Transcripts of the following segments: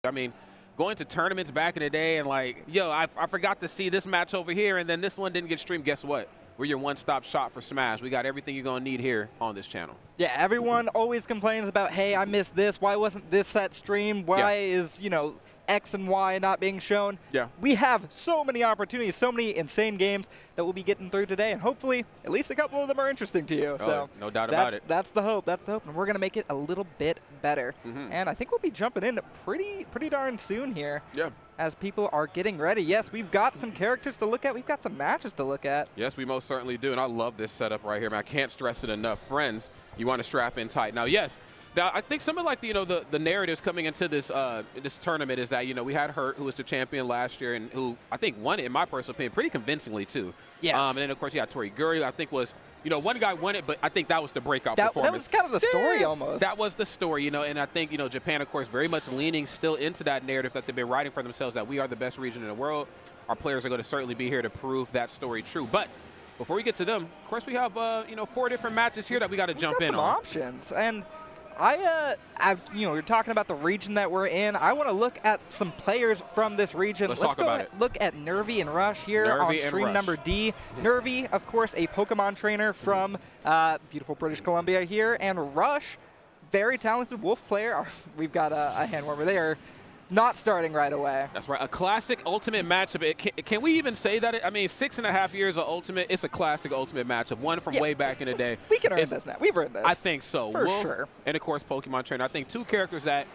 I mean, going to tournaments back in the day and like, yo, I forgot to see this match over here, and then this one didn't get streamed. Guess what? We're your one-stop shop for Smash. We got everything you're going to need here on this channel. Yeah, everyone always complains about, hey, I missed this. Why wasn't this set streamed? Why is, you know, X and Y not being shown? Yeah. We have so many opportunities, so many insane games that we'll be getting through today, and hopefully at least a couple of them are interesting to you. So no doubt about it. That's the hope. That's the hope, and we're going to make it a little bit better. And I think we'll be jumping in pretty darn soon here. Yeah. As people are getting ready. Yes, we've got some characters to look at. We've got some matches to look at. Yes, we most certainly do, and I love this setup right here, man. I can't stress it enough. Friends, you want to strap in tight. Now, yes, now I think some of like the narratives coming into this this tournament is that we had Hurt, who was the champion last year, and who I think won it, in my personal opinion, pretty convincingly too. Yes. And then of course you had Tori Guri, I think was. One guy won it, but I think that was the breakout performance. That was kind of the story almost. That was the story, and I think, Japan, of course, very much leaning still into that narrative that they've been writing for themselves, that we are the best region in the world. Our players are going to certainly be here to prove that story true. But before we get to them, of course, we have, 4 different matches here that we got to jump in on. Some options. And you're talking about the region that we're in. I want to look at some players from this region. Let's talk about it. Look at Nervy and Rush here on stream number D. Nervy, of course, a Pokemon trainer from beautiful British Columbia here, and Rush, very talented Wolf player. We've got a hand warmer there. Not starting right away. That's right. A classic Ultimate matchup. Can we even say that? I mean, 6.5 years of Ultimate. It's a classic Ultimate matchup. One from way back in the day. We can earn this now. We've earned this. I think so. For Wolf, sure. And, of course, Pokemon Trainer. I think 2 characters that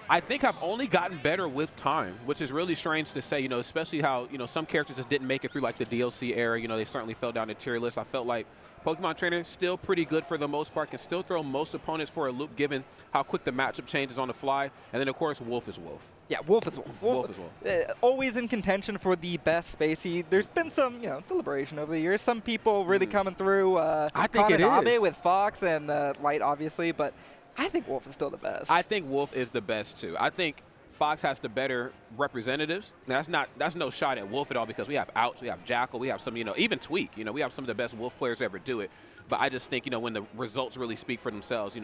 I think have only gotten better with time, which is really strange to say, especially how, some characters just didn't make it through, like, the DLC era. They certainly fell down the tier list. I felt like Pokemon Trainer still pretty good for the most part, can still throw most opponents for a loop given how quick the matchup changes on the fly. And then, of course, Wolf is Wolf. Yeah, Wolf is Wolf. Wolf is Wolf. Always in contention for the best spacey. There's been some, deliberation over the years. Some people really coming through. I think it is. with Fox and Light, obviously, but I think Wolf is still the best. I think Wolf is the best, too. I think Fox has the better representatives. Now, that's no shot at Wolf at all, because we have Ouch, we have Jackal, we have some, even Tweak. We have some of the best Wolf players ever do it. But I just think, when the results really speak for themselves,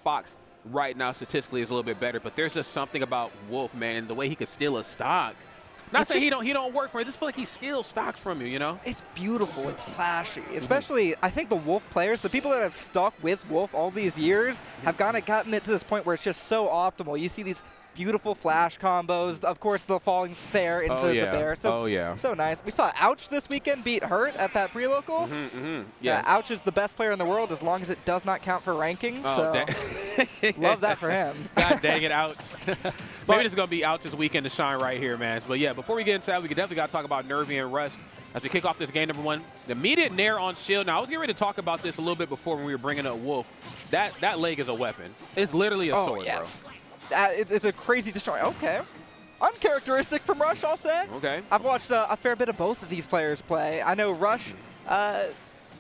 Fox right now statistically is a little bit better, but there's just something about Wolf, man, and the way he could steal a stock. Not saying he don't work for it. I just feel like he steals stocks from you, It's beautiful. It's flashy. Especially, I think the Wolf players, the people that have stuck with Wolf all these years, have gotten it to this point where it's just so optimal. You see these beautiful flash combos. Of course, the falling fair into the bear. So, so nice. We saw Ouch this weekend beat Hurt at that pre-local. Yeah. Ouch is the best player in the world as long as it does not count for rankings. Love that for him. God dang it, Ouch. Maybe this is going to be Ouch's weekend to shine right here, man. But, yeah, before we get into that, we definitely got to talk about Nervy and Rush as we kick off this game number 1. The immediate nair on shield. Now, I was getting ready to talk about this a little bit before when we were bringing up Wolf. That leg is a weapon. It's literally a sword, yes. Bro. It's a crazy destroy. Okay. Uncharacteristic from Rush, I'll say. Okay. I've watched a fair bit of both of these players play. I know Rush,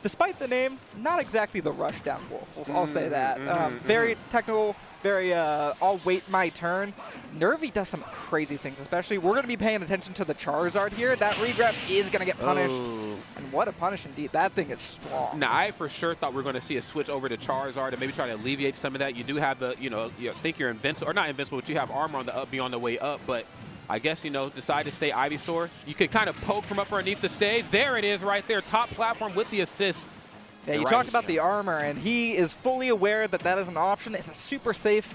despite the name, not exactly the Rush down Wolf. I'll say that. Very technical, very I'll wait my turn. Nervy does some crazy things, especially we're going to be paying attention to the Charizard here. That regrab is going to get punished. And what a punish indeed. That thing is strong. Now, I for sure thought we were going to see a switch over to Charizard and maybe try to alleviate some of that. You do have the, you think you're invincible, or not invincible, but you have armor on the up, be on the way up. But I guess, decide to stay Ivysaur. You could kind of poke from up underneath the stage. There it is right there, top platform with the assist. Yeah, you talked about the armor, and he is fully aware that that is an option. It's a super safe.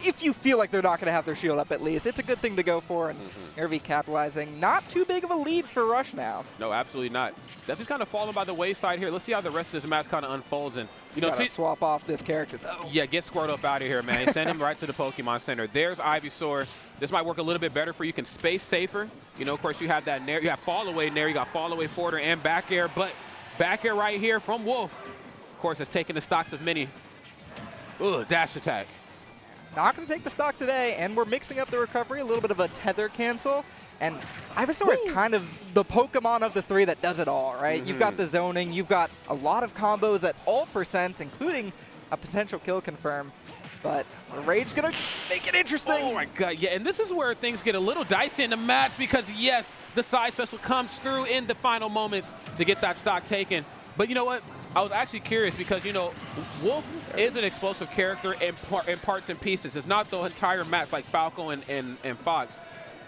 If you feel like they're not going to have their shield up at least, it's a good thing to go for, and Nervy capitalizing. Not too big of a lead for Rush now. No, absolutely not. Definitely kind of falling by the wayside here. Let's see how the rest of this match kind of unfolds. And gotta swap off this character, though. Yeah, get Squirtle up out of here, man. Send him right to the Pokemon Center. There's Ivysaur. This might work a little bit better for you. You can space safer. Of course, you have that nair. You have fall away nair. You got fall away forwarder and back air. But back air right here from Wolf. Of course, it's taking the stocks of many. Ugh, dash attack. Not going to take the stock today, and we're mixing up the recovery, a little bit of a tether cancel. And Ivysaur is kind of the Pokemon of the 3 that does it all, right? You've got the zoning, you've got a lot of combos at all percents, including a potential kill confirm. But Rage's going to make it interesting. Oh, my God. Yeah, and this is where things get a little dicey in the match because, yes, the side special comes through in the final moments to get that stock taken. But you know what? I was actually curious because, you know, Wolf is an explosive character in parts and pieces. It's not the entire match like Falco and Fox.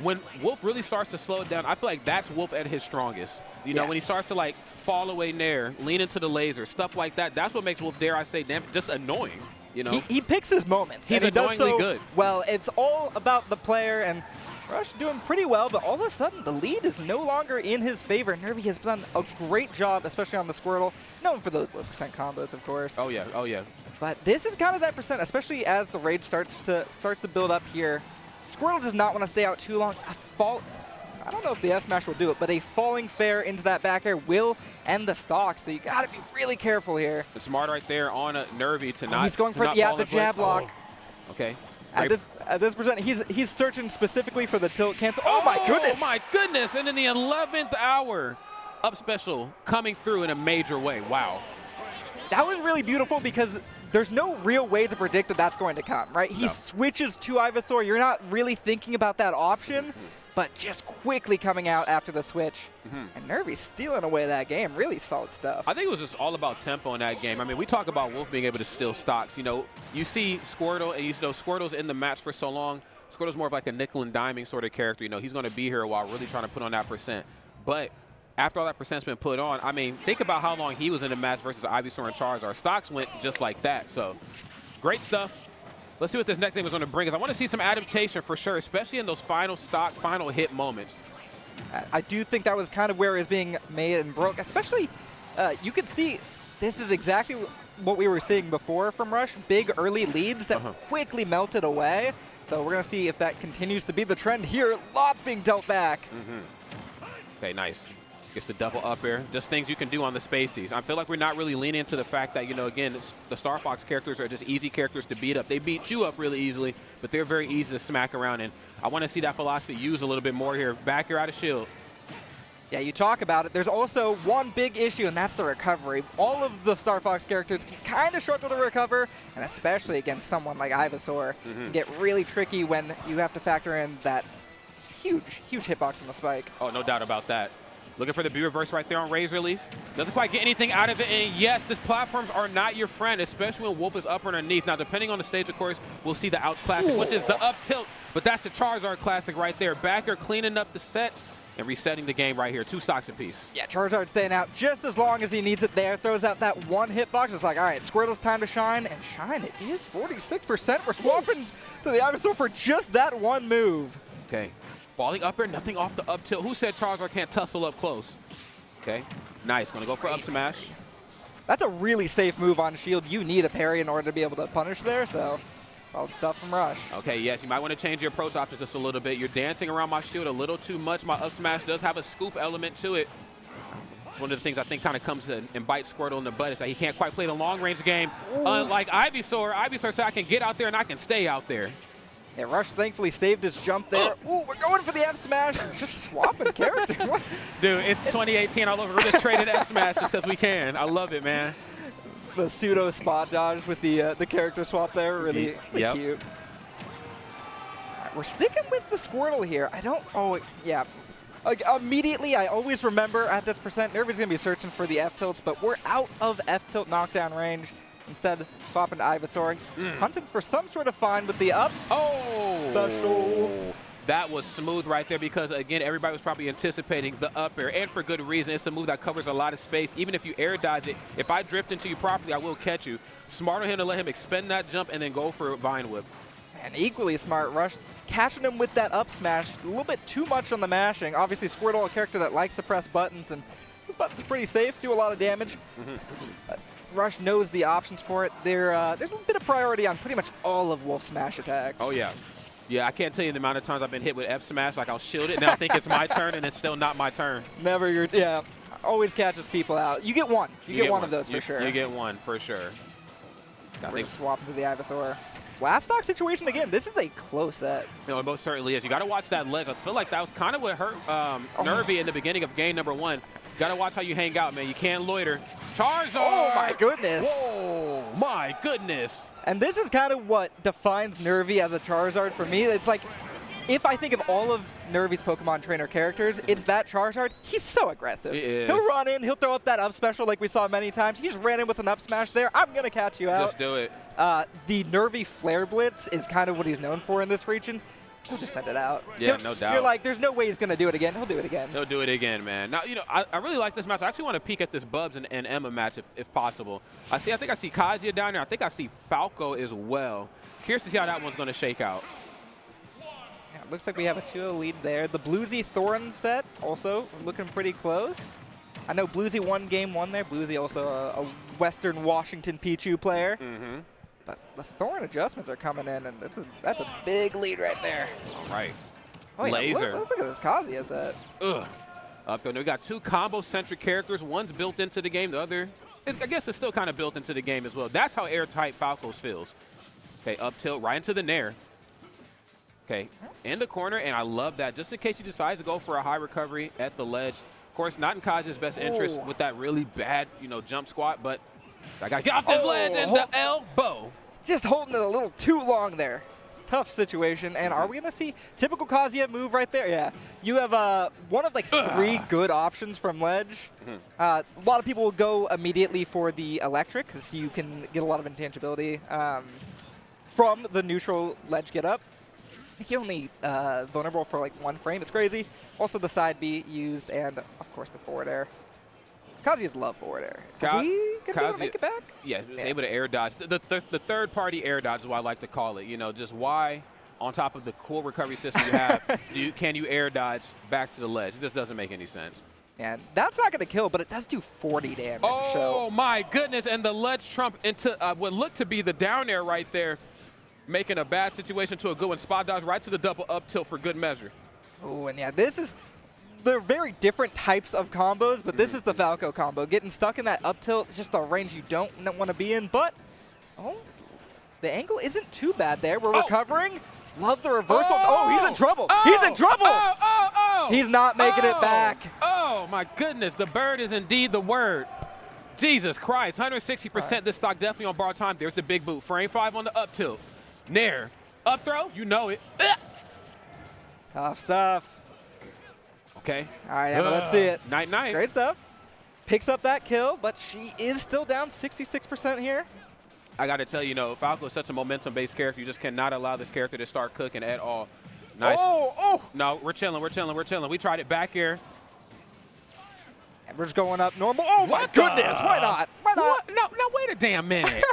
When Wolf really starts to slow it down, I feel like that's Wolf at his strongest. You know, when he starts to, like, fall away nair, lean into the laser, stuff like that, that's what makes Wolf, dare I say, just annoying. You know? He picks his moments. He's and he annoyingly does so good. Well, it's all about the player, and Rush doing pretty well, but all of a sudden the lead is no longer in his favor. Nervy has done a great job, especially on the Squirtle, known for those low percent combos, of course. Oh, yeah. Oh, yeah. But this is kind of that percent, especially as the rage starts to build up here. Squirtle does not want to stay out too long. I don't know if the S-Smash will do it, but a falling fair into that back air will end the stock, so you got to be really careful here. It's smart right there on a Nervy to not He's going for not the fall in jab play. lock. Oh. Okay. At this percent, he's searching specifically for the tilt cancel. Oh my goodness! Oh my goodness! And in the 11th hour, up special coming through in a major way. Wow. That was really beautiful because there's no real way to predict that that's going to come, right? He switches to Ivysaur. You're not really thinking about that option, but just quickly coming out after the switch. And Nervy's stealing away that game. Really solid stuff. I think it was just all about tempo in that game. I mean, we talk about Wolf being able to steal stocks. You know, you see Squirtle, and you know Squirtle's in the match for so long. Squirtle's more of like a nickel and diming sort of character. You know, he's going to be here a while, really trying to put on that percent. But after all that percent's been put on, I mean, think about how long he was in the match versus Ivysaur and Charizard. Stocks went just like that. So, great stuff. Let's see what this next game is going to bring us. I want to see some adaptation for sure, especially in those final stock, final hit moments. I do think that was kind of where it was being made and broke, especially you could see this is exactly what we were seeing before from Rush, big early leads that quickly melted away. So we're going to see if that continues to be the trend here. Lots being dealt back. Okay, nice. Gets the double up air. Just things you can do on the Spaceys. I feel like we're not really leaning into the fact that, you know, again, the Star Fox characters are just easy characters to beat up. They beat you up really easily, but they're very easy to smack around. And I want to see that philosophy used a little bit more here. Back air out of shield. Yeah, you talk about it. There's also one big issue, and that's the recovery. All of the Star Fox characters can kind of struggle to recover, and especially against someone like Ivysaur, can get really tricky when you have to factor in that huge hitbox on the spike. Oh, no doubt about that. Looking for the B-reverse right there on Razor Leaf. Doesn't quite get anything out of it, and yes, these platforms are not your friend, especially when Wolf is up underneath. Now, depending on the stage, of course, we'll see the Ouch Classic, which is the up tilt, but that's the Charizard Classic right there. Backer cleaning up the set and resetting the game right here. 2 stocks apiece. Yeah, Charizard staying out just as long as he needs it there. Throws out that one hitbox. It's like, all right, Squirtle's time to shine, and shine it is 46%. We're swapping to the Ivysaur for just that one move. Okay. Falling up air, nothing off the up tilt. Who said Charizard can't tussle up close? Okay, nice. Going to go for up smash. That's a really safe move on shield. You need a parry in order to be able to punish there, so solid stuff from Rush. Okay, yes, you might want to change your approach options just a little bit. You're dancing around my shield a little too much. My up smash does have a scoop element to it. It's one of the things I think kind of comes in and bites Squirtle in the butt is that he can't quite play the long-range game. Unlike Ivysaur. Ivysaur said I can get out there and I can stay out there. Yeah, Rush thankfully saved his jump there. Ooh, we're going for the F smash. Just swapping character. Dude, it's 2018 all over. We're just trading F smash just because we can. I love it, man. The pseudo spot dodge with the character swap there, really cute. All right, we're sticking with the Squirtle here. I don't. Oh, yeah. Like, immediately, I always remember at this percent, Nervy's going to be searching for the F tilts, but we're out of F tilt knockdown range. Instead, swapping to Ivysaur. He's hunting for some sort of find with the up. Oh! Special. That was smooth right there because, again, everybody was probably anticipating the up air, and for good reason. It's a move that covers a lot of space. Even if you air dodge it, if I drift into you properly, I will catch you. Smart on him to let him expend that jump and then go for a Vine Whip. And equally smart, Rush catching him with that up smash. A little bit too much on the mashing. Obviously, Squirtle, a character that likes to press buttons, and those buttons are pretty safe, do a lot of damage. Rush knows the options for it. There's a bit of priority on pretty much all of Wolf's smash attacks. Oh, yeah. Yeah, I can't tell you the amount of times I've been hit with F smash. Like, I'll shield it, and then I think it's my turn, and it's still not my turn. Never your, yeah. Always catches people out. You get one. You get one of those for sure. You get one for sure. We're swapping to the Ivysaur. Last stock situation again. This is a close set. No, it most certainly is. You got to watch that ledge. I feel like that was kind of what hurt Nervy in the beginning of game number 1. Got to watch how you hang out, man. You can't loiter. Charizard! Oh, my goodness. Whoa, my goodness. And this is kind of what defines Nervy as a Charizard for me. It's like if I think of all of Nervy's Pokemon trainer characters, it's that Charizard. He's so aggressive. He'll run in, he'll throw up that up special like we saw many times. He just ran in with an up smash there. I'm going to catch you out. Just do it. The Nervy Flare Blitz is kind of what he's known for in this region. He'll just send it out. Yeah, no doubt. You're like, there's no way he's going to do it again. He'll do it again. He'll do it again, man. Now, you know, I really like this match. I actually want to peek at this Bubs and Emma match if possible. I think I see Kazuya down there. I think I see Falco as well. Curious to see how that one's going to shake out. Yeah, looks like we have a 2-0 lead there. The Bluesy Thorin set also looking pretty close. I know Bluesy won game 1 there. Bluesy also a Western Washington Pichu player. Mm-hmm. But the Thorin adjustments are coming in, and that's a big lead right there. All right. Oh, yeah, Laser. Let's look at this Kazuya set. Ugh. Up there. We got 2 combo-centric characters. One's built into the game. The other, I guess it's still kind of built into the game as well. That's how airtight Falco's feels. Okay, up tilt, right into the Nair. Okay, in the corner, and I love that. Just in case he decides to go for a high recovery at the ledge. Of course, not in Kazuya's best interest with that really bad, jump squat, but I got to get off this ledge and the elbow. Just holding it a little too long there. Tough situation. And are we going to see typical Kazuya move right there? Yeah. You have one of like 3 good options from ledge. A lot of people will go immediately for the electric because you can get a lot of intangibility from the neutral ledge get up. I think you're only vulnerable for like 1 frame. It's crazy. Also the side B used, and of course the forward air. Kazuya's love forward air. Are we going to be able to make it back? Yeah, he was able to air dodge. The third-party air dodge is what I like to call it. Just why, on top of the cool recovery system you have, can you air dodge back to the ledge? It just doesn't make any sense. And that's not going to kill, but it does do 40 damage. Oh, my goodness. And the ledge trump into what looked to be the down air right there, making a bad situation to a good one. Spot dodge right to the double up tilt for good measure. Oh, and yeah, they're very different types of combos, but this is the Falco combo. Getting stuck in that up tilt is just a range you don't want to be in, but the angle isn't too bad there. We're recovering. Love the reversal. Oh, he's in trouble. He's in trouble. He's not making it back. Oh, my goodness. The bird is indeed the word. Jesus Christ. 160% this stock definitely on borrowed time. There's the big boot. Frame 5 on the up tilt. Nair. Up throw. You know it. Tough stuff. Okay. All right, Emma, let's see it. Night-night. Great stuff. Picks up that kill, but she is still down 66% here. I got to tell you, Falco is such a momentum-based character. You just cannot allow this character to start cooking at all. Nice. Oh! No, we're chilling. We tried it back here. And we're just going up normal. Oh, my goodness. Why not? Why not? No, wait a damn minute.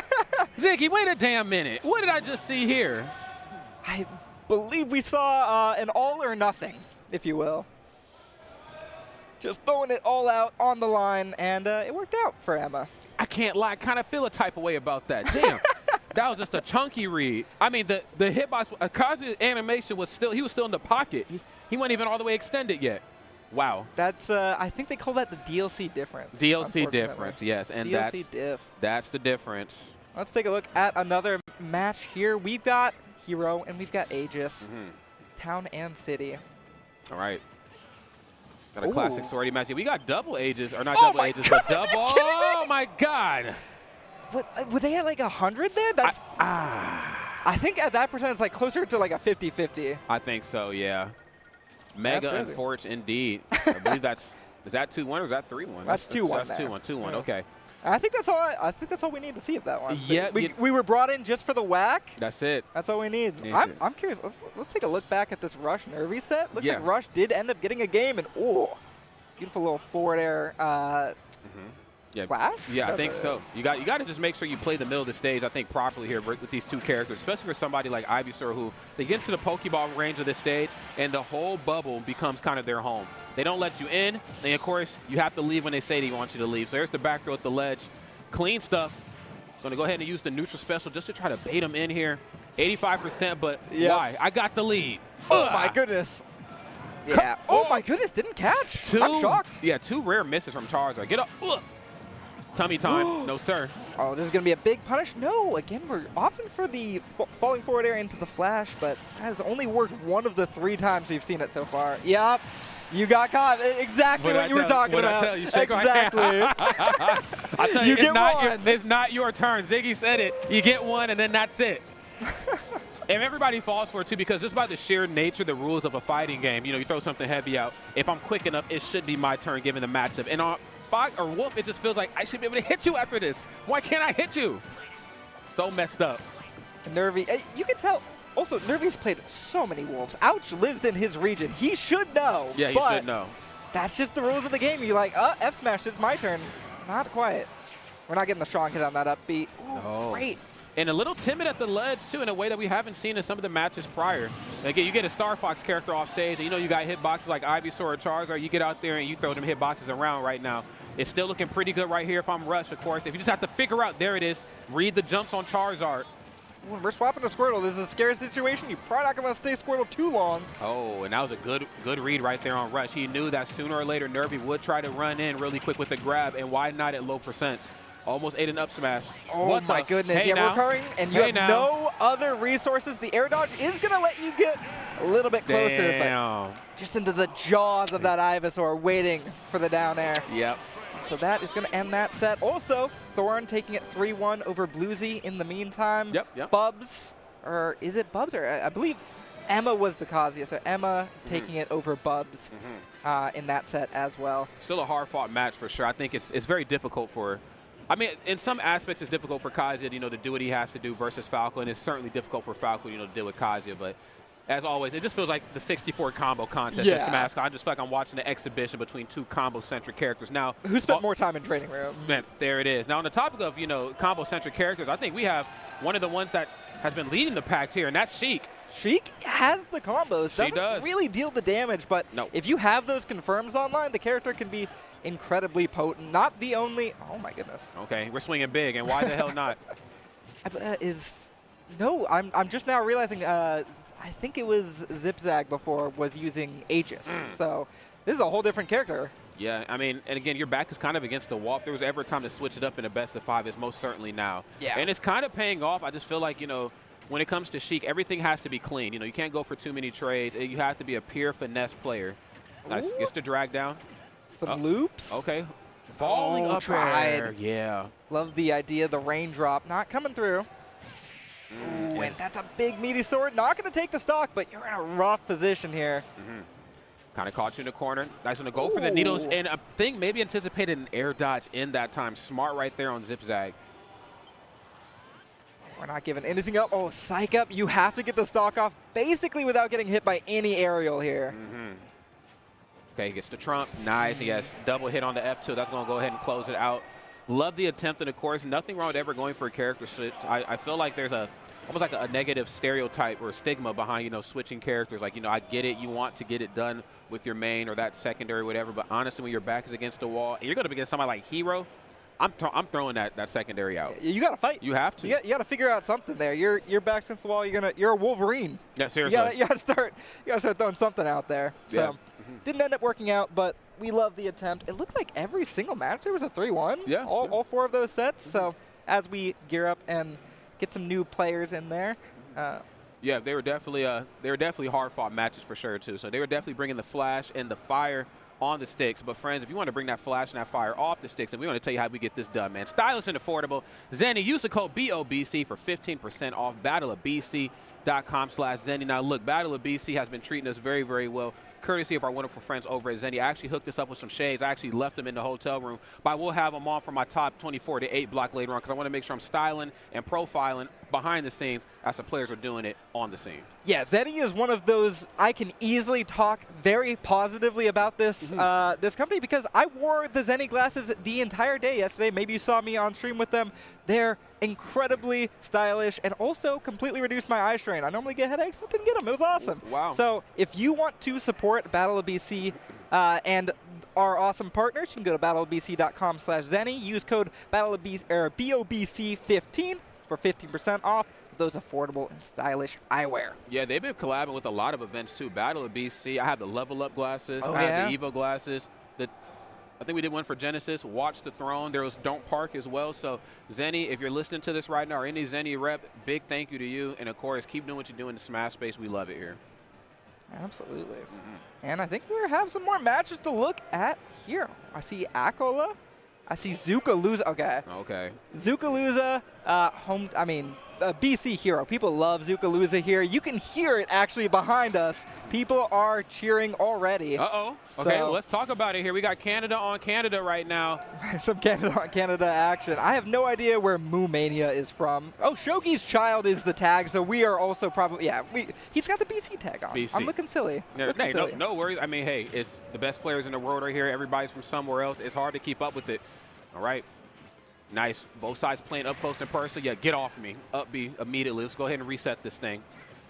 Ziggy, wait a damn minute. What did I just see here? I believe we saw an all or nothing, if you will. Just throwing it all out on the line, and it worked out for Emma. I can't lie. I kind of feel a type of way about that. Damn. That was just a chunky read. I mean, the hitbox, Kazuya's animation was still, he was still in the pocket. He wasn't even all the way extended yet. Wow. That's, I think they call that the DLC difference. DLC difference, yes. And DLC diff. That's the difference. Let's take a look at another match here. We've got Hero and we've got Aegis. Town and City. All right. Got a classic sorority match. We got double Aegis, or not Oh double my Aegis, goodness, but are you double. kidding me? Oh, my God. Were they at like 100 there? That's. I think at that percent it's like closer to like a 50-50. I think so, yeah. Mega crazy. unfortunate indeed. I believe that's, is that 2-1 or is that 3-1? That's 2-1 That's there. 2-1, okay. I think that's all. I think that's all we need to see of that one. Yeah, we were brought in just for the whack. That's it. That's all we need. I'm curious. Let's take a look back at this Rush Nervy set. Looks like Rush did end up getting a game, and beautiful little forward air flash. Yeah, I think so. You got to just make sure you play the middle of the stage, I think, properly here with these 2 characters, especially for somebody like Ivysaur, who they get into the Pokeball range of this stage, and the whole bubble becomes kind of their home. They don't let you in, and of course, you have to leave when they say they want you to leave. So there's the back throw at the ledge. Clean stuff. Going to go ahead and use the neutral special just to try to bait him in here. 85%, but why? I got the lead. Oh, my goodness. Yeah. Oh, my goodness. Didn't catch. I'm shocked. Yeah, 2 rare misses from Charizard. Get up. Tummy time. No, sir. Oh, this is going to be a big punish. No, again, we're opting for the falling forward air into the flash, but that has only worked 1 of the 3 times we've seen it so far. Yep. You got caught. Exactly what you were talking about. I tell you, exactly. I tell you, it's not your turn. Ziggy said it. You get 1, and then that's it. And everybody falls for it, too, because just by the sheer nature, the rules of a fighting game, you know, you throw something heavy out. If I'm quick enough, it should be my turn given the matchup. And on Fox or Wolf, it just feels like I should be able to hit you after this. Why can't I hit you? So messed up. Nervy, you can tell. Also, Nervy's played so many Wolves. Ouch lives in his region. He should know. Yeah, he should know. That's just the rules of the game. You're like, F smash, it's my turn. Not quite. We're not getting the strong hit on that upbeat. Ooh, great. And a little timid at the ledge, too, in a way that we haven't seen in some of the matches prior. Again, you get a Star Fox character off stage, and you know you got hitboxes like Ivysaur or Charizard. You get out there and you throw them hitboxes around right now. It's still looking pretty good right here if I'm Rush, of course. If you just have to figure out, there it is, read the jumps on Charizard. When we're swapping to Squirtle, this is a scary situation. You're probably not going to stay Squirtle too long. Oh, and that was a good read right there on Rush. He knew that sooner or later Nervy would try to run in really quick with the grab, and why not at low percent? Almost ate an up smash. Oh my goodness. Hey, we're recurring, and you have no other resources. The air dodge is going to let you get a little bit closer, but just into the jaws of that Ivysaur waiting for the down air. Yep. So that is going to end that set. Also, Thorn taking it 3-1 over Bluesy in the meantime. Yep. Bubs, or is it Bubs? Or I believe Emma was the Kazuya, so Emma taking it over Bubs in that set as well. Still a hard-fought match for sure. I think it's very difficult for I mean, in some aspects, it's difficult for Kazuya, you know, to do what he has to do versus Falco, and it's certainly difficult for Falco, you know, to deal with Kazuya. But as always, it just feels like the 64 combo contest in Smash. I just feel like I'm watching the exhibition between two combo-centric characters. Now, who spent more time in training room? Man, there it is. Now, on the topic of, you know, combo-centric characters, I think we have one of the ones that has been leading the packs here, and that's Sheik. Sheik has the combos. Doesn't really deal the damage, but if you have those confirms online, the character can be incredibly potent. Not the only. Oh my goodness. Okay, we're swinging big, and why the hell not? No, I'm just now realizing. I think it was Zigzag before was using Aegis. So this is a whole different character. Yeah, I mean, and again, your back is kind of against the wall. If there was ever a time to switch it up in a best of 5, it's most certainly now. Yeah. And it's kind of paying off. I just feel like, you know, when it comes to Sheik, everything has to be clean. You know, you can't go for too many trades. You have to be a pure finesse player. Nice. Gets the drag down. Some loops. Okay. Falling up air. Yeah. Love the idea. The raindrop not coming through. Ooh, and that's a big meaty sword. Not going to take the stock, but you're in a rough position here. Kind of caught you in the corner. Nice going to go for the needles. And I think maybe anticipated an air dodge in that time. Smart right there on Zigzag. We're not giving anything up. Oh, psych up. You have to get the stock off basically without getting hit by any aerial here. Okay, he gets the trump. Nice. He has double hit on the F2. That's going to go ahead and close it out. Love the attempt, and of course, nothing wrong with ever going for a character switch. I feel like there's almost like a negative stereotype or stigma behind, you know, switching characters. Like, you know, I get it. You want to get it done with your main or that secondary or whatever, but honestly, when your back is against the wall and you're going to be against somebody like Hero, I'm throwing that secondary out. You got to fight. You have to. You got to figure out something there. Your back's against the wall. You're a Wolverine. Yeah, seriously. You got to start throwing something out there. So didn't end up working out, but we love the attempt. It looked like every single match there was a 3-1. Yeah. All 4 of those sets. So as we gear up and get some new players in there. Yeah, they were definitely hard-fought matches for sure too. So they were definitely bringing the flash and the fire on the sticks. But friends, if you want to bring that flash and that fire off the sticks, and we want to tell you how we get this done, man. Stylish and affordable. Zenny, use the code BOBC for 15% off. battleofbc.com/Zenny. Now look, Battle of BC has been treating us very, very well, courtesy of our wonderful friends over at Zenny. I actually hooked us up with some shades. I actually left them in the hotel room, but I will have them on for my top 24 to 8 block later on because I want to make sure I'm styling and profiling behind the scenes as the players are doing it on the scene. Yeah, Zenny is one of those I can easily talk very positively about this this company because I wore the Zenny glasses the entire day yesterday. Maybe you saw me on stream with them. They're incredibly stylish and also completely reduced my eye strain. I normally get headaches. I didn't get them. It was awesome. Wow. So if you want to support Battle of BC and our awesome partners, you can go to battleofbc.com/Zenny. Use code BOBC15 for 15% off those affordable and stylish eyewear. Yeah, they've been collabing with a lot of events too. Battle of BC. I have the Level Up glasses. I have the Evo glasses. I think we did one for Genesis, Watch the Throne. There was Don't Park as well. So, Zenny, if you're listening to this right now or any Zenny rep, big thank you to you. And, of course, keep doing what you do in the Smash space. We love it here. Absolutely. And I think we have some more matches to look at here. I see Akola. I see Zukaluza. Okay. Okay. Zukaluza, BC hero. People love Zukaluza here. You can hear it actually behind us. People are cheering already. Uh-oh. Okay, So- well, let's talk about it here. We got Canada on Canada right now. Some Canada on Canada action. I have no idea where Moo Mania is from. Oh, Shogi's child is the tag, so we are also probably, yeah, he's got the BC tag on. BC. I'm looking silly. Looking Hey, silly. no worries. I mean, hey, it's the best players in the world right here. Everybody's from somewhere else. It's hard to keep up with it. All right. Nice. Both sides playing up close and personal. Yeah, get off me. Up B immediately. Let's go ahead and reset this thing.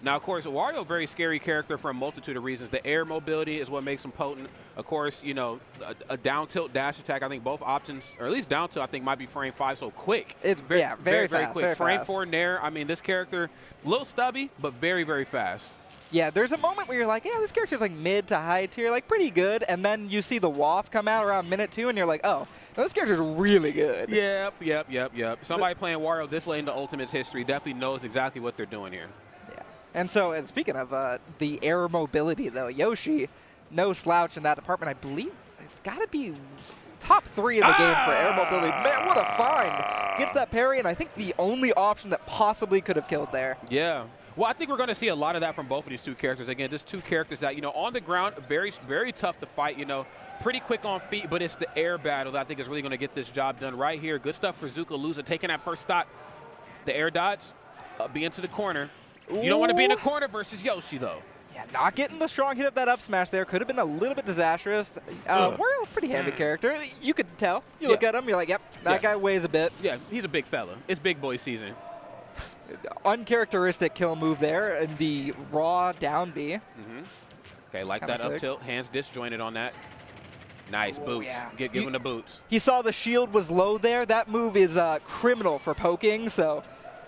Now, of course, Wario, very scary character for a multitude of reasons. The air mobility is what makes him potent. Of course, you know, a down tilt dash attack. I think both options, or at least down tilt, I think might be frame 5. So quick. It's very, yeah, very fast, quick. very frame fast. 4 nair. I mean, this character, a little stubby, but very, very fast. Yeah, there's a moment where you're like, yeah, this character's like mid to high tier, like pretty good, and then you see the waft come out around minute 2, and you're like, oh, no, this character's really good. Yep. Somebody playing Wario this late into Ultimate's history definitely knows exactly what they're doing here. Yeah. And so, and speaking of the air mobility, though, Yoshi, no slouch in that department. I believe it's got to be top 3 in the game for air mobility. Man, what a find. Gets that parry, and I think the only option that possibly could have killed there. Yeah. Well, I think we're going to see a lot of that from both of these two characters. Again, just two characters that, you know, on the ground, very, very tough to fight, you know, pretty quick on feet, but it's the air battle that I think is really going to get this job done right here. Good stuff for Zukaluza, taking that first stock. The air dodge, be into the corner. You don't want to be in the corner versus Yoshi, though. Yeah, not getting the strong hit of that up smash there. Could have been a little bit disastrous. Wario, pretty heavy character. You could tell. You look at him, you're like, yep, that guy weighs a bit. Yeah, he's a big fella. It's big boy season. Uncharacteristic kill move there in the raw down B. Okay, like Kinda that up sick. tilt. Hands disjointed on that. Nice boots. yeah. Give him the boots. He saw the shield was low there. That move is criminal for poking, so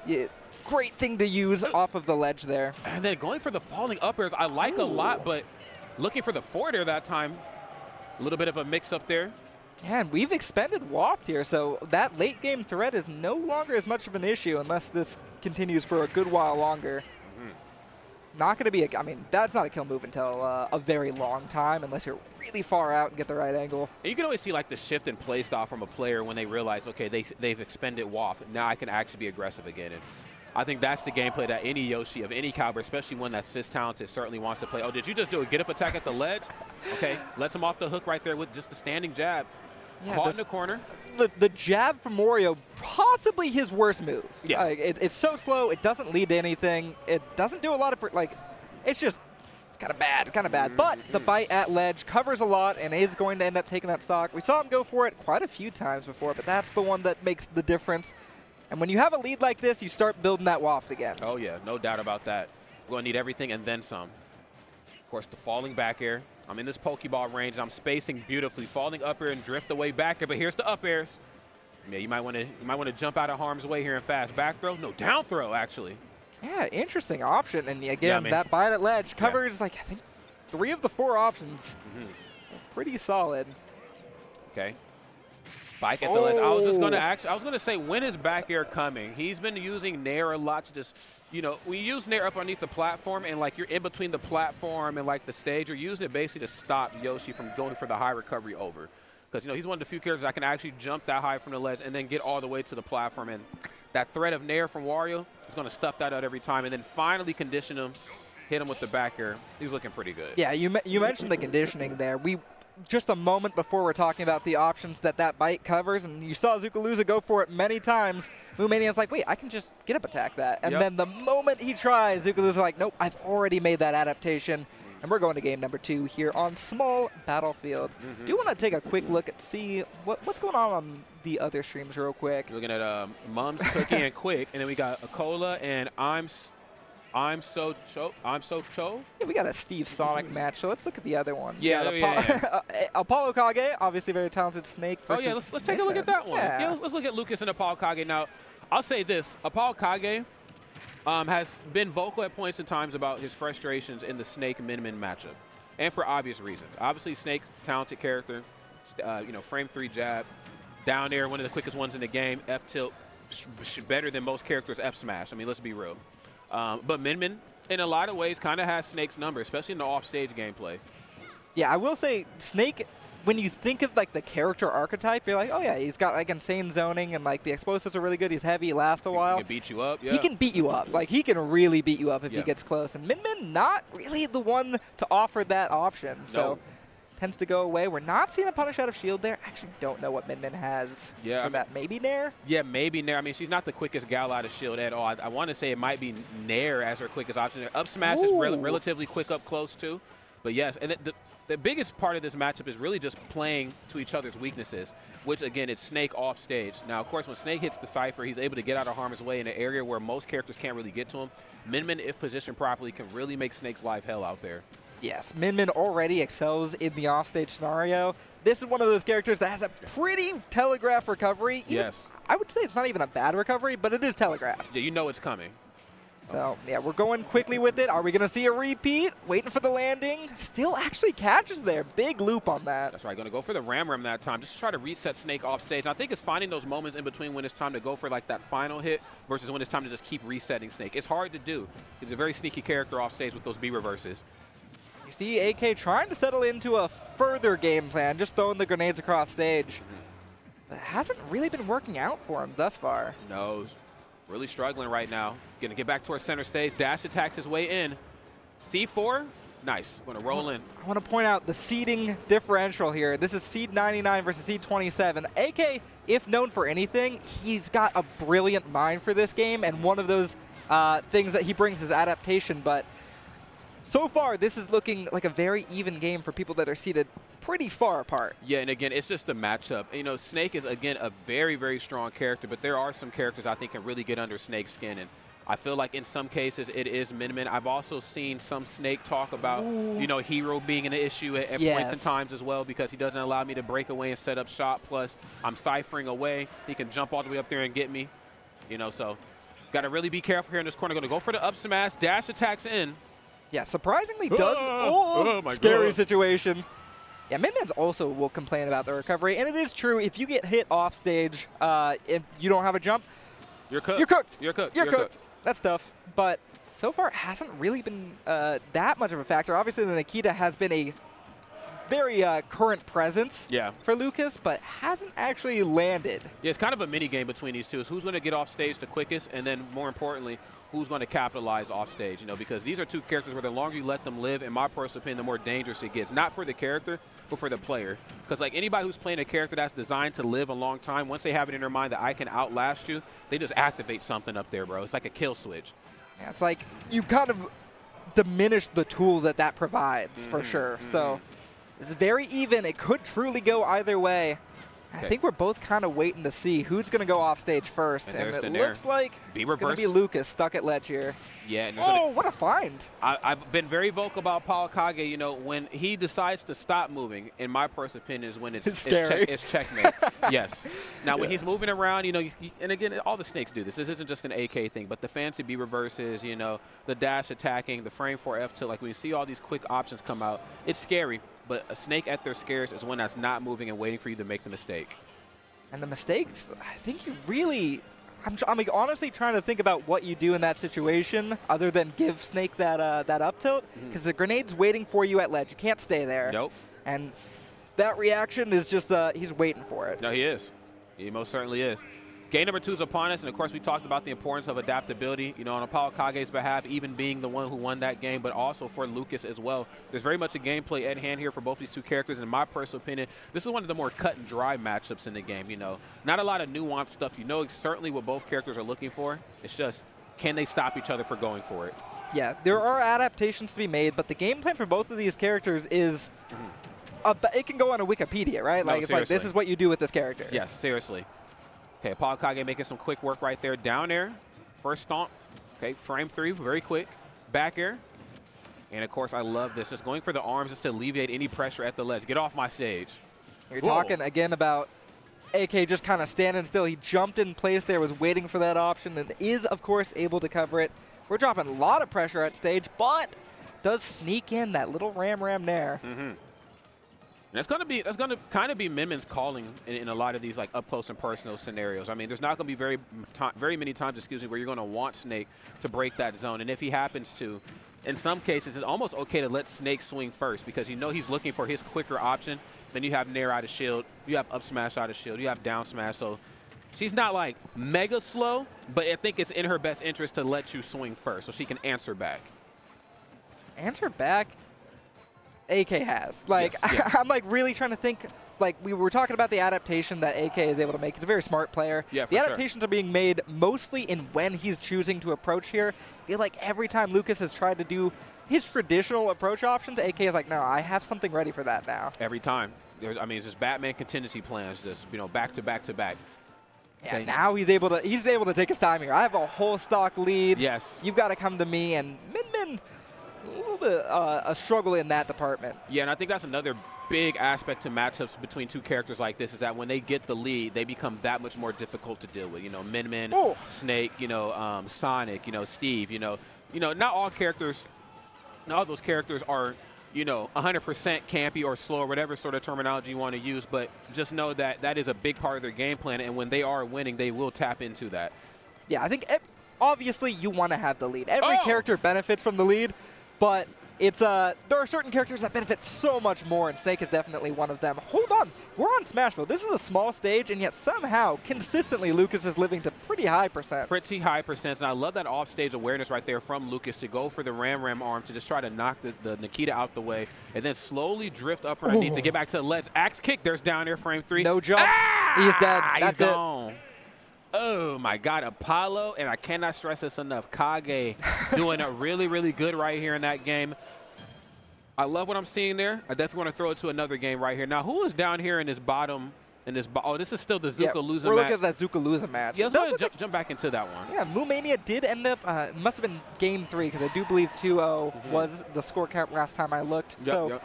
yeah, great thing to use off of the ledge there. And then going for the falling up airs, I like a lot, but looking for the forward air that time. A little bit of a mix-up there. Yeah, and we've expended Waft here, so that late game threat is no longer as much of an issue unless this continues for a good while longer. Not going to be I mean, that's not a kill move until a very long time unless you're really far out and get the right angle. And you can always see like the shift in play style from a player when they realize, okay, they've expended Waft. Now I can actually be aggressive again. And I think that's the gameplay that any Yoshi of any caliber, especially one that's this talented, certainly wants to play. Oh, did you just do a get-up attack at the ledge? Okay, lets him off the hook right there with just the standing jab. Yeah, Caught in the corner. The jab from Wario, possibly his worst move. Yeah. It's so slow, it doesn't lead to anything. It doesn't do a lot of, it's just kind of bad. But the bite at ledge covers a lot and is going to end up taking that stock. We saw him go for it quite a few times before, but that's the one that makes the difference. And when you have a lead like this, you start building that waft again. Oh, yeah, no doubt about that. We're going to need everything and then some. Of course, the falling back air. I'm in this Pokeball range. I'm spacing beautifully. Falling up air and drift away back air, but here's the up airs. Yeah, you might want to jump out of harm's way here in fast. Back throw? No, down throw, actually. Yeah, interesting option. And again, man. that bite at ledge covers, I think, 3 of the 4 options. So pretty solid. Okay. Bike at the ledge. I was gonna say, when is back air coming? He's been using Nair a lot to just, you know, we use Nair up underneath the platform and like you're in between the platform and like the stage. You're using it basically to stop Yoshi from going for the high recovery over. Because, you know, he's one of the few characters that can actually jump that high from the ledge and then get all the way to the platform. And that threat of Nair from Wario is going to stuff that out every time and then finally condition him, hit him with the back air. He's looking pretty good. Yeah, you mentioned the conditioning there. Just a moment before we're talking about the options that bite covers, and you saw Zukaluza go for it many times. Moo Mania's like, wait, I can just get up attack that. And then the moment he tries, Zukaluza's like, nope, I've already made that adaptation. And we're going to game number 2 here on Small Battlefield. Do you want to take a quick look and see what's going on the other streams real quick? We're looking at Mom's Cookie and Quick, and then we got Acola and I'm so Cho. Yeah, we got a Steve Sonic match, so let's look at the other one. Yeah. Apollo Kage, obviously very talented Snake. Oh, yeah, let's take a look at that one. Yeah. Yeah, let's look at Lucas and Apollo Kage. Now, I'll say this. Apollo Kage has been vocal at points and times about his frustrations in the Snake Min matchup, and for obvious reasons. Obviously, Snake, talented character, you know, frame 3 jab, down air, one of the quickest ones in the game, F tilt, better than most characters F smash. I mean, let's be real. But Min, in a lot of ways, kind of has Snake's number, especially in the offstage gameplay. Yeah, I will say Snake when you think of like the character archetype, you're like, oh yeah, he's got like insane zoning and like the explosives are really good. He's heavy, lasts a while. He can beat you up. Yeah. He can beat you up. Like he can really beat you up if Yeah. he gets close. And Min Min not really the one to offer that option. So tends to go away. We're not seeing a punish out of shield there. Actually don't know what Min Min has for that. Maybe Nair? Yeah, maybe Nair. I mean, she's not the quickest gal out of shield at all. I want to say it might be Nair as her quickest option. Up smash is relatively quick up close too. But yes, and the biggest part of this matchup is really just playing to each other's weaknesses, which again, it's Snake off stage. Now, of course, when Snake hits the Cypher, he's able to get out of harm's way in an area where most characters can't really get to him. Min Min, if positioned properly, can really make Snake's life hell out there. Yes, Min Min already excels in the offstage scenario. This is one of those characters that has a pretty telegraphed recovery. Yes. I would say it's not even a bad recovery, but it is telegraphed. Yeah, you know it's coming. So, yeah, we're going quickly with it. Are we going to see a repeat? Waiting for the landing. Still actually catches there. Big loop on that. That's right. Going to go for the Ram that time just to try to reset Snake off stage. And I think it's finding those moments in between when it's time to go for like that final hit versus when it's time to just keep resetting Snake. It's hard to do. He's a very sneaky character off stage with those B reverses. You see AK trying to settle into a further game plan, just throwing the grenades across stage. But it hasn't really been working out for him thus far. No, really struggling right now. Going to get back towards center stage. Dash attacks his way in. C4, nice. Going to roll in. I want to point out the seeding differential here. This is seed 99 versus seed 27. AK, if known for anything, he's got a brilliant mind for this game, and one of those things that he brings is adaptation, but so far, this is looking like a very even game for people that are seated pretty far apart. Yeah, and again, it's just the matchup. You know, Snake is, again, a very, very strong character, but there are some characters I think can really get under Snake's skin, and I feel like in some cases it is Min Min. I've also seen some Snake talk about, you know, Hero being an issue at points and times as well because he doesn't allow me to break away and set up shot, plus I'm ciphering away. He can jump all the way up there and get me, you know, so got to really be careful here in this corner. Going to go for the up smash. Dash attacks in. Yeah, surprisingly does. Scary situation. Yeah, Min Min's also will complain about the recovery, and it is true. If you get hit off stage, if you don't have a jump, you're cooked. You're cooked. You're cooked. You're cooked. That's tough. But so far, it hasn't really been that much of a factor. Obviously, the Nikita has been a very current presence for Lucas, but hasn't actually landed. Yeah, it's kind of a mini game between these two. Is who's going to get off stage the quickest, and then more importantly, who's going to capitalize off stage, you know, because these are two characters where the longer you let them live, in my personal opinion, the more dangerous it gets. Not for the character, but for the player. Because, like, anybody who's playing a character that's designed to live a long time, once they have it in their mind that I can outlast you, they just activate something up there, bro. It's like a kill switch. Yeah, it's like you kind of diminish the tool that provides, for sure. So it's very even. It could truly go either way. I think we're both kind of waiting to see who's going to go off stage first. And it looks like it's going to be Lucas stuck at ledge here. Yeah. And what a find. I've been very vocal about Paul Kage. You know, when he decides to stop moving, in my personal opinion, is when it's scary. It's checkmate. Yes. Now, when he's moving around, you know, and again, all the Snakes do this. This isn't just an AK thing, but the fancy B reverses, you know, the dash attacking, the frame 4 F tilt, like when you see all these quick options come out, it's scary. But a Snake at their scares is one that's not moving and waiting for you to make the mistake. And the mistakes, I think you really, I'm like honestly trying to think about what you do in that situation other than give Snake that up tilt, because the grenade's waiting for you at ledge. You can't stay there. Nope. And that reaction is just, he's waiting for it. No, he is. He most certainly is. Game number 2 is upon us, and of course we talked about the importance of adaptability, you know, on Apollo Kage's behalf, even being the one who won that game, but also for Lucas as well. There's very much a gameplay at hand here for both these two characters, and in my personal opinion, this is one of the more cut and dry matchups in the game, you know. Not a lot of nuanced stuff. You know certainly what both characters are looking for. It's just, can they stop each other from going for it? Yeah, there are adaptations to be made, but the game plan for both of these characters is, it can go on a Wikipedia, right? Like, it's like, this is what you do with this character. Yes, seriously. Okay, Apollo Kage making some quick work right there. Down air, first stomp. Okay, frame 3, very quick. Back air. And, of course, I love this. Just going for the arms just to alleviate any pressure at the ledge. Get off my stage. You're talking, again, about AK just kind of standing still. He jumped in place there, was waiting for that option, and is, of course, able to cover it. We're dropping a lot of pressure at stage, but does sneak in that little Ram Nair. And that's going to kind of be Min Min's calling in a lot of these like up close and personal scenarios. I mean, there's not going to be very many times, where you're going to want Snake to break that zone. And if he happens to, in some cases, it's almost okay to let Snake swing first because you know he's looking for his quicker option. Then you have Nair out of shield. You have up smash out of shield. You have down smash. So she's not like mega slow, but I think it's in her best interest to let you swing first so she can answer back. Answer back? AK has. Like, Yes, yeah. I'm like really trying to think. Like, we were talking about the adaptation that AK is able to make. He's a very smart player. Yeah, the for adaptations are being made mostly in when he's choosing to approach here. I feel like every time Lucas has tried to do his traditional approach options, AK is like, no, I have something ready for that now. Every time. I mean, it's just Batman contingency plans, just, you know, back to back to back. Yeah, now he's able to take his time here. I have a whole stock lead. Yes. You've got to come to me, and Min, a little bit a struggle in that department. Yeah, and I think that's another big aspect to matchups between two characters like this is that when they get the lead, they become that much more difficult to deal with. You know, Min, Oh. Snake, you know, Sonic, you know, Steve, you know, not all characters, not all those characters are, you know, 100% campy or slow or whatever sort of terminology you want to use, but just know that that is a big part of their game plan, and when they are winning, they will tap into that. Yeah, I think obviously you want to have the lead. Every Oh. character benefits from the lead, but it's there are certain characters that benefit so much more, and Snake is definitely one of them. Hold on, we're on Smashville. This is a small stage, and yet somehow, consistently, Lucas is living to pretty high percents. Pretty high percents, and I love that off-stage awareness right there from Lucas to go for the Ram arm to just try to knock the Nikita out the way, and then slowly drift up underneath to get back to the ledge. Axe kick, there's down there, frame 3. No jump. Ah! He's dead. That's He's it. gone. Oh, my God. Apollo, and I cannot stress this enough, Kage doing it really, really good right here in that game. I love what I'm seeing there. I definitely want to throw it to another game right here. Now, who is down here in this bottom? Oh, this is still the Zuka loser we're match. looking at that Zuka loser match. Yeah, It does let's look jump back into that one. Yeah, Moomania did end up, it must have been game 3, because I do believe 2-0 was the score count last time I looked. So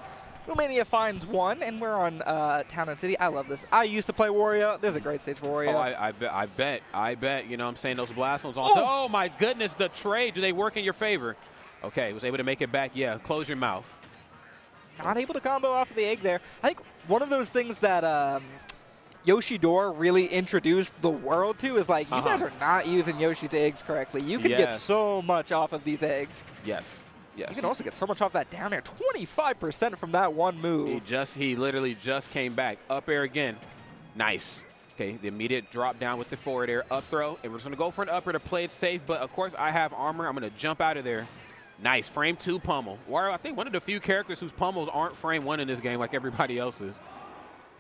Moomania finds 1, and we're on Town and City. I love this. I used to play Wario. This is a great stage for Wario. Oh, I bet. You know what I'm saying? Those blast ones on. Oh! Oh, my goodness, the trade. Do they work in your favor? Okay, was able to make it back. Yeah, close your mouth. Not able to combo off of the egg there. I think one of those things that Yoshidor really introduced the world to is like, you guys are not using Yoshi's eggs correctly. You can get so much off of these eggs. Yes. Yes. You can also get so much off that down air. 25% from that one move. He literally just came back. Up air again. Nice. Okay, the immediate drop down with the forward air. Up throw. And we're just going to go for an upper to play it safe. But, of course, I have armor. I'm going to jump out of there. Nice. Frame 2 pummel. Wario, I think one of the few characters whose pummels aren't frame 1 in this game like everybody else's.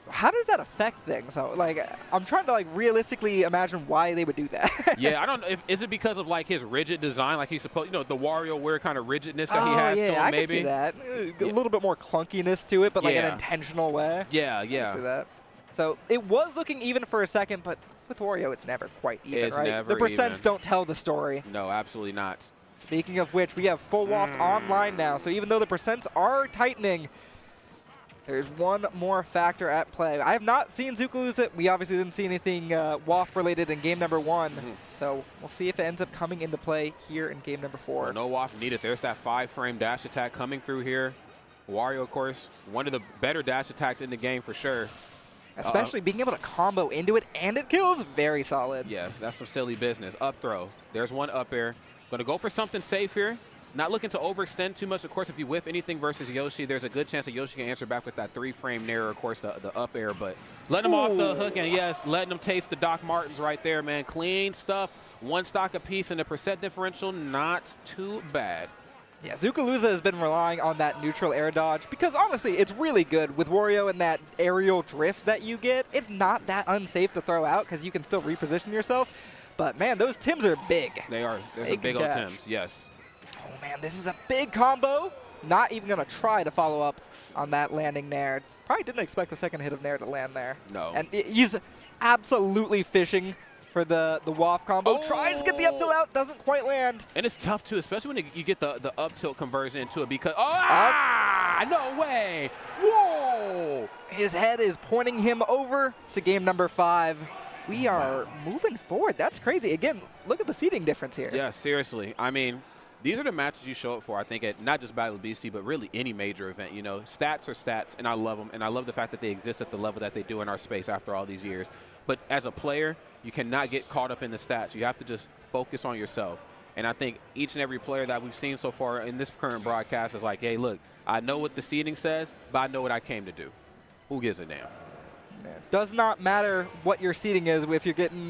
How does that affect things? So, like, I'm trying to, like, realistically imagine why they would do that. Yeah, I don't know. Is it because of, like, his rigid design? Like, he's supposed, you know, the WarioWare kind of rigidness that he has to him, I maybe? can see that. A little bit more clunkiness to it, but, like, an Yeah. intentional way. Yeah, I can yeah. see that. So, it was looking even for a second, but with Wario, it's never quite even, It's right? never The percents even. don't tell the story. No, absolutely not. Speaking of which, we have Full Waft online now. So even though the percents are tightening, there's one more factor at play. I have not seen Zuka lose it. We obviously didn't see anything Waft related in game number 1. So we'll see if it ends up coming into play here in game number 4. Well, no waft needed. There's that 5-frame dash attack coming through here. Wario, of course, one of the better dash attacks in the game for sure. Especially being able to combo into it and it kills, very solid. Yeah, that's some silly business. Up throw. There's one up air. Going to go for something safe here. Not looking to overextend too much. Of course, if you whiff anything versus Yoshi, there's a good chance that Yoshi can answer back with that 3-frame nair, of course, the up air. But letting him off the hook, and yes, letting him taste the Doc Martens right there, man. Clean stuff. One stock apiece, and the percent differential, not too bad. Yeah, Zukaluza has been relying on that neutral air dodge because, honestly, it's really good with Wario and that aerial drift that you get. It's not that unsafe to throw out because you can still reposition yourself. But, man, those Tims are big. They are. There's Big some big old dash. Tims, yes. Oh, man, this is a big combo. Not even going to try to follow up on that landing Nair. Probably didn't expect the second hit of Nair to land there. No. And he's absolutely fishing for the waft combo. Tries to get the up tilt out, doesn't quite land. And it's tough, too, especially when you get the up tilt conversion into it because, no way. Whoa. His head is pointing him over to game number 5. We are moving forward. That's crazy. Again, look at the seating difference here. Yeah, seriously. I mean, these are the matches you show up for, I think, at not just Battle of BC, but really any major event. You know, stats are stats, and I love them. And I love the fact that they exist at the level that they do in our space after all these years. But as a player, you cannot get caught up in the stats. You have to just focus on yourself. And I think each and every player that we've seen so far in this current broadcast is like, hey, look, I know what the seating says, but I know what I came to do. Who gives a damn? Does not matter what your seating is if you're getting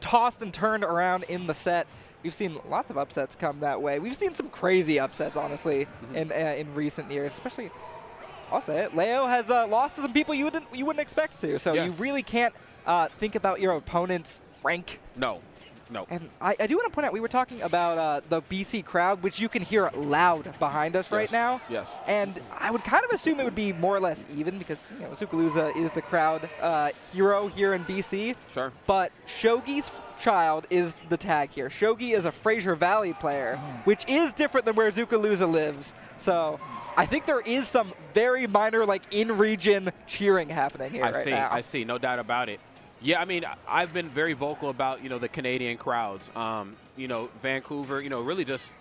tossed and turned around in the set. We've seen lots of upsets come that way. We've seen some crazy upsets, honestly, in recent years. Especially, I'll say it, Leo has lost to some people you wouldn't expect to. So you really can't think about your opponent's rank. No. And I do want to point out, we were talking about the BC crowd, which you can hear loud behind us right now. Yes. And I would kind of assume it would be more or less even because Zucalooza is the crowd hero here in BC. Sure. But Shogi's child is the tag here. Shogi is a Fraser Valley player, which is different than where Zucalooza lives. So I think there is some very minor, in-region cheering happening here right now. I see. No doubt about it. Yeah, I mean, I've been very vocal about, the Canadian crowds. Vancouver, really just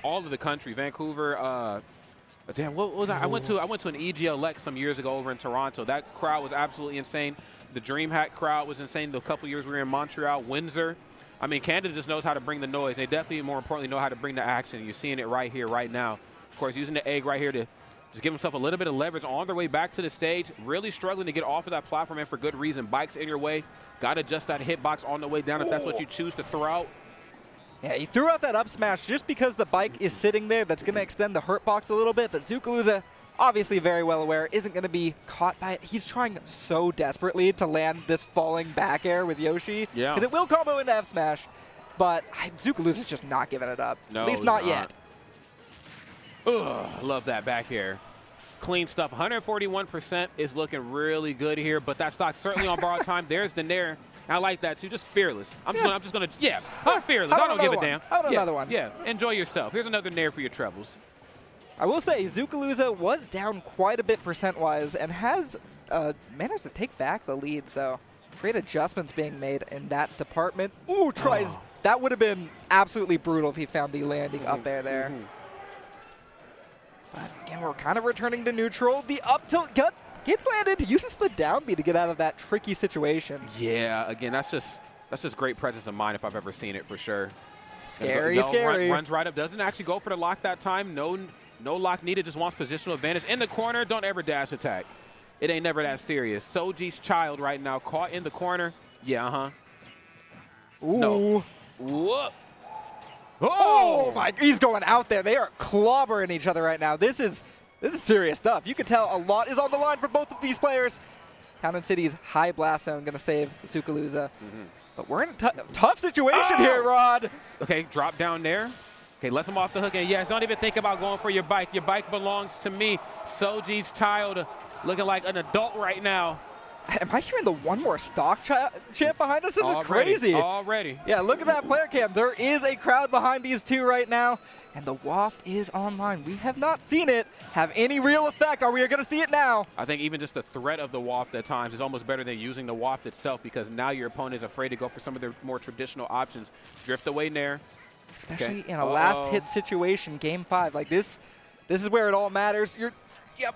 all of the country. Vancouver, damn, what was I went to an EGLX some years ago over in Toronto. That crowd was absolutely insane. The DreamHack crowd was insane. The couple years we were in Montreal, Windsor. I mean, Canada just knows how to bring the noise. They definitely, more importantly, know how to bring the action. You're seeing it right here, right now. Of course, using the egg right here to just give himself a little bit of leverage on their way back to the stage. Really struggling to get off of that platform, and for good reason. Bike's in your way. Got to adjust that hitbox on the way down if that's what you choose to throw out. Yeah, he threw out that up smash just because the bike is sitting there. That's going to extend the hurt box a little bit. But Zucalooza, obviously very well aware, isn't going to be caught by it. He's trying so desperately to land this falling back air with Yoshi. Yeah. Because it will combo into F smash. But Zucalooza's just not giving it up. No, at least not yet. Ugh, love that back here. Clean stuff. 141% is looking really good here, but that stock certainly on borrowed time. There's the Nair. I like that too. Just fearless. I'm fearless. I don't give a damn. How about another one? Yeah, enjoy yourself. Here's another Nair for your troubles. I will say, Zucalooza was down quite a bit percent-wise and has managed to take back the lead, so great adjustments being made in that department. Ooh, tries. That would have been absolutely brutal if he found the landing up air there. But again, we're kind of returning to neutral. The up tilt gets landed, uses the down B to get out of that tricky situation. Yeah, again, that's just great presence of mind if I've ever seen it, for sure. Scary. Runs right up, doesn't actually go for the lock that time. No lock needed, just wants positional advantage. In the corner, don't ever dash attack. It ain't never that serious. Soji's child right now, caught in the corner. Yeah, Ooh. No. Whoop. Oh my, he's going out there. They are clobbering each other right now. This is serious stuff. You can tell a lot is on the line for both of these players. Town and City's high blast zone going to save Zucalooza. But we're in a tough situation here, Rod. Okay, drop down there. Okay, lets him off the hook. And yes, don't even think about going for your bike. Your bike belongs to me. Soji's child looking like an adult right now. Am I hearing the one more stock chant behind us? This is crazy. Already. Yeah, look at that player cam. There is a crowd behind these two right now, and the waft is online. We have not seen it have any real effect. Are we going to see it now? I think even just the threat of the waft at times is almost better than using the waft itself, because now your opponent is afraid to go for some of their more traditional options. Drift away Nair. Especially in a last hit situation, game 5. Like this is where it all matters.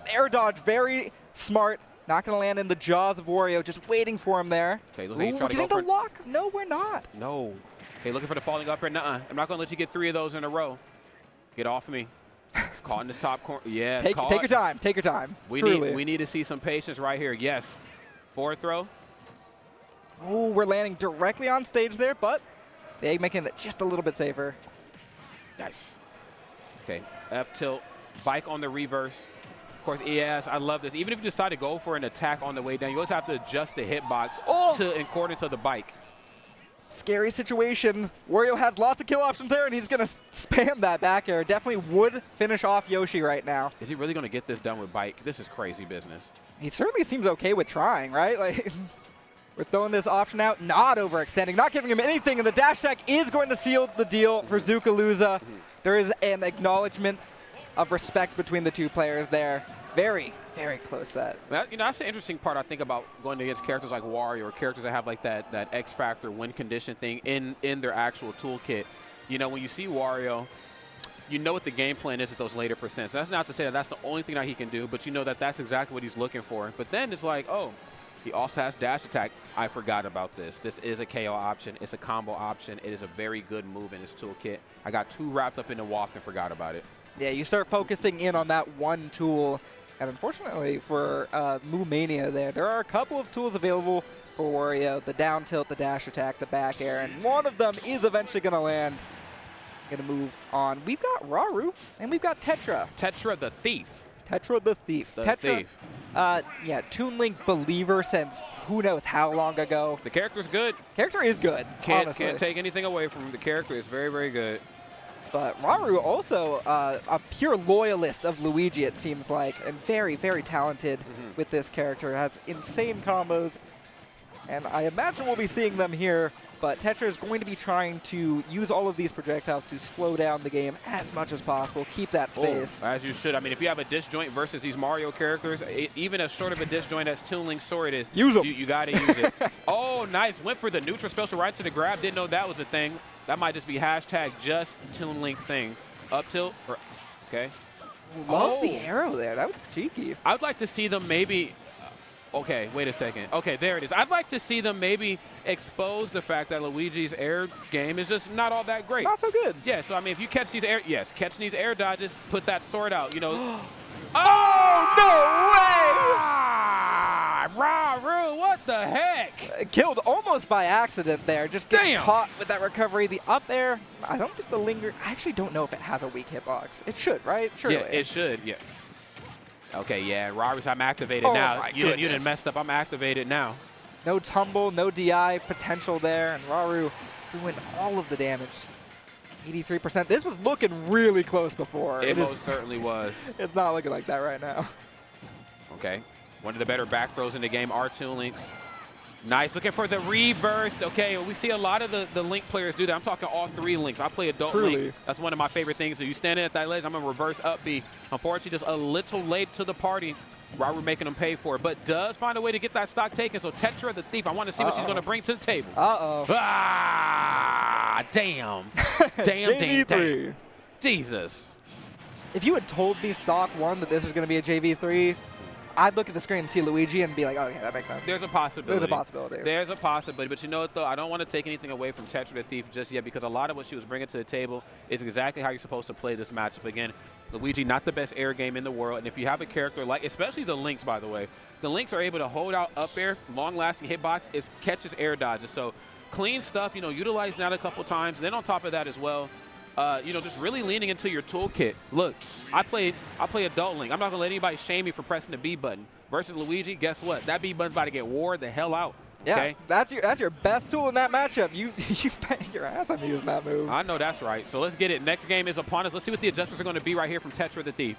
Air dodge, very smart. Not going to land in the jaws of Wario, just waiting for him there. Okay, looks like like getting the lock? No, we're not. No. Okay, looking for the falling up here. Nuh-uh. I'm not going to let you get 3 of those in a row. Get off of me. Caught in this top corner. Yeah, take your time. Take your time. We need to see some patience right here. Yes. Forward throw. Oh, we're landing directly on stage there, but the egg making it just a little bit safer. Nice. Okay, F tilt. Bike on the reverse. Of course, yes, I love this. Even if you decide to go for an attack on the way down, you always have to adjust the hitbox to in accordance of the bike. Scary situation. Wario has lots of kill options there, and he's going to spam that back air. Definitely would finish off Yoshi right now. Is he really going to get this done with bike? This is crazy business. He certainly seems okay with trying, right? Like, we're throwing this option out, not overextending, not giving him anything, and the dash attack is going to seal the deal for Zucalooza. There is an acknowledgement of respect between the two players there. Very, very close set. That's the interesting part I think about going against characters like Wario, or characters that have like that X Factor win condition thing in their actual toolkit. When you see Wario, you know what the game plan is at those later percents. That's not to say that that's the only thing that he can do, but you know that that's exactly what he's looking for. But then it's like, oh, he also has dash attack. I forgot about this. This is a KO option. It's a combo option. It is a very good move in his toolkit. I got too wrapped up in the waft and forgot about it. Yeah, you start focusing in on that one tool, And unfortunately for Moo Mania there are a couple of tools available for Wario. The down tilt, the dash attack, the back air, and one of them is eventually going to land. Going to move on. We've got Rauru, and we've got Tetra. Tetra the Thief. Tetra the Thief. The Tetra, Thief. Yeah, Toon Link believer since who knows how long ago. The character's good. Character is good, honestly. Can't take anything away from him. The character is very, very good. But Rauru also a pure loyalist of Luigi, it seems like, and very, very talented with this character. Has insane combos, and I imagine we'll be seeing them here. But Tetra is going to be trying to use all of these projectiles to slow down the game as much as possible, keep that space. Oh, as you should. I mean, if you have a disjoint versus these Mario characters, even as short of a disjoint as Toon Link's sword is, use them. You got to use it. Oh, nice. Went for the neutral special right to the grab. Didn't know that was a thing. That might just be hashtag just Toon Link things. Up tilt. Okay. Love the arrow there. That was cheeky. I would like to see them maybe. Okay, wait a second. Okay, there it is. I'd like to see them maybe expose the fact that Luigi's air game is just not all that great. Not so good. Yeah, so I mean, if you catch these catch these air dodges, put that sword out, you know. Oh, no way! Rauru, what the heck? Killed almost by accident there. Just getting Damn. caught with that recovery. The up air, I don't think the linger. I actually don't know if it has a weak hitbox. It should, right? Surely. Yeah, it should, yeah. Okay, yeah, Raru's, I'm activated Oh now. my You didn't goodness. messed up, I'm activated now. No tumble, no DI potential there, and Rauru doing all of the damage. 83%. This was looking really close before. It most certainly was. It's not looking like that right now. Okay, one of the better back throws in the game are Toon Links. Nice, looking for the reverse. Okay, we see a lot of the Link players do that. I'm talking all three Links. I play adult Truly. Link. That's one of my favorite things. So you stand in at that ledge, I'm going to reverse up B. Unfortunately, just a little late to the party. Rauru making them pay for it, but does find a way to get that stock taken. So Tetra the Thief, I want to see what she's going to bring to the table. Uh-oh. Ah, damn. Damn, JV3. Jesus. If you had told me stock one that this was going to be a JV3, I'd look at the screen and see Luigi and be like, oh, okay, that makes sense. There's a possibility. There's a possibility. There's a possibility. But you know what, though? I don't want to take anything away from Tetra the Thief just yet because a lot of what she was bringing to the table is exactly how you're supposed to play this matchup. Again, Luigi, not the best air game in the world. And if you have a character like, especially the Links, by the way, the Links are able to hold out up air, long-lasting hitbox, it catches air dodges. So clean stuff, you know, utilize that a couple times. And then on top of that as well, you know, just really leaning into your toolkit. Look, I play adult Link. I'm not going to let anybody shame me for pressing the B button. Versus Luigi, guess what? That B button's about to get wore the hell out. Yeah, okay? that's your best tool in that matchup. You bet your ass I'm using that move. I know that's right. So let's get it. Next game is upon us. Let's see what the adjustments are going to be right here from Tetra the Thief.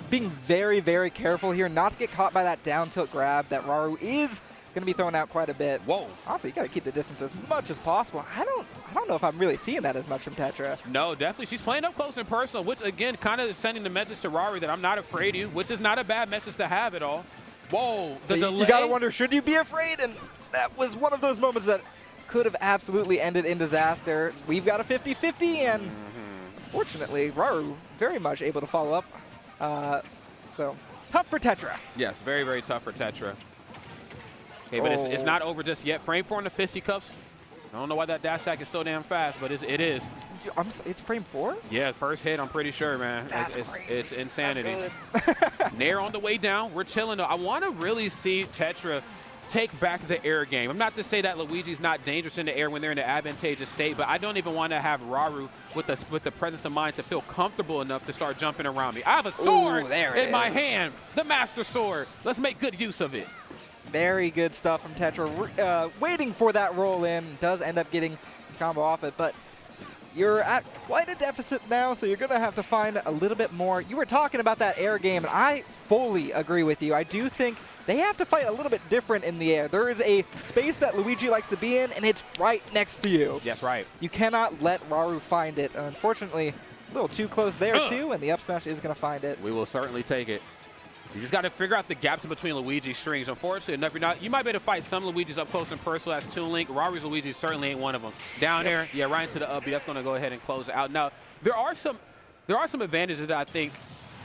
Being very, very careful here not to get caught by that down tilt grab that Rauru is going to be throwing out quite a bit. Whoa. Honestly, you got to keep the distance as much as possible. I don't know if I'm really seeing that as much from Tetra. No, definitely. She's playing up close and personal, which, again, kind of is sending the message to Rauru that I'm not afraid of you, which is not a bad message to have at all. Whoa, the delay. You got to wonder, should you be afraid? And that was one of those moments that could have absolutely ended in disaster. We've got a 50-50, and fortunately, Rauru very much able to follow up. So, tough for Tetra. Yes, very, very tough for Tetra. Okay, but it's not over just yet. Frame 4 in the fisticuffs. I don't know why that dash attack is so damn fast, but it is. It's frame 4? Yeah, first hit, I'm pretty sure, man. That's it's crazy. It's insanity. That's good. Nair on the way down. We're chilling, though. I want to really see Tetra take back the air game. I'm not to say that Luigi's not dangerous in the air when they're in an advantageous state, but I don't even want to have Rauru with the presence of mind to feel comfortable enough to start jumping around me. I have a sword in my hand, the Master Sword. Let's make good use of it. Very good stuff from Tetra. Waiting for that roll in. Does end up getting the combo off it, but you're at quite a deficit now, so you're going to have to find a little bit more. You were talking about that air game, and I fully agree with you. I do think they have to fight a little bit different in the air. There is a space that Luigi likes to be in, and it's right next to you. Yes, right. You cannot let Rauru find it. Unfortunately, a little too close there, too, and the up smash is going to find it. We will certainly take it. You just got to figure out the gaps in between Luigi's strings. Unfortunately enough, you might be able to fight some Luigi's up close and personal as Toon Link. Raru's Luigi certainly ain't one of them. Down there, yeah, right into the up B. That's going to go ahead and close it out. Now, there are some advantages that I think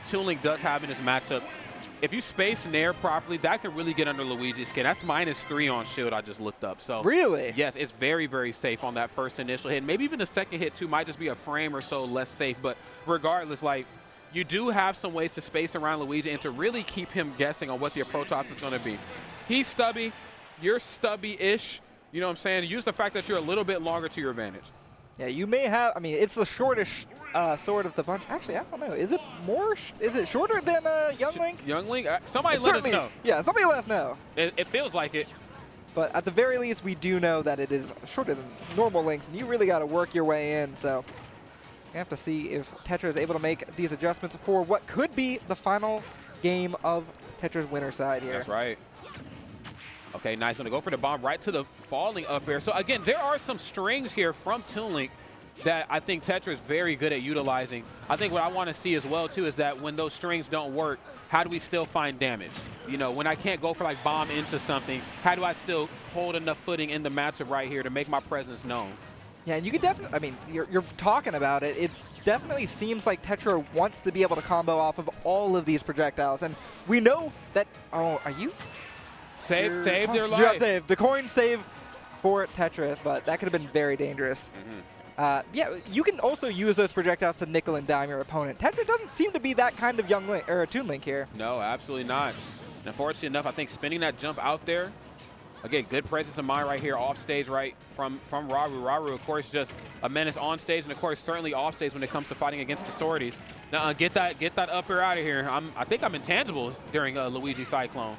Toon Link does have in this matchup. If you space Nair properly, that can really get under Luigi's skin. That's -3 on shield I just looked up. So really? Yes, it's very, very safe on that first initial hit. Maybe even the second hit, too, might just be a frame or so less safe. But regardless, like, you do have some ways to space around Luigi and to really keep him guessing on what the approach option is going to be. He's stubby. You're stubby-ish. You know what I'm saying? Use the fact that you're a little bit longer to your advantage. Yeah, you may have. I mean, it's the shortest sword of the bunch. Actually, I don't know. Is it more? Is it shorter than Young Link? Young Link? Somebody let us know. Yeah, somebody let us know. It feels like it. But at the very least, we do know that it is shorter than normal Links, and you really got to work your way in. So we have to see if Tetra is able to make these adjustments for what could be the final game of Tetra's winner side here. That's right. Okay, nice. Going to go for the bomb right to the falling up air. So, again, there are some strings here from Toon Link that I think Tetra is very good at utilizing. I think what I want to see as well, too, is that when those strings don't work, how do we still find damage? You know, when I can't go for, like, bomb into something, how do I still hold enough footing in the matchup right here to make my presence known? Yeah, and you could definitely, I mean, you're talking about it. It definitely seems like Tetra wants to be able to combo off of all of these projectiles. And we know that, oh, are you? Save their life. You got saved. The coin save for Tetra, but that could have been very dangerous. Yeah, you can also use those projectiles to nickel and dime your opponent. Tetra doesn't seem to be that kind of Young Link or Toon Link here. No, absolutely not. And unfortunately enough, I think spinning that jump out there, again, good presence of mind right here off stage, right from Raru. Raru, of course, just a menace on stage, and of course, certainly off stage when it comes to fighting against the Swordies. Now, get that up air out of here. I think I'm intangible during Luigi Cyclone.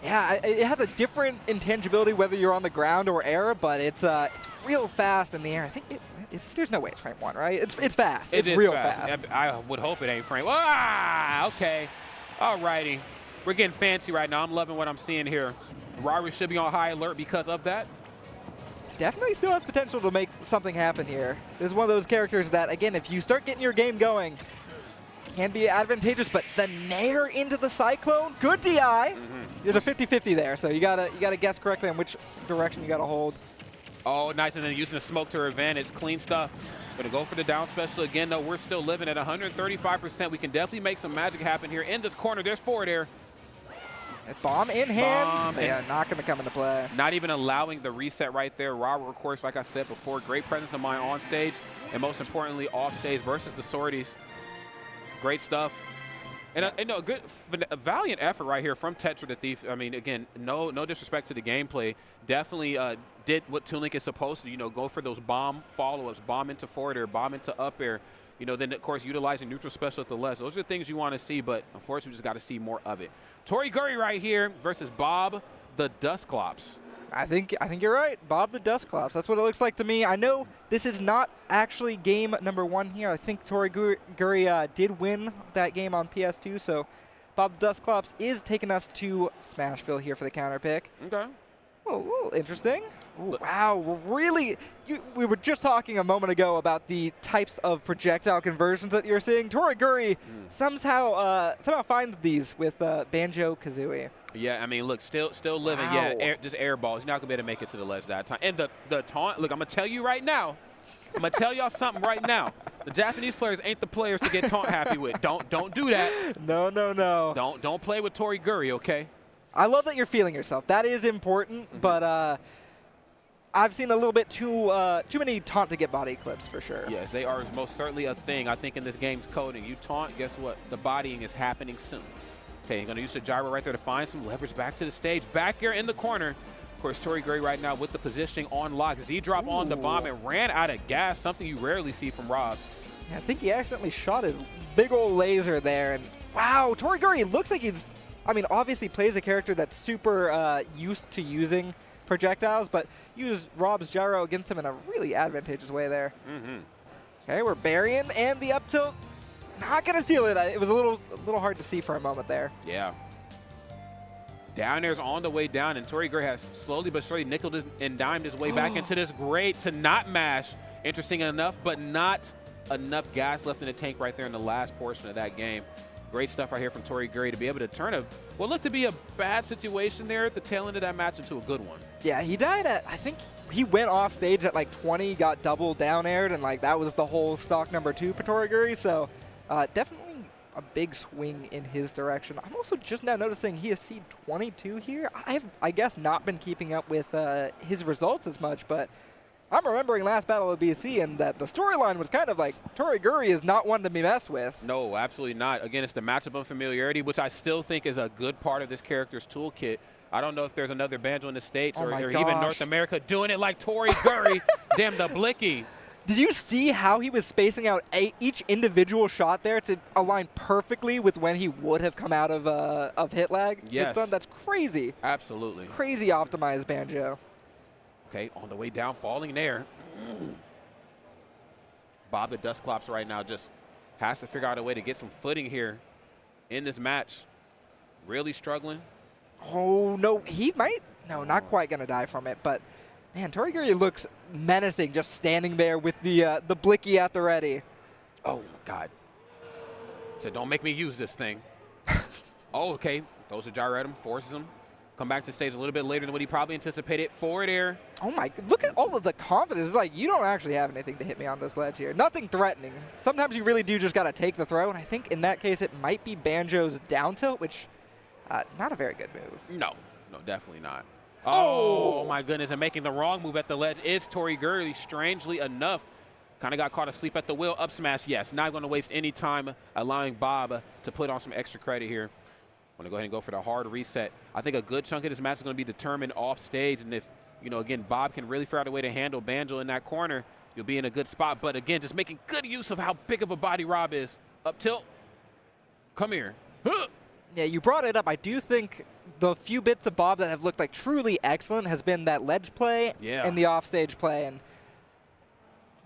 Yeah, it has a different intangibility whether you're on the ground or air, but it's real fast in the air. I think there's no way it's frame 1, right? It's fast. It's real fast. I would hope it ain't frame. Ah, okay. All righty. We're getting fancy right now. I'm loving what I'm seeing here. Raru should be on high alert because of that. Definitely still has potential to make something happen here. This is one of those characters that, again, if you start getting your game going, can be advantageous, but the nair into the Cyclone, good DI. There's a 50-50 there, so you gotta guess correctly on which direction you gotta hold. Oh, nice, and then using the smoke to her advantage. Clean stuff. Gonna go for the down special again, though. We're still living at 135%. We can definitely make some magic happen here in this corner. There's forward air. Bomb in hand. Yeah, not gonna come into play. Not even allowing the reset right there. Raru, of course, like I said before, great presence of mind on stage, and most importantly, off stage versus the Swordies. Great stuff. And a valiant effort right here from Tetra the Thief. I mean, again, no disrespect to the gameplay. Definitely did what Toon Link is supposed to, go for those bomb follow-ups, bomb into forward air, bomb into up air. Then, of course, utilizing neutral special at the less. Those are things you want to see, but unfortunately, we just got to see more of it. Toriguri right here versus Bob the Dusclops. I think you're right. Bob the Dusclops. That's what it looks like to me. I know this is not actually game number 1 here. I think Toriguri did win that game on PS2, so Bob the Dusclops is taking us to Smashville here for the counter pick. Okay. Oh, interesting. Ooh, wow, really? We were just talking a moment ago about the types of projectile conversions that you're seeing. Toriguri somehow finds these with Banjo-Kazooie. Yeah, I mean, look, still living. Wow. Yeah, just air balls. You're not gonna be able to make it to the ledge that time. And the taunt. Look, I'm gonna tell you right now. I'm gonna tell y'all something right now. The Japanese players ain't the players to get taunt happy with. Don't do that. No. Don't play with Toriguri, okay? I love that you're feeling yourself. That is important, but I've seen a little bit too many taunt to get body clips for sure. Yes, they are most certainly a thing. I think in this game's coding, you taunt, guess what? The bodying is happening soon. Okay, you're gonna use the gyro right there to find some leverage back to the stage. Back here in the corner. Of course, Toriguri right now with the positioning on lock. Z-drop on the bomb and ran out of gas, something you rarely see from Robs. Yeah, I think he accidentally shot his big old laser there. And wow, Toriguri looks like he's, I mean, obviously plays a character that's super used to using projectiles, but use Rob's gyro against him in a really advantageous way there. Okay, we're burying, and the up tilt, not gonna steal it. It was a little hard to see for a moment there. Yeah. Down air's on the way down, and Toriguri has slowly but surely nickeled and dimed his way back into this. Great to not mash. Interesting enough, but not enough gas left in the tank right there in the last portion of that game. Great stuff right here from Toriguri to be able to turn what looked to be a bad situation there at the tail end of that match into a good one. Yeah, he died at, I think he went off stage at like 20, got double down aired, and like that was the whole stock number 2 for Toriguri. So definitely a big swing in his direction. I'm also just now noticing he has seed 22 here. I've, I guess, not been keeping up with his results as much, but I'm remembering last battle of BC, and that the storyline was kind of like Toriguri is not one to be messed with. No, absolutely not. Again, it's the matchup unfamiliarity, which I still think is a good part of this character's toolkit. I don't know if there's another Banjo in the States or even North America doing it like Toriguri. Damn, the Blicky. Did you see how he was spacing out each individual shot there to align perfectly with when he would have come out of hit lag? Yes. That's crazy. Absolutely. Crazy optimized Banjo. Okay, on the way down, falling there. Bob the Dustclops right now just has to figure out a way to get some footing here in this match. Really struggling. Oh, no, he might. No, not quite going to die from it, but man, Toriguri looks menacing just standing there with the Blicky at the ready. Oh, my God. So don't make me use this thing. Oh, okay. Goes to gyro at him, forces him. Come back to the stage a little bit later than what he probably anticipated. Forward air. Oh, my. Look at all of the confidence. It's like, you don't actually have anything to hit me on this ledge here. Nothing threatening. Sometimes you really do just got to take the throw, and I think in that case it might be Banjo's down tilt, which not a very good move. No, definitely not. Oh, my goodness, and making the wrong move at the ledge is Toriguri, strangely enough. Kind of got caught asleep at the wheel. Up smash, yes. Not going to waste any time allowing Bob to put on some extra credit here. I'm going to go ahead and go for the hard reset. I think a good chunk of this match is going to be determined off stage, and if, again, Bob can really figure out a way to handle Banjo in that corner, you'll be in a good spot. But, again, just making good use of how big of a body Rob is. Up tilt. Come here. Huh. Yeah, you brought it up. I do think the few bits of Bob that have looked like truly excellent has been that ledge play and the offstage play. And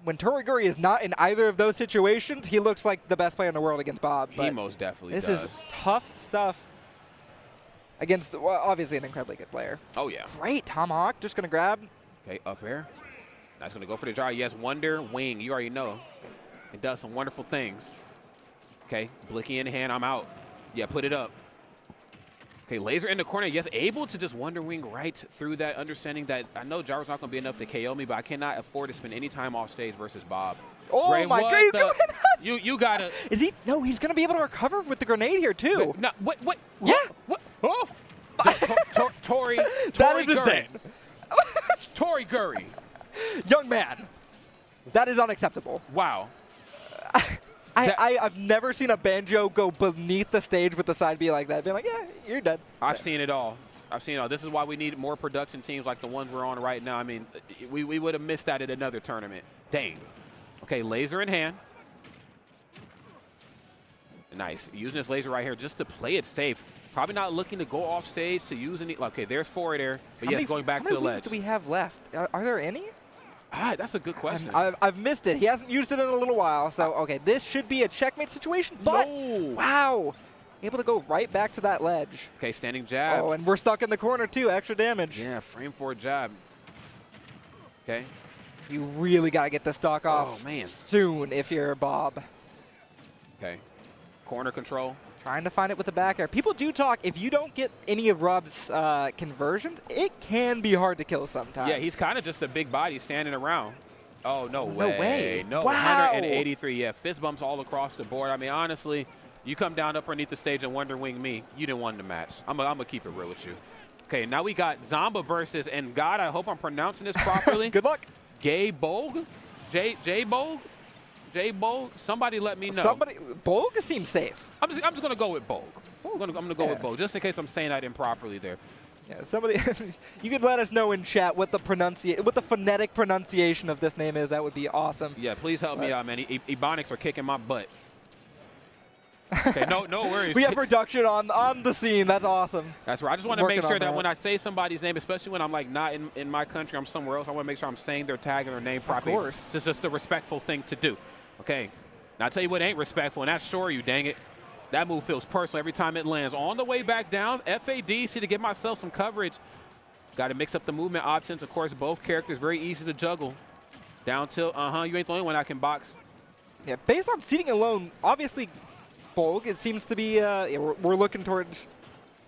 when Toriguri is not in either of those situations, he looks like the best player in the world against Bob. He most definitely does. This is tough stuff against, well, obviously an incredibly good player. Oh, yeah. Great Tomahawk. Just going to grab. Okay, up air. That's going to go for the jar. Yes, Wonder Wing. You already know. It does some wonderful things. Okay, Blicky in hand. I'm out. Yeah, put it up. Okay, laser in the corner. Yes, able to just Wonder Wing right through that, understanding that I know Jar's not going to be enough to KO me, but I cannot afford to spend any time off stage versus Bob. Oh, Gray, my God. You got to. Is he? No, he's going to be able to recover with the grenade here, too. No, what? Yeah. What? Oh. Tori. That is insane. Toriguri. Young man. That is unacceptable. Wow. I've never seen a Banjo go beneath the stage with the side B like that. Being like, yeah, you're dead. I've seen it all. This is why we need more production teams like the ones we're on right now. I mean, we would have missed that at another tournament. Dang. Okay, laser in hand. Nice. Using this laser right here just to play it safe. Probably not looking to go off stage to use any. Okay, there's forward air. But yes, going back to the ledge. How many wings do we have left? Are there any? That's a good question. I've missed it. He hasn't used it in a little while. So, okay, this should be a checkmate situation. But, wow. Able to go right back to that ledge. Okay, standing jab. Oh, and we're stuck in the corner, too. Extra damage. Yeah, frame 4 jab. Okay. You really got to get the stock off soon if you're Bob. Okay. Corner control. Trying to find it with the back air. People do talk, if you don't get any of Rob's conversions, it can be hard to kill sometimes. Yeah, he's kind of just a big body standing around. Oh, no way. No way. No, wow. 183. Yeah, fist bumps all across the board. I mean, honestly, you come down up underneath the stage and Wonder Wing me, you didn't win the match. I'm going to keep it real with you. Okay, now we got Zomba versus, and God, I hope I'm pronouncing this properly. Good luck. Gay Bolg? J-Bolg? J-Bolg? Somebody let me know. Bolg seems safe. I'm just going to go with Bolg. I'm going to go with Bolg, just in case I'm saying that improperly there. Yeah, somebody, you could let us know in chat what the phonetic pronunciation of this name is. That would be awesome. Yeah, please help me out, man. Ebonics are kicking my butt. Okay, no worries. We have production on the scene. That's awesome. That's right. I just want to make sure that when I say somebody's name, especially when I'm like not in my country, I'm somewhere else, I want to make sure I'm saying their tag and their name properly. Of course. It's just the respectful thing to do. Okay. Now, I'll tell you what ain't respectful, and that's Shoryu, dang it. That move feels personal every time it lands. On the way back down, FADC to give myself some coverage. Got to mix up the movement options. Of course, both characters very easy to juggle. Down tilt, you ain't the only one I can box. Yeah, based on seating alone, obviously, Bolg, it seems to be, we're looking towards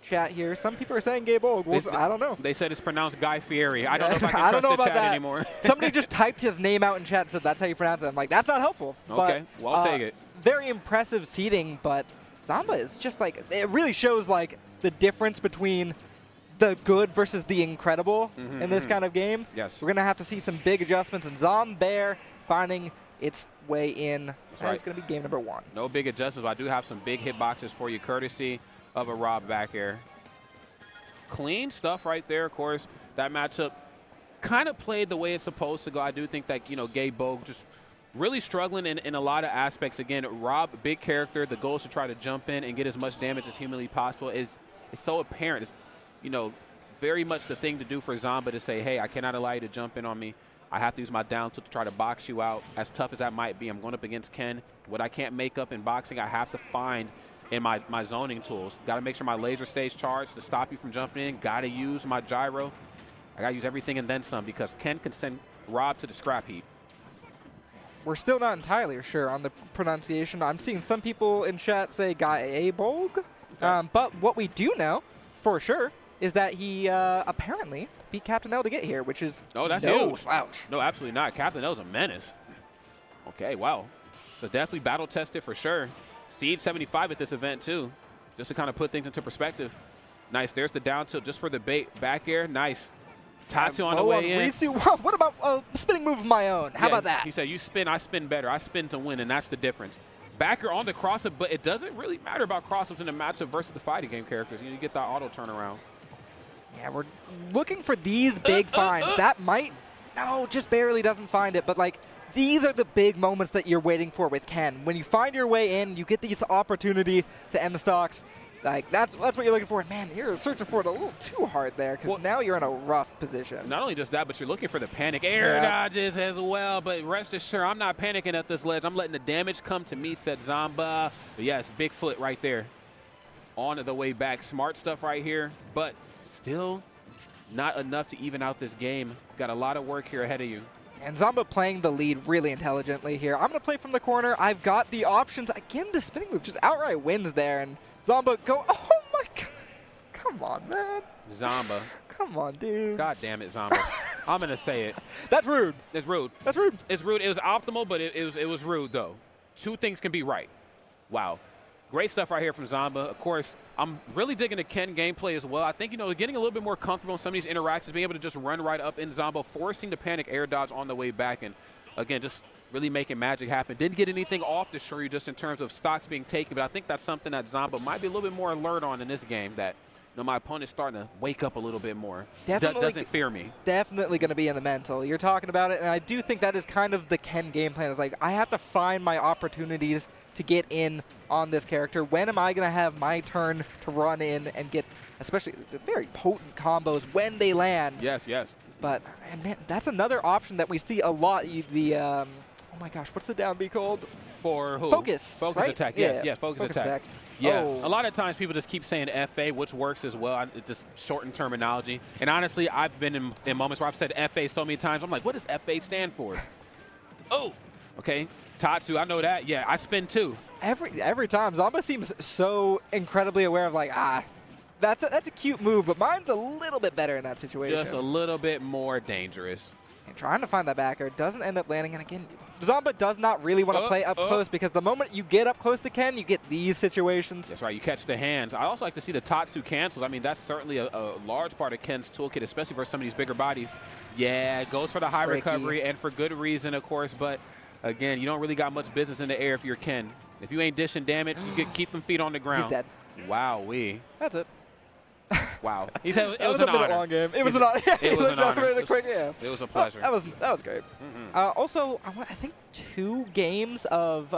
chat here. Some people are saying Gay Bolg. I don't know. They said it's pronounced Guy Fieri. I don't know if I can trust the chat anymore. Somebody just typed his name out in chat and said that's how you pronounce it. I'm like, that's not helpful. Okay, but, well, I'll take it. Very impressive seating, but Zomba is just like, it really shows like the difference between the good versus the incredible in this kind of game. Yes. We're going to have to see some big adjustments, and Zombear finding its way in. That's right. It's going to be game number 1. No big adjustments, but I do have some big hitboxes for you, courtesy of a Rob back air. Clean stuff right there, of course. That matchup kind of played the way it's supposed to go. I do think that, you know, Gabe Bogue just really struggling in a lot of aspects. Again, Rob, big character. The goal is to try to jump in and get as much damage as humanly possible. It's so apparent. It's, you know, very much the thing to do for Zomba to say, hey, I cannot allow you to jump in on me. I have to use my down tilt to try to box you out. As tough as that might be, I'm going up against Ken. What I can't make up in boxing, I have to find in my zoning tools. Got to make sure my laser stays charged to stop you from jumping in. Got to use my gyro. I got to use everything and then some, because Ken can send Rob to the scrap heap. We're still not entirely sure on the pronunciation. I'm seeing some people in chat say Gaebolg. Okay. But what we do know for sure is that he apparently beat Captain L to get here, which is that's no huge. slouch. No, absolutely not. Captain L's a menace. Okay, wow. So definitely battle tested for sure. Seed 75 at this event too, just to kind of put things into perspective. Nice. There's the down tilt just for the bait. Back air. Nice. Tatsu on the way in. Risu. What about a spinning move of my own? How about that? He said, you spin, I spin better. I spin to win, and that's the difference. Backer on the cross-up, but it doesn't really matter about cross-ups in the matchup versus the fighting game characters. You get that auto turnaround. Yeah, we're looking for these big finds. That might, no, just barely doesn't find it. But, like, these are the big moments that you're waiting for with Ken. When you find your way in, you get these opportunity to end the stocks. Like, that's what you're looking for. And, man, you're searching for it a little too hard there, because now you're in a rough position. Not only just that, but you're looking for the panic air dodges as well. But rest assured, I'm not panicking at this ledge. I'm letting the damage come to me, said Zomba. But, yes, Bigfoot right there. On the way back. Smart stuff right here. But still not enough to even out this game. Got a lot of work here ahead of you. And Zomba playing the lead really intelligently here. I'm going to play from the corner. I've got the options. Again, the spinning move just outright wins there. And Zomba go, oh my God. Come on, man. Zomba. Come on, dude. God damn it, Zomba. I'm going to say it. That's rude. It's rude. That's rude. It's rude. It was optimal, but it was rude, though. Two things can be right. Wow. Great stuff right here from Zomba. Of course, I'm really digging the Ken gameplay as well. I think, you know, getting a little bit more comfortable in some of these interactions, being able to just run right up in Zomba, forcing the panic air dodge on the way back, and, again, just really making magic happen. Didn't get anything off the Shoryu just in terms of stocks being taken, but I think that's something that Zomba might be a little bit more alert on in this game, that, you know, my opponent's starting to wake up a little bit more. Doesn't fear me. Definitely going to be in the mental. You're talking about it, and I do think that is kind of the Ken game plan. It's like, I have to find my opportunities to get in on this character. When am I going to have my turn to run in and get, especially the very potent combos when they land? Yes, yes. But, man, that's another option that we see a lot. The, oh my gosh, what's the down B called? For who? Focus. Focus right? attack. Yes, focus attack. Yeah, a lot of times people just keep saying FA, which works as well. It's just shortened terminology. And honestly, I've been in moments where I've said FA so many times, I'm like, what does FA stand for? Oh, okay. Tatsu, I know that. Yeah, I spin too. Every time. Zomba seems so incredibly aware of, like, that's a cute move, but mine's a little bit better in that situation. Just a little bit more dangerous. And trying to find that backer doesn't end up landing. And again, Zomba does not really want to play up close, because the moment you get up close to Ken, you get these situations. That's right. You catch the hands. I also like to see the Tatsu cancels. I mean, that's certainly a large part of Ken's toolkit, especially for some of these bigger bodies. Yeah, it goes for the high recovery, and for good reason, of course. But, again, you don't really got much business in the air if you're Ken. If you ain't dishing damage, you keep them feet on the ground. He's dead. Wow-wee. That's it. Wow. He said it was a an honor. Long game. It was an honor. It was an honor. Really quick, yeah. It was a pleasure. That was great. Also, I think 2 games of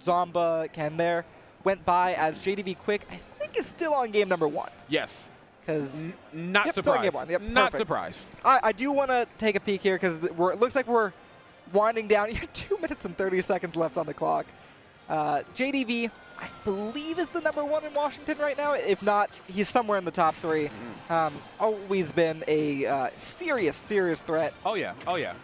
Zomba Ken there went by as JDV Quick, I think, is still on game number 1. Yes. Because not surprised. Not surprised. I do want to take a peek here, because it looks like we're winding down. You have 2 minutes and 30 seconds left on the clock. JDV, I believe, is the number 1 in Washington right now. If not, he's somewhere in the top 3. Always been a serious threat. Oh, yeah. Oh, yeah.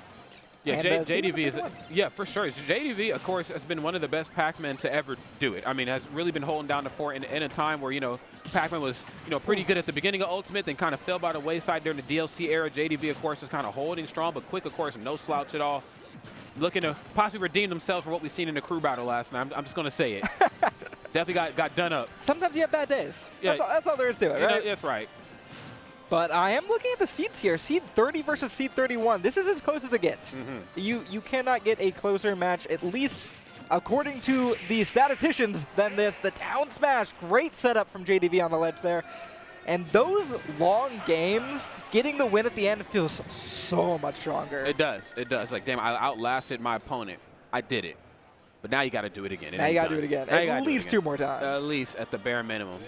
Yeah, JDV is, yeah, for sure. JDV, of course, has been one of the best Pac-Men to ever do it. I mean, has really been holding down the fort in a time where, you know, Pac-Man was, you know, pretty good at the beginning of Ultimate, then kind of fell by the wayside during the DLC era. JDV, of course, is kind of holding strong, but Quick, of course, no slouch at all. Looking to possibly redeem themselves for what we've seen in the crew battle last night. I'm just going to say it. Definitely got done up. Sometimes you have bad days. Yeah. That's all there is to it, right? That's right. But I am looking at the seeds here. Seed 30 versus seed 31. This is as close as it gets. You cannot get a closer match, at least according to the statisticians, than this. The down smash, great setup from JDV on the ledge there. And those long games, getting the win at the end feels so much stronger. It does. It does. Like, damn, I outlasted my opponent. I did it. But now you got to do it again. Now you got to do it again. At least 2 more times. At least at the bare minimum.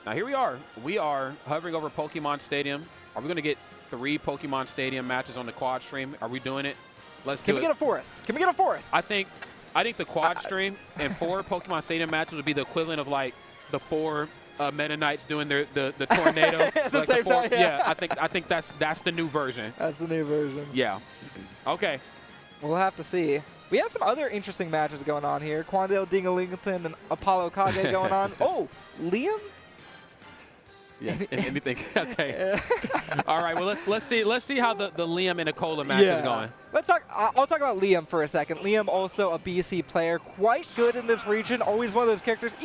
Now here we are. We are hovering over Pokemon Stadium. Are we going to get 3 Pokemon Stadium matches on the quad stream? Are we doing it? Let's do it. Can we get a 4th? Can we get a 4th? I think the quad stream and 4 Pokemon Stadium matches would be the equivalent of like the 4 Meta Knights doing the tornado. The same time, yeah. I think that's the new version. That's the new version. Yeah. Okay. We'll have to see. We have some other interesting matches going on here. Quandale Dingalington and Apollo Kage going on. Oh, Liam? Yeah. Anything? Okay. All right. Well, let's see how the Liam and Akola match is going. Let's talk. I'll talk about Liam for a second. Liam, also a BC player, quite good in this region. Always one of those characters,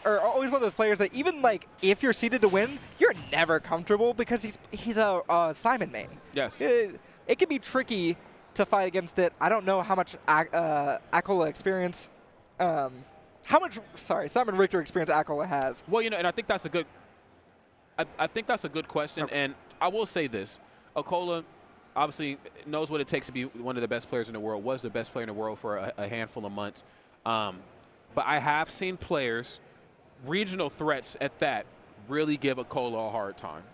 always one of those players that even like if you're seeded to win, you're never comfortable because he's a Simon main. Yes. It can be tricky to fight against it. I don't know how much Akola experience, Simon Richter experience Akola has. Well, and I think that's a good. I think that's a good question, and I will say this: Akola obviously knows what it takes to be one of the best players in the world. Was the best player in the world for a handful of months, but I have seen players, regional threats at that, really give Akola a hard time.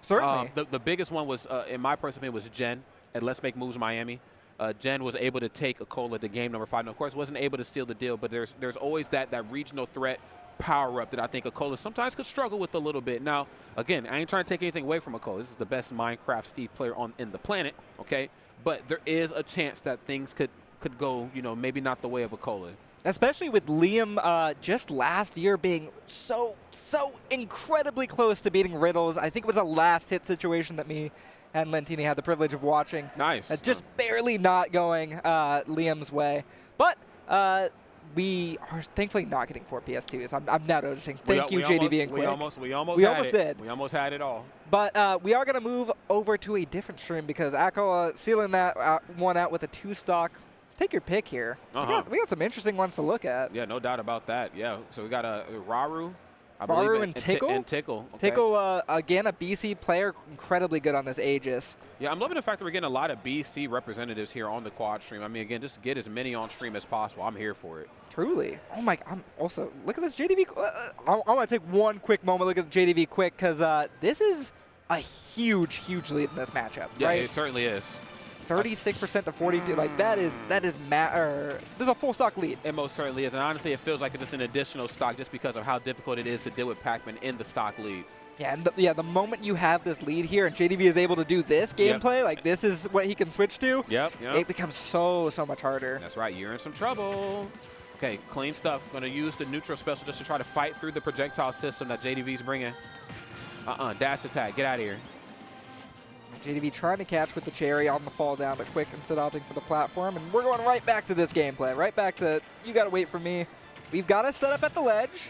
Certainly. The biggest one was, in my personal opinion, was Jen at Let's Make Moves Miami. Jen was able to take Akola to game number 5. And of course, wasn't able to seal the deal, but there's always that regional threat power-up that I think Akola sometimes could struggle with a little bit. Now, again, I ain't trying to take anything away from Akola. This is the best Minecraft Steve player in the planet, okay? But there is a chance that things could go, maybe not the way of Akola. Especially with Liam just last year being so incredibly close to beating Riddles. I think it was a last-hit situation that me and Lentini had the privilege of watching. Nice. Just barely not going Liam's way. But we are thankfully not getting 4 PS2s. I'm now noticing. Thank you, JDV and Quick. We almost did. We almost had it all. But we are going to move over to a different stream because Akola sealing that one out with a 2-stock. Take your pick here. We got some interesting ones to look at. Yeah, no doubt about that. Yeah, so we got Raru. Raru and Tickle? Tickle. Okay. Tickle, again, a BC player, incredibly good on this Aegis. Yeah, I'm loving the fact that we're getting a lot of BC representatives here on the quad stream. I mean, again, just get as many on stream as possible. I'm here for it. Truly. Oh, my. Also, look at this JDV. I want to take one quick moment, look at the JDV quick, because this is a huge lead in this matchup, yeah, right? It certainly is. 36% to 42. Like, there's a full stock lead. It most certainly is. And honestly, it feels like it's just an additional stock just because of how difficult it is to deal with Pac-Man in the stock lead. Yeah, and the moment you have this lead here and JDV is able to do this gameplay, like this is what he can switch to, it becomes so much harder. That's right. You're in some trouble. Okay, clean stuff. Going to use the neutral special just to try to fight through the projectile system that JDV's bringing. Dash attack. Get out of here. JDV trying to catch with the cherry on the fall down, but Quick instead opting for the platform. And we're going right back to this gameplay. Right back to, you got to wait for me. We've got to set up at the ledge.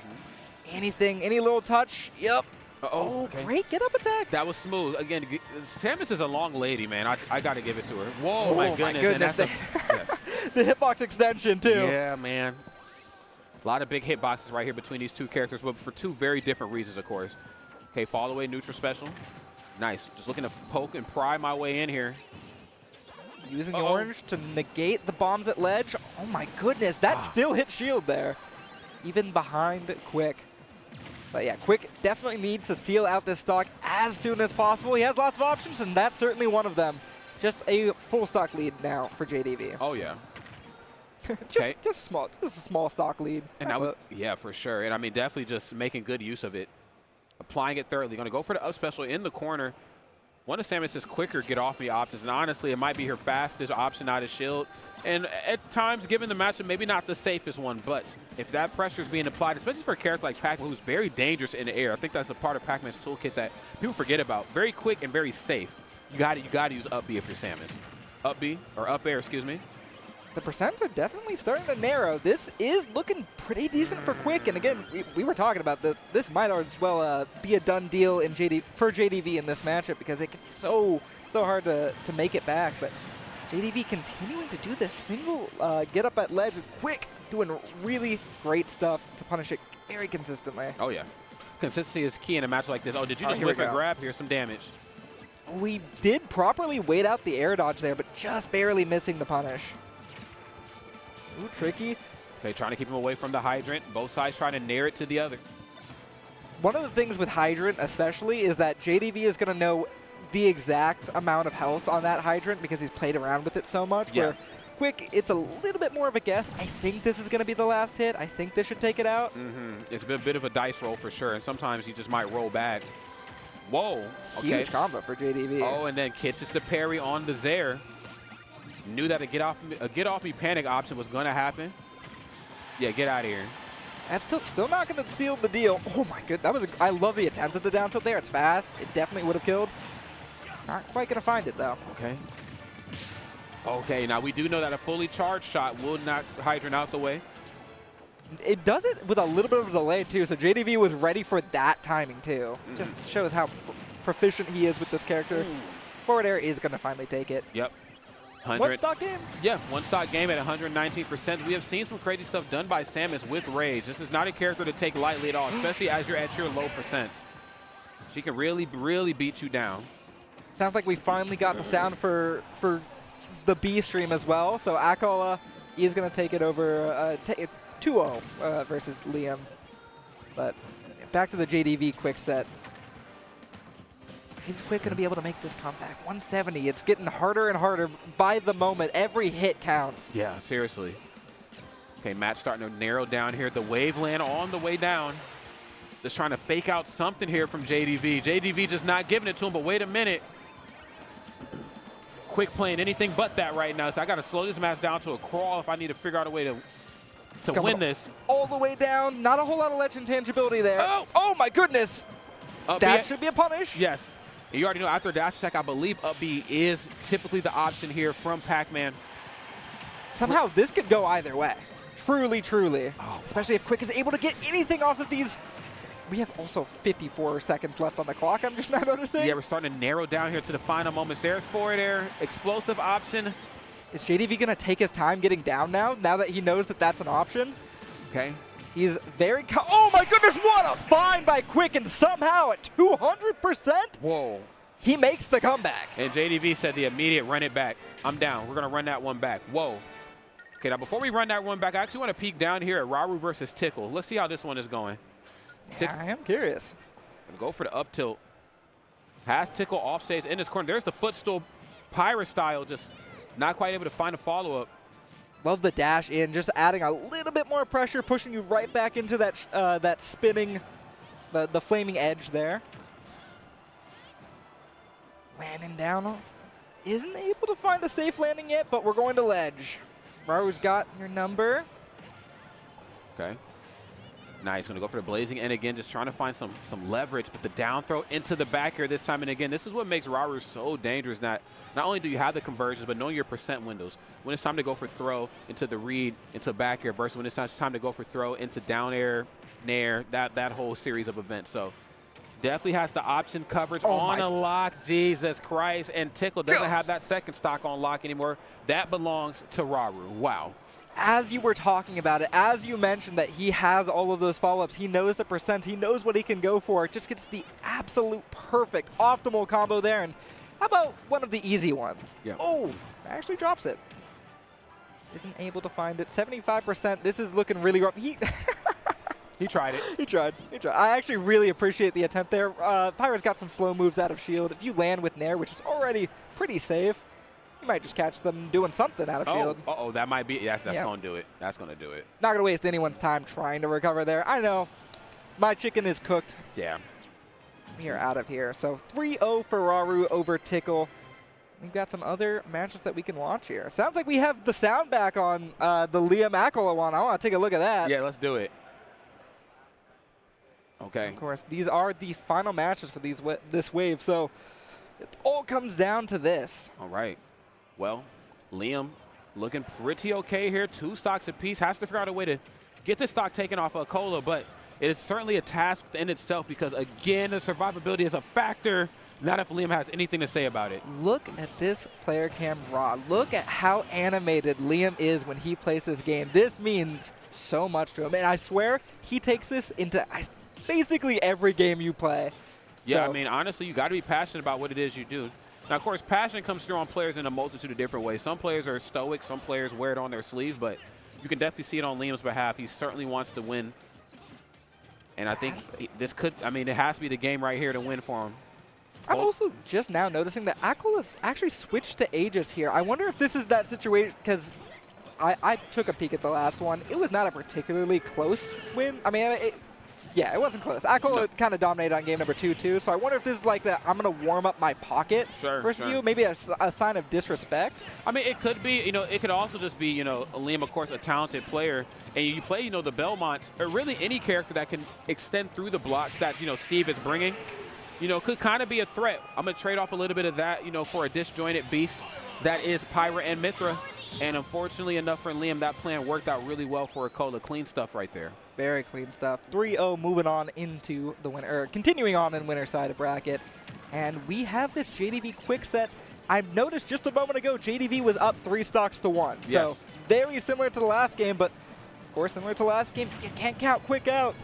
Any little touch. Yep. Okay. Great get up attack. That was smooth. Again, Samus is a long lady, man. I got to give it to her. Whoa, my goodness. Yes. The hitbox extension, too. Yeah, man. A lot of big hitboxes right here between these two characters, but for 2 very different reasons, of course. Okay, fall away, neutral special. Nice. Just looking to poke and pry my way in here. Using the orange to negate the bombs at ledge. Oh, my goodness. That still hit shield there. Even behind Quick. But, yeah, Quick definitely needs to seal out this stock as soon as possible. He has lots of options, and that's certainly one of them. Just a full stock lead now for JDV. Oh, yeah. just a small stock lead. And yeah, for sure. And, I mean, definitely just making good use of it. Applying it thoroughly. Going to go for the up special in the corner. One of Samus's quicker get off me options, and honestly, it might be her fastest option out of shield. And at times, given the matchup, maybe not the safest one, but if that pressure is being applied, especially for a character like Pac-Man, who's very dangerous in the air, I think that's a part of Pac-Man's toolkit that people forget about. Very quick and very safe. You got to use up B if you're Samus. Up B, or up air, excuse me. the percents are definitely starting to narrow. This is looking pretty decent for Quick. And again, we were talking about this might as well be a done deal for JDV in this matchup because it's so hard to make it back. But JDV continuing to do this single get up at ledge. Quick doing really great stuff to punish it very consistently. Oh, yeah. Consistency is key in a match like this. Oh, did you just whiff a grab? Here's some damage. We did properly wait out the air dodge there, but just barely missing the punish. Ooh, tricky. Okay, trying to keep him away from the hydrant. Both sides trying to nair it to the other. One of the things with hydrant especially is that JDV is going to know the exact amount of health on that hydrant because he's played around with it so much. Yeah. Where Quick, it's a little bit more of a guess. I think this is going to be the last hit. I think this should take it out. It's been a bit of a dice roll for sure, and sometimes you just might roll bad. Whoa. Okay. Huge combo for JDV. Oh, and then Kits the parry on the Zaire. Knew that a get off me panic option was going to happen. Yeah, get out of here. F tilt still not going to seal the deal. Oh my good, I love the attempt at the down tilt there. It's fast. It definitely would have killed. Not quite going to find it though. Okay. Okay, now we do know that a fully charged shot will knock hydrant out the way. It does it with a little bit of a delay too, so JDV was ready for that timing too. Just shows how proficient he is with this character. Forward air is going to finally take it. Yep. One stock game? Yeah, one stock game at 119%. We have seen some crazy stuff done by Samus with Rage. This is not a character to take lightly at all, especially as you're at your low percents. She can really, really beat you down. Sounds like we finally got the sound for the B stream as well. So Akola is going to take it over 2-0 versus Liam. But back to the JDV quick set. Is Quick going to be able to make this comeback? 170. It's getting harder and harder by the moment. Every hit counts. Yeah, seriously. Okay, Matt's starting to narrow down here. The wave land on the way down. Just trying to fake out something here from JDV. JDV just not giving it to him, but wait a minute. Quick playing anything but that right now, so I got to slow this match down to a crawl if I need to figure out a way to win this. All the way down. Not a whole lot of ledge intangibility there. Oh my goodness. That should be a punish. Yes. You already know after dash attack, I believe up B is typically the option here from Pac-Man. Somehow this could go either way. Truly, truly. Oh. Especially if Quick is able to get anything off of these. We have also 54 seconds left on the clock, I'm just not noticing. Yeah, we're starting to narrow down here to the final moments. There's forward air, explosive option. Is JDV going to take his time getting down now that he knows that that's an option? Okay. He's very oh my goodness, what a find by Quick, and somehow at 200%. Whoa. He makes the comeback. And JDV said the immediate run it back. I'm down. We're going to run that one back. Whoa. Okay, now before we run that one back, I actually want to peek down here at Rauru versus Tickle. Let's see how this one is going. Yeah, I am curious. Gonna go for the up tilt. Pass Tickle off stage in this corner. There's the footstool Pyra style, just not quite able to find a follow-up. Love the dash in, just adding a little bit more pressure, pushing you right back into that that spinning, the flaming edge there. Landing down, isn't able to find a safe landing yet, but we're going to ledge. Rauru's got your number. Okay. Now he's going to go for the blazing end again, just trying to find some leverage, but the down throw into the back here this time. And again, this is what makes Rauru so dangerous. Not only do you have the conversions, but knowing your percent windows. When it's time to go for throw into the read, into back air, versus when it's time to go for throw into down air, nair, that whole series of events. So definitely has the option coverage on a lock. Jesus Christ. And Tickle doesn't have that second stock on lock anymore. That belongs to Rauru. Wow. As you were talking about it, as you mentioned that he has all of those follow-ups, he knows the percent, he knows what he can go for. It just gets the absolute perfect, optimal combo there. And how about one of the easy ones? Yeah. Oh, actually drops it. Isn't able to find it. 75%. This is looking really rough. He tried it. He tried. I actually really appreciate the attempt there. Pyra's got some slow moves out of shield. If you land with Nair, which is already pretty safe, you might just catch them doing something out of shield. Uh-oh, that might be. Yes, that's going to do it. That's going to do it. Not going to waste anyone's time trying to recover there. I know. My chicken is cooked. Yeah. We are out of here. So 3-0 for Rauru over Tickle. We've got some other matches that we can watch here. Sounds like we have the sound back on the Liam Akola one. I want to take a look at that. Yeah, let's do it. Okay. Of course, these are the final matches for this wave. So it all comes down to this. All right. Well, Liam Looking pretty okay here. 2 stocks apiece. Has to figure out a way to get this stock taken off of Cola, but it is certainly a task within itself because, again, the survivability is a factor. Not if Liam has anything to say about it. Look at this player cam raw. Look at how animated Liam is when he plays this game. This means so much to him. And I swear, he takes this into basically every game you play. Yeah, So, I mean, honestly, you got to be passionate about what it is you do. Now, of course, passion comes through on players in a multitude of different ways. Some players are stoic. Some players wear it on their sleeve. But you can definitely see it on Liam's behalf. He certainly wants to win. And I think this could, I mean, it has to be the game right here to win for him. I'm also just now noticing that Akola actually switched to Aegis here. I wonder if this is that situation, because I took a peek at the last one. It was not a particularly close win. I mean, yeah, it wasn't close. Akola kind of dominated on game number 2, too. So I wonder if this is like that I'm going to warm up my pocket versus you. Maybe a sign of disrespect. I mean, it could be, it could also just be, Liam, of course, a talented player. And you play, the Belmonts, or really any character that can extend through the blocks that, Steve is bringing. Could kind of be a threat. I'm going to trade off a little bit of that, for a disjointed beast that is Pyra and Mythra. And unfortunately enough for Liam, that plan worked out really well for Akola. Clean stuff right there. Very clean stuff. 3-0 moving on into the winner, or continuing on in winner side of bracket. And we have this JDV quick set. I noticed just a moment ago, JDV was up 3 stocks to 1. Yes. So very similar to the last game, but of course, similar to last game, you can't count quick out.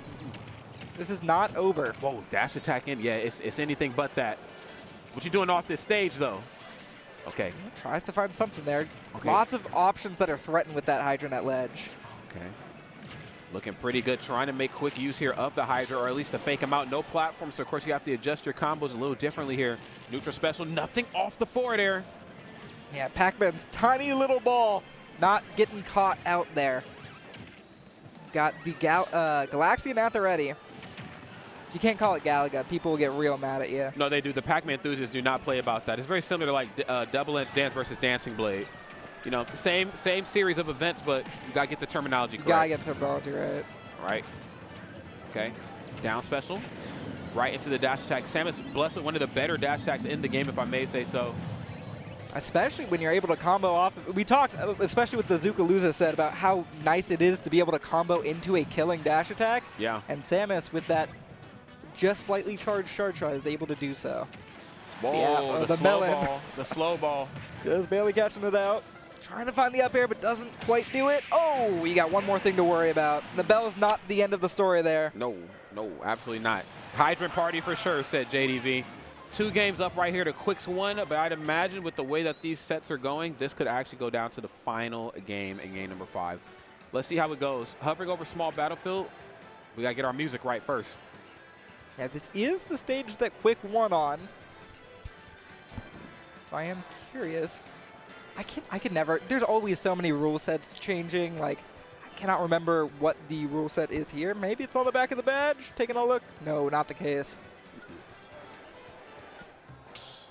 This is not over. Whoa, dash attack in. Yeah, it's anything but that. What you doing off this stage, though? Okay. Tries to find something there. Okay. Lots of options that are threatened with that Hydra net ledge. Okay. Looking pretty good. Trying to make quick use here of the Hydra, or at least to fake him out. No platform, so of course you have to adjust your combos a little differently here. Neutral special, nothing off the forward air. Yeah, Pac-Man's tiny little ball not getting caught out there. Got the Galaxian at the ready. You can't call it Galaga. People will get real mad at you. No, they do. The Pac-Man enthusiasts do not play about that. It's very similar to like Double Edge Dance versus Dancing Blade. Same series of events, but you got to get the terminology correct. You got to get the terminology right. Right. Okay. Down special. Right into the dash attack. Samus blessed with one of the better dash attacks in the game, if I may say so. Especially when you're able to combo off. We talked, especially with the Zukaluza set, about how nice it is to be able to combo into a killing dash attack. Yeah. And Samus, with that just slightly charged charge shot, is able to do so. Whoa, yeah, the slow ball. The slow ball. Just barely catching it out. Trying to find the up air, but doesn't quite do it. Oh, you got one more thing to worry about. The bell's not the end of the story there. No, absolutely not. Hydrant party for sure, said JDV. 2 games up right here to Quick's 1, but I'd imagine with the way that these sets are going, this could actually go down to the final game in game number 5. Let's see how it goes. Hovering over small battlefield, we got to get our music right first. Yeah, this is the stage that Quick won on. So I am curious. I can never, there's always so many rule sets changing. Like, I cannot remember what the rule set is here. Maybe it's on the back of the badge. Taking a look. No, not the case.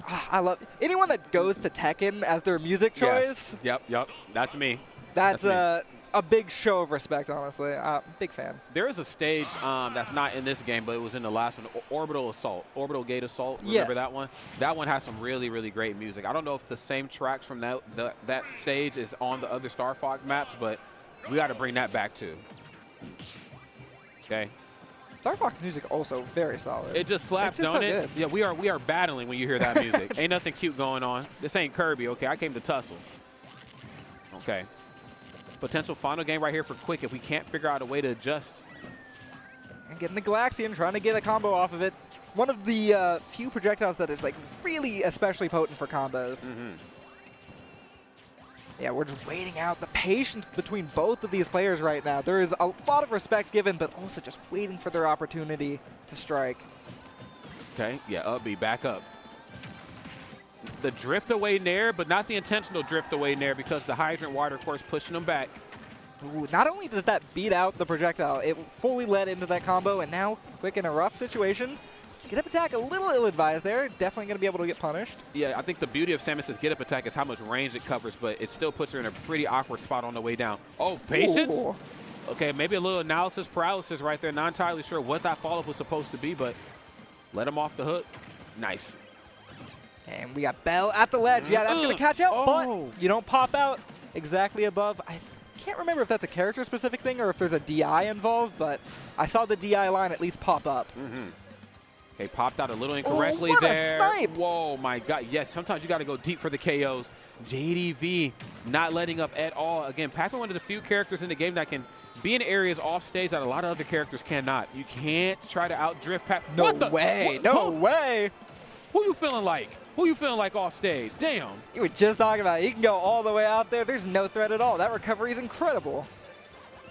I love anyone that goes to Tekken as their music choice. Yes. Yep. That's me. That's a big show of respect, honestly. Big fan. There is a stage that's not in this game, but it was in the last one, Orbital Assault, Orbital Gate Assault. Remember that one? That one has some really, really great music. I don't know if the same tracks from that stage is on the other Star Fox maps, but we got to bring that back too. Okay. Star Fox music also very solid. It just slaps, don't it? Good. Yeah, we are battling when you hear that music. Ain't nothing cute going on. This ain't Kirby, okay? I came to tussle. Okay. Potential final game right here for Quick if we can't figure out a way to adjust. And getting the Galaxian, trying to get a combo off of it. One of the few projectiles that is like really especially potent for combos. Mm-hmm. Yeah, we're just waiting out the patience between both of these players right now. There is a lot of respect given, but also just waiting for their opportunity to strike. Okay, yeah, up B, back up. The drift away nair, but not the intentional drift away nair because the Hydrant Water, of course, pushing them back. Ooh, not only does that beat out the projectile, it fully led into that combo, and now Quick in a rough situation. Get up attack a little ill-advised there. Definitely going to be able to get punished. Yeah, I think the beauty of Samus's get up attack is how much range it covers, but it still puts her in a pretty awkward spot on the way down. Oh, patience? Ooh. Okay, maybe a little analysis paralysis right there. Not entirely sure what that follow-up was supposed to be, but let him off the hook. Nice. And we got Bell at the ledge. Yeah, that's going to catch out, but you don't pop out. exactly above. I can't remember if that's a character-specific thing or if there's a DI involved, but I saw the DI line at least pop up. Okay, popped out a little incorrectly what there. A snipe! Whoa, my God. Yes, sometimes you got to go deep for the KOs. JDV not letting up at all. Again, Pac-Man, one of the few characters in the game that can be in areas off stage that a lot of other characters cannot. You can't try to outdrift Pac. No way. No way. Who you feeling like? Who you feeling like off stage? Damn. You were just talking about it. He can go all the way out there. There's no threat at all. That recovery is incredible.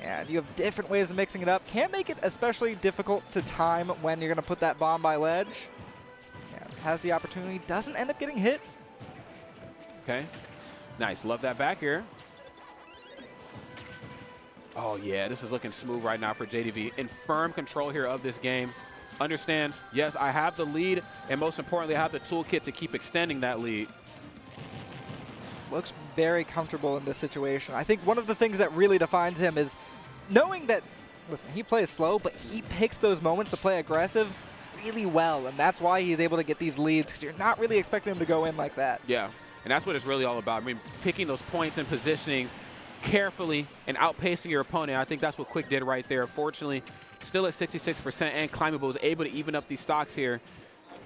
And you have different ways of mixing it up. Can't make it especially difficult to time when you're going to put that bomb by ledge. And has the opportunity. Doesn't end up getting hit. Okay. Nice. Love that back here. Oh, yeah. This is looking smooth right now for JDV. In firm control here of this game. Understands, yes, I have the lead, and most importantly, I have the toolkit to keep extending that lead. Looks very comfortable in this situation. I think one of the things that really defines him is knowing that, listen, he plays slow, but he picks those moments to play aggressive really well, and that's why he's able to get these leads, because you're not really expecting him to go in like that. Yeah, and that's what it's really all about. I mean, picking those points and positionings carefully and outpacing your opponent. I think that's what Quick did right there. Fortunately, still at 66% and climbable, was able to even up these stocks here.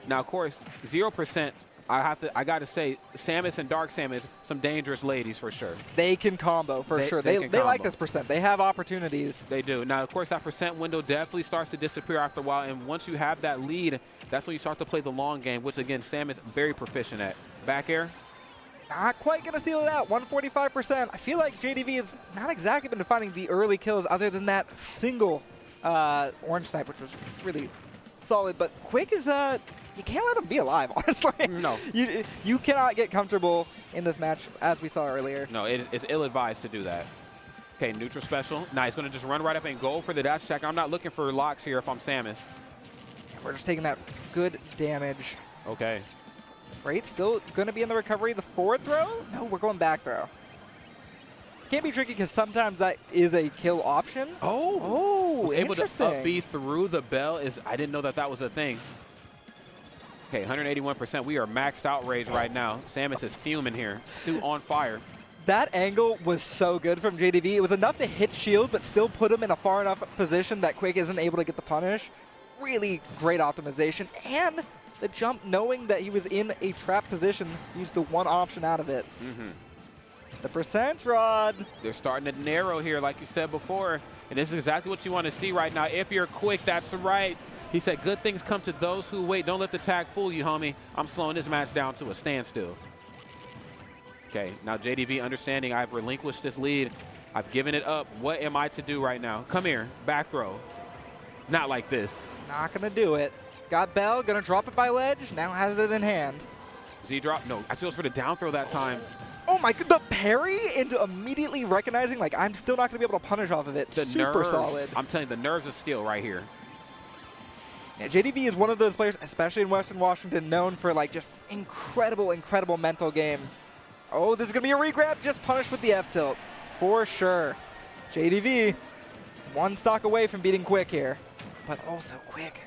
Now, of course, 0%. I got to say, Samus and Dark Samus, some dangerous ladies for sure. They can combo for sure. They like this percent. They have opportunities. They do. Now, of course, that percent window definitely starts to disappear after a while. And once you have that lead, that's when you start to play the long game, which, again, Samus very proficient at. Back air. Not quite going to seal it out. 145%. I feel like JDV has not exactly been defining the early kills other than that single orange snipe, which was really solid. But Quick is you can't let him be alive, honestly. No. You cannot get comfortable in this match, as we saw earlier. No, it's ill-advised to do that. Okay, neutral special. Now he's going to just run right up and go for the dash attack. I'm not looking for locks here if I'm Samus. We're just taking that good damage. Okay. Great, still going to be in the recovery. The forward throw? No, we're going back throw. Can be tricky because sometimes that is a kill option. Oh, able to interesting. up B through the bell is. I didn't know that was a thing. Okay, 181%. We are maxed out rage right now. Samus is fuming here. Suit on fire. That angle was so good from JDV. It was enough to hit shield, but still put him in a far enough position that Quick isn't able to get the punish. Really great optimization. And the jump, knowing that he was in a trap position, used the one option out of it. The percents, Rod. They're starting to narrow here, like you said before. And this is exactly what you want to see right now. If you're Quick, that's right. He said, good things come to those who wait. Don't let the tag fool you, homie. I'm slowing this match down to a standstill. Okay, now JDV understanding I've relinquished this lead. I've given it up. What am I to do right now? Come here, back throw. Not like this. Not going to do it. Got Bell, going to drop it by ledge. Now has it in hand. Z-drop? No, I chose for the down throw that time. Oh my god, the parry into immediately recognizing, like, I'm still not going to be able to punish off of it. The Super nerves, solid. I'm telling you, the nerves of steel right here. Yeah, JDV is one of those players, especially in Western Washington, known for, like, just incredible, incredible mental game. Oh, this is going to be a regrab, just punished with the F-tilt. For sure. JDV, one stock away from beating Quick here. But also Quick.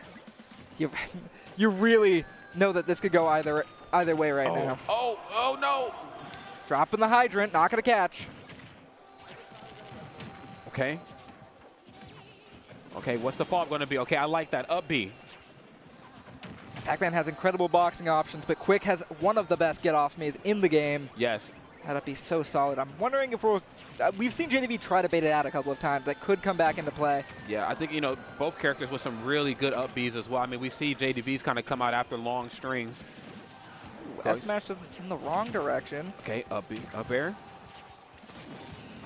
You really know that this could go either way right now. Oh, no. Dropping the hydrant, not going to catch. Okay. Okay, what's the follow-up going to be? Okay, I like that. Up B. Pac-Man has incredible boxing options, but Quick has one of the best get-off-me's in the game. Yes. That'd be so solid. I'm wondering if we've seen JDV try to bait it out a couple of times. That could come back into play. Yeah, I think, you know, both characters with some really good up Bs as well. I mean, we see JDV's kind of come out after long strings. That smashed in the wrong direction. Okay, up B, up air.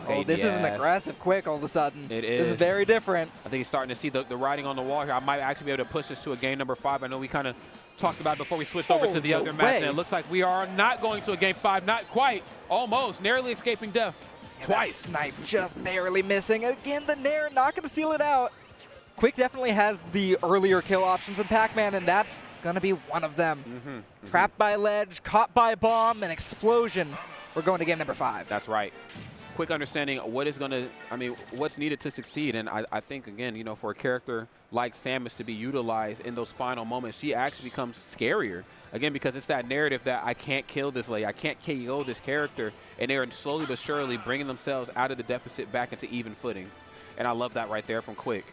Okay, Oh, this is an aggressive Quick all of a sudden. It is. This is very different. I think he's starting to see the writing on the wall here. I might actually be able to push this to a game number 5. I know we kind of talked about it before we switched over to the other match, and it looks like we are not going to a game 5. Not quite. Almost. Narrowly escaping death. Twice. That snipe just barely missing. Again, the Nair not going to seal it out. Quick definitely has the earlier kill options in Pac-Man, and that's going to be one of them. Trapped by ledge, caught by bomb, and explosion. We're going to game number 5. That's right. Quick understanding what is going to, what's needed to succeed. And I think, again, you know, for a character like Samus to be utilized in those final moments, she actually becomes scarier. Again, because it's that narrative that I can't kill this lady, I can't KO this character, and they're slowly but surely bringing themselves out of the deficit back into even footing. And I love that right there from Quick.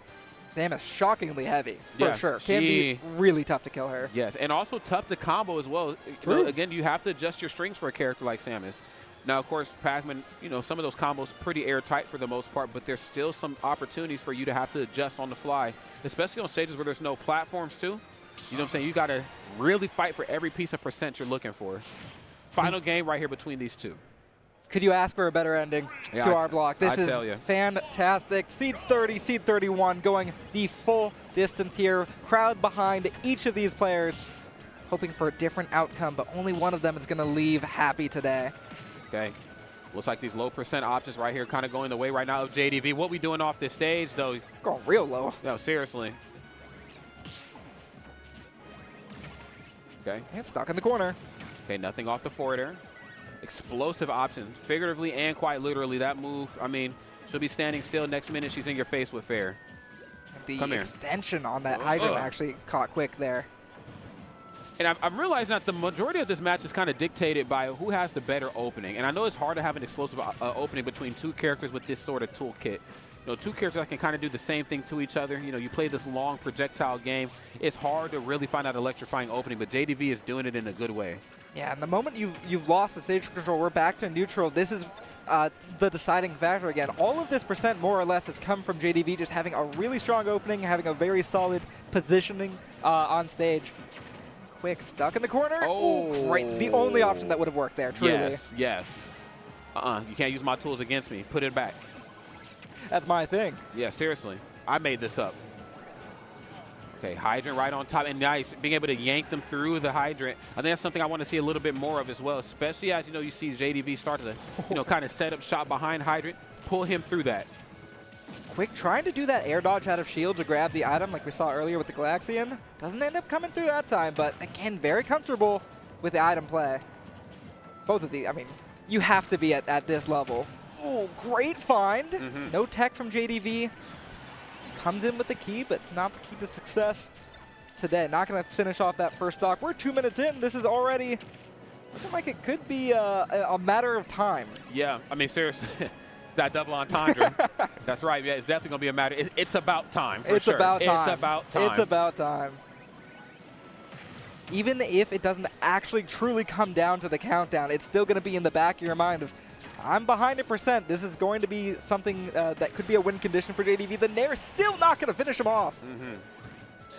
Samus shockingly heavy, for sure. Can be really tough to kill her. Yes, and also tough to combo as well. True. Again, you have to adjust your strings for a character like Samus. Now, of course, Pac-Man, you know, some of those combos pretty airtight for the most part, but there's still some opportunities for you to have to adjust on the fly, especially on stages where there's no platforms too. You know what I'm saying? You got to really fight for every piece of percent you're looking for. Final game right here between these two. Could you ask for a better ending to our block? This is fantastic. Seed 30, Seed 31 going the full distance here. Crowd behind each of these players, hoping for a different outcome, but only one of them is going to leave happy today. Okay. Looks like these low percent options right here kind of going the way right now of JDV. What we doing off this stage, though? Going real low. No, seriously. Okay. And stuck in the corner. Okay, nothing off the forwarder. Explosive option, figuratively and quite literally. That move, I mean, she'll be standing still. Next minute, she's in your face with fair. The extension on that hydrant actually caught Quick there. And I'm realizing that the majority of this match is kind of dictated by who has the better opening. And I know it's hard to have an explosive opening between two characters with this sort of toolkit. You know, two characters that can kind of do the same thing to each other. You know, you play this long projectile game. It's hard to really find out electrifying opening, but JDV is doing it in a good way. Yeah, and the moment you've lost the stage control, we're back to neutral. This is the deciding factor again. All of this percent, more or less, has come from JDV just having a really strong opening, having a very solid positioning on stage. Quick, stuck in the corner. Oh, great. The only option that would have worked there, truly. Yes, yes. You can't use my tools against me. Put it back. That's my thing. Yeah, seriously. I made this up. Okay, hydrant right on top, and nice, being able to yank them through the hydrant. I think that's something I want to see a little bit more of as well, especially as, you know, you see JDV start to, you know, kind of set up shot behind hydrant, pull him through that. Quick trying to do that air dodge out of shield to grab the item like we saw earlier with the Galaxian. Doesn't end up coming through that time, but again, very comfortable with the item play. Both of these, I mean, you have to be at this level. Oh, great find. No tech from JDV. Comes in with the key, but it's not the key to success today. Not going to finish off that first stock. We're 2 minutes in. This is already looking like it could be a matter of time. Yeah, I mean, seriously. That double entendre. That's right. Yeah, it's definitely going to be a matter. It's about time, for sure. About time. It's about time. It's about time. Even if it doesn't actually truly come down to the countdown, it's still going to be in the back of your mind of, I'm behind a percent. This is going to be something that could be a win condition for JDV. The Nair is still not going to finish him off.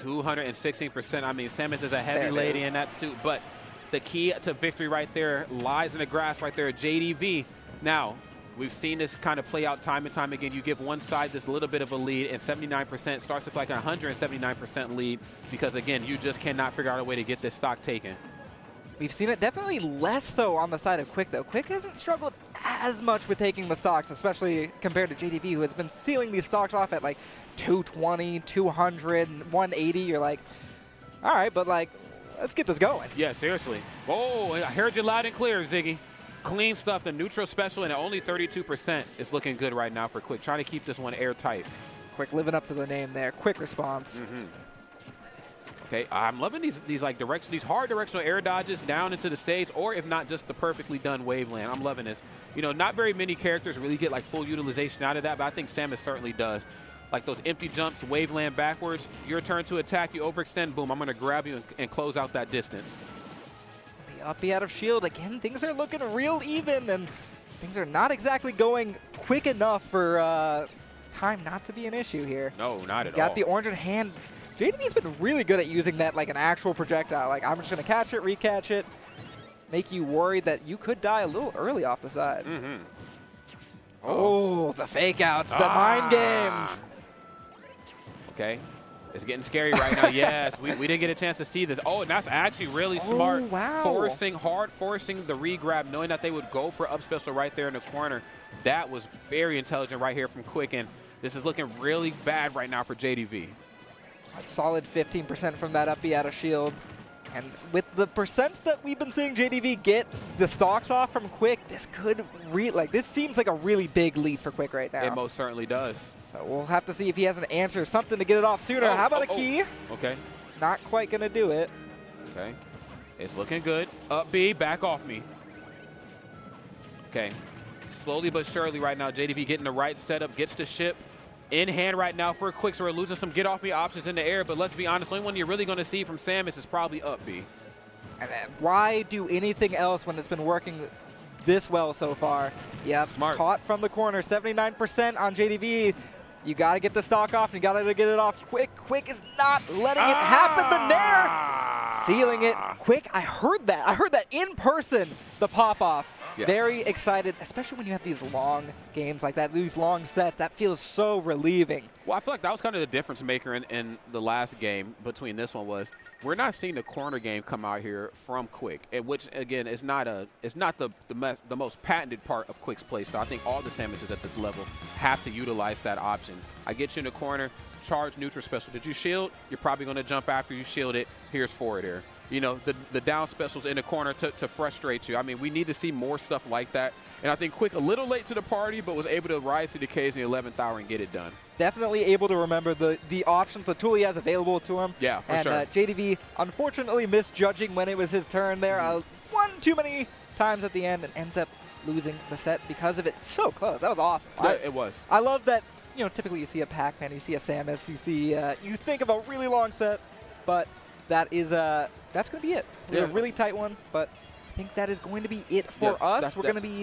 216%. I mean, Samus is a heavy lady in that suit, but the key to victory right there lies in the grasp right there. JDV. Now, we've seen this kind of play out time and time again. You give one side this little bit of a lead, and 79% starts with like a 179% lead because, again, you just cannot figure out a way to get this stock taken. We've seen it definitely less so on the side of Quick, though. Quick hasn't struggled as much with taking the stocks, especially compared to JDV, who has been stealing these stocks off at like 220, 200, 180. You're like, all right, but like, let's get this going. Yeah, seriously. Oh, I heard you loud and clear, Ziggy. Clean stuff, the neutral special, and at only 32% is looking good right now for Quick. Trying to keep this one airtight. Quick living up to the name there. Quick response. Okay, I'm loving these like these hard directional air dodges down into the stage, or if not, just the perfectly done wave land. I'm loving this. You know, not very many characters really get like full utilization out of that, but I think Samus certainly does. Like those empty jumps, wave land backwards, your turn to attack, you overextend, boom, I'm going to grab you and close out that distance. The uppy out of shield. Again, things are looking real even, and things are not exactly going quick enough for time not to be an issue here. No, not at all. Got the orange in hand. JDV's been really good at using that like an actual projectile. Like, I'm just going to catch it, recatch it, make you worried that you could die a little early off the side. Oh, the fake outs, the mind games. Okay. It's getting scary right now. Yes, we didn't get a chance to see this. Oh, and that's actually really smart. Wow. Forcing the re-grab, knowing that they would go for up special right there in the corner. That was very intelligent right here from Quick, and this is looking really bad right now for JDV. A solid 15% from that uppy out of shield. And with the percents that we've been seeing JDV get the stocks off from Quick, this could this seems like a really big lead for Quick right now. It most certainly does. So we'll have to see if he has an answer, something to get it off sooner. How about a key? Okay. Not quite going to do it. Okay. It's looking good. Up B, back off me. Okay. Slowly but surely right now, JDV getting the right setup, gets the ship in hand right now for Quick, so we're losing some get off me options in the air, but let's be honest, the only one you're really going to see from Samus is probably up B. And why do anything else when it's been working this well so far? Yep, Smart. Caught from the corner, 79% on JDV. You got to get the stock off, and you got to get it off quick. Quick is not letting it happen. The Nair sealing it. Quick, I heard that. I heard that in person, the pop-off. Yes. Very excited, especially when you have these long games like that, these long sets. That feels so relieving. Well, I feel like that was kind of the difference maker in the last game between this one was we're not seeing the corner game come out here from Quick, which again is not the most patented part of Quick's play style. I think all the Samuses at this level have to utilize that option. I get you in the corner, charge neutral special. Did you shield? You're probably going to jump after you shield it. Here's forward air. You know, the down specials in the corner to frustrate you. I mean, we need to see more stuff like that. And I think Quick a little late to the party, but was able to rise to the occasion in the 11th hour and get it done. Definitely able to remember the options, the tool he has available to him. Yeah, for sure. And JDV unfortunately misjudging when it was his turn there. One too many times at the end and ends up losing the set because of it. So close. That was awesome. Yeah, it was. I love that, you know, typically you see a Pac-Man, you see a Samus, you see, you think of a really long set, but that is, that's going to be it. It was a really tight one, but I think that is going to be it for us. We're going to be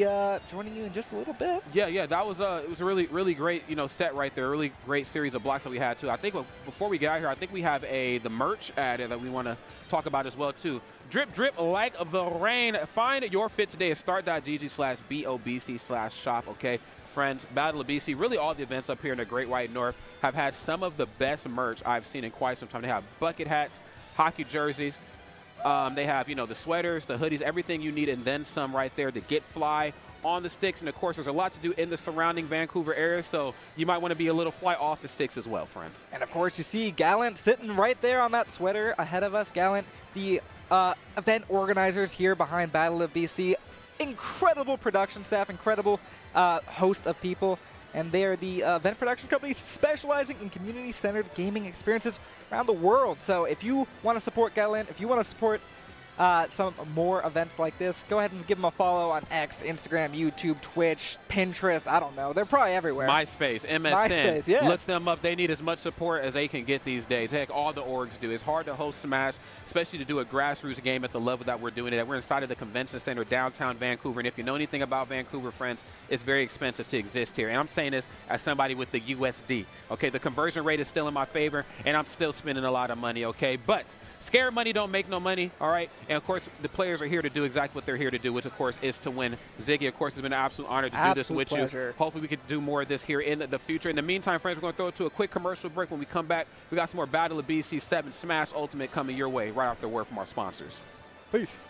joining you in just a little bit. Yeah, that was it was a really great, you know, set right there. Really great series of blocks that we had too. I think before we get out here, I think we have the merch ad that we want to talk about as well too. Drip, drip like the rain. Find your fit today at start.gg/BOBC/shop. Okay, friends, Battle of BC. Really, all the events up here in the Great White North have had some of the best merch I've seen in quite some time. They have bucket hats, hockey jerseys. They have, you know, the sweaters, the hoodies, everything you need, and then some right there to get fly on the sticks. And, of course, there's a lot to do in the surrounding Vancouver area, so you might want to be a little fly off the sticks as well, friends. And, of course, you see Gallant sitting right there on that sweater ahead of us. Gallant, the event organizers here behind Battle of BC. Incredible production staff, incredible host of people. And they are the event production company specializing in community-centered gaming experiences around the world. So if you want to support Gallant, if you want to support some more events like this, go ahead and give them a follow on X, Instagram, YouTube, Twitch, Pinterest. I don't know. They're probably everywhere. MySpace, MSN. MySpace, yes. Look them up. They need as much support as they can get these days. Heck, all the orgs do. It's hard to host Smash, especially to do a grassroots game at the level that we're doing it at. We're inside of the convention center downtown Vancouver, and if you know anything about Vancouver, friends, it's very expensive to exist here. And I'm saying this as somebody with the USD. Okay, the conversion rate is still in my favor, and I'm still spending a lot of money, okay? But scared money don't make no money, all right? And, of course, the players are here to do exactly what they're here to do, which, of course, is to win. Ziggy, of course, it's been an absolute honor to do this with you. Hopefully we can do more of this here in the future. In the meantime, friends, we're going to throw it to a quick commercial break. When we come back, we got some more Battle of BC 7 Smash Ultimate coming your way right after a word from our sponsors. Peace.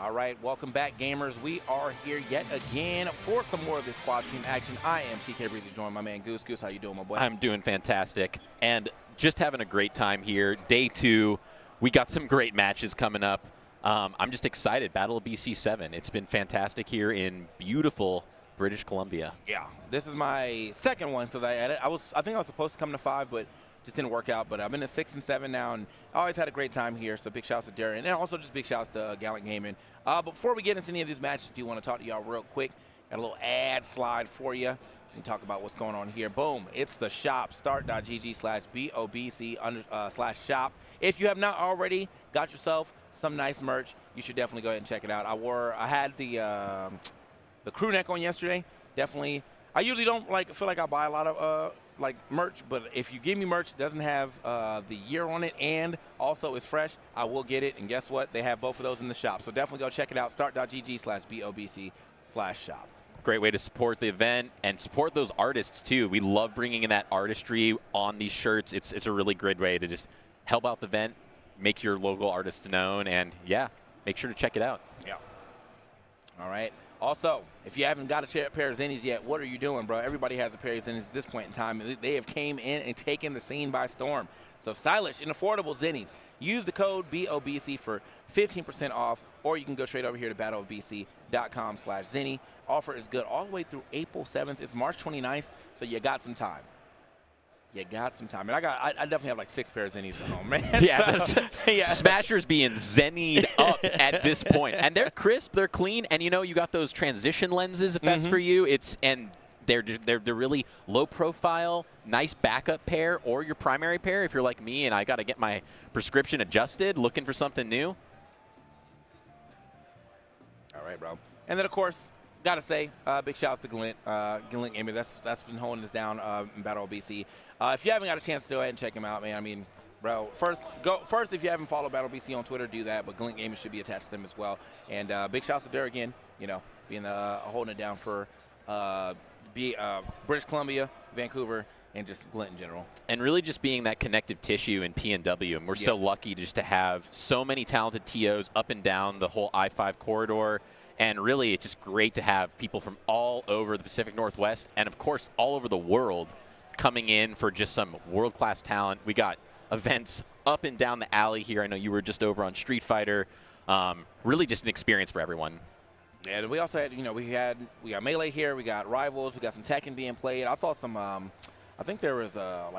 All right, welcome back, gamers. We are here yet again for some more of this quad team action. I am CK Breezy, joined by my man Goose. Goose, how you doing, my boy? I'm doing fantastic, and just having a great time here. Day 2, we got some great matches coming up. I'm just excited. Battle of BC 7. It's been fantastic here in beautiful British Columbia. Yeah, this is my second one because I think I was supposed to come to 5, but just didn't work out. But I'm in the 6 and 7 now, and I always had a great time here. So big shouts to Darren, and also just big shouts to Gallant Gaming. But before we get into any of these matches, I do want to talk to y'all real quick. Got a little ad slide for you. And talk about what's going on here. Boom, it's the shop, start.gg/BOBC/shop. If you have not already got yourself some nice merch, you should definitely go ahead and check it out. I had the crew neck on yesterday. Definitely. I usually don't feel like I buy a lot of merch, but if you give me merch that doesn't have the year on it and also is fresh, I will get it. And guess what? They have both of those in the shop. So definitely go check it out. Start.gg/BOBC/shop. Great way to support the event and support those artists too. We love bringing in that artistry on these shirts. It's a really great way to just help out the event, make your local artists known, and yeah, make sure to check it out. Yeah. All right. Also, if you haven't got a pair of Zennies yet, what are you doing, bro? Everybody has a pair of Zennies at this point in time. They have came in and taken the scene by storm. So stylish and affordable Zennies. Use the code BOBC for 15% off, or you can go straight over here to battleofbc.com/Zenny. Offer is good all the way through April 7th. It's March 29th, so you got some time. You got some time. And I definitely have like 6 pairs of Zennies at home, man. Yeah, So, yeah. Smashers being zennied up at this point. And they're crisp, they're clean, and you got those transition lenses if that's for you. They're really low profile, nice backup pair, or your primary pair if you're like me and I got to get my prescription adjusted, looking for something new. All right, bro. And then, of course, got to say, big shouts to Gallant Gaming. That's been holding us down in Battle of BC. If you haven't got a chance to go ahead and check him out, man, I mean, bro, first if you haven't followed Battle BC on Twitter, do that. But Gallant Gaming should be attached to them as well. And big shouts to Derek again, being holding it down for British Columbia, Vancouver, and just Gallant in general. And really just being that connective tissue in PNW. And we're so lucky just to have so many talented TOs up and down the whole I-5 corridor. And really, it's just great to have people from all over the Pacific Northwest and, of course, all over the world coming in for just some world-class talent. We got events up and down the alley here. I know you were just over on Street Fighter. Really just an experience for everyone. Yeah, and we also had, we got Melee here. We got Rivals. We got some Tekken being played. I saw some, I think there was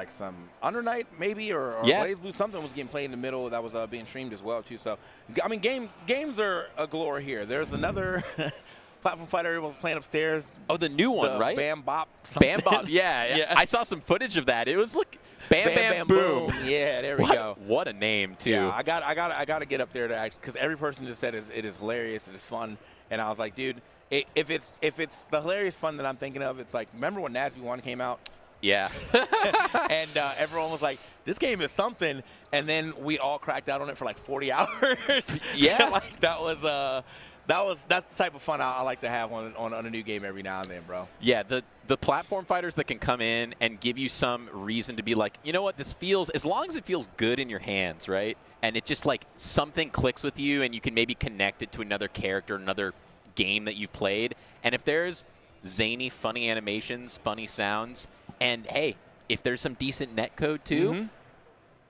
some Under Night maybe or Blaze Blue. Something was getting played in the middle that was being streamed as well too. So, I mean, games are a galore here. There's another platform fighter everyone's playing upstairs. Oh, the new one, right? Bam Bop. Something. Bam Bop, yeah. I saw some footage of that. It was Bam Bam Boom. Yeah, there we go. What a name too. Yeah, I got to get up there to actually, because every person just said it is hilarious. It is fun, and I was like, dude, if it's the hilarious fun that I'm thinking of, it's like, remember when Nasby 1 came out? Yeah. And everyone was like, this game is something. And then we all cracked out on it for like 40 hours. Yeah. That's the type of fun I like to have on a new game every now and then, bro. Yeah, the platform fighters that can come in and give you some reason to be like, you know what, this feels, as long as it feels good in your hands, right? And it just something clicks with you and you can maybe connect it to another character, another game that you've played. And if there's zany, funny animations, funny sounds, and hey, if there's some decent netcode too,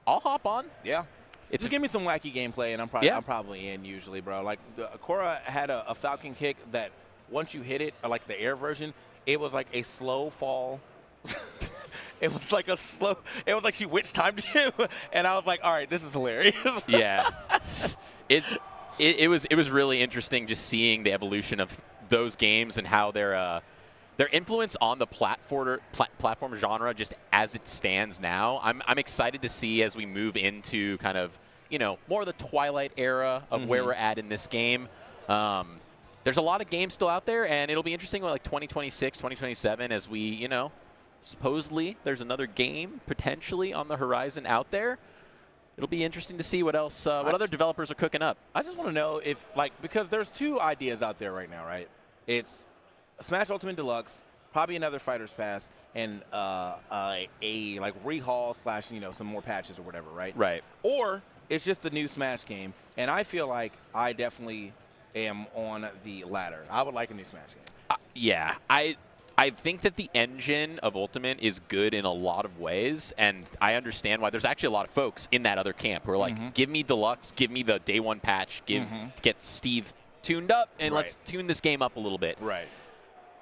I'll hop on. Yeah. Just give me some wacky gameplay, and I'm probably in usually, bro. Like, Akora had a Falcon kick that once you hit it, like the air version, it was like a slow fall. It was like she witch timed you, and I was like, all right, this is hilarious. Yeah. It was really interesting just seeing the evolution of those games and how their influence on the platform genre just as it stands now. I'm excited to see as we move into kind of, more of the Twilight era of where we're at in this game. There's a lot of games still out there, and it'll be interesting with 2026, 2027 as we, supposedly there's another game potentially on the horizon out there. It'll be interesting to see what else, what other developers are cooking up. I just want to know if, because there's 2 ideas out there right now, right? It's Smash Ultimate Deluxe, probably another Fighter's Pass, and a rehaul / some more patches or whatever, right? Right. Or it's just the new Smash game, and I feel like I definitely am on the ladder. I would like a new Smash game. Yeah, I think that the engine of Ultimate is good in a lot of ways, and I understand why. There's actually a lot of folks in that other camp who are like, give me Deluxe, give me the day one patch, get Steve tuned up, and let's tune this game up a little bit. Right.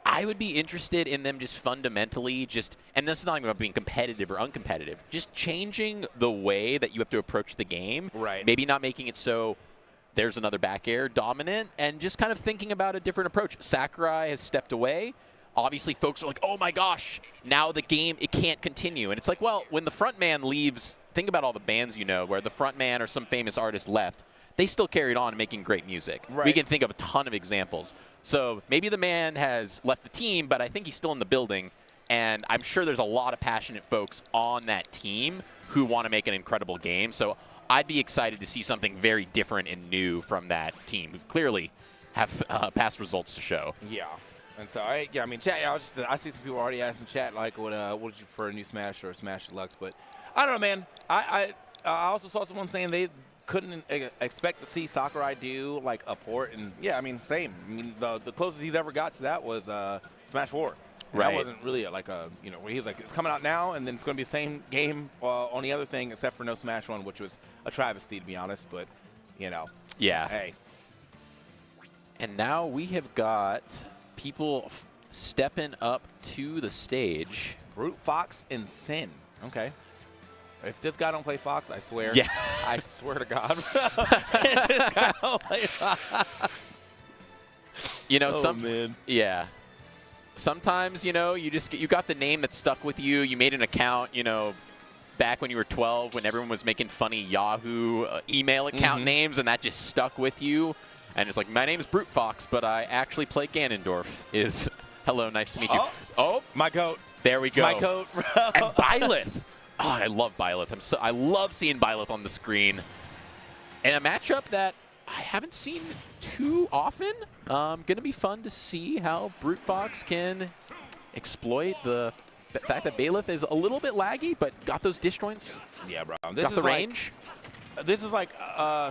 I would be interested in them just fundamentally and this is not even about being competitive or uncompetitive, just changing the way that you have to approach the game. Right. Maybe not making it so there's another back air dominant, and just kind of thinking about a different approach. Sakurai has stepped away. Obviously, folks are like, oh my gosh, now the game, it can't continue. And it's like, well, when the front man leaves, think about all the bands you know where the front man or some famous artist left. They still carried on making great music. Right. We can think of a ton of examples. So maybe the man has left the team, but I think he's still in the building. And I'm sure there's a lot of passionate folks on that team who want to make an incredible game. So I'd be excited to see something very different and new from that team, who clearly have past results to show. Yeah. And so, I mean, chat. I see some people already asking chat like, what would you prefer, a new Smash or a Smash Deluxe? But I don't know, man. I also saw someone saying they couldn't expect to see Sakurai do like a port, and yeah, I mean, same. I mean, the closest he's ever got to that was Smash 4. And Right. That wasn't really like a, where he's like, it's coming out now, and then it's going to be the same game on the other thing, except for no Smash 1, which was a travesty, to be honest. But, Yeah. hey. And now we have got people stepping up to the stage. Brute Fox and Sin. Okay. If this guy don't play Fox, I swear. Yeah. I swear to God. This guy don't play Fox. Man. Yeah. Sometimes, you got the name that stuck with you. You made an account, back when you were 12, when everyone was making funny Yahoo email account names, and that just stuck with you. And it's like, my name's Brute Fox, but I actually play Ganondorf. Hello, nice to meet you. Oh, my goat. There we go. My goat. And Byleth. Oh, I love Byleth. I love seeing Byleth on the screen. And a matchup that I haven't seen too often. Going to be fun to see how Brute Fox can exploit the fact that Byleth is a little bit laggy, but got those disjoints. Yeah, bro. Got the range. This is like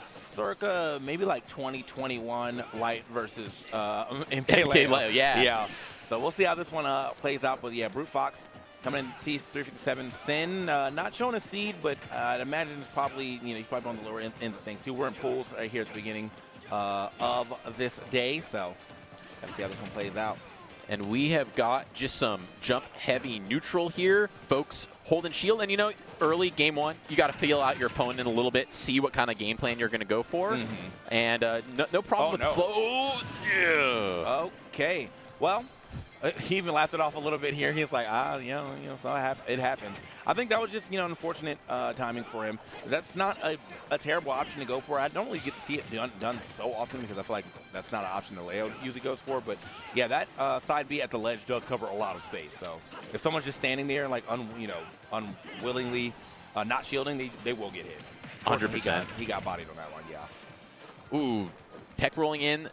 circa maybe like 2021 Light versus MK Light. Yeah. So we'll see how this one plays out. But yeah, Brute Fox coming in C357. Sin not showing a seed, but I'd imagine it's probably, he's probably on the lower ends of things too. We're in pools right here at the beginning of this day. So let's see how this one plays out. And we have got just some jump-heavy neutral here. Folks holding shield. And, early game one, you got to feel out your opponent a little bit, see what kind of game plan you're going to go for. And no problem with slow. Oh, yeah. Okay. Well, he even laughed it off a little bit here. He's like, so it happens. I think that was just, unfortunate timing for him. That's not a terrible option to go for. I don't really get to see it done so often because I feel like that's not an option that Leo usually goes for. But, yeah, that side B at the ledge does cover a lot of space. So if someone's just standing there, like, unwillingly not shielding, they will get hit. 100%. He got bodied on that one, yeah. Ooh, tech rolling in.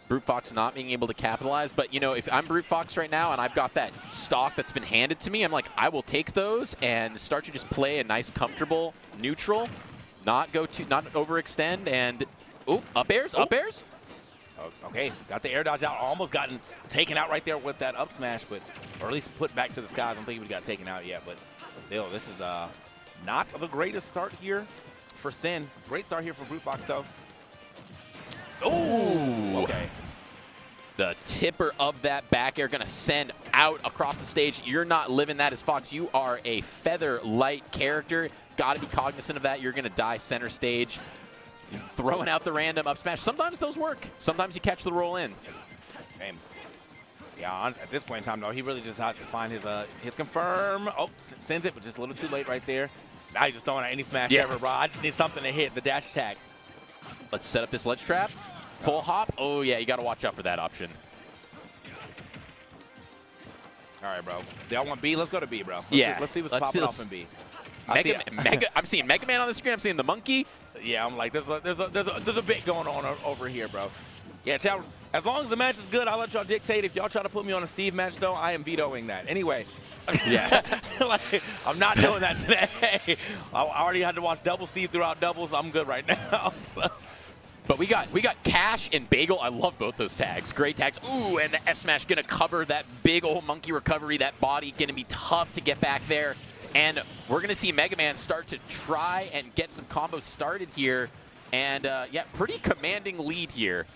Brute Fox not being able to capitalize. But, if I'm Brute Fox right now and I've got that stock that's been handed to me, I'm like, I will take those and start to just play a nice, comfortable neutral, not overextend, and, up airs. Okay, got the air dodge out. Almost gotten taken out right there with that up smash, or at least put back to the skies. I don't think he would have got taken out yet, but still, this is not the greatest start here for Sin. Great start here for Brute Fox, though. Oh, okay. The tipper of that back air going to send out across the stage. You're not living that as Fox. You are a feather light character. Got to be cognizant of that. You're going to die center stage. Throwing out the random up smash. Sometimes those work. Sometimes you catch the roll in. Same. Yeah, at this point in time, though, he really just has to find his confirm. Oh, sends it, but just a little too late right there. Now he's just throwing out any smash ever, bro. I just need something to hit the dash attack. Let's set up this ledge trap. Full hop. Oh, yeah, you got to watch out for that option. All right, bro. They all want B. Let's go to B, bro. Let's see what's popping off in B. I'm seeing Mega Man on the screen. I'm seeing the monkey. Yeah, I'm like, there's a bit going on over here, bro. Yeah, chat, as long as the match is good, I'll let y'all dictate. If y'all try to put me on a Steve match, though, I am vetoing that. Anyway. Yeah. I'm not doing that today. I already had to watch double Steve throughout doubles. I'm good right now. So. But we got Cash and Bagel. I love both those tags. Great tags. Ooh, and the F smash gonna cover that big old monkey recovery. That body gonna be tough to get back there. And we're gonna see Mega Man start to try and get some combos started here. And yeah, pretty commanding lead here.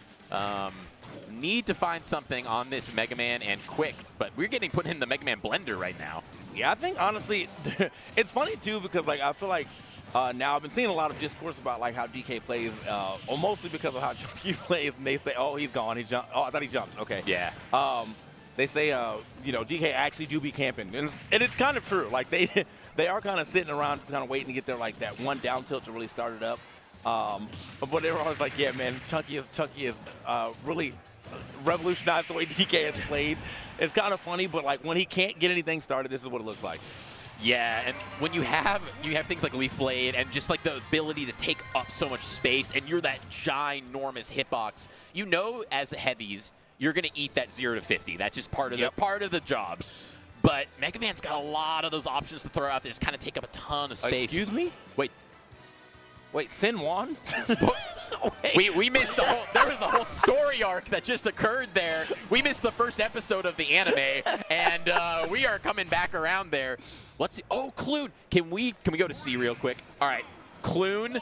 Need to find something on this Mega Man and quick. But we're getting put in the Mega Man blender right now. Yeah, I think honestly, it's funny too because like I feel like now I've been seeing a lot of discourse about like how DK plays, or mostly because of how Chunky plays, and they say, "Oh, he's gone. He jumped. Oh, I thought he jumped." Okay. Yeah. They say, you know, DK actually do be camping, and it's kind of true. Like they are kind of sitting around, just kind of waiting to get their like that one down tilt to really start it up. But they were always like, "Yeah, man, Chunky is really revolutionized the way DK has played." It's kind of funny, but like when he can't get anything started, this is what it looks like. Yeah, and when you have things like Leaf Blade and just like the ability to take up so much space, and you're that ginormous hitbox, you know, as heavies, you're gonna eat that 0 to 50. That's just part of the job. But Mega Man's got a lot of those options to throw out there, just kind of take up a ton of space. Excuse me? Wait, Sin Juan? we missed the whole. There was a whole story arc that just occurred there. We missed the first episode of the anime, and we are coming back around there. Let's see. Oh, Clune. Can we go to C real quick? All right. Clune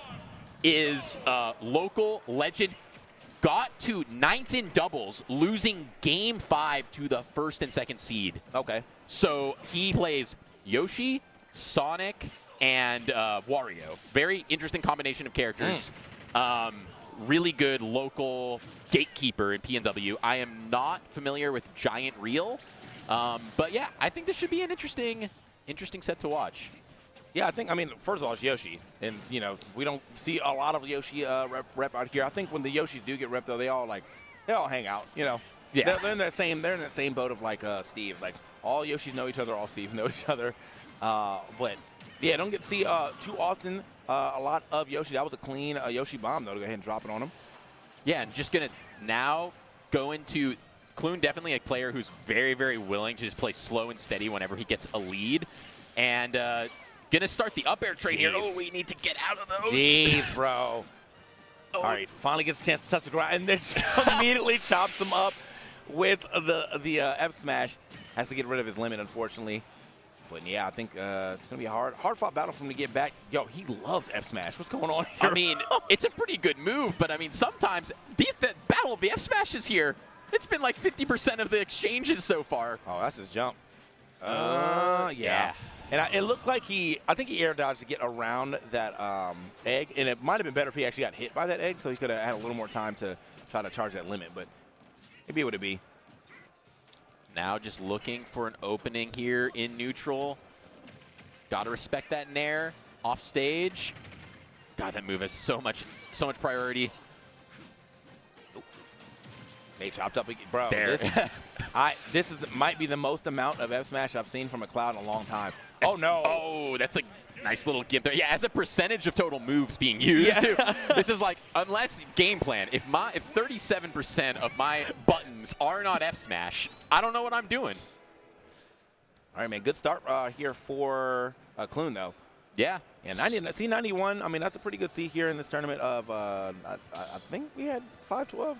is local legend. Got to 9th in doubles, losing Game 5 to the 1st and 2nd seed. Okay. So he plays Yoshi, Sonic, and Wario. Very interesting combination of characters. Really good local gatekeeper in PNW. I am not familiar with Giant Reel, but yeah, I think this should be an interesting set to watch. Yeah, I mean, first of all, it's Yoshi, and you know we don't see a lot of Yoshi rep out here. I think when the Yoshis do get rep though, they all hang out. You know, yeah, they're in that same boat of like Steve's. Like all Yoshis know each other, all Steves know each other. But yeah, don't get to see too often a lot of Yoshi. That was a clean Yoshi bomb though to go ahead and drop it on him. Yeah, and just gonna now go into Clune. Definitely a player who's very, very willing to just play slow and steady whenever he gets a lead, and gonna start the up air train here. Oh, we need to get out of those. Jeez, bro. All right, finally gets a chance to touch the ground, and then immediately chops him up with the F smash. Has to get rid of his limit, unfortunately. But yeah, I think it's gonna be a hard-fought battle for him to get back. Yo, he loves F smash. What's going on here? I mean, it's a pretty good move, but I mean, sometimes the battle of the F smashes here. It's been like 50% of the exchanges so far. Oh, that's his jump. Yeah. And it looked like I think he air dodged to get around that egg, and it might have been better if he actually got hit by that egg, so he could have had a little more time to try to charge that limit, but it'd be what it be. Now just looking for an opening here in neutral. Gotta respect that nair off stage. God, that move has so much priority. They chopped up, bro. There. This might be the most amount of F smash I've seen from a Cloud in a long time. Oh no! Oh, that's a nice little give there. Yeah, as a percentage of total moves being used too. This is like, unless game plan. If 37% of my buttons are not F smash, I don't know what I'm doing. All right, man. Good start here for Clune though. Yeah. And C91. I mean, that's a pretty good C here in this tournament. Of I think we had 512.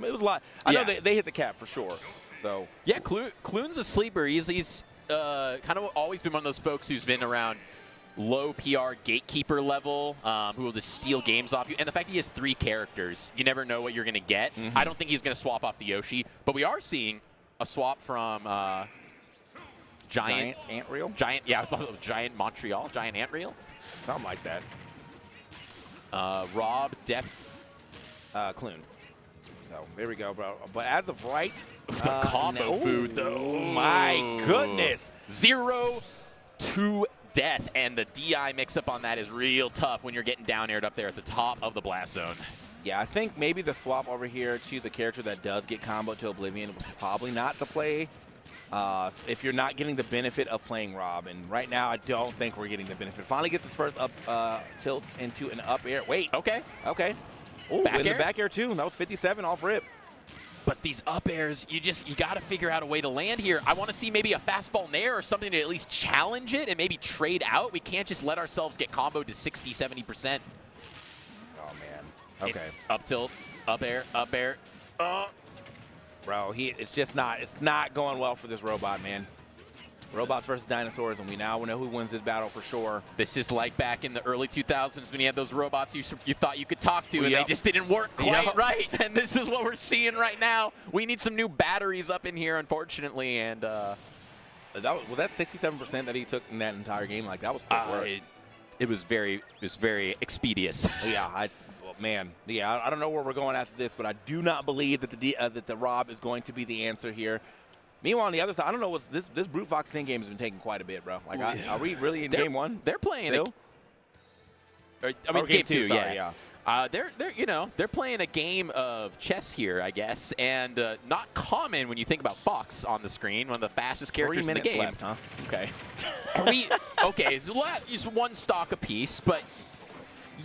It was a lot. I know they hit the cap for sure. So yeah, Clune's a sleeper. He's kind of always been one of those folks who's been around low PR gatekeeper level, who will just steal games off you. And the fact he has 3 characters, you never know what you're going to get. I don't think he's going to swap off the Yoshi, but we are seeing a swap from Giant Ant Reel. Yeah, I was about to Giant Montreal, Giant Ant Reel, something like that. Rob Def Clune. So there we go, bro. But as of right, the combo food though. Oh my goodness. 0 to death, and the DI mix-up on that is real tough when you're getting down aired up there at the top of the blast zone. Yeah, I think maybe the swap over here to the character that does get combo to Oblivion was probably not the play. If you're not getting the benefit of playing Rob, and right now I don't think we're getting the benefit. Finally gets his first up tilts into an up air. Wait. Okay. Ooh, in the back air too. That was 57 off rip. But these up airs, you got to figure out a way to land here. I want to see maybe a fastball nair or something to at least challenge it and maybe trade out. We can't just let ourselves get comboed to 60, 70%. Oh, man. Okay. Up tilt, up air, up air. Bro, it's not going well for this robot, man. Robots versus dinosaurs, and we now know who wins this battle for sure. This is like back in the early 2000s when you had those robots you thought you could talk to, and Yep. they just didn't work quite Yep. right. And this is what we're seeing right now. We need some new batteries up in here, unfortunately, and Was that 67% that he took in that entire game? Like, that was quick work. it was very expeditious. Yeah, man. Yeah, I don't know where we're going after this, but I do not believe that the Rob is going to be the answer here. Meanwhile, on the other side, I don't know what's this Brute Fox 10 game has been taking quite a bit, bro. Like, are we really in game one? They're playing still? game two, sorry, yeah. They're playing a game of chess here, I guess, and not common when you think about Fox on the screen, one of the fastest 3 characters in the minutes game. left, huh? Okay. Okay, it's one stock apiece, but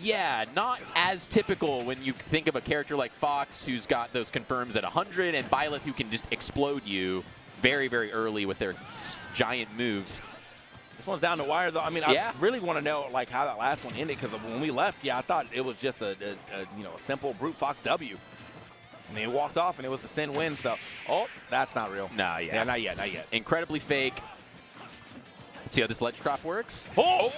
yeah, not as typical when you think of a character like Fox who's got those confirms at 100 and Byleth who can just explode you very, very early with their giant moves. This one's down the wire, though. I mean, Yeah. I really want to know like how that last one ended, because when we left, I thought it was just a simple Brute Fox W. And he walked off, and it was the Sin win. So, that's not real. Nah, yeah. Not yet, not yet. Incredibly fake. Let's see how this ledge drop works. Oh!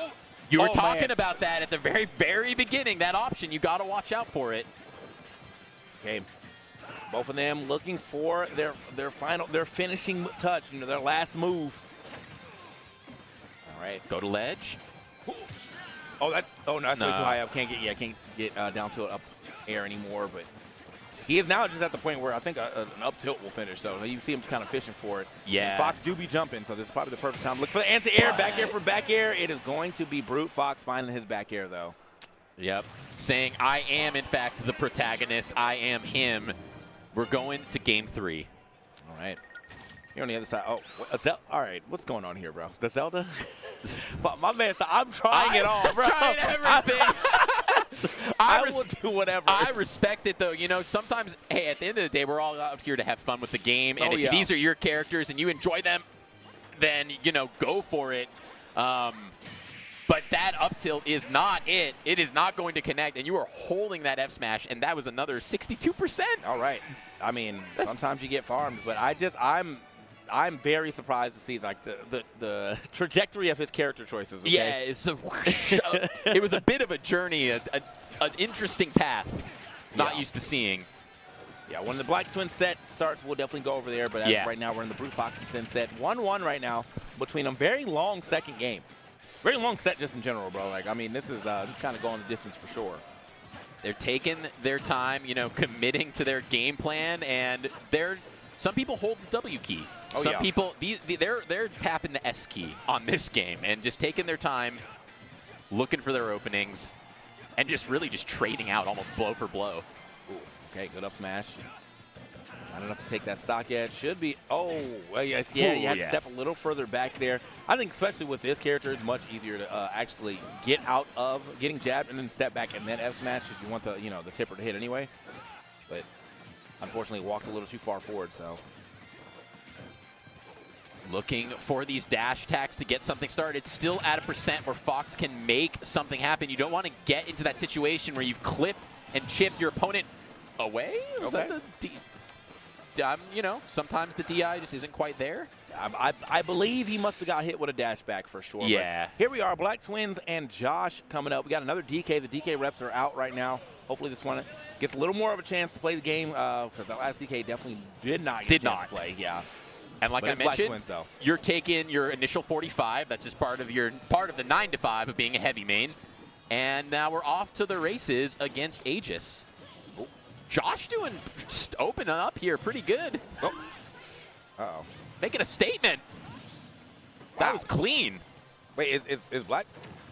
You were Oh, talking man. about that at the very, very beginning. That option, you got to watch out for it. Okay. Both of them looking for their finishing touch, their last move. All right. Go to ledge. That's way Nah. too high up. Can't get down to it up air anymore. But he is now just at the point where I think an up tilt will finish. So you see him kind of fishing for it. Yeah. And Fox do be jumping, so this is probably the perfect time. Look for the anti-air, back air for back air. It is going to be Brute Fox finding his back air, though. Yep. Saying, I am, in fact, the protagonist. I am him. We're going to game 3. All right. Here on the other side. Oh, all right. What's going on here, bro? The Zelda? But my man said, I'm trying it all, bro. Trying everything. I will do whatever. I respect it, though. You know, sometimes, hey, at the end of the day, we're all out here to have fun with the game. And if these are your characters and you enjoy them, then, go for it. But that up tilt is not it. It is not going to connect, and you are holding that F smash, and that was another 62%. All right. I mean, sometimes you get farmed, but I'm very surprised to see like the trajectory of his character choices. Okay? Yeah, it was a bit of a journey, an interesting path. Not used to seeing. Yeah, when the Black Twin set starts, we'll definitely go over there. But as of Yeah. right now, we're in the Brute Fox and Sin set. 1-1 right now between them. Very long second game. Very long set just in general, bro. Like, I mean, this is kind of going the distance for sure. They're taking their time, committing to their game plan, and some people hold the W key. Oh, Some yeah. people, they're tapping the S key on this game and just taking their time, looking for their openings, and just trading out almost blow for blow. Ooh, okay, good up smash. Not enough to take that stock yet. Should be. Oh, well, yes, yeah. You have to step a little further back there. I think especially with this character, it's much easier to actually get out of getting jabbed and then step back and then F smash if you want the tipper to hit anyway. But unfortunately, walked a little too far forward. So Looking for these dash attacks to get something started. Still at a percent where Fox can make something happen. You don't want to get into that situation where you've clipped and chipped your opponent away. Was that the sometimes the DI just isn't quite there. I believe he must have got hit with a dash back for sure. Yeah. But here we are, Black Twins and Josh coming up. We got another DK. The DK reps are out right now. Hopefully this one gets a little more of a chance to play the game because that last DK definitely did not get a chance to play. Yeah. And like But I it's Black mentioned, Twins, though. you're taking your initial 45. That's just part of the 9 to 5 of being a heavy main. And now we're off to the races against Aegis. Oh, Josh just opening up here pretty good. Oh. Uh-oh. Making a statement. That Wow. was clean. Wait, is Black?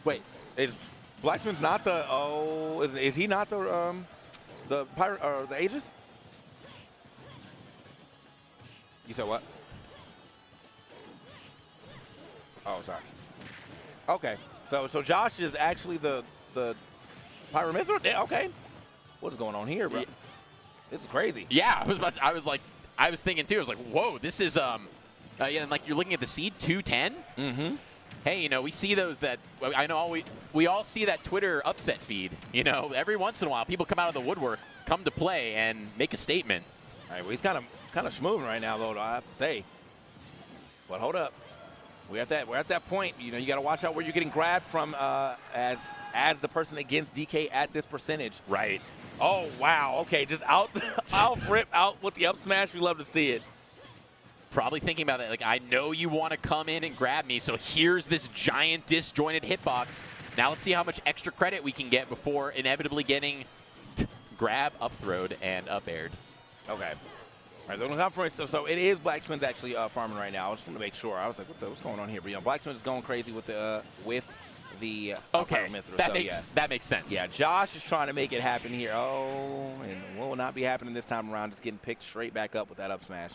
Wait, Is Black Twins not the? Oh, is he not the pirate or the Aegis? You said what? Oh, sorry. Okay, so Josh is actually the Pyramithra? Yeah, okay. What is going on here, bro? Yeah. This is crazy. yeah, I was thinking too. I was like, whoa, this is and like you're looking at the seed 210. Mm-hmm. hey, you know, we see those that I know we all see that Twitter upset feed. You know, every once in a while, people come out of the woodwork, come to play, and make a statement. All right, well, he's kind of schmooving right now, though, I have to say. But hold up. We're at that point. You know, you got to watch out where you're getting grabbed from as the person against DK at this percentage. Right. Oh, wow. Okay, just out rip out with the up smash. We love to see it. Probably thinking about it, like, I know you want to come in and grab me, so here's this giant disjointed hitbox. Now let's see how much extra credit we can get before inevitably getting grab, up throwed, and up aired. Okay. All right, they're for it. So it is Black Twins actually farming right now. I just want to make sure. I was like, what's going on here? But, you know, Black Twins is going crazy with the okay, Mythra. that makes sense. Yeah, Josh is trying to make it happen here. Oh, and will not be happening this time around. Just getting picked straight back up with that up smash.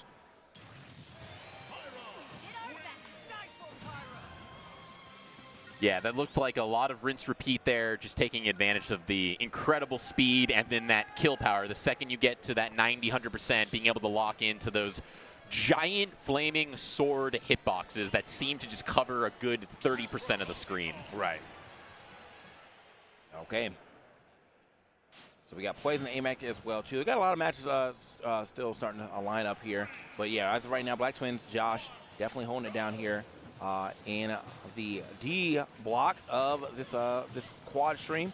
Yeah, that looked like a lot of rinse repeat there, just taking advantage of the incredible speed and then that kill power. The second you get to that 90, 100%, being able to lock into those giant flaming sword hitboxes that seem to just cover a good 30% of the screen. Right. Okay. So we got Poison and AMAC as well, too. We got a lot of matches still starting to line up here. But, yeah, as of right now, Black Twins, Josh, definitely holding it down here. In the D block of this this quad stream.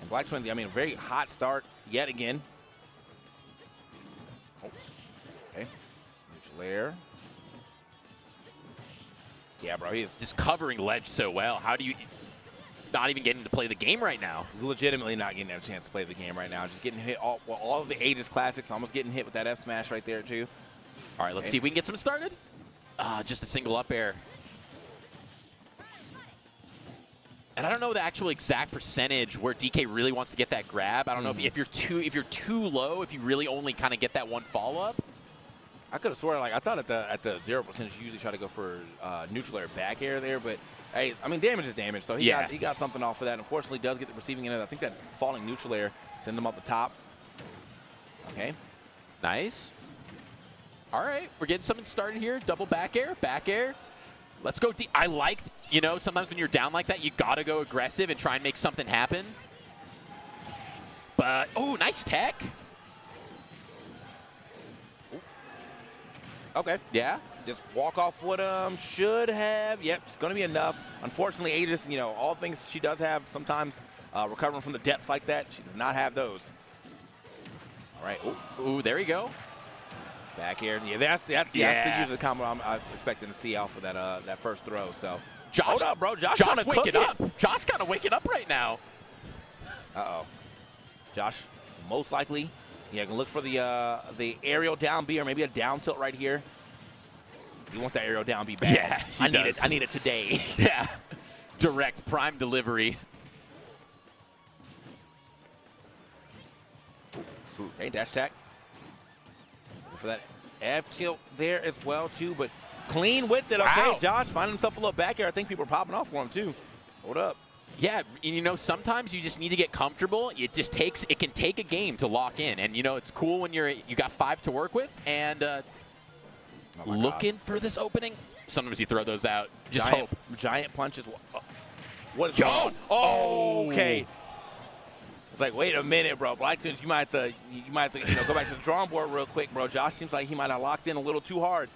And Black Twins, I mean, a very hot start yet again. Oh, okay. Neutral air. Yeah, bro, he's Just covering ledge so well. How do you not even getting to play the game right now? he's legitimately not getting a chance to play the game right now. Just getting hit all of the Aegis classics, almost getting hit with that F smash right there, too. All right, let's see if we can get something started. Just a single up air. And I don't know the actual exact percentage where DK really wants to get that grab. I don't know if you're too low, if you really only kind of get that one follow up. I could have sworn, like, I thought at the 0% you usually try to go for neutral air back air there, but hey, I mean, damage is damage, so he got something off of that. Unfortunately, does get the receiving end of it. I think that falling neutral air send him up the top. Okay. Nice. All right, we're getting something started here. Double back air, back air. Let's go deep. I like, you know, sometimes when you're down like that, you got to go aggressive and try and make something happen. But, oh, nice tech. Okay. Yeah. Just walk off with him. Should have. Yep, it's going to be enough. Unfortunately, Aegis, you know, all things she does have sometimes recovering from the depths like that, she does not have those. All right. Ooh, there you go. Back air. Yeah, that's the usually the combo I'm expecting to see off of that first throw. So, Josh, hold up, bro. Josh waking up. Josh kind of waking up right now. Uh-oh. Josh, most likely, yeah, gonna look for the aerial down B or maybe a down tilt right here. He wants that aerial down B bad. Yeah, he does. I need it today. Yeah. Direct prime delivery. Okay, dash attack. For that F tilt there as well, too, but clean with it. Okay, Wow. Josh finding himself a little back air. I think people are popping off for him, too. Hold up. Yeah, and you know, sometimes you just need to get comfortable. It can take a game to lock in. And, you know, it's cool when you got 5 to work with. And looking for this opening. Sometimes you throw those out. Just hope. Giant punches. What is going on? Oh, okay. It's like, wait a minute, bro. Black Twins, you might have to go back to the drawing board real quick, bro. Josh seems like he might have locked in a little too hard.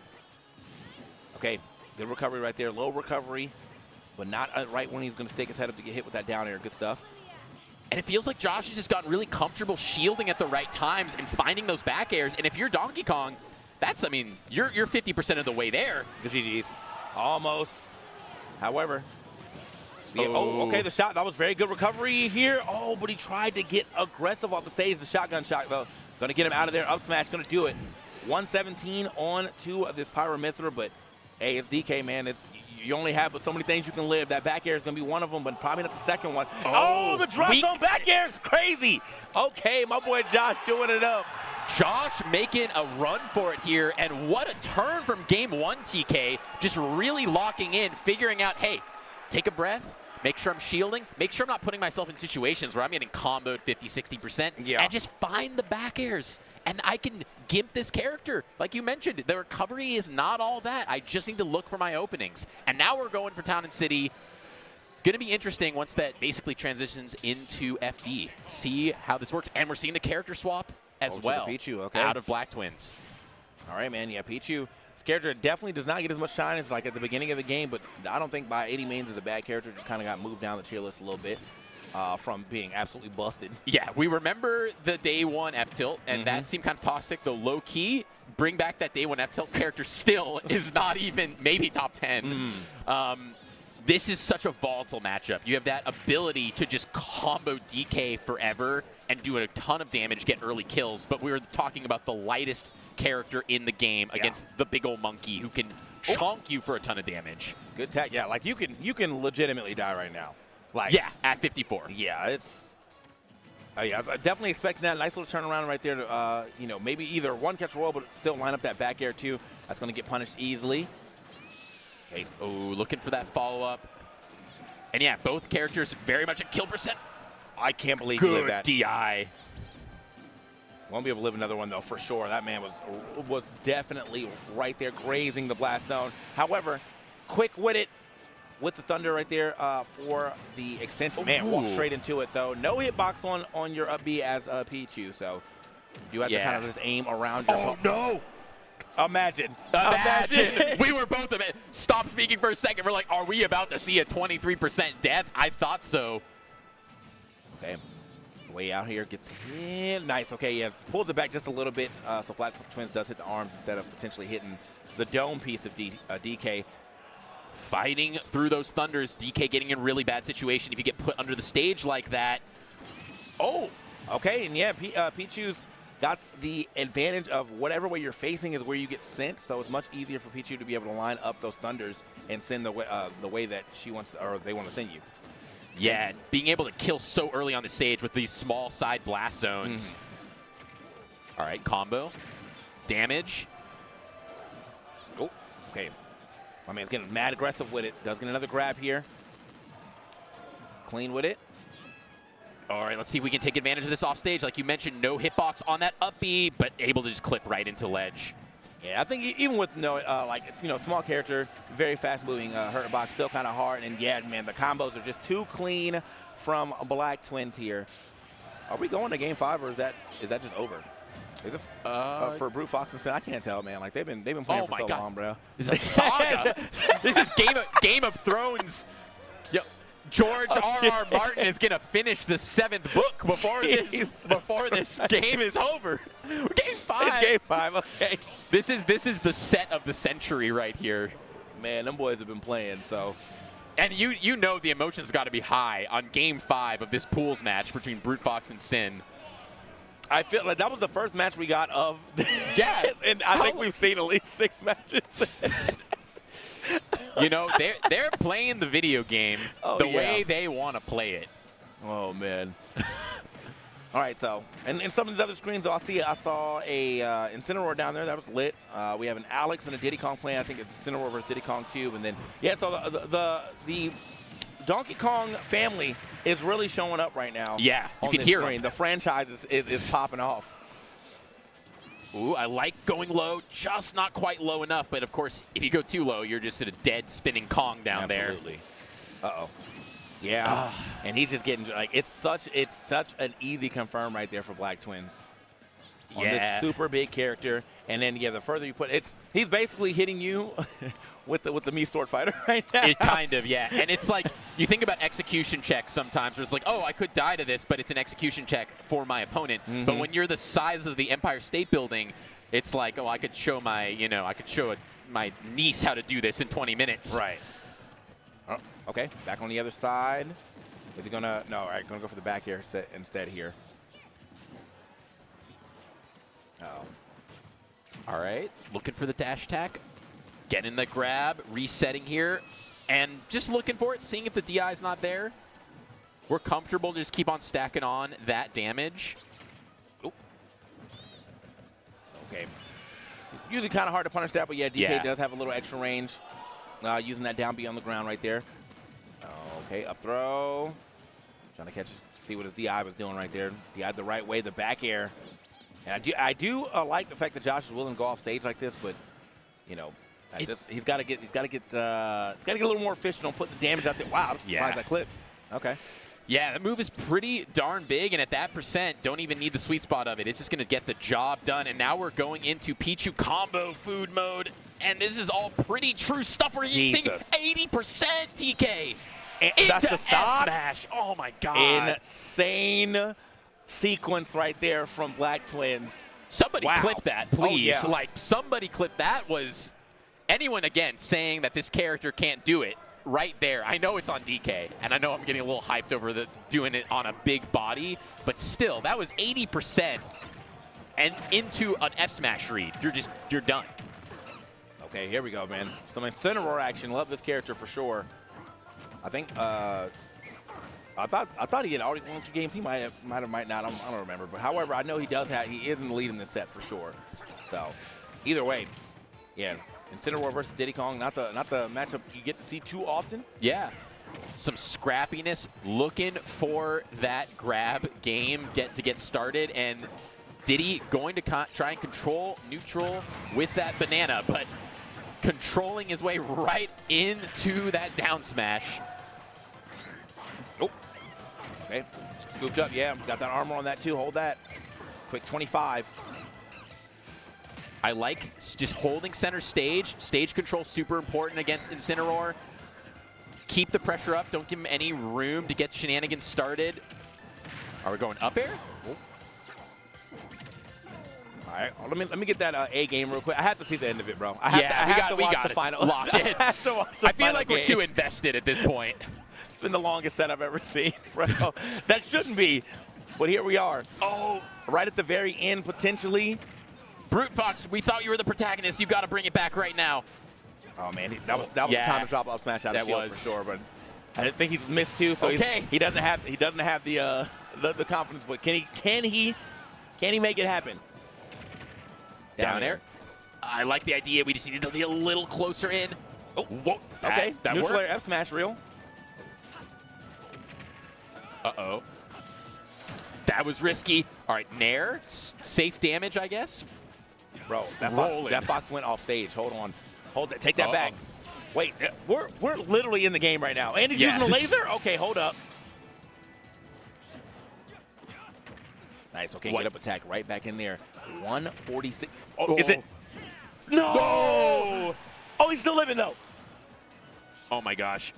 Okay, good recovery right there. Low recovery, but not right when he's going to stick his head up to get hit with that down air. Good stuff. And it feels like Josh has just gotten really comfortable shielding at the right times and finding those back airs. And if you're Donkey Kong, that's, I mean, you're 50% of the way there. Good GG's. Almost. However. Yeah, oh, okay, the shot. That was very good recovery here. Oh, but he tried to get aggressive off the stage. The shotgun shot, though. Going to get him out of there. Up smash, going to do it. 117 on to this Pyra Mythra, but hey, it's DK, man. You only have so many things you can live. That back air is going to be one of them, but probably not the second one. Oh, the drop zone back air is crazy. Okay, my boy Josh doing it up. Josh making a run for it here, and what a turn from game 1, TK. Just really locking in, figuring out, hey, take a breath. Make sure I'm shielding. Make sure I'm not putting myself in situations where I'm getting comboed 50, 60%. Yeah. And just find the back airs. and I can gimp this character. Like you mentioned, the recovery is not all that. I just need to look for my openings. And now we're going for Town and City. Going to be interesting once that basically transitions into FD. See how this works. And we're seeing the character swap as well Pichu, okay. out of Black Twins. All right, man. Yeah, Pichu. This character definitely does not get as much shine as like at the beginning of the game, but I don't think by any means is a bad character. Just kind of got moved down the tier list a little bit from being absolutely busted. Yeah, we remember the day one F-Tilt, and that seemed kind of toxic, though low-key. Bring back that day one F-Tilt character still is not even maybe top 10. This is such a volatile matchup. You have that ability to just combo DK forever and do a ton of damage, get early kills, but we were talking about the lightest character in the game against the big old monkey who can chonk you for a ton of damage. Good tech. Yeah, like you can legitimately die right now. Like Yeah, at 54. Yeah, it's. Yeah, I was definitely expecting that. Nice little turnaround right there to, you know, maybe either one catch roll, but still line up that back air too. That's going to get punished easily. Okay. Oh, looking for that follow-up. And yeah, both characters very much a kill percent. I can't believe he lived Good that. DI. Won't be able to live another one though, for sure. That man was definitely right there, grazing the blast zone. However, quick with it, with the thunder right there for the extension. Man, walked straight into it though. No hitbox on your up B as Pichu, so you have to kind of just aim around your. Oh no! Imagine. We were both stop speaking for a second. We're like, are we about to see a 23% death? I thought so. Okay. Way out here, gets hit. Nice. Okay, yeah, pulls it back just a little bit. So Black Twins does hit the arms instead of potentially hitting the dome piece of DK. Fighting through those thunders, DK getting in a really bad situation. If you get put under the stage like that. Oh, okay, and yeah, Pichu's got the advantage of whatever way you're facing is where you get sent, so it's much easier for Pichu to be able to line up those thunders and send the way that she wants or they want to send you. Yeah, being able to kill so early on the stage with these small side blast zones. All right, combo. Damage. Oh, okay. My man's getting mad aggressive with it. Does get another grab here. Clean with it. All right, let's see if we can take advantage of this off stage. Like you mentioned, no hitbox on that up B, but able to just clip right into ledge. Yeah, I think even with like it's, small character, very fast moving, hurt box still kind of hard, and yeah, man, the combos are just too clean from Black Twins here. Are we going to Game 5 or is that just over? Is it for Brute Fox and Sin? I can't tell, man. Like they've been playing for so long, bro. This is a saga. This is Game of Thrones. Yo, George R.R. Martin is gonna finish the 7th book before this game is over. Game 5. It's Game 5. Okay. This is the set of the century right here. Man, them boys have been playing so. And you know the emotions got to be high on Game 5 of this pools match between Brute Fox and Sin. I feel like that was the first match we got of. Yes, and I think we've seen at least 6 matches. They're playing the video game the way they want to play it. Oh man. All right, so and some of these other screens, I saw a Incineroar down there that was lit. We have an Alex and a Diddy Kong playing. I think it's Incineroar versus Diddy Kong Cube, and then so the Donkey Kong family is really showing up right now. Yeah, you on can this hear screen. them. The franchise is popping off. Ooh, I like going low, just not quite low enough. But of course, if you go too low, you're just at a dead spinning Kong down there. Absolutely. Uh-oh. Yeah, and he's just getting like it's such an easy confirm right there for Black Twins. On this super big character, and then the further you put he's basically hitting you with the Mii Sword Fighter right now. It kind of, yeah. And it's like you think about execution checks sometimes where it's like, oh, I could die to this, but it's an execution check for my opponent. But when you're the size of the Empire State Building, it's like, oh, I could show my my niece how to do this in 20 minutes. Right. Oh, okay, back on the other side. Is he gonna? No, all right, gonna go for the back air set instead here. Oh. All right, looking for the dash attack. Getting the grab, resetting here, and just looking for it, seeing if the DI is not there. We're comfortable to just keep on stacking on that damage. Oop. Okay. Usually kind of hard to punish that, but yeah, DK does have a little extra range. Using that down B on the ground right there. Okay, up throw. Trying to catch, see what his DI was doing right there. DI'd the right way, the back air. And I do like the fact that Josh is willing to go off stage like this, but you know, he's got to get a little more efficient on putting the damage out there. Wow, I'm surprised that clipped. Okay. Yeah, the move is pretty darn big, and at that percent, don't even need the sweet spot of it. It's just going to get the job done, and now we're going into Pichu combo food mode, and this is all pretty true stuff. We're using 80% TK That's the stop. Smash. Oh, my God. Insane sequence right there from Black Twins. Somebody clip that, please. Oh, yeah. Like, somebody clip that. Was anyone, again, saying that this character can't do it right there. I know it's on DK, and I know I'm getting a little hyped over doing it on a big body, but still, that was 80% and into an F smash read. You're done. Okay, here we go, man. Some Incineroar action. Love this character for sure. I think I thought he had already won 2 games. He might not. I don't remember. But however, I know he is in the lead in this set for sure. So either way, yeah. Incineroar versus Diddy Kong, not the matchup you get to see too often. Yeah. Some scrappiness, looking for that grab game to get started, and Diddy going to try and control neutral with that banana, but controlling his way right into that down smash. Oh. Okay. Scooped up. Yeah, got that armor on that too. Hold that. Quick 25. I like just holding center stage. Stage control super important against Incineroar. Keep the pressure up. Don't give him any room to get shenanigans started. Are we going up air? Oh. All right, let me get that A game real quick. I have to see the end of it, bro. I have to watch the final. Locked in. I feel like we're too invested at this point. It's been the longest set I've ever seen, bro. That shouldn't be, but here we are. Oh, right at the very end, potentially. Brute Fox, we thought you were the protagonist. You got to bring it back right now. Oh man, that was the time to drop off smash out of shield for sure. But I didn't think he's missed too, so he doesn't have the confidence. But can he make it happen? Down air. I like the idea. We just need to be a little closer in. Oh, whoa. Okay. That neutral worked. air F smash real. Uh-oh. That was risky. All right, Nair, safe damage, I guess. Bro, that Fox went off stage. Hold on. Hold that. Take that back. Wait, we're literally in the game right now. And he's using a laser? Okay, hold up. Nice. Okay, get up attack right back in there. 146. Oh, is it? No! Oh, he's still living, though. Oh, my gosh.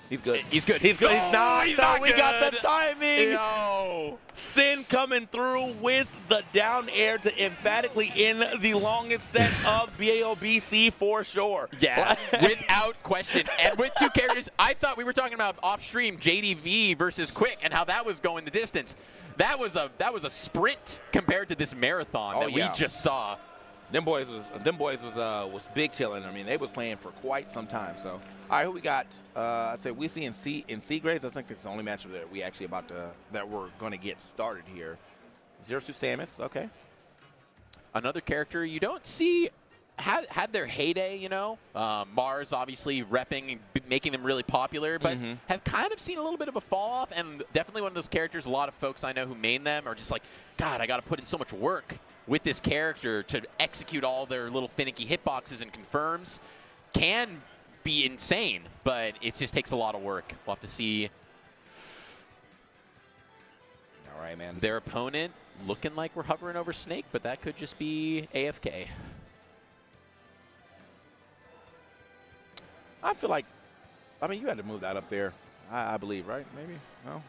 He's good. He's good. He's good. No, he's not. We got the timing. No. Sin coming through with the down air to emphatically end the longest set of BAOBC for sure. Yeah, without question. And with 2 characters, I thought we were talking about off stream JDV versus Quick and how that was going the distance. That was a sprint compared to this marathon that we just saw. Them boys was big chilling. I mean, they was playing for quite some time. So, all right, who we got? I said we see in Seagraves. I think that's the only matchup that we actually that we're going to get started here. Zero Suit Samus, okay. Another character you don't see had their heyday, you know. Mars obviously repping and making them really popular, but have kind of seen a little bit of a fall off, and definitely one of those characters a lot of folks I know who main them are just like, God, I got to put in so much work with this character to execute all their little finicky hitboxes and confirms. Can be insane, but it just takes a lot of work. We'll have to see. All right, man. Their opponent looking like we're hovering over Snake, but that could just be AFK. I feel like, I mean, you had to move that up there, I believe, right? Maybe? No?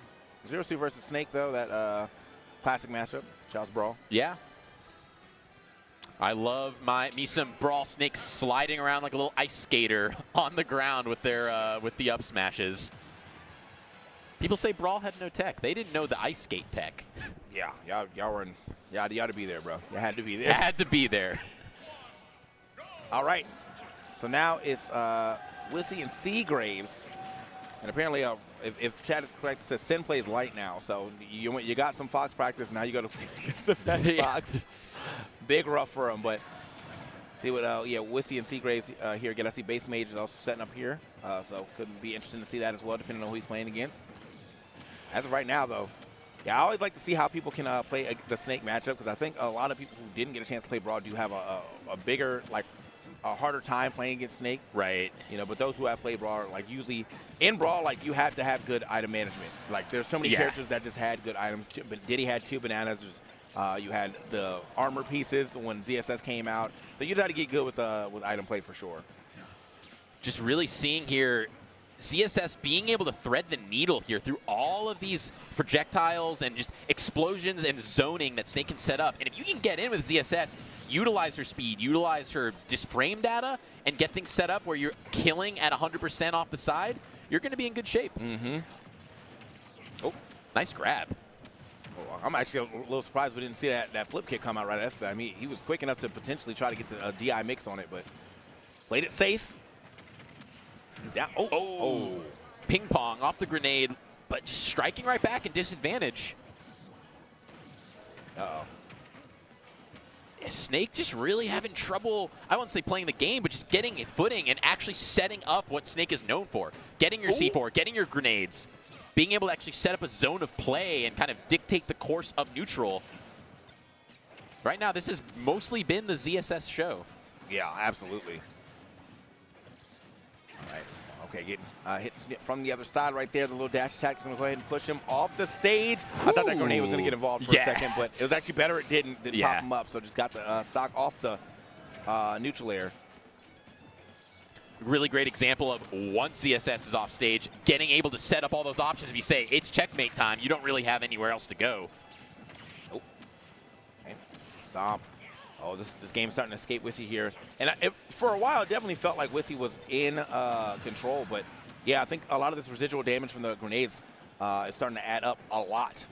Zero Suit versus Snake, though, that classic matchup, Child's Brawl. Yeah. I love me some Brawl Snakes sliding around like a little ice skater on the ground with their with the up smashes. People say Brawl had no tech. They didn't know the ice skate tech. Yeah, y'all were in. You ought to be there, bro. You had to be there. It had to be there. All right. So now it's Wissy and Seagraves, and apparently, if Chad is correct, it says Sin plays light now. So you got some Fox practice. Now you go to against the best Fox. Big rough for him, but see what Wissy and Seagraves here again. I see Base Mage is also setting up here, so could be interesting to see that as well, depending on who he's playing against. As of right now, though, Yeah, I always like to see how people can play the Snake matchup, because I think a lot of people who didn't get a chance to play Brawl do have a bigger, like, a harder time playing against Snake. Right. You know, but those who have played Brawl, like, usually in Brawl, like, you have to have good item management. Like, there's so many characters that just had good items. But Diddy had 2 bananas. You had the armor pieces when ZSS came out. So you got to get good with item play for sure. Just really seeing here ZSS being able to thread the needle here through all of these projectiles and just explosions and zoning that Snake can set up. And if you can get in with ZSS, utilize her speed, utilize her just frame data, and get things set up where you're killing at 100% off the side, you're going to be in good shape. Mm-hmm. Oh, nice grab. Oh, I'm actually a little surprised we didn't see that flip kick come out right after that. I mean, he was quick enough to potentially try to get the DI mix on it, but played it safe. He's down. Oh. Ping pong off the grenade, but just striking right back at disadvantage. Uh-oh. Yeah, Snake just really having trouble, I won't say playing the game, but just getting footing and actually setting up what Snake is known for. Getting your C4, getting your grenades, being able to actually set up a zone of play and kind of dictate the course of neutral. Right now, this has mostly been the ZSS show. Yeah, absolutely. All right. Okay, getting hit from the other side right there. The little dash attack is going to go ahead and push him off the stage. I thought that grenade was going to get involved for a second, but it was actually better it didn't pop him up, so just got the stock off the neutral air. Really great example of once ZSS is off stage, getting able to set up all those options. If you say, it's checkmate time, you don't really have anywhere else to go. Oh. Okay. Stomp. Oh, this game's starting to escape Wissy here. And for a while, it definitely felt like Wissy was in control. But, yeah, I think a lot of this residual damage from the grenades is starting to add up a lot.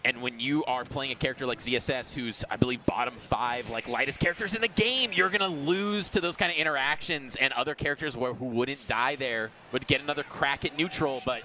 And when you are playing a character like ZSS, who's, I believe, bottom 5, like, lightest characters in the game, you're going to lose to those kind of interactions, and other characters who wouldn't die there would get another crack at neutral. But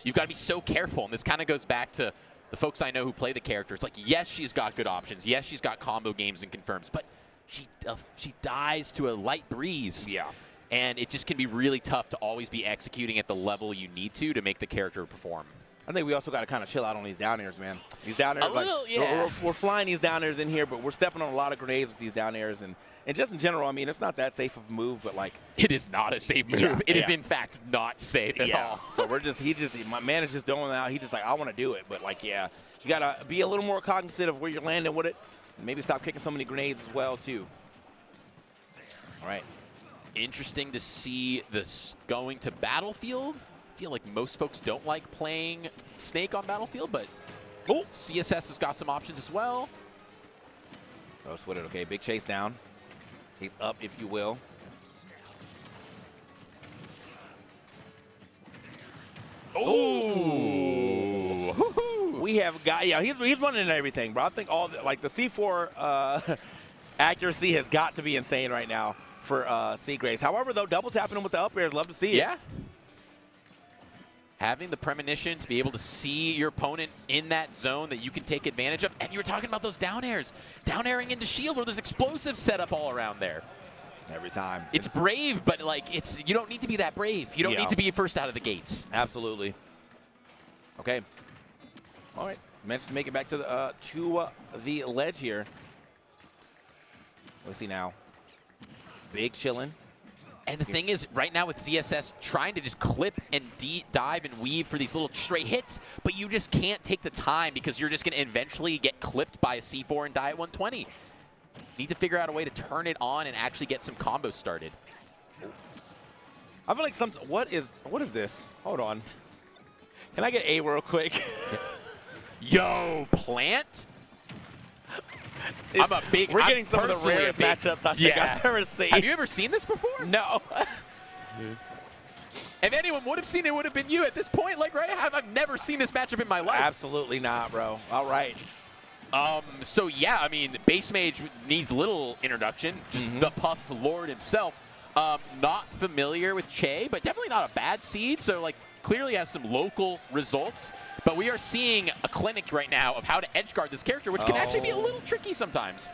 you've got to be so careful. And this kind of goes back to the folks I know who play the characters. Like, yes, she's got good options. Yes, she's got combo games and confirms. But she dies to a light breeze. Yeah. And it just can be really tough to always be executing at the level you need to make the character perform. I think we also got to kind of chill out on these down airs, man. These down airs, yeah. We're flying these down airs in here, but we're stepping on a lot of grenades with these down airs. And just in general, I mean, it's not that safe of a move, but like. It is not a safe move. Yeah, it is, in fact, not safe at all. So my man is just doing that. He's just like, I want to do it. But like, yeah, you got to be a little more cognizant of where you're landing with it. And maybe stop kicking so many grenades as well, too. All right. Interesting to see this going to Battlefield. I feel like most folks don't like playing Snake on Battlefield, but CSS has got some options as well. Oh, split it. Okay, big chase down. He's up, if you will. Oh! We have got, he's running everything, bro. I think all the C4 accuracy has got to be insane right now for Seagrace. However, though, double tapping him with the up airs, love to see it. Yeah. Having the premonition to be able to see your opponent in that zone that you can take advantage of. And you were talking about those down airs. Down airing into shield where there's explosives set up all around there. Every time. It's brave, but like you don't need to be that brave. You don't need to be first out of the gates. Absolutely. Okay. All right. Managed to make it back to the ledge here. Let's see now. Big chillin'. And the thing is, right now with ZSS trying to just clip and dive and weave for these little stray hits, but you just can't take the time because you're just going to eventually get clipped by a C4 and die at 120. Need to figure out a way to turn it on and actually get some combos started. I feel like what is this? Hold on. Can I get A real quick? Yo, Plant? We're getting some of the rarest matchups I think I've ever seen. Have you ever seen this before? No. If anyone would have seen it, it would have been you at this point. Like, right? I've never seen this matchup in my life. Absolutely not, bro. All right. So, yeah, I mean, Base Mage needs little introduction. Just the Puff Lord himself. Not familiar with Che, but definitely not a bad seed. So, like, clearly has some local results. But we are seeing a clinic right now of how to edgeguard this character, which can actually be a little tricky sometimes.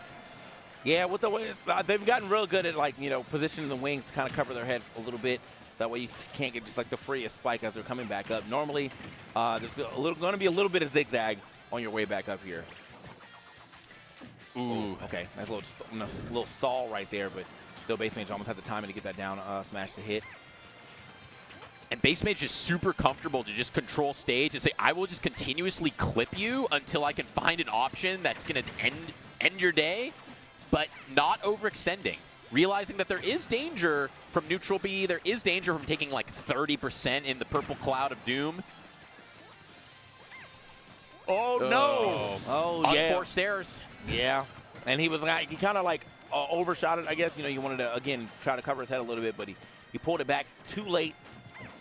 Yeah, with the way they've gotten real good at, like, positioning the wings to kind of cover their head a little bit. So that way you can't get just like the freest spike as they're coming back up. Normally, there's going to be a little bit of zigzag on your way back up here. Ooh, okay. That's a little stall right there, but still Base Mage almost had the timing to get that down smash to hit. And Base Mage is super comfortable to just control stage and say, I will just continuously clip you until I can find an option that's going to end your day, but not overextending. Realizing that there is danger from neutral B, there is danger from taking like 30% in the purple cloud of doom. Oh, no. Oh, yeah. Unforced errors. Yeah. And he was like, he kind of like overshot it, I guess. You know, you wanted to, again, try to cover his head a little bit, but he pulled it back too late.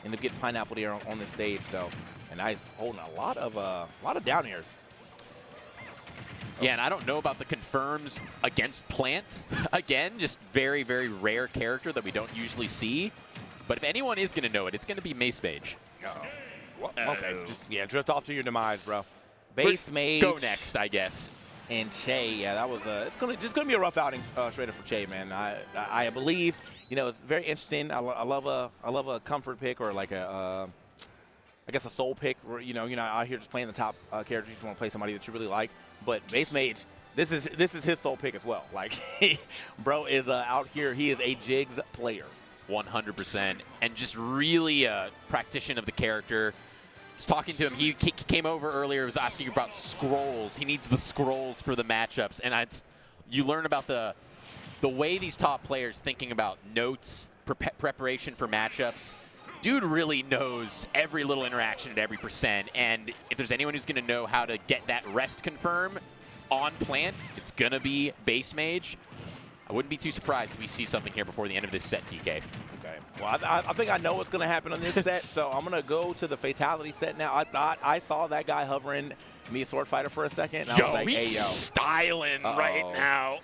Ended up getting pineapple there on this stage. So, and he's holding a lot of down airs. Yeah, and I don't know about the confirms against Plant. Again, just very, very rare character that we don't usually see. But if anyone is going to know it, it's going to be Mace Mage. Okay, just, yeah, drift off to your demise, bro. Base Mage. Go next, I guess. And Che, yeah, that was it's gonna be a rough outing straight up for Che, man. I believe, you know, it's very interesting. I love a comfort pick or like a I guess a soul pick where you're not out here just playing the top character. You just want to play somebody that you really like. But Base Mage, this is his soul pick as well. Like, bro is out here. He is a Jigs player. 100%. And just really a practitioner of the character. Was talking to him. He came over earlier, was asking about scrolls. He needs the scrolls for the matchups. And you learn about the way these top players thinking about notes, preparation for matchups. Dude really knows every little interaction at every percent. And if there's anyone who's going to know how to get that rest confirm on Plant, it's going to be Base Mage. I wouldn't be too surprised if we see something here before the end of this set, TK. Okay. Well, I think I know what's going to happen on this set, so I'm going to go to the Fatality set now. I thought I saw that guy hovering me Sword Fighter for a second, and I was like, he's hey, yo. styling right now.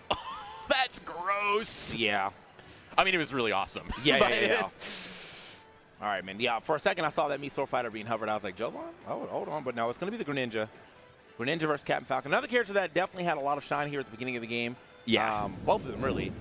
That's gross. Yeah. I mean, it was really awesome. Yeah. All right, man. Yeah, for a second I saw that Sword Fighter being hovered. I was like, Jovan? Oh, hold on. But no, it's going to be the Greninja. Greninja versus Captain Falcon. Another character that definitely had a lot of shine here at the beginning of the game. Yeah. Both of them, really.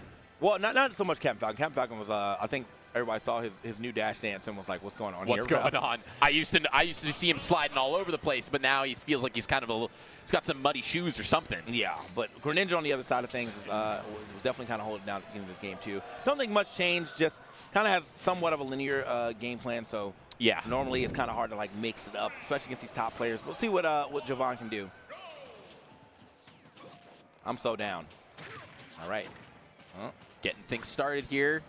Well, not so much Captain Falcon. Captain Falcon was, I think everybody saw his new dash dance and was like, what's going on here? What's going on? I used to see him sliding all over the place, but now he feels like he's kind of he's got some muddy shoes or something. Yeah, but Greninja on the other side of things was definitely kind of holding down at the beginning of this game, too. Don't think much changed, just kind of has somewhat of a linear game plan, so yeah. Normally it's kind of hard to like mix it up, especially against these top players. We'll see what Jovan can do. I'm so down. All right. Getting things started here.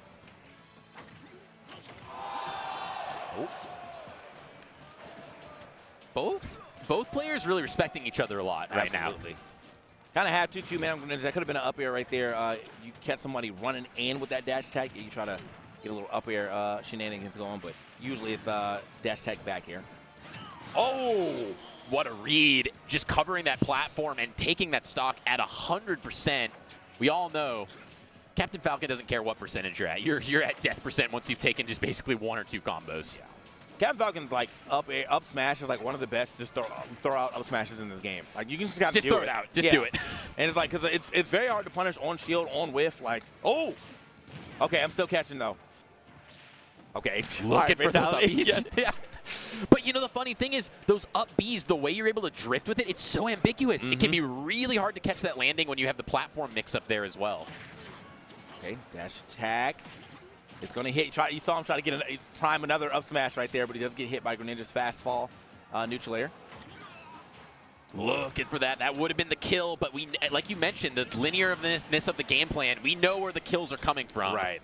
Oh. Both players really respecting each other a lot right now. Absolutely. Kind of have to, too, man. That could have been an up air right there. You catch somebody running in with that dash attack. You try to get a little up air shenanigans going, but usually it's dash attack back here. Oh, what a read. Just covering that platform and taking that stock at 100%. We all know Captain Falcon doesn't care what percentage you're at. You're at death percent once you've taken just basically one or two combos. Yeah. Captain Falcon's like up smash is like one of the best. Just throw out up smashes in this game. Like you can just gotta throw it out. Just do it. And it's like because it's very hard to punish on shield, on whiff. Like okay, I'm still catching though. Okay, looking for those up Bs. Yeah. But you know the funny thing is those up Bs, the way you're able to drift with it, it's so ambiguous. Mm-hmm. It can be really hard to catch that landing when you have the platform mix up there as well. Okay, dash attack. It's going to hit. You saw him try to get prime another up smash right there, but he does get hit by Greninja's fast fall neutral air. Looking for that. That would have been the kill, but we, like you mentioned, the linearness of the game plan, we know where the kills are coming from. Right.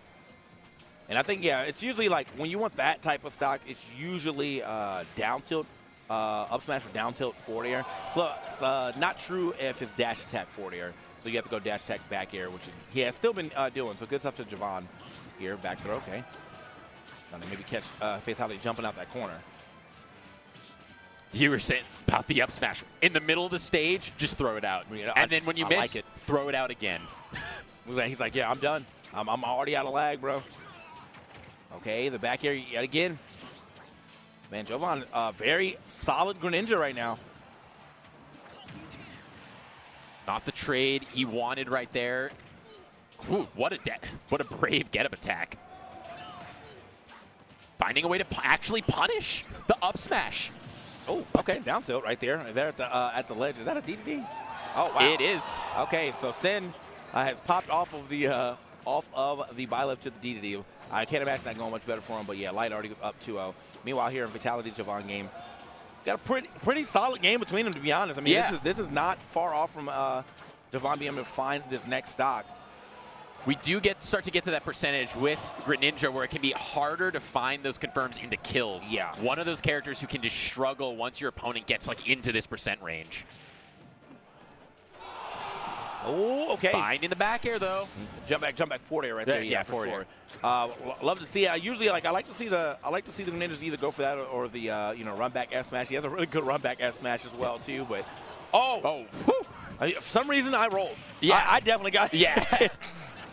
And I think, yeah, it's usually like when you want that type of stock, it's usually down tilt, up smash or down tilt forward air. So it's not true if it's dash attack forward air. So you have to go dash attack back air, which he has still been doing. So good stuff to Jovan here. Back throw, okay. Trying to maybe catch Fatality jumping out that corner. You were saying about the up smash. In the middle of the stage, just throw it out. You know, and then when you miss, like throw it out again. He's like, yeah, I'm done. I'm already out of lag, bro. Okay, the back air yet again. Man, Jovan, very solid Greninja right now. Not the trade he wanted right there. Ooh, what a brave get-up attack. Finding a way to actually punish the up smash. Oh, okay, down tilt right there. There at the ledge. Is that a DDD? Oh, wow. It is. Okay, so Sin has popped off of the bylib to the DDD. I can't imagine that going much better for him, but yeah, Light already up 2-0. Meanwhile, here in Vitality Jovan game, got a pretty solid game between them, to be honest. I mean, Yeah. this is not far off from Jovan being able to find this next stock. We do start to get to that percentage with Greninja where it can be harder to find those confirms into kills. Yeah. One of those characters who can just struggle once your opponent gets like into this percent range. Oh, okay. Fine in the back air though. Jump back forward air right there. Yeah, for forward sure. air. Love to see. Usually, I like to see the Greninjas either go for that or the run back S smash. He has a really good run back S smash as well too. But Oh, whew. for some reason I rolled. Yeah. I definitely got. Yeah.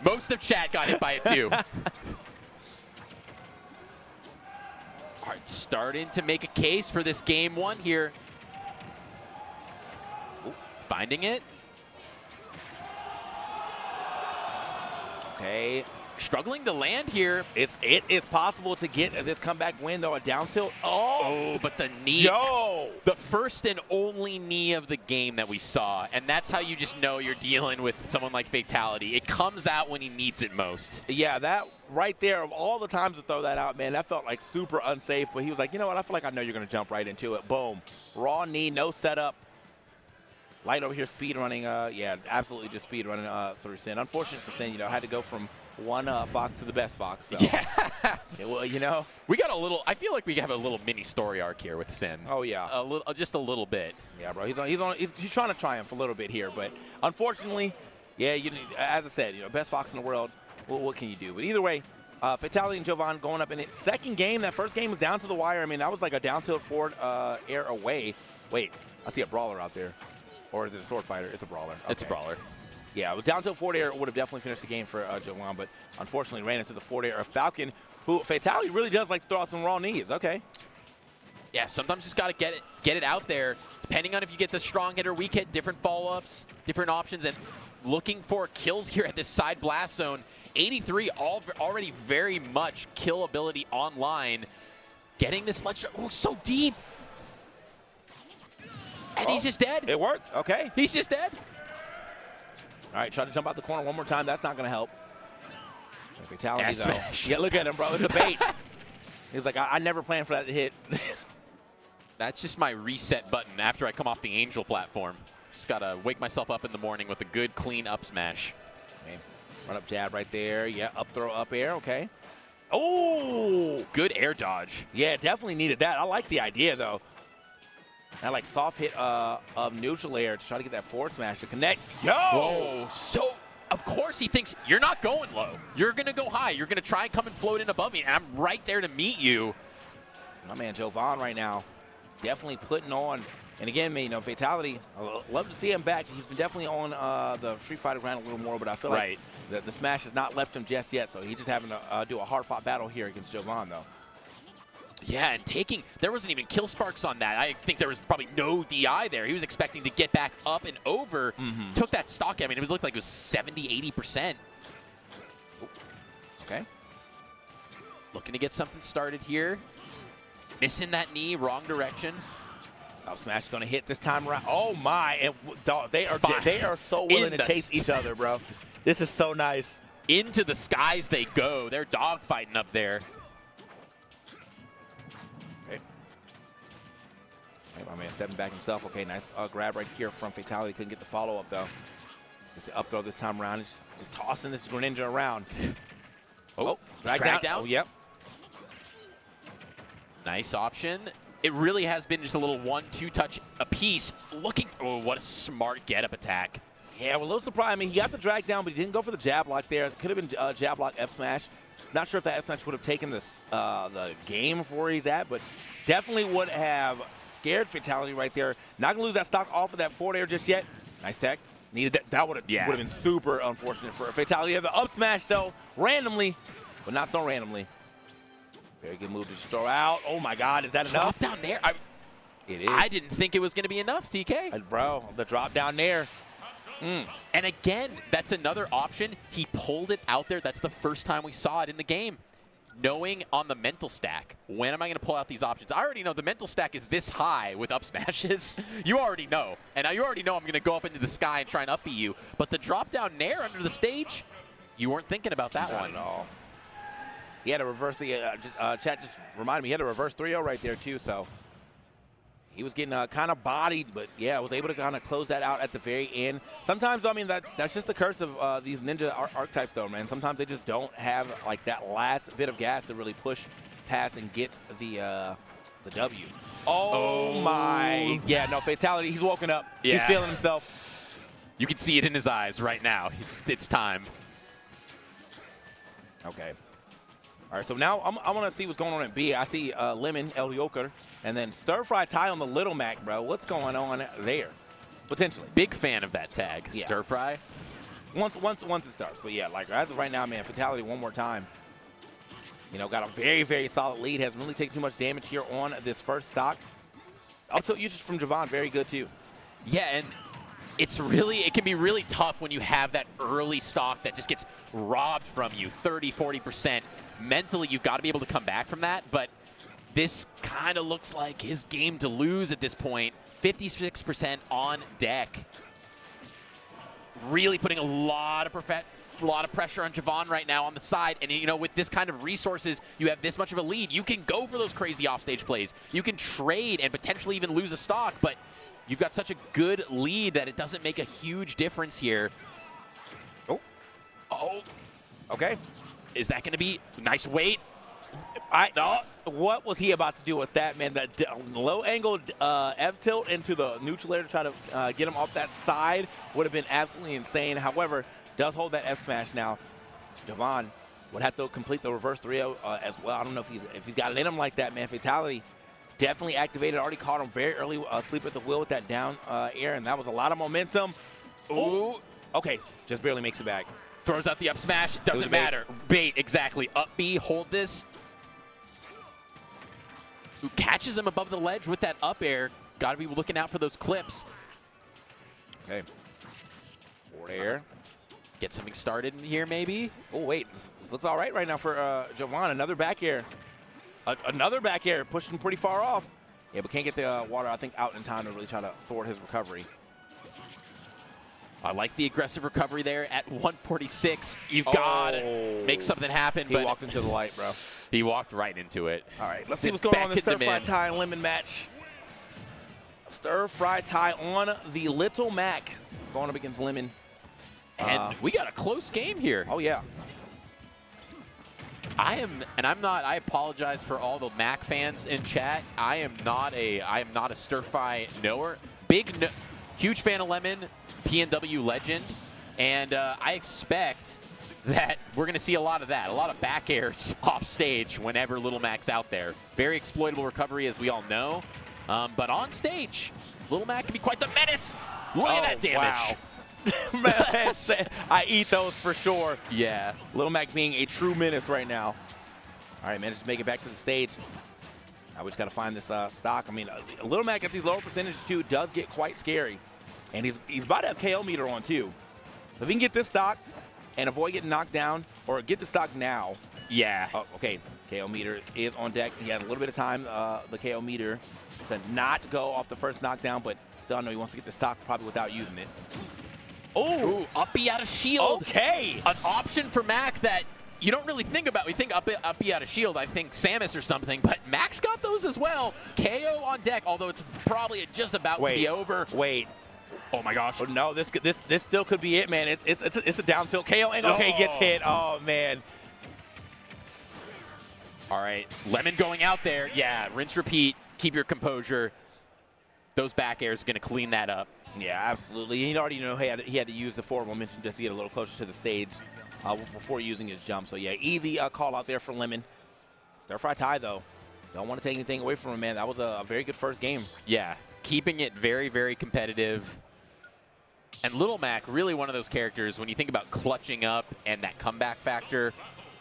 Most of chat got hit by it too. All right, starting to make a case for this game one here. Ooh, finding it. Okay. Struggling to land here. It is possible to get this comeback win though. A down tilt. Oh, but the knee. Yo. The first and only knee of the game that we saw, and that's how you just know you're dealing with someone like Fatality. It comes out when he needs it most. Yeah, that right there, of all the times to throw that out, man, that felt like super unsafe. But he was like, you know what? I feel like I know you're going to jump right into it. Boom. Raw knee, no setup. Light over here speed running. Yeah, absolutely just speed running through Sin. Unfortunate for Sin, had to go from one Fox to the best Fox. So. Yeah. Well, We got a little, I feel like we have a little mini story arc here with Sin. Oh, yeah. Just a little bit. Yeah, bro. He's trying to triumph a little bit here, but unfortunately, yeah, as I said, best Fox in the world. What can you do? But either way, Fatality and Jovan going up in it. Second game, that first game was down to the wire. I mean, that was like a down tilt forward air away. Wait, I see a brawler out there. Or is it a sword fighter? It's a brawler. Okay. It's a brawler. Yeah, with down tilt forward air would have definitely finished the game for Jovan, but unfortunately ran into the forward air of Falcon, who Fatality really does like to throw out some raw knees. Okay. Yeah, sometimes just got to get it out there. Depending on if you get the strong hit or weak hit, different follow-ups, different options, and looking for kills here at this side blast zone. 83 already very much kill ability online. Getting this ledge, so deep. And he's just dead. It worked. Okay. He's just dead. All right, try to jump out the corner one more time. That's not going to help. Fatality, Yeah, though. smash. Yeah, look at him, bro. It's a bait. He's like, I never planned for that to hit. That's just my reset button after I come off the Angel platform. Just got to wake myself up in the morning with a good, clean up smash. Okay. Run up jab right there. Yeah, up throw, up air. Okay. Oh! Good air dodge. Yeah, definitely needed that. I like the idea, though. That, like, soft hit of neutral air to try to get that forward smash to connect. Yo! Whoa. So, of course, he thinks you're not going low. You're going to go high. You're going to try and come and float in above me, and I'm right there to meet you. My man Jovan right now definitely putting on. And again, man, Fatality, I love to see him back. He's been definitely on the Street Fighter grind a little more, but I feel like the smash has not left him just yet, so he's just having to do a hard-fought battle here against Jovan, though. Yeah, and there wasn't even kill sparks on that. I think there was probably no DI there. He was expecting to get back up and over. Took that stock. I mean, it looked like it was 70, 80%. Okay. Looking to get something started here. Missing that knee, wrong direction. Oh, Smash is going to hit this time around. Oh, my. And, dog, they are so willing to chase each other, bro. This is so nice. Into the skies they go. They're dogfighting up there. Okay. My man stepping back himself. Okay, nice grab right here from Fatality. Couldn't get the follow-up, though. It's the up throw this time around. Just tossing this Greninja around. Oh, drag down. Oh, yep. Nice option. It really has been just a little 1-2 touch apiece. Looking for, oh, what a smart get-up attack. Yeah, well, a little surprised. I mean, he got the drag down, but he didn't go for the jab lock there. It could have been jab lock F smash. Not sure if that F smash would have taken this the game for where he's at, but definitely would have scared Fatality right there. Not gonna lose that stock off of that forward air just yet. Nice tech. Needed that. That would have been super unfortunate for Fatality. The up smash though, randomly, but not so randomly. Very good move to just throw out. Oh my God, is that enough? Drop down there. It is. I didn't think it was going to be enough, TK. Bro, the drop down there. And again, that's another option. He pulled it out there. That's the first time we saw it in the game. knowing on the mental stack, when am I going to pull out these options? I already know the mental stack is this high with up smashes. You already know. And now you already know I'm going to go up into the sky and try and up B you. But the drop down nair under the stage, you weren't thinking about that one. Not at all. He had to reverse the, chat just reminded me, he had a reverse 3-0 right there too, so. He was getting kind of bodied, but yeah, was able to kind of close that out at the very end. Sometimes, I mean, that's just the curse of these ninja archetypes, though, man. Sometimes they just don't have like that last bit of gas to really push past and get the W. Oh my! Yeah, no fatality. He's woken up. Yeah. He's feeling himself. You can see it in his eyes right now. It's time. Okay. All right, so now I want to see what's going on at B. I see Lemon, El Joker, and then Stir Fry Ty on the Little Mac, bro. What's going on there? Potentially. Big fan of that tag, Yeah. Stir Fry. Once it starts. But yeah, like as of right now, man, fatality one more time. You know, got a very, very solid lead. Hasn't really taken too much damage here on this first stock. Also, usage from Javon, very good too. Yeah, and it can be really tough when you have that early stock that just gets robbed from you, 30, 40%. Mentally, you've got to be able to come back from that, but this kind of looks like his game to lose at this point. 56% on deck. Really putting a lot of pressure on Javon right now on the side, and you know, with this kind of resources, you have this much of a lead. You can go for those crazy offstage plays. You can trade and potentially even lose a stock, but you've got such a good lead that it doesn't make a huge difference here. Oh. Okay. Is that going to be nice weight? What was he about to do with that, man? That low angle F tilt into the neutral air to try to get him off that side would have been absolutely insane. However, does hold that F smash now. Javon would have to complete the reverse 3-0 as well. I don't know if he's got it in him like that, man. Fatality definitely activated. Already caught him very early, asleep at the wheel with that down air, and that was a lot of momentum. Ooh. Okay, just barely makes it back. Throws out the up smash. Doesn't matter. Bait, exactly. Up B, hold this. Who catches him above the ledge with that up air. Got to be looking out for those clips. Okay. Forward air. Get something started in here, maybe. Oh, wait. This looks all right now for Javon. Another back air. Another back air, pushing pretty far off. Yeah, but can't get the water, I think, out in time to really try to thwart his recovery. I like the aggressive recovery there at 146. You've got to make something happen. He walked into the light, bro. He walked right into it. All right, let's see what's going on in the Stir Fry Ty and Lemon match. Stir Fry Ty on the Little Mac going up against Lemon. And we got a close game here. Oh, yeah. I apologize for all the Mac fans in chat. I am not a Stir Fry knower. Huge fan of Lemon. PNW legend, and I expect that we're going to see a lot of that, a lot of back airs off stage whenever Little Mac's out there. Very exploitable recovery, as we all know, but on stage, Little Mac can be quite the menace. Look at that damage. Wow. I eat those for sure. Yeah. Little Mac being a true menace right now. All right, man, just make it back to the stage. Now we just got to find this stock. I mean, Little Mac at these lower percentages, too, does get quite scary. And he's about to have KO meter on, too. So if he can get this stock and avoid getting knocked down, or get the stock now. Yeah. Oh, okay, KO meter is on deck. He has a little bit of time, the KO meter, to not go off the first knockdown, but still I know he wants to get the stock probably without using it. Oh, up B out of shield. Okay. An option for Mac that you don't really think about. We think up B out of shield. I think Samus or something, but Mac's got those as well. KO on deck, although it's probably just about to be over. Wait. Oh my gosh! Oh, no, this still could be it, man. It's a down tilt KO angle. Okay, gets hit. Oh man. All right, Lemon going out there. Yeah, rinse, repeat. Keep your composure. Those back airs are going to clean that up. Yeah, absolutely. He already knew he had to use the forward momentum just to get a little closer to the stage before using his jump. So yeah, easy call out there for Lemon. Stir Fry Ty though. Don't want to take anything away from him, man. That was a very good first game. Yeah, keeping it very, very competitive. And Little Mac, really one of those characters, when you think about clutching up and that comeback factor,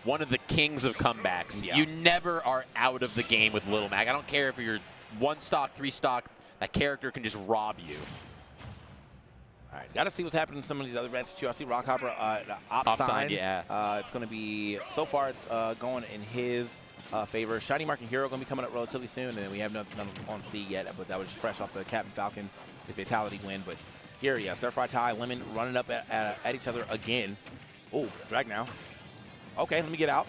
one of the kings of comebacks. Yeah. You never are out of the game with Little Mac. I don't care if you're 1 stock, 3 stock, that character can just rob you. All right, got to see what's happening in some of these other events too. I see Rockhopper, op Op sign. sign, yeah. It's going to be, so far it's going in his favor. Shiny Mark and Hero going to be coming up relatively soon, and then we have none on C yet, but that was just fresh off the Captain Falcon, the Fatality win. But here, yeah, Stir Fry Ty, Lemon running up at each other again. Oh, drag now. Okay, let me get out.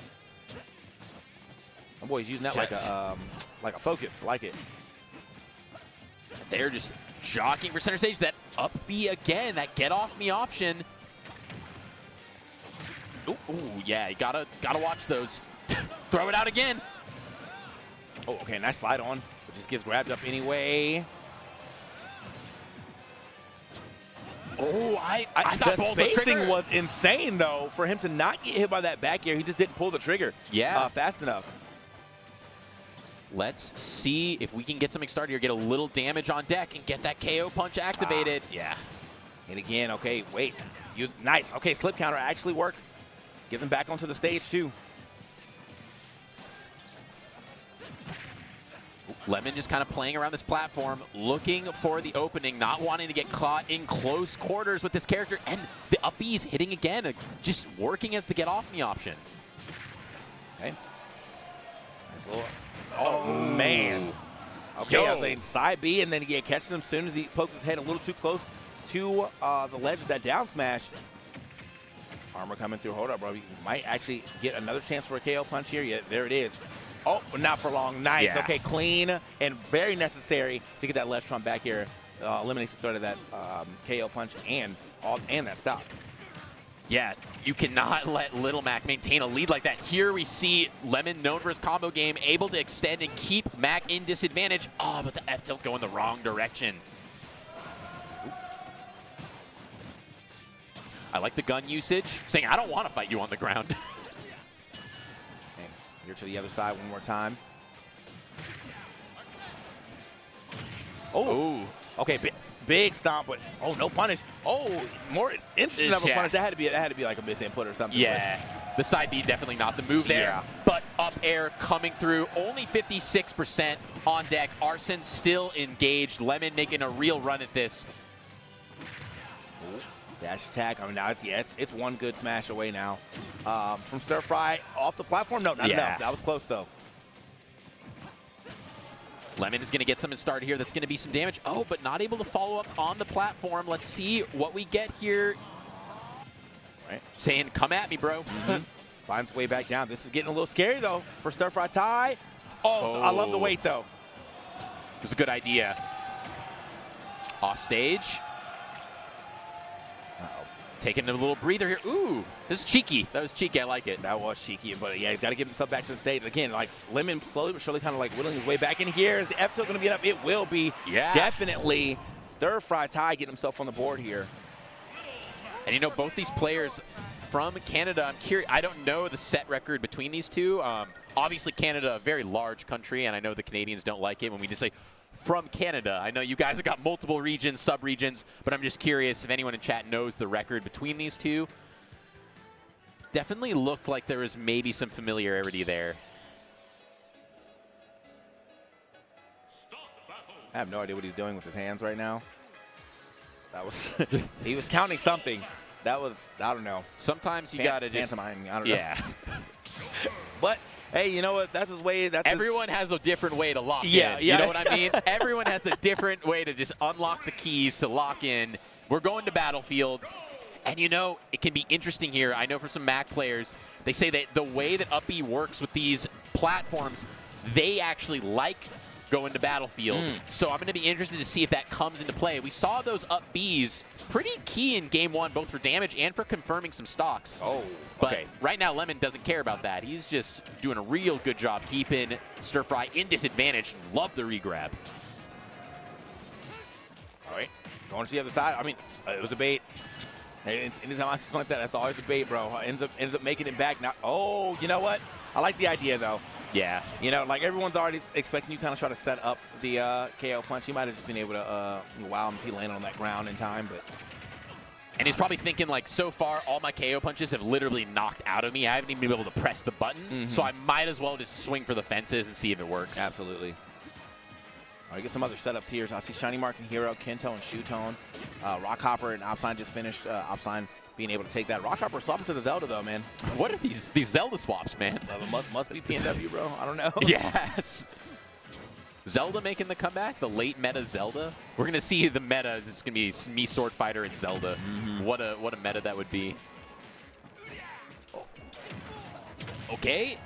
My boy's using that like a focus, like it. They're just jockeying for center stage. That up B again, that get off me option. Ooh, yeah, you gotta watch those. Throw it out again. Oh, okay, nice slide on, but just gets grabbed up anyway. Oh, I thought the pulled the spacing trigger was insane though for him to not get hit by that back air. He just didn't pull the trigger. Fast enough. Let's see if we can get something started here, get a little damage on deck, and get that KO punch activated. Yeah. And again, okay, wait. Nice. Okay, slip counter actually works. Gets him back onto the stage too. Lemon just kind of playing around this platform, looking for the opening, not wanting to get caught in close quarters with this character. And the up B's hitting again, just working as the get off me option. Okay. Nice little. Oh, man. Okay, I was saying side B, and then he catches him as soon as he pokes his head a little too close to the ledge of that down smash. Armor coming through. Hold up, bro. You might actually get another chance for a KO punch here. Yeah, there it is. Oh, but not for long. Nice. Yeah. Okay, clean and very necessary to get that left trump back here. Eliminates the threat of that KO punch and that stop. Yeah, you cannot let Little Mac maintain a lead like that. Here we see Lemon, known for his combo game, able to extend and keep Mac in disadvantage. Oh, but the F tilt going the wrong direction. I like the gun usage, saying, I don't want to fight you on the ground. Okay, here to the other side one more time. Oh, okay, big stomp, but oh, no punish. Oh, more interesting of a punish. That had to be like a misinput or something. Yeah, the side B definitely not the move there. Yeah. But up air coming through, only 56% on deck. Arsene still engaged. Lemon making a real run at this. Dash attack. I mean, now it's one good smash away now. From Stir Fry off the platform. No, not enough. That was close though. Lemon is going to get something started here. That's going to be some damage. Oh, but not able to follow up on the platform. Let's see what we get here. Right. Saying, come at me, bro. Finds way back down. This is getting a little scary though for Stir Fry Ty. Oh, I love the weight though. It was a good idea. Off stage. Taking a little breather here. Ooh, this is cheeky. That was cheeky. I like it. That was cheeky, but yeah, he's got to get himself back to the stage. Again, like Lemon slowly but surely kind of like whittling his way back in here. Is the F tilt going to be up? It will be. Yeah. Definitely. Stir Fry Ty getting himself on the board here. And you know, both these players from Canada, I'm curious. I don't know the set record between these two. Obviously, Canada, a very large country, and I know the Canadians don't like it when we just say from Canada. I know you guys have got multiple regions, sub-regions, but I'm just curious if anyone in chat knows the record between these two. Definitely looked like there was maybe some familiarity there. I have no idea what he's doing with his hands right now. That was he was counting something. That was, I don't know. Sometimes you gotta just pantomime. I don't know. Yeah. But hey, you know what? That's his way. That's everyone has a different way to lock in. Yeah. You know what I mean? Everyone has a different way to just unlock the keys to lock in. We're going to Battlefield. And you know, it can be interesting here. I know for some Mac players, they say that the way that Up B works with these platforms, they actually like going to Battlefield. So I'm going to be interested to see if that comes into play. We saw those Up Bs pretty key in game one, both for damage and for confirming some stocks. Oh, but right now, Lemon doesn't care about that. He's just doing a real good job keeping Stir Fry in disadvantage. Love the regrab. All right, going to the other side. I mean, it was a bait. Anytime I see something like that, that's always a bait, bro. Ends up making it back now. Oh, you know what? I like the idea though. Yeah. You know, like everyone's already expecting you kind of try to set up the KO punch. He might have just been able to wow him if he landed on that ground in time, but. And he's probably thinking, like, so far, all my KO punches have literally knocked out of me. I haven't even been able to press the button, so I might as well just swing for the fences and see if it works. Absolutely. All right, get some other setups here. So I see Shiny Mark and Hero, Kento and Shuton. Rockhopper and Opsign just finished. Opsign being able to take that. Rockhopper swapping to the Zelda, though, man. What are these Zelda swaps, man? Must be PNW, bro. I don't know. Yes. Zelda making the comeback, the late meta Zelda. We're going to see the meta. This is going to be me, Sword Fighter, and Zelda. What a meta that would be. Okay.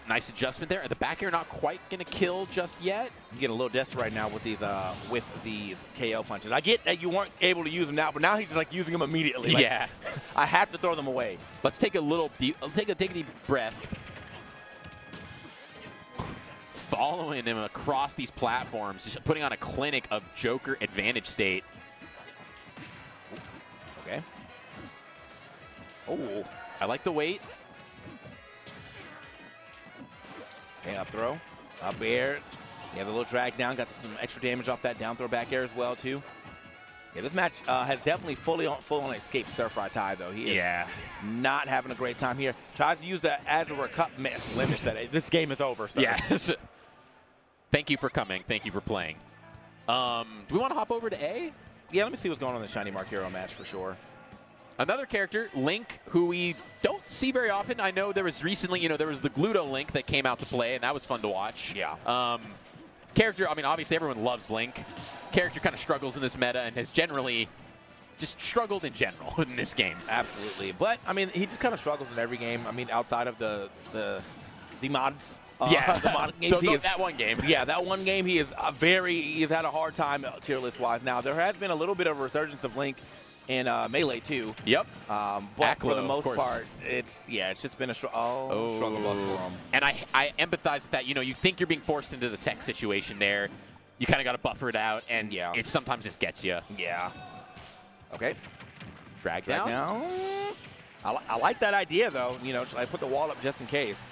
Nice adjustment there. The back air not quite going to kill just yet. I'm getting a little desperate right now with these KO punches. I get that you weren't able to use them now, but now he's just like using them immediately. Like, Yeah. I have to throw them away. Let's take a little deep, take a deep breath. Following him across these platforms, just putting on a clinic of Joker advantage state. Okay. Oh, I like the weight. okay, up throw, up air. You have a little drag down, got some extra damage off that down throw back air as well too. Yeah, this match has definitely full on escaped Stir Fry Ty though. He is not having a great time here. Tries to use that as a limit set. This game is over. Sir. Yes. Thank you for coming. Thank you for playing. Do we want to hop over to A? Yeah, let me see what's going on in the Shiny Mark Hero match for sure. Another character, Link, who we don't see very often. I know there was recently, there was the Gluto Link that came out to play, and that was fun to watch. Yeah. Character, I mean, obviously everyone loves Link. Character kind of struggles in this meta and has generally just struggled in general in this game. Absolutely. But, I mean, he just kind of struggles in every game. I mean, outside of the mods. Yeah, the mod games, that one game. Yeah, that one game, he has had a hard time tier list-wise. Now, there has been a little bit of a resurgence of Link in Melee, too. Yep. But Aklo, for the most of course. part, it's just been a struggle bus for him. And I empathize with that. You think you're being forced into the tech situation there. You kind of got to buffer it out, and it sometimes just gets you. Yeah. Okay. Drag down. I like that idea, though. I put the wall up just in case.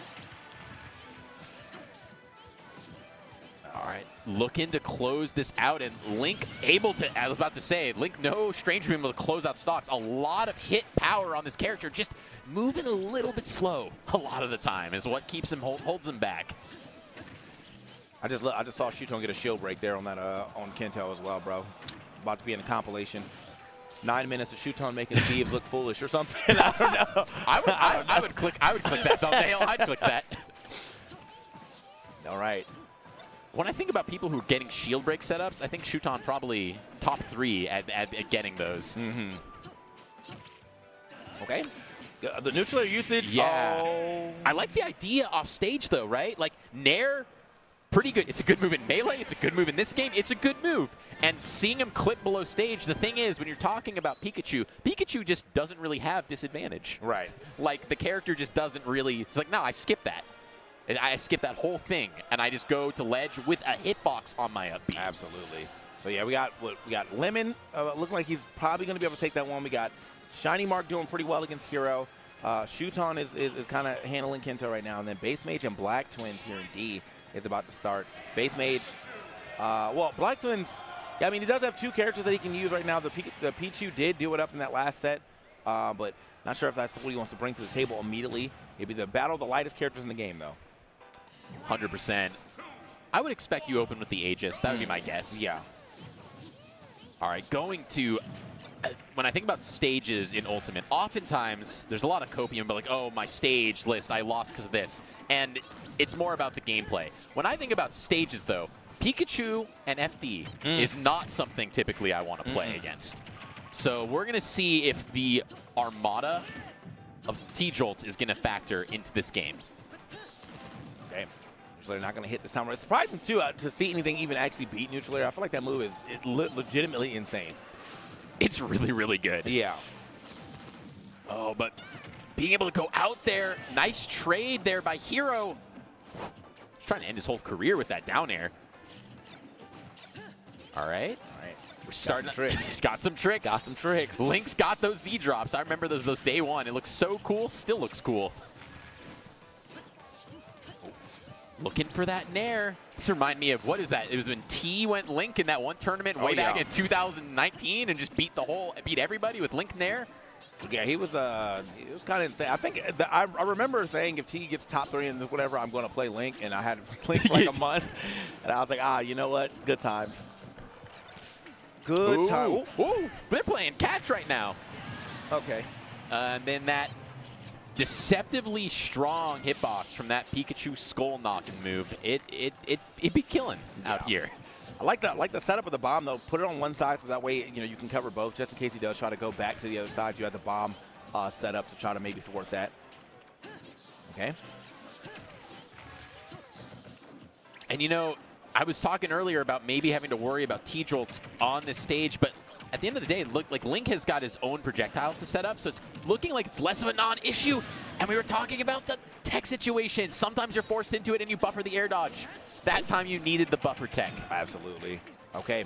All right, looking to close this out, and Link able to, I was about to say, Link no stranger being able to close out stocks. A lot of hit power on this character, just moving a little bit slow a lot of the time is what keeps him, holds him back. I just saw Shuton get a shield break there on that on Kento as well, bro. About to be in a compilation. 9 minutes of Shuton making Steves look foolish or something. I don't know. I would click that thumbnail. I'd click that. All right. When I think about people who are getting shield break setups, I think Shuton probably top 3 at getting those. Okay. The neutral usage. Yeah. Oh. I like the idea off stage, though, right? Like, Nair, pretty good. It's a good move in Melee. It's a good move in this game. It's a good move. And seeing him clip below stage, the thing is, when you're talking about Pikachu, Pikachu just doesn't really have disadvantage. Right. Like, the character just doesn't really, it's like, no, I skip that. I skip that whole thing, and I just go to ledge with a hitbox on my up B. Absolutely. So yeah, we got Lemon. Looking like he's probably going to be able to take that one. We got Shiny Mark doing pretty well against Hero. Shuton is kind of handling Kento right now, and then Base Mage and Black Twins here in D is about to start. Base Mage. Well, Black Twins. Yeah, I mean he does have 2 characters that he can use right now. The Pichu did do it up in that last set, but not sure if that's what he wants to bring to the table immediately. It'd be the battle of the lightest characters in the game, though. 100%. I would expect you open with the Aegis. That would be my guess. Yeah. All right, going to, when I think about stages in Ultimate, oftentimes there's a lot of copium, but like, oh, my stage list, I lost because of this. And it's more about the gameplay. When I think about stages, though, Pikachu and FD is not something typically I want to play against. So we're going to see if the Armada of T-Jolt is going to factor into this game. Okay. Neutral Air not going to hit this time. It's surprising, too, to see anything even actually beat Neutral Air. I feel like that move is legitimately insane. It's really, really good. Yeah. Oh, but being able to go out there, nice trade there by Hero. He's trying to end his whole career with that down air. All right. All right. We're starting. Tricks. He's got some tricks. Got some tricks. Link's got those Z drops. I remember those day one. It looks so cool. Still looks cool. Looking for that Nair. This reminds me of, what is that? It was when T went Link in that one tournament way back in 2019 and just beat everybody with Link Nair. Yeah, he was kind of insane. I think I remember saying if T gets top 3 and whatever, I'm going to play Link, and I had Link for like a month, and I was like, you know what? Good times. Good times. Ooh, they're playing catch right now. Okay. And then that deceptively strong hitbox from that Pikachu skull knocking move. It be killing out here. I like the setup of the bomb though. Put it on one side so that way you can cover both, just in case he does try to go back to the other side. You have the bomb set up to try to maybe thwart that. Okay. And I was talking earlier about maybe having to worry about T-Jolts on this stage, but at the end of the day, it looked like Link has got his own projectiles to set up, so it's looking like it's less of a non-issue. And we were talking about the tech situation. Sometimes you're forced into it and you buffer the air dodge. That time you needed the buffer tech. Absolutely. Okay.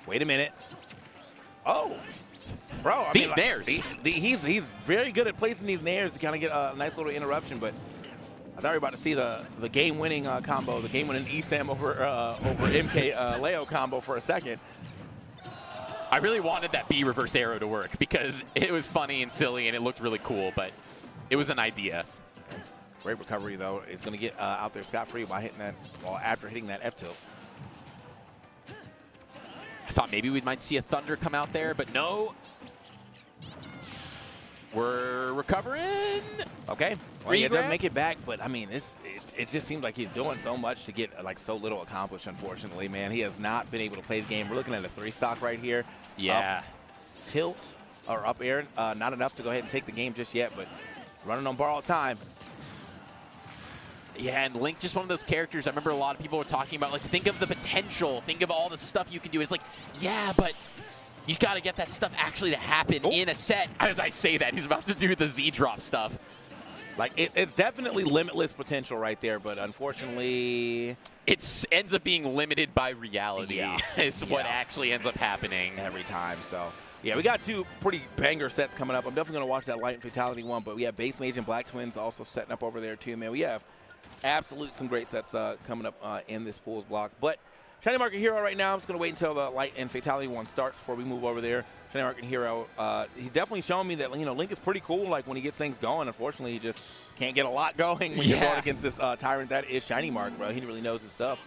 Wait a minute. Oh. Bro, These nairs. He's very good at placing these nairs to kind of get a nice little interruption, but I thought we were about to see the game-winning combo, the game-winning ESAM over MK Leo combo for a second. I really wanted that B reverse arrow to work because it was funny and silly and it looked really cool, but it was an idea. Great recovery, though. Is going to get out there scot-free by hitting that, after hitting that F-tilt. I thought maybe we might see a Thunder come out there, but no. We're recovering. Okay. Well, he doesn't make it back, but, I mean, it just seems like he's doing so much to get, so little accomplished, unfortunately, man. He has not been able to play the game. We're looking at a 3-stock right here. Yeah. Tilt or up air, not enough to go ahead and take the game just yet, but running on borrowed time. Yeah, and Link, just one of those characters. I remember a lot of people were talking about, think of the potential. Think of all the stuff you can do. It's like, yeah, but you got to get that stuff actually to happen in a set. As I say that, he's about to do the Z-drop stuff. It's definitely limitless potential right there, but unfortunately, it ends up being limited by reality. Yeah. Is what actually ends up happening every time. So, yeah, we got 2 pretty banger sets coming up. I'm definitely going to watch that Light and Fatality one, but we have Base Mage and Black Twins also setting up over there too, man. We have some great sets coming up in this pools block. But Shiny Market Hero right now, I'm just going to wait until the Light and Fatality one starts before we move over there. Shiny Market Hero, he's definitely shown me that, Link is pretty cool, when he gets things going. Unfortunately, he just can't get a lot going when you're going against this Tyrant that is Shiny Mark, bro. He really knows his stuff.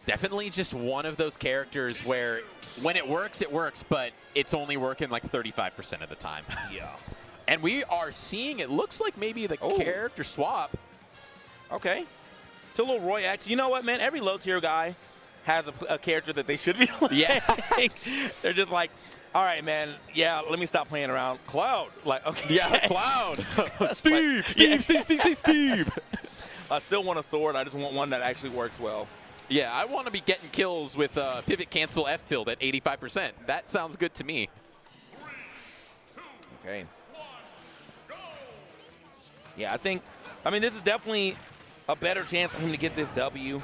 Definitely just one of those characters where when it works, but it's only working 35% of the time. Yeah. And we are seeing, it looks like maybe the character swap. Okay. It's a little Roy action. You know what, man? Every low-tier guy has a character that they should be playing. Yeah. They're just like, all right, man, yeah, let me stop playing around. Cloud. Okay. Yeah, Cloud. Steve. I still want a sword. I just want one that actually works well. Yeah, I want to be getting kills with pivot cancel F-tilt at 85%. That sounds good to me. Okay. Yeah, I mean, this is definitely a better chance for him to get this W.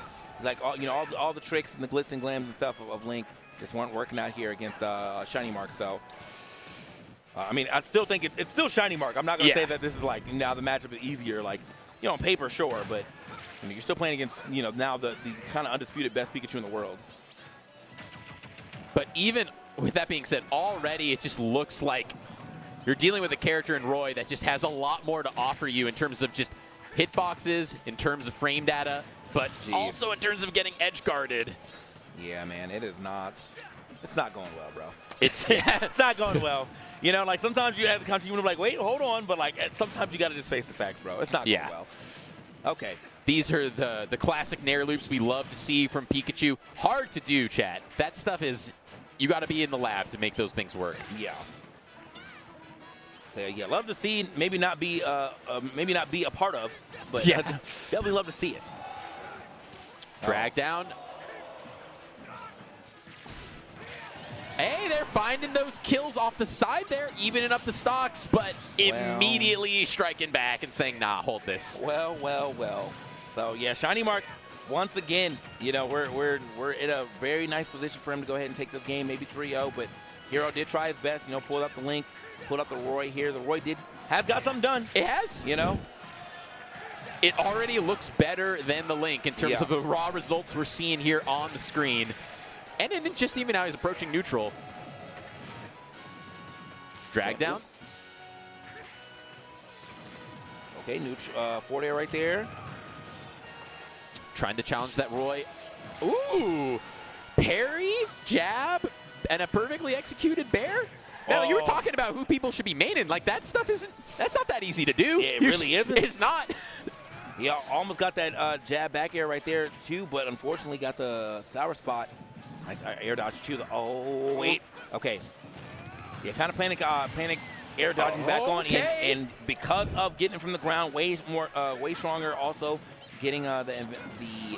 All the tricks and the glitz and glams and stuff of Link just weren't working out here against Shiny Mark. So, I mean, I still think it's still Shiny Mark. I'm not going to say that this is now the matchup is easier. On paper, sure, but you're still playing against now the kind of undisputed best Pikachu in the world. But even with that being said, already it just looks like you're dealing with a character in Roy that just has a lot more to offer you in terms of just hitboxes, in terms of frame data, but also in terms of getting edge guarded. Yeah, man, it's not going well, bro. It's not going well. Sometimes you as a country, you want to be like, wait, hold on, but sometimes you got to just face the facts, bro. It's not going well. Okay. These are the classic Nair loops we love to see from Pikachu. Hard to do, chat. That stuff is, you got to be in the lab to make those things work. Yeah. So yeah, love to see, maybe not be a part of, but definitely love to see it. Drag down. Hey, they're finding those kills off the side there, evening up the stocks, but immediately striking back and saying, nah, hold this. Well. So yeah, Shiny Mark, once again, we're in a very nice position for him to go ahead and take this game, maybe 3-0, but Hero did try his best, pulled up the Link, pulled up the Roy here. The Roy has got something done. It has. It already looks better than the Link in terms of the raw results we're seeing here on the screen. And then just even now he's approaching neutral. Drag down. Okay, forward air right there. Trying to challenge that Roy. Ooh, parry, jab, and a perfectly executed bear. Now, you were talking about who people should be maining. Like, that stuff that's not that easy to do. Yeah, it really isn't. It's not. He almost got that jab back air right there, too, but unfortunately got the sour spot. Nice air dodge, too. Oh, wait. Okay. Yeah, kind of panic air dodging back on. And because of getting it from the ground, way stronger. Also, getting the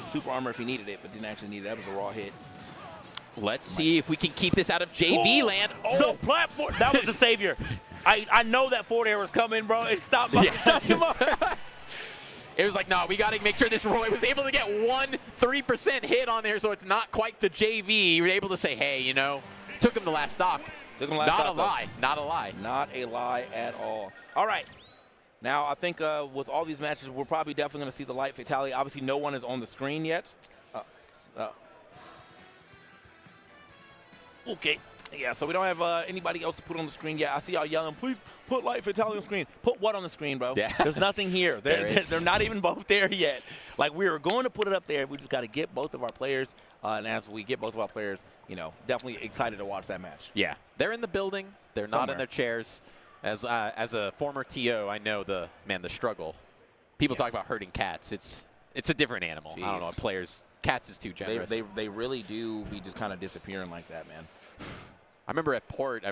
super armor if he needed it, but didn't actually need it. That was a raw hit. Let's see if we can keep this out of JV land. The platform. That was the savior. I know that forward air was coming, bro. It stopped my shot him up. It was like, no, we got to make sure this Roy was able to get 3% hit on there, so it's not quite the JV. You were able to say, hey, you know, took him the last stock. Took him the last not stock, a lie. Not a lie. Not a lie at all. All right. Now, I think with all these matches, we're probably definitely going to see the light fatality. Obviously, no one is on the screen yet. Okay. Yeah, so we don't have anybody else to put on the screen yet. I see y'all yelling, please put light fatality on the screen. Put what on the screen, bro? Yeah. There's nothing here. They're not even both there yet. Like, we were going to put it up there. We just got to get both of our players. And as we get both of our players, you know, definitely excited to watch that match. Yeah. They're in the building. They're not in their chairs. As a former TO, I know the struggle. People talk about herding cats. It's a different animal. Jeez. I don't know. Players, cats is too generous. They really do be just kind of disappearing like that, man. I remember at Port,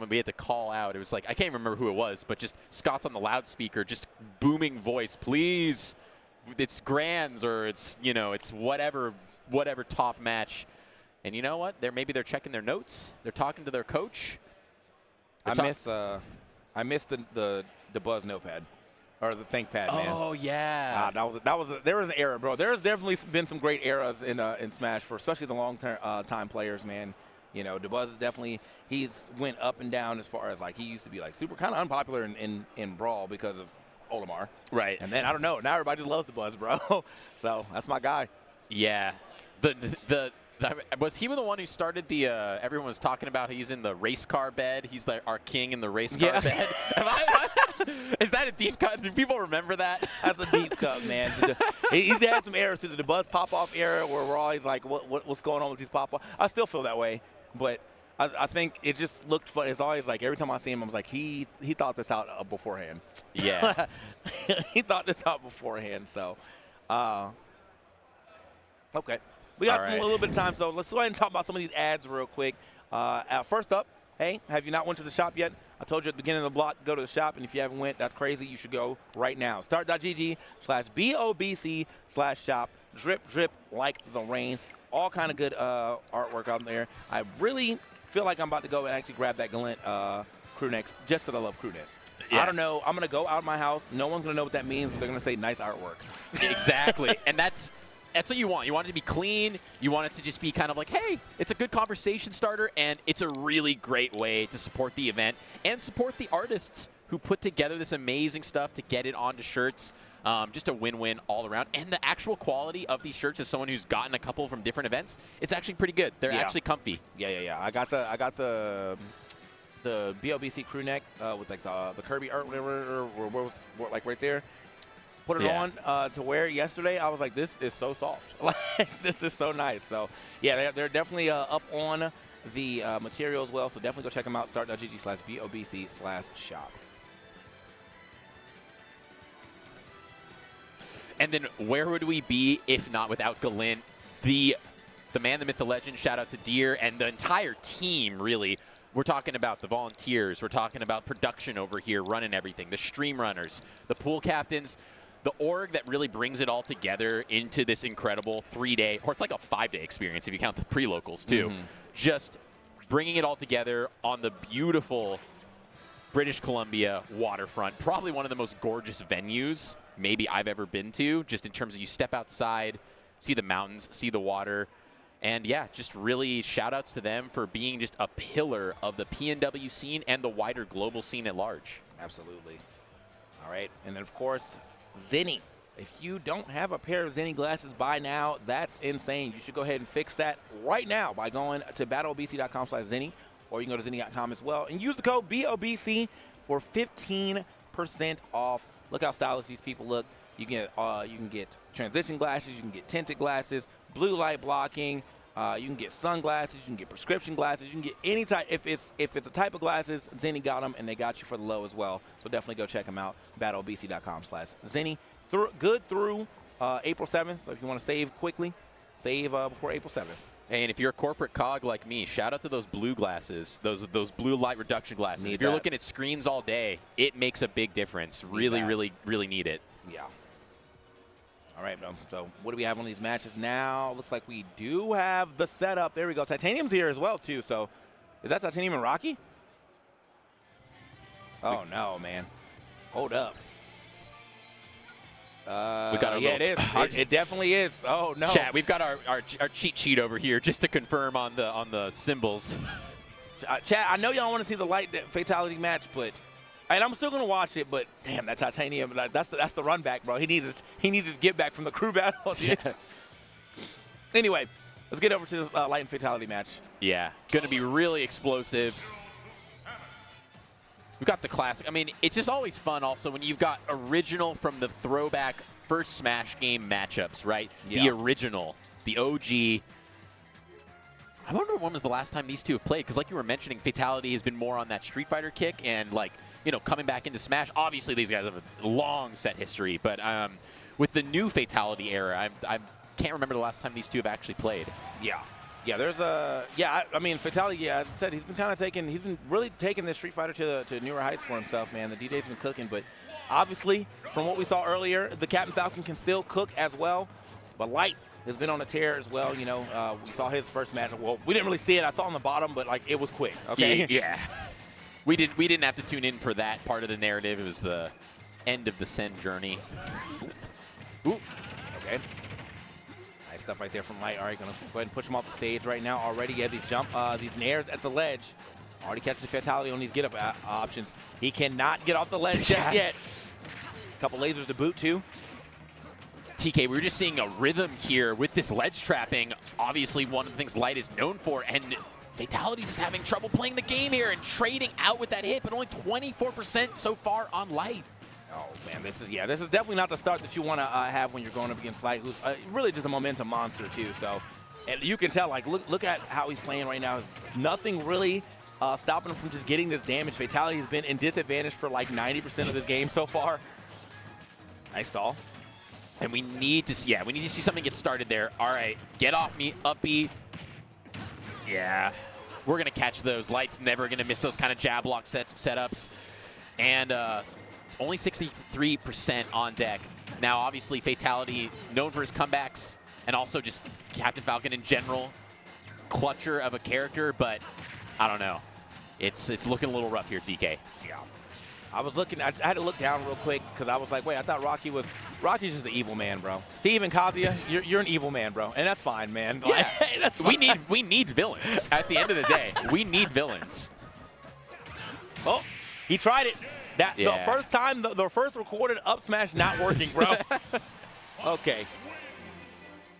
we had to call out. It was like, I can't remember who it was, but just Scott's on the loudspeaker, just booming voice, please, it's Grands or it's, you know, it's whatever top match. And you know what? Maybe they're checking their notes. They're talking to their coach. I miss the Buzz notepad. Or the ThinkPad, man. Oh, yeah. There was an era, bro. There's definitely been some great eras in Smash for especially the long-term time players, man. You know, DeBuzz is definitely, he's went up and down as far as, like, he used to be, like, super kind of unpopular in Brawl because of Olimar. Right. And then, I don't know, now everybody just loves DeBuzz, bro. So, that's my guy. Yeah. Was he the one who started the, everyone was talking about he's in the race car bed? He's like our king in the race car bed? Is that a deep cut? Do people remember that? That's a deep cut, man. He's had some errors to the Buzz pop-off era where we're always like, what's going on with these pop-off? I still feel that way, but I think it just looked fun. It's always like every time I see him, I was like, he thought this out beforehand. Yeah. He thought this out beforehand, so. Okay. We got a little bit of time, so let's go ahead and talk about some of these ads real quick. First up, hey, have you not went to the shop yet? I told you at the beginning of the block, go to the shop, and if you haven't went, that's crazy. You should go right now. Start.gg/BOBC/shop. Drip, drip like the rain. All kind of good artwork out there. I really feel like I'm about to go and actually grab that Galent crew necks just because I love crew necks. Yeah. I don't know. I'm going to go out of my house. No one's going to know what that means, but they're going to say nice artwork. Exactly. And that's what you want. You want it to be clean. You want it to just be kind of like, hey, it's a good conversation starter, and it's a really great way to support the event and support the artists who put together this amazing stuff to get it onto shirts. Just a win-win all around. And the actual quality of these shirts, as someone who's gotten a couple from different events, it's actually pretty good. They're actually comfy. Yeah. I got the BOBC crew neck with like the Kirby art, whatever, or like right there. Put it on to wear it yesterday. I was like, this is so soft. Like, this is so nice. So, yeah, they're definitely up on the material as well. So definitely go check them out. Start.gg/BOBC/shop. And then where would we be if not without Galint, the man, the myth, the legend? Shout out to Deer and the entire team, really. We're talking about the volunteers. We're talking about production over here, running everything, the stream runners, the pool captains, the org that really brings it all together into this incredible 3-day, or it's like a 5-day experience if you count the pre-locals too. Just bringing it all together on the beautiful British Columbia waterfront. Probably one of the most gorgeous venues maybe I've ever been to, just in terms of you step outside, see the mountains, see the water. And yeah, just really shout outs to them for being just a pillar of the PNW scene and the wider global scene at large. Absolutely. All right. And then, of course, Zenny. If you don't have a pair of Zenny glasses by now, that's insane. You should go ahead and fix that right now by going to battlebc.com/Zenny or you can go to Zenny.com as well and use the code BOBC for 15% off. Look how stylish these people look. You can get transition glasses, you can get tinted glasses, blue light blocking. You can get sunglasses, you can get prescription glasses, you can get any type. If it's a type of glasses, Zenny got them, and they got you for the low as well. So definitely go check them out. BattleBC.com/Zenny. Good through April 7th. So if you want to save quickly, save before April 7th. Hey, and if you're a corporate cog like me, shout out to those blue glasses, those blue light reduction glasses. Need if you're that. looking at screens all day, it makes a big difference. Really, that. really need it. Yeah. All right, so what do we have on these matches now? Looks like we do have the setup. There we go. Titanium's here as well, too. So is that Titanium and Rocky? Oh, no, man. Hold up. We got yeah, it is. It definitely is. Oh, no. Chat, we've got our cheat sheet over here just to confirm on the symbols. Chat, I know y'all don't want to see the light fatality match, but and I'm still gonna watch it. But damn, that Titanium, that's the run back, bro. He needs his get back from the crew battle. Yeah. Anyway, let's get over to this light and fatality match. Yeah, going to be really explosive. We've got the classic. I mean, it's just always fun also when you've got original from the throwback first Smash game matchups, right? Yeah. The original, the OG. I wonder when was the last time these two have played, because like you were mentioning, Fatality has been more on that Street Fighter kick and, like, you know, coming back into Smash. Obviously, these guys have a long set history, but with the new Fatality era, I can't remember the last time these two have actually played. Yeah. Yeah, there's a I mean, Fatality. Yeah, as I said, he's been really taking this Street Fighter to newer heights for himself, man. The DJ's been cooking, but obviously, from what we saw earlier, the Captain Falcon can still cook as well. But Light has been on a tear as well. You know, we saw his first match. Well, we didn't really see it. I saw on the bottom, but like it was quick. Okay. Yeah. We didn't have to tune in for that part of the narrative. It was the end of the Sen journey. Ooh. Okay. Nice stuff right there from Light. All right, gonna go ahead and push him off the stage right now. Already get these nairs at the ledge. Already catches the Fatality on these get-up options. He cannot get off the ledge just yet. A couple lasers to boot too. TK, we were just seeing a rhythm here with this ledge trapping. Obviously, one of the things Light is known for, and Fatality just having trouble playing the game here and trading out with that hit, but only 24% so far on Light. Oh man, this is definitely not the start that you want to have when you're going up against Light, who's really just a momentum monster too. So, and you can tell, like, look at how he's playing right now. Is nothing really stopping him from just getting this damage. Fatality has been in disadvantage for like 90% of this game so far. Nice stall. And we need to see something get started there. All right, get off me, up B. Yeah, we're gonna catch those. Light's never gonna miss those kind of jab lock setups. And it's only 63% on deck. Now, obviously, Fatality, known for his comebacks, and also just Captain Falcon in general, clutcher of a character, but I don't know. It's looking a little rough here, TK. Yeah. I was looking, I had to look down real quick because I was like, wait, I thought Rocky's just an evil man, bro. Steve and Kazuya, you're an evil man, bro. And that's fine, man. Like, Yeah, hey, that's fine. we need villains. At the end of the day, we need villains. Oh, he tried it. Yeah. The first time, the first recorded up smash not working, bro. Okay.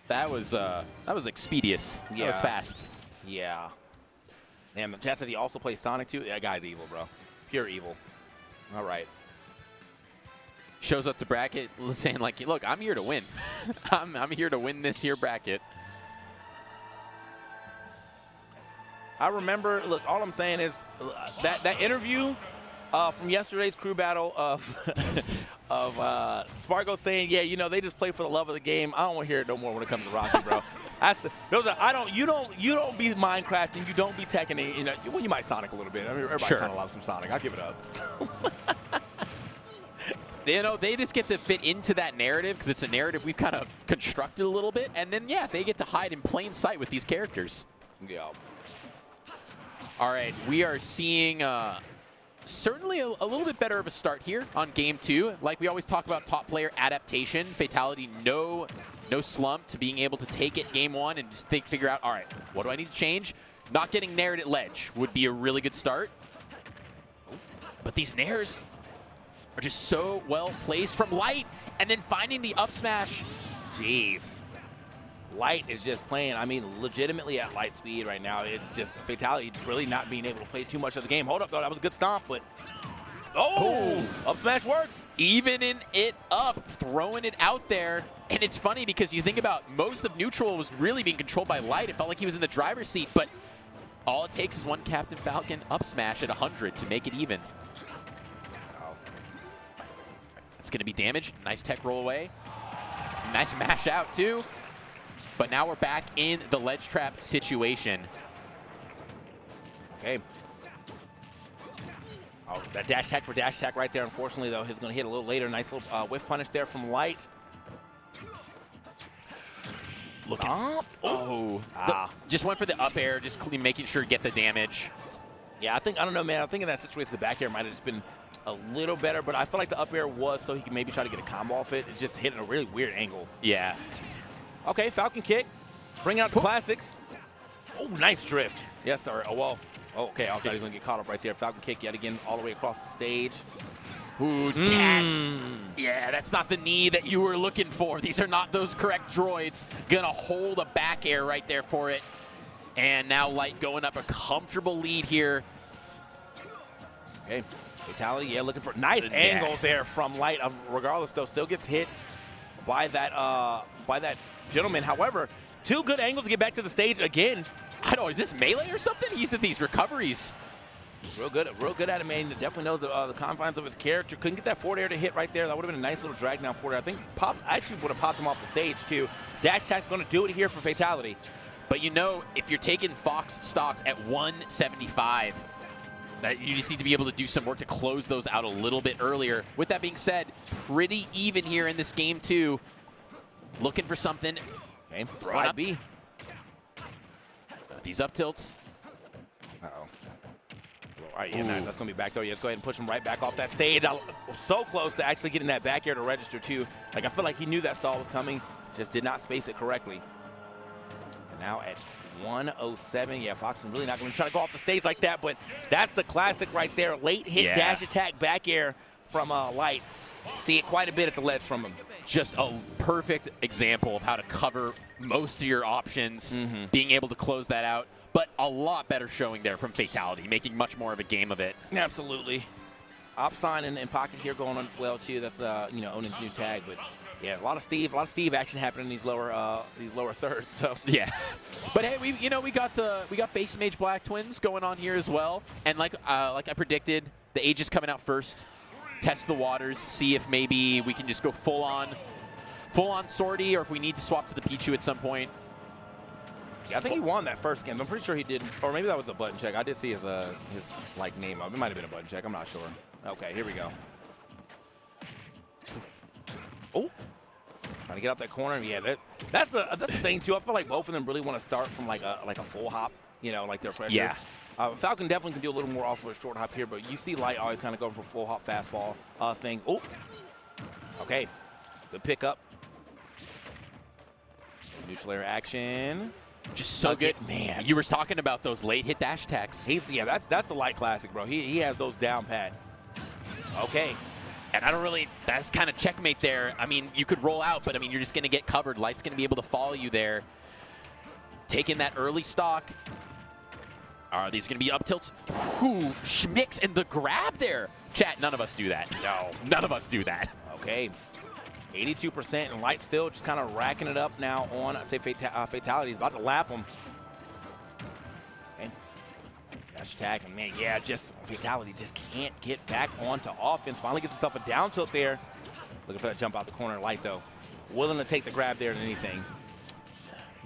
That was expeditious. Yeah. That was fast. Yeah. Damn, Chad said he also plays Sonic too. That guy's evil, bro. Pure evil. All right. Shows up to bracket saying, like, look, I'm here to win. I'm here to win this here bracket. I remember, look, all I'm saying is that interview from yesterday's crew battle of Spargo saying, yeah, you know, they just play for the love of the game. I don't want to hear it no more when it comes to Rocky, bro. You don't be Minecrafting, you don't be Tekkening, you know, well, you might Sonic a little bit. I mean, everybody Sure. kind of loves some Sonic. I'll give it up. You know, they just get to fit into that narrative because it's a narrative we've kind of constructed a little bit. And then, yeah, they get to hide in plain sight with these characters. Yeah. All right, we are seeing certainly a little bit better of a start here on game 2. Like we always talk about top player adaptation, Fatality, no slump to being able to take it game 1 and just figure out, all right, what do I need to change? Not getting nared at ledge would be a really good start. But these nairs are just so well placed from Light, and then finding the up smash. Jeez. Light is just playing, I mean, legitimately at light speed right now. It's just Fatality really not being able to play too much of the game. Hold up, though. That was a good stomp, but... Oh! Up smash works. Evening it up, throwing it out there. And it's funny because you think about most of neutral was really being controlled by Light. It felt like he was in the driver's seat, but all it takes is one Captain Falcon up smash at 100 to make it even. It's going to be damage. Nice tech roll away. Nice mash out, too. But now we're back in the ledge trap situation. Okay. Oh, that dash attack for dash attack right there. Unfortunately, though, he's going to hit a little later. Nice little whiff punish there from Light. Look at just went for the up air, just clean, making sure to get the damage. Yeah, I don't know, man. I think in that situation, the back air might have just been a little better, but I feel like the up air was so he could maybe try to get a combo off it. It just hit at a really weird angle. Yeah. Okay, Falcon kick. Bring out the classics. Oh, nice drift. Yes, sir. Oh, well. Oh, okay, I thought he was going to get caught up right there. Falcon kick yet again all the way across the stage. Ooh, yeah, that's not the knee that you were looking for. These are not those correct droids. Gonna hold a back air right there for it. And now Light going up a comfortable lead here. Okay, Fatality, yeah, looking for nice angle there from Light. Regardless, though, still gets hit by that gentleman. However, two good angles to get back to the stage again. I don't know, is this melee or something? He's at these recoveries. Real good at it, man. He definitely knows the confines of his character. Couldn't get that forward air to hit right there. That would have been a nice little drag down forward air. I think actually would have popped him off the stage, too. Dash attack's going to do it here for Fatality. But you know, if you're taking Fox stocks at 175, that you just need to be able to do some work to close those out a little bit earlier. With that being said, pretty even here in this game, too. Looking for something. Okay, slide B. These up tilts. Uh-oh. All right, yeah, that's going to be back there. Yeah, let's go ahead and push him right back off that stage. I was so close to actually getting that back air to register, too. Like, I feel like he knew that stall was coming, just did not space it correctly. And now at 107, yeah, Foxen really not going to try to go off the stage like that, but that's the classic right there. Late hit dash attack back air from Light. See it quite a bit at the ledge from him. Just a perfect example of how to cover most of your options, being able to close that out. But a lot better showing there from Fatality, making much more of a game of it. Absolutely. Op sign and pocket here going on as well, too. That's, Onin's new tag. But, yeah, a lot of Steve action happening in these lower thirds. So yeah. But, hey, we got Base Mage Black Twins going on here as well. And like I predicted, the Aegis coming out first. Test the waters, see if maybe we can just go full on Swordy, or if we need to swap to the Pichu at some point. Yeah, I think he won that first game. I'm pretty sure he did, or maybe that was a button check. I did see his name up. It might have been a button check. I'm not sure. Okay, here we go. Oh, trying to get up that corner. Yeah, that's the thing too. I feel like both of them really want to start from like a full hop. Like their pressure. Yeah. Falcon definitely can do a little more off of a short hop here, but you see Light always kind of going for full hop, fast fall thing. Oh, okay, good pickup. Neutral air action. Just so good, man. You were talking about those late hit dash attacks. That's the Light classic, bro. He has those down pat. Okay. And that's kind of checkmate there. I mean, you could roll out, but I mean, you're just going to get covered. Light's going to be able to follow you there. Taking that early stock. Are these going to be up tilts? Ooh, Schmicks and the grab there. Chat, none of us do that. No, none of us do that. Okay. 82%, and Light still just kind of racking it up now on, I'd say, Fatality. He's about to lap him. And dash attack, and man, yeah, just Fatality just can't get back onto offense. Finally gets himself a down tilt there. Looking for that jump out the corner. Light, though, willing to take the grab there than anything.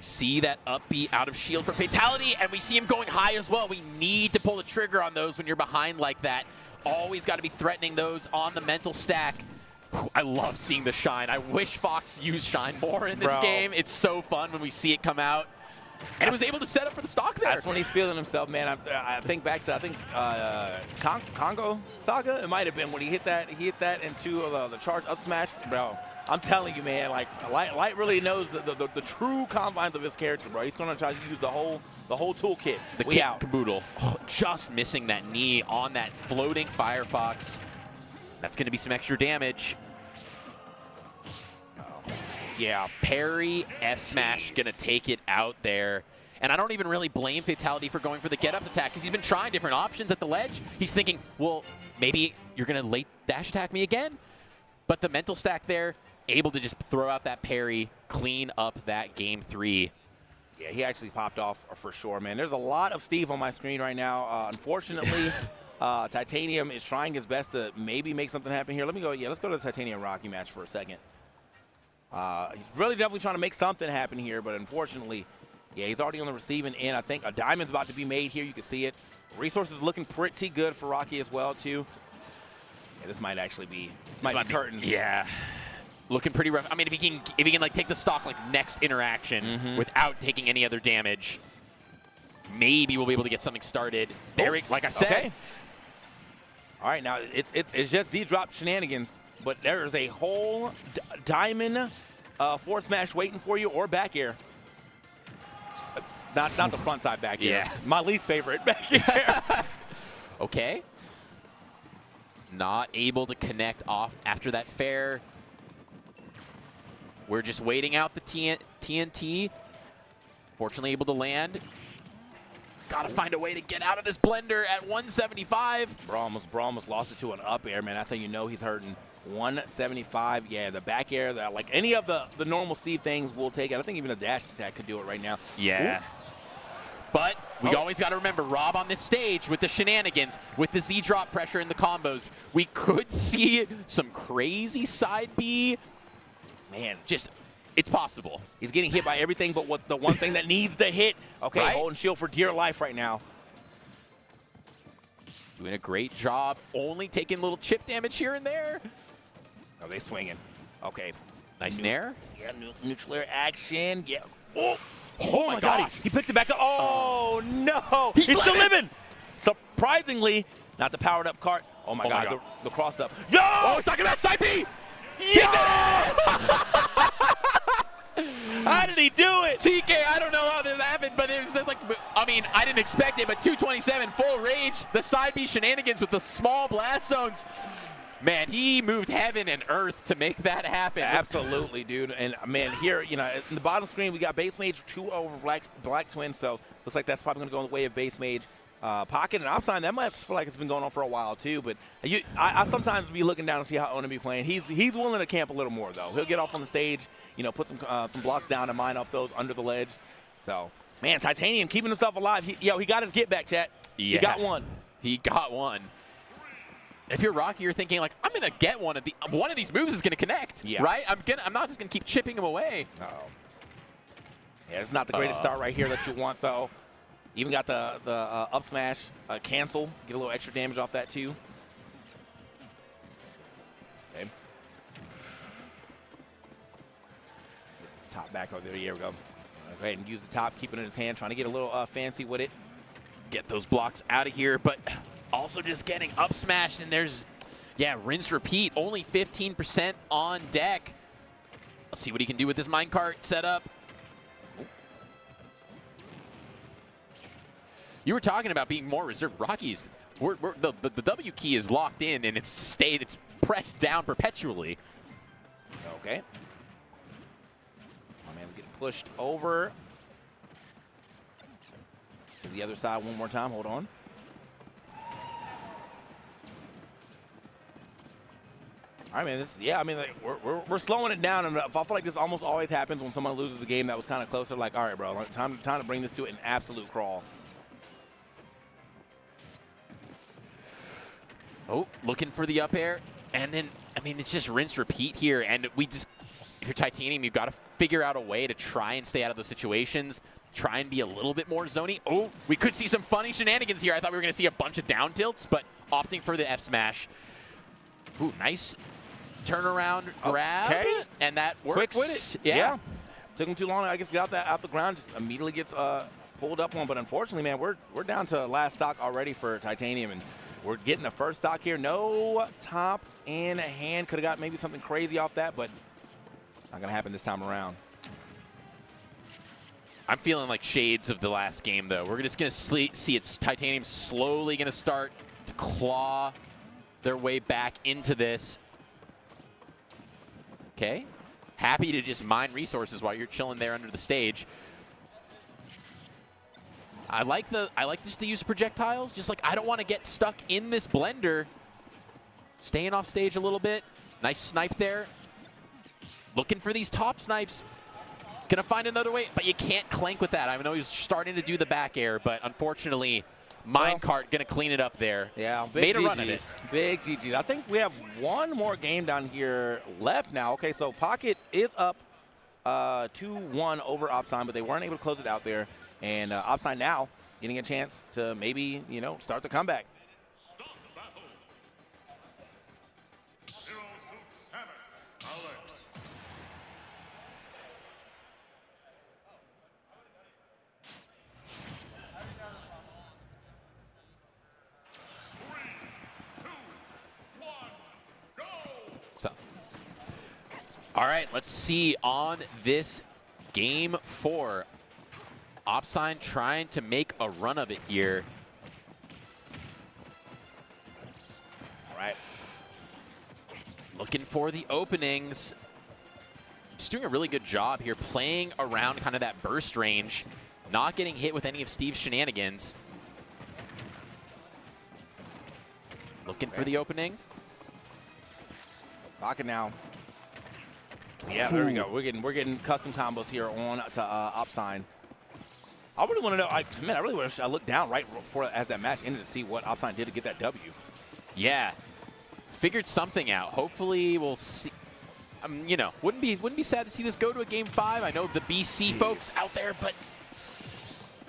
See that up B out of shield for Fatality, and we see him going high as well. We need to pull the trigger on those when you're behind like that. Always got to be threatening those on the mental stack. I love seeing the shine. I wish Fox used shine more in this game. It's so fun when we see it come out. And it was able to set up for the stock there. That's when he's feeling himself, man. I think back to, Congo Saga. It might have been when he hit that into the charge up smash. Bro, I'm telling you, man, like Light really knows the true confines of his character, bro. He's going to try to use the whole toolkit. The kit caboodle. Oh, just missing that knee on that floating Firefox. That's going to be some extra damage. Yeah. Parry, F smash, gonna take it out there. And I don't even really blame Fatality for going for the get-up attack because he's been trying different options at the ledge. He's thinking, well, maybe you're gonna late dash attack me again? But the mental stack there, able to just throw out that parry, clean up that game 3. Yeah, he actually popped off for sure, man. There's a lot of Steve on my screen right now. Unfortunately, Titanium is trying his best to maybe make something happen here. Let's go to the Titanium Rocky match for a second. He's really definitely trying to make something happen here, but unfortunately, yeah, he's already on the receiving end. I think a diamond's about to be made here. You can see it. Resources looking pretty good for Rocky as well, too. Yeah, this might actually be, curtains. Yeah. Looking pretty rough. I mean, if he can like take the stock like next interaction without taking any other damage, maybe we'll be able to get something started. There, like I said. Okay. All right, now it's just Z-drop shenanigans, but there is a whole diamond forward smash waiting for you, or back air. Not the front side back air. Yeah. My least favorite back air. Okay. Not able to connect off after that fair. We're just waiting out the TNT. Fortunately able to land. Gotta find a way to get out of this blender at 175. Bro almost lost it to an up air, man. That's how you know he's hurting. 175. Yeah, the back air, like any of the normal Steve things will take it. I think even a dash attack could do it right now. Yeah. Ooh. But we always got to remember, Rob on this stage with the shenanigans, with the Z-drop pressure and the combos, we could see some crazy side B. Man, just, it's possible. He's getting hit by everything but what the one thing that needs to hit. Okay, right? Holding shield for dear life right now. Doing a great job, only taking little chip damage here and there. Oh, they swinging. Okay. Nice nair. Yeah, neutral air action. Yeah. Oh my gosh. He picked it back up. Oh, no. He's still living. Surprisingly, not the powered up cart. Oh my God. The cross up. Yo! Oh, he's talking about side B. Yo! How did he do it? TK, I don't know how this happened, but it was just like, I mean, I didn't expect it, but 227, full rage. The side B shenanigans with the small blast zones. Man, he moved heaven and earth to make that happen. Absolutely, dude. And, man, here, you know, in the bottom screen, we got Base Mage 2 over Black Twin, so looks like that's probably going to go in the way of Base Mage. Pocket and Opsign, that might feel like it's been going on for a while, too. But I sometimes be looking down and see how Ona be playing. He's willing to camp a little more, though. He'll get off on the stage, you know, put some blocks down and mine off those under the ledge. So, man, Titanium keeping himself alive. He got his get back, chat. Yeah. He got one. He got one. If you're Rocky, you're thinking like, I'm gonna get one of these moves is gonna connect, right? I'm not just gonna keep chipping him away. Uh-oh. Yeah, it's not the greatest start right here that you want, though. Even got the up smash cancel, get a little extra damage off that too. Okay. Top back over there. Here we go. Go ahead and use the top, keep it in his hand, trying to get a little fancy with it. Get those blocks out of here, but also just getting up smashed, and there's, yeah, rinse repeat, only 15% on deck. Let's see what he can do with this minecart setup. You were talking about being more reserved. Rockies, the W key is locked in, and it's pressed down perpetually. Okay. My man's getting pushed over. To the other side one more time, hold on. All right, man. Like, we're slowing it down, and I feel like this almost always happens when someone loses a game that was kind of closer. Like, all right, bro, time to bring this to an absolute crawl. Oh, looking for the up air, and then I mean it's just rinse repeat here, and if you're Titanium, you've got to figure out a way to try and stay out of those situations. Try and be a little bit more zoney. Oh, we could see some funny shenanigans here. I thought we were going to see a bunch of down tilts, but opting for the F smash. Ooh, nice turnaround grab, and that works. Quick with it. Yeah. Took him too long, I guess, to get out the ground. Just immediately gets pulled up on. But unfortunately, man, we're down to last stock already for Titanium, and we're getting the first stock here. No top in hand. Could have got maybe something crazy off that, but not going to happen this time around. I'm feeling like shades of the last game, though. We're just going to see it's Titanium slowly going to start to claw their way back into this. Okay. happy to just mine resources while you're chilling there under the stage. I like just the use of projectiles. Just like I don't want to get stuck in this blender. Staying off stage a little bit. Nice snipe there. Looking for these top snipes. Gonna find another way, but you can't clank with that. I know he's starting to do the back air, but unfortunately, Minecart gonna clean it up there. Yeah, big made a GGs. run at it. Big GGs. I think we have one more game down here left now. Okay, so Pocket is up 2-1 over Opsign, but they weren't able to close it out there. And Opsign now getting a chance to maybe, start the comeback. All right, let's see on this game 4. Opsign trying to make a run of it here. All right. Looking for the openings. Just doing a really good job here, playing around kind of that burst range, not getting hit with any of Steve's shenanigans. Looking for the opening. Pocket now. Yeah, there we go. We're getting custom combos here on to Opsign. I really want to know. I really wish I looked down right before as that match ended to see what Opsign did to get that W. Yeah, figured something out. Hopefully, we'll see. Wouldn't be sad to see this go to a game 5. I know the BC folks out there, but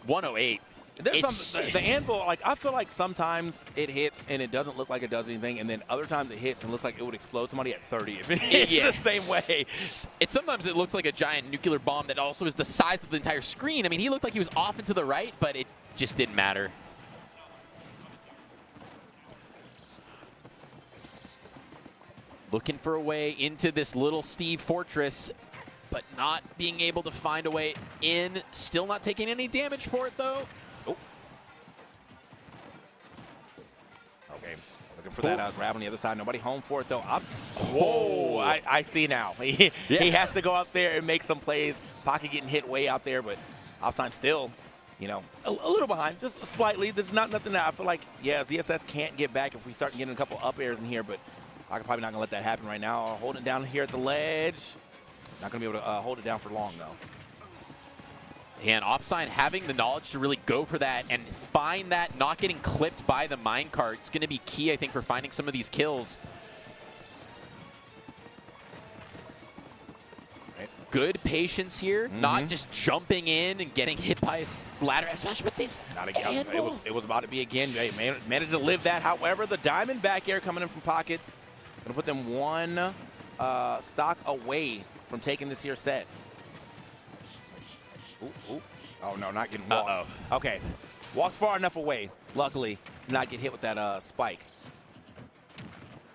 108. There's the anvil, I feel like sometimes it hits and it doesn't look like it does anything, and then other times it hits and looks like it would explode somebody at 30 if it hit the same way. Sometimes it looks like a giant nuclear bomb that also is the size of the entire screen. I mean, he looked like he was off and to the right, but it just didn't matter. Looking for a way into this little Steve fortress, but not being able to find a way in. Still not taking any damage for it, though. Okay, looking for that grab on the other side. Nobody home for it, though. Whoa, I see now. He has to go out there and make some plays. Pocket getting hit way out there, but Opsign still, a little behind, just slightly. This is nothing that I feel like, ZSS can't get back if we start getting a couple up airs in here, but Pocket probably not going to let that happen right now. Holding it down here at the ledge. Not going to be able to hold it down for long, though. And Opsign having the knowledge to really go for that and find that, not getting clipped by the minecart. It's going to be key, I think, for finding some of these kills. Right. Good patience here, not just jumping in and getting hit by a ladder smash, but this not again. It was about to be again. Hey, managed to live that. However, the diamond back air coming in from Pocket. Going to put them one stock away from taking this here set. Ooh. Oh, no, not getting walked. Okay. Walked far enough away, luckily, to not get hit with that spike.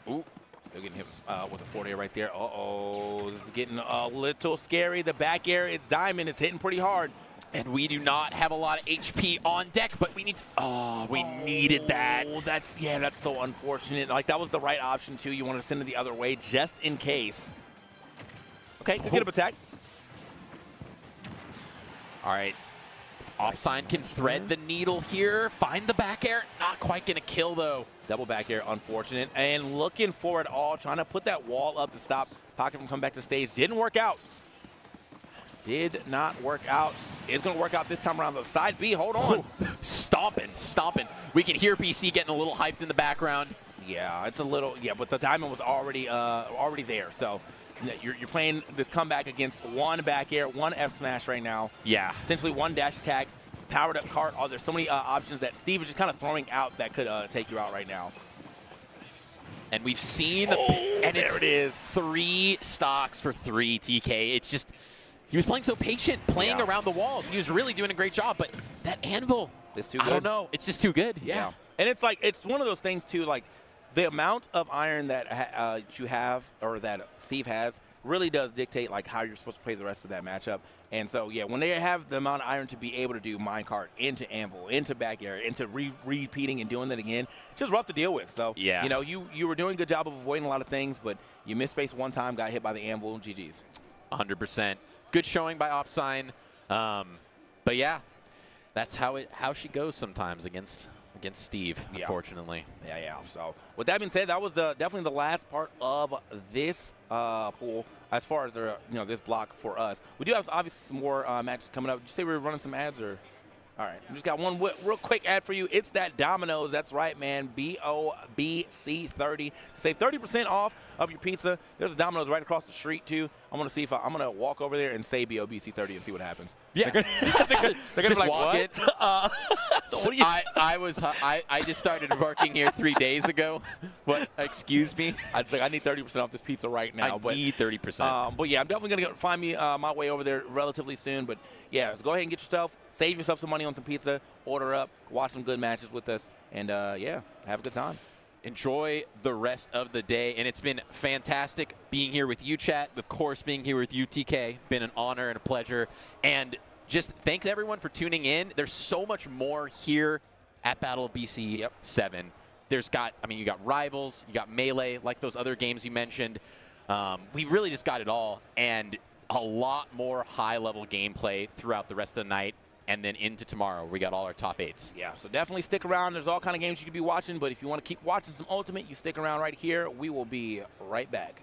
Ooh. Still getting hit with a forward air right there. Uh-oh. This is getting a little scary. The back air, it's diamond. It's hitting pretty hard. And we do not have a lot of HP on deck, but we need to, we needed that. That's so unfortunate. That was the right option, too. You want to send it the other way just in case. Okay, good attack. All right. Opsign can thread the needle here, find the back air. Not quite going to kill, though. Double back air, unfortunate. And looking for it all, trying to put that wall up to stop Pocket from coming back to stage. Didn't work out. Did not work out. It's going to work out this time around. The side B, hold on. Stomping. We can hear PC getting a little hyped in the background. Yeah, it's a little, but the diamond was already there. So you're playing this comeback against one back air, one F smash right now. Yeah. Potentially one dash attack, powered up cart. Oh, there's so many options that Steve is just kind of throwing out that could take you out right now. And we've seen, and there it is. 3 stocks for 3 TK. It's just, he was playing so patient, playing around the walls. He was really doing a great job, but that anvil, it's too good. I don't know. It's just too good. Yeah. And it's one of those things too, the amount of iron that you have, or that Steve has, really does dictate how you're supposed to play the rest of that matchup. And so, when they have the amount of iron to be able to do minecart into anvil, into back air, into repeating and doing that again, it's just rough to deal with. So, you were doing a good job of avoiding a lot of things, but you missed space one time, got hit by the anvil, GG's. 100%. Good showing by Opsign. But yeah, that's how she goes sometimes against Steve, Yeah. unfortunately. Yeah. So with that being said, that was definitely the last part of this pool as far as this block for us. We do have obviously some more matches coming up. Did you say we were running some ads or? All right, we just got one real quick ad for you. It's that Domino's. That's right, man. BOBC30. Save 30% off of your pizza. There's a Domino's right across the street too. I'm gonna see if I'm gonna walk over there and say BOBC30 and see what happens. Yeah, they're gonna just be like, walk what? it. What do you- I just started working here 3 days ago. What? Excuse me? I need 30% off this pizza right now. I need 30%. But yeah, I'm definitely gonna find me my way over there relatively soon. But yeah, so go ahead and save yourself some money on some pizza, order up, watch some good matches with us, and yeah, have a good time. Enjoy the rest of the day, and it's been fantastic being here with you, chat. Of course, being here with you, TK. Been an honor and a pleasure. And just thanks everyone for tuning in. There's so much more here at Battle of BC 7. You got Rivals, you got Melee, like those other games you mentioned. We really just got it all, and a lot more high-level gameplay throughout the rest of the night. And then into tomorrow, we got all our top 8s. Yeah, so definitely stick around. There's all kind of games you could be watching, but if you want to keep watching some Ultimate, you stick around right here. We will be right back.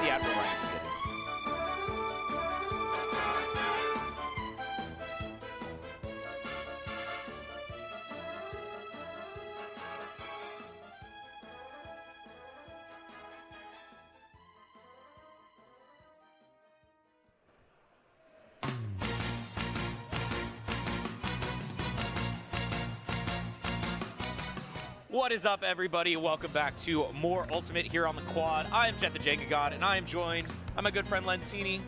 the Admiral right at the beginning. What is up, everybody? Welcome back to more Ultimate here on the Quad. I am Jet the Jenga God, and I am joined by my good friend Lentini.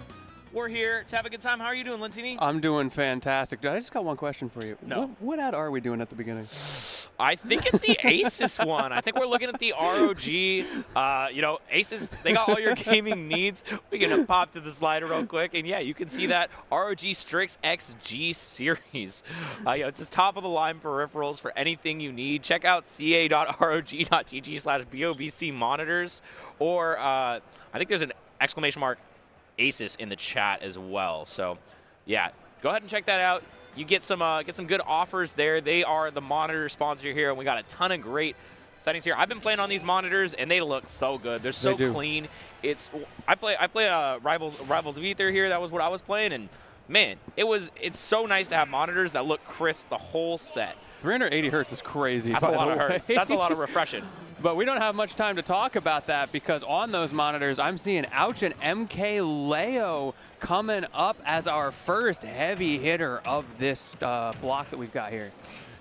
We're here to have a good time. How are you doing, Lentini? I'm doing fantastic. I just got one question for you. No. What ad are we doing at the beginning? I think it's the Asus one. I think we're looking at the ROG. Asus, they got all your gaming needs. We're going to pop to the slider real quick. And, yeah, you can see that ROG Strix XG series. It's the top-of-the-line peripherals for anything you need. Check out ca.rog.gg/BOBC monitors. Or I think there's an exclamation mark Asus in the chat as well. So, yeah, go ahead and check that out. You get some good offers there. They are the monitor sponsor here, and we got a ton of great settings here. I've been playing on these monitors, and they look so good. They're so clean. I play Rivals of Ether here. That was what I was playing, and man, it's so nice to have monitors that look crisp the whole set. 380 hertz is crazy. That's a lot of hertz. That's a lot of refreshing. But we don't have much time to talk about that because on those monitors, I'm seeing Ouch and MKLeo coming up as our first heavy hitter of this block that we've got here.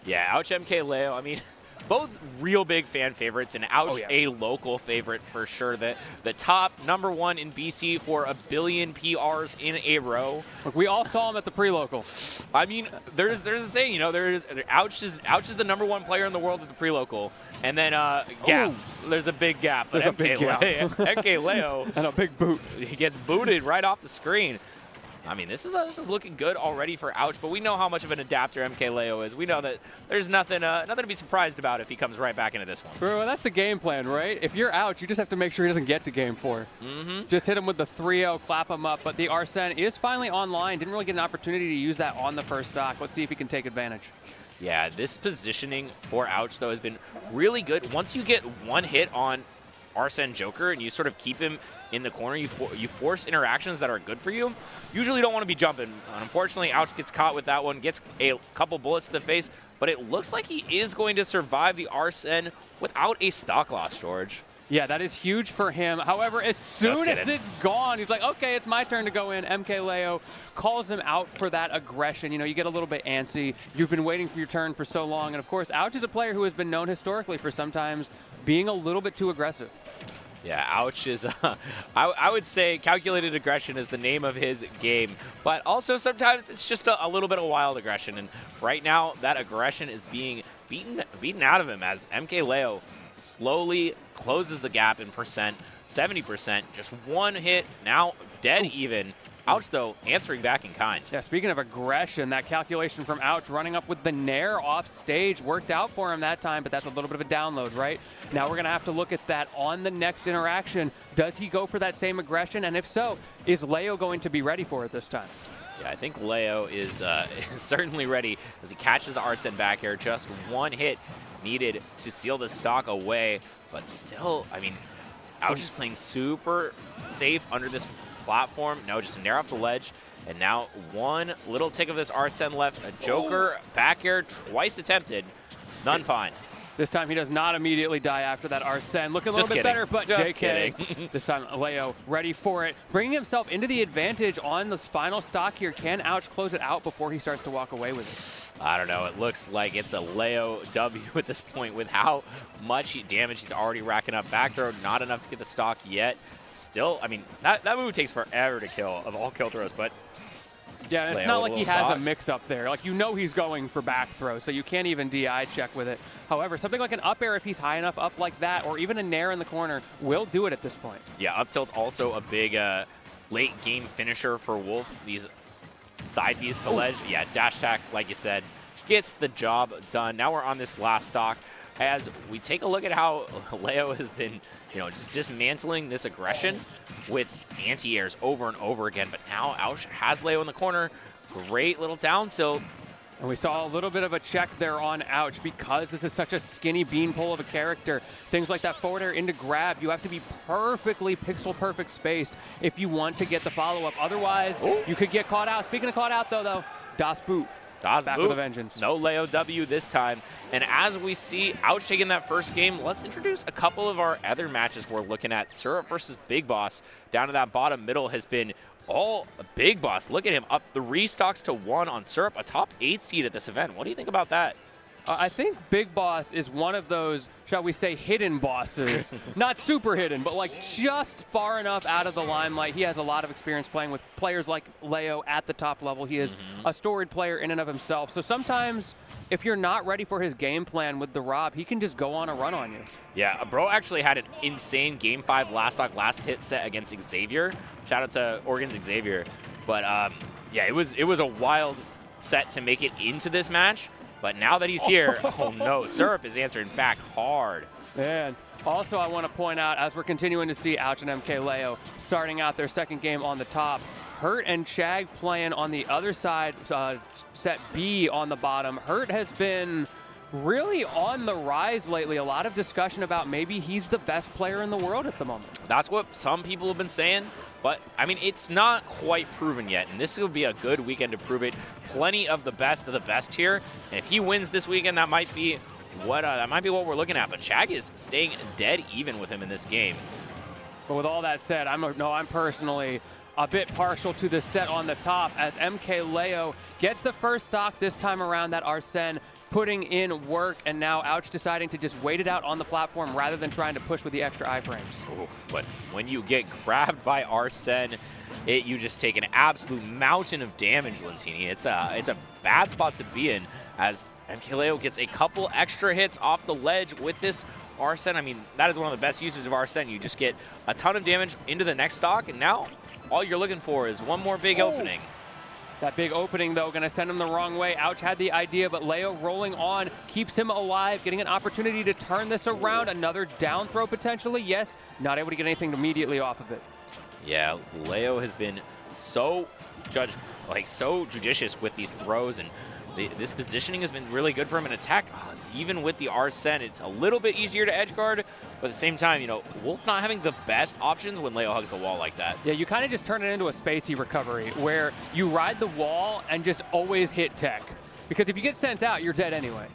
Yeah, Ouch MKLeo. I mean, both real big fan favorites, and Ouch a local favorite for sure. The top #1 in BC for 1 billion PRs in a row. Look, we all saw him at the pre-local. I mean, there's a saying, Ouch is the #1 player in the world at the pre-local, and then gap. There's a big gap. But There's a big gap. MKLeo And a big boot. He gets booted right off the screen. I mean, this is looking good already for Ouch, but we know how much of an adapter MKLeo is. We know that there's nothing to be surprised about if he comes right back into this one. Bro, that's the game plan, right? If you're Ouch, you just have to make sure he doesn't get to game 4. Just hit him with the 3-0, clap him up. But the Arsene is finally online. Didn't really get an opportunity to use that on the first stock. Let's see if he can take advantage. Yeah, this positioning for Ouch, though, has been really good. Once you get one hit on Arsene Joker and you sort of keep him in the corner, you force interactions that are good for you. Usually don't want to be jumping. Unfortunately, Ouch gets caught with that one, gets a couple bullets to the face, but it looks like he is going to survive the Arsene without a stock loss, George. Yeah, that is huge for him. However, as soon as it's gone, he's like, okay, it's my turn to go in. MKLeo calls him out for that aggression. You get a little bit antsy. You've been waiting for your turn for so long. And, of course, Ouch is a player who has been known historically for sometimes being a little bit too aggressive. Yeah, Ouch is, I would say calculated aggression is the name of his game. But also sometimes it's just a little bit of wild aggression. And right now that aggression is being beaten out of him as MKLeo slowly closes the gap in percent, 70%. Just one hit, now dead even. Ouch, though, answering back in kind. Yeah, speaking of aggression, that calculation from Ouch running up with the Nair off stage worked out for him that time, but that's a little bit of a download, right? Now we're going to have to look at that on the next interaction. Does he go for that same aggression? And if so, is Leo going to be ready for it this time? Yeah, I think Leo is certainly ready as he catches the Arsene back here. Just one hit needed to seal the stock away, but still, I mean, Ouch is playing super safe under this platform. No, just a Nair off the ledge. And now one little tick of this Arsene left. A Joker back air twice attempted. None fine. This time he does not immediately die after that Arsene. Looking a little bit better, but Just JK. This time Leo ready for it. Bringing himself into the advantage on this final stock here. Can Ouch close it out before he starts to walk away with it? I don't know. It looks like it's a Leo W at this point with how much damage he's already racking up. Back throw, not enough to get the stock yet. Still, I mean, that move takes forever to kill of all kill throws, but yeah, it's not like he has a mix-up there. Like, he's going for back throw, so you can't even DI check with it. However, something like an up air, if he's high enough up like that, or even a Nair in the corner, will do it at this point. Yeah, up tilt also a big late game finisher for Wolf. These side Bs to ledge. Yeah, dash attack, like you said, gets the job done. Now we're on this last stock as we take a look at how Leo has been, just dismantling this aggression with anti-airs over and over again. But now Ouch has Leo in the corner. Great little down tilt. And we saw a little bit of a check there on Ouch because this is such a skinny beanpole of a character. Things like that forward air into grab, you have to be perfectly pixel perfect spaced if you want to get the follow-up. Otherwise, you could get caught out. Speaking of caught out, though, Das Boot. Das Back Boot. with a vengeance. No Leo W this time. And as we see Ouch taking that first game, let's introduce a couple of our other matches we're looking at. Syrup versus Big Boss. Down to that bottom middle has been all Big Boss. Look at him, up 3 stocks to 1 on Syrup, a top 8 seed at this event. What do you think about that? I think Big Boss is one of those, shall we say, hidden bosses. Not super hidden, but like just far enough out of the limelight. He has a lot of experience playing with players like Leo at the top level. He is a storied player in and of himself. So sometimes if you're not ready for his game plan with the Rob, he can just go on a run on you. Yeah, bro actually had an insane Game 5 last stock, last hit set against Xavier. Shout out to Oregon's Xavier. But yeah, it was a wild set to make it into this match. But now that he's here, oh no, Syrup is answering back hard. Man. Also, I want to point out, as we're continuing to see Ouch and MKLeo starting out their second game on the top, Hurt and Chag playing on the other side, set B on the bottom. Hurt has been really on the rise lately. A lot of discussion about maybe he's the best player in the world at the moment. That's what some people have been saying, but I mean, it's not quite proven yet, and this will be a good weekend to prove it. Plenty of the best here, and if he wins this weekend, that might be what we're looking at. But Chag is staying dead even with him in this game. But with all that said, I'm personally a bit partial to the set on the top as MKLeo gets the first stock this time around. That Arsene putting in work, and now Ouch deciding to just wait it out on the platform rather than trying to push with the extra iframes. But when you get grabbed by Arsene, you just take an absolute mountain of damage, Lentini. It's a bad spot to be in as MKLeo gets a couple extra hits off the ledge with this Arsene. I mean, that is one of the best uses of Arsene. You just get a ton of damage into the next stock, and now all you're looking for is one more big opening. That big opening, though, going to send him the wrong way. Ouch had the idea, but Leo rolling on keeps him alive, getting an opportunity to turn this around. Another down throw potentially. Yes, not able to get anything immediately off of it. Yeah, Leo has been so judicious with these throws, and this positioning has been really good for him in attack. Even with the Arsene, it's a little bit easier to edge guard, but at the same time, Wolf not having the best options when Leo hugs the wall like that. Yeah, you kind of just turn it into a spacey recovery where you ride the wall and just always hit tech. Because if you get sent out, you're dead anyway.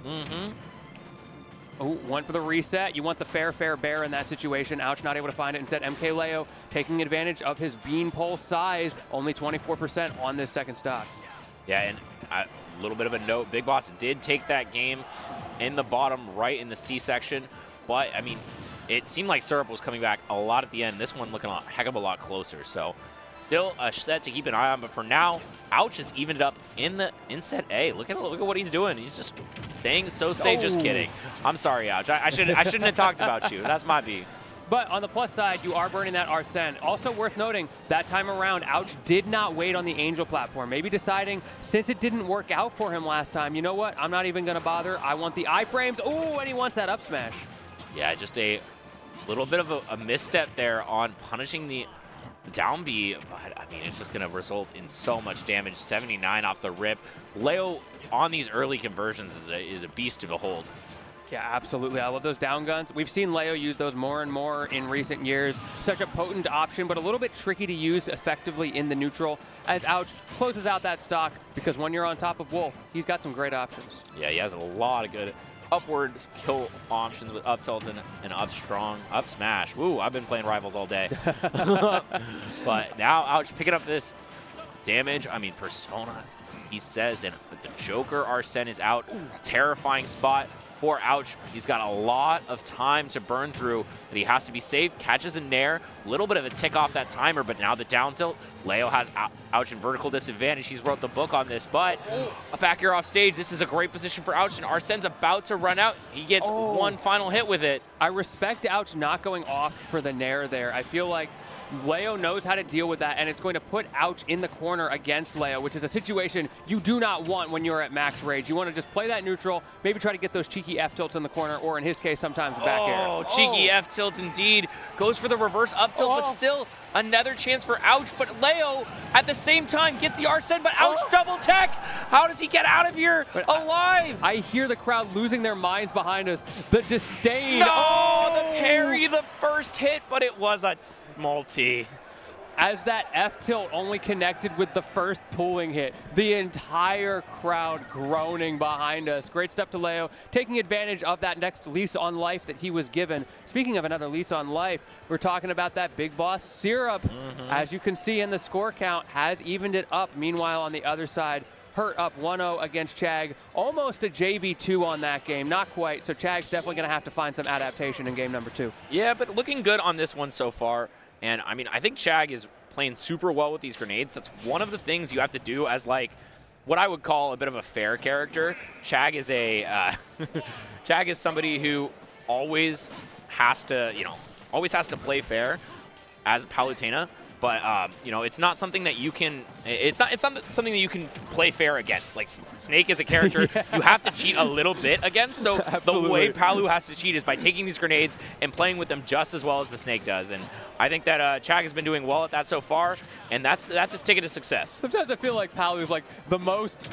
Oh, went for the reset. You want the fair bear in that situation. Ouch not able to find it. Instead, MKLeo taking advantage of his beanpole size. Only 24% on this second stock. Yeah, and a little bit of a note. Big Boss did take that game in the bottom right in the C section. But, I mean, it seemed like Syrup was coming back a lot at the end. This one looking a heck of a lot closer. So, still a set to keep an eye on. But for now, Ouch has evened it up in set A. Look at what he's doing. He's just staying so safe. Just kidding. I'm sorry, Ouch. I shouldn't have talked about you. That's my B. But on the plus side, you are burning that Arsene. Also worth noting, that time around, Ouch did not wait on the Angel platform. Maybe deciding, since it didn't work out for him last time, you know what? I'm not even going to bother. I want the iframes. Oh, and he wants that up smash. Yeah, just a little bit of a misstep there on punishing the down B, but I mean, it's just going to result in so much damage. 79 off the rip. Leo on these early conversions is a beast to behold. Yeah, absolutely. I love those down guns. We've seen Leo use those more and more in recent years. Such a potent option, but a little bit tricky to use effectively in the neutral as Ouch closes out that stock, because when you're on top of Wolf, he's got some great options. Yeah, he has a lot of good upwards kill options with up tilt and up strong, up smash. Woo, I've been playing Rivals all day. But now Ouch picking up this damage. I mean, Persona, he says, and the Joker Arsene is out. Terrifying spot for Ouch. He's got a lot of time to burn through, but he has to be safe. Catches a nair, a little bit of a tick off that timer, but now the down tilt. Leo has Ouch in vertical disadvantage. He's wrote the book on this, but a back air off stage. This is a great position for Ouch, and Arsene's about to run out. He gets one final hit with it. I respect Ouch not going off for the nair there. I feel like Leo knows how to deal with that, and it's going to put Ouch in the corner against Leo, which is a situation you do not want when you're at max rage. You want to just play that neutral, maybe try to get those cheeky F-tilts in the corner, or in his case, sometimes back air. Oh, cheeky F-tilt indeed. Goes for the reverse up-tilt, but still another chance for Ouch. But Leo, at the same time, gets the Arsene, but Ouch double tech. How does he get out of here alive? I hear the crowd losing their minds behind us. The disdain. No, the parry, the first hit, but it was a multi. As that F-tilt only connected with the first pulling hit, the entire crowd groaning behind us. Great step to Leo, taking advantage of that next lease on life that he was given. Speaking of another lease on life, we're talking about that big boss Syrup. As you can see in the score count, has evened it up. Meanwhile, on the other side, Hurt up 1-0 against Chag. Almost a JV2 on that game. Not quite, so Chag's definitely going to have to find some adaptation in game number 2. Yeah, but looking good on this one so far. And, I mean, I think Chag is playing super well with these grenades. That's one of the things you have to do as, like, what I would call a bit of a fair character. Chag is Chag is somebody who always has to, always has to play fair as Palutena. But it's not something that you can. It's not something that you can play fair against. Like Snake is a character you have to cheat a little bit against. So the way Palu has to cheat is by taking these grenades and playing with them just as well as the Snake does. And I think that Chag has been doing well at that so far, and that's his ticket to success. Sometimes I feel like Palu is like the most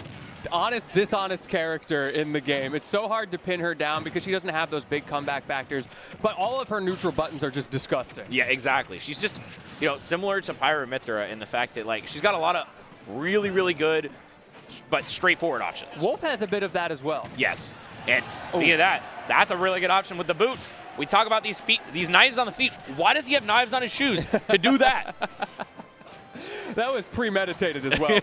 honest, dishonest character in the game. It's so hard to pin her down because she doesn't have those big comeback factors, but all of her neutral buttons are just disgusting. Yeah, exactly. She's just, similar to Pyra/Mythra in the fact that, like, she's got a lot of really, really good but straightforward options. Wolf has a bit of that as well. Yes. And speaking of that, that's a really good option with the boot. We talk about these knives on the feet. Why does he have knives on his shoes to do that? That was premeditated as well.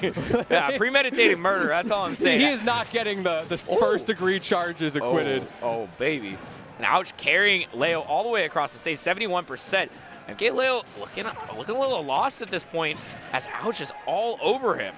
Yeah, premeditated murder. That's all I'm saying. He is not getting the first-degree charges acquitted. Oh, baby. And Ouch carrying Leo all the way across the stage, 71%. And get Leo looking a little lost at this point as Ouch is all over him.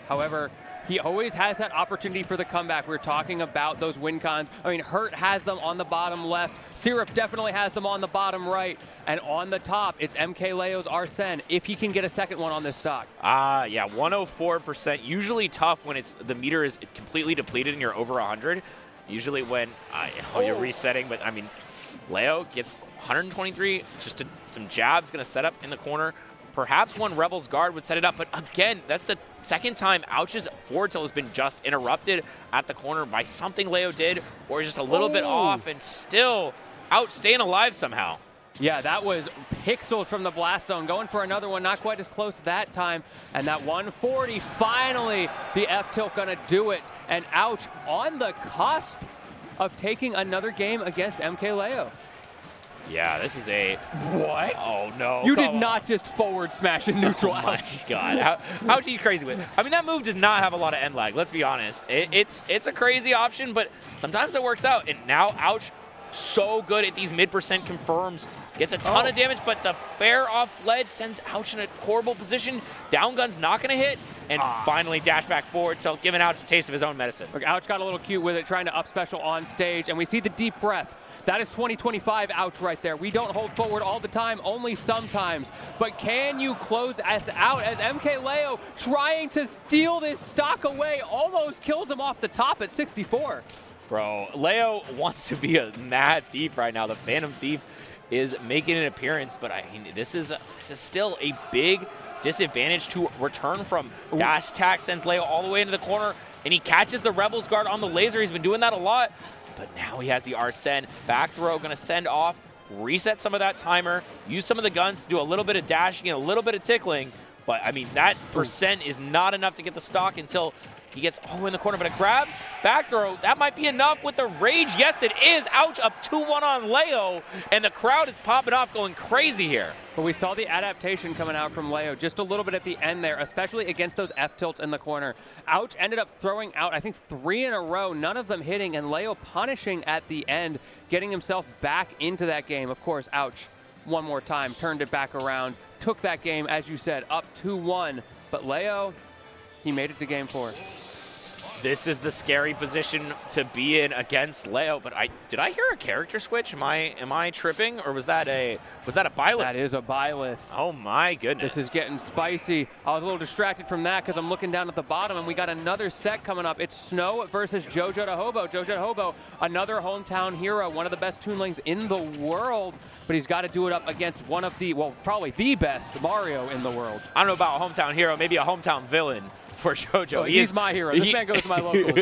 However, he always has that opportunity for the comeback. We're talking about those win cons. I mean, Hurt has them on the bottom left. Syrup definitely has them on the bottom right. And on the top, it's MK Leo's Arsene, if he can get a second one on this stock. Yeah, 104%. Usually tough when the meter is completely depleted and you're over 100. Usually when you're resetting, but I mean, Leo gets 123, just some jabs, going to set up in the corner. Perhaps one Rebels guard would set it up, but again, that's the second time Ouch's forward tilt has been just interrupted at the corner by something Leo did, or just a little bit off, and still Ouch staying alive somehow. Yeah, that was pixels from the blast zone. Going for another one, not quite as close that time. And that 140, finally, the F-tilt gonna do it. And Ouch on the cusp of taking another game against MK Leo. Yeah, this is a... What? Oh, no. You did not just forward smash in neutral. Oh, my God. How are you crazy with? I mean, that move does not have a lot of end lag, let's be honest. It's a crazy option, but sometimes it works out. And now Ouch, so good at these mid% confirms. Gets a ton of damage, but the fair off ledge sends Ouch in a horrible position. Down gun's not going to hit. And finally dash back forward, so giving Ouch a taste of his own medicine. Look, Ouch got a little cute with it, trying to up special on stage. And we see the deep breath. That is 2025 Ouch right there. We don't hold forward all the time, only sometimes. But can you close us out as MK Leo trying to steal this stock away, almost kills him off the top at 64. Bro, Leo wants to be a mad thief right now. The Phantom Thief is making an appearance, but I mean, this is still a big disadvantage to return from. Dash attack sends Leo all the way into the corner, and he catches the Rebels guard on the laser. He's been doing that a lot. But now he has the Arsene. Back throw, going to send off, reset some of that timer, use some of the guns to do a little bit of dashing and a little bit of tickling. But, I mean, that percent is not enough to get the stock until he gets all the way in the corner. But a grab, back throw, that might be enough with the rage. Yes, it is. Ouch, up 2-1 on Leo. And the crowd is popping off, going crazy here. But we saw the adaptation coming out from Leo just a little bit at the end there, especially against those F-tilts in the corner. Ouch ended up throwing out, I think, 3 in a row, none of them hitting, and Leo punishing at the end, getting himself back into that game. Of course, Ouch, one more time, turned it back around, took that game, as you said, up 2-1. But Leo, he made it to game 4. This is the scary position to be in against Leo. But did I hear a character switch? Am I tripping, or was that a Byleth? That is a Byleth. Oh my goodness. This is getting spicy. I was a little distracted from that because I'm looking down at the bottom, and we got another set coming up. It's Snow versus Jojo the Hobo. Jojo the Hobo, another hometown hero, one of the best Toon Lings in the world, but he's got to do it up against one of the, well, probably the best Mario in the world. I don't know about a hometown hero, maybe a hometown villain for Jojo. Well, he's my hero. This man goes to my locals.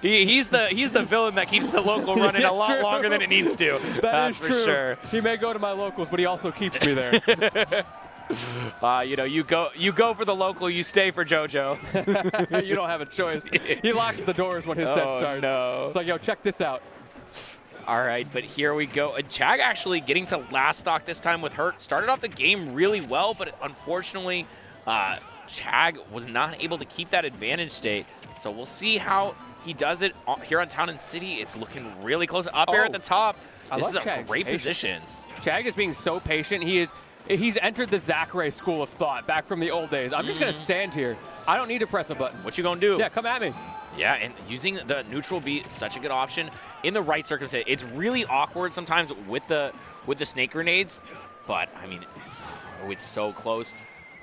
he's the villain that keeps the local running a lot longer than it needs to. That's for true. sure. He may go to my locals, but he also keeps me there. You go for the local, you stay for Jojo. You don't have a choice. He locks the doors when his set starts. No. It's like, yo, check this out. All right, but here we go. And Chag actually getting to last stock this time with Hurt. Started off the game really well, but unfortunately, Chag was not able to keep that advantage state. So we'll see how he does it here on Town and City. It's looking really close. Up air at the top. This is a great position. Chag is being so patient. He's entered the Zachary school of thought back from the old days. I'm just going to stand here. I don't need to press a button. What you going to do? Yeah, come at me. Yeah, and using the neutral B is such a good option in the right circumstance. It's really awkward sometimes with the snake grenades, but I mean, it's so close.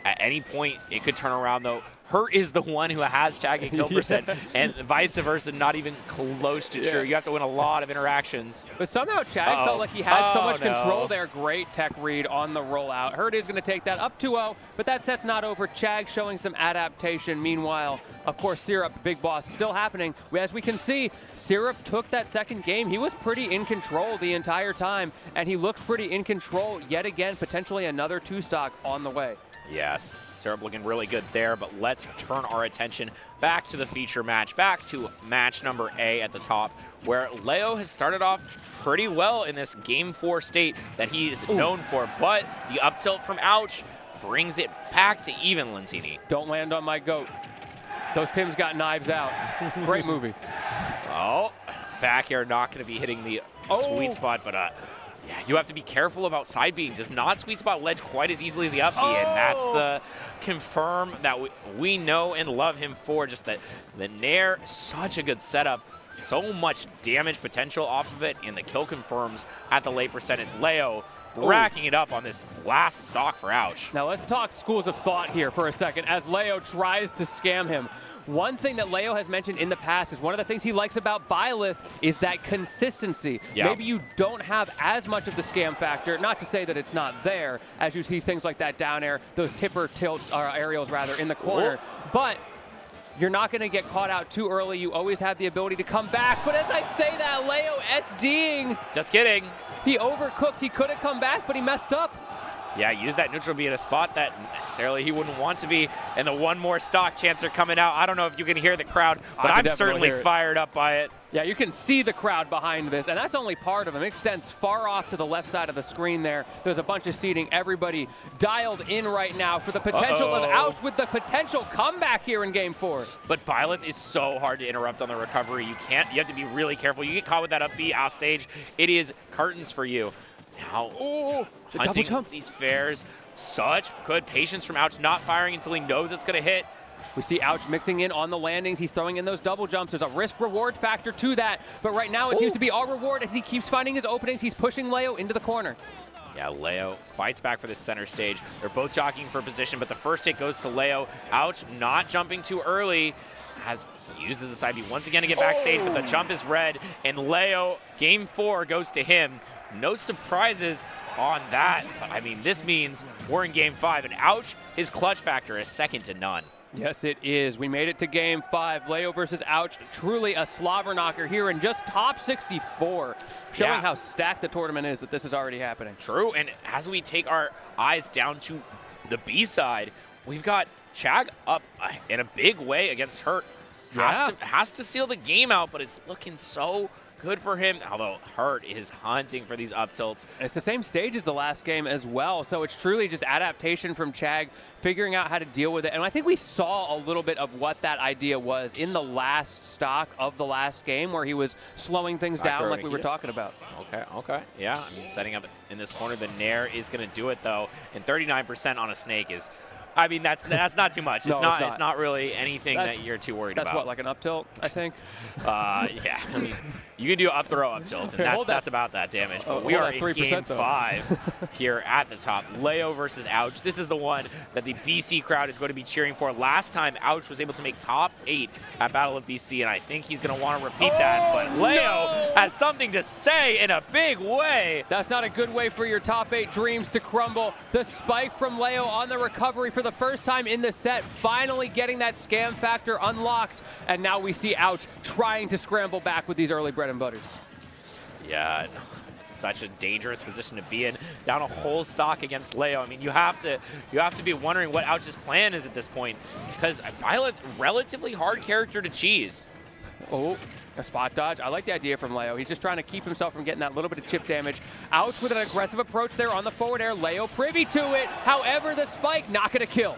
At any point, it could turn around, though. Hurt is the one who has Chag and kill percent, and vice versa, not even close to true. You have to win a lot of interactions. But somehow Chag felt like he had so much control there. Great tech read on the rollout. Hurt is going to take that up 2-0, but that set's not over. Chag showing some adaptation. Meanwhile, of course, Syrup, Big Boss, still happening. As we can see, Syrup took that second game. He was pretty in control the entire time, and he looks pretty in control yet again. Potentially another 2-stock on the way. Yes, Syrup looking really good there, but let's turn our attention back to the feature match, back to match number A at the top, where Leo has started off pretty well in this Game 4 state that he's known for, but the up tilt from Ouch brings it back to even, Lentini. Don't land on my goat. Those Tims got knives out. Great movie. Oh, back air not going to be hitting the sweet spot, but yeah, you have to be careful about side being. Does not sweet spot ledge quite as easily as the up B, and that's the confirm that we know and love him for. Just that the Nair, such a good setup, so much damage potential off of it, and the kill confirms at the late percentage. Leo racking it up on this last stock for Ouch. Now let's talk schools of thought here for a second as Leo tries to scam him. One thing that Leo has mentioned in the past is one of the things he likes about Byleth is that consistency. Yeah. Maybe you don't have as much of the scam factor, not to say that it's not there, as you see things like that down air, those tipper tilts, or aerials rather, in the corner. But you're not going to get caught out too early. You always have the ability to come back. But as I say that, Leo SDing. Just kidding. He overcooked. He could have come back, but he messed up. Yeah, use that neutral B in a spot that necessarily he wouldn't want to be. And the one more stock chance are coming out. I don't know if you can hear the crowd, but I'm certainly fired up by it. Yeah, you can see the crowd behind this, and that's only part of them. It extends far off to the left side of the screen there. There's a bunch of seating. Everybody dialed in right now for the potential of Ouch with the potential comeback here in Game 4. But Byleth is so hard to interrupt on the recovery. You have to be really careful. You get caught with that up B off stage, it is curtains for you. Now, hunting these fares, such good patience from Ouch, not firing until he knows it's going to hit. We see Ouch mixing in on the landings. He's throwing in those double jumps. There's a risk-reward factor to that. But right now, it seems to be all reward as he keeps finding his openings. He's pushing Leo into the corner. Yeah, Leo fights back for the center stage. They're both jockeying for position, but the first hit goes to Leo. Ouch not jumping too early as he uses the side B once again to get backstage, but the jump is red, and Leo, Game 4 goes to him. No surprises on that. But, I mean, this means we're in Game 5, and Ouch, his clutch factor is second to none. Yes, it is. We made it to Game 5. Leo versus Ouch. Truly a slobber knocker here in just top 64. Showing how stacked the tournament is that this is already happening. True, and as we take our eyes down to the B side, we've got Chag up in a big way against Hurt. Has to seal the game out, but it's looking so good for him, although Hurt is hunting for these up tilts. It's the same stage as the last game as well, so it's truly just adaptation from Chag, figuring out how to deal with it. And I think we saw a little bit of what that idea was in the last stock of the last game, where he was slowing things down like we were talking about. Okay. Yeah, I mean, setting up in this corner, the Nair is going to do it, though. And 39% on a snake is I mean, that's not too much. No, It's it's not. not. It's not really anything That's- that you're too worried That's about. what, like an up tilt, I think? Yeah. I mean, you can do up throw, up tilt, and Hold that. that's about that damage. But Oh, we hold are that in 3% game though. 5 here at the top. Leo versus Ouch. This is the one that the BC crowd is going to be cheering for. Last time, Ouch was able to make top 8 at Battle of BC, and I think he's going to want to repeat that. But Leo no! has something to say in a big way. That's not a good way for your top 8 dreams to crumble. The spike from Leo on the recovery for the first time in the set, finally getting that scam factor unlocked. And now we see Ouch trying to scramble back with these early bread and butters. Yeah, such a dangerous position to be in. Down a whole stock against Leo. I mean, you have to be wondering what Ouch's plan is at this point, because Violet, relatively hard character to cheese. Oh, a spot dodge. I like the idea from Leo. He's just trying to keep himself from getting that little bit of chip damage. Ouch with an aggressive approach there on the forward air. Leo privy to it. However, the spike not going to kill.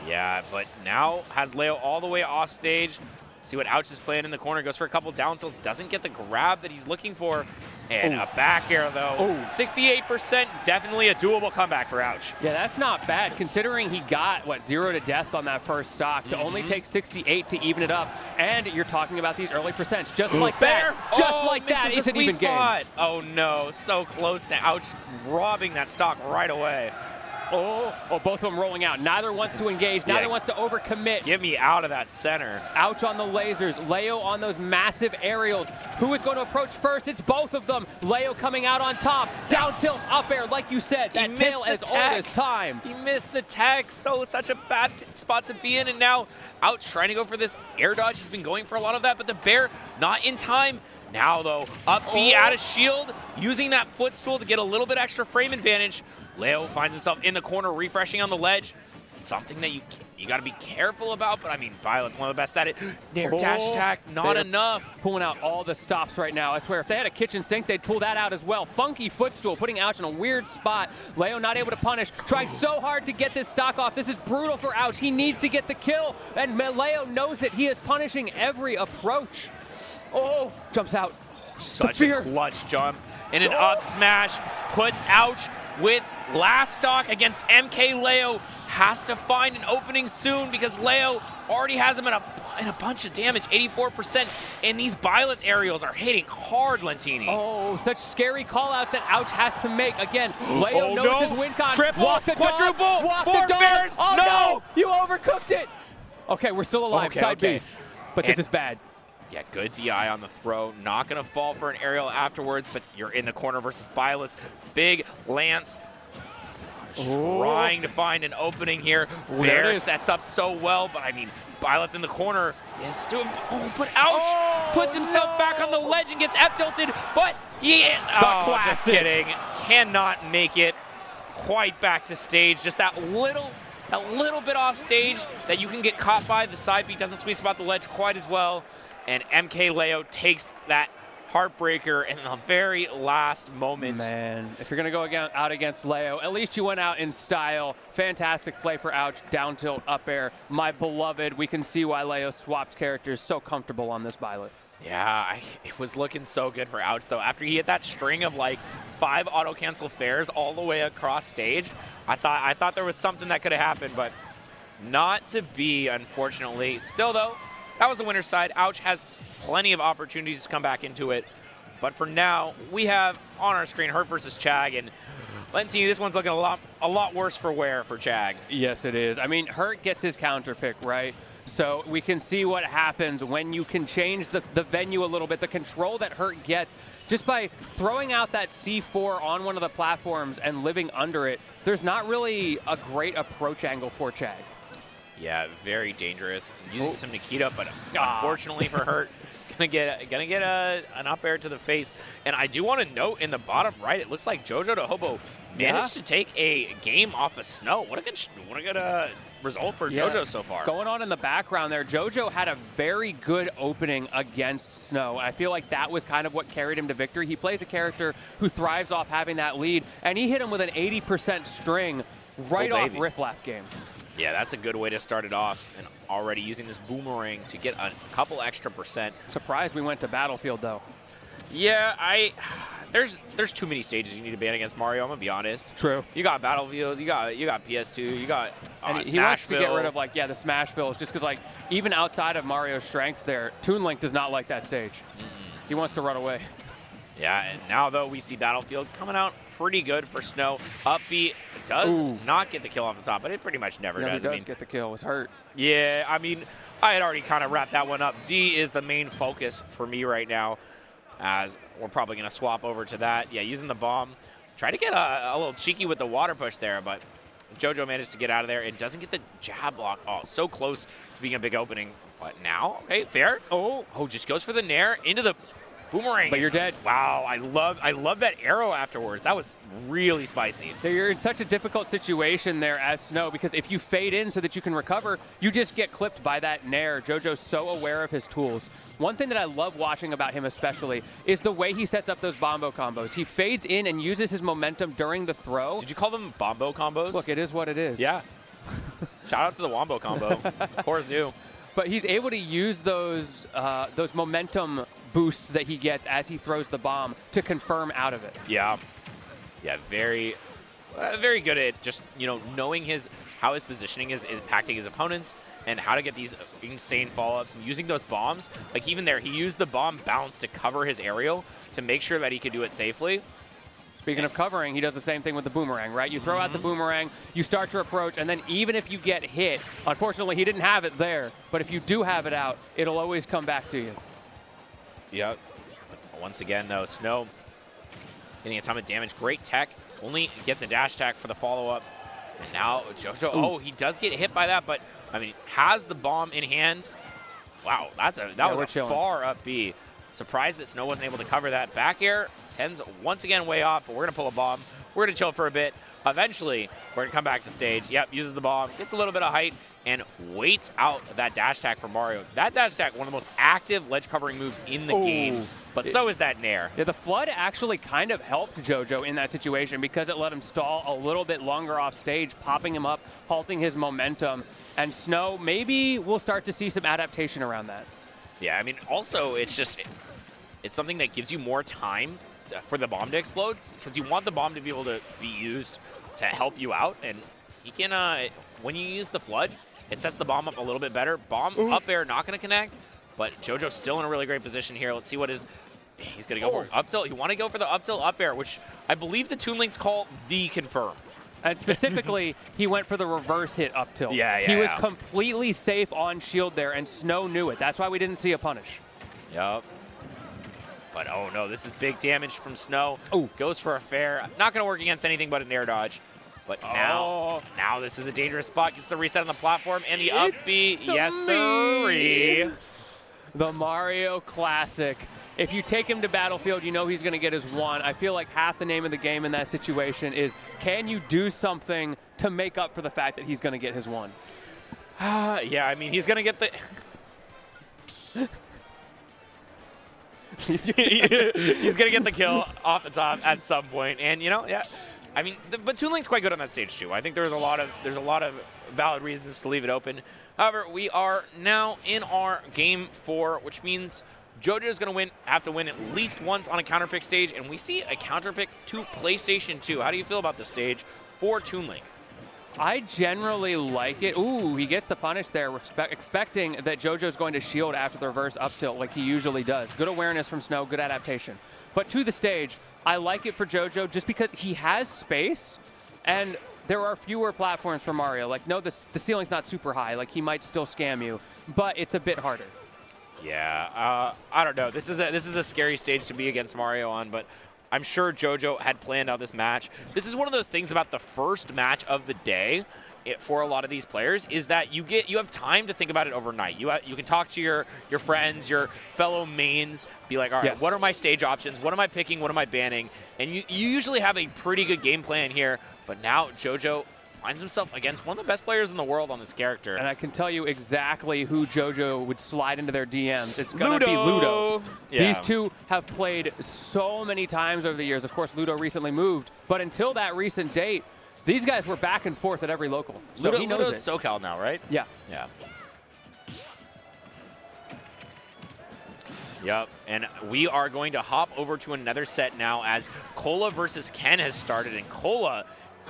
Yeah, but now has Leo all the way off stage. See what Ouch is playing in the corner. Goes for a couple down tilts. Doesn't get the grab that he's looking for. And a back air, though. 68%. Definitely a doable comeback for Ouch. Yeah, that's not bad considering he got, 0 to death on that first stock to only take 68 to even it up. And you're talking about these early percents. Just like that. Just like that. Misses It's the an sweet even game. spot. Oh, no. So close to Ouch robbing that stock right away. Oh, both of them rolling out. Neither wants to engage. Neither wants to overcommit. Get me out of that center. Ouch on the lasers. Leo on those massive aerials. Who is going to approach first? It's both of them. Leo coming out on top. Down tilt, up air, like you said. That tail as old as time. He missed the tag, so such a bad spot to be in, and now Ouch trying to go for this air dodge. He's been going for a lot of that, but the bear not in time. Now, though, up B out of shield, using that footstool to get a little bit extra frame advantage. Leo finds himself in the corner, refreshing on the ledge. Something that you got to be careful about, but I mean, Violet's one of the best at it. Nair dash attack, not enough. Pulling out all the stops right now. I swear, if they had a kitchen sink, they'd pull that out as well. Funky footstool, putting Ouch in a weird spot. Leo not able to punish, trying so hard to get this stock off. This is brutal for Ouch. He needs to get the kill, and Leo knows it. He is punishing every approach. Oh, jumps out. Such a clutch jump. And an up smash puts Ouch with last stock against MK Leo. Has to find an opening soon because Leo already has him in a bunch of damage, 84%. And these Violet aerials are hitting hard, Lentini. Oh, such scary call out that Ouch has to make. Again, Leo knows his win con. Triple, walk the quadruple, dog, walk four the dog. bears, Oh no! You overcooked it. Okay, we're still alive, Okay, side okay. B. But this is bad. Yeah, good DI on the throw. Not going to fall for an aerial afterwards, but you're in the corner versus Violet's. Big Lance trying to find an opening here. Bear sets up so well, but I mean, Violet in the corner is still. Oh, but Ouch puts himself back on the ledge and gets F-tilted, but just kidding. Cannot make it quite back to stage. Just that little bit off stage that you can get caught by. The side B doesn't sweet spot the ledge quite as well. And MK Leo takes that heartbreaker in the very last moment. Man, if you're going to go out against Leo, at least you went out in style. Fantastic play for Ouch, down tilt, up air. My beloved, we can see why Leo swapped characters so comfortable on this Violet. Yeah, it was looking so good for Ouch, though. After he hit that string of like 5 auto-cancel fares all the way across stage, I thought there was something that could have happened, but not to be, unfortunately. Still, though, that was the winner's side. Ouch has plenty of opportunities to come back into it. But for now, we have on our screen Hurt versus Chag, and Lentini, this one's looking a lot worse for wear for Chag. Yes, it is. I mean, Hurt gets his counter pick, right? So we can see what happens when you can change the venue a little bit, the control that Hurt gets just by throwing out that C4 on one of the platforms and living under it. There's not really a great approach angle for Chag. Yeah, very dangerous. Using some Nikita, but unfortunately for Hurt, gonna get an up air to the face. And I do want to note in the bottom right, it looks like Jojo to Hobo managed to take a game off of Snow. What a good result for Jojo so far. Going on in the background there, Jojo had a very good opening against Snow. I feel like that was kind of what carried him to victory. He plays a character who thrives off having that lead, and he hit him with an 80% string right off Rifflap game. Yeah, that's a good way to start it off, and already using this boomerang to get a couple extra percent. Surprised we went to Battlefield, though. Yeah, there's too many stages you need to ban against Mario. I'm gonna be honest. True. You got Battlefield, you got PS2, you got And he wants to get Smashville. rid of, like, the Smashvilles, just because, like, even outside of Mario's strengths there, Toon Link does not like that stage. He wants to run away. Yeah, and now, though, we see Battlefield coming out pretty good for Snow. Up B does not get the kill off the top, but it pretty much never No, he does. does get the kill. Was hurt. Yeah, I mean, I had already kind of wrapped that one up. D is the main focus for me right now, as we're probably going to swap over to that. Yeah, using the bomb. Try to get a little cheeky with the water push there, but JoJo managed to get out of there. It doesn't get the jab block. Oh, so close to being a big opening. But now, okay, fair. Oh, just goes for the nair into the boomerang. But you're dead. Wow, I love that arrow afterwards. That was really spicy. You're in such a difficult situation there as Snow, because if you fade in so that you can recover, you just get clipped by that nair. JoJo's so aware of his tools. One thing that I love watching about him especially is the way he sets up those Bombo combos. He fades in and uses his momentum during the throw. Did you call them Bombo combos? Look, it is what it is. Yeah. Shout out to the Wombo combo. Poor Zoo. But he's able to use those momentum boosts that he gets as he throws the bomb to confirm out of it. Yeah. Yeah, very good at just, knowing how his positioning is impacting his opponents and how to get these insane follow-ups and using those bombs. Like, even there, he used the bomb bounce to cover his aerial to make sure that he could do it safely. Speaking of covering, he does the same thing with the boomerang, right? You throw out the boomerang, you start to approach, and then even if you get hit, unfortunately, he didn't have it there, but if you do have it out, it'll always come back to you. Yep. Once again, though, Snow getting a ton of damage. Great tech. Only gets a dash attack for the follow-up. And now JoJo, he does get hit by that, but, I mean, has the bomb in hand. Wow, that was a far up B. Surprised that Snow wasn't able to cover that. Back air sends once again way off, but we're going to pull a bomb. We're going to chill for a bit. Eventually, we're going to come back to stage. Yep, uses the bomb, gets a little bit of height, and waits out that dash attack for Mario. That dash attack, one of the most active ledge covering moves in the game, but so is that nair. Yeah, the Flood actually kind of helped JoJo in that situation because it let him stall a little bit longer off stage, popping him up, halting his momentum. And Snow, maybe we'll start to see some adaptation around that. Yeah, I mean, also, it's something that gives you more time for the bomb to explode, because you want the bomb to be able to be used to help you out. And he can, when you use the Flood, it sets the bomb up a little bit better. Bomb up air, not going to connect, but JoJo's still in a really great position here. Let's see what he's going to go for. Up tilt. You want to go for the up tilt up air, which I believe the Toon Links call the confirm. And specifically, he went for the reverse hit up tilt. Yeah, he was completely safe on shield there, and Snow knew it. That's why we didn't see a punish. Yep. But, oh, no, this is big damage from Snow. Oh, goes for a fair. Not going to work against anything but an air dodge. But now this is a dangerous spot. Gets the reset on the platform and the up B. Yes, sirree. The Mario Classic. If you take him to Battlefield, you know he's going to get his one. I feel like half the name of the game in that situation is, can you do something to make up for the fact that he's going to get his one? Yeah, I mean, he's going to get the... he's going to get the kill off the top at some point. And, yeah. I mean, but Toon Link's quite good on that stage, too. I think there's a lot of valid reasons to leave it open. However, we are now in our game 4, which means JoJo's going to have to win at least once on a counterpick stage, and we see a counterpick to PlayStation 2. How do you feel about the stage for Toon Link? I generally like it. Ooh, he gets the punish there, expecting that JoJo's going to shield after the reverse up tilt like he usually does. Good awareness from Snow, good adaptation. But to the stage, I like it for JoJo just because he has space, and there are fewer platforms for Mario. Like, no, the ceiling's not super high. Like, he might still scam you, but it's a bit harder. Yeah, I don't know. This is a scary stage to be against Mario on, but I'm sure JoJo had planned out this match. This is one of those things about the first match of the day for a lot of these players is that you have time to think about it overnight. You can talk to your friends, your fellow mains, be like, all right, what are my stage options? What am I picking? What am I banning? And you usually have a pretty good game plan here, but now JoJo finds himself against one of the best players in the world on this character. And I can tell you exactly who JoJo would slide into their DMs. It's going to be Ludo. Yeah. These two have played so many times over the years. Of course, Ludo recently moved, but until that recent date, these guys were back and forth at every local. So he knows Ludo's it. SoCal now, right? Yeah. Yeah. Yep, and we are going to hop over to another set now as Cola versus Ken has started, and Cola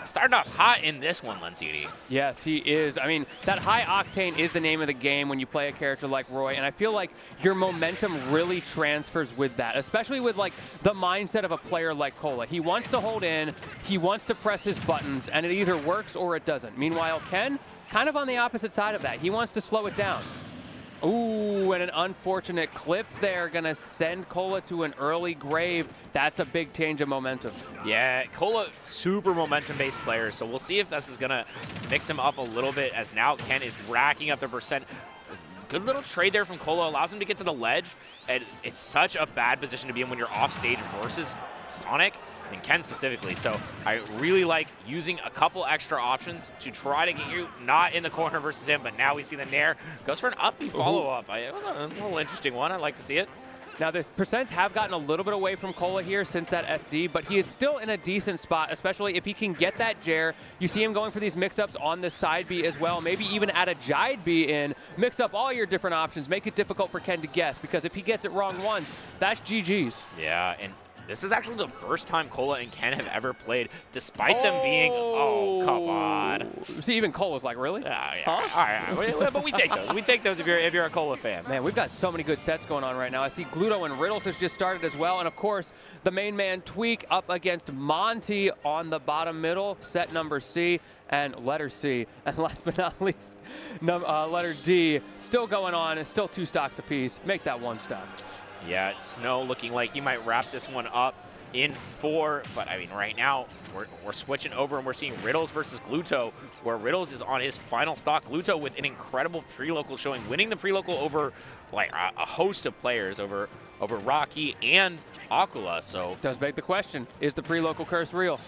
starting off hot in this one, Lencidi. Yes, he is. I mean, that high octane is the name of the game when you play a character like Roy, and I feel like your momentum really transfers with that, especially with like the mindset of a player like Cola. He wants to hold in, he wants to press his buttons, and it either works or it doesn't. Meanwhile, Ken, kind of on the opposite side of that. He wants to slow it down. Ooh, and an unfortunate clip there, gonna send Cola to an early grave. That's a big change of momentum. Yeah, Cola, super momentum-based player, so we'll see if this is gonna mix him up a little bit as now Ken is racking up the percent. Good little trade there from Cola, allows him to get to the ledge, and it's such a bad position to be in when you're off stage versus Sonic, and Ken specifically. So I really like using a couple extra options to try to get you not in the corner versus him, but now we see the Nair goes for an up B follow-up. It was a little interesting one. I'd like to see it. Now, the percents have gotten a little bit away from Cola here since that SD, but he is still in a decent spot, especially if he can get that Jair. You see him going for these mix-ups on the side B as well, maybe even add a Jide B in, mix up all your different options, make it difficult for Ken to guess, because if he gets it wrong once, that's GG's. Yeah, and this is actually the first time Cola and Ken have ever played, despite them being, oh, come on. See, even Cola's like, really? Yeah. Huh? All right, but we take those. We take those if you're a Cola fan. Man, we've got so many good sets going on right now. I see Gluto and Riddles has just started as well. And, of course, the main man Tweak up against Monty on the bottom middle, set number C and letter C. And last but not least, letter D still going on and still 2 stocks apiece. Make that 1 stock. Yeah, Snow looking like he might wrap this one up in 4, but I mean, right now we're switching over and we're seeing Riddles versus Gluto, where Riddles is on his final stock. Gluto with an incredible pre-local showing, winning the pre-local over like a host of players, over Rocky and Aquila. So Does beg the question, is the pre-local curse real?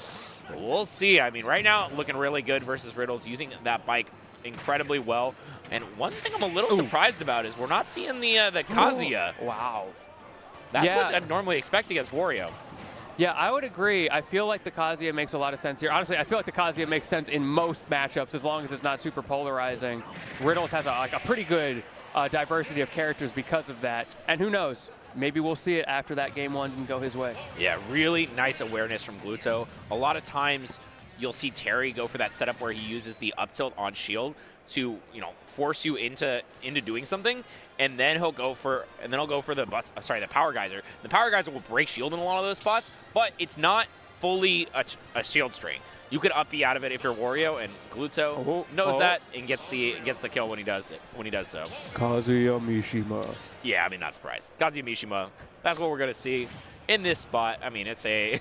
we'll see. I mean, right now looking really good versus Riddles, using that bike incredibly well. And one thing I'm a little surprised about is we're not seeing the Kazuya. Wow. That's Yeah. what I'd normally expect against Wario. Yeah, I would agree. I feel like the Kazuya makes a lot of sense here. Honestly, I feel like the Kazuya makes sense in most matchups as long as it's not super polarizing. Riddles has a pretty good diversity of characters because of that. And who knows? Maybe we'll see it after that game 1 can go his way. Yeah, really nice awareness from Gluto. A lot of times you'll see Terry go for that setup where he uses the up tilt on shield to, force you into doing something, and then he'll go for the power geyser. The power geyser will break shield in a lot of those spots, but it's not fully a shield string. You could up B out of it if you're Wario, and Gluto knows that and gets the kill when he does so. Kazuya Mishima. Yeah, I mean, not surprised. Kazuya Mishima, that's what we're gonna see in this spot. I mean, it's a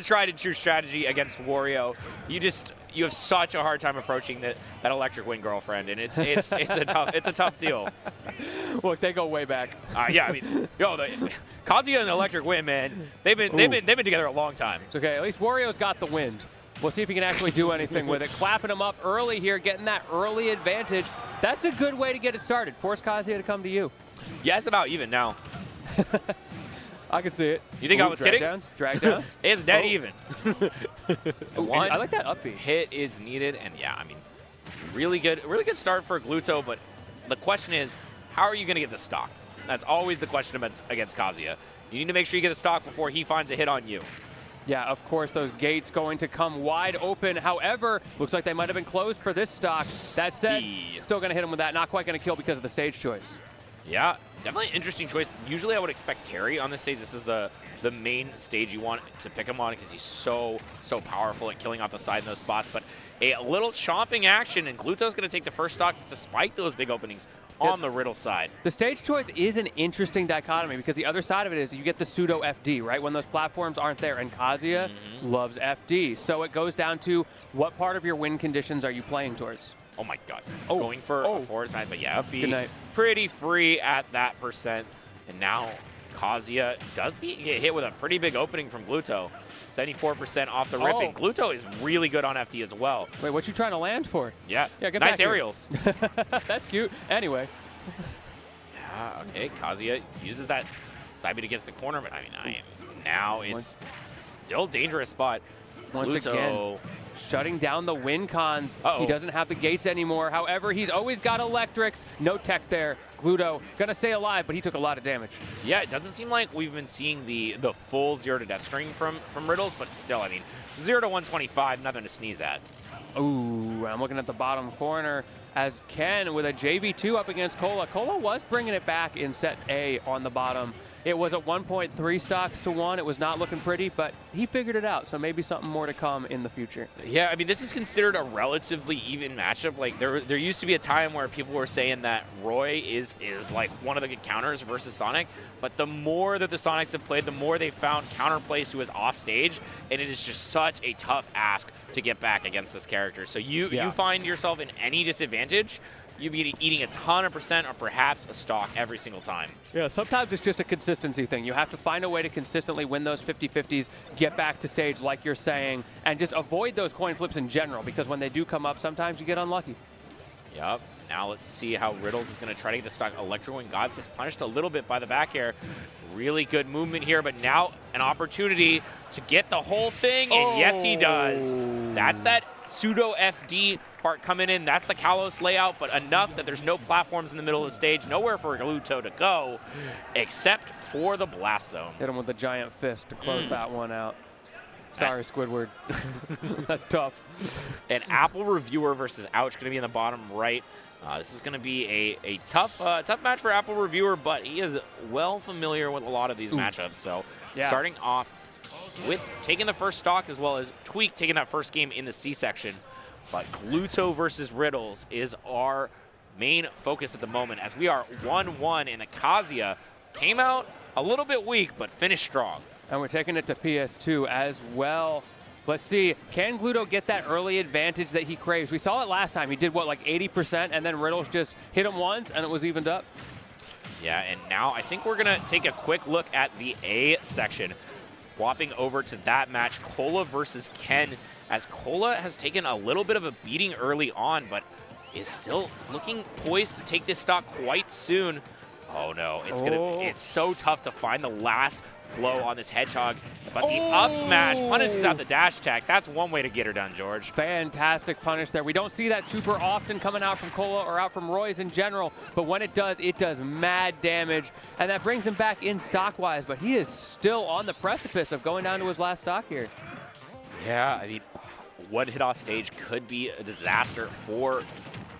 tried and true strategy against Wario. You have such a hard time approaching that electric wind girlfriend, and it's a tough deal. Look, they go way back. Yeah, I mean, Kazuya and the electric wind, man, they've been together a long time. It's okay. At least Wario's got the wind. We'll see if he can actually do anything with it. Clapping him up early here, getting that early advantage. That's a good way to get it started. Force Kazuya to come to you. Yeah, it's about even now. I can see it. You think I was kidding? Drag downs. It's dead even. One I like that up B. hit is needed, and yeah, I mean, really good start for Gluto, but the question is, how are you going to get the stock? That's always the question against Kazuya. You need to make sure you get the stock before he finds a hit on you. Yeah, of course, those gates going to come wide open. However, looks like they might have been closed for this stock. That said, still going to hit him with that. Not quite going to kill because of the stage choice. Yeah, definitely an interesting choice. Usually I would expect Terry on this stage. This is the main stage you want to pick him on because he's so powerful at killing off the side in those spots. But a little chomping action, and Gluto's going to take the first stock despite those big openings on the Riddle side. The stage choice is an interesting dichotomy because the other side of it is you get the pseudo FD, right? When those platforms aren't there, and Kazuya loves FD. So it goes down to what part of your win conditions are you playing towards? Oh my god. Going for a 4 side, but yeah, Good night. pretty free at that percent. And now Kazuya does get hit with a pretty big opening from Gluto. 74% off the rip, and Gluto is really good on FD as well. Wait, what you trying to land for? Yeah, get nice back here. aerials. That's cute. Anyway. Yeah, okay, Kazuya uses that side beat against the corner, but I mean, now it's still dangerous spot. Once Gluto again. shutting down the win cons. He doesn't have the gates anymore. However, he's always got electrics. No tech there. Gluto gonna stay alive, but he took a lot of damage. Yeah, it doesn't seem like we've been seeing the full 0 to death string from Riddles, but still, I mean, 0 to 125, nothing to sneeze at. Ooh, I'm looking at the bottom corner as Ken with a JV2 up against Cola. Cola was bringing it back in set A on the bottom. It was at 1.3 stocks to 1. It was not looking pretty, but he figured it out, so maybe something more to come in the future. Yeah, I mean, this is considered a relatively even matchup. Like, there used to be a time where people were saying that Roy is like one of the good counters versus Sonic, but the more that the Sonics have played, the more they've found counterplays to his offstage, and it is just such a tough ask to get back against this character. So you find yourself in any disadvantage, you'd be eating a ton of percent or perhaps a stock every single time. Yeah, sometimes it's just a consistency thing. You have to find a way to consistently win those 50-50s, get back to stage like you're saying, and just avoid those coin flips in general, because when they do come up, sometimes you get unlucky. Yep. Now let's see how Riddles is going to try to get the stock. Electro and got this punished a little bit by the back air. Really good movement here, but now an opportunity to get the whole thing, and yes, he does. That's that pseudo FD part coming in. That's the Kalos layout, but enough that there's no platforms in the middle of the stage, nowhere for Gluto to go, except for the blast zone. Hit him with a giant fist to close that one out. Sorry, Squidward. That's tough. An Apple Reviewer versus Ouch going to be in the bottom right. This is going to be a tough match for Apple Reviewer, but he is well familiar with a lot of these matchups. So starting off with taking the first stock, as well as Tweak taking that first game in the C section. But Gluto versus Riddles is our main focus at the moment, as we are 1-1, and the Kazuya came out a little bit weak, but finished strong. And we're taking it to PS2 as well. Let's see, can Gluto get that early advantage that he craves? We saw it last time. He did, what, like 80%, and then Riddles just hit him once, and it was evened up. Yeah, and now I think we're going to take a quick look at the A section. Swapping over to that match, Cola versus Ken, as Cola has taken a little bit of a beating early on, but is still looking poised to take this stock quite soon. Oh no, it's so tough to find the last blow on this Hedgehog, but the up smash punishes out the dash attack. That's one way to get her done, George. Fantastic punish there. We don't see that super often coming out from Cola or out from Roy's in general, but when it does mad damage, and that brings him back in stock-wise, but he is still on the precipice of going down to his last stock here. Yeah, I mean, one hit off stage could be a disaster for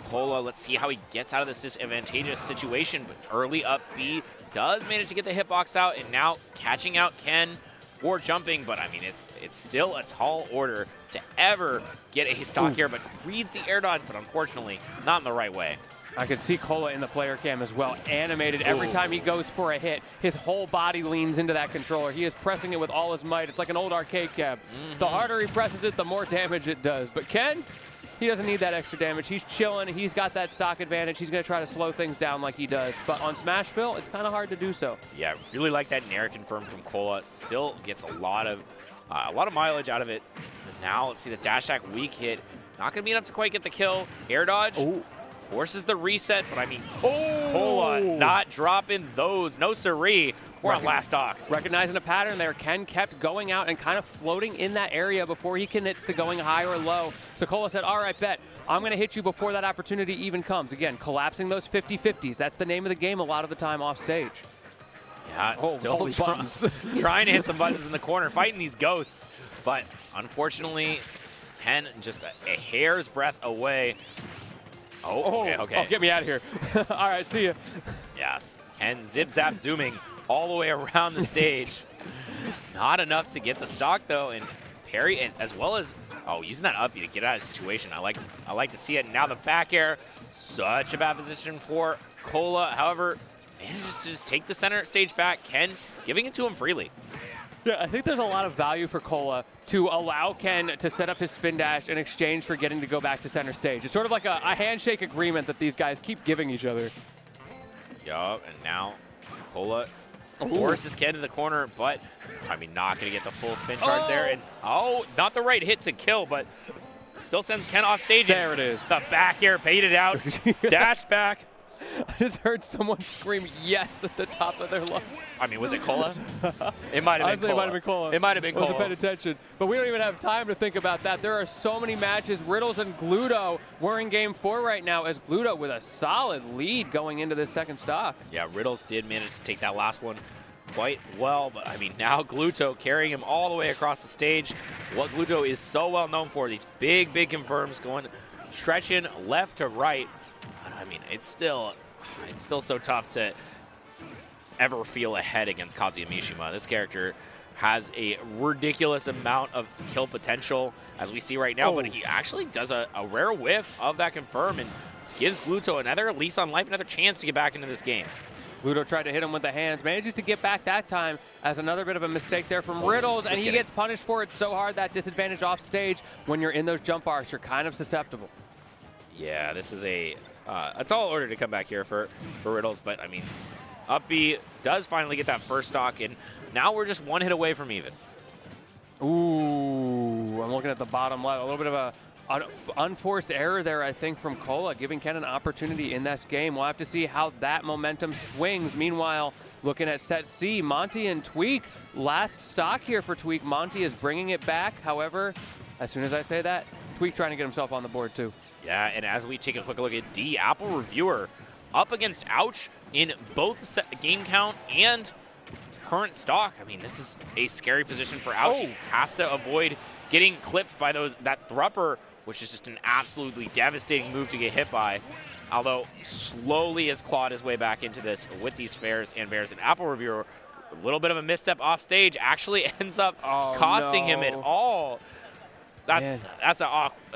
Cola. Let's see how he gets out of this disadvantageous situation, but early up B does manage to get the hitbox out, and now catching out Ken for jumping, but I mean, it's still a tall order to ever get a stock here, but reads the air dodge, but unfortunately not in the right way. I could see Cola in the player cam as well, animated every time he goes for a hit. His whole body leans into that controller. He is pressing it with all his might. It's like an old arcade cab. The harder he presses it, the more damage it does. But Ken, he doesn't need that extra damage. He's chilling. He's got that stock advantage. He's going to try to slow things down like he does. But on Smashville, it's kind of hard to do so. Yeah, really like that Nair confirm from Cola. Still gets a lot of mileage out of it. But now let's see the dash attack weak hit. Not going to be enough to quite get the kill. Air dodge. Forces the reset, but I mean, Cola not dropping those. No siree. We're on last stock. Recognizing a pattern there, Ken kept going out and kind of floating in that area before he commits to going high or low. So Cola said, all right, bet. I'm going to hit you before that opportunity even comes. Again, collapsing those 50-50s. That's the name of the game a lot of the time off stage. Yeah, still trying to hit some buttons in the corner, fighting these ghosts. But unfortunately, Ken just a hair's breadth away. Okay. Oh, get me out of here. All right, see ya. Yes, and zip-zap zooming all the way around the stage. Not enough to get the stock, though, and parry, and as well as, using that up to get out of the situation. I like to see it. Now the back air, such a bad position for Cola. However, manages to just take the center stage back. Ken giving it to him freely. Yeah, I think there's a lot of value for Cola to allow Ken to set up his spin dash in exchange for getting to go back to center stage. It's sort of like a handshake agreement that these guys keep giving each other. Yup, and now Cola forces Ken to the corner, but I mean, not going to get the full spin charge there. And not the right hit to kill, but still sends Ken off stage. There it is. The back air baited out, dash back. I just heard someone scream yes at the top of their lungs. I mean, was it Cola? It might have Honestly, been Cola. it might have been Cola. It might have been Cola. Wasn't paying attention. But we don't even have time to think about that. There are so many matches. Riddles and Gluto, we're in game 4 right now as Gluto with a solid lead going into this second stock. Yeah, Riddles did manage to take that last one quite well, but I mean, now Gluto carrying him all the way across the stage. What Gluto is so well known for, these big confirms going, stretching left to right. But I mean, it's still so tough to ever feel ahead against Kazuya Mishima. This character has a ridiculous amount of kill potential, as we see right now, but he actually does a rare whiff of that confirm and gives Gluto another lease on life, another chance to get back into this game. Gluto tried to hit him with the hands, manages to get back that time as another bit of a mistake there from Riddles, and he gets punished for it so hard. That disadvantage off stage. When you're in those jump arcs, you're kind of susceptible. Yeah, this is a tall order to come back here for Riddles, but I mean, up B does finally get that first stock, and now we're just one hit away from even. Ooh, I'm looking at the bottom left. A little bit of a unforced error there, I think, from Cola, giving Ken an opportunity in this game. We'll have to see how that momentum swings. Meanwhile, looking at set C, Monty and Tweak. Last stock here for Tweak. Monty is bringing it back. However, as soon as I say that, Tweak trying to get himself on the board too. Yeah, and as we take a quick look at D, Apple Reviewer up against Ouch in both game count and current stock. I mean, this is a scary position for Ouch. He has to avoid getting clipped by that Thrupper, which is just an absolutely devastating move to get hit by. Although slowly has clawed his way back into this with these fares and bears. And Apple Reviewer, a little bit of a misstep off stage, actually ends up costing him it all. That's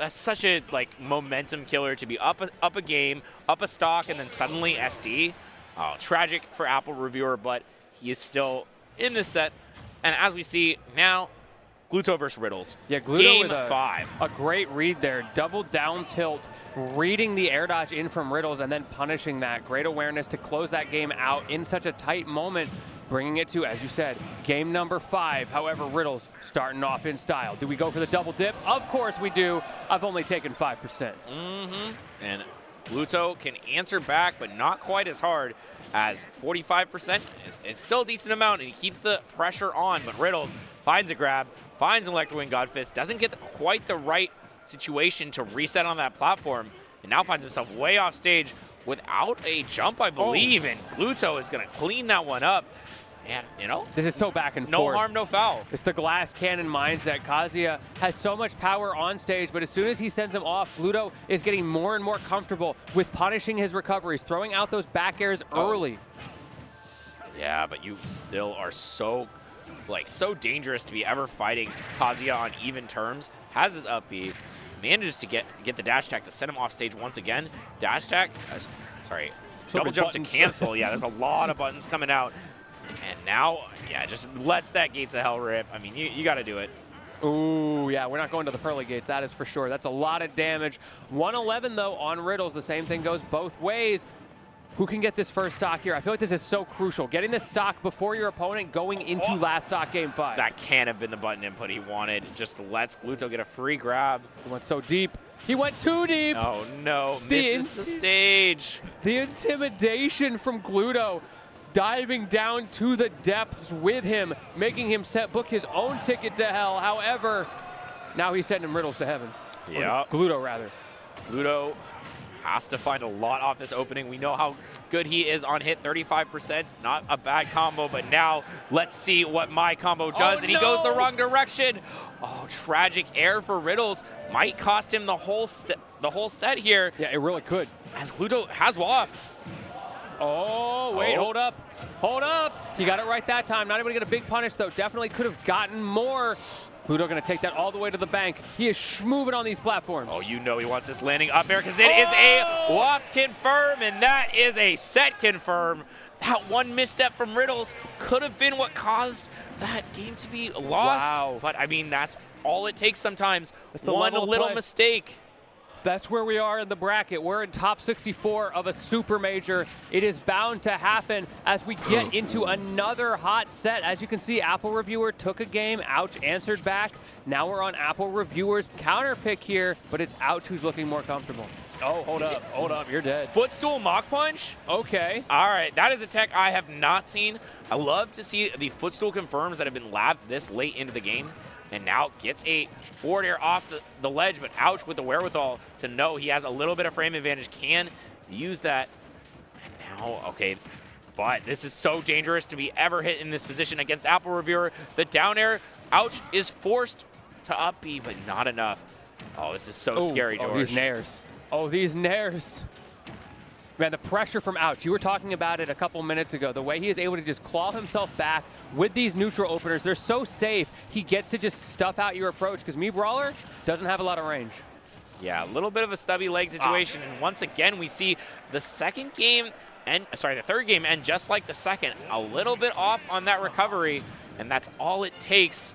such a momentum killer to be up a game, up a stock, and then suddenly SD. Oh, tragic for Apple Reviewer, but he is still in this set. And as we see now, Gluto versus Riddles. Yeah, Gluto game with 5. A great read there. Double down tilt, reading the air dodge in from Riddles and then punishing that. Great awareness to close that game out in such a tight moment, bringing it to, as you said, game number 5. However, Riddles starting off in style. Do we go for the double dip? Of course we do. I've only taken 5%. And Gluto can answer back, but not quite as hard, as 45%. It's still a decent amount, and he keeps the pressure on, but Riddles finds a grab, finds an Electro Wing Godfist, doesn't get quite the right situation to reset on that platform, and now finds himself way off stage without a jump, I believe, and Gluto is going to clean that one up. And, you know, this is so back and no forth. No harm, no foul. It's the glass cannon mindset. Kazuya has so much power on stage, but as soon as he sends him off, Gluto is getting more and more comfortable with punishing his recoveries, throwing out those back airs early. Yeah, but you still are so dangerous to be ever fighting Kazuya on even terms. Has his up B, manages to get the dash attack to send him off stage once again. Dash attack, double jump buttons. to cancel. Yeah, there's a lot of buttons coming out. And now, yeah, just lets that Gates of Hell rip. I mean, you got to do it. Ooh, yeah, we're not going to the Pearly Gates, that is for sure. That's a lot of damage. 111, though, on Riddles. The same thing goes both ways. Who can get this first stock here? I feel like this is so crucial. Getting this stock before your opponent going into last stock game 5. That can't have been the button input he wanted. Just lets Gluto get a free grab. He went so deep. He went too deep. Oh, no. Misses the stage. The intimidation from Gluto. Diving down to the depths with him, making him book his own ticket to hell. However, now he's sending Riddles to heaven. Yeah. Gluto, rather. Gluto has to find a lot off this opening. We know how good he is on hit, 35%. Not a bad combo, but now let's see what my combo does. And he goes the wrong direction. Oh, tragic air for Riddles. Might cost him the whole set here. Yeah, it really could. As Gluto has waft. Oh, wait, hold up. Hold up. He got it right that time. Not able to get a big punish, though. Definitely could have gotten more. Gluto going to take that all the way to the bank. He is schmoving on these platforms. Oh, you know he wants this landing up air because it is a waft confirm, and that is a set confirm. That one misstep from Riddles could have been what caused that game to be lost. Wow. But, I mean, that's all it takes sometimes. the One level of little play. mistake. That's where we are in the bracket. We're in top 64 of a super major. It is bound to happen as we get into another hot set. As you can see, Apple Reviewer took a game. Ouch answered back. Now we're on Apple Reviewer's counter pick here, but it's Ouch who's looking more comfortable. Oh, hold up, you're dead. Footstool Mach Punch? Okay. All right, that is a tech I have not seen. I love to see the footstool confirms that have been labbed this late into the game. And now gets a forward air off the ledge, but Ouch with the wherewithal to know he has a little bit of frame advantage, can use that. And now, okay, but this is so dangerous to be ever hit in this position against Apple Reviewer. The down air, Ouch is forced to up B, but not enough. Oh, this is so scary, George. Oh, these nairs. Oh, these nairs. Man, the pressure from Ouch. You were talking about it a couple minutes ago. The way he is able to just claw himself back with these neutral openers. They're so safe. He gets to just stuff out your approach because Mii Brawler doesn't have a lot of range. Yeah, a little bit of a stubby leg situation. And once again, we see the third game end just like the second. A little bit off on that recovery, and that's all it takes.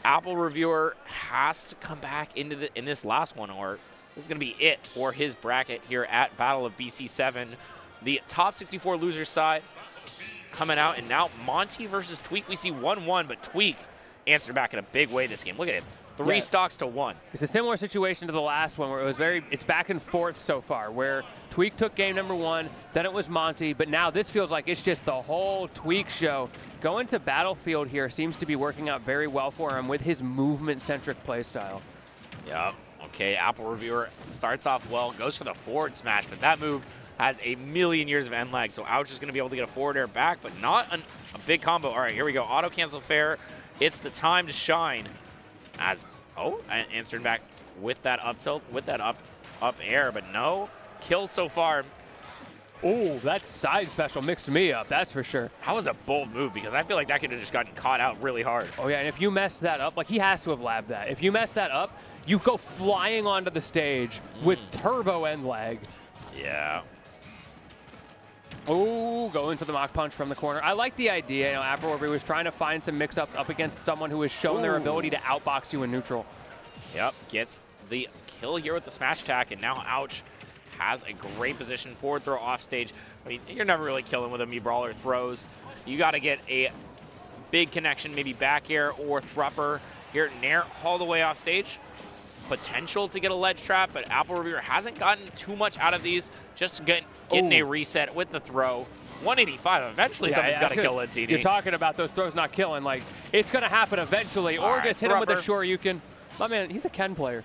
Apple Reviewer has to come back in this last one, or this is going to be it for his bracket here at Battle of BC7. The top 64 loser side coming out, and now Monty versus Tweak. We see 1-1, but Tweak answered back in a big way this game. Look at it, 3 stocks to 1. It's a similar situation to the last one where it's back and forth so far, where Tweak took game number 1, then it was Monty, but now this feels like it's just the whole Tweak show. Going to Battlefield here seems to be working out very well for him with his movement-centric playstyle. Yep. Okay, Apple Reviewer starts off well, goes for the forward smash, but that move has a million years of end lag, so Ouch is going to be able to get a forward air back, but not a big combo. All right, here we go. Auto cancel fair. It's the time to shine. Answering back with that up tilt, with that up air, but no kill so far. Oh, that side special mixed me up, that's for sure. That was a bold move because I feel like that could have just gotten caught out really hard. Oh yeah, and if you mess that up, like he has to have labbed that. If you mess that up, you go flying onto the stage with turbo end lag. Yeah. Oh, going for the Mach Punch from the corner. I like the idea. You know, Apple Reviewer was trying to find some mix-ups up against someone who has shown their ability to outbox you in neutral. Yep, gets the kill here with the smash attack, and now Ouch has a great position. Forward throw off stage. I mean, you're never really killing with a Mii Brawler throws. You got to get a big connection, maybe back air or thrupper. Here, Nair all the way off stage. Potential to get a ledge trap, but Apple Reviewer hasn't gotten too much out of these. Just getting a reset with the throw. 185. Eventually, someone's got to kill it, TD. You're talking about those throws not killing. Like, it's going to happen eventually. All Or right, just hit him with a Thrupper. Shoryuken. My man, he's a Ken player.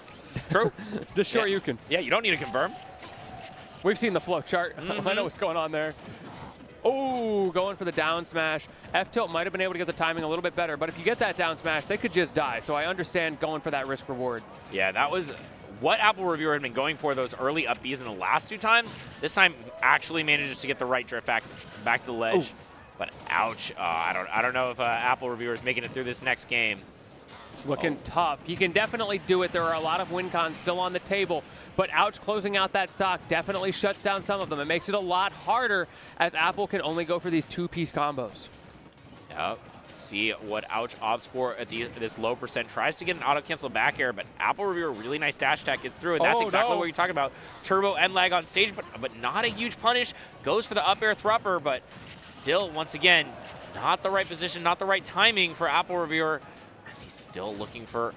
True. The Shoryuken. Yeah, you don't need to confirm. We've seen the flow chart. I know what's going on there. Oh, going for the down smash. F-tilt might have been able to get the timing a little bit better, but if you get that down smash, they could just die. So I understand going for that risk reward. Yeah, that was what Apple Reviewer had been going for those early up Bs in the last 2 times. This time actually manages to get the right drift back to the ledge. Ooh. But ouch. I don't know if Apple Reviewer is making it through this next game. It's looking tough. He can definitely do it. There are a lot of win cons still on the table, but Ouch closing out that stock definitely shuts down some of them. It makes it a lot harder as Apple can only go for these 2-piece combos. Yep. Let's see what Ouch opts for at this low percent. Tries to get an auto cancel back air, but Apple Reviewer, really nice dash attack, gets through, and that's exactly what you're talking about. Turbo end lag on stage, but not a huge punish. Goes for the up air thrupper, but still, once again, not the right position, not the right timing for Apple Reviewer, as he's still looking for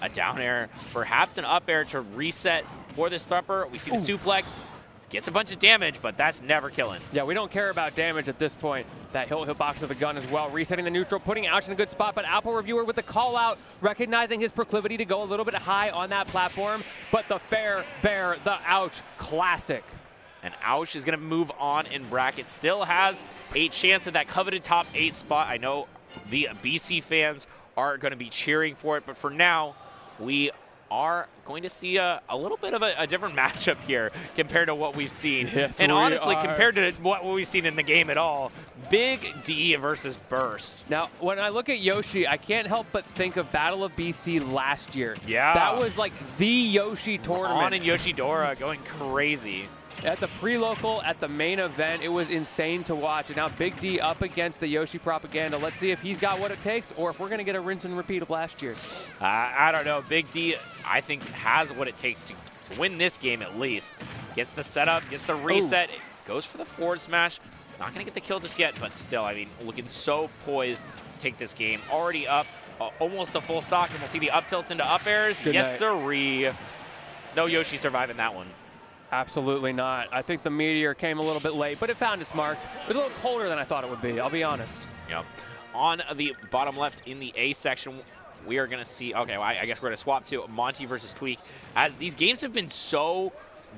a down air, perhaps an up air to reset for this thrupper. We see the suplex. Gets a bunch of damage, but that's never killing. Yeah, we don't care about damage at this point. That hitbox of the gun as well, resetting the neutral, putting Ouch in a good spot, but Apple Reviewer with the call out, recognizing his proclivity to go a little bit high on that platform, but the fair bear, the Ouch classic. And Ouch is going to move on in bracket. Still has a chance at that coveted top 8 spot. I know the BC fans are going to be cheering for it, but for now, we are going to see a little bit of a different matchup here compared to what we've seen. Yes, and honestly, are. compared to what we've seen in the game at all, Big D versus Burst. Now, when I look at Yoshi, I can't help but think of Battle of BC last year. Yeah. That was like the Yoshi tournament. On and Yoshidora going crazy. At the pre-local, at the main event, it was insane to watch. And now Big D up against the Yoshi propaganda. Let's see if he's got what it takes or if we're going to get a rinse and repeat of last year. I don't know. Big D, I think, has what it takes to win this game at least. Gets the setup, gets the reset, goes for the forward smash. Not going to get the kill just yet, but still, I mean, looking so poised to take this game. Already up, almost a full stock, and we'll see the up tilts into up airs. Good Yes, night. sirree. No Yoshi surviving that one. Absolutely not. I think the meteor came a little bit late, but it found its mark. It was a little colder than I thought it would be, I'll be honest. Yep. On the bottom left in the A section, we are going to see, okay, well, I guess we're going to swap to Monty versus Tweak, as these games have been so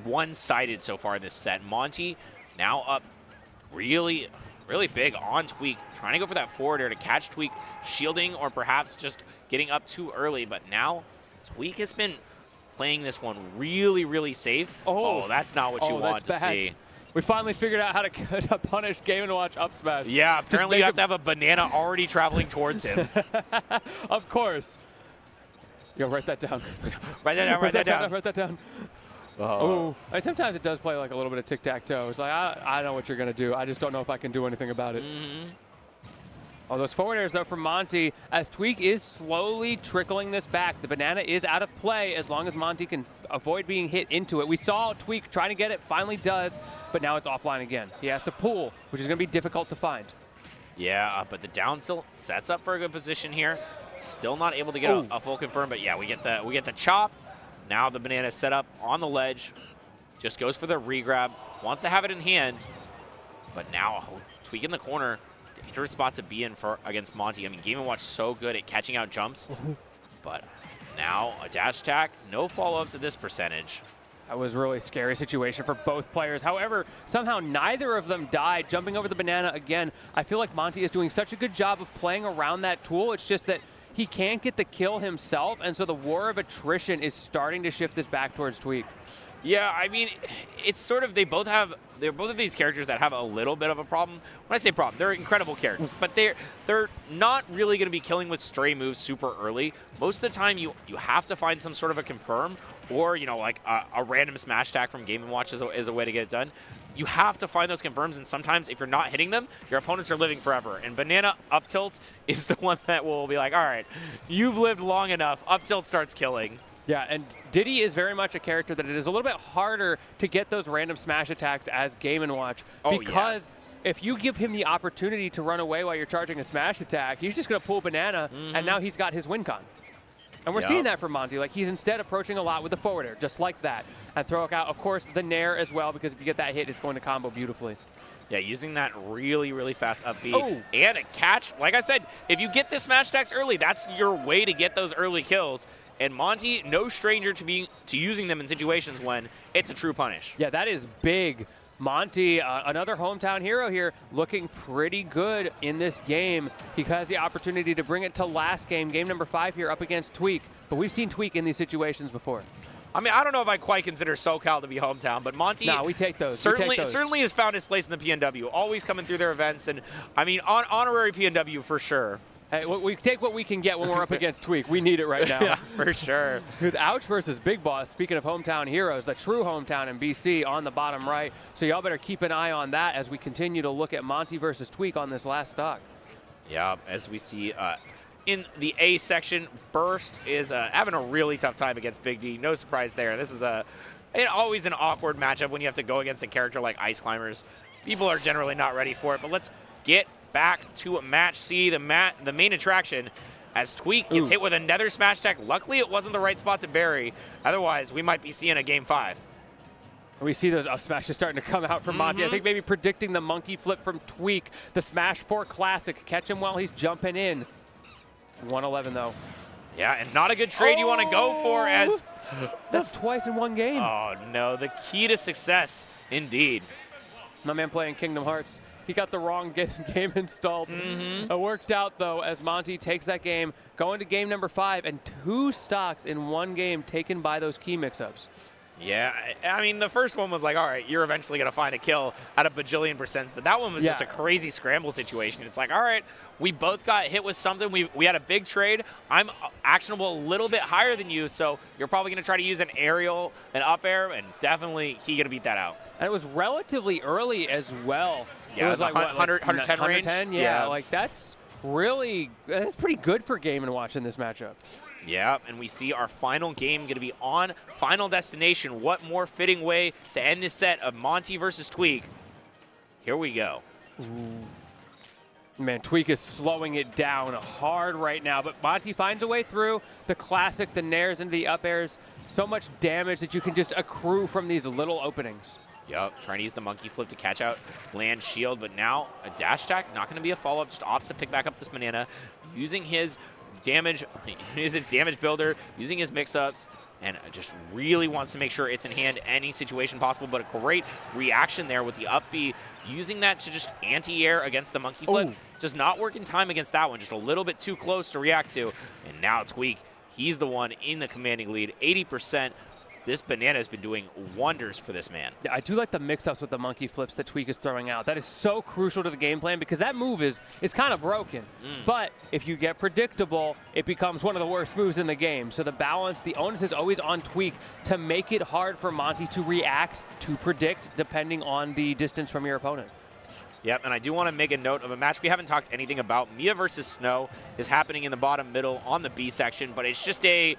one-sided so far this set. Monty now up really, really big on Tweak, trying to go for that forward air to catch Tweak, shielding or perhaps just getting up too early, but now Tweak has been playing this one really, really safe. Oh, that's not what you want to see. We finally figured out how to punish Game & Watch up smash. Yeah, apparently you have to have a banana already traveling towards him. Of course. Yo, write that down. Write that down, write that down. Write that down. Oh. And sometimes it does play like a little bit of tic-tac-toe. It's like, I know what you're going to do. I just don't know if I can do anything about it. Oh, those forward airs, though, from Monty, as Tweak is slowly trickling this back. The banana is out of play as long as Monty can avoid being hit into it. We saw Tweak trying to get it, finally does, but now it's offline again. He has to pull, which is going to be difficult to find. Yeah, but the down tilt sets up for a good position here. Still not able to get a full confirm, but yeah, we get the chop. Now the banana is set up on the ledge. Just goes for the regrab. Wants to have it in hand, but now Tweak in the corner. Dangerous spot to be in for against Monty. I mean, Game & Watch so good at catching out jumps, but now a dash attack, no follow-ups at this percentage. That was a really scary situation for both players. However, somehow neither of them died. Jumping over the banana again, I feel like Monty is doing such a good job of playing around that tool. It's just that he can't get the kill himself, and so the war of attrition is starting to shift this back towards Tweak. Yeah, I mean, it's sort of, they're both of these characters that have a little bit of a problem. When I say problem, they're incredible characters, but they're not really going to be killing with stray moves super early. Most of the time, you have to find some sort of a confirm, or, you know, like a random smash attack from Game & Watch is a way to get it done. You have to find those confirms, and sometimes if you're not hitting them, your opponents are living forever. And banana up tilt is the one that will be like, all right, you've lived long enough. Up tilt starts killing. Yeah, and Diddy is very much a character that it is a little bit harder to get those random smash attacks as Game & Watch, because if you give him the opportunity to run away while you're charging a smash attack, he's just going to pull banana, and now he's got his win con. And we're seeing that from Monty. Like, he's instead approaching a lot with the forward air, just like that. And throw out, of course, the nair as well, because if you get that hit, it's going to combo beautifully. Yeah, using that really, really fast up B and a catch. Like I said, if you get the smash attacks early, that's your way to get those early kills. And Monty, no stranger to using them in situations when it's a true punish. Yeah, that is big. Monty, another hometown hero here, looking pretty good in this game. He has the opportunity to bring it to last game, game number 5 here up against Tweak. But we've seen Tweak in these situations before. I mean, I don't know if I quite consider SoCal to be hometown, but Monty we take those. Certainly has found his place in the PNW, always coming through their events. And, I mean, honorary PNW for sure. Hey, we take what we can get when we're up against Tweak. We need it right now. Yeah, for sure. Because Ouch versus Big Boss, speaking of hometown heroes, the true hometown in BC on the bottom right. So y'all better keep an eye on that as we continue to look at Monty versus Tweak on this last stock. Yeah, as we see in the A section, Burst is having a really tough time against Big D. No surprise there. This is always an awkward matchup when you have to go against a character like Ice Climbers. People are generally not ready for it, but let's get back to match C, the main attraction, as Tweak gets hit with another smash attack. Luckily, it wasn't the right spot to bury. Otherwise, we might be seeing a game 5. We see those up smashes starting to come out from Monty. I think maybe predicting the monkey flip from Tweak. The Smash 4 Classic. Catch him while he's jumping in. 111, though. Yeah, and not a good trade you want to go for as... That's twice in one game. Oh, no. The key to success, indeed. My man playing Kingdom Hearts. He got the wrong game installed. It worked out, though, as Monty takes that game, going to game number 5, and 2 stocks in one game taken by those key mix-ups. Yeah, I mean, the first one was like, all right, you're eventually going to find a kill at a bajillion %, but that one was just a crazy scramble situation. It's like, all right, we both got hit with something. We had a big trade. I'm actionable a little bit higher than you, so you're probably going to try to use an aerial, an up air, and definitely he going to beat that out. And it was relatively early as well. Yeah, it was like 110 range. 110, yeah, like that's pretty good for Game & Watch in this matchup. Yeah, and we see our final game going to be on Final Destination. What more fitting way to end this set of Monty versus Tweak? Here we go. Man, Tweak is slowing it down hard right now, but Monty finds a way through. The classic, the nairs into the up airs. So much damage that you can just accrue from these little openings. Yep, trying to use the monkey flip to catch out land shield, but now a dash attack, not going to be a follow-up, just opts to pick back up this banana, using his damage, damage builder, using his mix-ups, and just really wants to make sure it's in hand any situation possible, but a great reaction there with the up B, using that to just anti-air against the monkey flip. Ooh. Does not work in time against that one, just a little bit too close to react to, and now Tweak, he's the one in the commanding lead, 80%. This banana has been doing wonders for this man. Yeah, I do like the mix-ups with the monkey flips that Tweak is throwing out. That is so crucial to the game plan because that move is kind of broken. But if you get predictable, it becomes one of the worst moves in the game. So the balance, the onus is always on Tweak to make it hard for Monty to react, to predict, depending on the distance from your opponent. Yep, and I do want to make a note of a match we haven't talked anything about. Mia versus Snow is happening in the bottom middle on the B section, but it's just a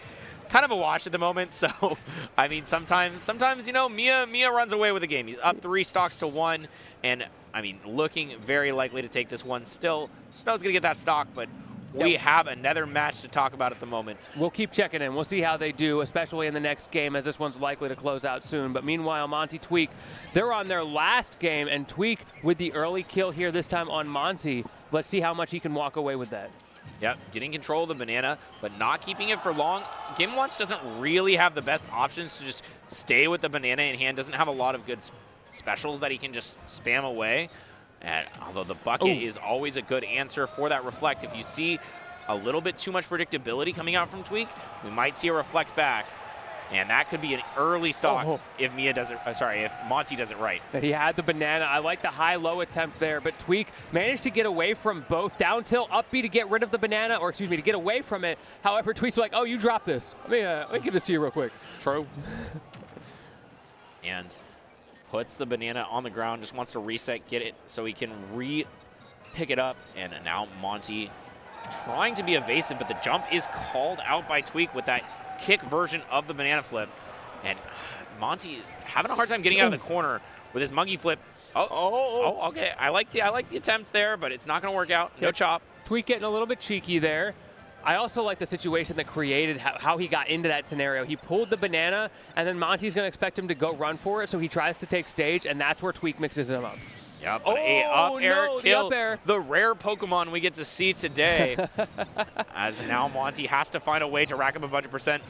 kind of a wash at the moment. So, I mean, sometimes you know, Mia runs away with the game. He's up 3 stocks to 1, and I mean, looking very likely to take this one. Still, Snow's gonna get that stock, but we have another match to talk about at the moment. We'll keep checking in. We'll see how they do, especially in the next game, as this one's likely to close out soon. But meanwhile, Monty, Tweak, they're on their last game, and Tweak with the early kill here this time on Monty. Let's see how much he can walk away with that. Yep, getting control of the banana, but not keeping it for long. Game & Watch doesn't really have the best options to just stay with the banana in hand. Doesn't have a lot of good specials that he can just spam away. And although the bucket is always a good answer for that reflect, if you see a little bit too much predictability coming out from Tweak, we might see a reflect back. And that could be an early stock if if Monty does it right. That he had the banana. I like the high-low attempt there, but Tweak managed to get away from both. Down tilt, up B to get rid of the banana, or excuse me, to get away from it. However, Tweak's like, oh, you dropped this. Let me give this to you real quick. True. And puts the banana on the ground, just wants to reset, get it so he can pick it up. And now Monty trying to be evasive, but the jump is called out by Tweak with that kick version of the banana flip. And Monty having a hard time getting out of the corner with his monkey flip. Okay. I like the attempt there, but it's not going to work out. No chop. Tweak getting a little bit cheeky there. I also like the situation that created how he got into that scenario. He pulled the banana, and then Monty's going to expect him to go run for it, so he tries to take stage, and that's where Tweak mixes him up. Yep, a up air kill, the rare Pokemon we get to see today. As now Monty has to find a way to rack up a bunch of percent.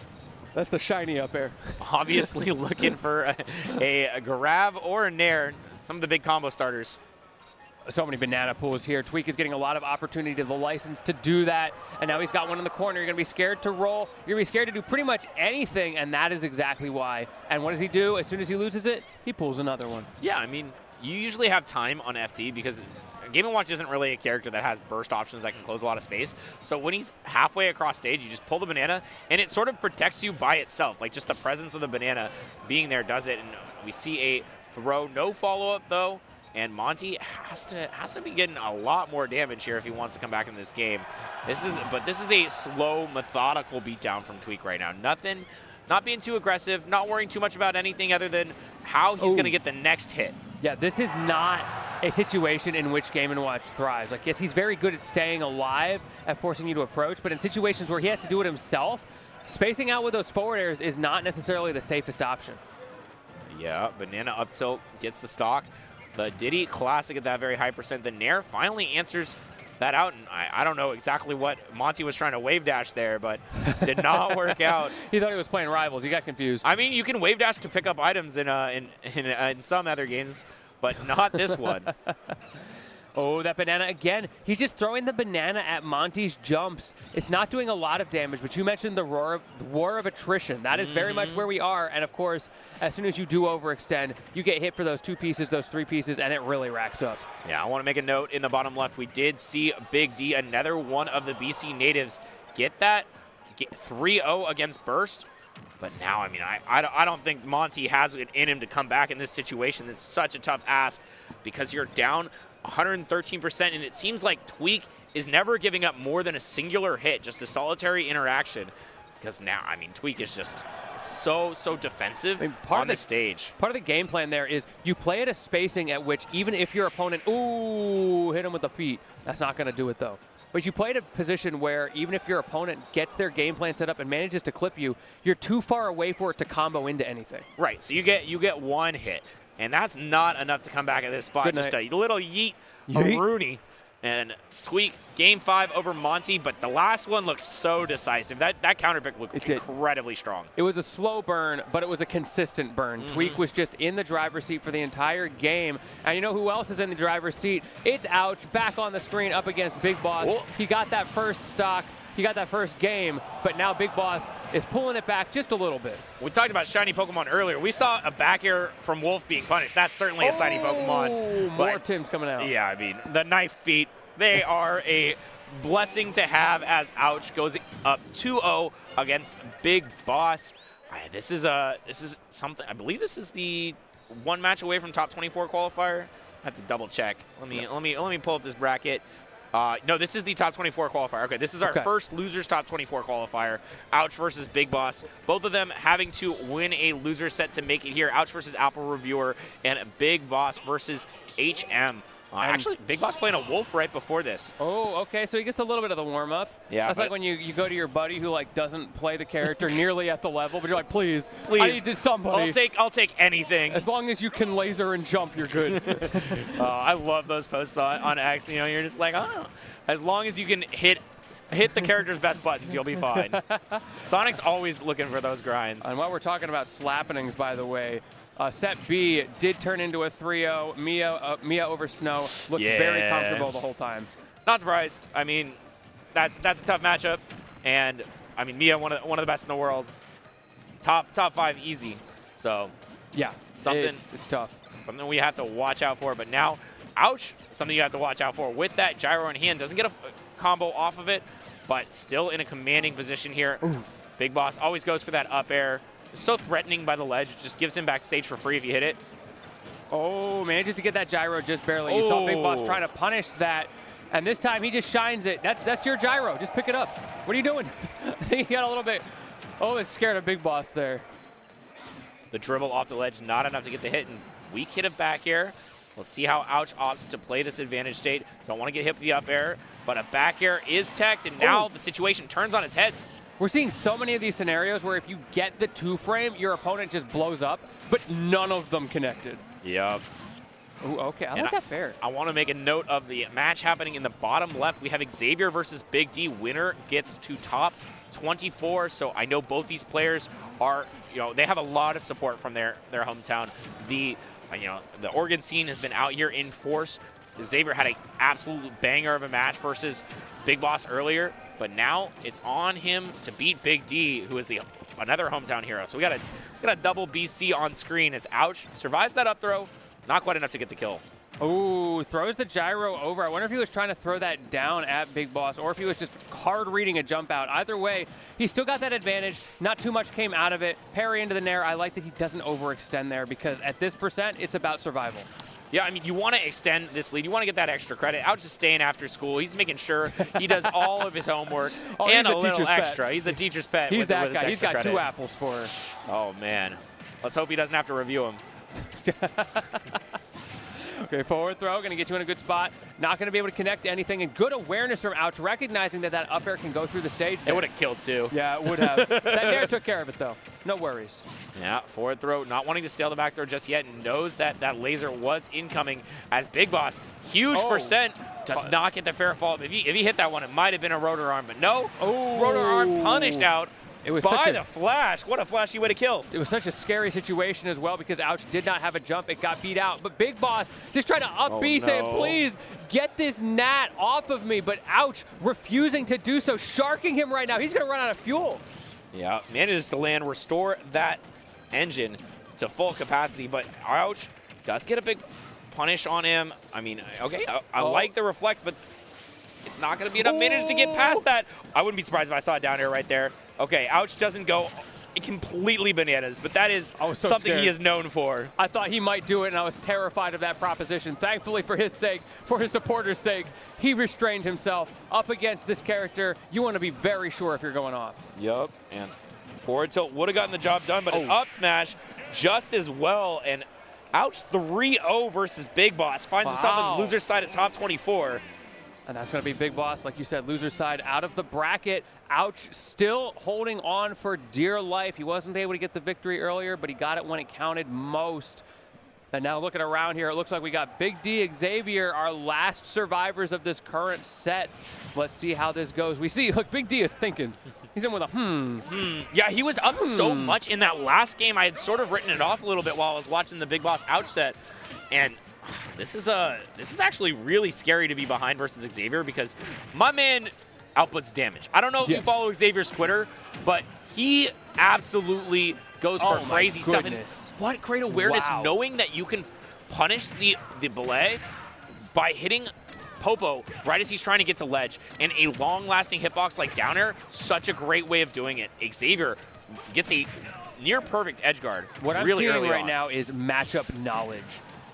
That's the shiny up air. Obviously looking for a grab or a nair, some of the big combo starters. So many banana pools here. Tweak is getting a lot of opportunity to the license to do that, and now he's got one in the corner. You're going to be scared to roll. You're going to be scared to do pretty much anything, and that is exactly why. And what does he do? As soon as he loses it, he pulls another one. Yeah, I mean, you usually have time on FT because Game & Watch isn't really a character that has burst options that can close a lot of space. So when he's halfway across stage, you just pull the banana, and it sort of protects you by itself. Like, just the presence of the banana being there does it. And we see a throw. No follow-up, though. And Monty has to be getting a lot more damage here if he wants to come back in this game. This is a slow, methodical beatdown from Tweak right now. Not being too aggressive, not worrying too much about anything other than how he's going to get the next hit. Yeah, this is not a situation in which Game & Watch thrives. Like, yes, he's very good at staying alive, at forcing you to approach, but in situations where he has to do it himself, spacing out with those forward airs is not necessarily the safest option. Yeah, banana up tilt gets the stock. The Diddy classic at that very high percent. The Nair finally answers that out, and I don't know exactly what Monty was trying to wave dash there, but did not work out. He thought he was playing Rivals. He got confused. I mean, you can wave dash to pick up items in some other games, but not this one. Oh, that banana again. He's just throwing the banana at Monty's jumps. It's not doing a lot of damage, but you mentioned the war of attrition. That is very much where we are. And, of course, as soon as you do overextend, you get hit for those 2 pieces, those 3 pieces, and it really racks up. Yeah, I want to make a note in the bottom left. We did see Big D, another one of the BC natives, get 3-0 against Burst. But now, I mean, I don't think Monty has it in him to come back in this situation. It's such a tough ask because you're down 113%, and it seems like Tweak is never giving up more than a singular hit, just a solitary interaction. because now, I mean, Tweak is just so defensive part on of the the stage. Part of the game plan there is you play at a spacing at which even if your opponent, hit him with the feet, that's not going to do it though. But you play at a position where even if your opponent gets their game plan set up and manages to clip you, you're too far away for it to combo into anything. Right, so you get one hit, and that's not enough to come back at this spot. Good Just night. a little yeet of Rooney. And Tweak, game 5 over Monty, but the last one looked so decisive. That counter pick looked incredibly strong. It was a slow burn, but it was a consistent burn. Tweak was just in the driver's seat for the entire game. And you know who else is in the driver's seat? It's Ouch, back on the screen up against Big Boss. Whoa. He got that first stock. He got that first game, but now Big Boss is pulling it back just a little bit. We talked about shiny Pokemon earlier. We saw a back air from Wolf being punished. That's certainly a shiny Pokemon. More But Tim's coming out. yeah, I mean, the knife feet, they are a blessing to have as Ouch goes up 2-0 against Big Boss. This is something, I believe this is the one match away from top 24 qualifier. I have to double check. Let me pull up this bracket. No, this is the top 24 qualifier. Okay, this is our first losers top 24 qualifier. Ouch versus Big Boss. Both of them having to win a loser set to make it here. Ouch versus Apple Reviewer and Big Boss versus HM. Actually, Big Boss playing a Wolf right before this. Oh, okay, so he gets a little bit of the warm-up. Yeah, that's like when you go to your buddy who like doesn't play the character nearly at the level, but you're like, please, I need to somebody. I'll take anything. As long as you can laser and jump, you're good. I love those posts on X. You know, you're just like, oh, as long as you can hit the character's best buttons, you'll be fine. Sonic's always looking for those grinds. And while we're talking about slappenings, by the way, set B did turn into a 3-0. Mia over Snow looked very comfortable the whole time. Not surprised. I mean, that's a tough matchup, and I mean Mia one of the best in the world. Top 5 easy. So yeah, it's tough. Something we have to watch out for. But now, Ouch, something you have to watch out for with that gyro in hand. Doesn't get a combo off of it, but still in a commanding position here. Ooh. Big Boss always goes for that up air. So threatening by the ledge, just gives him backstage for free if you hit it. Oh, manages to get that gyro just barely. You saw Big Boss trying to punish that, and this time he just shines it. That's your gyro. Just pick it up. What are you doing? He got a little bit. Oh, it's scared of Big Boss there. The dribble off the ledge, not enough to get the hit, and weak hit of back air. Let's see how Ouch opts to play this advantage state. Don't want to get hit with the up air, but a back air is teched, and now the situation turns on its head. We're seeing so many of these scenarios where if you get the 2-frame, your opponent just blows up, but none of them connected. Yep. Ooh, okay, I like that fair. I want to make a note of the match happening in the bottom left. We have Xavier versus Big D. Winner gets to top 24, so I know both these players are, they have a lot of support from their hometown. The Oregon scene has been out here in force. Xavier had an absolute banger of a match versus Big Boss earlier, but now it's on him to beat Big D, who is another hometown hero. So we got a double BC on screen as Ouch survives that up throw, not quite enough to get the kill. Ooh, throws the gyro over. I wonder if he was trying to throw that down at Big Boss or if he was just hard reading a jump out. Either way, he still got that advantage. Not too much came out of it. Parry into the nair. I like that he doesn't overextend there because at this percent, it's about survival. Yeah, I mean, you want to extend this lead. You want to get that extra credit. Ouch is staying after school. He's making sure he does all of his homework and a little extra. He's a teacher's pet. He's that guy. He's got 2 apples for her. Oh, man. Let's hope he doesn't have to review him. Okay, forward throw, going to get you in a good spot. Not going to be able to connect to anything. And good awareness from Ouch, recognizing that up air can go through the stage. It would have killed, too. Yeah, it would have. That nair took care of it, though. No worries. Yeah, forward throw, not wanting to steal the back throw just yet. Knows that that laser was incoming as Big Boss, huge percent, does not get the fair fault. If he hit that one, it might have been a rotor arm, but no. Rotor arm punished out. It was by the flash. What a flashy way to kill. It was such a scary situation as well because Ouch did not have a jump. It got beat out. But Big Boss just tried to up B, saying, please get this gnat off of me. But Ouch refusing to do so, sharking him right now. He's going to run out of fuel. Yeah, manages to land, restore that engine to full capacity. But Ouch does get a big punish on him. I mean, okay, I like the reflect, but it's not going to be enough manage to get past that. I wouldn't be surprised if I saw it down here right there. Okay, Ouch doesn't go completely bananas, but that is I was so something scared. he is known for. I thought he might do it, and I was terrified of that proposition. Thankfully, for his sake, for his supporters' sake, he restrained himself up against this character. You want to be very sure if you're going off. Yup, and forward tilt would have gotten the job done, but an up smash just as well. And ouch, 3-0 versus Big Boss. Finds himself on the loser side at top 24. And that's going to be Big Boss, like you said, loser side out of the bracket. Ouch, still holding on for dear life. He wasn't able to get the victory earlier, but he got it when it counted most. And now looking around here, it looks like we got Big D, Xavier, our last survivors of this current sets. Let's see how this goes. We see, look, Big D is thinking. He's in with a Yeah, he was up so much in that last game. I had sort of written it off a little bit while I was watching the Big Boss ouch set. And this is actually really scary to be behind versus Xavier because my man outputs damage. I don't know if you follow Xavier's Twitter, but he absolutely goes for crazy stuff. And what great awareness knowing that you can punish the belay by hitting Popo right as he's trying to get to ledge, and a long-lasting hitbox like down air, such a great way of doing it. Xavier gets a near perfect edge guard. What I'm really seeing early right on. now is matchup knowledge.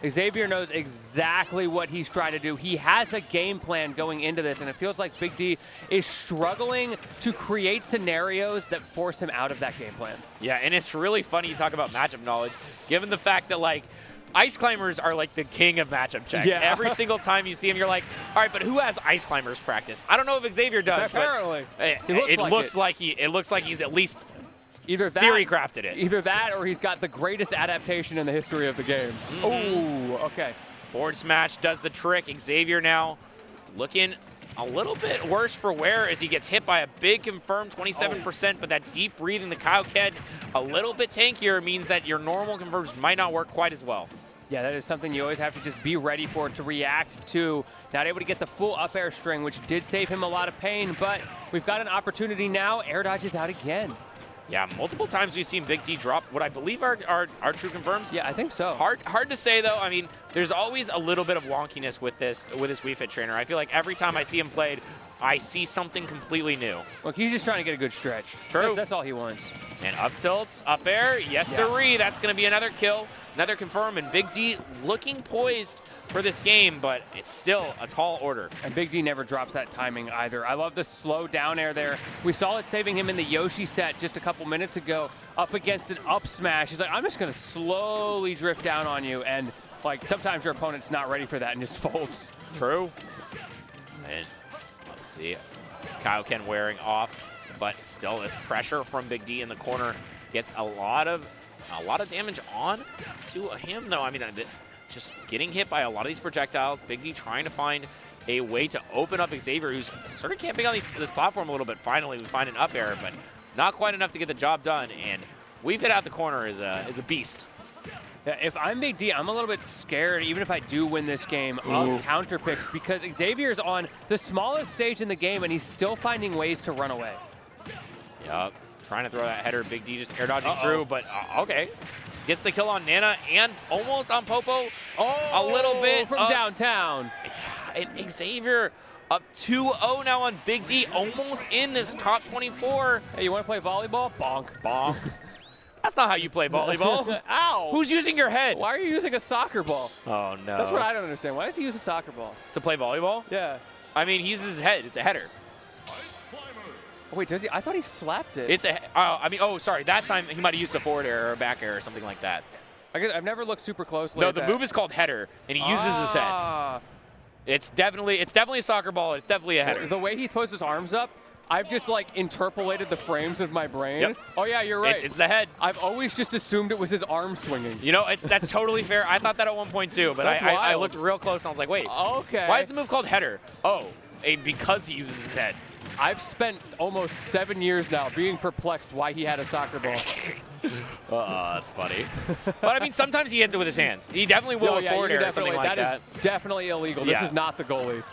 Xavier knows exactly what he's trying to do. He has a game plan going into this, and it feels like Big D is struggling to create scenarios that force him out of that game plan. Yeah, and it's really funny you talk about matchup knowledge, given the fact that, like, Ice Climbers are like the king of matchup checks. Yeah. Every single time you see him, you're like, all right, but who has Ice Climbers practice? I don't know if Xavier does, Apparently. but it looks like he's at least Either that, theory crafted it. Either that, or he's got the greatest adaptation in the history of the game. Oh, okay. Forward smash does the trick. Xavier now looking a little bit worse for wear as he gets hit by a big confirmed 27%, but that deep breathing, the Kaioken, a little bit tankier means that your normal confirms might not work quite as well. Yeah, that is something you always have to just be ready for, to react to. Not able to get the full up air string, which did save him a lot of pain, but we've got an opportunity now. Air dodge is out again. Yeah, multiple times we've seen Big D drop what I believe are true confirms. Yeah, I think so. Hard to say, though. I mean, there's always a little bit of wonkiness with this Wii Fit trainer. I feel like every time I see him played, I see something completely new. Look, he's just trying to get a good stretch. True. That's all he wants. And up tilts, up air, yes sirree. That's going to be another kill, another confirm, and Big D looking poised for this game, but it's still a tall order. And Big D never drops that timing either. I love the slow down air there. We saw it saving him in the Yoshi set just a couple minutes ago up against an up smash. He's like, I'm just going to slowly drift down on you, and like sometimes your opponent's not ready for that and just folds. True. And let's see, Kaioken wearing off, but still this pressure from Big D in the corner gets a lot of damage on to him, though. I mean, just getting hit by a lot of these projectiles. Big D trying to find a way to open up Xavier, who's sort of camping on this platform a little bit. Finally, we find an up air, but not quite enough to get the job done. And We've hit out the corner is a beast. Yeah, if I'm Big D, I'm a little bit scared, even if I do win this game, of counter picks, because Xavier's on the smallest stage in the game, and he's still finding ways to run away. Yup. Trying to throw that header. Big D just air dodging through, but okay. Gets the kill on Nana and almost on Popo. A little bit from downtown. And Xavier up 2-0 now on Big D, almost in this top 24. Hey, you want to play volleyball? Bonk. Bonk. That's not how you play volleyball. Ow! Who's using your head? Why are you using a soccer ball? Oh, no. That's what I don't understand. Why does he use a soccer ball? To play volleyball? Yeah. I mean, he uses his head. It's a header. Oh, wait, does he? I thought he slapped it. It's sorry. That time he might have used a forward air or a back air or something like that. I've never looked super closely No, at the that. move is called header, and he uses his head. It's definitely a soccer ball. It's definitely a header. The way he throws his arms up, I've just like interpolated the frames of my brain. Yep. Oh yeah, you're right. It's the head. I've always just assumed it was his arm swinging. You know, that's totally fair. I thought that at one point too, but That's I wild. looked real close and I was like, wait. Okay. Why is the move called header? Oh, because he uses his head. I've spent almost 7 years now being perplexed why he had a soccer ball. That's funny. But I mean, sometimes he hits it with his hands. He definitely will with forward air or something like that. That is definitely illegal. Yeah. This is not the goalie.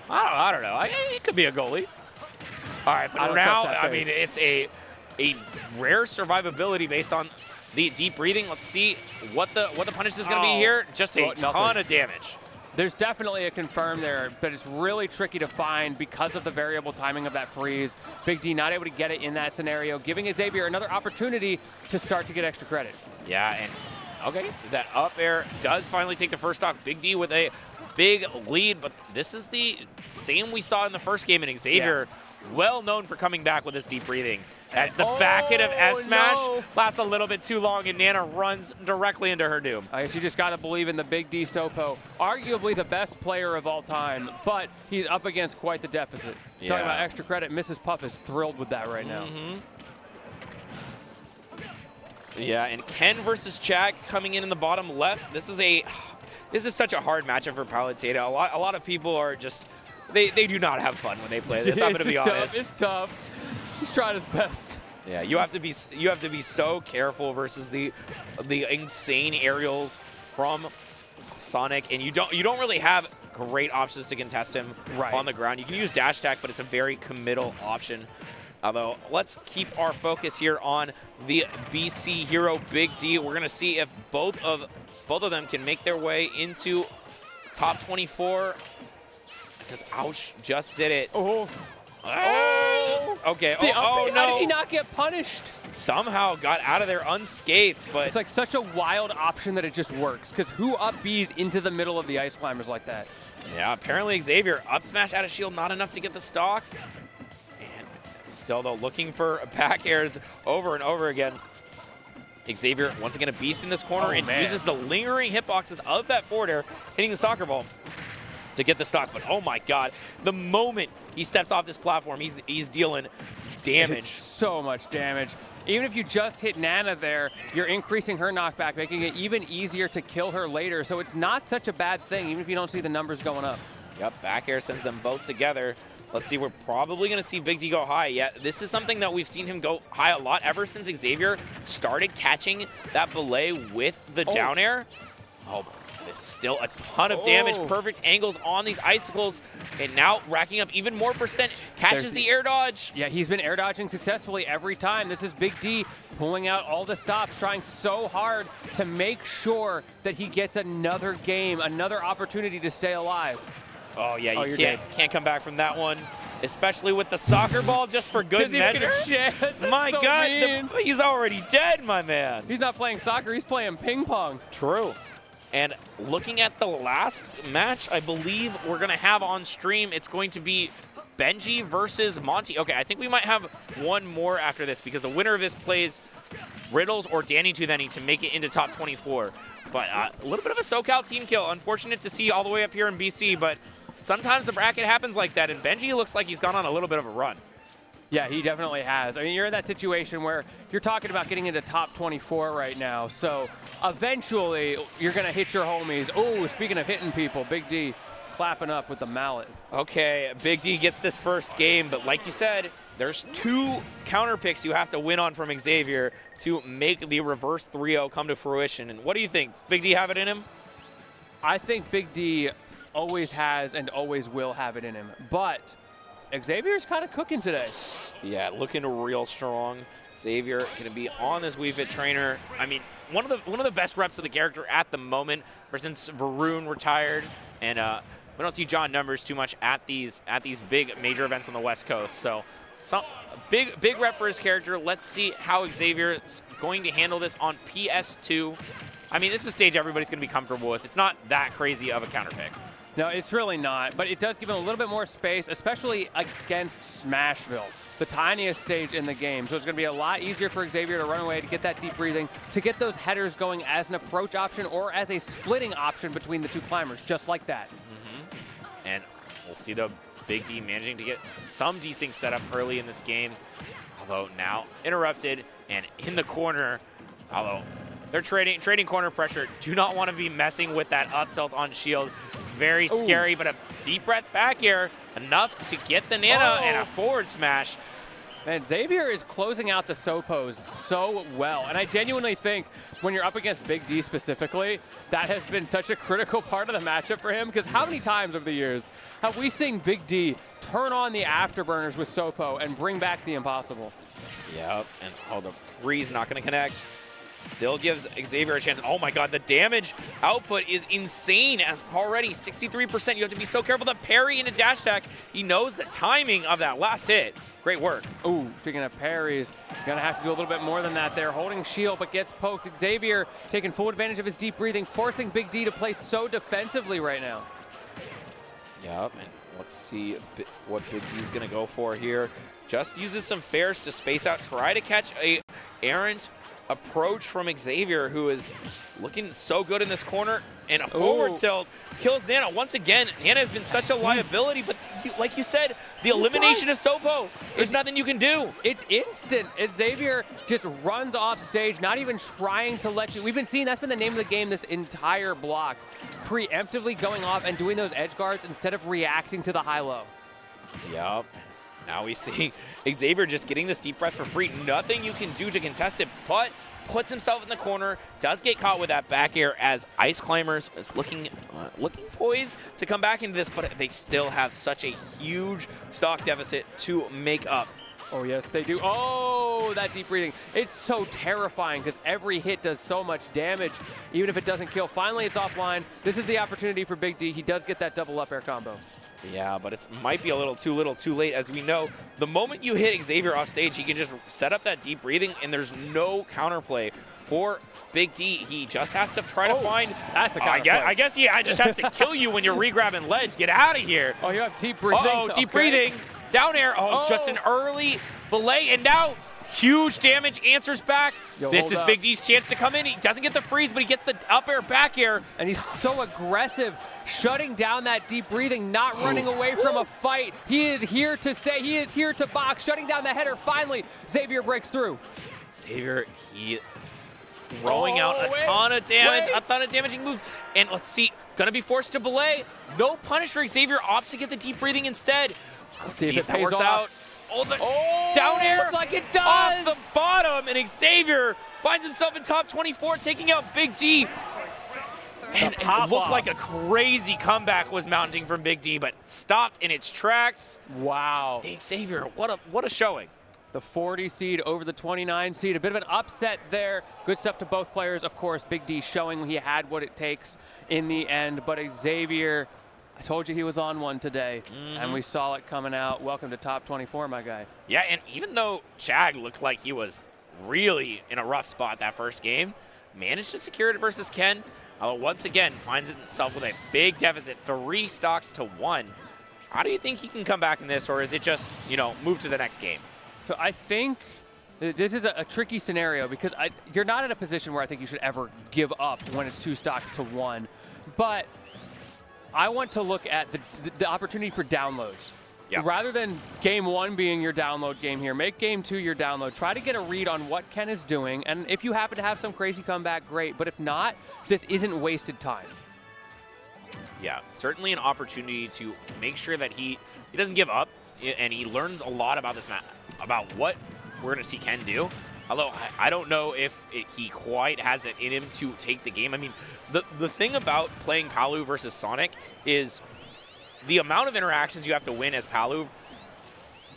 I don't know. It could be a goalie. All right, I but don't now, trust that I mean, face. it's a rare survivability based on the deep breathing. Let's see what the punish is going to be here. Just a ton of damage. There's definitely a confirm there, but it's really tricky to find because of the variable timing of that freeze. Big D not able to get it in that scenario, giving Xavier another opportunity to start to get extra credit. Yeah, and okay, that up air does finally take the first stock. Big D with a big lead, but this is the same we saw in the first game, and Xavier, well known for coming back with his deep breathing. As the back hit of F-Smash lasts a little bit too long, and Nana runs directly into her doom. I guess you just got to believe in the Big D Sopo, arguably the best player of all time, but he's up against quite the deficit. Yeah. Talking about extra credit, Mrs. Puff is thrilled with that right now. Yeah, and Ken versus Chad coming in the bottom left. This is such a hard matchup for Palutena. A lot of people are just they do not have fun when they play this. I'm going to be honest. It's tough. He's trying his best. Yeah, you have to be so careful versus the insane aerials from Sonic, and you don't really have great options to contest him on the ground. You can use dash attack, but it's a very committal option. Although, let's keep our focus here on the BC hero Big D. We're gonna see if both of them can make their way into top 24. Because Ouch just did it. Oh. Okay. No! How did he not get punished? Somehow got out of there unscathed, but it's like such a wild option that it just works. Because who up Bs into the middle of the ice climbers like that? Yeah, apparently Xavier up smash out of shield, not enough to get the stock. And still though, looking for back airs over and over again. Xavier once again a beast in this corner and uses the lingering hitboxes of that forward air, hitting the soccer ball to get the stock. But oh my God, the moment he steps off this platform, he's dealing damage. It's so much damage. Even if you just hit Nana there, you're increasing her knockback, making it even easier to kill her later. So it's not such a bad thing, even if you don't see the numbers going up. Yep, back air sends them both together. Let's see, we're probably going to see Big D go high. Yeah, this is something that we've seen him go high a lot ever since Xavier started catching that belay with the down air. Oh, there's still a ton of damage. Perfect angles on these icicles. And now racking up even more percent. Catches the air dodge. Yeah, he's been air dodging successfully every time. This is Big D pulling out all the stops, trying so hard to make sure that he gets another game, another opportunity to stay alive. Oh, yeah, you can't come back from that one, especially with the soccer ball just for good measure. Doesn't even get a chance. My so God, he's already dead, my man. He's not playing soccer, he's playing ping pong. True. And looking at the last match, I believe we're going to have on stream, it's going to be Benji versus Monty. Okay, I think we might have one more after this because the winner of this plays Riddles or Danny Tudeni to make it into top 24. But a little bit of a SoCal team kill. Unfortunate to see all the way up here in BC, but sometimes the bracket happens like that, and Benji looks like he's gone on a little bit of a run. Yeah, he definitely has. I mean, you're in that situation where you're talking about getting into top 24 right now. So eventually, you're going to hit your homies. Oh, speaking of hitting people, Big D clapping up with the mallet. Okay, Big D gets this first game, but like you said, there's 2 counter picks you have to win on from Xavier to make the reverse 3-0 come to fruition. And what do you think? Does Big D have it in him? I think Big D always has and always will have it in him. But Xavier's kind of cooking today. Yeah, looking real strong. Xavier going to be on this Wii Fit trainer. I mean, one of the best reps of the character at the moment, ever since Varun retired, and we don't see John Numbers too much at these big major events on the West Coast. So, big rep for his character. Let's see how Xavier's going to handle this on PS2. I mean, this is a stage everybody's going to be comfortable with. It's not that crazy of a counter pick. No, it's really not, but it does give him a little bit more space, especially against Smashville, the tiniest stage in the game. So it's going to be a lot easier for Xavier to run away, to get that deep breathing, to get those headers going as an approach option or as a splitting option between the 2 climbers, just like that. And we'll see the Big D managing to get some desync set up early in this game, although now interrupted and in the corner, although they're trading corner pressure. Do not want to be messing with that up tilt on shield. Very scary, but a deep breath back air, enough to get the Nana and a forward smash. Man, Xavier is closing out the Sopos so well. And I genuinely think when you're up against Big D specifically, that has been such a critical part of the matchup for him. Because how many times over the years have we seen Big D turn on the afterburners with Sopo and bring back the impossible? Yep, and the freeze not going to connect. Still gives Xavier a chance. Oh my god, the damage output is insane as already 63%. You have to be so careful. The parry into dash attack. He knows the timing of that last hit. Great work. Ooh, speaking of parries, gonna have to do a little bit more than that there. Holding shield, but gets poked. Xavier taking full advantage of his deep breathing, forcing Big D to play so defensively right now. Yep, and let's see what Big D's gonna go for here. Just uses some fairs to space out, try to catch a errant approach from Xavier, who is looking so good in this corner, and a forward tilt kills Nana. Once again, Nana has been such a liability, but like you said, the elimination of Sopo, there's nothing you can do. It's instant. Xavier just runs off stage, not even trying to let you. We've been seeing that's been the name of the game this entire block. Preemptively going off and doing those edge guards instead of reacting to the high-low. Yep. Now we see Xavier just getting this deep breath for free. Nothing you can do to contest it, but puts himself in the corner, does get caught with that back air as Ice Climbers is looking poised to come back into this, but they still have such a huge stock deficit to make up. Oh, yes, they do. Oh, that deep breathing. It's so terrifying because every hit does so much damage, even if it doesn't kill. Finally, it's offline. This is the opportunity for Big D. He does get that double up air combo. Yeah, but it might be a little too late. As we know, the moment you hit Xavier off stage, he can just set up that deep breathing, and there's no counterplay for Big D. He just has to try to find. That's the counterplay. I guess I just have to kill you when you're regrabbing ledge. Get out of here. Oh, you have deep breathing. Uh-oh, deep breathing. Down air. Oh, just an early belay, and now huge damage answers back. This is Big D's chance to come in. He doesn't get the freeze, but he gets the up air, back air. And he's so aggressive, shutting down that deep breathing, not running away from a fight. He is here to stay. He is here to box, shutting down the header. Finally, Xavier breaks through. Xavier, he is throwing out a ton of damage, a ton of damaging moves. And let's see, gonna be forced to belay. No punish for Xavier, opts to get the deep breathing instead. Let's see if that works out. Oh, the down air looks like it does. Off the bottom, and Xavier finds himself in top 24, taking out Big D. And it looked like a crazy comeback was mounting from Big D, but stopped in its tracks. Wow. Xavier, what a showing. The 40 seed over the 29 seed. A bit of an upset there. Good stuff to both players. Of course, Big D showing he had what it takes in the end, but Xavier, I told you he was on one today, and we saw it coming out. Welcome to top 24, my guy. Yeah, and even though Chag looked like he was really in a rough spot that first game, managed to secure it versus Ken. Once again, finds himself with a big deficit, 3 stocks to 1. How do you think he can come back in this, or is it just, move to the next game? So I think this is a tricky scenario because you're not in a position where I think you should ever give up when it's 2 stocks to 1. But I want to look at the opportunity for downloads. Yeah. Rather than game 1 being your download game here, make game 2 your download. Try to get a read on what Ken is doing, and if you happen to have some crazy comeback, great. But if not, this isn't wasted time. Yeah, certainly an opportunity to make sure that he doesn't give up, and he learns a lot about this map, about what we're going to see Ken do. Although I don't know if he quite has it in him to take the game. I mean, the thing about playing Palu versus Sonic is the amount of interactions you have to win as Palu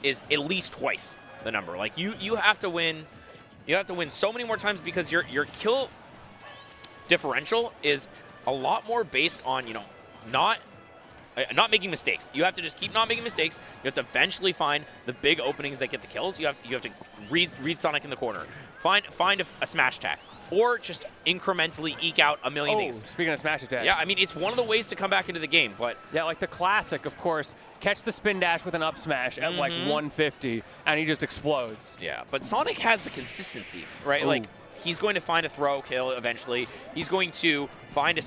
is at least twice the number. Like you have to win so many more times because your kill differential is a lot more based on not making mistakes. You have to just keep not making mistakes. You have to eventually find the big openings that get the kills. You have to read Sonic in the corner, find a smash attack, or just incrementally eke out a million things. Speaking of smash attacks. Yeah, I mean, it's one of the ways to come back into the game, but yeah, like the classic, of course, catch the spin dash with an up smash at like 150, and he just explodes. Yeah, but Sonic has the consistency, right? Like, he's going to find a throw kill eventually. He's going to find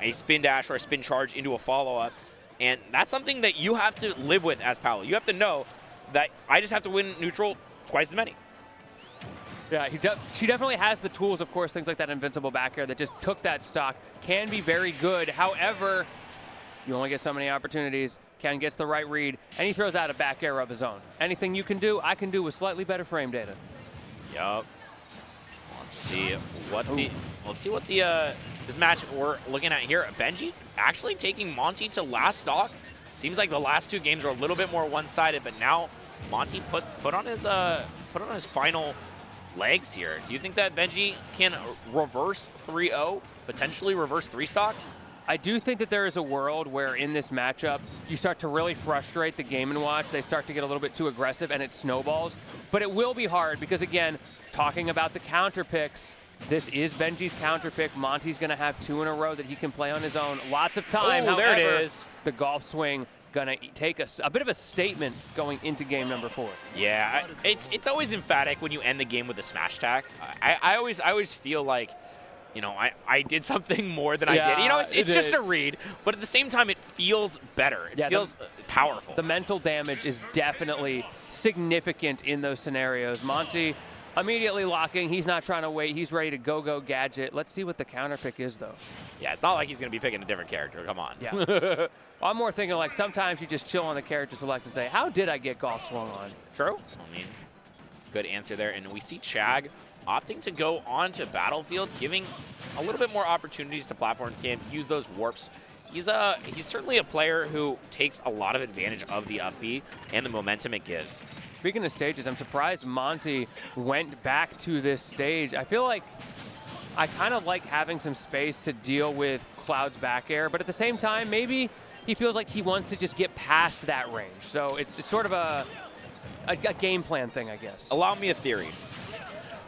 a spin dash or a spin charge into a follow-up, and that's something that you have to live with as Palu. You have to know that I just have to win neutral twice as many. Yeah, she definitely has the tools, of course, things like that invincible back air that just took that stock. Can be very good. However, you only get so many opportunities. Ken gets the right read, and he throws out a back air of his own. Anything you can do, I can do with slightly better frame data. Yup. Let's see what this match we're looking at here. Benji actually taking Monty to last stock. Seems like the last 2 games are a little bit more one-sided, but now Monty put on his final legs here. Do you think that Benji can reverse 3-0, potentially reverse 3-stock? I do think that there is a world where in this matchup, you start to really frustrate the Game & Watch. They start to get a little bit too aggressive and it snowballs. But it will be hard because, again, talking about the counter picks, this is Benji's counter pick. Monty's going to have 2 in a row that he can play on his own. Lots of time. Oh, there it However, is. The golf swing going to take a bit of a statement going into game number 4. Yeah, it's always emphatic when you end the game with a smash attack. I always feel like, you know, I did something more than I did. You know, it's just a read, but at the same time, it feels better. It feels powerful. The mental damage is definitely significant in those scenarios. Monty immediately locking. He's not trying to wait. He's ready to go gadget. Let's see what the counter pick is, though. Yeah, it's not like he's going to be picking a different character. Come on. Yeah. I'm more thinking like sometimes you just chill on the character select and say, how did I get golf swung on? True. I mean, good answer there. And we see Chag opting to go onto Battlefield, giving a little bit more opportunities to Platform Camp, use those warps. He's certainly a player who takes a lot of advantage of the up B and the momentum it gives. Speaking of stages, I'm surprised Monty went back to this stage. I feel like I kind of like having some space to deal with Cloud's back air, but at the same time, maybe he feels like he wants to just get past that range. So it's sort of a game plan thing, I guess. Allow me a theory.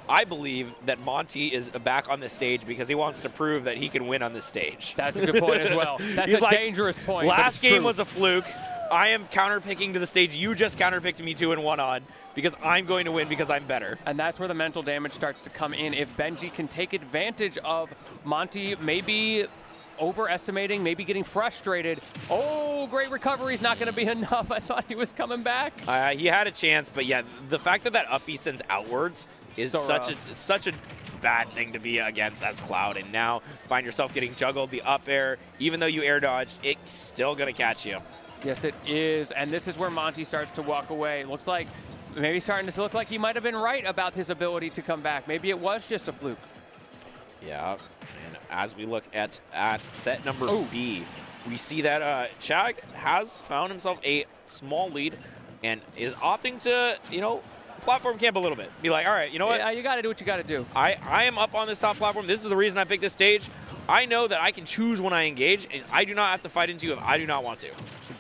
I believe that Monty is back on this stage because he wants to prove that he can win on this stage. That's a good point as well. That's He's a like, dangerous point. Last game was a fluke. I am counterpicking to the stage you just counterpicked me 2-1 on because I'm going to win because I'm better. And that's where the mental damage starts to come in. If Benji can take advantage of Monty maybe overestimating, maybe getting frustrated. Oh, great recovery is not going to be enough. I thought he was coming back. He had a chance, but yeah, the fact that up B sends outwards is such a bad thing to be against as Cloud. And now find yourself getting juggled. The up air, even though you air dodged, it's still going to catch you. Yes, it is. And this is where Monty starts to walk away. It looks like maybe starting to look like he might have been right about his ability to come back. Maybe it was just a fluke. Yeah, and as we look at set number B, we see that Chag has found himself a small lead and is opting to, you know, platform camp a little bit. Be like, all right, you know what? Yeah, you got to do what you got to do. I am up on this top platform. This is the reason I picked this stage. I know that I can choose when I engage, and I do not have to fight into you if I do not want to.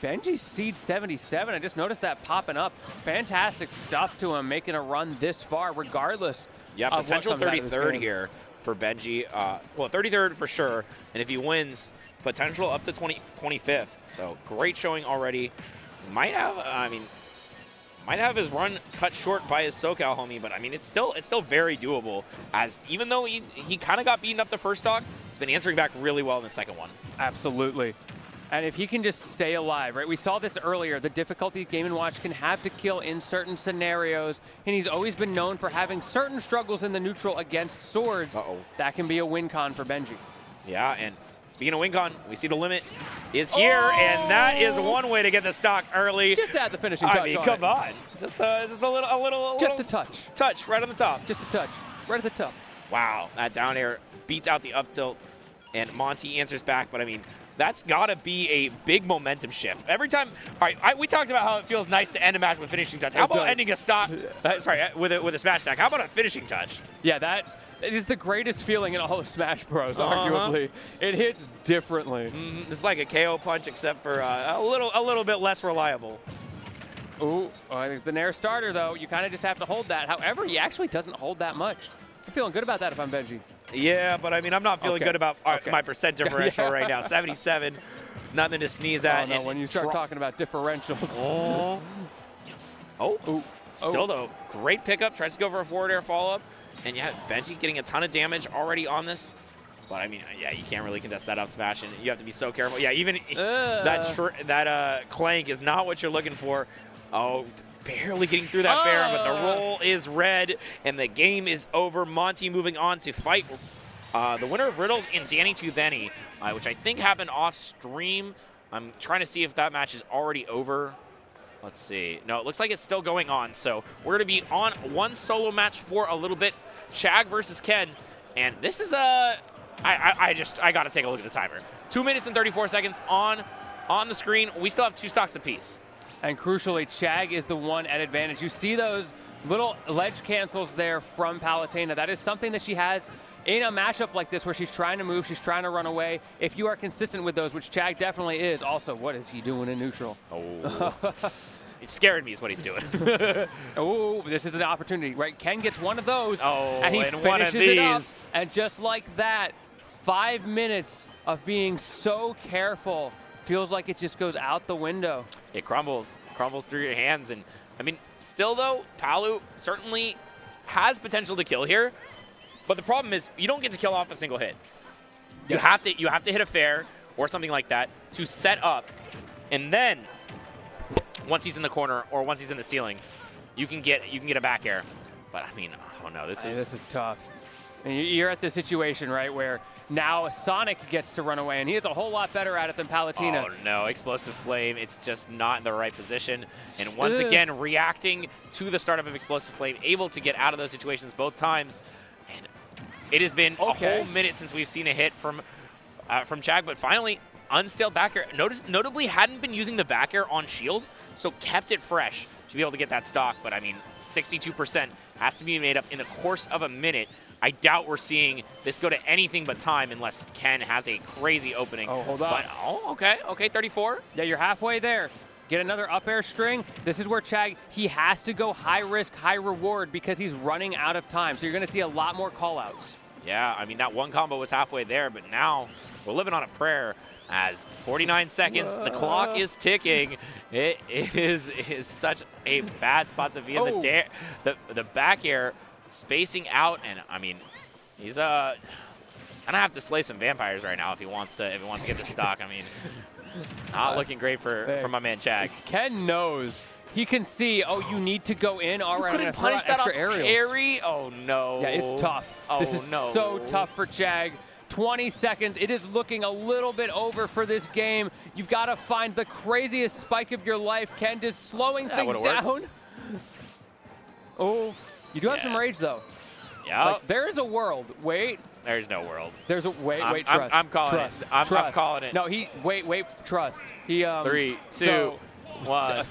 Benji's seed 77. I just noticed that popping up. Fantastic stuff to him, making a run this far, regardless. Yeah, of potential what comes out of this 33rd game. here for Benji. Well, 33rd for sure, and if he wins, potential up to 25th. So great showing already. Might have his run cut short by his SoCal homie, but I mean, it's still very doable. As even though he kind of got beaten up the first stock, he's been answering back really well in the second one. Absolutely. And if he can just stay alive, right? We saw this earlier, the difficulty Game & Watch can have to kill in certain scenarios, and he's always been known for having certain struggles in the neutral against swords. That can be a win con for Benji. Yeah, and speaking of win con, we see the limit is here, and that is one way to get the stock early. Just add the finishing touch. I mean, come on. Just a little Just a touch. Touch right on the top. Just a touch. Right at the top. Wow, that down air beats out the up tilt, and Monty answers back, but I mean, that's got to be a big momentum shift. Every time, all right, we talked about how it feels nice to end a match with finishing touch. How about ending a stock, with a smash attack? How about a finishing touch? Yeah, that is the greatest feeling in all of Smash Bros, arguably. It hits differently. It's like a KO punch, except for a little bit less reliable. Ooh, I think the Nair starter, though, you kind of just have to hold that. However, he actually doesn't hold that much. I'm feeling good about that if I'm Benji. Yeah, but I mean, I'm not feeling good about my percent differential right now. 77, nothing to sneeze at. Oh, no, when you start talking about differentials. Still though, great pickup. Tries to go for a forward air follow-up. And yeah, Benji getting a ton of damage already on this. But I mean, yeah, you can't really contest that up smash, and you have to be so careful. Yeah, even that clank is not what you're looking for. Oh, barely getting through that bear, but the roll is red, and the game is over. Monty moving on to fight the winner of Riddles and Danny Tuveni, which I think happened off stream. I'm trying to see if that match is already over. Let's see. No, it looks like it's still going on. So we're going to be on one solo match for a little bit. Chag versus Ken. And this is I got to take a look at the timer. 2 minutes and 34 seconds on the screen. We still have 2 stocks apiece. And crucially, Chag is the one at advantage. You see those Little ledge cancels there from Palutena. That is something that she has in a matchup like this where she's trying to move, she's trying to run away. If you are consistent with those, which Chag definitely is. Also, what is he doing in neutral? Oh. It scared me is what he's doing. Oh, this is an opportunity, right? Ken gets one of those, Oh, and he and finishes one of it up. these. And just like that, 5 minutes of being so careful feels like it just goes out the window. It crumbles through your hands. And I mean, still though, Palu certainly has potential to kill here. But the problem is you don't get to kill off a single hit. You have to hit a fair or something like that to set up, and then once he's in the corner or once he's in the ceiling, you can get a back air. But I mean, oh no, this is tough. And you're at the situation, right, where now Sonic gets to run away, and he is a whole lot better at it than Palutena. Oh no, Explosive Flame, it's just not in the right position. And once again, reacting to the startup of Explosive Flame, able to get out of those situations both times. And it has been a whole minute since we've seen a hit from Chag, but finally, unstilled back air. Notably hadn't been using the back air on shield, so kept it fresh to be able to get that stock. But I mean, 62% has to be made up in the course of a minute. I doubt we're seeing this go to anything but time unless Ken has a crazy opening. Oh, hold on. But, okay, 34. Yeah, you're halfway there. Get another up air string. This is where Chag, he has to go high risk, high reward because he's running out of time. So you're going to see a lot more call-outs. Yeah, I mean, that one combo was halfway there, but now we're living on a prayer as 49 seconds, the clock is ticking. It is such a bad spot to be in. The back air spacing out, and I mean, he's gonna have to slay some vampires right now if he wants to get the stock. I mean, not looking great for my man Chag. Ken knows. He can see, oh, you need to go in. All right, I'm going to punish that extra aerials. Airy? Oh, no. Yeah, it's tough. Oh, this is so tough for Chag. 20 seconds. It is looking a little bit over for this game. You've got to find the craziest spike of your life. Ken just slowing things down. Oh, you do have some rage, though. Yeah. Like, there is a world. Wait. There's no world. There's a wait. Trust. I'm calling trust. it. I'm calling it. No, wait. Trust. He 3, 2, 1.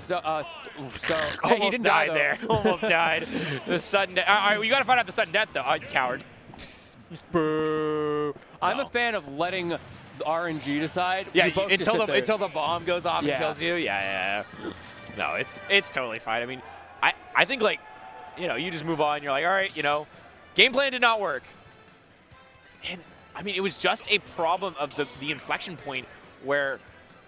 Hey, he didn't die there. Almost died. The sudden death. All right, you got to find out the sudden death, though. Oh, you coward. Boo. I'm a fan of letting the RNG decide. Yeah, until the bomb goes off and kills you. Yeah. No, it's totally fine. I mean, I think, like, you just move on. You're like, all right, game plan did not work. And I mean, it was just a problem of the inflection point where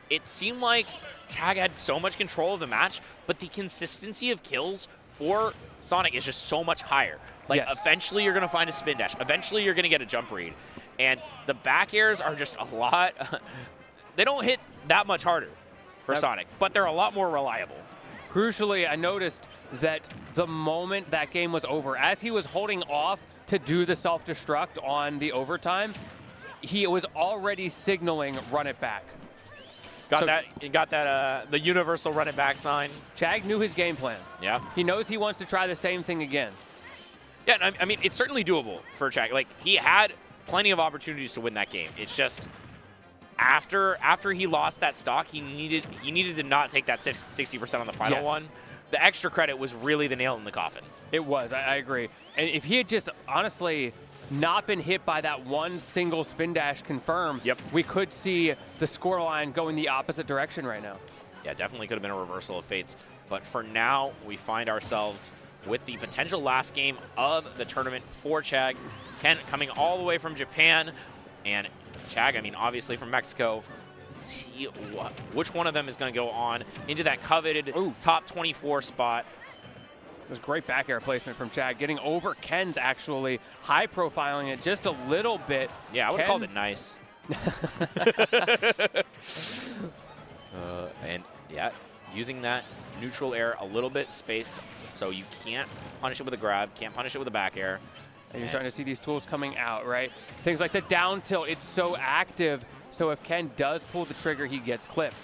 it seemed like Chag had so much control of the match, but the consistency of kills for Sonic is just so much higher. Like, eventually you're going to find a spin dash. Eventually you're going to get a jump read. And the back airs are just a lot. They don't hit that much harder for Sonic, but they're a lot more reliable. Crucially, I noticed that the moment that game was over, as he was holding off to do the self-destruct on the overtime, he was already signaling run it back. Got the universal run it back sign. Chag knew his game plan. Yeah. He knows he wants to try the same thing again. Yeah, I mean, it's certainly doable for Chag. Like, he had plenty of opportunities to win that game. It's just after he lost that stock, he needed to not take that 60% on the final one. The extra credit was really the nail in the coffin. It was. I agree. And if he had just honestly not been hit by that one single spin dash confirm, we could see the scoreline going the opposite direction right now. Yeah, definitely could have been a reversal of fates. But for now, we find ourselves with the potential last game of the tournament for Chag. Ken coming all the way from Japan, and Chag, I mean, obviously from Mexico. See which one of them is going to go on into that coveted top 24 spot. It was great back air placement from Chag, getting over Ken's actually, high profiling it just a little bit. Yeah, I would have called it nice. And yeah, using that neutral air a little bit spaced, so you can't punish it with a grab, can't punish it with a back air. And you're starting to see these tools coming out, right? Things like the down tilt, it's so active. So if Ken does pull the trigger, he gets clipped.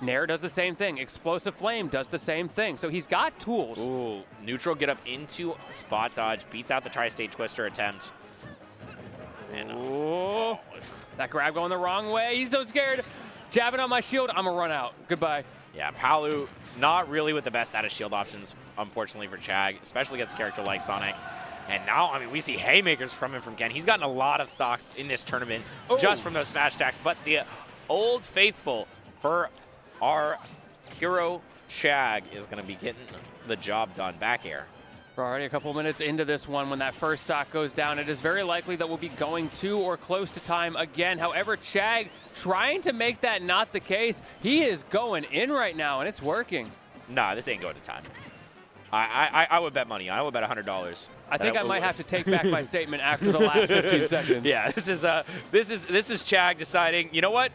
Nair does the same thing. Explosive Flame does the same thing. So he's got tools. Ooh, neutral get up into spot dodge, beats out the tri-state twister attempt. And that grab going the wrong way. He's so scared. jabbing on my shield, I'm going to run out. Goodbye. Yeah, Palu not really with the best out of shield options, unfortunately, for Chag, especially against a character like Sonic. And now, I mean, we see haymakers from him from Ken. He's gotten a lot of stocks in this tournament just from those smash attacks. But the old faithful for our hero Chag is going to be getting the job done. Back air. We're already a couple minutes into this one. When that first stock goes down, it is very likely that we'll be going to or close to time again. However, Chag trying to make that not the case. He is going in right now, and it's working. Nah, this ain't going to time. I would bet money. I would bet $100. I think I might have to take back my statement after the last 15 seconds. Yeah, this is Chag deciding, you know what?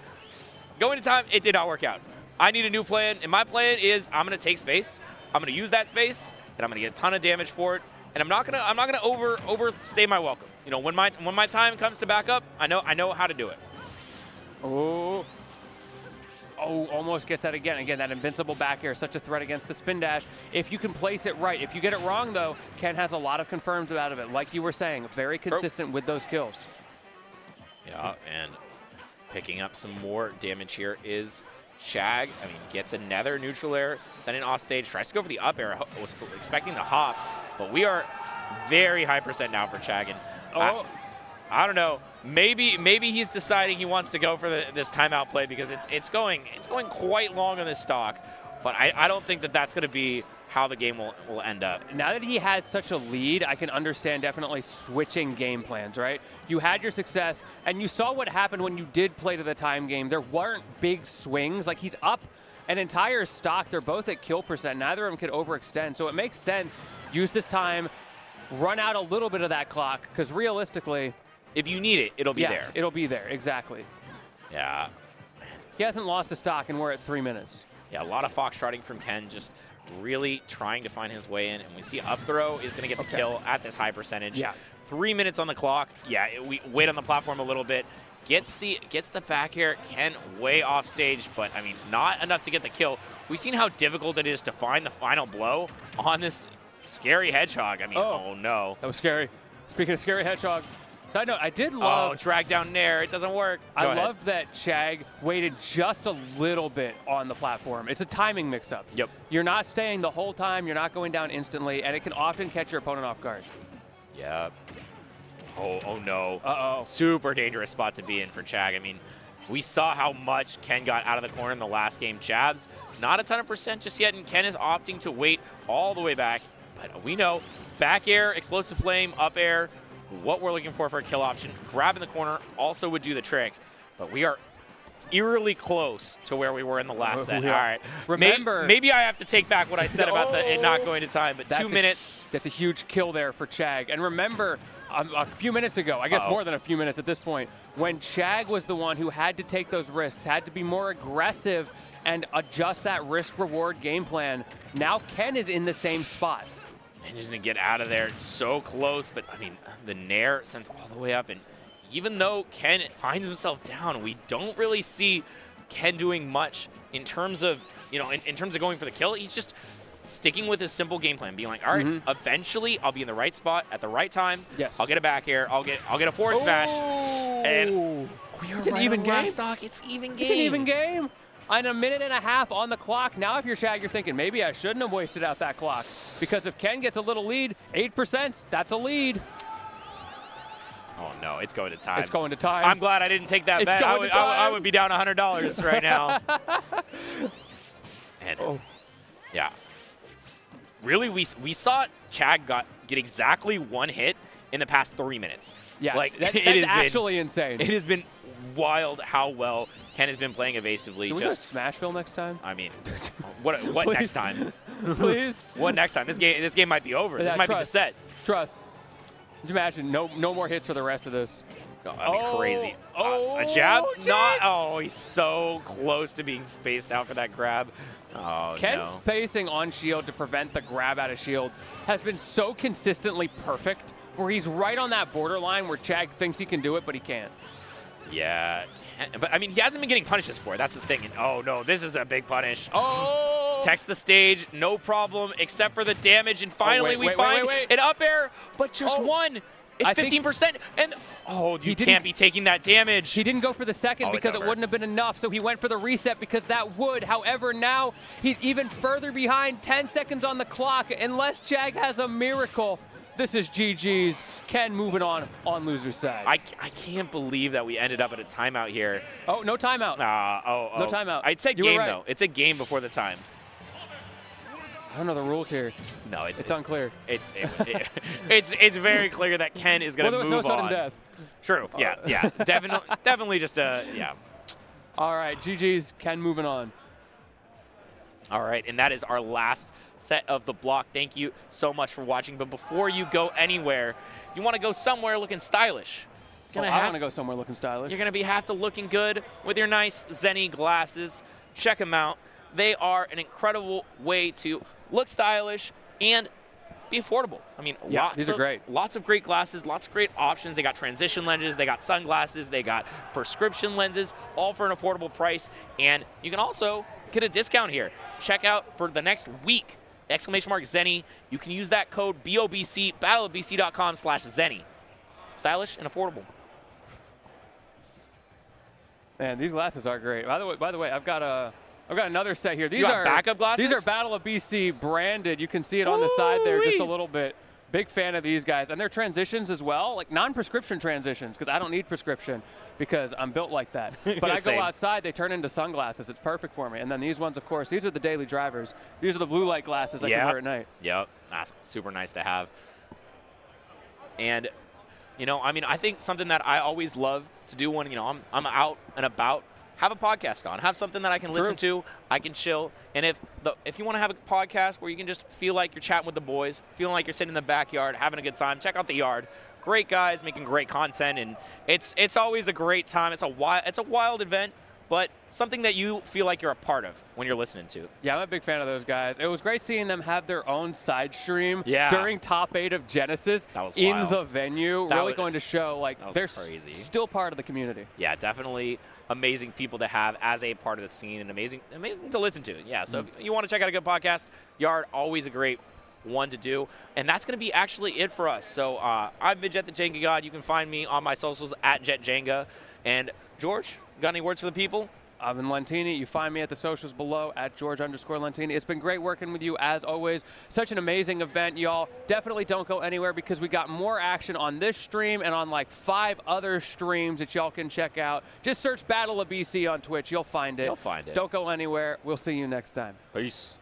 Going to time, it did not work out. I need a new plan, and my plan is I'm gonna take space. I'm gonna use that space, and I'm gonna get a ton of damage for it. And I'm not gonna overstay my welcome. You know, when my time comes to back up, I know how to do it. Oh, almost gets that again. Again, that invincible back air, such a threat against the spin dash. If you can place it right. If you get it wrong, though, Ken has a lot of confirms out of it. Like you were saying, very consistent with those kills. Yeah, and picking up some more damage here is Chag. I mean, gets another neutral air, sending off stage, tries to go for the up air. Was expecting the hop, but we are very high percent now for Chag. And I don't know. Maybe he's deciding he wants to go for this timeout play because it's going quite long on this stock, but I don't think that that's going to be how the game will end up. Now that he has such a lead, I can understand definitely switching game plans, right? You had your success, and you saw what happened when you did play to the time game. There weren't big swings. Like, he's up an entire stock. They're both at kill percent. Neither of them could overextend, so it makes sense. Use this time, run out a little bit of that clock, because realistically, if you need it, it'll be there. It'll be there, exactly. Yeah. He hasn't lost a stock, and we're at 3 minutes. Yeah, a lot of foxtrotting from Ken, just really trying to find his way in. And we see up throw is going to get the kill at this high percentage. Yeah. 3 minutes on the clock. Yeah, we wait on the platform a little bit. Gets the back air. Ken way off stage, but I mean, not enough to get the kill. We've seen how difficult it is to find the final blow on this scary hedgehog. I mean, oh no. That was scary. Speaking of scary hedgehogs, side note, I did love... Oh, drag down Nair. It doesn't work. I love that Chag waited just a little bit on the platform. It's a timing mix-up. Yep. You're not staying the whole time. You're not going down instantly, and it can often catch your opponent off guard. Yeah. Oh no. Uh-oh. Super dangerous spot to be in for Chag. I mean, we saw how much Ken got out of the corner in the last game. Jabs, not a ton of percent just yet, and Ken is opting to wait all the way back. But we know back air, explosive flame, up air, what we're looking for a kill option. Grab in the corner also would do the trick, but we are eerily close to where we were in the last set. Yeah. All right. Remember, maybe I have to take back what I said about it not going to time, but 2 minutes. That's a huge kill there for Chag. And remember, a few minutes ago, I guess more than a few minutes at this point, when Chag was the one who had to take those risks, had to be more aggressive and adjust that risk-reward game plan, now Ken is in the same spot. And just going to get out of there so close, but I mean, the Nair sends all the way up, and even though Ken finds himself down, we don't really see Ken doing much in terms of, you know, in terms of going for the kill. He's just sticking with his simple game plan, being like, all right, eventually I'll be in the right spot at the right time. Yes. I'll get a back air. I'll get a forward smash. And it's an even game. Stock. It's even game. It's an even game. And a minute and a half on the clock. Now if you're Chag, you're thinking, maybe I shouldn't have wasted out that clock. Because if Ken gets a little lead, 8%, that's a lead. Oh, no, it's going to time. It's going to time. I'm glad I didn't take that bet. I would be down $100 right now. And, yeah. Really, we saw Chag get exactly one hit in the past 3 minutes. Yeah, like, that's actually insane. It has been wild how well Ken has been playing evasively. Can we go to Smashville next time? I mean, what next time? Please? What next time? This game might be over. This might be the set. Trust. Can you imagine? No more hits for the rest of this. Oh, that'd be crazy. A jab? He's so close to being spaced out for that grab. Oh, Ken's spacing on shield to prevent the grab out of shield has been so consistently perfect, where he's right on that borderline where Chag thinks he can do it, but he can't. Yeah. But, I mean, he hasn't been getting punishes for it. That's the thing. And, oh, no, this is a big punish. Oh! Text the stage, no problem, except for the damage. And finally, we find an up air, but just one. It's I think 15%. And oh, you didn't- can't be taking that damage. he didn't go for the second Oh, it's because it over. wouldn't have been enough, so he went for the reset because that would. However, now he's even further behind, 10 seconds on the clock. Unless Jag has a miracle, this is GG's. Ken moving on loser's side. I can't believe that we ended up at a timeout here. Oh, no timeout. No timeout. I'd say You were game, right. though. It's a game before the time. I don't know the rules here. No, it's unclear. It's very clear that Ken is going Well, to there was move no on. sudden death. True. Yeah. Definitely just yeah. All right, GG's. Ken moving on. All right, and that is our last set of the block. Thank you so much for watching. But before you go anywhere, you want to go somewhere looking stylish. I want to go somewhere looking stylish. You're going to have to looking good with your nice Zenny glasses. Check them out. They are an incredible way to look stylish and be affordable. I mean, Yeah, these are great. Lots of great glasses, lots of great options. They got transition lenses, they got sunglasses, they got prescription lenses, all for an affordable price. And you can also get a discount here. Check out for the next week, !Zenny. You can use that code BOBC, battleofbc.com/Zenny. Stylish and affordable. Man, these glasses are great. By the way, I've got another set here. These got are backup glasses? These are Battle of BC branded. You can see it on the side there just a Ooh-wee. little bit. Big fan of these guys. And their transitions as well, like non-prescription transitions, because I don't need prescription because I'm built like that. But I go Same. outside, they turn into sunglasses. It's perfect for me. And then these ones, of course, these are the daily drivers. These are the blue light glasses I can wear at night. Yep, that's super nice to have. And, I mean, I think something that I always love to do when, I'm out and about, have a podcast on, have something that I can listen to, I can chill. And if you want to have a podcast where you can just feel like you're chatting with the boys, feeling like you're sitting in the backyard, having a good time, check out The Yard. Great guys making great content, and it's always a great time. It's a wild event, but something that you feel like you're a part of when you're listening to. Yeah, I'm a big fan of those guys. It was great seeing them have their own side stream Yeah. during Top 8 of Genesis That was in wild. the venue. That Really was- going to show like that was they're crazy. still part of the community. Yeah, definitely amazing people to have as a part of the scene, and amazing to listen to. Yeah, so if you want to check out a good podcast, Yard, always a great one to do. And that's going to be actually it for us. So I'm Vidjet the Jenga God. You can find me on my socials at JetJenga. And George, got any words for the people? I'm in Lentini. You find me at the socials below at George_Lentini. It's been great working with you as always. Such an amazing event, y'all. Definitely don't go anywhere because we got more action on this stream and on like 5 other streams that y'all can check out. Just search Battle of BC on Twitch. You'll find it. You'll find it. Don't go anywhere. We'll see you next time. Peace.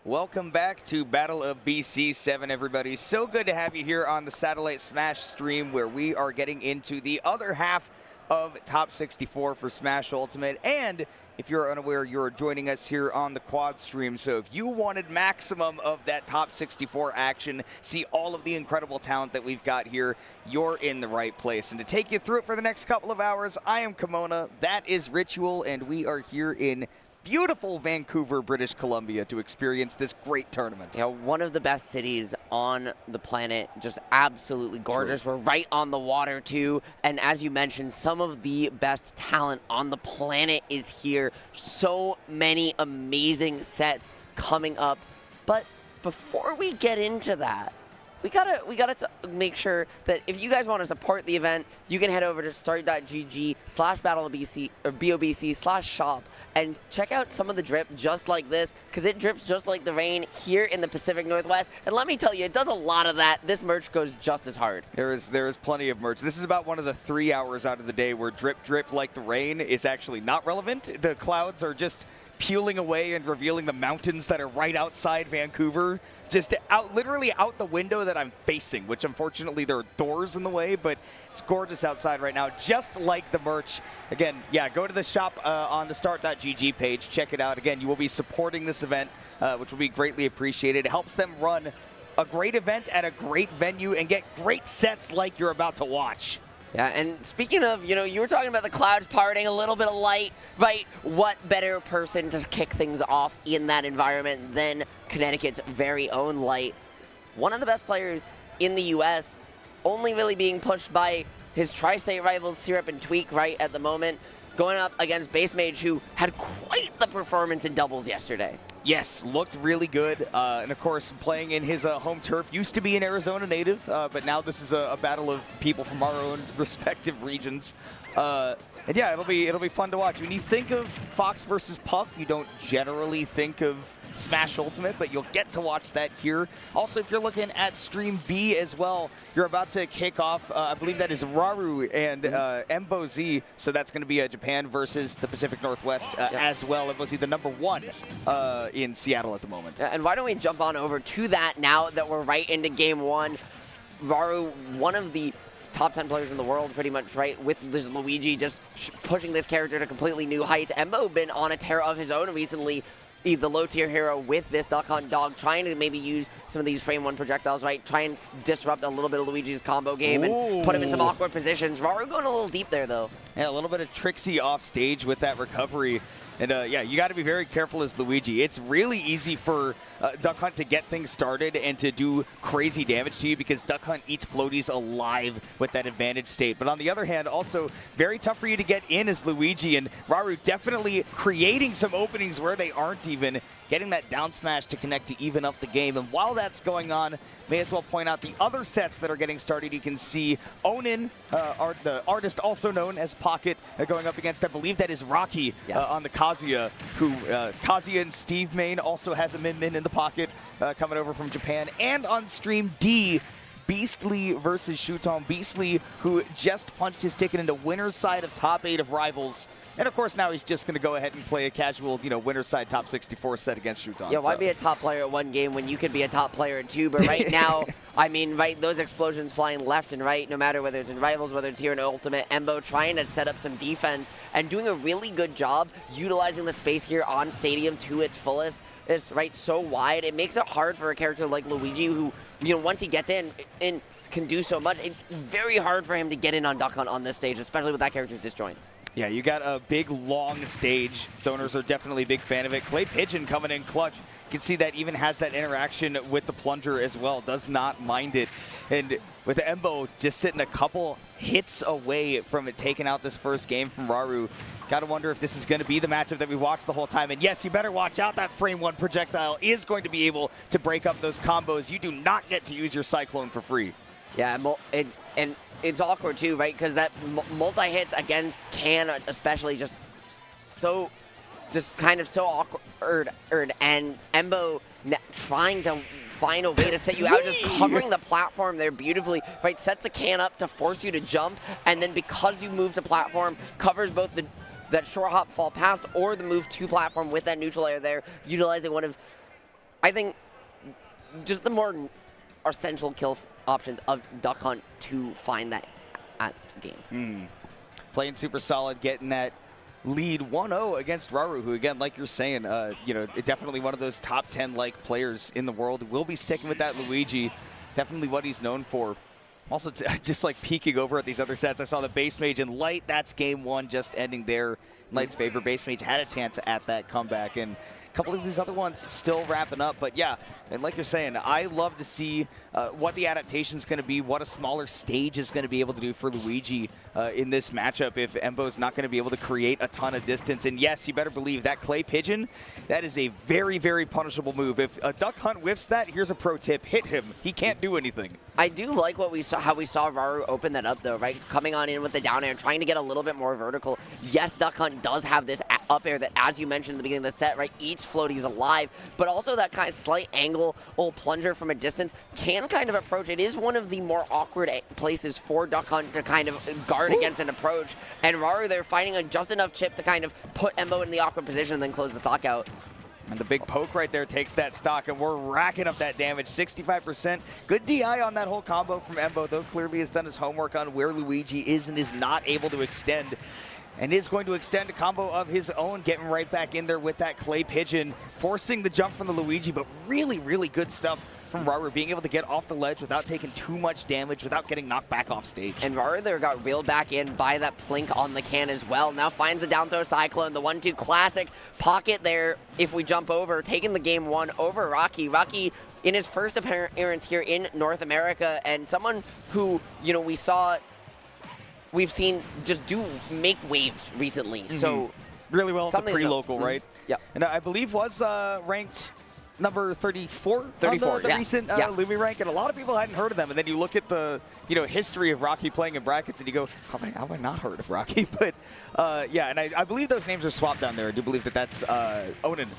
Welcome back to Battle of BC7, everybody. So good to have you here on the Satellite Smash stream, where we are getting into the other half of Top 64 for Smash Ultimate. And if you're unaware, you're joining us here on the quad stream. So if you wanted maximum of that Top 64 action, see all of the incredible talent that we've got here, you're in the right place. And to take you through it for the next couple of hours, I am Kimona, that is Ritual, and we are here in beautiful Vancouver, British Columbia to experience this great tournament. Yeah, one of the best cities on the planet, just absolutely gorgeous. True. We're right on the water too, and as you mentioned, some of the best talent on the planet is here. So many amazing sets coming up, but before we get into that, we gotta make sure that if you guys want to support the event, you can head over to start.gg/battleofbc or BOBC/shop and check out some of the drip just like this, because it drips just like the rain here in the Pacific Northwest. And let me tell you, it does a lot of that. This merch goes just as hard. There is plenty of merch. This is about one of the 3 hours out of the day where drip like the rain is actually not relevant. The clouds are just peeling away and revealing the mountains that are right outside Vancouver. Just literally out the window that I'm facing, which unfortunately there are doors in the way, but it's gorgeous outside right now, just like the merch. Again, yeah, go to the shop on the start.gg page, check it out. Again, you will be supporting this event, which will be greatly appreciated. It helps them run a great event at a great venue and get great sets like you're about to watch. Yeah, and speaking of, you were talking about the clouds parting, a little bit of light, right? What better person to kick things off in that environment than Connecticut's very own Light? One of the best players in the U.S., only really being pushed by his tri-state rivals, Syrup and Tweak, right at the moment, going up against Base Mage, who had quite the performance in doubles yesterday. Yes, looked really good, and of course playing in his home turf. Used to be an Arizona native, but now this is a battle of people from our own respective regions. And yeah, it'll be fun to watch. When you think of Fox versus Puff, you don't generally think of Smash Ultimate, but you'll get to watch that here. Also, if you're looking at Stream B as well, you're about to kick off, I believe that is Raru and Embo Z, so that's going to be Japan versus the Pacific Northwest as well. Embo Z, the #1 in Seattle at the moment. And why don't we jump on over to that now that we're right into Game 1. Raru, one of the top 10 players in the world, pretty much, right? With this Luigi just pushing this character to completely new heights. Embo been on a tear of his own recently. He's the low-tier hero with this Duck Hunt Dog, trying to maybe use some of these Frame 1 projectiles, right? Try and disrupt a little bit of Luigi's combo game and put him in some awkward positions. Raru going a little deep there, though. Yeah, a little bit of tricksy off stage with that recovery. And yeah, you got to be very careful as Luigi. It's really easy for Duck Hunt to get things started and to do crazy damage to you, because Duck Hunt eats floaties alive with that advantage state. But on the other hand, also very tough for you to get in as Luigi, and Raru definitely creating some openings where they aren't even, getting that down smash to connect to even up the game. And while that's going on, may as well point out the other sets that are getting started. You can see Onin, the artist also known as Pocket, going up against, I believe that is Rocky, on the Kazuya, who Kazuya and Steve Main also has a Min in the pocket coming over from Japan. And on Stream D, Beastly versus Shuton. Beastly, who just punched his ticket into winner's side of top 8 of Rivals. And of course now he's just going to go ahead and play a casual, winner's side top 64 set against Shuton. Yeah, why be a top player at one game when you could be a top player at 2? But right now, I mean, right, those explosions flying left and right, no matter whether it's in Rivals, whether it's here in Ultimate. Embo trying to set up some defense and doing a really good job utilizing the space here on Stadium to its fullest. It's right so wide. It makes it hard for a character like Luigi, who, once he gets in can do so much. It's very hard for him to get in on Duck Hunt on this stage, especially with that character's disjoints. Yeah, you got a big, long stage. Zoners are definitely a big fan of it. Clay Pigeon coming in clutch. You can see that even has that interaction with the plunger as well. Does not mind it. And with Embo just sitting a couple hits away from it taking out this first game from Raru. Got to wonder if this is going to be the matchup that we watched the whole time. And yes, you better watch out. That Frame 1 projectile is going to be able to break up those combos. You do not get to use your Cyclone for free. Yeah, and it's awkward too, right? Because that multi-hits against Can, especially, just kind of so awkward. And Embo trying to find a way to set you out, just covering the platform there beautifully, right? Sets the Can up to force you to jump, and then because you move to platform, covers both that short hop fall past or the move to platform with that neutral air there, utilizing one of, I think just the more essential kill options of Duck Hunt to find that at game. Playing super solid, getting that lead 1-0 against Rauru, who, again, like you're saying, definitely one of those top 10 like players in the world. Will be sticking with that Luigi. Definitely what he's known for. Also, just like peeking over at these other sets, I saw the Base Mage and Light. That's game one, just ending there. Light's favor. Base Mage had a chance at that comeback, and a couple of these other ones still wrapping up. But yeah, and like you're saying, I love to see what the adaptation is going to be, what a smaller stage is going to be able to do for Luigi in this matchup if Embo's not going to be able to create a ton of distance. And yes, you better believe that Clay Pigeon, that is a very, very punishable move. If a Duck Hunt whiffs that, here's a pro tip: hit him. He can't do anything. I do like what we saw, how we saw Rauru open that up, though, right? Coming on in with the down air and trying to get a little bit more vertical. Yes, Duck Hunt does have this up air that, as you mentioned at the beginning of the set, right, each floaty's alive, but also that kind of slight angle or plunger from a distance can kind of approach. It is one of the more awkward places for Duck Hunt to kind of guard against an approach, and Rauru, they're finding just enough chip to kind of put Embo in the awkward position and then close the stock out. And the big poke right there takes that stock, and we're racking up that damage, 65%. Good DI on that whole combo from Embo, though clearly has done his homework on where Luigi is and is not able to extend. And is going to extend a combo of his own, getting right back in there with that Clay Pigeon, forcing the jump from the Luigi, but really, really good stuff from Rauru, being able to get off the ledge without taking too much damage, without getting knocked back off stage. And Rauru there got reeled back in by that plink on the can as well. Now finds a down throw Cyclone, the 1-2 classic pocket there if we jump over, taking the game one over Rocky. Rocky in his first appearance here in North America, and someone who, we've seen just make waves recently. So really well at the pre-local, right? Yeah. And I believe was ranked number 34 on the yes. recent Lumi rank, and a lot of people hadn't heard of them. And then you look at the history of Rocky playing in brackets, and you go, how have I not heard of Rocky? But yeah, and I believe those names are swapped down there. I do believe that that's Onan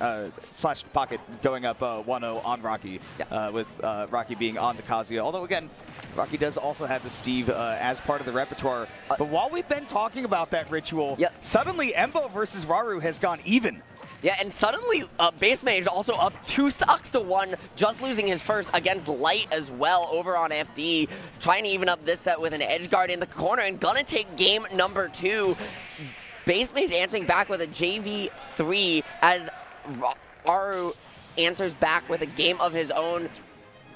/ Pocket going up 1-0 on Rocky, yes. With Rocky being on the Kazuya. Although again, Rocky does also have the Steve as part of the repertoire. But while we've been talking about that ritual, suddenly Embo versus Rauru has gone even. Yeah, and suddenly Base Mage also up 2 stocks to 1, just losing his first against Light as well over on FD, trying to even up this set with an edge guard in the corner and gonna take game number 2. Base Mage answering back with a JV3 as Rauru answers back with a game of his own.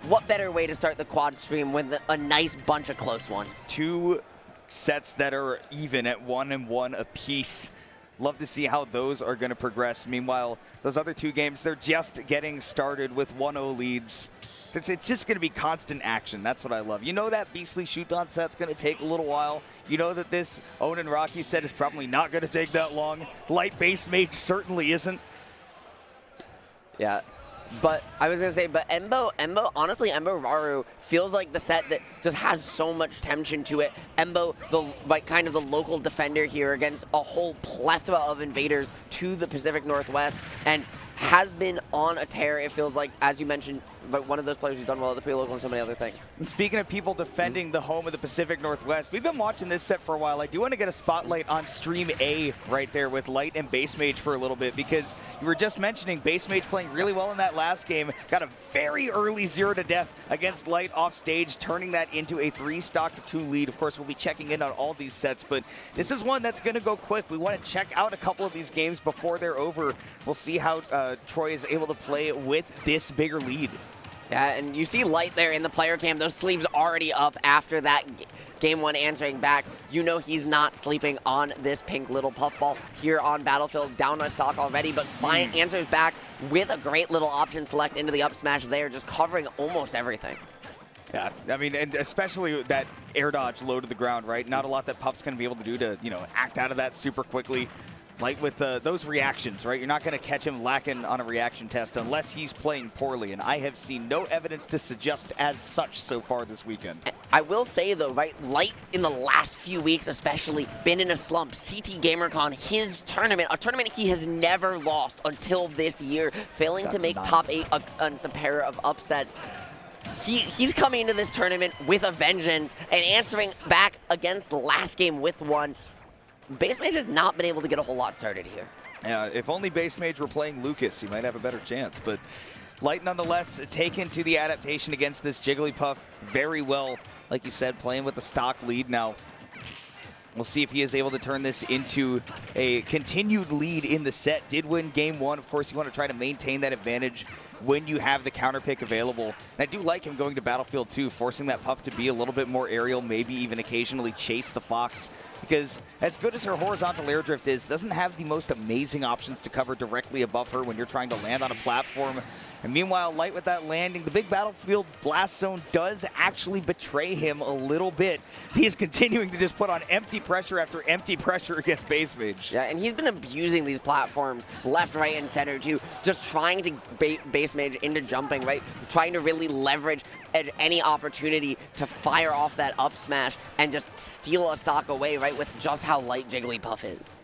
What better way to start the quad stream with a nice bunch of close ones? 2 sets that are even at 1-1 apiece. Love to see how those are going to progress. Meanwhile, those other 2 games, they're just getting started with 1-0 leads. It's just going to be constant action. That's what I love. You know that beastly shoot-on set's going to take a little while. You know that this Onan Rocky set is probably not going to take that long. Light Base Mage certainly isn't. Yeah. But I was gonna say, honestly, Embo Rauru feels like the set that just has so much tension to it. Embo, kind of the local defender here against a whole plethora of invaders to the Pacific Northwest, and has been on a tear, it feels like, as you mentioned, but one of those players who's done well at the pre-local and so many other things. And speaking of people defending the home of the Pacific Northwest, we've been watching this set for a while. I do want to get a spotlight on Stream A right there with Light and Base Mage for a little bit, because you were just mentioning Base Mage playing really well in that last game. Got a very early 0-to-death against Light off stage, turning that into a 3-stock-to-2 lead. Of course, we'll be checking in on all these sets, but this is one that's going to go quick. We want to check out a couple of these games before they're over. We'll see how Troy is able to play with this bigger lead. Yeah, and you see Light there in the player cam. Those sleeves already up after that game 1 answering back. You know he's not sleeping on this pink little puffball here on Battlefield. Down on stock already, but answers back with a great little option select into the up smash there, just covering almost everything. Yeah, I mean, and especially that air dodge low to the ground, right? Not a lot that Puff's going to be able to do to, act out of that super quickly. Like with those reactions, right? You're not going to catch him lacking on a reaction test unless he's playing poorly, and I have seen no evidence to suggest as such so far this weekend. I will say, though, right, Light in the last few weeks especially, been in a slump. CT GamerCon, his tournament, a tournament he has never lost until this year, failing to make top 8 on some pair of upsets. He's coming into this tournament with a vengeance and answering back against the last game with 1. Base Mage has not been able to get a whole lot started here. Yeah, if only Base Mage were playing Lucas, he might have a better chance. But Light nonetheless taken to the adaptation against this Jigglypuff very well. Like you said, playing with the stock lead now. We'll see if he is able to turn this into a continued lead in the set. Did win game 1. Of course, you want to try to maintain that advantage when you have the counter pick available. And I do like him going to Battlefield 2, forcing that Puff to be a little bit more aerial, maybe even occasionally chase the Fox. Because as good as her horizontal air drift is, doesn't have the most amazing options to cover directly above her when you're trying to land on a platform. And meanwhile, Light with that landing, the big Battlefield blast zone does actually betray him a little bit. He is continuing to just put on empty pressure after empty pressure against Base Mage. Yeah, and he's been abusing these platforms left, right, and center too. Just trying to Base Mage into jumping, right? Trying to really leverage at any opportunity to fire off that up smash and just steal a stock away, right, with just how light Jigglypuff is.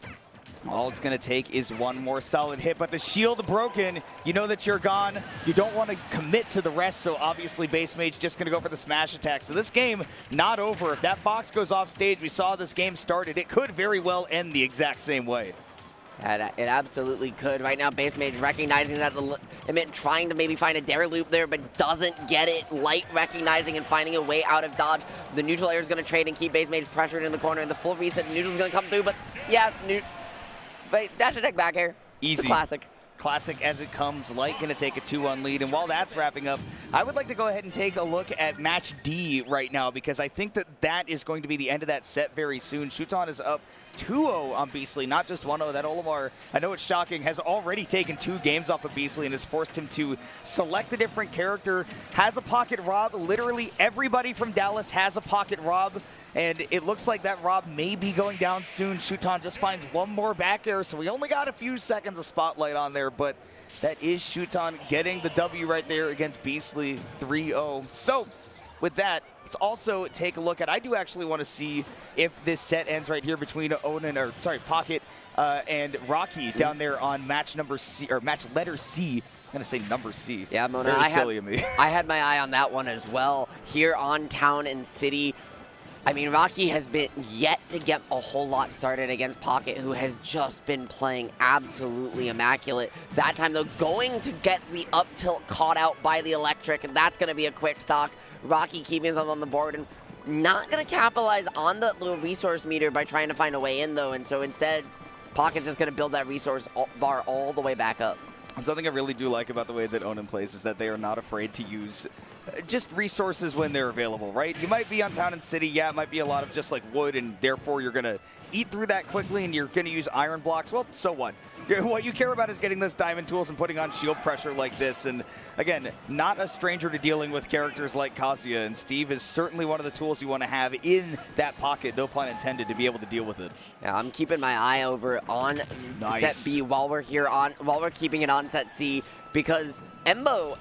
All it's going to take is one more solid hit, but the shield broken. You know that you're gone. You don't want to commit to the rest, so obviously Base Mage just going to go for the smash attack. So this game, not over. If that Fox goes off stage, we saw this game started. It could very well end the exact same way. It absolutely could. Right now, Base Mage recognizing that the limit, trying to maybe find a dare loop there, but doesn't get it. Light recognizing and finding a way out of dodge. The neutral air is going to trade and keep Base Mage pressured in the corner, and the full reset neutral is going to come through, but yeah, but dash attack back air. Easy. Classic. Classic as it comes. Light going to take a 2-1 lead. And while that's wrapping up, I would like to go ahead and take a look at match D right now, because I think that that is going to be the end of that set very soon. Shuton is up 2-0 on Beastly, not just 1-0. That Olimar, I know it's shocking, has already taken 2 games off of Beastly and has forced him to select a different character. Has a pocket Rob. Literally everybody from Dallas has a pocket Rob. And it looks like that Rob may be going down soon. Shuton just finds one more back air, so we only got a few seconds of spotlight on there, but that is Shuton getting the W right there against Beastly 3-0. So with that, let's also take a look at, I do actually want to see if this set ends right here between Pocket and Rocky down there on match number C, or match letter C. I'm going to say number C. Yeah, Mona, Very silly of me. I had my eye on that one as well. Here on Town and City, I mean, Rocky has been yet to get a whole lot started against Pocket, who has just been playing absolutely immaculate. That time, though, going to get the up tilt caught out by the electric, and that's going to be a quick stock. Rocky keeping himself on the board and not going to capitalize on the little resource meter by trying to find a way in, though. And so instead, Pocket's just going to build that resource bar all the way back up. And something I really do like about the way that Onan plays is that they are not afraid to use just resources when they're available, right? You might be on Town and City, yeah, it might be a lot of just like wood, and therefore you're going to eat through that quickly and you're going to use iron blocks. Well, so what? What you care about is getting those diamond tools and putting on shield pressure like this. And again, not a stranger to dealing with characters like Kazuya, and Steve is certainly one of the tools you want to have in that pocket, no pun intended, to be able to deal with it. Yeah, I'm keeping my eye over on set B while we're keeping it on set C, because Embo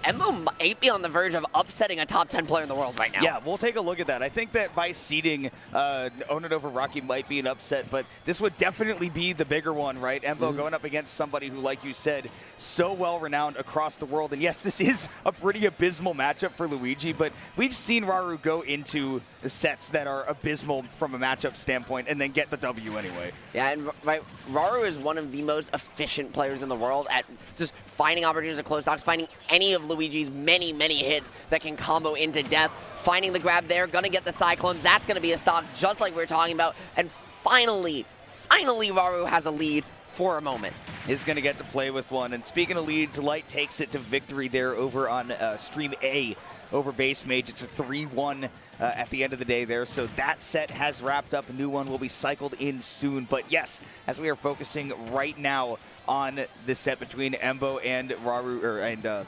might be on the verge of upsetting a top 10 player in the world right now. Yeah, we'll take a look at that. I think that by seeding Onan over Rocky might be an upset, but this would definitely be the bigger one, right? Embo going up against somebody who, like you said, so well-renowned across the world. And yes, this is a pretty abysmal matchup for Luigi, but we've seen Raru go into sets that are abysmal from a matchup standpoint and then get the W anyway. Yeah, and right, Raru is one of the most efficient players in the world at just finding opportunities at close stocks, finding any of Luigi's many, many hits that can combo into death, finding the grab there, gonna get the Cyclone. That's gonna be a stock just like we were talking about. And finally, Raru has a lead for a moment. Is going to get to play with one. And speaking of leads, Light takes it to victory there over on Stream A over Base Mage. It's a 3-1 at the end of the day there. So that set has wrapped up. A new one will be cycled in soon. But yes, as we are focusing right now on the set between Embo and Raru,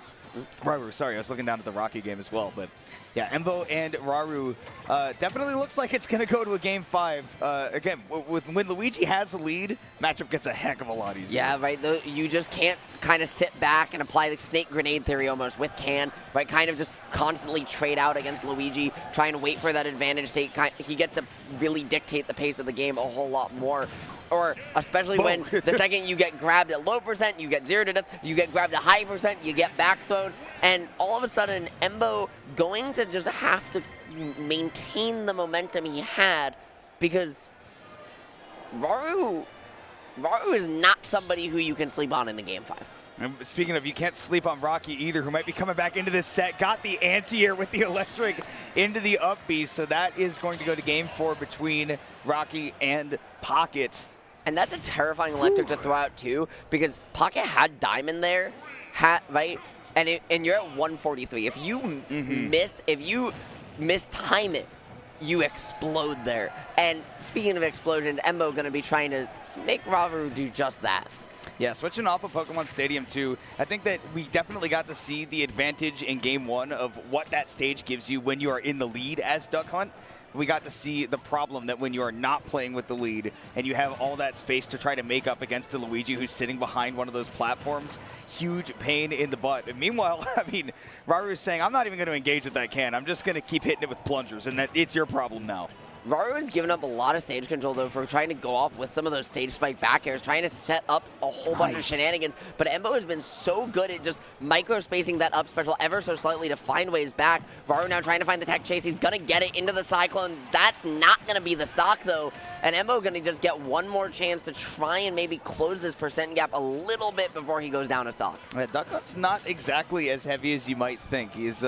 sorry, I was looking down at the Rocky game as well. But yeah, Embo and Raru definitely looks like it's going to go to a game 5. Again, when Luigi has a lead, matchup gets a heck of a lot easier. Yeah, right. You just can't kind of sit back and apply the snake grenade theory almost with Can, right? Kind of just constantly trade out against Luigi, try and wait for that advantage state. He gets to really dictate the pace of the game a whole lot more. Or especially when the second you get grabbed at low percent, you get 0 to death, you get grabbed at high percent, you get back thrown, and all of a sudden Embo going to just have to maintain the momentum he had, because Raru is not somebody who you can sleep on in the game 5. And speaking of, you can't sleep on Rocky either, who might be coming back into this set. Got the anti-air with the electric into the up B, so that is going to go to game 4 between Rocky and Pocket. And that's a terrifying electric to throw out too, because Pocket had Diamond there, right? And you're at 143. If you mistime it, you explode there. And speaking of explosions, Embo going to be trying to make Rauru do just that. Yeah, switching off of Pokemon Stadium 2, I think that we definitely got to see the advantage in Game 1 of what that stage gives you when you are in the lead as Duck Hunt. We got to see the problem that when you are not playing with the lead and you have all that space to try to make up against a Luigi who's sitting behind one of those platforms, huge pain in the butt. And meanwhile, I mean, Rauru is saying, I'm not even going to engage with that can. I'm just going to keep hitting it with plungers, and that it's your problem now. Rauru has given up a lot of stage control, though, for trying to go off with some of those stage spike back airs, trying to set up a whole bunch of shenanigans. But Embo has been so good at just micro-spacing that up special ever so slightly to find ways back. Rauru now trying to find the tech chase. He's going to get it into the Cyclone. That's not going to be the stock, though. And Embo going to just get one more chance to try and maybe close this percent gap a little bit before he goes down a stock. Duck Hunt's not exactly as heavy as you might think. He's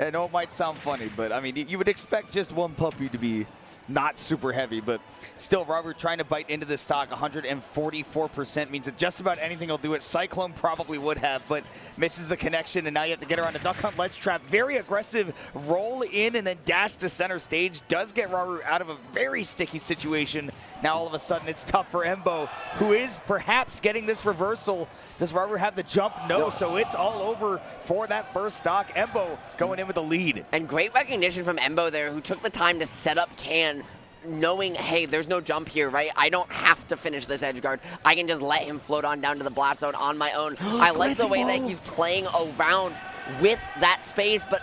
I know it might sound funny, but I mean, you would expect just one puppy to be not super heavy, but still, Robert trying to bite into this stock. 144% means that just about anything will do it. Cyclone probably would have, but misses the connection, and now you have to get around a Duck Hunt ledge trap. Very aggressive roll in and then dash to center stage. Does get Robert out of a very sticky situation. Now all of a sudden it's tough for Embo, who is perhaps getting this reversal. Does Robert have the jump? No, so it's all over for that first stock. Embo going in with the lead. And great recognition from Embo there, who took the time to set up Can, knowing, hey, there's no jump here, right? I don't have to finish this edge guard. I can just let him float on down to the blast zone on my own. I like the way that he's playing around with that space, but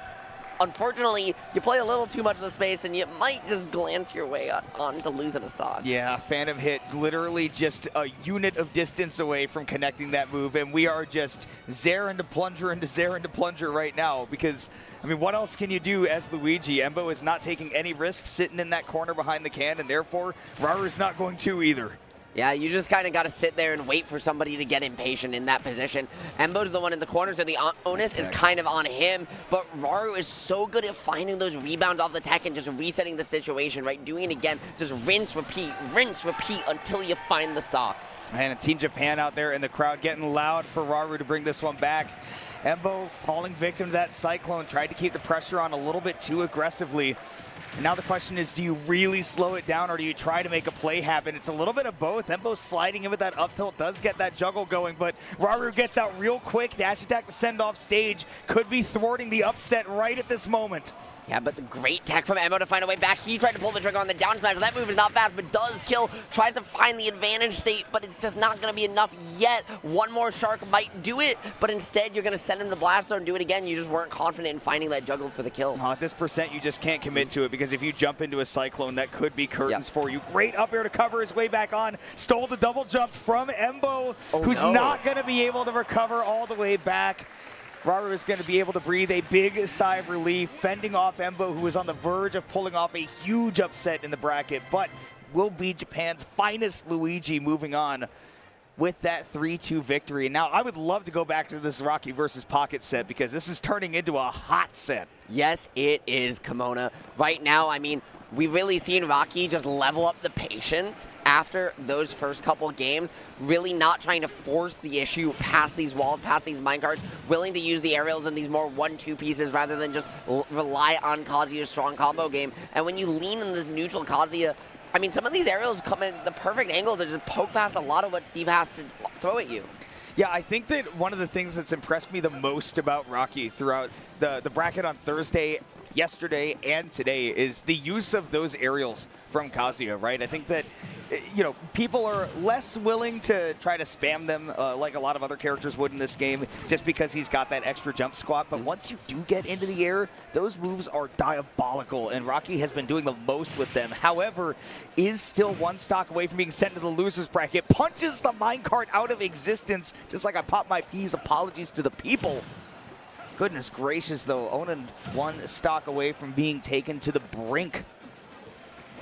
unfortunately, you play a little too much of the space and you might just glance your way on to losing a stock. Yeah, Phantom hit literally just a unit of distance away from connecting that move, and we are just Zare into Plunger into Zare into Plunger right now because, I mean, what else can you do as Luigi? Embo is not taking any risks sitting in that corner behind the can, and therefore, Raru's not going to either. Yeah, you just kind of got to sit there and wait for somebody to get impatient in that position. Embo's the one in the corner, so the onus is kind of on him. But Rauru is so good at finding those rebounds off the tech and just resetting the situation, right? Doing it again, just rinse, repeat until you find the stock. And Team Japan out there in the crowd getting loud for Rauru to bring this one back. Embo falling victim to that Cyclone, tried to keep the pressure on a little bit too aggressively. And now the question is, do you really slow it down or do you try to make a play happen? It's a little bit of both. Embo sliding in with that up tilt, does get that juggle going, but Rauru gets out real quick. Dash attack to send off stage. Could be thwarting the upset right at this moment. Yeah, but the great tech from Embo to find a way back. He tried to pull the trigger on the down smash. That move is not fast, but does kill. Tries to find the advantage state, but it's just not going to be enough yet. One more Shark might do it, but instead you're going to send him to Blast Zone and do it again. You just weren't confident in finding that juggle for the kill. At this percent, you just can't commit to it because if you jump into a Cyclone, that could be curtains for you. Great up air to cover his way back on. Stole the double jump from Embo, who's not going to be able to recover all the way back. Rauru is going to be able to breathe a big sigh of relief, fending off Embo, who was on the verge of pulling off a huge upset in the bracket, but will be Japan's finest Luigi moving on with that 3-2 victory. Now, I would love to go back to this Rocky versus Pocket set because this is turning into a hot set. Yes, it is, Kimona. Right now, I mean, we've really seen Rocky just level up the patience after those first couple games, really not trying to force the issue past these walls, past these minecarts, willing to use the aerials in these more 1-2 pieces rather than just rely on Kazuya's strong combo game. And when you lean in this neutral Kazuya, I mean, some of these aerials come in the perfect angle to just poke past a lot of what Steve has to throw at you. Yeah, I think that one of the things that's impressed me the most about Rocky throughout the bracket on Thursday, yesterday, and today is the use of those aerials from Kazuya, right? I think that, you know, people are less willing to try to spam them like a lot of other characters would in this game just because he's got that extra jump squat. But once you do get into the air, those moves are diabolical, and Rocky has been doing the most with them. However, is still one stock away from being sent to the loser's bracket. Punches the minecart out of existence, just like I popped my peas. Apologies to the people. Goodness gracious, though. Onan one stock away from being taken to the brink.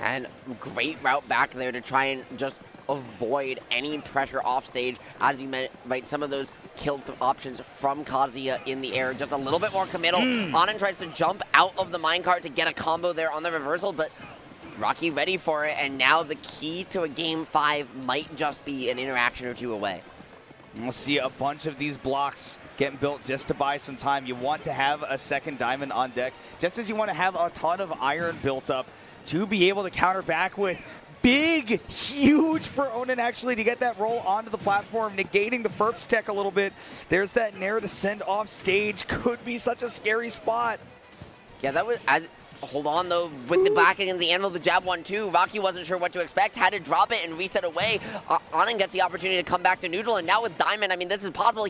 And great route back there to try and just avoid any pressure off stage, as you meant, right? Some of those kill options from Kazuya in the air, just a little bit more committal. Anand tries to jump out of the minecart to get a combo there on the reversal, but Rocky ready for it, and now the key to a game 5 might just be an interaction or two away. We'll see a bunch of these blocks getting built just to buy some time. You want to have a second diamond on deck, just as you want to have a ton of iron built up to be able to counter back with. Big, huge for Onen actually to get that roll onto the platform, negating the Ferps tech a little bit. There's that Nair to send off stage. Could be such a scary spot. Yeah, that was... Hold on, though, with the back against the anvil, the jab 1-2. Rocky wasn't sure what to expect, had to drop it and reset away. Anand gets the opportunity to come back to neutral, and now with Diamond, I mean, this is possible.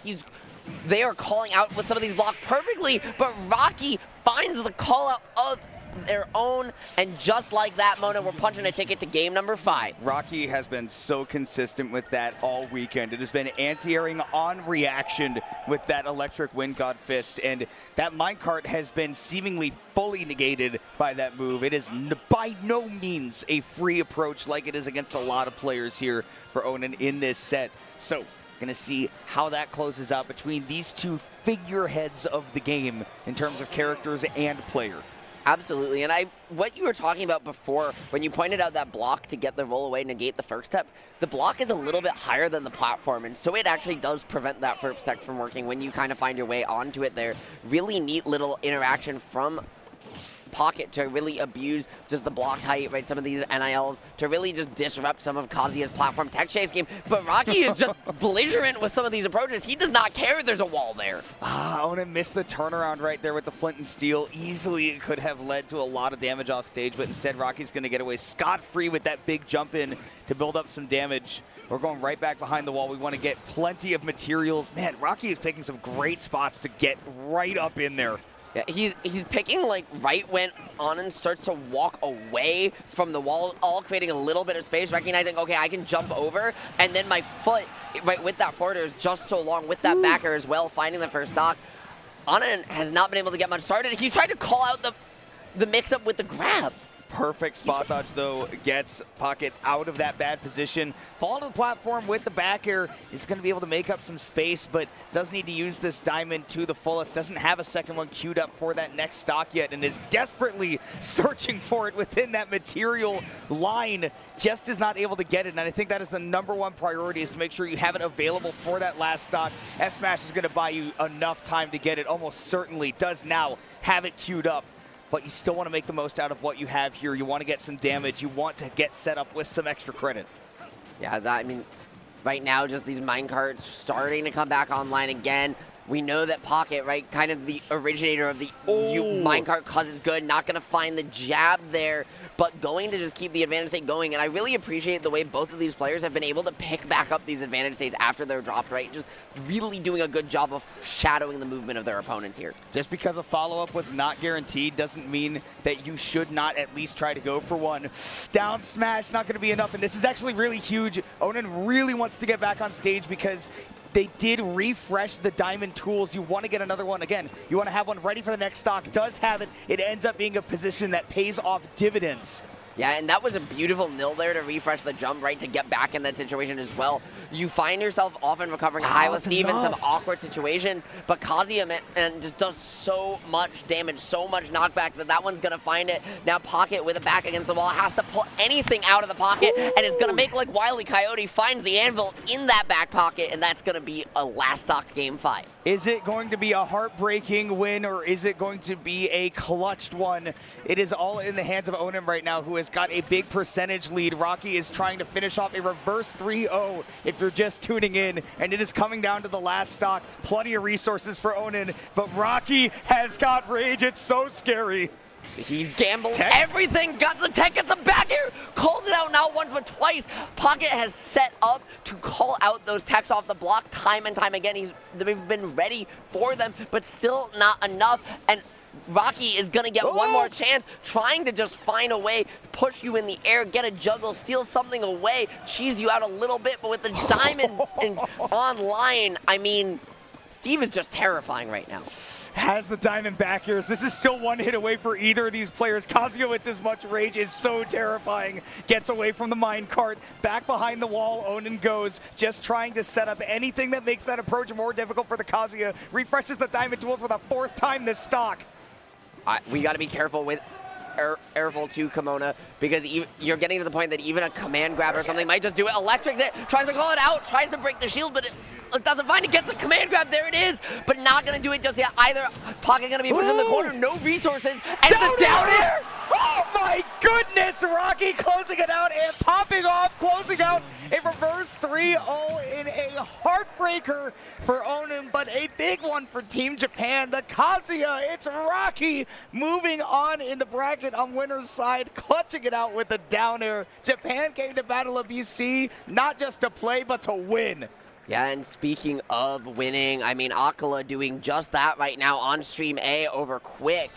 They are calling out with some of these blocks perfectly, but Rocky finds the call out of their own, and just like that, Mona, we're punching a ticket to game number 5. Rocky has been so consistent with that all weekend. It has been anti-airing on reaction with that electric Wind God Fist, and that minecart has been seemingly fully negated by that move. It is by no means a free approach like it is against a lot of players here for Onen in this set. So, gonna see how that closes out between these two figureheads of the game in terms of characters and player. Absolutely, and what you were talking about before, when you pointed out that block to get the roll away, negate the first step, the block is a little bit higher than the platform, and so it actually does prevent that first tech from working when you kind of find your way onto it there. Really neat little interaction from Pocket to really abuse just the block height, right? Some of these NILs to really just disrupt some of Kazuya's platform tech chase game. But Rocky is just belligerent with some of these approaches. He does not care there's a wall there. Onen missed the turnaround right there with the flint and steel. Easily it could have led to a lot of damage off stage, but instead Rocky's going to get away scot-free with that big jump in to build up some damage. We're going right back behind the wall. We want to get plenty of materials. Man, Rocky is picking some great spots to get right up in there. Yeah, he's picking like right when Anand starts to walk away from the wall, all creating a little bit of space, recognizing, okay, I can jump over, and then my foot, right with that forwarder, is just so long with that backer as well, finding the first stock. Anand has not been able to get much started. He tried to call out the mix-up with the grab. Perfect spot dodge, though, gets Pocket out of that bad position. Fall to the platform with the back air. He's going to be able to make up some space, but does need to use this diamond to the fullest. Doesn't have a second one queued up for that next stock yet, and is desperately searching for it within that material line. Just is not able to get it, and I think that is the #1 priority, is to make sure you have it available for that last stock. F-Smash is going to buy you enough time to get it. Almost certainly does now have it queued up. But you still want to make the most out of what you have here. You want to get some damage. You want to get set up with some extra credit. Yeah, I mean, right now, just these minecarts starting to come back online again. We know that Pocket, right, kind of the originator of the minecart cause it's good, not going to find the jab there, but going to just keep the advantage state going. And I really appreciate the way both of these players have been able to pick back up these advantage states after they're dropped, right? Just really doing a good job of shadowing the movement of their opponents here. Just because a follow-up was not guaranteed doesn't mean that you should not at least try to go for one. Down smash, not going to be enough, and this is actually really huge. Onen really wants to get back on stage because they did refresh the diamond tools. You want to get another one again. You want to have one ready for the next stock. Does have it. It ends up being a position that pays off dividends. Yeah, and that was a beautiful nil there to refresh the jump, right, to get back in that situation as well. You find yourself often recovering high with Steve in some awkward situations, but Kazuya just does so much damage, so much knockback that one's going to find it. Now Pocket with a back against the wall has to pull anything out of the pocket, and it's going to make like Wile E. Coyote finds the anvil in that back pocket, and that's going to be a last stock game 5. Is it going to be a heartbreaking win, or is it going to be a clutched one? It is all in the hands of Onen right now, who has got a big percentage lead. Rocky is trying to finish off a reverse 3-0 if you're just tuning in, and it is coming down to the last stock. Plenty of resources for Onen, but Rocky has got rage. It's so scary. He's gambled everything, got the tech, gets the back air, calls it out not once but twice. Pocket has set up to call out those techs off the block time and time again. They've been ready for them, but still not enough. And Rocky is going to get one more chance, trying to just find a way, push you in the air, get a juggle, steal something away, cheese you out a little bit, but with the diamond online, I mean, Steve is just terrifying right now. has the diamond back here. This is still one hit away for either of these players. Kazuya with this much rage is so terrifying. Gets away from the minecart, back behind the wall. Onan goes, just trying to set up anything that makes that approach more difficult for the Kazuya. Refreshes the diamond duels for the 4th time this stock. We got to be careful with Airful 2 Kimona, because you're getting to the point that even a command grab or something might just do it. Electrics it, tries to call it out, tries to break the shield, but it doesn't find it, gets the command grab, there it is, but not going to do it just yet either. Pocket going to be pushed in the corner, no resources, and the down air! Oh my goodness! Rocky closing it out and popping off, closing out a reverse 3-0 in a heartbreaker for Onan, but a big one for Team Japan. The Kazuya, it's Rocky moving on in the bracket on winner's side, clutching it out with the down air. Japan came to Battle of BC not just to play, but to win. Yeah, and speaking of winning, I mean, Akala doing just that right now on Stream A over Quick.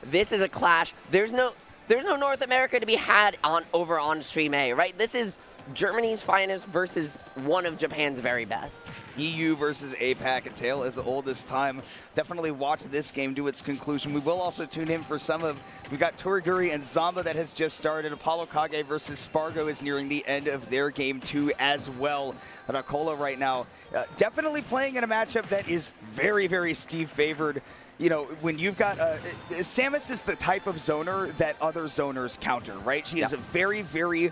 This is a clash. There's no North America to be had over on Stream A, right? This is Germany's finest versus one of Japan's very best. EU versus APAC, a tale as old as time. Definitely watch this game to its conclusion. We will also tune in for some of, we've got Toriguri and Zamba that has just started. Apollo Kage versus Spargo is nearing the end of their game 2 as well. But Akola right now, definitely playing in a matchup that is very, very Steve favored. You know, when you've got, Samus is the type of zoner that other zoners counter, right? She is a very, very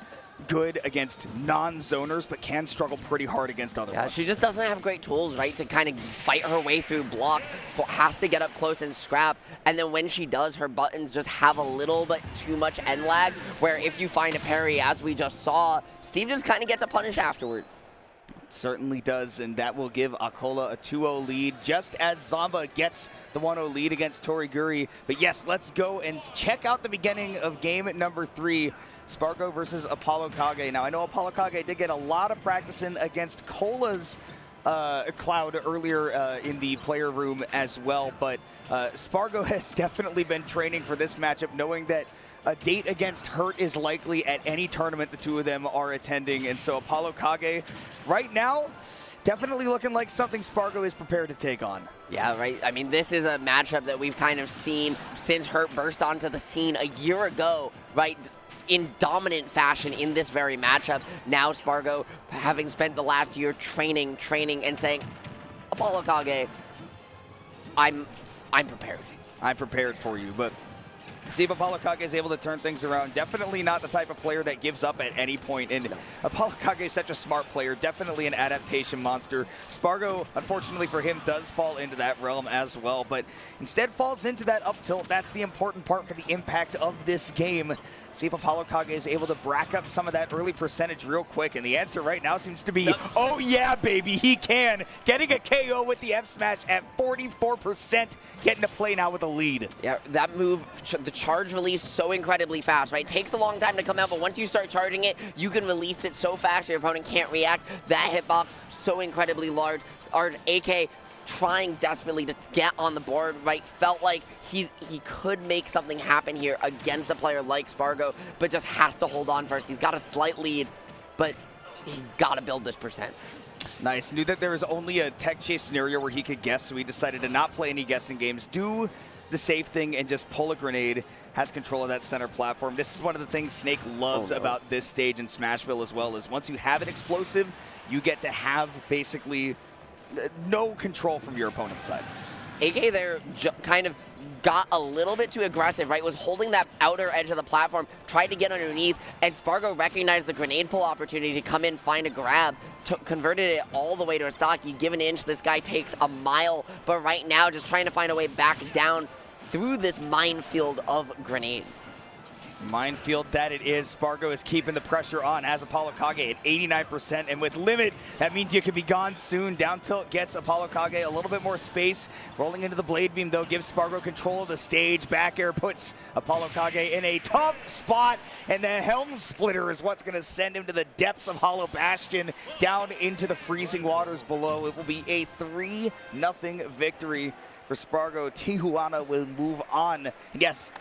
good against non-zoners, but can struggle pretty hard against other ones. She just doesn't have great tools, right, to kind of fight her way through blocks, has to get up close and scrap, and then when she does, her buttons just have a little bit too much end lag, where if you find a parry, as we just saw, Steve just kind of gets a punish afterwards. Certainly does, and that will give Akola a 2-0 lead, just as Zamba gets the 1-0 lead against Toriguri. But yes, let's go and check out the beginning of game number 3, Spargo versus Apollo Kage. Now, I know Apollo Kage did get a lot of practice in against Cola's Cloud earlier in the player room as well, but Spargo has definitely been training for this matchup, knowing that a date against Hurt is likely at any tournament the two of them are attending, and so Apollo Kage right now definitely looking like something Spargo is prepared to take on. Yeah, right. I mean, this is a matchup that we've kind of seen since Hurt burst onto the scene a year ago, right? In dominant fashion in this very matchup. Now Spargo, having spent the last year training, and saying, Apollo Kage, I'm prepared. I'm prepared for you, but see if Apollo Kage is able to turn things around. Definitely not the type of player that gives up at any point, and Apollo Kage is such a smart player, definitely an adaptation monster. Spargo, unfortunately for him, does fall into that realm as well, but instead falls into that up tilt. That's the important part for the impact of this game. See if Apollo Kage is able to brack up some of that early percentage real quick, and the answer right now seems to be, oh yeah, baby, he can. Getting a KO with the F smash at 44%, getting to play now with a lead. Yeah, that move, the charge release so incredibly fast, right? Takes a long time to come out, but once you start charging it, you can release it so fast your opponent can't react. That hitbox so incredibly large. Our AK trying desperately to get on the board, right? Felt like he could make something happen here against a player like Spargo, but just has to hold on first. He's got a slight lead, but he's got to build this percent. Nice. Knew that there was only a tech chase scenario where he could guess, so he decided to not play any guessing games. Do the safe thing and just pull a grenade. Has control of that center platform. This is one of the things Snake loves about this stage in Smashville as well, is once you have an explosive, you get to have basically no control from your opponent's side. AK there kind of got a little bit too aggressive, right? Was holding that outer edge of the platform, tried to get underneath, and Spargo recognized the grenade pull opportunity to come in, find a grab, converted it all the way to a stock. You give an inch, this guy takes a mile, but right now just trying to find a way back down through this minefield of grenades. Minefield that it is. Spargo is keeping the pressure on as Apollo Kage at 89%, and with limit, that means you could be gone soon. Down tilt gets Apollo Kage a little bit more space. Rolling into the blade beam, though, gives Spargo control of the stage. Back air puts Apollo Kage in a tough spot, and the Helm Splitter is what's going to send him to the depths of Hollow Bastion, down into the freezing waters below. It will be a 3-0 victory for Spargo. Tijuana will move on. And yes,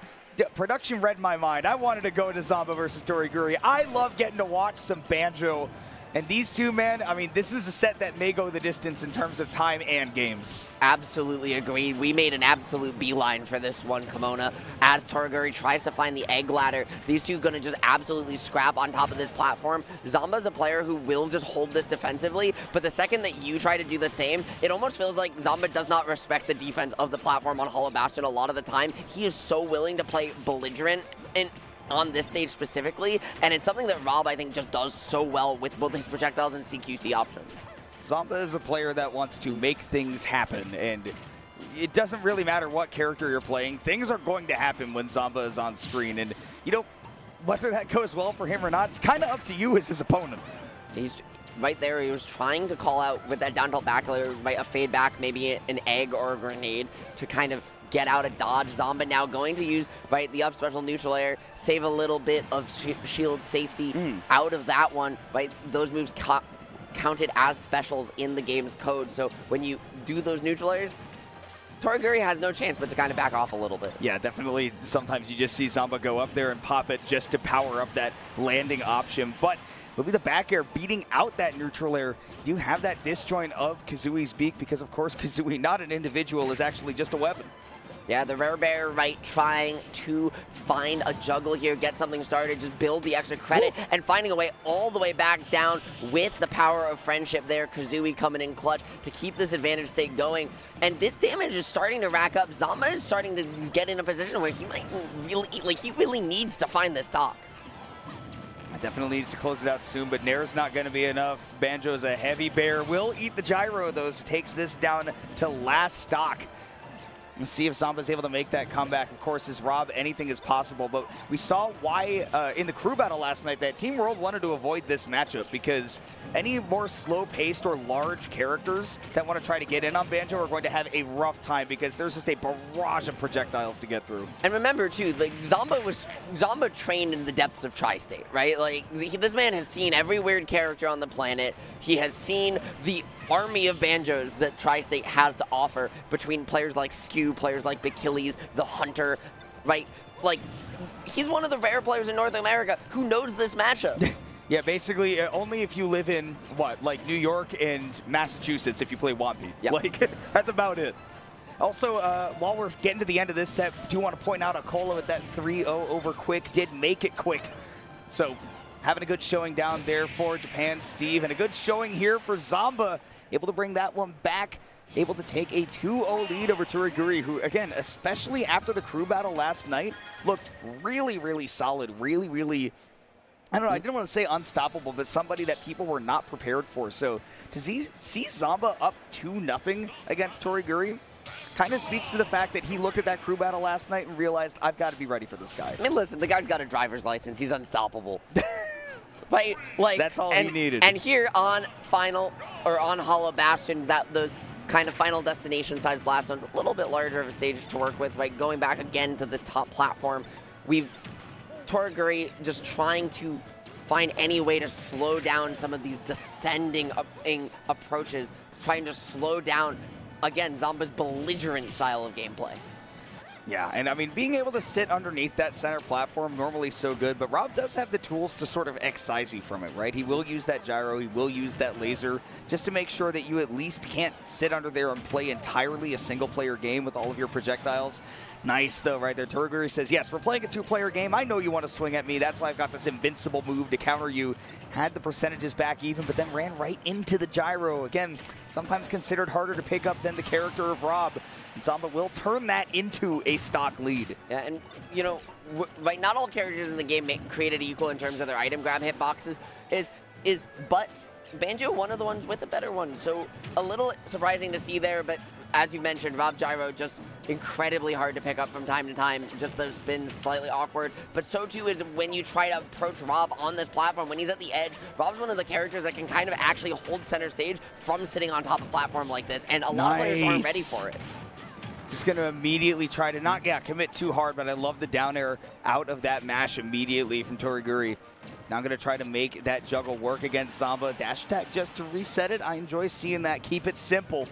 production read my mind. I wanted to go to Zamba versus Toriguri. I love getting to watch some Banjo And these two, man, I mean, this is a set that may go the distance in terms of time and games. Absolutely agreed. We made an absolute beeline for this one, Kimona. As Toraguri tries to find the egg ladder, these two going to just absolutely scrap on top of this platform. Zamba's a player who will just hold this defensively, but the second that you try to do the same, it almost feels like Zamba does not respect the defense of the platform on Hollow Bastion a lot of the time. He is so willing to play belligerent and on this stage specifically, and it's something that Rob, I think, just does so well with both his projectiles and CQC options. Zamba is a player that wants to make things happen, and it doesn't really matter what character you're playing. Things are going to happen when Zamba is on screen, and you know, whether that goes well for him or not, it's kind of up to you as his opponent. He's right there. He was trying to call out with that down tilt back layer, right, a fade back, maybe an egg or a grenade to kind of get out of dodge. Zamba now going to use, right, the up special neutral air, save a little bit of shield safety out of that one, right? Those moves counted as specials in the game's code. So when you do those neutral airs, Toraguri has no chance but to kind of back off a little bit. Yeah, definitely. Sometimes you just see Zamba go up there and pop it just to power up that landing option. But maybe the back air beating out that neutral air. Do you have that disjoint of Kazui's beak? Because, of course, Kazui, not an individual, is actually just a weapon. Yeah, the Rare Bear, right, trying to find a juggle here, get something started, just build the extra credit, and finding a way all the way back down with the power of friendship there. Kazui coming in clutch to keep this advantage state going. And this damage is starting to rack up. Zamba is starting to get in a position where he might really, like, he really needs to find this stock. Definitely needs to close it out soon, but Nair's not going to be enough. Banjo's a heavy bear. Will eat the gyro, though, so takes this down to last stock. Let's see if Zamba's able to make that comeback. Of course, as Rob, anything is possible, but we saw why in the crew battle last night that Team World wanted to avoid this matchup, because any more slow-paced or large characters that want to try to get in on Banjo are going to have a rough time, because there's just a barrage of projectiles to get through. And remember, too, like, Zamba trained in the depths of Tri-State, right? Like, this man has seen every weird character on the planet. He has seen the army of Banjos that Tri-State has to offer between players like Skew, players like Achilles, the Hunter, right? Like, he's one of the rare players in North America who knows this matchup. Yeah, basically, only if you live in, what, like New York and Massachusetts if you play Wampy. Yep. Like, that's about it. Also, while we're getting to the end of this set, do want to point out Akola with that 3-0 over Quick did make it quick. So, having a good showing down there for Japan, Steve, and a good showing here for Zamba. Able to bring that one back, able to take a 2-0 lead over Toraguri, who, again, especially after the crew battle last night, looked really, really solid, really, really, I don't know, I didn't want to say unstoppable, but somebody that people were not prepared for. So to see Zamba up 2-0 against Toraguri kind of speaks to the fact that he looked at that crew battle last night and realized, I've got to be ready for this guy. I mean, listen, the guy's got a driver's license. He's unstoppable. Right? Like, that's all he needed. And here on Hollow Bastion, those kind of final destination size blast zones, a little bit larger of a stage to work with, right? Going back again to this top platform, Toraguri just trying to find any way to slow down some of these descending approaches, trying to slow down, again, Zamba's belligerent style of gameplay. Yeah, and I mean, being able to sit underneath that center platform normally so good, but Rob does have the tools to sort of excise you from it, right? He will use that gyro, he will use that laser, just to make sure that you at least can't sit under there and play entirely a single-player game with all of your projectiles. Nice, though, right there. Toraguri says, yes, we're playing a two-player game. I know you want to swing at me. That's why I've got this invincible move to counter you. Had the percentages back even, but then ran right into the gyro. Again, sometimes considered harder to pick up than the character of Rob. And Zamba will turn that into a stock lead. Yeah, and, you know, right, not all characters in the game created equal in terms of their item grab hitboxes, but Banjo one of the ones with a better one. So a little surprising to see there, but as you mentioned, Rob Gyro just incredibly hard to pick up from time to time. Just those spins slightly awkward. But so too is when you try to approach Rob on this platform. When he's at the edge, Rob's one of the characters that can kind of actually hold center stage from sitting on top of a platform like this. And a lot of players aren't ready for it. Just going to immediately try to not commit too hard, but I love the down air out of that mash immediately from Toraguri. Now I'm going to try to make that juggle work against Zamba. Dash attack just to reset it. I enjoy seeing that. Keep it simple.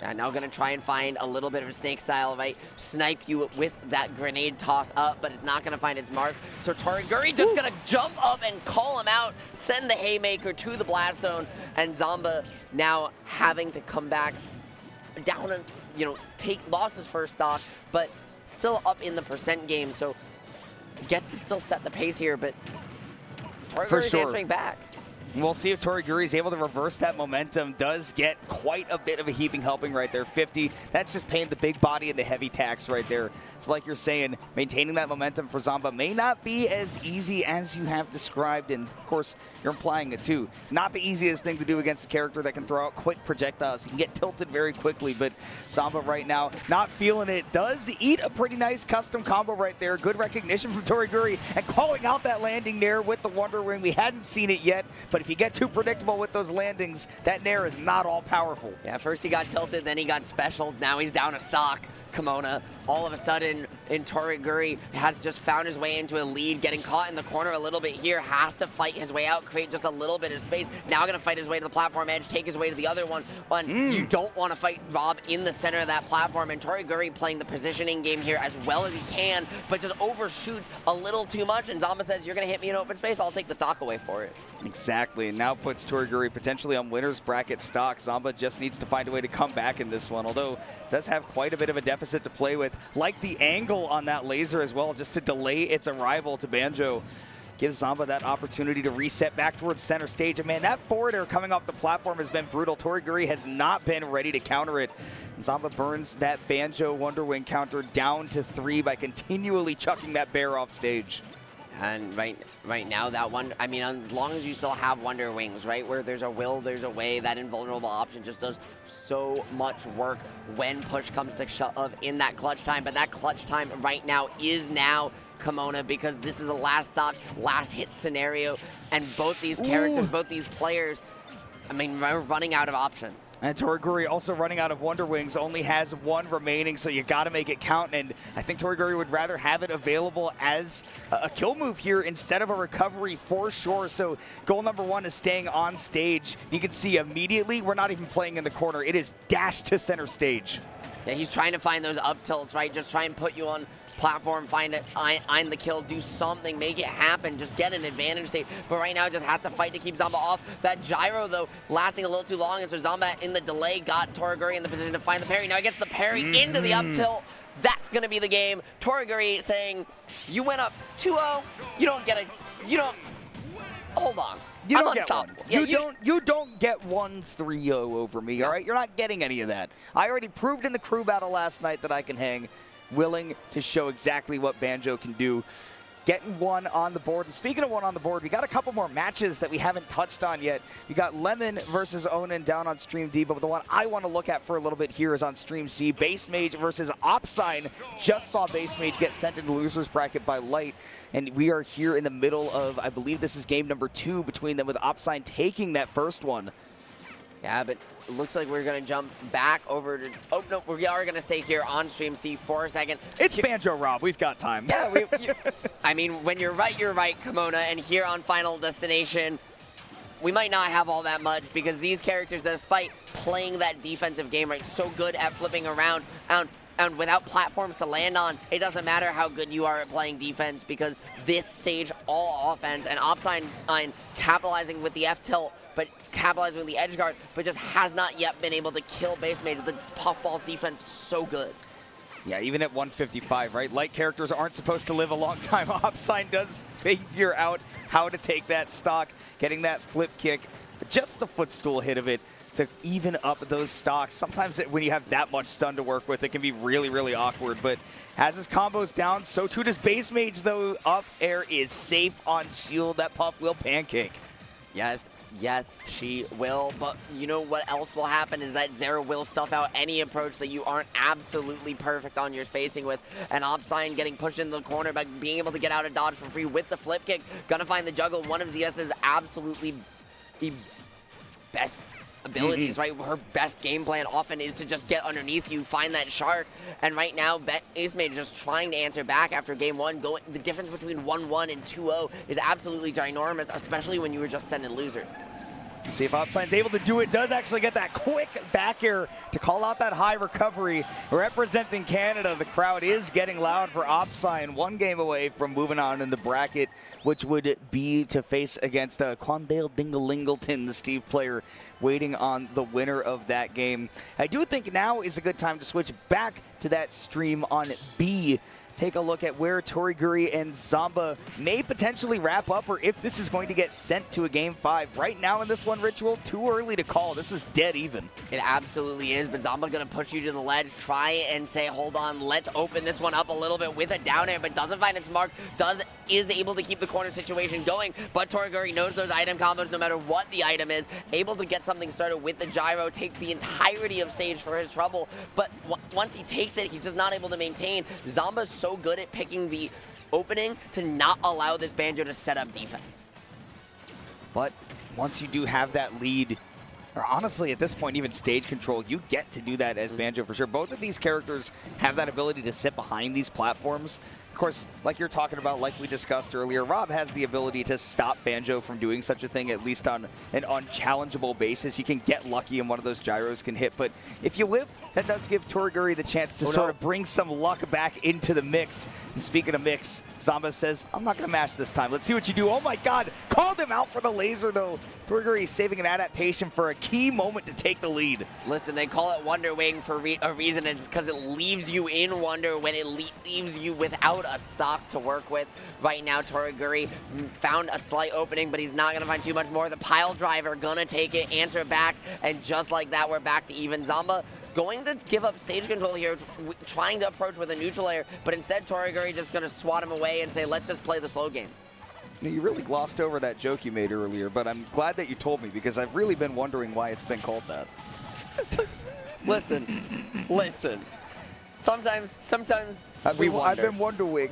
Yeah, now going to try and find a little bit of a snake style, right? Snipe you with that grenade toss up, but it's not going to find its mark. So Toriguri just going to jump up and call him out, send the haymaker to the blast zone, and Zamba now having to come back down and, you know, lost his first stock, but still up in the percent game, so gets to still set the pace here, but Toriguri's answering back. We'll see if Toriguri is able to reverse that momentum. Does get quite a bit of a heaping helping right there. 50. That's just paying the big body and the heavy tax right there. So like you're saying, maintaining that momentum for Zamba may not be as easy as you have described. And of course, you're implying it too. Not the easiest thing to do against a character that can throw out quick projectiles. He can get tilted very quickly, but Zamba right now not feeling it. Does eat a pretty nice custom combo right there. Good recognition from Toriguri and calling out that landing there with the Wonder Wing. We hadn't seen it yet, but if you get too predictable with those landings, that Nair is not all powerful. Yeah, first he got tilted, then he got special. Now he's down a stock. Kimona, all of a sudden, Toriguri has just found his way into a lead, getting caught in the corner a little bit here, has to fight his way out, create just a little bit of space. Now going to fight his way to the platform edge, take his way to the other one. You don't want to fight Rob in the center of that platform, and Toriguri playing the positioning game here as well as he can, but just overshoots a little too much, and Zamba says, you're going to hit me in open space, I'll take the stock away for it. Exactly, and now puts Toriguri potentially on winner's bracket stock. Zamba just needs to find a way to come back in this one, although does have quite a bit of a deficit to play with. Like the angle on that laser as well, just to delay its arrival to Banjo. Gives Zamba that opportunity to reset back towards center stage. And man, that forward air coming off the platform has been brutal. Toriguri has not been ready to counter it. Zamba burns that Banjo Wonder Wing counter down to 3 by continually chucking that bear off stage. And right now, that one, I mean, as long as you still have Wonder Wings, right, where there's a will, there's a way, that invulnerable option just does so much work when push comes to shove in that clutch time. But that clutch time right now is now Kimona, because this is a last stock, last hit scenario. And both these characters, both these players, I mean, we're running out of options. And Toriguri also running out of Wonder Wings, only has 1 remaining, so you got to make it count. And I think Toriguri would rather have it available as a kill move here instead of a recovery for sure. So goal number 1 is staying on stage. You can see immediately we're not even playing in the corner. It is dashed to center stage. Yeah, he's trying to find those up tilts, right? Just try and put you on platform, find it, I'm the kill, do something, make it happen, just get an advantage state. But right now, just has to fight to keep Zamba off. That gyro, though, lasting a little too long, and so Zamba in the delay got Toriguri in the position to find the parry. Now he gets the parry into the up tilt. That's going to be the game. Toriguri saying, you went up 2-0, you don't get a, you don't, hold on. You I'm don't get unstoppable. one. Yeah, You don't get 1 3-0 over me, all right? You're not getting any of that. I already proved in the crew battle last night that I can hang. Willing to show exactly what Banjo can do. Getting 1 on the board. And speaking of 1 on the board, we got a couple more matches that we haven't touched on yet. You got Lemon versus Onan down on Stream D, but the one I want to look at for a little bit here is on Stream C. Base Mage versus Opsign. Just saw Base Mage get sent into loser's bracket by Light, and we are here in the middle of, I believe this is game number 2 between them, with Opsign taking that first one. Yeah, but it looks like we're going to jump back over to... Oh, no, we are going to stay here on Stream C for a second. It's Banjo Rob. We've got time. Yeah, I mean, when you're right, Kimona. And here on Final Destination, we might not have all that much, because these characters, despite playing that defensive game, right, so good at flipping around, and without platforms to land on, it doesn't matter how good you are at playing defense, because this stage, all offense, and Opsign capitalizing with the F-tilt, but capitalizing with the edge guard, but just has not yet been able to kill Base Mage. The Puffball's defense so good. Yeah, even at 155, right? Light characters aren't supposed to live a long time. Opsign does figure out how to take that stock, getting that flip kick, just the footstool hit of it to even up those stocks. Sometimes when you have that much stun to work with, it can be really, really awkward. But as his combos down, so too does Base Mage, though. Up air is safe on shield. That Puff will pancake. Yes, she will, but you know what else will happen is that Zera will stuff out any approach that you aren't absolutely perfect on your spacing with, and Opsign getting pushed into the corner by being able to get out of dodge for free with the flip kick. Gonna find the juggle, one of ZS's absolutely the best abilities, right? Her best game plan often is to just get underneath you, find that shark, and right now, Base Mage just trying to answer back after game 1. The difference between 1-1 and 2-0 is absolutely ginormous, especially when you were just sending losers. See if Opsign's able to do it. Does actually get that quick back air to call out that high recovery. Representing Canada, the crowd is getting loud for Opsign. 1 game away from moving on in the bracket, which would be to face against Quandale Dinglingleton, the Steve player, waiting on the winner of that game. I do think now is a good time to switch back to that stream on B. Take a look at where Toriguri and Zamba may potentially wrap up, or if this is going to get sent to a Game 5. Right now in this one, Ritual, too early to call. This is dead even. It absolutely is, but Zamba going to push you to the ledge, try and say, hold on, let's open this one up a little bit with a down air, but doesn't find its mark, is able to keep the corner situation going, but Toriguri knows those item combos no matter what the item is, able to get something started with the gyro, take the entirety of stage for his trouble, but once he takes it, he's just not able to maintain. Zamba's so good at picking the opening to not allow this Banjo to set up defense. But once you do have that lead, or honestly at this point even stage control, you get to do that as Banjo for sure. Both of these characters have that ability to sit behind these platforms. Of course, like you're talking about, like we discussed earlier, Rob has the ability to stop Banjo from doing such a thing, at least on an unchallengeable basis. You can get lucky and one of those gyros can hit, but if you whiff, that does give Toriguri the chance to sort of bring some luck back into the mix. And speaking of mix, Zamba says, I'm not going to mash this time. Let's see what you do. Oh my God, called him out for the laser though. Toriguri saving an adaptation for a key moment to take the lead. Listen, they call it Wonder Wing for a reason. It's because it leaves you in wonder when it leaves you without a stock to work with. Right now, Toriguri found a slight opening, but he's not going to find too much more. The pile driver gonna take it, answer it back, and just like that, we're back to even. Zamba going to give up stage control here, trying to approach with a neutral air, but instead Toriguri just going to swat him away and say, let's just play the slow game. You really glossed over that joke you made earlier, but I'm glad that you told me because I've really been wondering why it's been called that. Listen. Sometimes I've been wondering.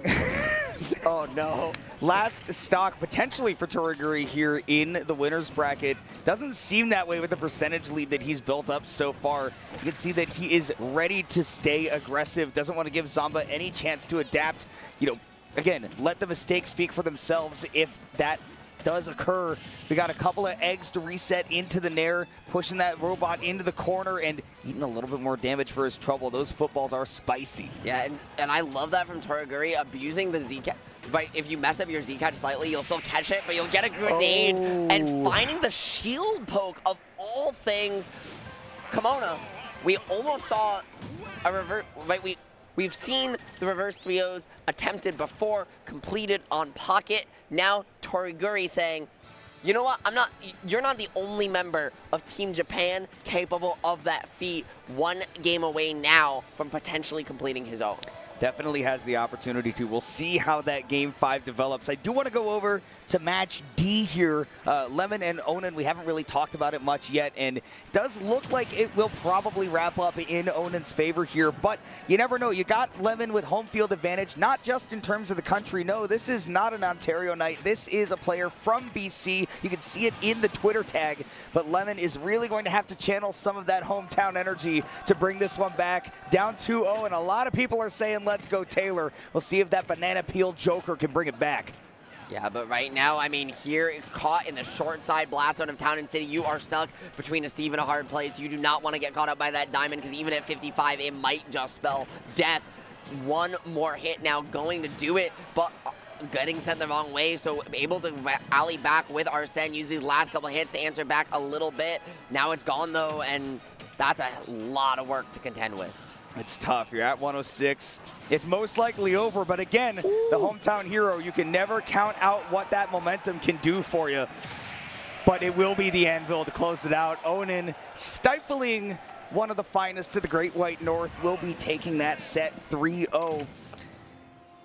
Oh no. Last stock potentially for Toriguri here in the winner's bracket. Doesn't seem that way with the percentage lead that he's built up so far. You can see that he is ready to stay aggressive. Doesn't want to give Zamba any chance to adapt. You know, again, let the mistakes speak for themselves if that does occur. We got a couple of eggs to reset into the Nair, pushing that robot into the corner and eating a little bit more damage for his trouble. Those footballs are spicy. Yeah, and I love that from Toriguri, abusing the Z-catch. Right, if you mess up your Z-catch slightly, you'll still catch it, but you'll get a grenade. And finding the shield poke of all things. Kimona, we almost saw a reverse, right? We've seen the reverse 3-0s attempted before, completed on Pocket. Now Toriguri saying, you know what, you're not the only member of Team Japan capable of that feat. 1 game away now from potentially completing his own. Definitely has the opportunity to. We'll see how that Game 5 develops. I do want to go over to match D here. Lemon and Onan, we haven't really talked about it much yet, and it does look like it will probably wrap up in Onan's favor here, but you never know. You got Lemon with home field advantage, not just in terms of the country. No, this is not an Ontario night. This is a player from BC. You can see it in the Twitter tag, but Lemon is really going to have to channel some of that hometown energy to bring this one back. Down 2-0, and a lot of people are saying, let's go Taylor. We'll see if that banana peel Joker can bring it back. Yeah, but right now, I mean, here, caught in the short side blast zone of Town and City, you are stuck between a Steve and a hard place. You do not want to get caught up by that diamond, because even at 55, it might just spell death. 1 more hit now going to do it, but getting sent the wrong way, so able to alley back with Arsene, use these last couple hits to answer back a little bit. Now it's gone, though, and that's a lot of work to contend with. It's tough. You're at 106. It's most likely over, but again, the hometown hero, you can never count out what that momentum can do for you. But it will be the anvil to close it out. Onan stifling one of the finest to the Great White North, will be taking that set 3-0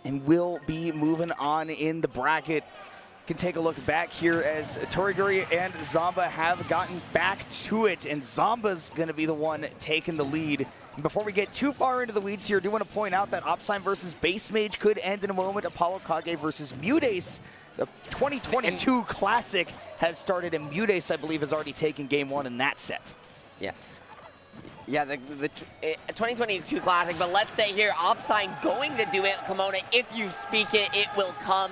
and will be moving on in the bracket. Can take a look back here as Toriguri and Zamba have gotten back to it, and Zamba's going to be the one taking the lead. And before we get too far into the weeds here, I do want to point out that Opsign versus Base Mage could end in a moment. Apollo Kage versus Mudace. The 2022 Classic has started, and Mudace, I believe, has already taken game 1 in that set. Yeah. Yeah, the 2022 Classic, but let's stay here. Opsign going to do it, Kimona. If you speak it, it will come.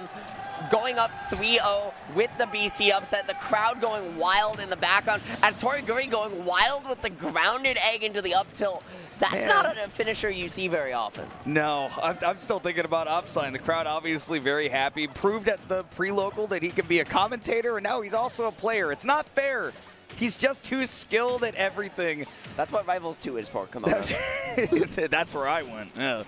going up 3-0 with the BC upset. The crowd going wild in the background as Toriguri going wild with the grounded egg into the up tilt. That's not a finisher you see very often. No, I'm still thinking about Upsign. The crowd obviously very happy. Proved at the pre-local that he can be a commentator, and now he's also a player. It's not fair. He's just too skilled at everything. That's what Rivals 2 is for, come on. That's where I went. Yeah.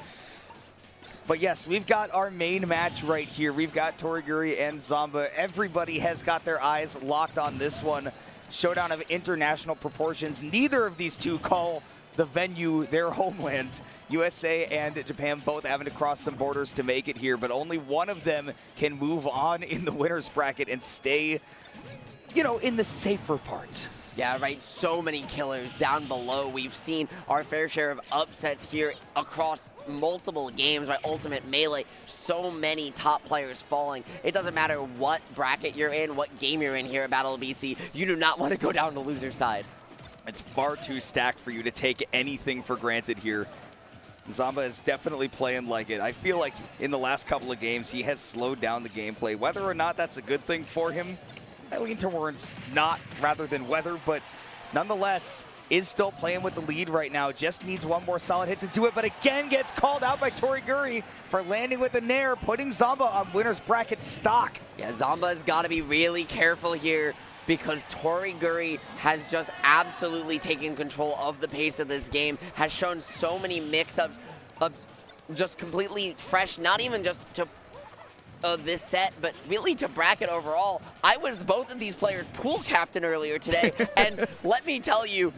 But yes, we've got our main match right here. We've got Toriguri and Zamba. Everybody has got their eyes locked on this one. Showdown of international proportions. Neither of these two call the venue their homeland. USA and Japan both having to cross some borders to make it here, but only one of them can move on in the winner's bracket and stay, you know, in the safer part. Yeah, right. So many killers down below. We've seen our fair share of upsets here across multiple games, right? Ultimate Melee. So many top players falling. It doesn't matter what bracket you're in, what game you're in here at Battle of BC. You do not want to go down the loser's side. It's far too stacked for you to take anything for granted here. Zamba is definitely playing like it. I feel like in the last couple of games, he has slowed down the gameplay. Whether or not that's a good thing for him, I lean towards not rather than whether, but nonetheless, is still playing with the lead right now. Just needs one more solid hit to do it, but again gets called out by Toriguri for landing with a nair, putting Zamba on winner's bracket stock. Yeah, Zamba's got to be really careful here because Toriguri has just absolutely taken control of the pace of this game, has shown so many mix-ups of just completely fresh, not even just to this set, but really to bracket overall. I was both of these players' pool captain earlier today, and let me tell you,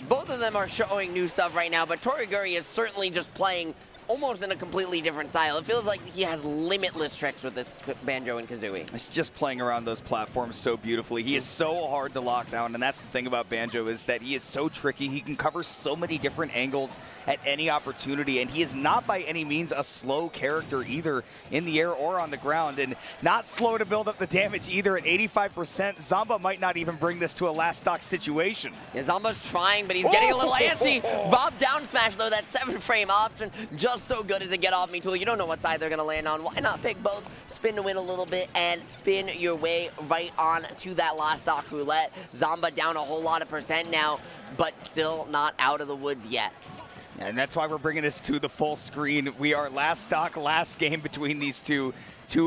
both of them are showing new stuff right now, but Toriguri is certainly just playing almost in a completely different style. It feels like he has limitless tricks with this Banjo and Kazooie. It's just playing around those platforms so beautifully. He is so hard to lock down, and that's the thing about Banjo is that he is so tricky. He can cover so many different angles at any opportunity, and he is not by any means a slow character either in the air or on the ground, and not slow to build up the damage either at 85%. Zamba might not even bring this to a last stock situation. Yeah, Zamba's trying, but he's getting a little antsy. Bob down smash, though, that 7-frame option, just so good as a get off me tool. You don't know what side they're going to land on. Why not pick both, spin to win a little bit, and spin your way right on to that last stock roulette. Zamba down a whole lot of percent now, but still not out of the woods yet. And that's why we're bringing this to the full screen. We are last stock, last game between these two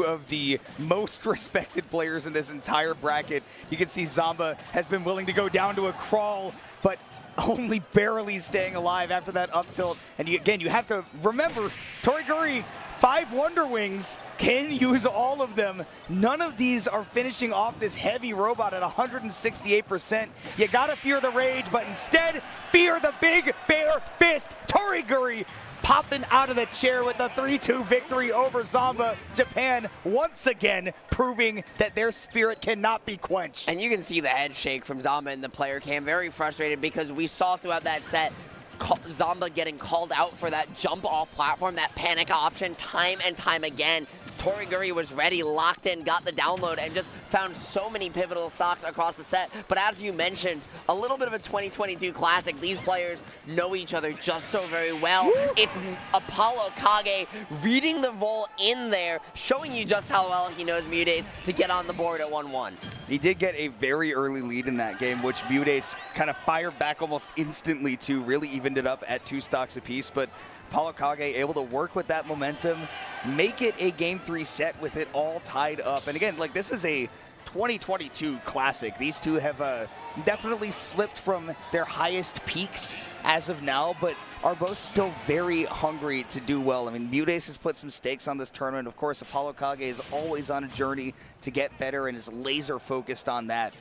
of the most respected players in this entire bracket. You can see Zamba has been willing to go down to a crawl, but only barely staying alive after that up tilt. And again, you have to remember, Toriguri, 5 Wonder Wings, can use all of them. None of these are finishing off this heavy robot at 168%. You gotta fear the rage, but instead, fear the big bear fist. Toriguri popping out of the chair with a 3-2 victory over Zamba. Japan once again proving that their spirit cannot be quenched. And you can see the head shake from Zamba in the player cam. Very frustrated because we saw throughout that set Zamba getting called out for that jump off platform, that panic option time and time again. Toriguri was ready, locked in, got the download, and just found so many pivotal stocks across the set. But as you mentioned, a little bit of a 2022 classic. These players know each other just so very well. It's Apollo Kage reading the roll in there, showing you just how well he knows Mutace to get on the board at 1-1. He did get a very early lead in that game, which Mutace kind of fired back almost instantly to, really evened it up at 2 stocks apiece. But Apollo Kage able to work with that momentum, make it a Game 3 set with it all tied up. And again, like, this is a 2022 classic. These two have definitely slipped from their highest peaks as of now, but are both still very hungry to do well. I mean, Mutace has put some stakes on this tournament. Of course, Apollo Kage is always on a journey to get better and is laser focused on that.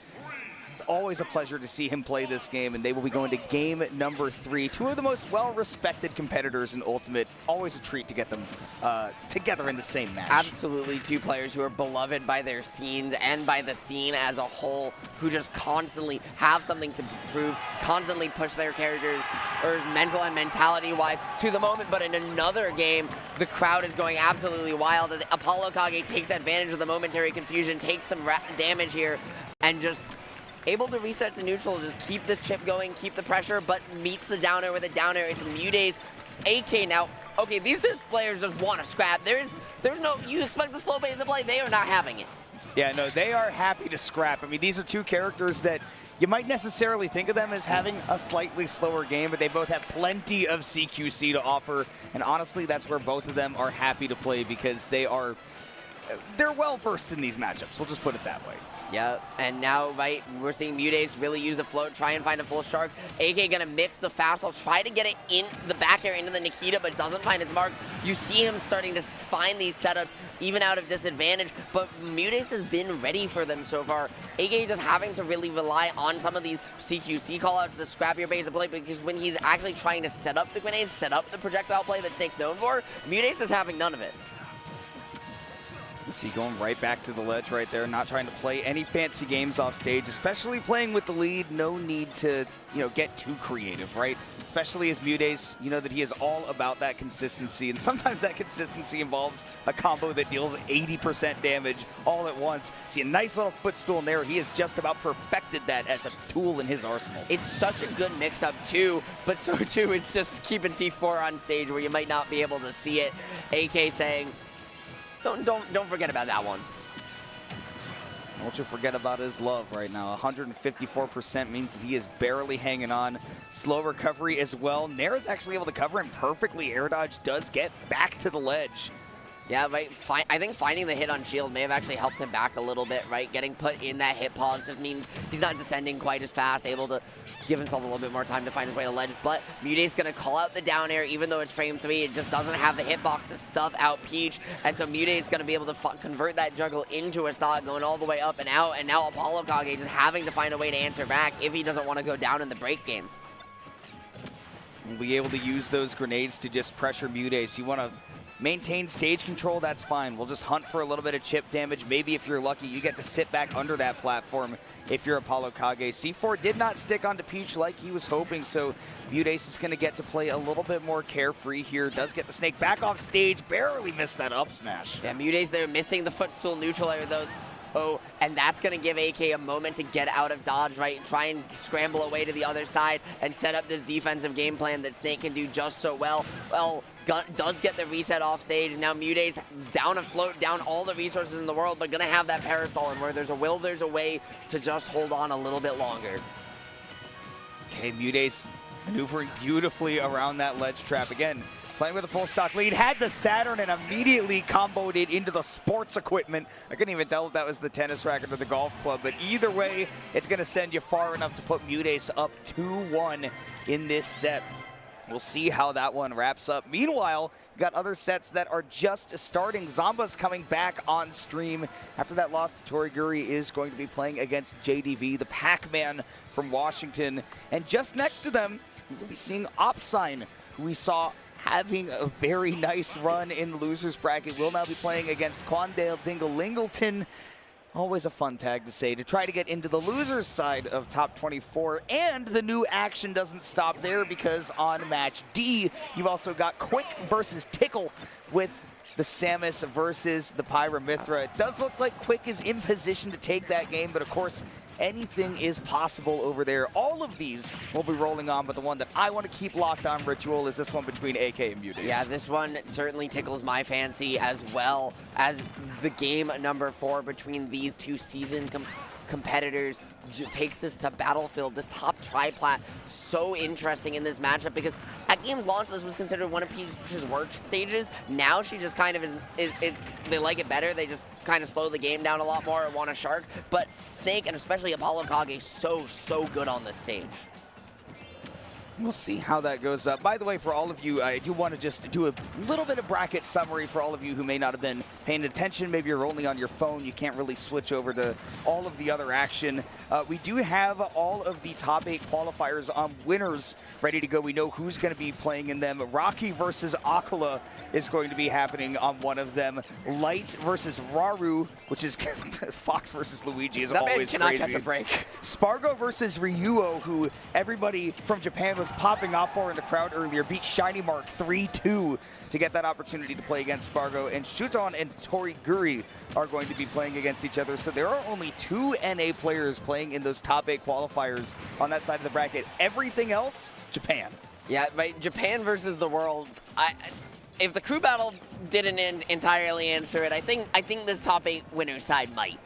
It's always a pleasure to see him play this game, and they will be going to game number 3. 2 of the most well-respected competitors in Ultimate. Always a treat to get them together in the same match. Absolutely, 2 players who are beloved by their scenes and by the scene as a whole, who just constantly have something to prove, constantly push their characters, or mental and mentality-wise, to the moment. But in another game, the crowd is going absolutely wild as Apollo Kage takes advantage of the momentary confusion, takes some damage here, and just able to reset to neutral, just keep this chip going, keep the pressure, but meets the downer with a downer. It's Mutace, AK now okay, these players just want to scrap. There's no, you expect the slow pace of play, they are not having it. Yeah, no, they are happy to scrap. I mean, these are two characters that you might necessarily think of them as having a slightly slower game, but they both have plenty of CQC to offer. And honestly, that's where both of them are happy to play because they're well versed in these matchups. We'll just put it that way. Yeah, and now, right, we're seeing Mutace really use the float, try and find a full shark. AK gonna mix the fastball, try to get it in the back air into the Nikita, but doesn't find its mark. You see him starting to find these setups, even out of disadvantage, but Mutace has been ready for them so far. AK just having to really rely on some of these CQC callouts, the scrappier base of play, because when he's actually trying to set up the grenades, set up the projectile play that Snake's known for, Mutace is having none of it. You see going right back to the ledge right there, not trying to play any fancy games off stage, especially playing with the lead. No need to, get too creative, right? Especially as Mutace, you know that he is all about that consistency, and sometimes that consistency involves a combo that deals 80% damage all at once. See a nice little footstool in there. He has just about perfected that as a tool in his arsenal. It's such a good mix-up too, but so too is just keeping C4 on stage where you might not be able to see it. AK saying, Don't forget about that one. Don't you forget about his love right now. 154% means that he is barely hanging on. Slow recovery as well. Nair's actually able to cover him perfectly. Air dodge does get back to the ledge. Yeah, right. I think finding the hit on shield may have actually helped him back a little bit, right? Getting put in that hit pause just means he's not descending quite as fast, able to give himself a little bit more time to find his way to ledge. But Mutace's going to call out the down air, even though it's frame 3. It just doesn't have the hitbox to stuff out Peach. And so Mutace's going to be able to convert that juggle into a stock, going all the way up and out. And now Apollo Kage just having to find a way to answer back if he doesn't want to go down in the break game. We'll be able to use those grenades to just pressure Mutace. You want to maintain stage control, that's fine. We'll just hunt for a little bit of chip damage. Maybe if you're lucky, you get to sit back under that platform if you're Apollo Kage. C4 did not stick onto Peach like he was hoping, so Mutace is going to get to play a little bit more carefree here. Does get the Snake back off stage, barely missed that up smash. Yeah, Mutace there missing the footstool neutral air though. Oh, and that's going to give AK a moment to get out of dodge, right? Try and scramble away to the other side and set up this defensive game plan that Snake can do just so well. Well, does get the reset off stage. Now Mutace down a float, down all the resources in the world, but going to have that parasol, and where there's a will, there's a way to just hold on a little bit longer. Okay, Mutace maneuvering beautifully around that ledge trap. Again, playing with a full stock lead, had the Saturn and immediately comboed it into the sports equipment. I couldn't even tell if that was the tennis racket or the golf club, but either way, it's going to send you far enough to put Mutace up 2-1 in this set. We'll see how that one wraps up. Meanwhile, you got other sets that are just starting. Zamba's coming back on stream. After that loss, Toriguri is going to be playing against JDV, the Pac-Man from Washington. And just next to them, we'll be seeing Opsign, who we saw having a very nice run in the losers bracket. Will now be playing against Quandale Dingle-Lingleton. Always a fun tag to say, to try to get into the losers side of top 24. And the new action doesn't stop there, because on match D, you've also got Quick versus Tickle with the Samus versus the Pyramithra. It does look like Quick is in position to take that game, but of course, anything is possible over there. All of these will be rolling on, but the one that I want to keep locked on, Ritual, is this one between AK and Mutace. Yeah, this one certainly tickles my fancy, as well as the game number 4 between these two seasoned competitors takes us to Battlefield, this top tri-plat. So interesting in this matchup, because at game's launch, this was considered one of Peach's work stages. Now she just kind of they like it better. They just kind of slow the game down a lot more and want a shark. But Snake, and especially Apollo Kage, so good on this stage. We'll see how that goes up. By the way, for all of you, I do want to just do a little bit of bracket summary for all of you who may not have been paying attention. Maybe you're only on your phone. You can't really switch over to all of the other action. We do have all of the top 8 qualifiers on winners ready to go. We know who's going to be playing in them. Rocky versus Akala is going to be happening on one of them. Light versus Raru, which is Fox versus Luigi, is always crazy. That man cannot catch a break. Spargo versus Ryuo, who everybody from Japan was popping off for in the crowd earlier, beat Shiny Mark 3-2 to get that opportunity to play against Spargo. And Shuton and Toriguri are going to be playing against each other. So there are only 2 NA players playing in those top 8 qualifiers on that side of the bracket. Everything else, Japan. Yeah, right. Japan versus the world. if the crew battle didn't entirely answer it, I think this top 8 winner side might.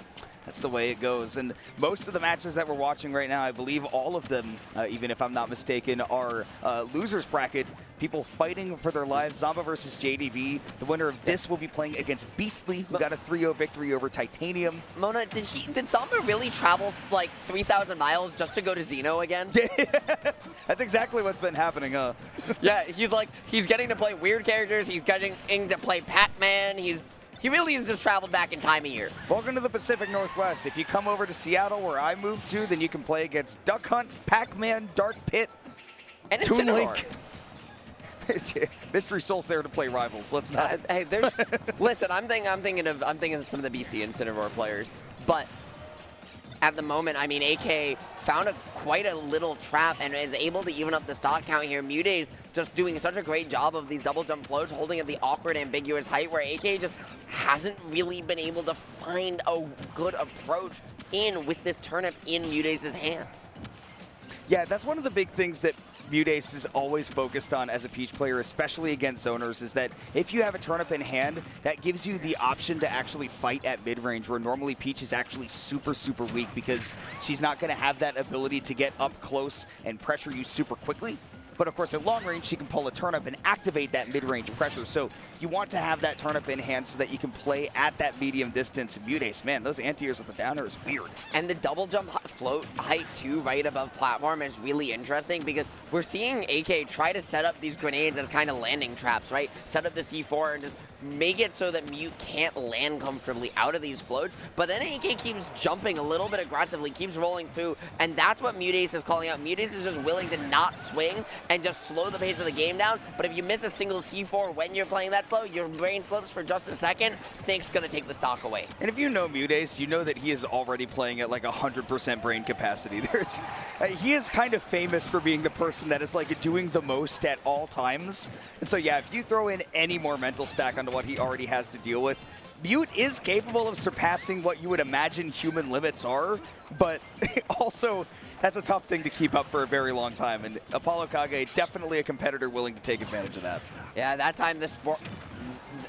That's the way it goes. And most of the matches that we're watching right now, I believe all of them, even if I'm not mistaken, are losers bracket. People fighting for their lives. Zamba versus JDV. The winner of this will be playing against Beastly, who got a 3-0 victory over Titanium. Mona, did Zamba really travel like 3,000 miles just to go to Xeno again? That's exactly what's been happening, huh? Yeah, he's getting to play weird characters. He's getting to play Pac-Man. He really has just traveled back in time a year. Welcome to the Pacific Northwest. If you come over to Seattle, where I moved to, then you can play against Duck Hunt, Pac-Man, Dark Pit, And Toon Incineroar. Link. Mystery Soul's there to play rivals. Let's not. Hey, listen. I'm thinking of some of the BC Incineroar players, but at the moment, I mean, AK found quite a little trap and is able to even up the stock count here. Mute's just doing such a great job of these double jump floats, holding at the awkward, ambiguous height where AK just hasn't really been able to find a good approach in with this turnip in Mute's hand. Yeah, that's one of the big things that Mutace is always focused on as a Peach player, especially against zoners, is that if you have a turnip in hand, that gives you the option to actually fight at mid-range, where normally Peach is actually super, super weak because she's not going to have that ability to get up close and pressure you super quickly. But of course, at long range, she can pull a turnip and activate that mid-range pressure. So you want to have that turnip in hand so that you can play at that medium distance. Mutace, man, those anti-airs with the downer is weird. And the double jump float height too, right above platform, is really interesting because we're seeing AK try to set up these grenades as kind of landing traps, right? Set up the C4 and just make it so that Mute can't land comfortably out of these floats. But then AK keeps jumping a little bit aggressively, keeps rolling through, and that's what Mutace is calling out. Mutace is just willing to not swing and just slow the pace of the game down. But if you miss a single C4 when you're playing that slow, your brain slips for just a second, Snake's gonna take the stock away. And if you know Mutace, you know that he is already playing at like 100% brain capacity. He is kind of famous for being the person that is like doing the most at all times. And so yeah, if you throw in any more mental stack onto what he already has to deal with, Mute is capable of surpassing what you would imagine human limits are, but also that's a tough thing to keep up for a very long time. And Apollo Kage, definitely a competitor willing to take advantage of that. Yeah, that time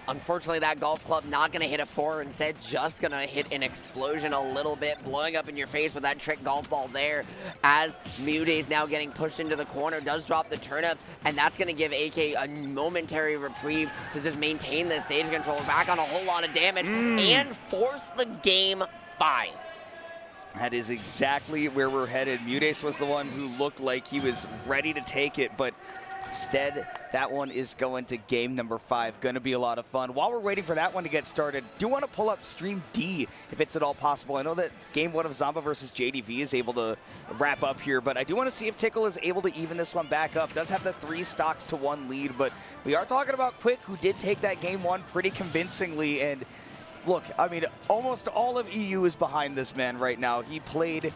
unfortunately, that golf club not going to hit a 4, instead just going to hit an explosion a little bit, blowing up in your face with that trick golf ball there. As Mutace now getting pushed into the corner, does drop the turnip, and that's going to give AK a momentary reprieve to just maintain the stage control, back on a whole lot of damage, and force the game 5. That is exactly where we're headed. Mutace was the one who looked like he was ready to take it, but instead, that one is going to game number 5. Going to be a lot of fun. While we're waiting for that one to get started, do want to pull up Stream D if it's at all possible. I know that game 1 of Zamba versus JDV is able to wrap up here, but I do want to see if Tickle is able to even this one back up. Does have the 3 stocks to 1 lead, but we are talking about Quick, who did take that game 1 pretty convincingly. And look, I mean, almost all of EU is behind this man right now. He played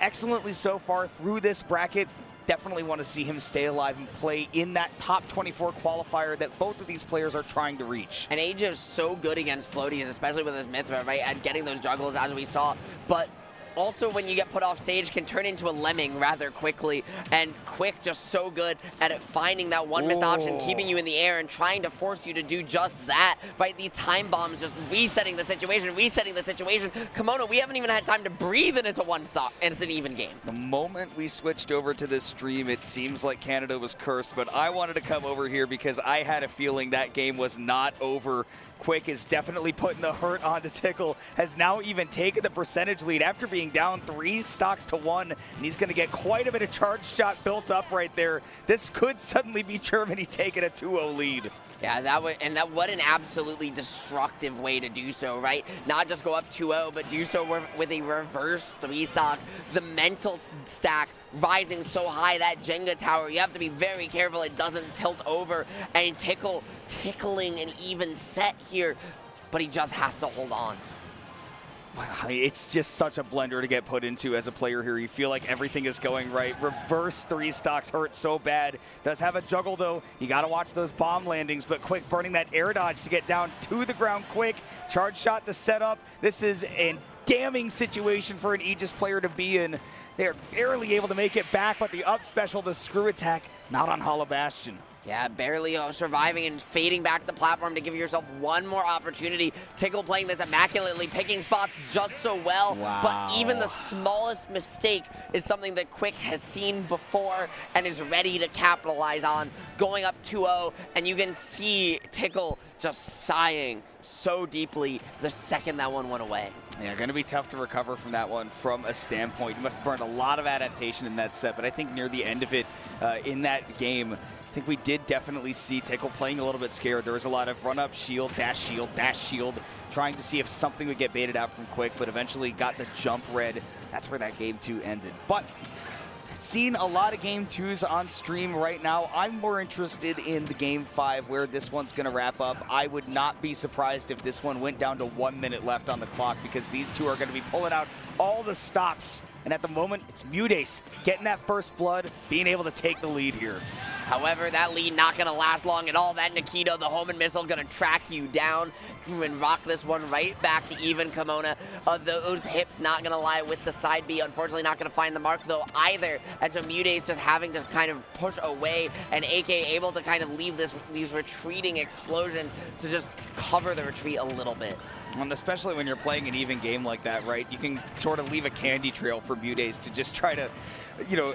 excellently so far through this bracket. Definitely want to see him stay alive and play in that top 24 qualifier that both of these players are trying to reach. And AJ is so good against floaties, especially with his Mithra, right, at getting those juggles as we saw. But also, when you get put off stage, can turn into a lemming rather quickly. And Quick just so good at finding that one missed option, keeping you in the air and trying to force you to do just that, right? These time bombs just resetting the situation. Kimono, we haven't even had time to breathe and it's a one stop, and it's an even game. The moment we switched over to this stream, it seems like Canada was cursed, but I wanted to come over here because I had a feeling that game was not over. Quick is definitely putting the hurt onto Tickle, has now even taken the percentage lead after being down 3 stocks to 1, and he's going to get quite a bit of charge shot built up right there. This could suddenly be Germany taking a 2-0 lead. Yeah, what an absolutely destructive way to do so, right? Not just go up 2-0, but do so with a reverse 3 stock. The mental stack rising so high, that Jenga tower, you have to be very careful it doesn't tilt over. And tickling an even set here, but he just has to hold on. It's just such a blender to get put into as a player here. You feel like everything is going right. Reverse 3 stocks hurt so bad. Does have a juggle though. You got to watch those bomb landings, but Quick burning that air dodge to get down to the ground quick. Charge shot to set up. This is a damning situation for an Aegis player to be in. They are barely able to make it back, but the up special, the screw attack, not on Hollow Bastion. Yeah, barely surviving and fading back the platform to give yourself one more opportunity. Tickle playing this immaculately, picking spots just so well. Wow. But even the smallest mistake is something that Quick has seen before and is ready to capitalize on. Going up 2-0, and you can see Tickle just sighing so deeply the second that one went away. Yeah, going to be tough to recover from that one from a standpoint. You must have burned a lot of adaptation in that set, but I think near the end of it in that game, I think we did definitely see Tickle playing a little bit scared. There was a lot of run-up, shield, dash, shield, trying to see if something would get baited out from Quick, but eventually got the jump red. That's where that game 2 ended. But seen a lot of game 2s on stream right now. I'm more interested in the game 5 where this one's going to wrap up. I would not be surprised if this one went down to 1 minute left on the clock because these two are going to be pulling out all the stops. And at the moment, it's Mutace getting that first blood, being able to take the lead here. However, that lead not going to last long at all. That Nikito, the Homan missile, going to track you down and rock this one right back to even Kimona. Those hips not going to lie with the side B. Unfortunately, not going to find the mark, though, either. And so Mutace just having to kind of push away, and AK able to kind of leave these retreating explosions to just cover the retreat a little bit. And especially when you're playing an even game like that, right? You can sort of leave a candy trail for Mutace to just try to,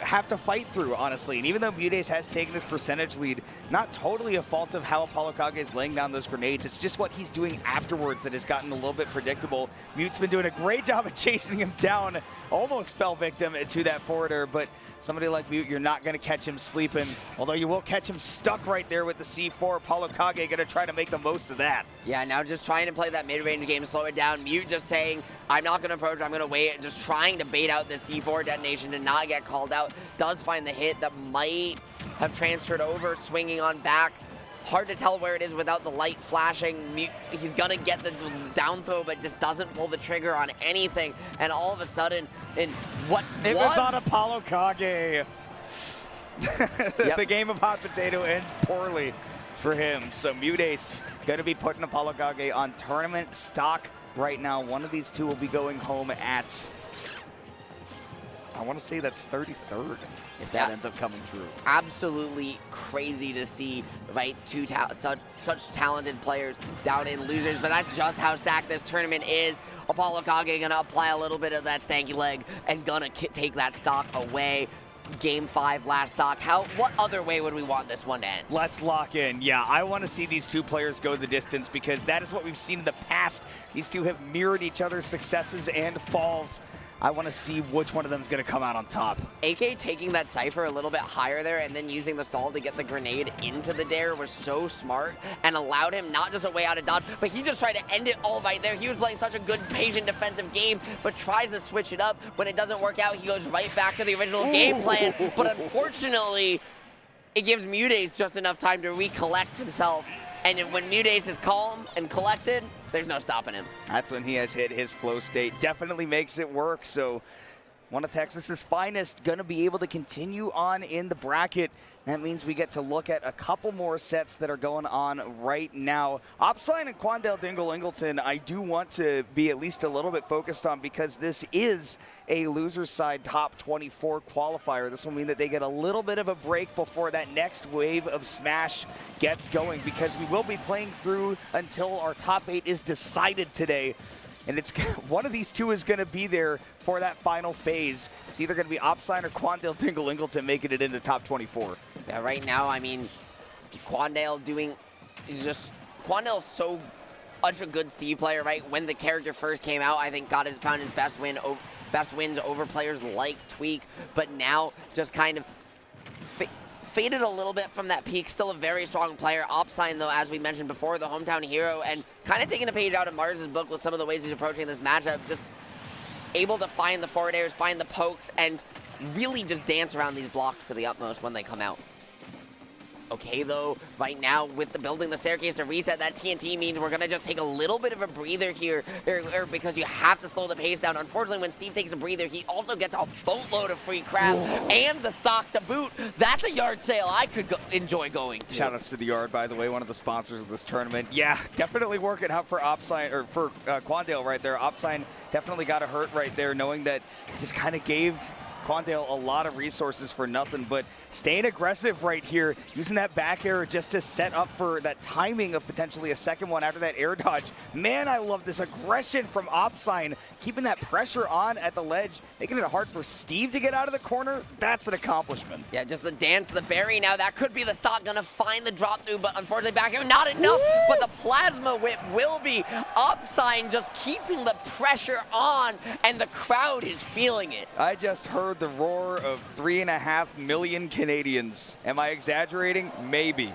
have to fight through, honestly. And even though Mutace has taken this percentage lead, not totally a fault of how Apollo Kage is laying down those grenades. It's just what he's doing afterwards that has gotten a little bit predictable. Mute's been doing a great job of chasing him down. Almost fell victim to that forwarder, but somebody like Mute, you're not going to catch him sleeping. Although you will catch him stuck right there with the C4. Apollo Kage going to try to make the most of that. Yeah, now just trying to play that mid-range game, slow it down. Mute just saying, I'm not going to approach, I'm going to wait. Just trying to bait out this C4 detonation to not get called out. Does find the hit that might have transferred over, swinging on back. Hard to tell where it is without the light flashing. He's going to get the down throw, but just doesn't pull the trigger on anything. And all of a sudden, it was on Apollo Kage. Yep. The game of hot potato ends poorly for him. So Mutace going to be putting Apollo Kage on tournament stock right now. One of these two will be going home at, I want to say that's 33rd, if that ends up coming true. Absolutely crazy to see, right? Such talented players down in losers, but that's just how stacked this tournament is. Apollo Kage gonna apply a little bit of that stanky leg and gonna take that stock away. Game 5 last stock. What other way would we want this one to end? Let's lock in. Yeah, I want to see these two players go the distance because that is what we've seen in the past. These two have mirrored each other's successes and falls. I want to see which one of them is going to come out on top. AK taking that Cypher a little bit higher there and then using the stall to get the grenade into the dare was so smart and allowed him not just a way out of dodge, but he just tried to end it all right there. He was playing such a good, patient defensive game, but tries to switch it up. When it doesn't work out, he goes right back to the original game plan. But unfortunately, it gives Mutace just enough time to recollect himself. And when Mutace is calm and collected, there's no stopping him. That's when he has hit his flow state. Definitely makes it work. So one of Texas's finest going to be able to continue on in the bracket. That means we get to look at a couple more sets that are going on right now. Opsign and Quandale Dingle Ingleton, I do want to be at least a little bit focused on because this is a loser side top 24 qualifier. This will mean that they get a little bit of a break before that next wave of Smash gets going because we will be playing through until our top 8 is decided today. And it's one of these two is going to be there for that final phase. It's either going to be Opsign or Quandale Dingle Ingleton making it into top 24. Yeah, right now, I mean, Quandale's so such a good Steve player, right? When the character first came out, I think found his best wins over players like Tweak, but now just kind of faded a little bit from that peak. Still a very strong player. Opsign, though, as we mentioned before, the hometown hero, and kind of taking a page out of Mars's book with some of the ways he's approaching this matchup. Just able to find the forward airs, find the pokes, and really just dance around these blocks to the utmost when they come out. Okay, though, right now with the building the staircase to reset, that TNT means we're going to just take a little bit of a breather here because you have to slow the pace down. Unfortunately, when Steve takes a breather, he also gets a boatload of free crap and the stock to boot. That's a yard sale I could enjoy going to. Shout outs to the Yard, by the way, one of the sponsors of this tournament. Yeah, definitely working out for Opsign, or for Quandale right there. Opsign definitely got a hurt right there, knowing that it just kind of gave Quandale a lot of resources for nothing, but staying aggressive right here, using that back air just to set up for that timing of potentially a second one after that air dodge. Man, I love this aggression from Opsign, keeping that pressure on at the ledge, making it hard for Steve to get out of the corner. That's an accomplishment. Yeah, just the dance, the berry now. That could be the stock gonna find the drop through, but unfortunately back here, not enough. Woo! But the plasma whip will be. Opsign just keeping the pressure on, and the crowd is feeling it. I just heard the roar of 3.5 million Canadians. Am I exaggerating? Maybe.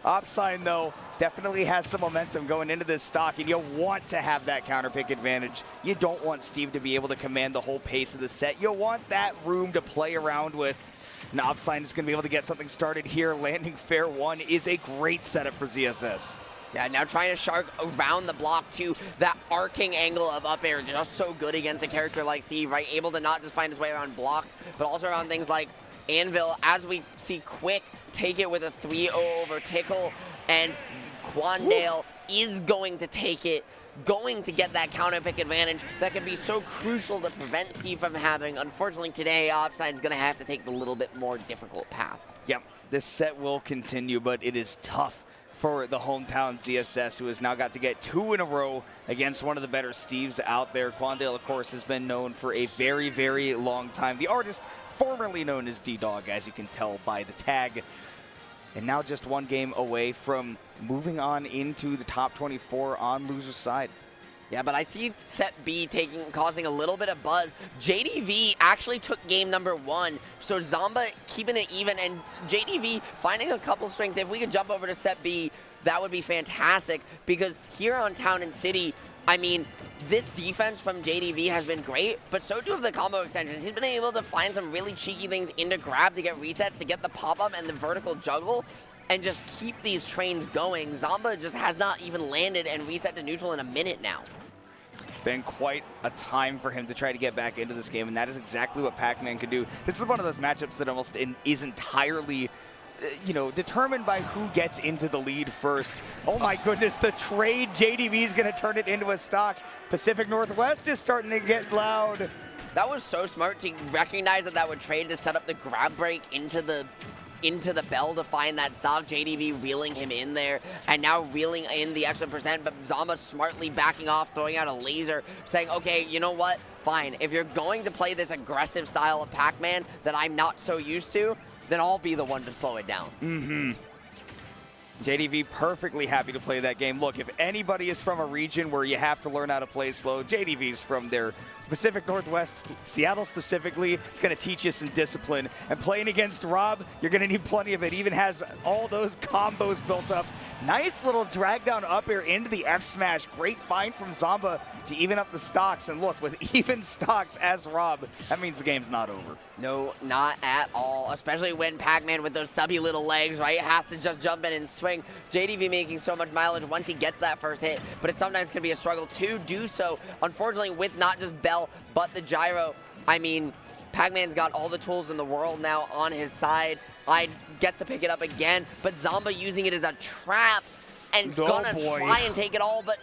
Opsign, though, definitely has some momentum going into this stock, and you want to have that counter pick advantage. You don't want Steve to be able to command the whole pace of the set. You want that room to play around with. And Opsign is going to be able to get something started here. Landing fair one is a great setup for ZSS. Yeah, now trying to shark around the block too. That arcing angle of up air just so good against a character like Steve, right? Able to not just find his way around blocks, but also around things like Anvil. As we see Quick take it with a 3-0 over Tickle, and Quandale is going to take it, going to get that counter pick advantage that could be so crucial to prevent Steve from having. Unfortunately today, Opsign is going to have to take the little bit more difficult path. Yep, this set will continue, but it is tough for the hometown ZSS, who has now got to get 2 in a row against one of the better Steves out there. Quandale, of course, has been known for a very, very long time. The artist formerly known as D-Dog, as you can tell by the tag. And now just 1 game away from moving on into the top 24 on loser's side. Yeah, but I see set B causing a little bit of buzz. JDV actually took game number 1, so Zomba keeping it even, and JDV finding a couple strings. If we could jump over to set B, that would be fantastic, because here on Town and City, I mean, this defense from JDV has been great, but so do the combo extensions. He's been able to find some really cheeky things into grab to get resets, to get the pop-up and the vertical juggle, and just keep these trains going. Zomba just has not even landed and reset to neutral in a minute now. It's been quite a time for him to try to get back into this game, and that is exactly what Pac-Man can do. This is one of those matchups that almost is entirely, determined by who gets into the lead first. Oh my goodness, the trade. JDV is going to turn it into a stock. Pacific Northwest is starting to get loud. That was so smart to recognize that would trade to set up the grab break into the bell to find that stock. JDV reeling him in there, and now reeling in the extra percent, but Zomba smartly backing off, throwing out a laser, saying, okay, you know what? Fine. If you're going to play this aggressive style of Pac-Man that I'm not so used to, then I'll be the one to slow it down. Mm-hmm. JDV perfectly happy to play that game. Look, if anybody is from a region where you have to learn how to play slow, JDV's from there. Pacific Northwest, Seattle specifically, it's going to teach you some discipline. And playing against Rob, you're going to need plenty of it. Even has all those combos built up. Nice little drag down up air into the F smash. Great find from Zomba to even up the stocks. And look, with even stocks as Rob, that means the game's not over. No, not at all. Especially when Pac-Man with those stubby little legs, right, has to just jump in and swing. JDV making so much mileage once he gets that first hit, but it sometimes can be a struggle to do so. Unfortunately, with not just Bell, but the gyro. I mean, Pac-Man's got all the tools in the world now on his side. I gets to pick it up again, but Zomba using it as a trap and gonna try and take it all, but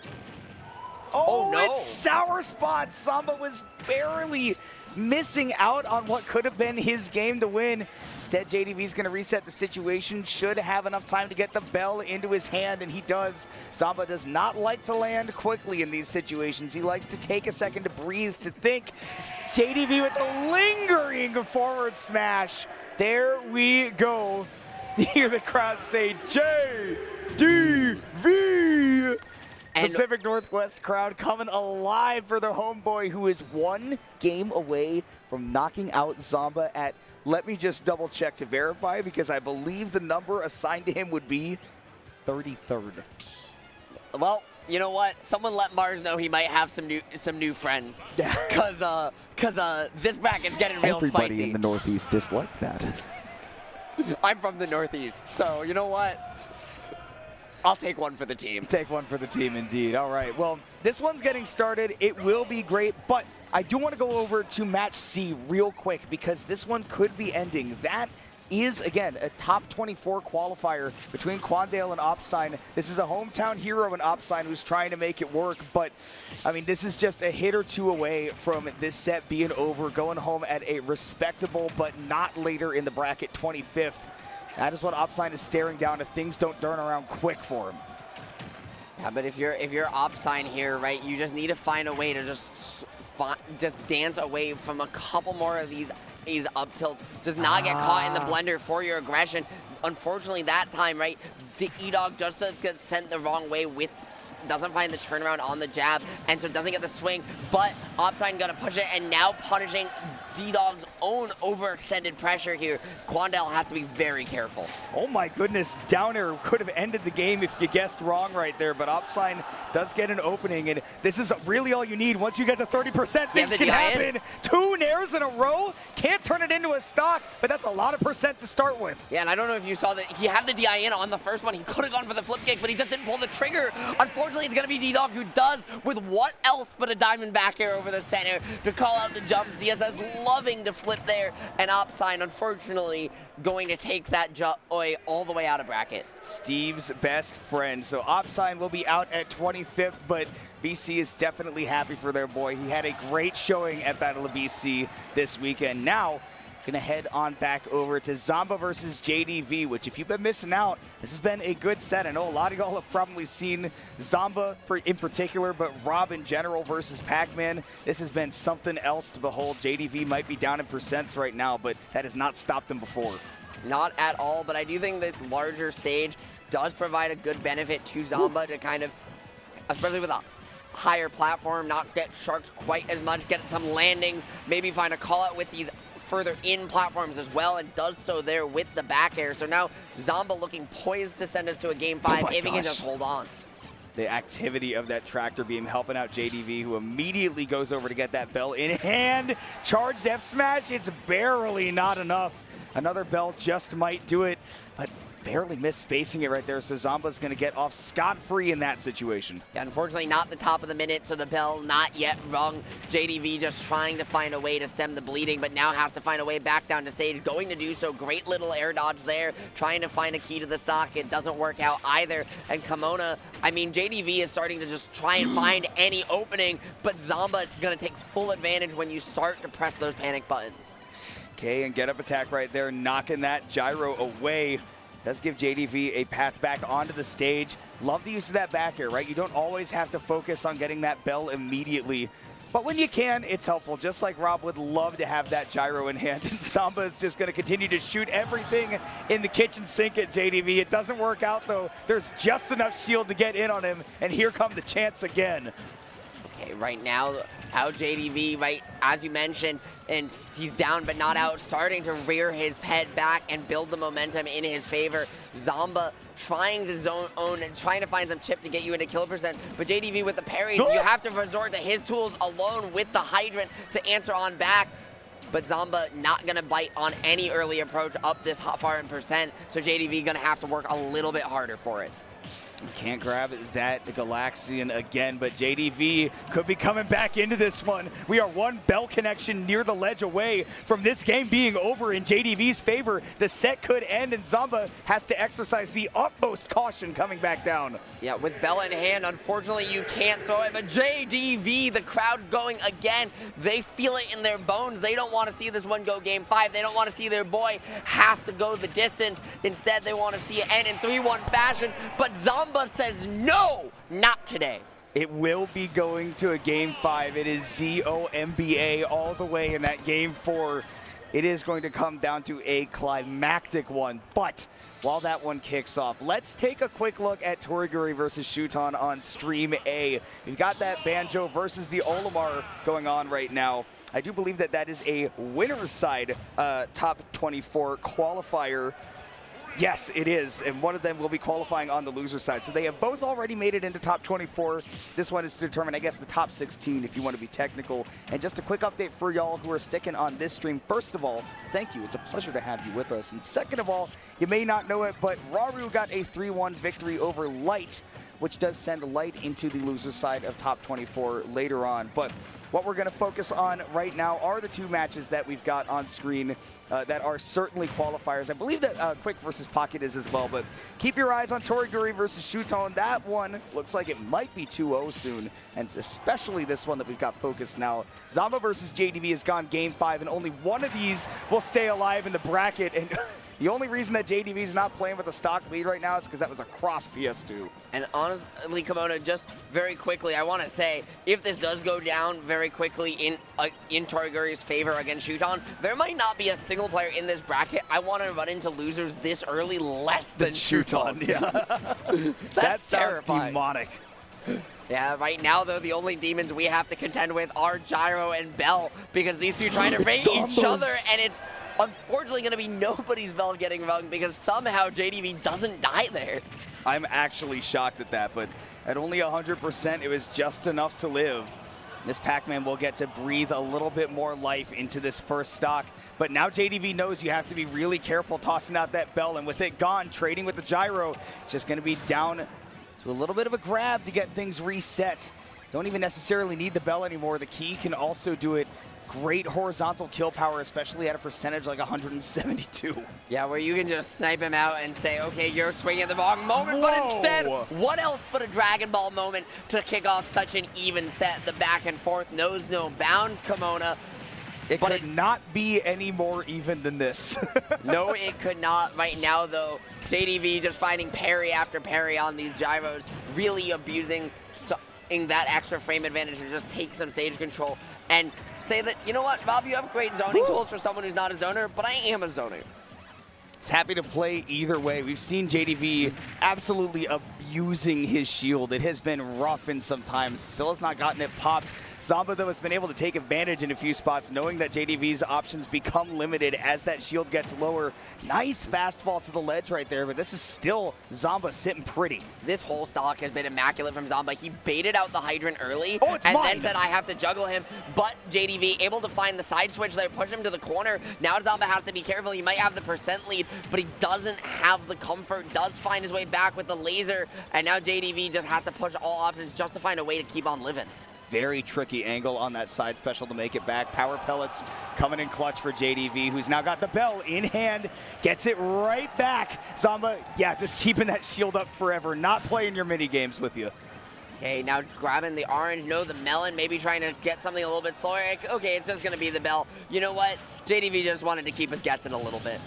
oh no. It's sour spot. Zomba was barely missing out on what could have been his game to win. Instead, JDV's going to reset the situation, should have enough time to get the bell into his hand, and he does. Zomba does not like to land quickly in these situations. He likes to take a second to breathe, to think. JDV with the lingering forward smash. There we go. You hear the crowd say, JDV! And Pacific Northwest crowd coming alive for their homeboy, who is 1 game away from knocking out Zomba at, let me just double check to verify, because I believe the number assigned to him would be 33rd. Well, you know what? Someone let Mars know he might have some new friends. Yeah. Cause this bracket's getting real spicy. Everybody in the Northeast disliked that. I'm from the Northeast, so you know what? I'll take one for the team. Take one for the team, indeed. All right, well, this one's getting started. It will be great, but I do want to go over to match C real quick, because this one could be ending. That is, again, a top 24 qualifier between Quandale and Opsign. This is a hometown hero in Opsign who's trying to make it work, but, I mean, this is just a hit or two away from this set being over, going home at a respectable but not later in the bracket 25th. That is what Opsign is staring down if things don't turn around quick for him. Yeah, but if you're Opsign here, right, you just need to find a way to just dance away from a couple more of these up tilts. Just not get caught in the blender for your aggression. Unfortunately, that time, right, the E-Dog just does get sent the wrong way doesn't find the turnaround on the jab, and so doesn't get the swing, but Opsign gonna push it, and now punishing D-Dog's own overextended pressure here. Quandale has to be very careful. Oh my goodness, down air could have ended the game if you guessed wrong right there, but Opsign does get an opening, and this is really all you need. Once you get to 30%, things can happen. 2 nairs in a row, can't turn it into a stock, but that's a lot of percent to start with. Yeah, and I don't know if you saw that he had the DI in on the first one. He could have gone for the flip kick, but he just didn't pull the trigger. Unfortunately, it's going to be D-Dog who does with what else but a diamond back air over the center to call out the jump. ZSS loving to flip there, and Opsign, unfortunately, going to take that all the way out of bracket. Steve's best friend. So Opsign will be out at 25th, but BC is definitely happy for their boy. He had a great showing at Battle of BC this weekend. Now, gonna head on back over to Zamba versus JDV, which if you've been missing out, this has been a good set. I know a lot of y'all have probably seen Zamba in particular, but Rob in general versus Pac-Man. This has been something else to behold. JDV might be down in percents right now, but that has not stopped them before. Not at all, but I do think this larger stage does provide a good benefit to Zamba to kind of, especially with a higher platform, not get sharks quite as much, get some landings, maybe find a call out with these further in platforms as well, and does so there with the back air. So now Zamba looking poised to send us to a game 5 if he can just hold on. The activity of that tractor beam helping out JDV, who immediately goes over to get that bell in hand. Charged F smash, it's barely not enough. Another bell just might do it, but barely missed spacing it right there, so Zamba's going to get off scot-free in that situation. Yeah, unfortunately, not the top of the minute, so the bell not yet rung. JDV just trying to find a way to stem the bleeding, but now has to find a way back down to stage. Going to do so. Great little air dodge there, trying to find a key to the stock. It doesn't work out either. And Kimona, I mean, JDV is starting to just try and find any opening, but Zamba is going to take full advantage when you start to press those panic buttons. Okay, and get up attack right there, knocking that gyro away. Does give JDV a path back onto the stage. Love the use of that back air, right? You don't always have to focus on getting that bell immediately. But when you can, it's helpful. Just like Rob would love to have that gyro in hand. And Zamba is just going to continue to shoot everything in the kitchen sink at JDV. It doesn't work out, though. There's just enough shield to get in on him. And here come the chance again. Okay, right now, out JDV, right, as you mentioned, and he's down but not out, starting to rear his head back and build the momentum in his favor. Zamba trying to zone own and trying to find some chip to get you into kill percent, but JDV with the parries, you have to resort to his tools alone with the hydrant to answer on back. But Zamba not going to bite on any early approach up this far in percent, so JDV going to have to work a little bit harder for it. Can't grab that Galaxian again, but JDV could be coming back into this one. We are one bell connection near the ledge away from this game being over in JDV's favor. The set could end, and Zamba has to exercise the utmost caution coming back down. Yeah, with bell in hand, unfortunately you can't throw it, but JDV, the crowd going again. They feel it in their bones. They don't want to see this one go game 5. They don't want to see their boy have to go the distance. Instead, they want to see it end in 3-1 fashion, but Zamba says no, not today. It will be going to a game 5. It is ZOMBA all the way in that game 4. It is going to come down to a climactic one, but while that one kicks off, let's take a quick look at Toriguri versus Shuton on Stream A. We've got that Banjo versus the Olimar going on right now. I do believe that that is a winner's side top 24 qualifier. Yes, it is, and one of them will be qualifying on the loser side. So they have both already made it into top 24. This one is to determine, I guess, the top 16 if you want to be technical. And just a quick update for y'all who are sticking on this stream. First of all, thank you. It's a pleasure to have you with us. And second of all, you may not know it, but Raru got a 3-1 victory over Light which does send light into the loser side of top 24 later on. But what we're going to focus on right now are the two matches that we've got on screen that are certainly qualifiers. I believe that Quick versus Pocket is as well, but keep your eyes on Toriguri versus Shuton. That one looks like it might be 2-0 soon, and especially this one that we've got focused now. Zamba versus JDV has gone game 5, and only one of these will stay alive in the bracket. And the only reason that JDV is not playing with a stock lead right now is because that was a cross PS2. And honestly, Kimona, just very quickly, I want to say, if this does go down very quickly in Toriguri's favor against Shuton, there might not be a single player in this bracket I want to run into losers this early less than Shuton. Yeah. That's that sounds terrifying. demonic. Yeah, right now, though, the only demons we have to contend with are Gyro and Bell, because these two trying to bait each other, and it's unfortunately going to be nobody's bell getting rung because somehow JDV doesn't die there. I'm actually shocked at that, but at only 100%, it was just enough to live. This Pac-Man will get to breathe a little bit more life into this first stock, but now JDV knows you have to be really careful tossing out that bell, and with it gone, trading with the Gyro, it's just going to be down to a little bit of a grab to get things reset. Don't even necessarily need the bell anymore. The key can also do it. Great horizontal kill power, especially at a percentage like 172. Yeah, where you can just snipe him out and say, okay, you're swinging at the wrong moment, Whoa. but instead, what else but a Dragon Ball moment to kick off such an even set? The back and forth knows no bounds, Kimona. It could not be any more even than this. No, it could not. Right now, though, JDV just finding parry after parry on these gyros, really abusing that extra frame advantage to just take some stage control and say that, you know what, Rob, you have great zoning tools for someone who's not a zoner, but I am a zoner. It's happy to play either way. We've seen JDV absolutely abusing his shield. It has been rough in some times. Still has not gotten it popped. Zamba, though, has been able to take advantage in a few spots, knowing that JDV's options become limited as that shield gets lower. Nice fastfall to the ledge right there, but this is still Zamba sitting pretty. This whole stock has been immaculate from Zamba. He baited out the Hydrant early and then said, I have to juggle him, but JDV able to find the side switch there, push him to the corner. Now Zamba has to be careful. He might have the percent lead, but he doesn't have the comfort, does find his way back with the laser, and now JDV just has to push all options just to find a way to keep on living. Very tricky angle on that side special to make it back. Power pellets coming in clutch for JDV, who's now got the bell in hand, gets it right back. Zamba, yeah, just keeping that shield up forever, not playing your mini games with you. Okay, now grabbing the orange, no, the melon, maybe trying to get something a little bit slower. Okay, it's just going to be the bell. You know what? JDV just wanted to keep us guessing a little bit.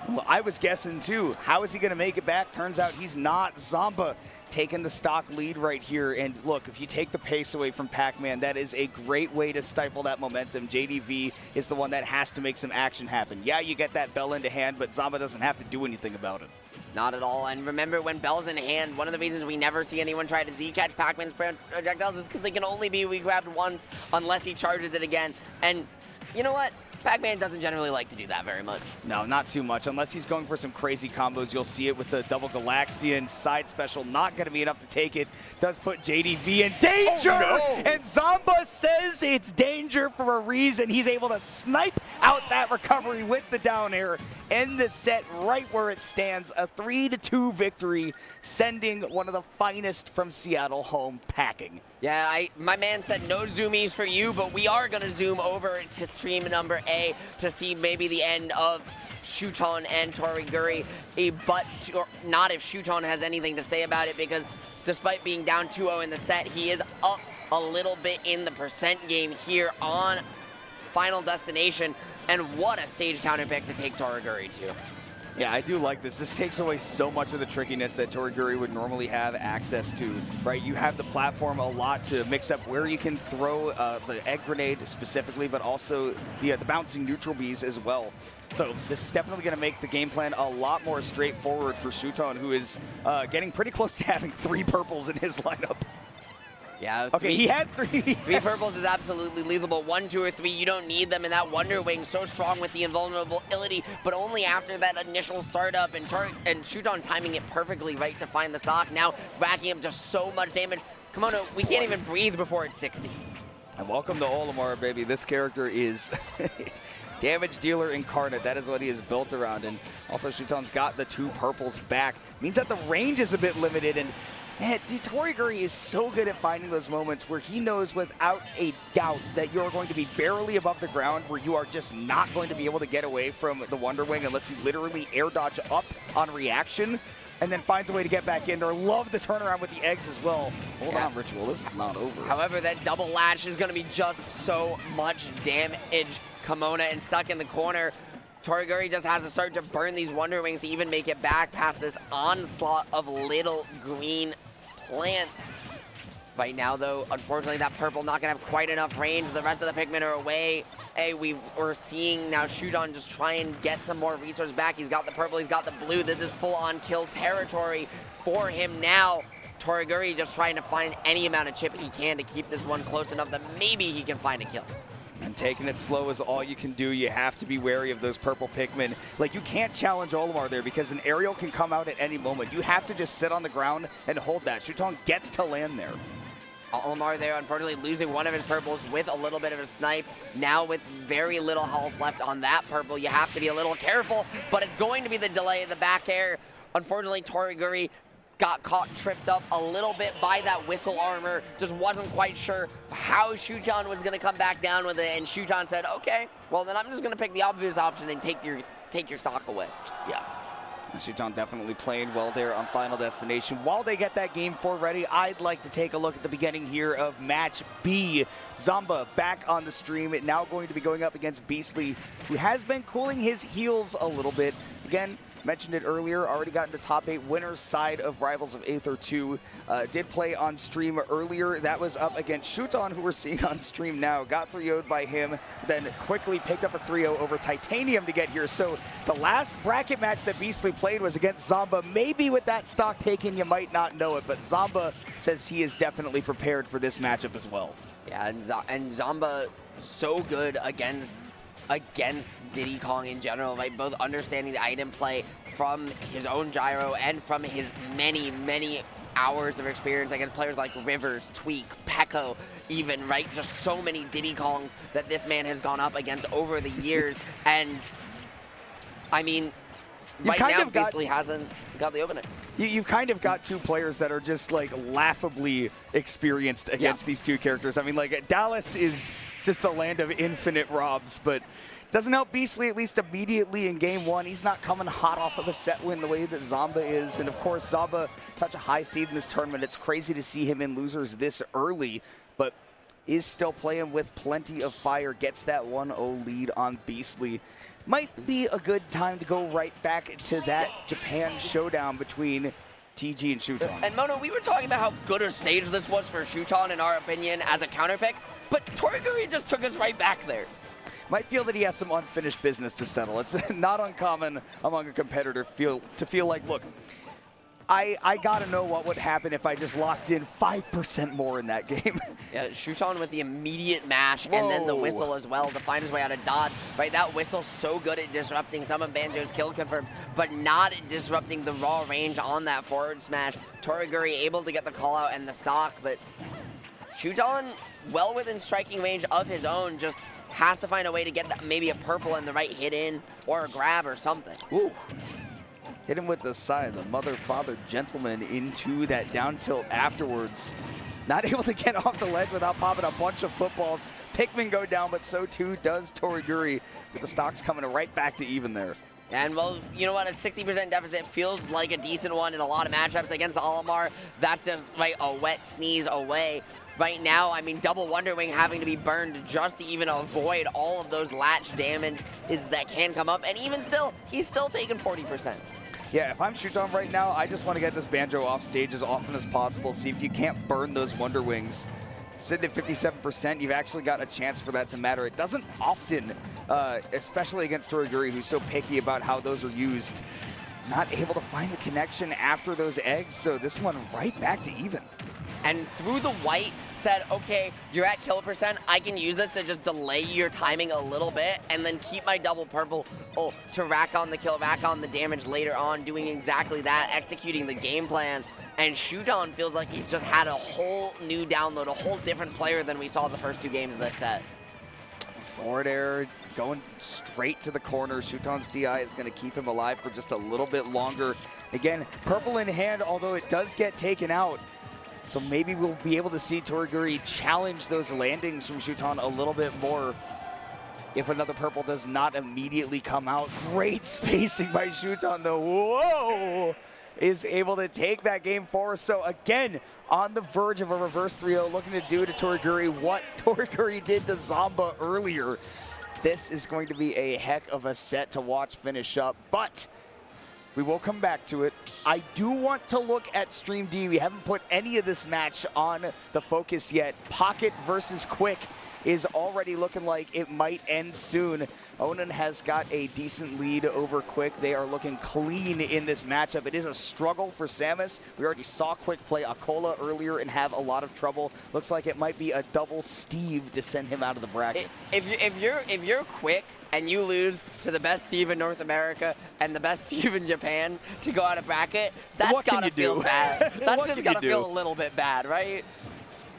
Well, I was guessing too. How is he going to make it back? Turns out he's not. Zamba taking the stock lead right here. And look, if you take the pace away from Pac-Man, that is a great way to stifle that momentum. JDV is the one that has to make some action happen. Yeah, you get that bell into hand, but Zamba doesn't have to do anything about it. Not at all. And remember, when Bell's in hand, one of the reasons we never see anyone try to Z-catch Pac-Man's projectiles is because they can only be re-grabbed once unless he charges it again. And you know what? Pac-Man doesn't generally like to do that very much. No, not too much. Unless he's going for some crazy combos, you'll see it with the double Galaxian side special. Not going to be enough to take it. Does put JDV in danger! Oh, no. And Zamba says it's danger for a reason. He's able to snipe out that recovery with the down air. End the set right where it stands. A 3-2 victory, sending one of the finest from Seattle home packing. Yeah, my man said no zoomies for you, but we are going to zoom over to stream number A to see maybe the end of Shuton and Toriguri, but not if Shuton has anything to say about it, because despite being down 2-0 in the set, he is up a little bit in the percent game here on Final Destination, and what a stage counter pick to take Toriguri to. Yeah, I do like this. This takes away so much of the trickiness that Toriguri would normally have access to, right? You have the platform a lot to mix up where you can throw the egg grenade specifically, but also the bouncing neutral bees as well. So this is definitely going to make the game plan a lot more straightforward for Shuton, who is getting pretty close to having 3 purples in his lineup. Yeah. Okay, he had 3. 3 purples is absolutely lethal. 1, 2, or 3, you don't need them. And that Wonder Wing so strong with the invulnerability, but only after that initial startup, and Shuton timing it perfectly right to find the stock. Now racking up just so much damage. Come on, we can't even breathe before it's 60. And welcome to Olimar, baby. This character is damage dealer incarnate. That is what he is built around. And also Shuton's got the 2 purples back. Means that the range is a bit limited, and Man, dude, Toriguri is so good at finding those moments where he knows without a doubt that you're going to be barely above the ground, where you are just not going to be able to get away from the Wonder Wing unless you literally air dodge up on reaction, and then finds a way to get back in there. Love the turnaround with the eggs as well. Hold on, Ritual, this is not over. However, that double latch is going to be just so much damage. Kimona and stuck in the corner. Toriguri just has to start to burn these Wonder Wings to even make it back past this onslaught of little green plants. Right now, though, unfortunately, that purple not going to have quite enough range. The rest of the Pikmin are away. Hey, we're seeing now Shuton just try and get some more resource back. He's got the purple, he's got the blue. This is full-on kill territory for him now. Toriguri just trying to find any amount of chip he can to keep this one close enough that maybe he can find a kill. And taking it slow is all you can do. You have to be wary of those purple Pikmin. Like, you can't challenge Olimar there because an aerial can come out at any moment. You have to just sit on the ground and hold that. Shuton gets to land there. Olimar there, unfortunately, losing one of his purples with a little bit of a snipe. Now with very little health left on that purple, you have to be a little careful, but it's going to be the delay of the back air. Unfortunately, Toriguri got caught tripped up a little bit by that whistle armor. Just wasn't quite sure how Shuton was going to come back down with it, and Shuton said, okay, well then I'm just going to pick the obvious option and take your stock away. Yeah. Shuton definitely playing well there on Final Destination. While they get that game 4 ready, I'd like to take a look at the beginning here of match B. Zamba back on the stream, now going to be going up against Beastly, who has been cooling his heels a little bit. Again, mentioned it earlier, already got into top 8, winner's side of Rivals of Aether 2. Did play on stream earlier. That was up against Shuton, who we're seeing on stream now. Got 3-0'd by him, then quickly picked up a 3-0 over Titanium to get here. So the last bracket match that Beastly played was against Zamba. Maybe with that stock taken, you might not know it, but Zamba says he is definitely prepared for this matchup as well. Yeah, and Zamba so good against Diddy Kong in general, right? Both understanding the item play from his own gyro and from his many, many hours of experience against players like Rivers, Tweak, Peko, even, right? Just so many Diddy Kongs that this man has gone up against over the years. And, I mean, right now, Beastly hasn't got the opening. You've kind of got two players that are just like laughably experienced against these two characters. I mean, like, Dallas is just the land of infinite robs, but doesn't help Beastly, at least immediately in game 1. He's not coming hot off of a set win the way that Zamba is. And of course, Zamba, such a high seed in this tournament. It's crazy to see him in losers this early, but is still playing with plenty of fire. Gets that 1-0 lead on Beastly. Might be a good time to go right back to that Japan showdown between TG and Shuton. And Mono, we were talking about how good a stage this was for Shuton, in our opinion, as a counter pick, but Toriguri just took us right back there. Might feel that he has some unfinished business to settle. It's not uncommon among a competitor to feel like, look, I got to know what would happen if I just locked in 5% more in that game. Yeah, Shuton with the immediate mash and then the whistle as well to find his way out of dodge. Right, that whistle's so good at disrupting some of Banjo's kill confirms, but not at disrupting the raw range on that forward smash. Toriguri able to get the call out and the stock, but Shuton well within striking range of his own, just has to find a way to get maybe a purple and the right hit in or a grab or something. Ooh. Hit him with the side, the mother, father, gentleman into that down tilt afterwards. Not able to get off the ledge without popping a bunch of footballs. Pikmin go down, but so too does Toriguri, with the stocks coming right back to even there. And, well, you know what? A 60% deficit feels like a decent one in a lot of matchups against Olimar. That's just, right, a wet sneeze away. Right now, I mean, double Wonder Wing having to be burned just to even avoid all of those latch damage that can come up. And even still, he's still taking 40%. Yeah, if I'm Shuton right now, I just want to get this Banjo off stage as often as possible. See if you can't burn those Wonder Wings. Sitting at 57%, you've actually got a chance for that to matter. It doesn't often, especially against Toriguri, who's so picky about how those are used. Not able to find the connection after those eggs, so this one right back to even. And through the white, said, okay, you're at kill percent, I can use this to just delay your timing a little bit and then keep my double purple to rack on the kill, rack on the damage later on, doing exactly that, executing the game plan. And Shuton feels like he's just had a whole new download, a whole different player than we saw the first two games of this set. Forward air going straight to the corner. Shuton's DI is going to keep him alive for just a little bit longer. Again, purple in hand, although it does get taken out. So maybe we'll be able to see Toriguri challenge those landings from Shuton a little bit more if another purple does not immediately come out. Great spacing by Shuton, though. Whoa! Is able to take that game forward. So again, on the verge of a reverse 3-0, looking to do to Toriguri what Toriguri did to Zamba earlier. This is going to be a heck of a set to watch finish up, but we will come back to it. I do want to look at Stream D. We haven't put any of this match on the focus yet. Pocket versus Quick is already looking like it might end soon. Onan has got a decent lead over Quick. They are looking clean in this matchup. It is a struggle for Samus. We already saw Quick play Akola earlier and have a lot of trouble. Looks like it might be a double Steve to send him out of the bracket. If you're Quick and you lose to the best Steve in North America and the best Steve in Japan to go out of bracket, that's gotta feel bad. That's just gotta feel a little bit bad, right?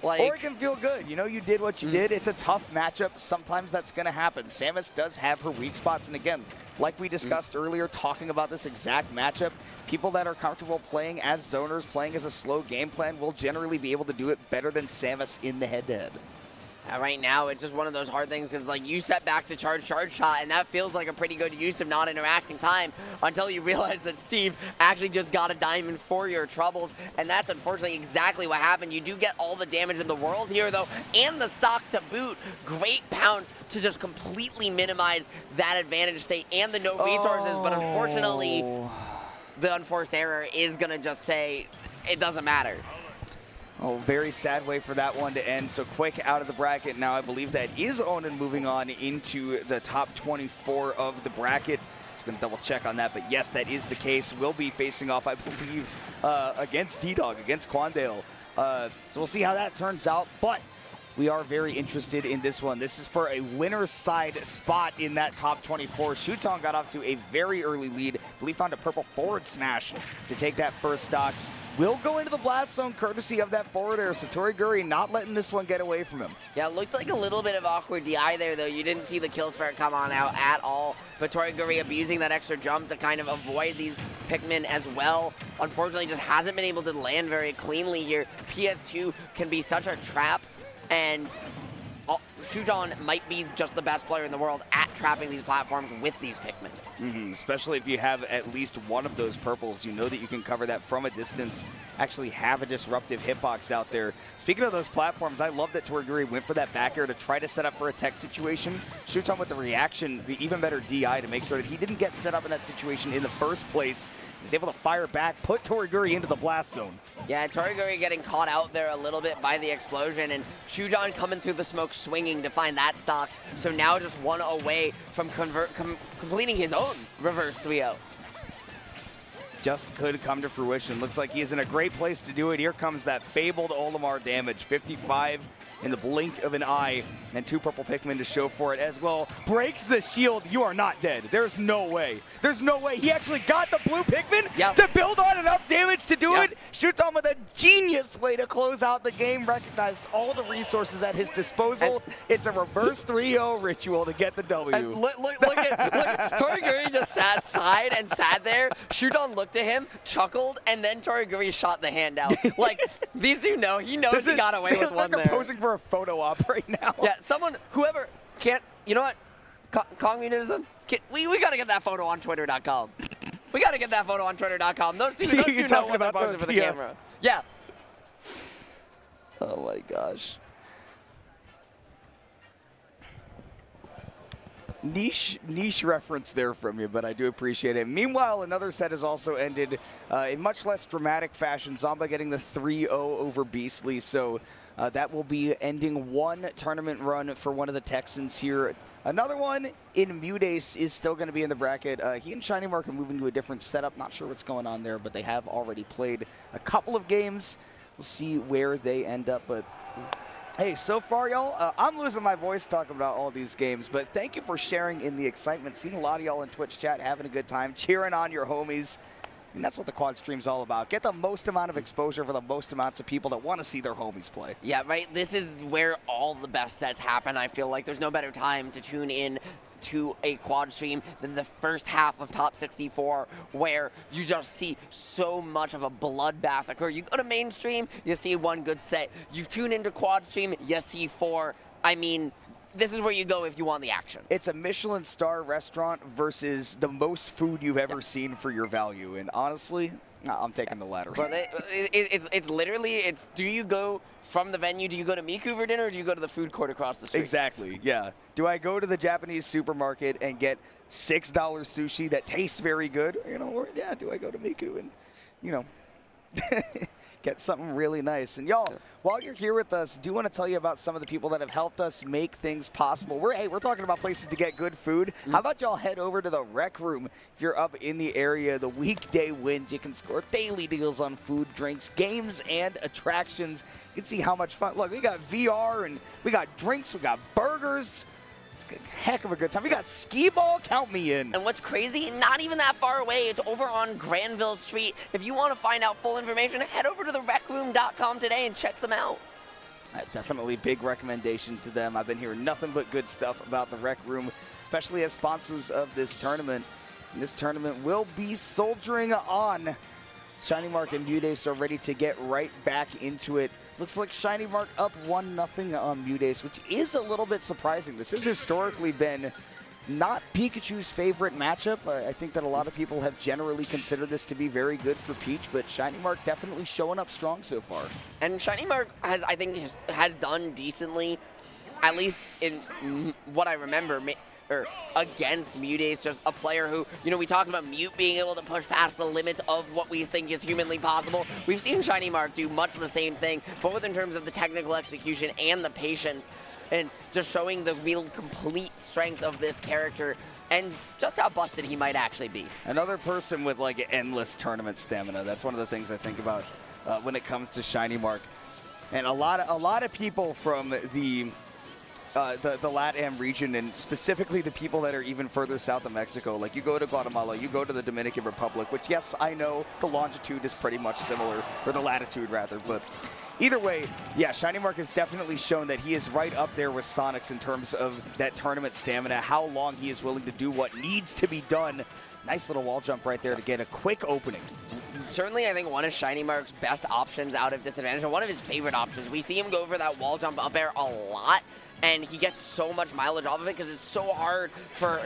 Like, or it can feel good. You know, you did what you did. It's a tough matchup. Sometimes that's going to happen. Samus does have her weak spots. And again, like we discussed earlier, talking about this exact matchup, people that are comfortable playing as zoners, playing as a slow game plan, will generally be able to do it better than Samus in the head-to-head. right now, it's just one of those hard things because, like, you set back to charge shot, and that feels like a pretty good use of not interacting time until you realize that Steve actually just got a diamond for your troubles, and that's unfortunately exactly what happened. You do get all the damage in the world here, though, and the stock to boot. Great pounce to just completely minimize that advantage state and the no resources, but unfortunately, the unforced error is going to just say it doesn't matter. Oh, very sad way for that one to end. So Quick out of the bracket. Now I believe that is Onan moving on into the top 24 of the bracket. Just going to double check on that, but yes, that is the case. We'll be facing off, I believe, against D-Dog, against Quandale. So we'll see how that turns out, but we are very interested in this one. This is for a winner's side spot in that top 24. Shuton got off to a very early lead. I believe found a purple forward smash to take that first stock. Will go into the blast zone courtesy of that forward air. So Toriguri not letting this one get away from him. Yeah, it looked like a little bit of awkward DI there, though. You didn't see the kill spirit come on out at all. But Toriguri abusing that extra jump to kind of avoid these Pikmin as well. Unfortunately, just hasn't been able to land very cleanly here. PS2 can be such a trap, and Shuton might be just the best player in the world at trapping these platforms with these Pikmin. Especially if you have at least one of those purples, you know that you can cover that from a distance, actually have a disruptive hitbox out there. Speaking of those platforms, I love that Toriguri went for that back air to try to set up for a tech situation. Shuton with the reaction, the even better DI to make sure that he didn't get set up in that situation in the first place. He's able to fire back, put Toriguri into the blast zone. Yeah, Toriguri getting caught out there a little bit by the explosion, and Shuton coming through the smoke swinging to find that stock. So now just one away from completing his own reverse 3-0. Just could come to fruition. Looks like he's in a great place to do it. Here comes that fabled Olimar damage. 55 in the blink of an eye, and two purple Pikmin to show for it as well. Breaks the shield. You are not dead. There's no way. There's no way. He actually got the blue Pikmin to build on enough damage to do it. Shuton with a genius way to close out the game. Recognized all the resources at his disposal. It's a reverse 3-0 ritual to get the W. And look at Toriguri just sighed and sat there. Shuton looked at him, chuckled, and then Toriguri shot the hand out. Like, these two know. He knows he got away with one there. Posing for a photo op right now. Yeah, whoever can't, you know what, communism, we got to get that photo on Twitter.com. We got to get that photo on Twitter.com. Those two know what they're posing for the camera. Yeah. Oh my gosh. Niche reference there from you, but I do appreciate it. Meanwhile, another set has also ended in much less dramatic fashion. Zamba getting the 3-0 over Beastly, so that will be ending one tournament run for one of the Texans here. Another one in Mudace is still going to be in the bracket. He and Shiny Mark are moving to a different setup. Not sure what's going on there, but they have already played a couple of games. We'll see where they end up, but hey, so far, y'all, I'm losing my voice talking about all these games, but thank you for sharing in the excitement. Seeing a lot of y'all in Twitch chat having a good time, cheering on your homies. And that's what the quad stream's all about. Get the most amount of exposure for the most amounts of people that want to see their homies play. Yeah, right. This is where all the best sets happen. I feel like there's no better time to tune in to a quad stream than the first half of Top 64, where you just see so much of a bloodbath occur. You go to mainstream, you see one good set. You tune into quad stream, you see 4. I mean, this is where you go if you want the action. It's a Michelin star restaurant versus the most food you've ever seen for your value. And honestly, I'm taking the latter. But it's literally, do you go from the venue, do you go to Miku for dinner, or do you go to the food court across the street? Exactly, yeah. Do I go to the Japanese supermarket and get $6 sushi that tastes very good? Or yeah, do I go to Miku and, get something really nice? And y'all, while you're here with us, do want to tell you about some of the people that have helped us make things possible. We're talking about places to get good food. How about y'all head over to the Rec Room if you're up in the area? The weekday wins. You can score daily deals on food, drinks, games, and attractions. You can see how much fun. Look, we got VR and we got drinks. We got burgers. It's a heck of a good time. We got skee ball. Count me in. And what's crazy, not even that far away. It's over on Granville Street. If you want to find out full information, head over to therecroom.com today and check them out. Definitely big recommendation to them. I've been hearing nothing but good stuff about the Rec Room, especially as sponsors of this tournament. And this tournament will be soldiering on. Shiny Mark and Mudace are ready to get right back into it. Looks like Shiny Mark up 1-0 on Mudace, which is a little bit surprising. This has historically been not Pikachu's favorite matchup. I think that a lot of people have generally considered this to be very good for Peach, but Shiny Mark definitely showing up strong so far. And Shiny Mark has done decently, at least in what I remember, against Mudace, just a player who, we talked about Mute being able to push past the limits of what we think is humanly possible. We've seen Shiny Mark do much the same thing, both in terms of the technical execution and the patience, and just showing the real complete strength of this character and just how busted he might actually be. Another person with endless tournament stamina. That's one of the things I think about when it comes to Shiny Mark. And a lot of people from the LATAM region, and specifically the people that are even further south of Mexico. Like, you go to Guatemala, you go to the Dominican Republic, which, yes, I know the longitude is pretty much similar, or the latitude rather, but either way, yeah, Shiny Mark has definitely shown that he is right up there with Sonics in terms of that tournament stamina, how long he is willing to do what needs to be done. Nice little wall jump right there to get a quick opening. Certainly, I think one of Shiny Mark's best options out of Disadvantage, and one of his favorite options. We see him go for that wall jump up air a lot, and he gets so much mileage off of it because it's so hard for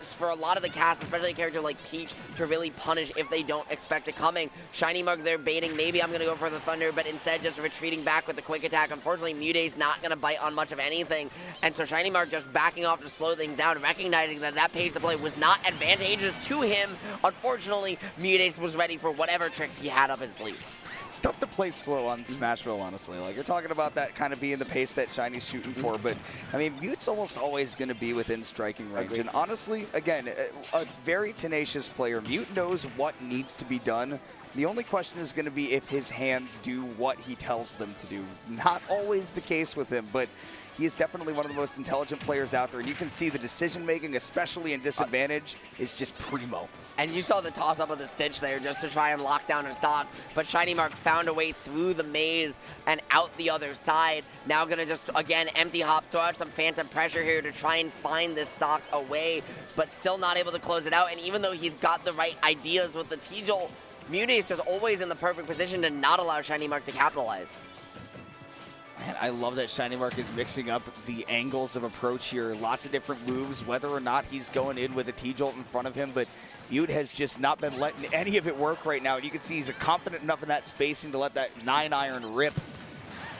for a lot of the cast, especially a character like Peach, to really punish if they don't expect it coming. Shiny Mark, they're baiting, maybe I'm going to go for the Thunder, but instead just retreating back with the quick attack. Unfortunately, Mudace not going to bite on much of anything, and so Shiny Mark just backing off to slow things down, recognizing that pace of play was not advantageous to him. Unfortunately, Mudace was ready for whatever tricks he had up his sleeve. It's tough to play slow on Smashville, honestly. Like, you're talking about that kind of being the pace that Shiny's shooting for, but, I mean, Mute's almost always going to be within striking range. And honestly, again, a very tenacious player. Mute knows what needs to be done. The only question is going to be if his hands do what he tells them to do. Not always the case with him, but he is definitely one of the most intelligent players out there, and you can see the decision-making, especially in Disadvantage, is just primo. And you saw the toss-up of the Stitch there just to try and lock down his stock, but Shiny Mark found a way through the maze and out the other side. Now going to just, again, empty hop, throw out some phantom pressure here to try and find this stock away, but still not able to close it out. And even though he's got the right ideas with the T-Jolt, Mudace just always in the perfect position to not allow Shiny Mark to capitalize. Man, I love that Shiny Mark is mixing up the angles of approach here. Lots of different moves, whether or not he's going in with a T-Jolt in front of him, but Mute has just not been letting any of it work right now. And you can see he's confident enough in that spacing to let that 9-iron rip.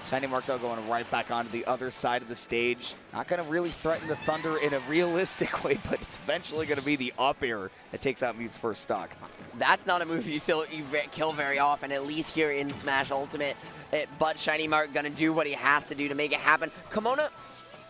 Shiny Mark, though, going right back onto the other side of the stage. Not going to really threaten the Thunder in a realistic way, but it's eventually going to be the up air that takes out Mute's first stock. That's not a move you kill very often, at least here in Smash Ultimate. But Shiny Mark going to do what he has to do to make it happen. Kimona,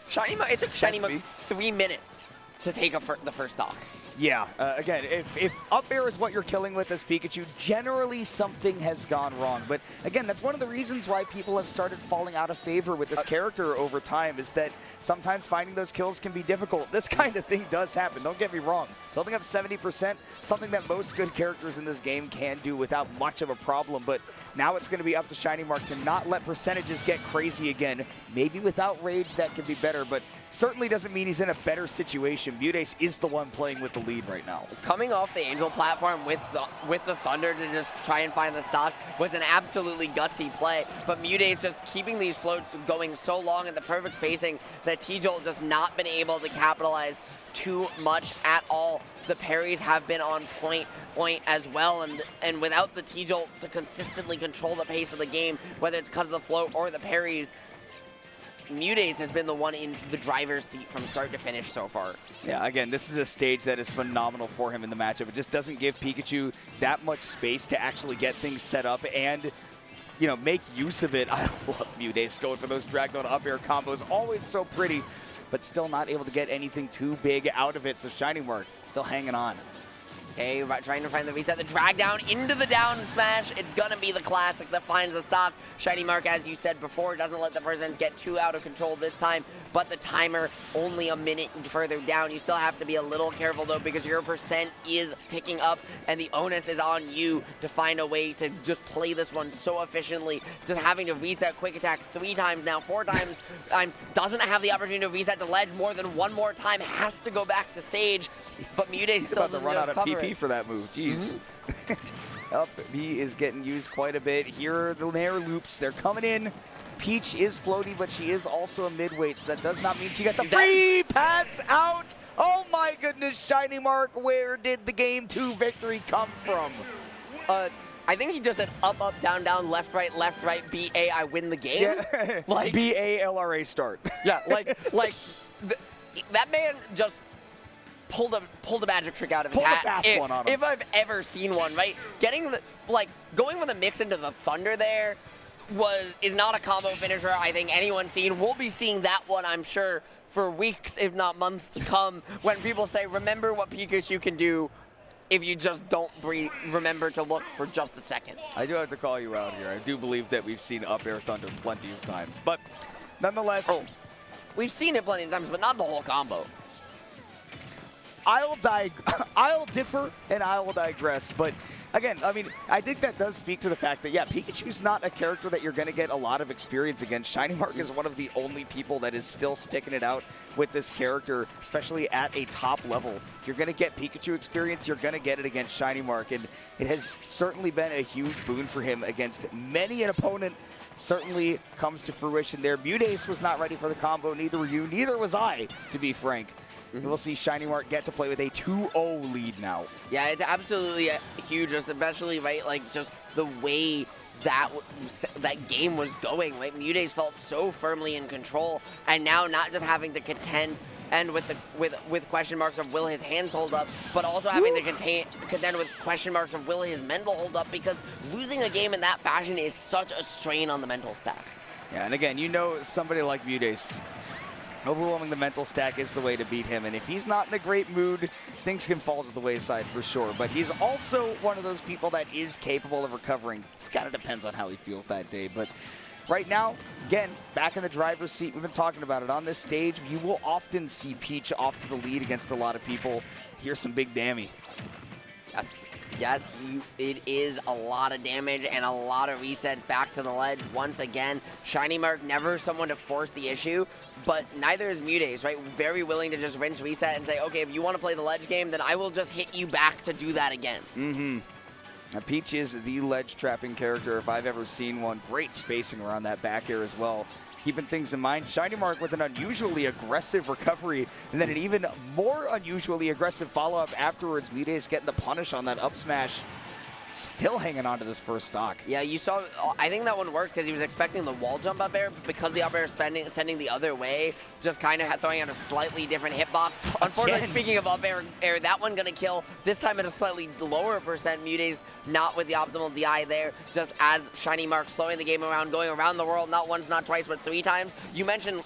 Shiny Mark, it took Shiny Mark 3 minutes to take the first stock. Yeah, again, if up air is what you're killing with as Pikachu, generally something has gone wrong. But again, that's one of the reasons why people have started falling out of favor with this character over time, is that sometimes finding those kills can be difficult. This kind of thing does happen, don't get me wrong. Building up 70%, something that most good characters in this game can do without much of a problem, but now it's going to be up to Shiny Mark to not let percentages get crazy again. Maybe without Rage that could be better, but certainly doesn't mean he's in a better situation. Mutace is the one playing with the lead right now. Coming off the Angel platform with the Thunder to just try and find the stock was an absolutely gutsy play, but Mutace just keeping these floats going so long at the perfect spacing that T-Jolt just not been able to capitalize too much at all. The parries have been on point as well, and without the T-Jolt to consistently control the pace of the game, whether it's because of the float or the parries, Mutace has been the one in the driver's seat from start to finish so far. Yeah, again, this is a stage that is phenomenal for him in the matchup. It just doesn't give Pikachu that much space to actually get things set up and, you know, make use of it. I love Mutace going for those drag down up air combos. Always so pretty, but still not able to get anything too big out of it. So Shiny Mark still hanging on. Okay, trying to find the reset, the drag down into the down smash. It's gonna be the classic that finds the stock. Shiny Mark, as you said before, doesn't let the percents get too out of control this time, but the timer only a minute further down. You still have to be a little careful though, because your percent is ticking up and the onus is on you to find a way to just play this one so efficiently. Just having to reset quick attack 3 times now, 4 times, doesn't have the opportunity to reset the ledge more than one more time, has to go back to stage, but Mutace still about to run out of PP for that move. Jeez. Up, he is getting used quite a bit. Here are the Nair loops. They're coming in. Peach is floaty, but she is also a mid-weight, so that does not mean she gets a free pass out. Oh my goodness, Shiny Mark, where did the game 2 victory come from? I think he just said up, up, down, down, left, right, BA, I win the game. Yeah. Like BA-LRA start. Yeah, that man just pulled a magic trick out of his hat. Fast one on him. If I've ever seen one, right? Going with a mix into the Thunder there is not a combo finisher I think anyone's seen. We'll be seeing that one, I'm sure, for weeks, if not months to come, when people say, remember what Pikachu can do if you just don't remember to look for just a second. I do have to call you out here. I do believe that we've seen up air Thunder plenty of times, but nonetheless. Oh, we've seen it plenty of times, but not the whole combo. I'll differ and I will digress, but again, I mean, I think that does speak to the fact that, yeah, Pikachu's not a character that you're going to get a lot of experience against. Shiny Mark is one of the only people that is still sticking it out with this character, especially at a top level. If you're going to get Pikachu experience, you're going to get it against Shiny Mark, and it has certainly been a huge boon for him against many an opponent. Certainly comes to fruition there. Mutace was not ready for the combo, neither were you, neither was I, to be frank. We'll see Shiny Mark get to play with a 2-0 lead now. Yeah, it's absolutely huge, especially, right, like, just the way that game was going, right? Mutace felt so firmly in control, and now not just having to contend and with question marks of will his hands hold up, but also having to contend with question marks of will his mental hold up, because losing a game in that fashion is such a strain on the mental stack. Yeah, and again, you know, somebody like Mutace, overwhelming the mental stack is the way to beat him, and if he's not in a great mood, things can fall to the wayside for sure. But he's also one of those people that is capable of recovering. Just kind of depends on how he feels that day. But right now, again, back in the driver's seat, we've been talking about it. On this stage, you will often see Peach off to the lead against a lot of people. Here's some big damage. Yes, it is a lot of damage and a lot of resets back to the ledge. Once again, Shiny Mark never someone to force the issue, but neither is Mutace, right? Very willing to just rinse reset and say, okay, if you want to play the ledge game, then I will just hit you back to do that again. Now, Peach is the ledge trapping character if I've ever seen one. Great spacing around that back air as well. Keeping things in mind, Shiny Mark with an unusually aggressive recovery, and then an even more unusually aggressive follow-up afterwards. Mutace getting the punish on that up smash. still hanging on to this first stock. Yeah, you saw, I think that one worked because he was expecting the wall jump up air, because the up air is sending the other way, just kind of throwing out a slightly different hitbox. Unfortunately, speaking of up air, that one going to kill, this time at a slightly lower percent. Mutae's not with the optimal DI there, just as Shiny Mark slowing the game around, going around the world, not once, not twice, but 3 times. You mentioned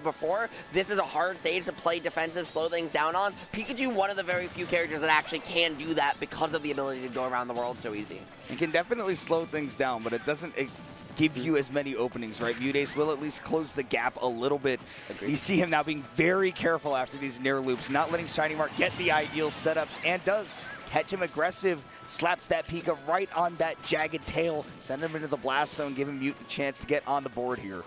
before, this is a hard stage to play defensive, slow things down on. Pikachu, one of the very few characters that actually can do that because of the ability to go around the world so easy. It can definitely slow things down, but it doesn't give you as many openings, right? Mutace will at least close the gap a little bit. Agreed. You see him now being very careful after these Nair loops, not letting Shiny Mark get the ideal setups, and does catch him aggressive, slaps that Pika right on that jagged tail, send him into the blast zone, give him Mute the chance to get on the board here.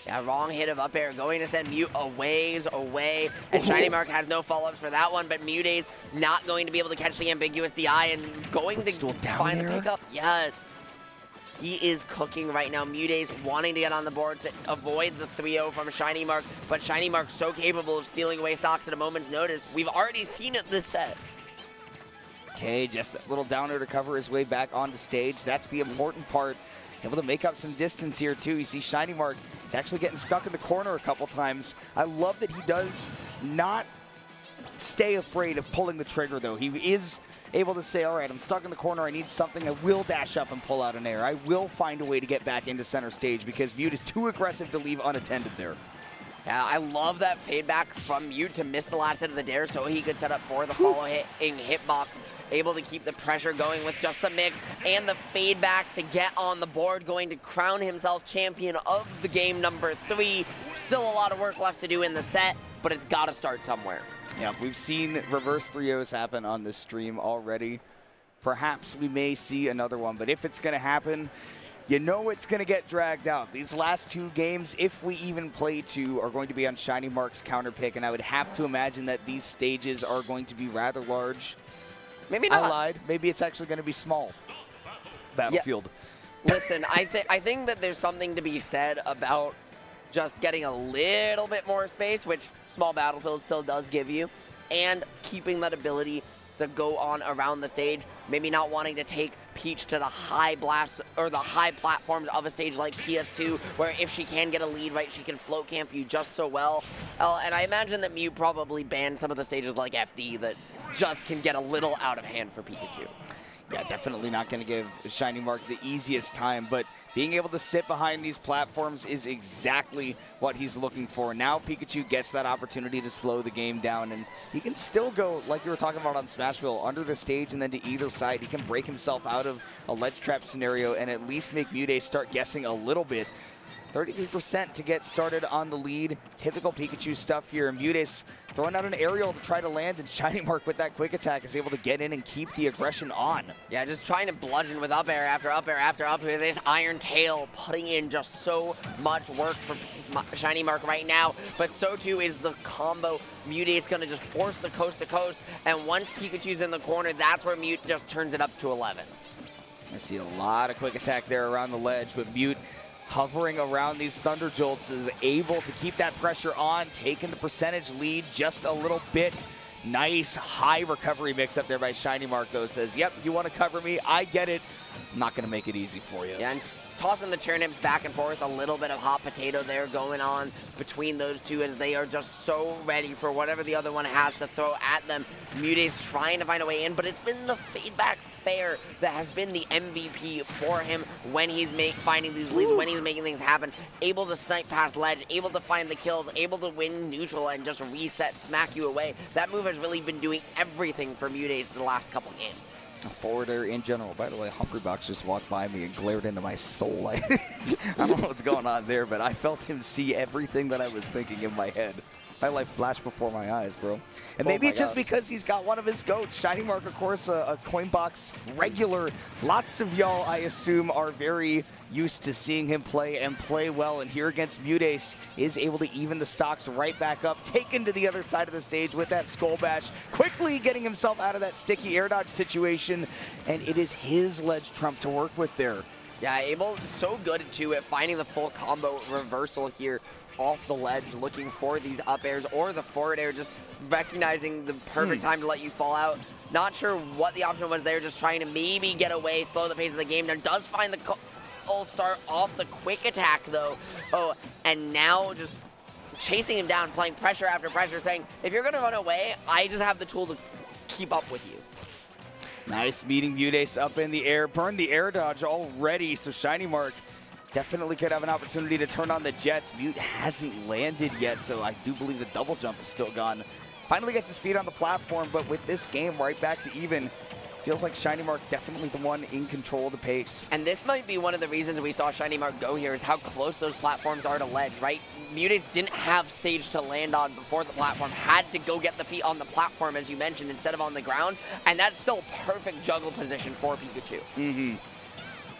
Yeah, wrong hit of up air, going to send Mute a ways away, and Shiny Mark has no follow-ups for that one, but Mutae's not going to be able to catch the ambiguous DI and going to find the pickup. Yeah, he is cooking right now. Mutae's wanting to get on the board to avoid the 3-0 from Shiny Mark, but Shiny Mark's so capable of stealing away stocks at a moment's notice. We've already seen it this set. Okay, just that little downer to cover his way back onto stage. That's the important part. Able to make up some distance here, too. You see Shiny Mark is actually getting stuck in the corner a couple times. I love that he does not stay afraid of pulling the trigger, though. He is able to say, all right, I'm stuck in the corner. I need something. I will dash up and pull out an air. I will find a way to get back into center stage because Mute is too aggressive to leave unattended there. Yeah, I love that fade back from Mute to miss the last hit of the dare so he could set up for the follow hit in hitbox. Able to keep the pressure going with just a mix and the fade back to get on the board, going to crown himself champion of the game number 3. Still a lot of work left to do in the set, but it's got to start somewhere. Yeah, we've seen reverse 3-0s happen on this stream already. Perhaps we may see another one, but if it's going to happen, you know it's going to get dragged out. These last 2 games, if we even play 2, are going to be on Shiny Mark's counter pick, and I would have to imagine that these stages are going to be rather large. Maybe not. I lied. Maybe it's actually going to be small. Battlefield. Yeah. Listen, I think that there's something to be said about just getting a little bit more space, which small Battlefield still does give you, and keeping that ability to go on around the stage, maybe not wanting to take Peach to the high blast or the high platforms of a stage like PS2, where if she can get a lead right, she can float camp you just so well. And I imagine that Mew probably banned some of the stages like FD that just can get a little out of hand for Pikachu. Yeah, definitely not going to give Shiny Mark the easiest time, but being able to sit behind these platforms is exactly what he's looking for. Now Pikachu gets that opportunity to slow the game down, and he can still go, like you were talking about on Smashville, under the stage and then to either side. He can break himself out of a ledge trap scenario and at least make Mutae start guessing a little bit. 33% to get started on the lead. Typical Pikachu stuff here. Mutae's throwing out an aerial to try to land, and Shiny Mark with that quick attack is able to get in and keep the aggression on. Yeah, just trying to bludgeon with up air after up air after up air. This Iron Tail putting in just so much work for Shiny Mark right now, but so too is the combo. Mutae's going to just force the coast to coast, and once Pikachu's in the corner, that's where Mute just turns it up to 11. I see a lot of quick attack there around the ledge, but Mute hovering around these Thunder Jolts is able to keep that pressure on, taking the percentage lead just a little bit. Nice high recovery mix up there by Shiny Mark, though. Says, yep, you want to cover me, I get it. I'm not going to make it easy for you. Yeah, and tossing the turnips back and forth, a little bit of hot potato there going on between those two as they are just so ready for whatever the other one has to throw at them. Mutae's trying to find a way in, but it's been the feedback fair that has been the MVP for him when he's finding these leads, when he's making things happen. Able to snipe past ledge, able to find the kills, able to win neutral and just reset, smack you away. That move has really been doing everything for Mutae's the last couple games. Forward air in general. By the way, Hungrybox just walked by me and glared into my soul. I don't know what's going on there, but I felt him see everything that I was thinking in my head. My life flashed before my eyes, bro. And maybe it's just because he's got one of his goats. Shiny Mark, of course, a Coinbox regular. Lots of y'all, I assume, are very used to seeing him play and play well. And here against Mutace is able to even the stocks right back up, taken to the other side of the stage with that Skull Bash, quickly getting himself out of that sticky air dodge situation. And it is his ledge trump to work with there. Yeah, so good too at finding the full combo reversal here off the ledge, looking for these up airs or the forward air, just recognizing the perfect time to let you fall out. Not sure what the option was there, just trying to maybe get away, slow the pace of the game. There does find the full start off the quick attack, though. Oh, and now just chasing him down, playing pressure after pressure, saying, if you're going to run away, I just have the tool to keep up with you. Nice meeting Mutace up in the air. Burned the air dodge already, so Shiny Mark definitely could have an opportunity to turn on the jets. Mute hasn't landed yet, so I do believe the double jump is still gone. Finally gets his feet on the platform, but with this game right back to even, feels like Shiny Mark definitely the one in control of the pace. And this might be one of the reasons we saw Shiny Mark go here, is how close those platforms are to ledge, right? Mutace didn't have stage to land on before the platform, had to go get the feet on the platform, as you mentioned, instead of on the ground, and that's still perfect juggle position for Pikachu.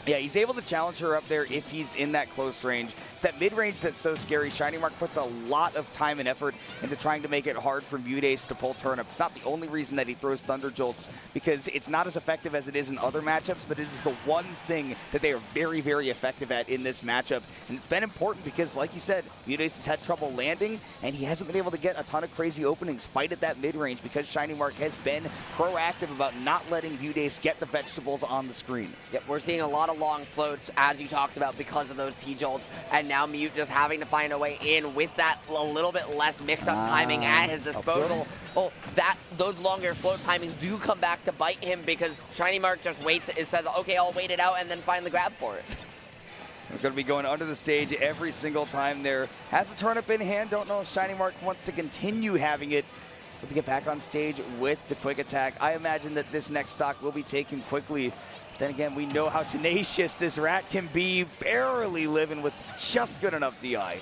Yeah, he's able to challenge her up there if he's in that close range. It's that mid-range that's so scary. Shiny Mark puts a lot of time and effort into trying to make it hard for Mutace to pull Turnip. It's not the only reason that he throws Thunder Jolts, because it's not as effective as it is in other matchups, but it is the one thing that they are very, very effective at in this matchup. And it's been important because, like you said, Mutace has had trouble landing, and he hasn't been able to get a ton of crazy openings fight at that mid-range because Shiny Mark has been proactive about not letting Mutace get the vegetables on the screen. Yep, we're seeing a lot of long floats, as you talked about, because of those T-Jolts, and now Mute just having to find a way in with that a little bit less mix-up timing at his disposal. Well, those longer float timings do come back to bite him, because Shiny Mark just waits, it says, okay, I'll wait it out, and then find the grab for it. We're going to be going under the stage every single time there. Has a Turnip in hand. Don't know if Shiny Mark wants to continue having it, but to get back on stage with the quick attack. I imagine that this next stock will be taken quickly. Then again, we know how tenacious this rat can be, barely living with just good enough DI.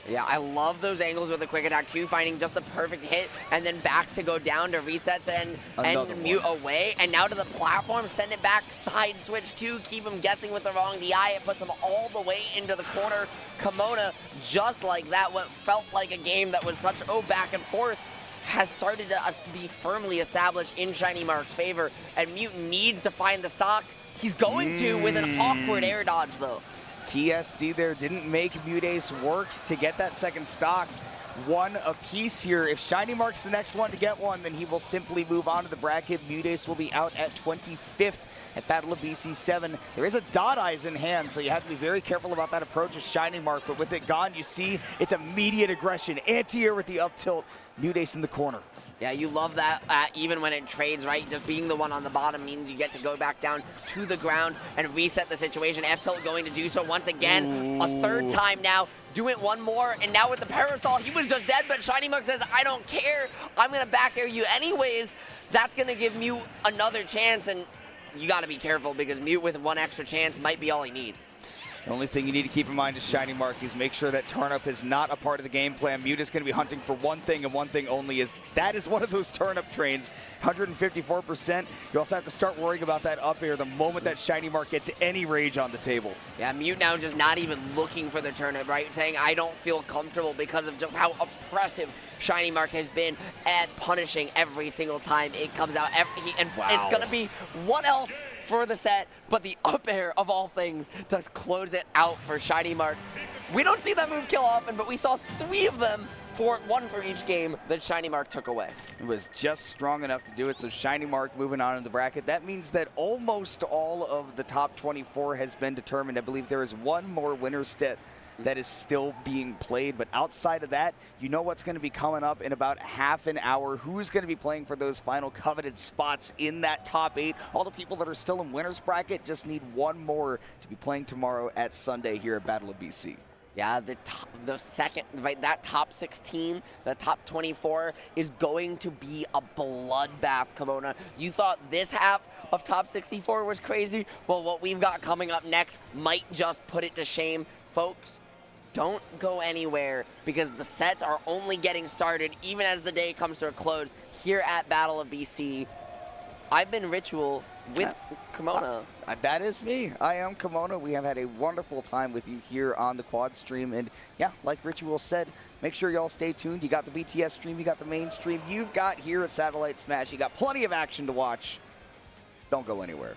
Yeah, I love those angles with the quick attack too, finding just the perfect hit, and then back to go down to resets and Mute away, and now to the platform, send it back, side switch too, keep him guessing with the wrong DI, it puts him all the way into the corner. Kimona, just like that, what felt like a game that was such back and forth, has started to be firmly established in Shiny Mark's favor, and Mute needs to find the stock. He's going to with an awkward air dodge, though. Key SD there didn't make Mutace work to get that second stock. One apiece here. If Shiny Mark's the next one to get one, then he will simply move on to the bracket. Mutace will be out at 25th at Battle of BC 7. There is a Dot Eyes in hand, so you have to be very careful about that approach as Shiny Mark, but with it gone, you see it's immediate aggression. Anti-air with the up tilt. Mutace in the corner. Yeah, you love that even when it trades, right? Just being the one on the bottom means you get to go back down to the ground and reset the situation. F-Tilt going to do so once again, a third time now. Do it one more, and now with the Parasol, he was just dead, but Shiny Mark says, I don't care. I'm going to back air you anyways. That's going to give Mute another chance, and you got to be careful because Mute with one extra chance might be all he needs. The only thing you need to keep in mind is Shiny Mark is make sure that Turnip is not a part of the game plan. Mute is going to be hunting for one thing and one thing only, is that is one of those Turnip trains. 154%. You also have to start worrying about that up air the moment that Shiny Mark gets any rage on the table. Yeah, Mute now just not even looking for the Turnip, right? Saying, I don't feel comfortable because of just how oppressive Shiny Mark has been at punishing every single time it comes out. It's going to be what else for the set, but the up air of all things to close it out for Shiny Mark. We don't see that move kill often, but we saw 3 of them, one for each game that Shiny Mark took away. It was just strong enough to do it, so Shiny Mark moving on in the bracket. That means that almost all of the top 24 has been determined. I believe there is one more winner's set that is still being played, but outside of that, you know what's going to be coming up in about half an hour. Who's going to be playing for those final coveted spots in that top 8? All the people that are still in winner's bracket just need one more to be playing tomorrow at Sunday here at Battle of BC. Yeah, the second, right, that top 16, the top 24 is going to be a bloodbath, Kimona. You thought this half of top 64 was crazy? Well, what we've got coming up next might just put it to shame. Folks, don't go anywhere because the sets are only getting started even as the day comes to a close here at Battle of BC. I've been Ritual with Kimona. That is me. I am Kimona. We have had a wonderful time with you here on the quad stream. And yeah, like Ritual said, make sure y'all stay tuned. You got the BTS stream, you got the main stream, you've got here at Satellite Smash. You got plenty of action to watch. Don't go anywhere.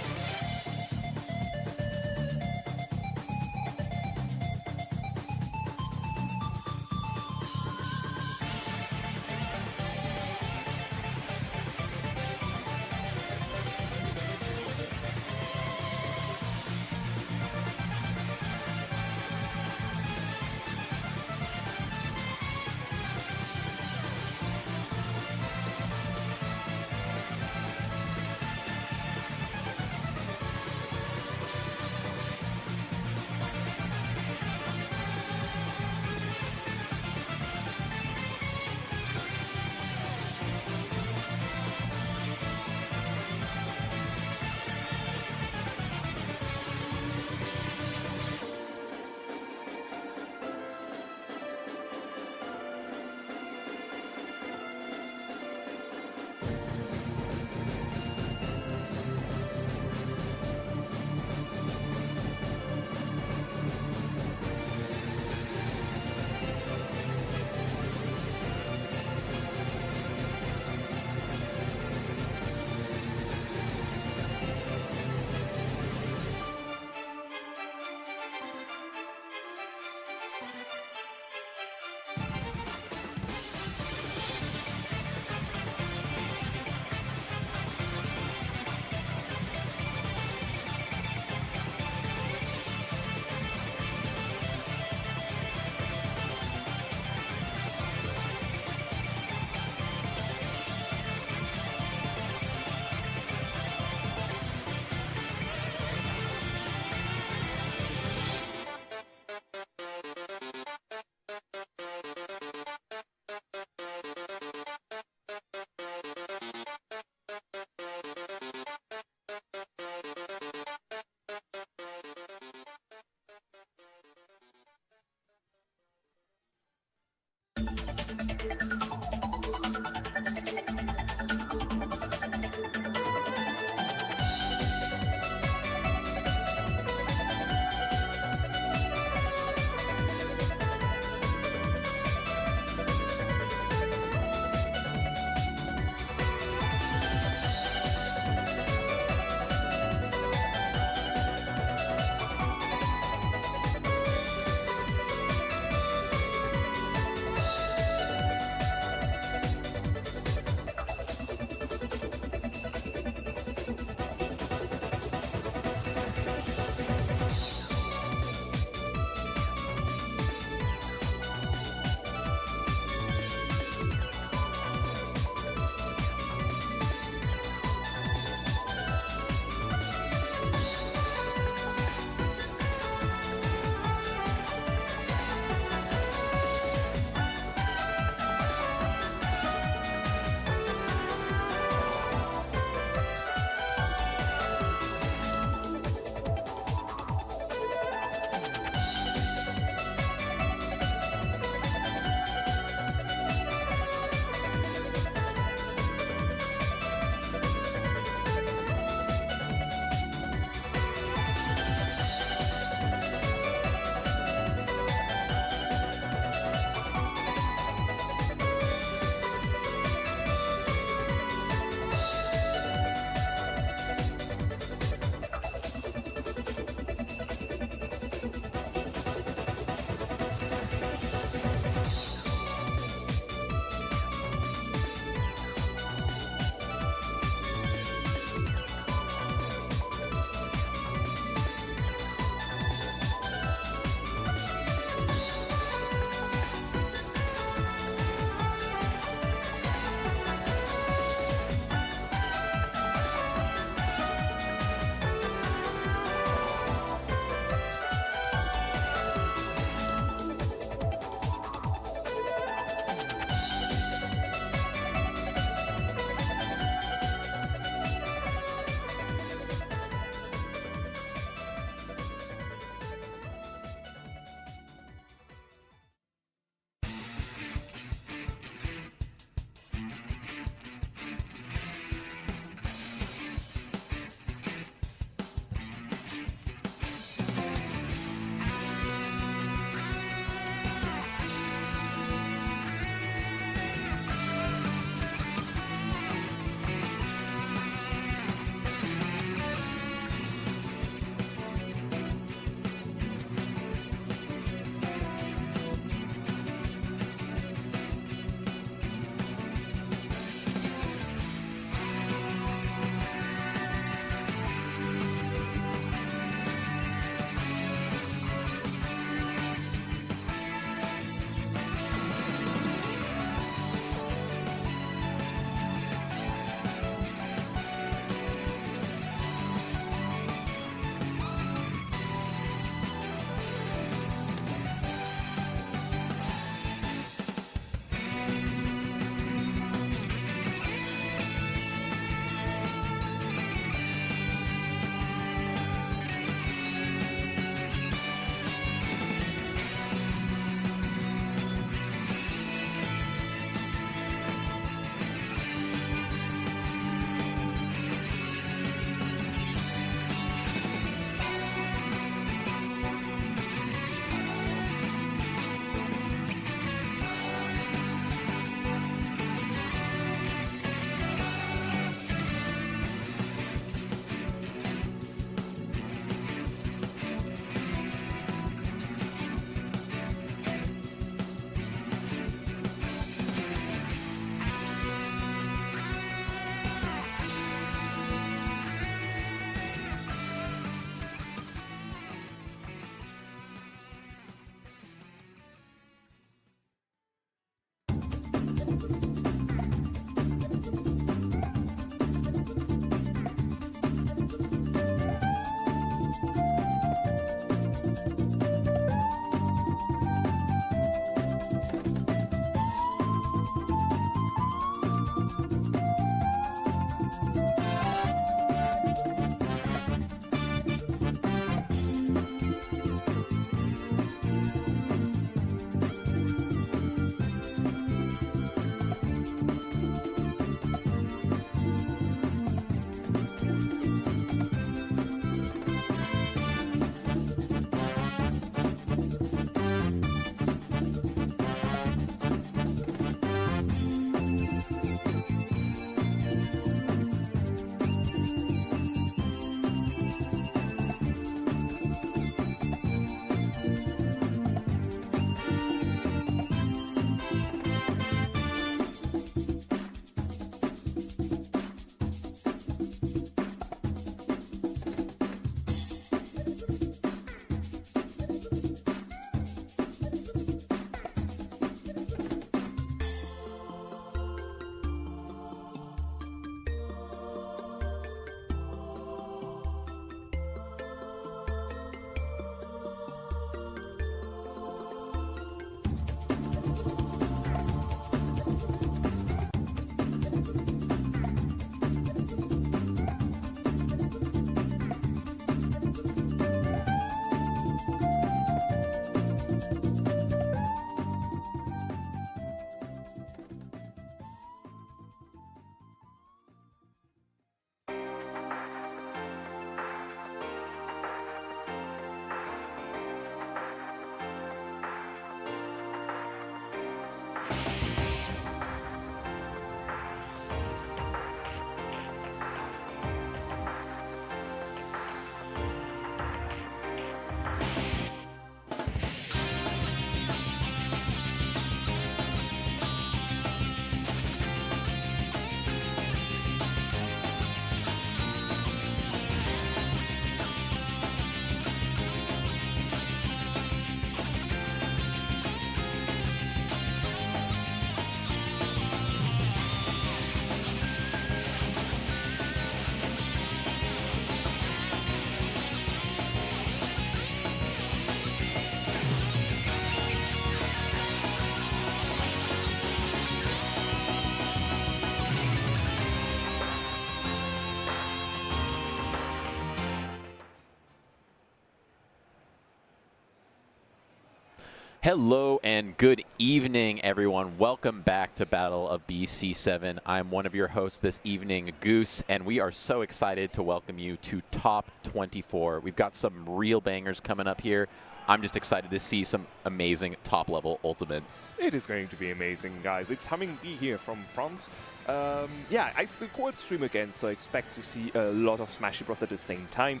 Hello and good evening, everyone. Welcome back to Battle of BC7. I'm one of your hosts this evening, Goose, and we are so excited to welcome you to Top 24. We've got some real bangers coming up here. I'm just excited to see some amazing top-level Ultimate. It is going to be amazing, guys. It's Humming Bee here from France. Yeah, I still quite stream again, so I expect to see a lot of Smash Bros at the same time.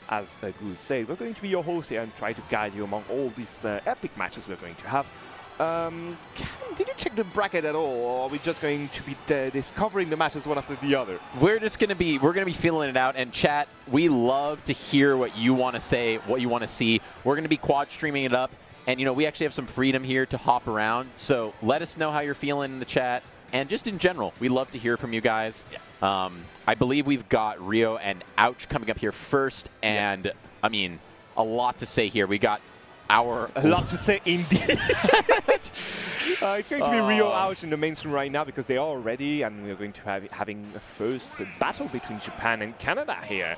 As Goose said, we're going to be your host here and try to guide you among all these epic matches we're going to have. Did you check the bracket at all, or are we just going to be discovering the matches one after the other? We're gonna be feeling it out. And chat, we love to hear what you want to say, what you want to see. We're gonna be quad streaming it up, and you know we actually have some freedom here to hop around. So let us know how you're feeling in the chat, and just in general, we love to hear from you guys. Yeah. I believe we've got Rio and Ouch coming up here first, and I mean, a lot to say here. We got a lot to say indeed. It's going to be Rio Ouch in the mainstream right now because they are ready, and we're going to having a first battle between Japan and Canada here.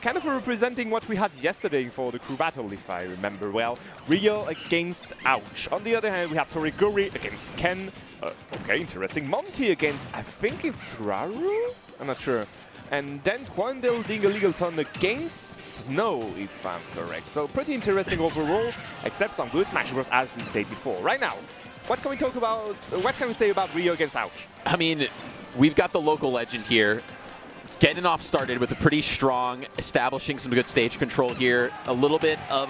Kind of representing what we had yesterday for the crew battle, if I remember well. Rio against Ouch. On the other hand, we have Toriguri against Ken. Okay, interesting. Monty against, I think it's Raru? I'm not sure. And then Quandel Dingle against Snow, if I'm correct. So pretty interesting overall, except some good Smash Bros, as we said before. Right now, what can we talk about? What can we say about Rio against Ouch? I mean, we've got the local legend here, getting off started with a pretty strong, establishing some good stage control here. A little bit of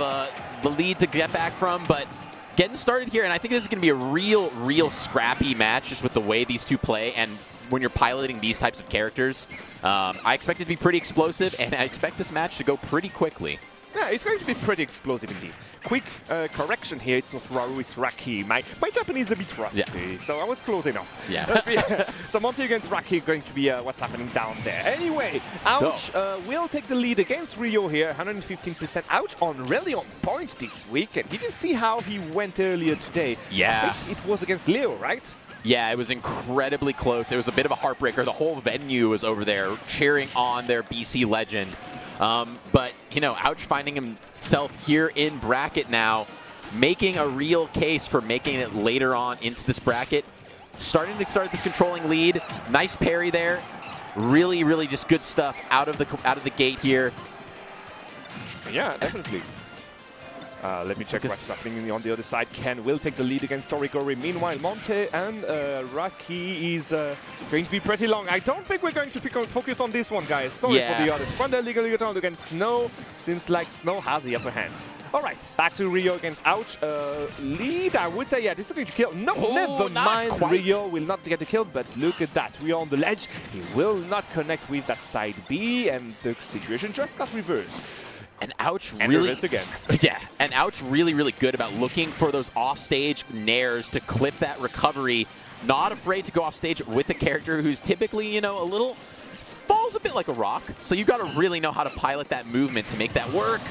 the lead to get back from, but getting started here, and I think this is going to be a real scrappy match just with the way these two play. And when you're piloting these types of characters, I expect it to be pretty explosive, and I expect this match to go pretty quickly. Yeah, it's going to be pretty explosive indeed. Quick correction here, it's not Raru, it's Raki. My Japanese is a bit rusty, so I was close enough. Yeah. So Monty against Raki going to be what's happening down there. Anyway, Ouch will take the lead against Rio here, 115% out on really on point this week. And did you see how he went earlier today? Yeah. I think it was against Leo, right? Yeah, it was incredibly close. It was a bit of a heartbreaker. The whole venue was over there cheering on their BC legend. But, you know, Ouch finding himself here in bracket now, making a real case for making it later on into this bracket. Starting to start this controlling lead. Nice parry there. Really just good stuff out of the gate here. Yeah, definitely. Let me check what's happening on the other side. Ken will take the lead against Toriguri. Meanwhile, Monte and Raki is going to be pretty long. I don't think we're going to focus on this one, guys. Sorry for the others. Quandel Ligaton against Snow. Seems like Snow has the upper hand. All right, back to Rio against Ouch. Lead, I would say, yeah, this is going to kill. No, never mind. Quite. Rio will not get the kill, but look at that. We are on the ledge. He will not connect with that side B, and the situation just got reversed. And Ouch and really, again. Yeah, and Ouch really good about looking for those offstage nairs to clip that recovery. Not afraid to go off stage with a character who's typically, you know, a little falls a bit like a rock. So you've got to really know how to pilot that movement to make that work.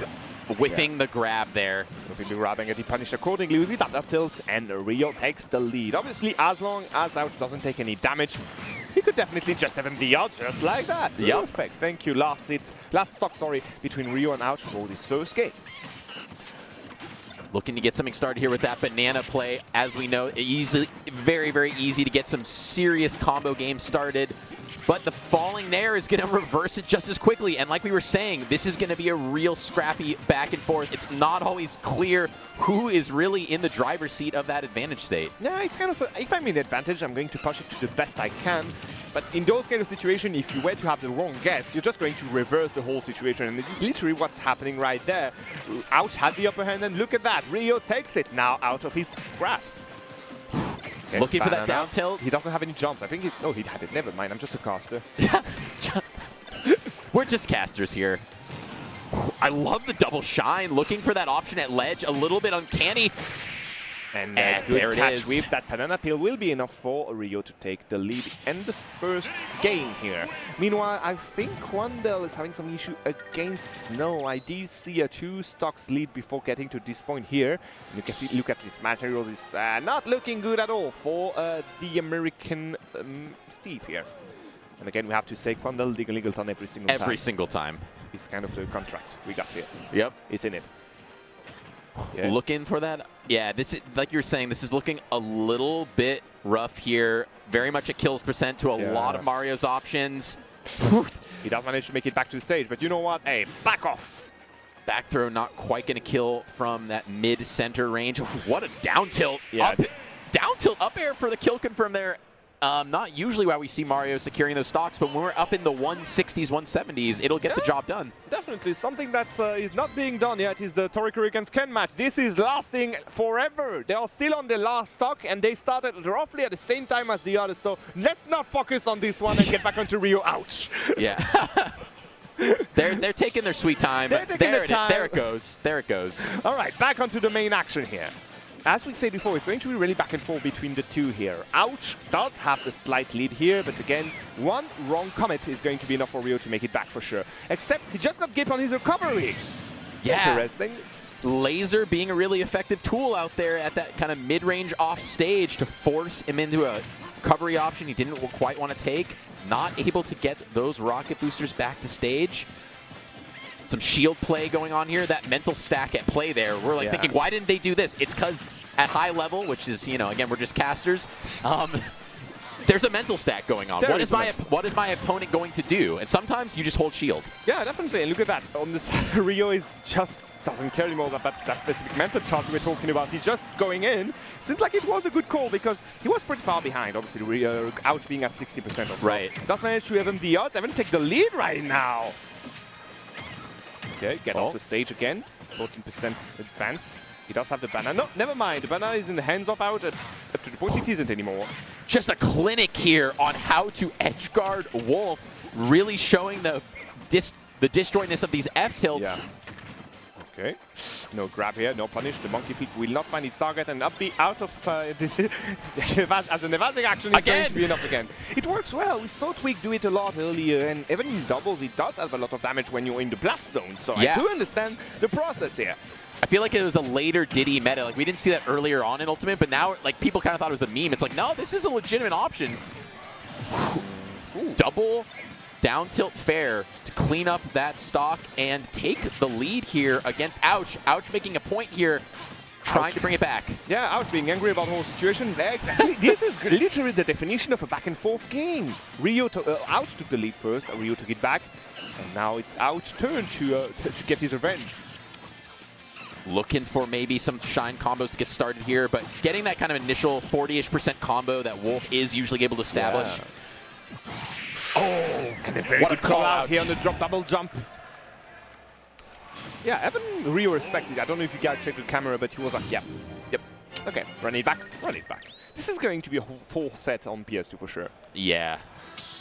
Whiffing the grab there. Whiffing the grab and getting punished accordingly with that up tilt, and Rio takes the lead. Obviously, as long as Ouch doesn't take any damage, he could definitely just have him the out just like that. Yep. Perfect. Thank you. Last stock, between Rio and Ouch for this first game. Looking to get something started here with that banana play. As we know, very easy to get some serious combo games started. But the falling there is going to reverse it just as quickly. And like we were saying, this is going to be a real scrappy back and forth. It's not always clear who is really in the driver's seat of that advantage state. Yeah, it's kind of if I'm in advantage, I'm going to push it to the best I can. But in those kind of situations, if you were to have the wrong guess, you're just going to reverse the whole situation. And this is literally what's happening right there. Ouch had the upper hand, and look at that. Rio takes it now out of his grasp. Looking for that down tilt. He doesn't have any jumps. I think he had it. Never mind. I'm just a caster. We're just casters here. I love the double shine. Looking for that option at ledge. A little bit uncanny. And there good it catch is. with that banana peel will be enough for Rio to take the lead in this first game here. Meanwhile, I think Quandel is having some issue against Snow. I did see a 2 stocks lead before getting to this point here. Look at this materials is not looking good at all for the American Steve here. And again, we have to say Quandel Ligaton every single time. Every single time. It's kind of the contract we got here. Yep. It's in it. Yeah. Looking for that Yeah, this is, like you're saying, this is looking a little bit rough here. Very much a kills percent to a lot of Mario's options. He does manage to make it back to the stage, but you know what? Hey, back off. Back throw not quite going to kill from that mid-center range. What a down tilt. Yeah. Down tilt up air for the kill confirm there. Not usually why we see Mario securing those stocks, but when we're up in the 160s, 170s, it'll get the job done. Definitely. Something that is not being done yet is the Torikuri against Ken match. This is lasting forever. They are still on the last stock, and they started roughly at the same time as the others. So let's not focus on this one and get back onto Rio. Ouch. Yeah. they're taking their sweet time. They're taking their time. There it goes. There it goes. All right, back onto the main action here. As we said before, it's going to be really back and forth between the two here. Ouch does have the slight lead here, but again, one wrong commit is going to be enough for Rio to make it back for sure. Except he just got gipped on his recovery. Yeah. Interesting. Laser being a really effective tool out there at that kind of mid-range off stage to force him into a recovery option he didn't quite want to take. Not able to get those rocket boosters back to stage. Some shield play going on here, that mental stack at play there. We're like thinking, why didn't they do this? It's because at high level, which is, you know, again, we're just casters, there's a mental stack going on. What is my opponent going to do? And sometimes you just hold shield. Yeah, definitely. And look at that. On this, Rio is just doesn't care anymore about that specific mental charge we're talking about. He's just going in. Seems like it was a good call because he was pretty far behind. Obviously, Rio out being at 60% or so. Right. Does manage to Evan the odds. Evan take the lead right now. Okay, get off the stage again. 14% advance. He does have the banner. No, never mind. The banner is in the hands of Out. Up to the point it isn't anymore. Just a clinic here on how to edge guard Wolf. Really showing the disjointness of these F tilts. Yeah. Okay. No grab here, no punish. The monkey feet will not find its target, and up the out of as an evasive action is going to be enough again. It works well. We saw Tweak do it a lot earlier, and even in doubles, it does have a lot of damage when you're in the blast zone. So I do understand the process here. I feel like it was a later Diddy meta. Like, we didn't see that earlier on in Ultimate, but now, like, people kind of thought it was a meme. It's like, no, this is a legitimate option. Double down tilt fair to clean up that stock and take the lead here against Ouch. Ouch making a point here, trying to bring it back. Yeah, Ouch being angry about the whole situation. This is literally the definition of a back and forth game. Ouch took the lead first, Rio took it back, and now it's Ouch's turn to get his revenge. Looking for maybe some shine combos to get started here, but getting that kind of initial 40-ish% combo that Wolf is usually able to establish. Yeah. Oh, and a very good call out here on the drop double jump. Yeah, Evan Rio respects it. I don't know if you guys checked the camera, but he was like, yep. Okay, run it back. This is going to be a full set on PS2 for sure. Yeah.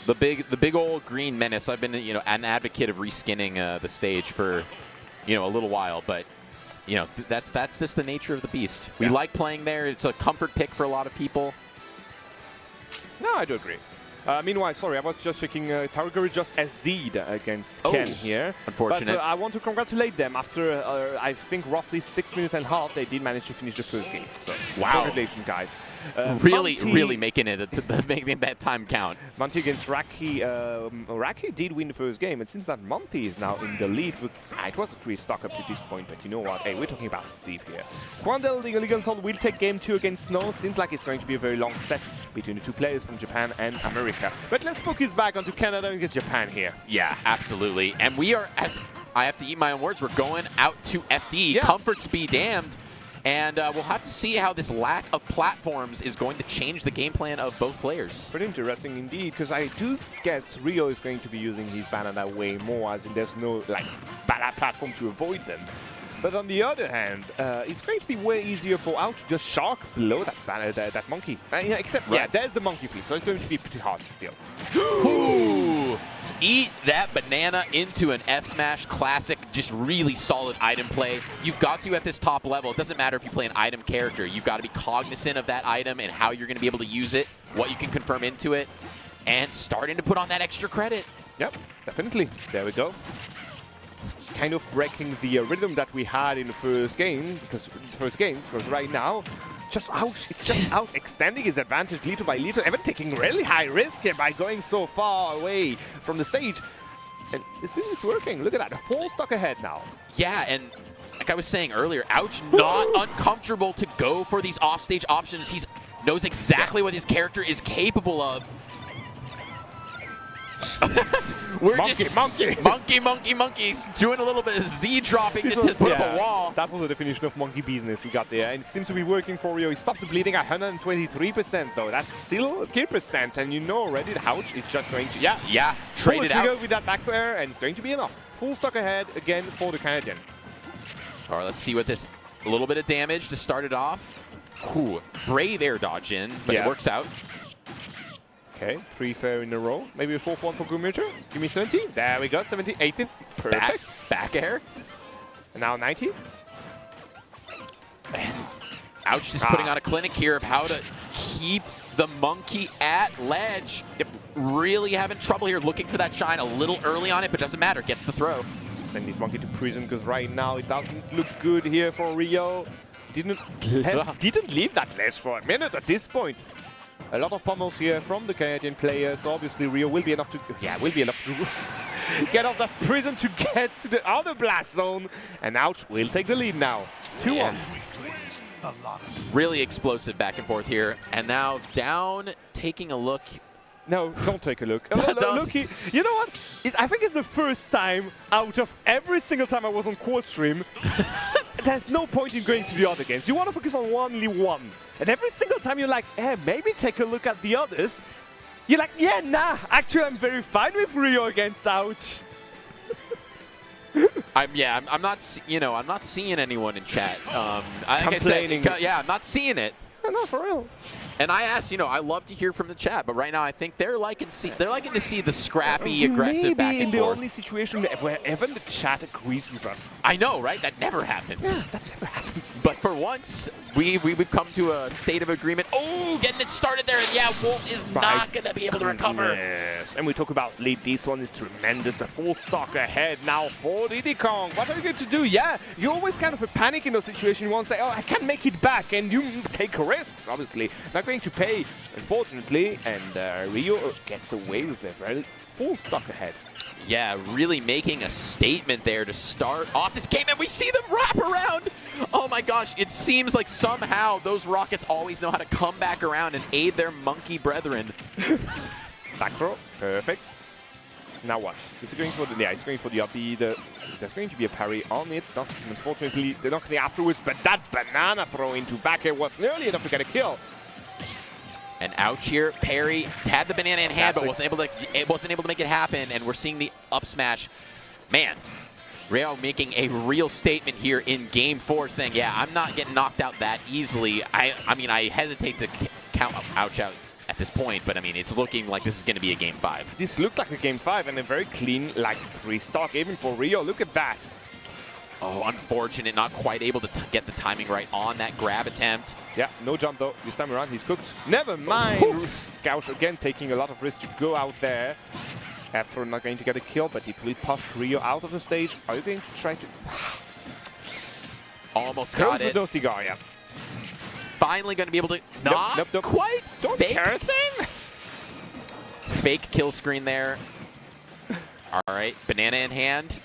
The big old green menace. I've been, you know, an advocate of reskinning the stage for, you know, a little while, but you know, that's just the nature of the beast. We like playing there. It's a comfort pick for a lot of people. No, I do agree. Meanwhile, sorry, I was just checking. Torikuri just SD'd against Ken here. Unfortunate. But I want to congratulate them. After, I think, roughly 6 minutes and a half, they did manage to finish the first game. So, wow. Congratulations, guys. Really making it, making that time count. Monty against Raki. Raki did win the first game. It seems that Monty is now in the lead. It was a 3 stock up to this point, but you know what? Hey, we're talking about Steve here. Quandel, the Legal will take game 2 against Snow. Seems like it's going to be a very long set between the two players from Japan and America. But let's focus back onto Canada and against Japan here. Yeah, absolutely. And we are, as I have to eat my own words, we're going out to FD. Yeah. Comforts be damned. And we'll have to see how this lack of platforms is going to change the game plan of both players. Pretty interesting indeed, because I do guess Rio is going to be using his banana way more, as in there's no like banana platform to avoid them. But on the other hand, it's going to be way easier for Ouch to just shark below that banner, that monkey. Except, yeah, there's the monkey feet, so it's going to be pretty hard still. Ooh. Eat that banana into an F smash. Classic, just really solid item play. You've got to at this top level. It doesn't matter if you play an item character. You've got to be cognizant of that item and how you're going to be able to use it, what you can confirm into it, and starting to put on that extra credit. Yep, definitely. There we go. Kind of breaking the rhythm that we had in the first game, because right now, just Ouch, it's just Ouch extending his advantage little by little, even taking really high risk here by going so far away from the stage. And this is working. Look at that, a 4 stock ahead now. Yeah, and like I was saying earlier, Ouch not uncomfortable to go for these offstage options. He knows exactly what his character is capable of. We're monkey, doing a little bit of Z dropping just to put up a wall. That was the definition of monkey business we got there, and it seems to be working for Rio. He stopped the bleeding at 123% though. That's still a kill percent, and you know already that Ouch is just going to trade it out with that back air, and it's going to be enough. Full stock ahead again for the Canadian. All right, let's see what this. A little bit of damage to start it off. Ooh, brave air dodge in, but it works out. Okay, 3 fair in a row. Maybe a 4th one for Gumicho. Give me 70. There we go, 70, 80. Perfect. Back air. And now 90. And Ouch just putting on a clinic here of how to keep the monkey at ledge. Really having trouble here, looking for that shine a little early on it, but doesn't matter. Gets the throw. Send this monkey to prison because right now it doesn't look good here for Rio. Didn't leave that ledge for a minute at this point. A lot of pummels here from the Canadian players. Obviously, Rio will be enough to get off that prison to get to the other blast zone. And Ouch will take the lead now. 2-1. Really explosive back and forth here. And now down, taking a look. No, don't take a look. Look, you know what? I think it's the first time out of every single time I was on Quad Stream, there's no point in going to the other games. You want to focus on only one. And every single time you're like, hey, maybe take a look at the others. You're like, yeah, nah, actually I'm very fine with Rio against Ouch. I'm not seeing anyone in chat. Complaining. I'm not seeing it. No, for real. And I asked, I love to hear from the chat, but right now I think they're liking to see the scrappy, aggressive back and forth. Maybe in the only situation where even the chat agrees with us. I know, right? That never happens. Yeah, that never happens. But for once, we've come to a state of agreement. Oh, getting it started there, and Wolf is not going to be able to recover. Yes, and we talk about lead. This one is tremendous. A full stock ahead now for Diddy Kong. What are you going to do? Yeah, you're always kind of a panic in those situations. You want to say, oh, I can't make it back, and you take risks, obviously. Not going to pay, unfortunately, and Rio gets away with a very full stock ahead. Yeah, really making a statement there to start off this game, and we see them wrap around. Oh my gosh, it seems like somehow those Rockets always know how to come back around and aid their monkey brethren. Back throw, perfect. Now what? Is it going for the? Yeah, it's going for the up B. There's going to be a parry on it. Not, unfortunately, they're not going afterwards, but that banana throw into back air was nearly enough to get a kill. And Ouch here, parry, had the banana in hand, but wasn't able to make it happen. And we're seeing the up smash. Man, Rio making a real statement here in Game 4, saying, yeah, I'm not getting knocked out that easily. I mean, I hesitate to count Ouch out at this point, but I mean, it's looking like this is going to be a Game 5. This looks like a Game 5 and a very clean, like, 3-stock, even for Rio. Look at that. Oh, unfortunate, not quite able to get the timing right on that grab attempt. Yeah, no jump though. This time around, he's cooked. Never mind. Gauch again taking a lot of risk to go out there. After not going to get a kill, but he will push Rio out of the stage. Are you going to try to... Almost got it. No cigar, yeah. Finally going to be able to... Not quite. Don't kerosene. Fake kill screen there. All right, banana in hand.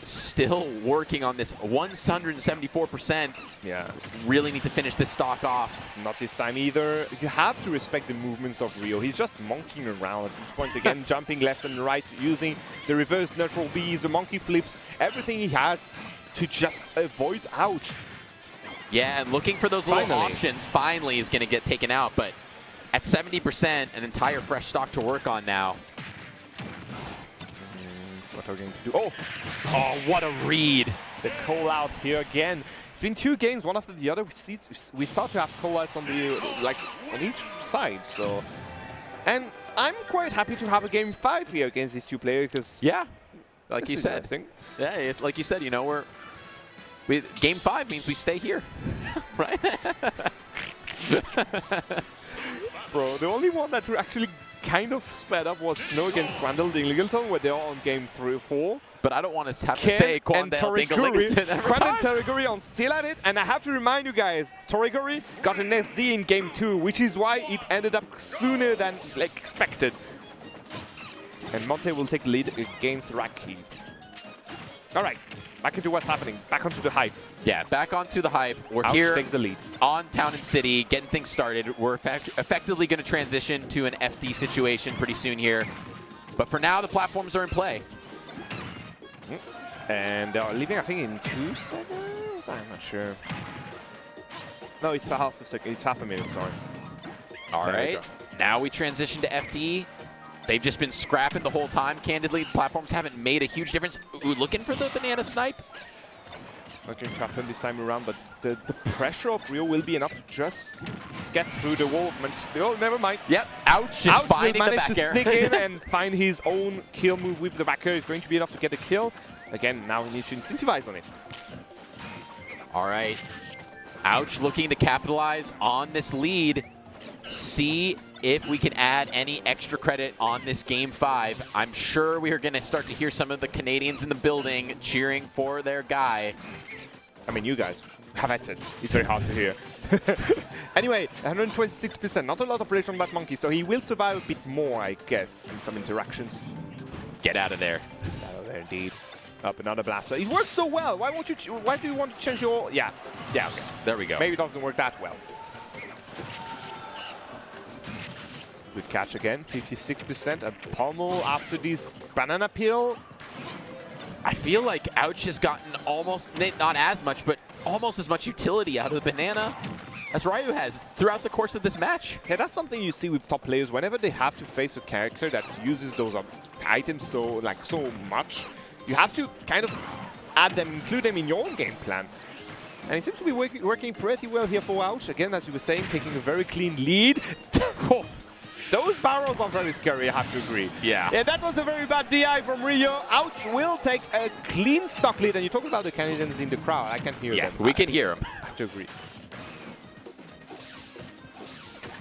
Still working on this 174%. Yeah. Really need to finish this stock off. Not this time either. You have to respect the movements of Rio. He's just monkeying around at this point. Again, jumping left and right, using the reverse neutral Bs, the monkey flips, everything he has to just avoid Ouch. Yeah, and looking for those little options finally is going to get taken out. But at 70%, an entire fresh stock to work on now. What are we going to do? Oh, what a read. The call out here again. It's been 2 games, one after the other. We start to have call outs on on each side. So, and I'm quite happy to have a Game 5 here against these 2 players because like you said, like you said, Game 5 means we stay here, right? Bro, the only one that actually kind of sped up was Snow against Quandale Dingleton, where they're on Game 3 or 4. But I don't want to have to say Quandale Dingleton every time. Quandale Toriguri on still at it, and I have to remind you guys, Toriguri got an SD in Game 2, which is why it ended up sooner than expected. And Monte will take the lead against Raki. All right, Back into what's happening. Back onto the hype. Yeah, back onto the hype. We're Ouch here takes the lead. on Town and City, getting things started. We're effectively going to transition to an FD situation pretty soon here. But for now, the platforms are in play. And they're leaving, I think, in 2 seconds? I'm not sure. No, it's a half a second. It's half a minute, sorry. All There we right, now we transition to FD. They've just been scrapping the whole time. Candidly, the platforms haven't made a huge difference. Ooh, looking for the banana snipe. Not going to happen this time around, but the pressure of Rio will be enough to just get through the wall. Oh, never mind. Yep, Ouch, just Ouch finding will the manage back to air. sneak in and find his own kill move with the back air. It's going to be enough to get a kill. Again, now we need to incentivize on it. All right, Ouch looking to capitalize on this lead. See if we can add any extra credit on this Game 5. I'm sure we are going to start to hear some of the Canadians in the building cheering for their guy. I mean, you guys have headsets. It's very hard to hear. Anyway, 126%. Not a lot of rage on that monkey, so he will survive a bit more, I guess, in some interactions. Get out of there. Out of there, indeed. Up another blaster. It works so well. Why won't you? Why do you want to change your? Yeah. Okay. There we go. Maybe it doesn't work that well. Good catch again. 56%. A pommel after this banana peel. I feel like Ouch has gotten almost, not as much, but almost as much utility out of the banana as Ryu has throughout the course of this match. Yeah, that's something you see with top players. Whenever they have to face a character that uses those items so much, you have to kind of add them, include them in your own game plan. And it seems to be working pretty well here for Ouch. Again, as you were saying, taking a very clean lead. Those barrels are very scary, I have to agree. Yeah. That was a very bad DI from Rio. Ouch will take a clean stock lead. And you talk about the Canadians in the crowd. I can hear them. We can hear them. I have to agree.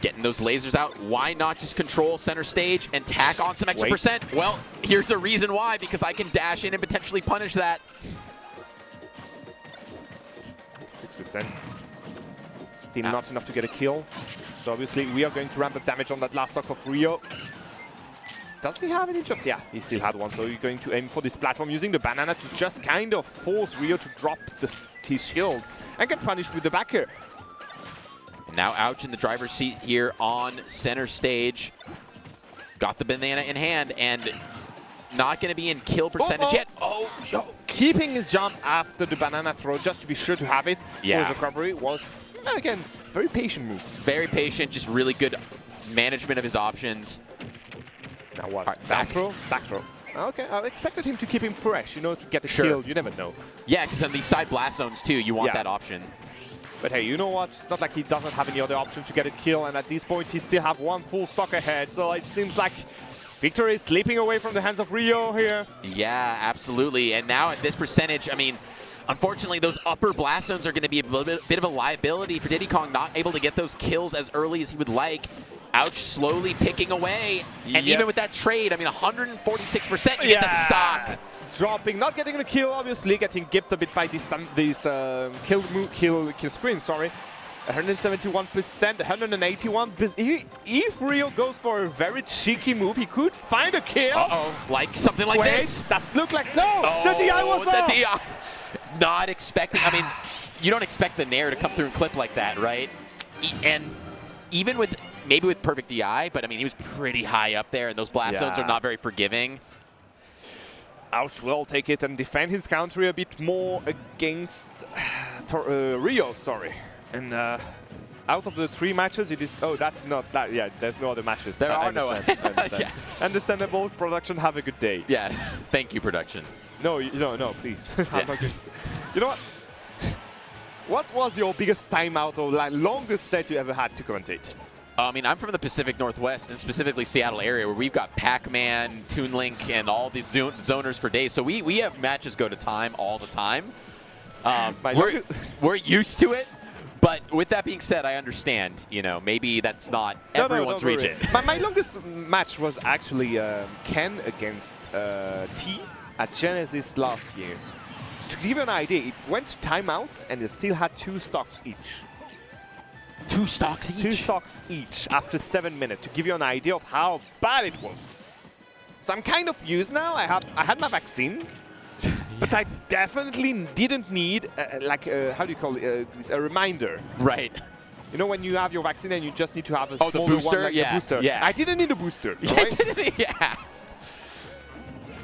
Getting those lasers out. Why not just control center stage and tack on some extra percent? Well, here's a reason why, because I can dash in and potentially punish that. 6%. Still not enough to get a kill. So obviously we are going to ramp up damage on that last stock of Rio. Does he have any shots? Yeah, he still had one. So you're going to aim for this platform using the banana to just kind of force Rio to drop his shield and get punished with the back air. And now Ouch in the driver's seat here on center stage. Got the banana in hand and not going to be in kill percentage yet. Keeping his jump after the banana throw just to be sure to have it for his recovery was, again, very patient move. Very patient, just really good management of his options. Now what? Right, back throw? Back throw. Okay, I expected him to keep him fresh, to get a kill. You never know. Yeah, because on these side blast zones too, you want that option. But hey, you know what? It's not like he doesn't have any other option to get a kill, and at this point he still have one full stock ahead, so it seems like victory is slipping away from the hands of Rio here. Yeah, absolutely. And now at this percentage, I mean, unfortunately, those upper blast zones are going to be a bit of a liability for Diddy Kong, not able to get those kills as early as he would like. Ouch, slowly picking away. And even with that trade, I mean, 146%, you get the stock. Dropping, not getting the kill, obviously, getting gipped a bit by this kill screen, sorry. 171%, 181. If Rio goes for a very cheeky move, he could find a kill. Like something like this. That's look like, no, the DI was the off. DI. Not expecting, I mean, you don't expect the Nair to come through and clip like that, right? And even with, maybe with perfect DI, but I mean, he was pretty high up there, and those blast zones are not very forgiving. Ouch will take it and defend his counter a bit more against Rio, sorry. And out of the 3 matches, it is... Oh, that's not... that. Yeah, there's no other matches. There are no... Yeah. Understandable. Production, have a good day. Yeah, thank you, production. No, no, please. You know what? What was your biggest timeout or longest set you ever had to commentate? I mean, I'm from the Pacific Northwest, and specifically Seattle area, where we've got Pac-Man, Toon Link, and all these zoners for days. So we have matches go to time all the time. We're used to it. But with that being said, I understand, maybe that's not everyone's region. My longest match was actually Ken against T at Genesis last year. To give you an idea, it went to timeouts and it still had 2 stocks each. 2 stocks each? 2 stocks each after 7 minutes, to give you an idea of how bad it was. So I'm kind of used now. I had my vaccine. But I definitely didn't need, how do you call it, a reminder. Right. You know, when you have your vaccine and you just need to have a the smaller booster? one, like Yeah, the booster. yeah. I didn't need a booster. all right? Yeah.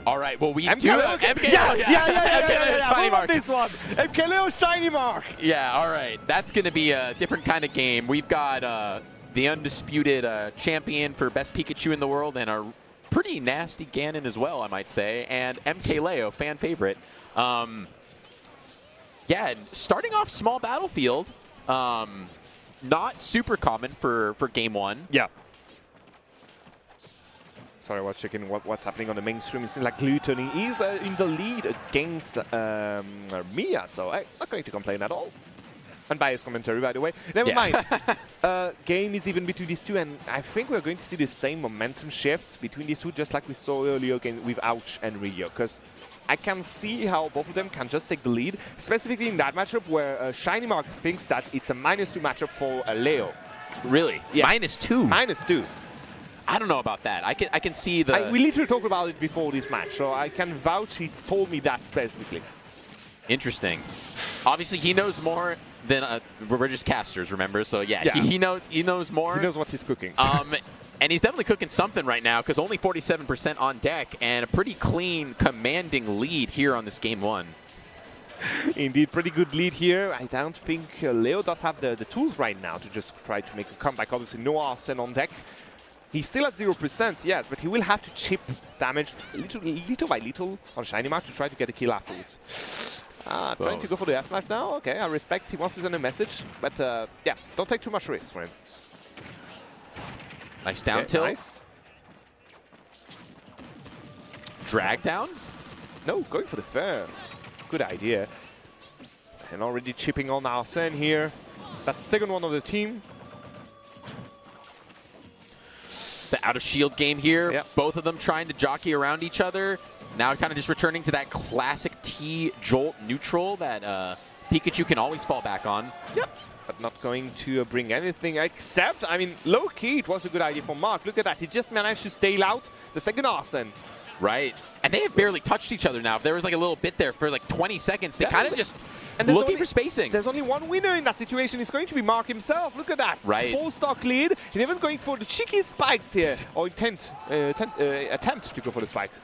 All right, well, we MK do Leo, have okay. MK Yeah. MK Leo shiny Who mark. won this one? MK Leo shiny mark. Yeah, all right. That's going to be a different kind of game. We've got the undisputed champion for best Pikachu in the world and a pretty nasty Ganon as well, I might say, and MK Leo, fan favorite. Yeah, and starting off small battlefield, not super common for game one. Yeah. Sorry, I was checking what's happening on the mainstream. It seems like Gluttony is in the lead against Mia, so I'm not going to complain at all. Unbiased commentary, by the way. Never mind. Game is even between these two, and I think we're going to see the same momentum shifts between these two, just like we saw earlier again with Ouch and Rio, because I can see how both of them can just take the lead, specifically in that matchup where Shiny Mark thinks that it's a -2 matchup for Leo. Really? Yes. -2? -2. I don't know about that. I can see the... We literally talked about it before this match, so I can vouch he's told me that specifically. Interesting. Obviously, he knows more than we're just casters, remember? So yeah. He knows more. He knows what he's cooking. And he's definitely cooking something right now because only 47% on deck and a pretty clean, commanding lead here on this game one. Indeed, pretty good lead here. I don't think Leo does have the tools right now to just try to make a comeback. Obviously, no Arsene on deck. He's still at 0%, yes, but he will have to chip damage little by little on Shiny Mark to try to get a kill afterwards. Trying to go for the F-smash now. Okay, I respect he wants to send a message, but yeah, don't take too much risk for him. Nice down tilt. Nice. Drag down? No, going for the fair. Good idea. And already chipping on Arsene here. That's the second one of the team. The out of shield game here. Yep. Both of them trying to jockey around each other. Now kind of just returning to that classic T jolt neutral that Pikachu can always fall back on. Yep. But not going to bring anything except, I mean, low-key, it was a good idea for Mark. Look at that. He just managed to stay out the second Arsene. Right. And they have barely touched each other now. If there was like a little bit there for like 20 seconds, they kind of just looking for spacing. There's only one winner in that situation. It's going to be Mark himself. Look at that. Right. 4-stock lead. He's even going for the cheeky spikes here. Or attempt to go for the spikes.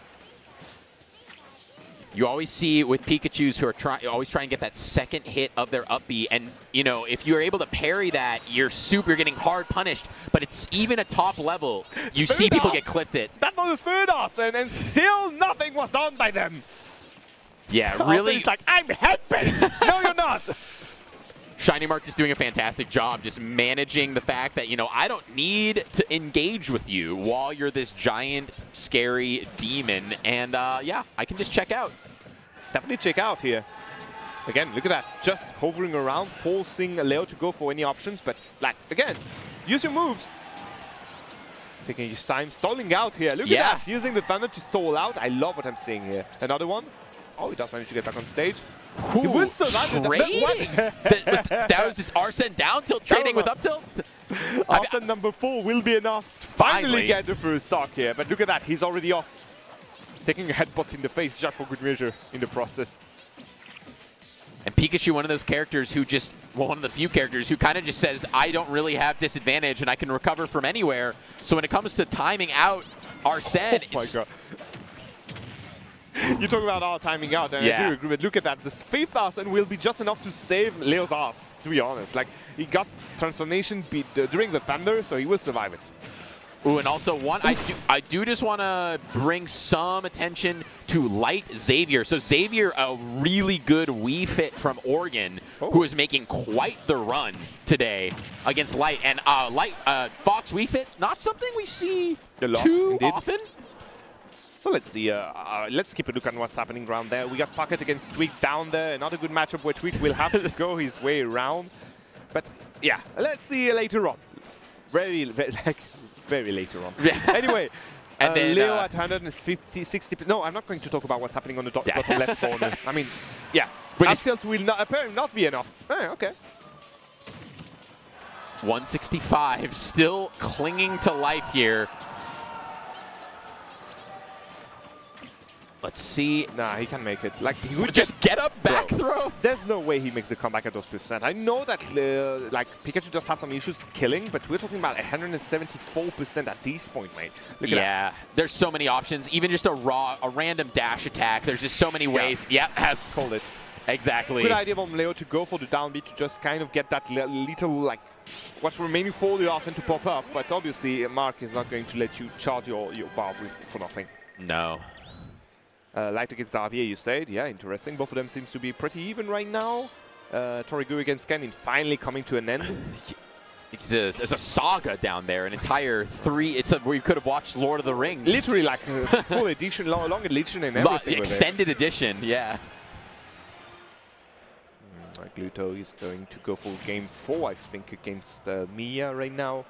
You always see with Pikachus who are always trying to get that second hit of their up B, and you know if you're able to parry that, you're getting hard punished. But it's even at top level, you see people get clipped it. That was the third Arsene, and still nothing was done by them. Yeah, really. It's like I'm helping. No, you're not. Shiny Mark is doing a fantastic job just managing the fact that, you know, I don't need to engage with you while you're this giant, scary demon. And, yeah, I can just check out. Definitely check out here. Again, look at that. Just hovering around, forcing Leo to go for any options. But, like, again, use your moves. Taking his time, stalling out here. Look at that. Using the Thunder to stall out. I love what I'm seeing here. Another one. Oh, he does manage to get back on stage. Ooh, he will survive that was just Arsene down tilt trading with up tilt. Arsene number 4 will be enough to finally get the first stock here. But look at that, he's already off. He's taking a headbutt in the face just for good measure in the process. And Pikachu, one of those characters who just, well, one of the few characters who kind of just says, I don't really have disadvantage and I can recover from anywhere. So when it comes to timing out Arsene, oh my God. You talk about our timing out, and I do agree, but look at that. The 5,000 will be just enough to save Leo's ass, to be honest. Like, he got transformation during the Thunder, so he will survive it. Ooh, and also I do just want to bring some attention to Light Xavier. So Xavier, a really good Wii Fit from Oregon, who is making quite the run today against Light. And Fox Wii Fit, not something we see too often. So let's see, let's keep a look on what's happening around there. We got Pocket against Tweak down there. Another good matchup where Tweak will have to go his way around. But yeah, let's see later on. Very later on. Anyway, and then, Leo at 150, 60. No, I'm not going to talk about what's happening on the bottom left corner. I mean, yeah, Asphalt will apparently not be enough. Okay. 165, still clinging to life here. let's see. Nah, he can make it. Like, he would Just get up, back Bro. throw. There's no way he makes the comeback at those percent. I know that like Pikachu does have some issues killing, but we're talking about 174% at this point, mate. Look at that. Yeah, there's so many options. Even just a random dash attack. There's just so many ways. Yeah, has Called it. exactly. Good idea from Leo to go for the downbeat to just kind of get that little, like, what's remaining for the Arsene to pop up. But obviously, Mark is not going to let you charge your bar for nothing. No. Light against Xavier, you said. Yeah, interesting. Both of them seems to be pretty even right now. Torigu against Kenin finally coming to an end. It's a saga down there, an entire 3. We could have watched Lord of the Rings. Literally like a full edition, long edition and everything. Extended edition, yeah. Gluto is going to go for game 4, I think, against Mia right now.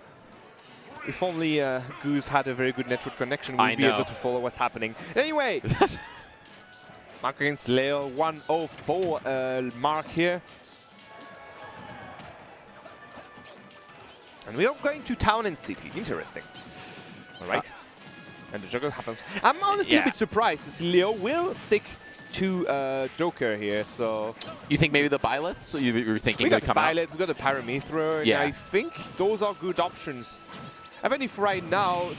If only Goose had a very good network connection, we'd be able to follow what's happening. Anyway, Mark against Leo, 104 Mark here. And we are going to Town and City. Interesting. All right. And the juggle happens. I'm honestly a bit surprised to see Leo will stick to Joker here. So you think maybe the Byleth? So you were thinking we would got come out? Byleth, we got the Paramithra. Yeah. And I think those are good options. Even if right now...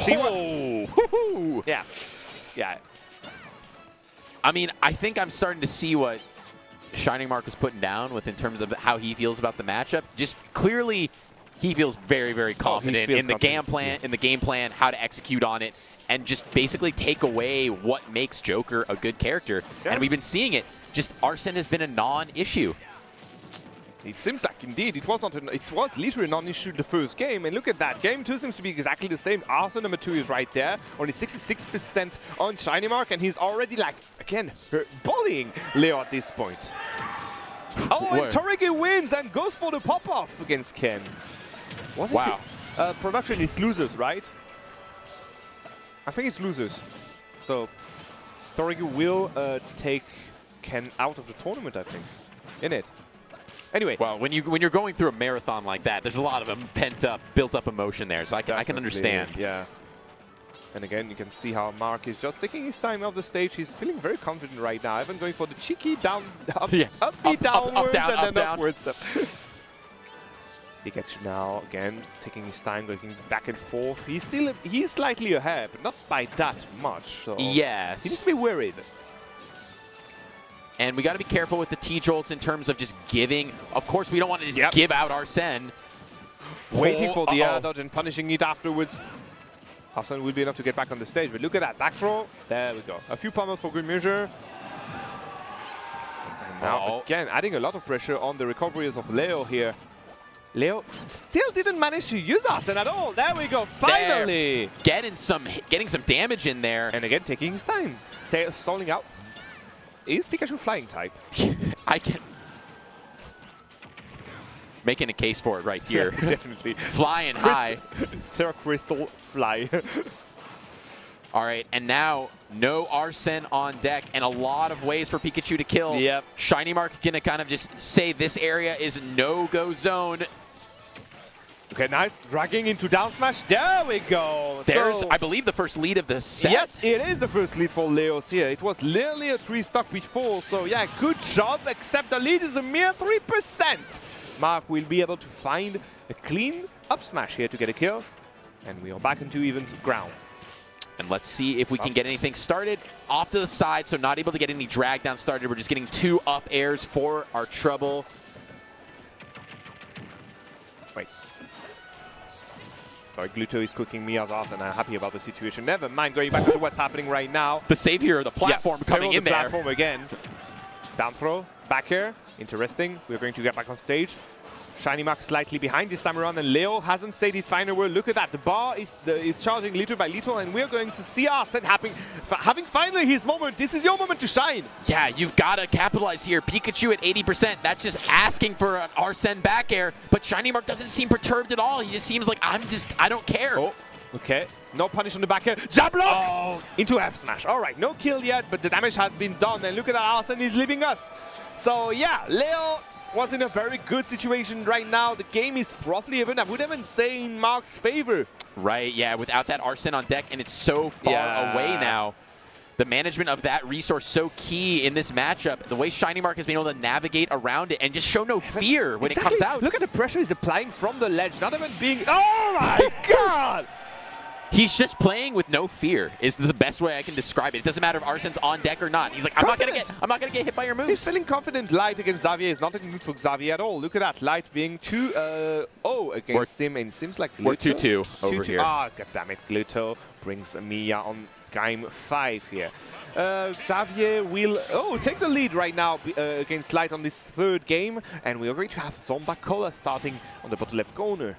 Yeah. Yeah. I mean, I think I'm starting to see what Shining Mark was putting down with in terms of how he feels about the matchup. Just clearly, he feels very, very confident in the game plan, how to execute on it, and just basically take away what makes Joker a good character. Yeah. And we've been seeing it. Just Arsene has been a non-issue. It seems like indeed it was not. It was literally a non-issue the first game, and look at that. Game 2 seems to be exactly the same. Arsene number 2 is right there, only 66% on Shiny Mark, and he's already like again bullying Leo at this point. Oh, and Torigi wins and goes for the pop-off against Ken. Wow. Production is losers, right? I think it's losers. So Torigi will take Ken out of the tournament, I think. In it. Anyway. Well, when you're going through a marathon like that, there's a lot of built up emotion there, so I can understand. Yeah. And again, you can see how Mark is just taking his time off the stage. He's feeling very confident right now. Even going for the cheeky downwards, and then upwards. Pikachu now again taking his time, going back and forth. He's slightly ahead, but not by that much. So yes. He needs to be worried. And we got to be careful with the T-Jolts in terms of just giving. Of course, we don't want to just give out Arsene. Waiting for the air dodge and punishing it afterwards. Arsene will be enough to get back on the stage. But look at that. Back throw. There we go. A few pummels for good measure. And now, again, adding a lot of pressure on the recoveries of Leo here. Leo still didn't manage to use Arsene at all. There we go. Finally. Getting some damage in there. And again, taking his time. Stalling out. Is Pikachu flying type? I can making a case for it right here. Definitely. Flying high. Terra Crystal fly. All right, and now no Arsene on deck and a lot of ways for Pikachu to kill. Yep. Shiny Mark gonna kind of just say this area is no-go zone. Okay, nice. Dragging into down smash. There we go. There's, so, I believe, the first lead of the set. Yes, it is the first lead for Leos here. It was literally a 3-stock before, so yeah, good job, except the lead is a mere 3%. Mark will be able to find a clean up smash here to get a kill, and we are back into even ground. And let's see if we can get anything started off to the side, so not able to get any drag down started. We're just getting 2 up airs for our trouble. Wait. Sorry, Gluto is cooking me as Arsene, and I'm happy about the situation. Never mind, going back to what's happening right now. The savior of the platform coming in there. Platform again. Down throw, back here. Interesting. We're going to get back on stage. Shiny Mark slightly behind this time around, and Leo hasn't said his final word. Look at that. The bar is charging little by little, and we're going to see Arsene having finally his moment. This is your moment to shine. Yeah, you've got to capitalize here. Pikachu at 80%. That's just asking for an Arsene back air, but Shiny Mark doesn't seem perturbed at all. He just seems like, I don't care. Oh, okay. No punish on the back air. Jab block! Into F smash. All right, no kill yet, but the damage has been done, and look at that. Arsene is leaving us. So, yeah, Leo was in a very good situation right now. The game is roughly even, I would even say, in Mark's favor. Right, yeah, without that Arsene on deck, and it's so far away now. the management of that resource so key in this matchup. The way Shining Mark has been able to navigate around it and just show no fear when it comes out. Look at the pressure he's applying from the ledge, not even being... Oh my god! He's just playing with no fear is the best way I can describe it. It doesn't matter if Arsene's on deck or not. He's like, I'm not gonna get hit by your moves. He's feeling confident. Light against Xavier is not looking good for Xavier at all. Look at that. Light being 2-0 against him, and it seems like We're Gluto. 2-2 over here. Ah, goddammit. Gluto brings Mia on game 5 here. Xavier will take the lead right now against Light on this third game, and we are going to have Zomba Cola starting on the bottom left corner.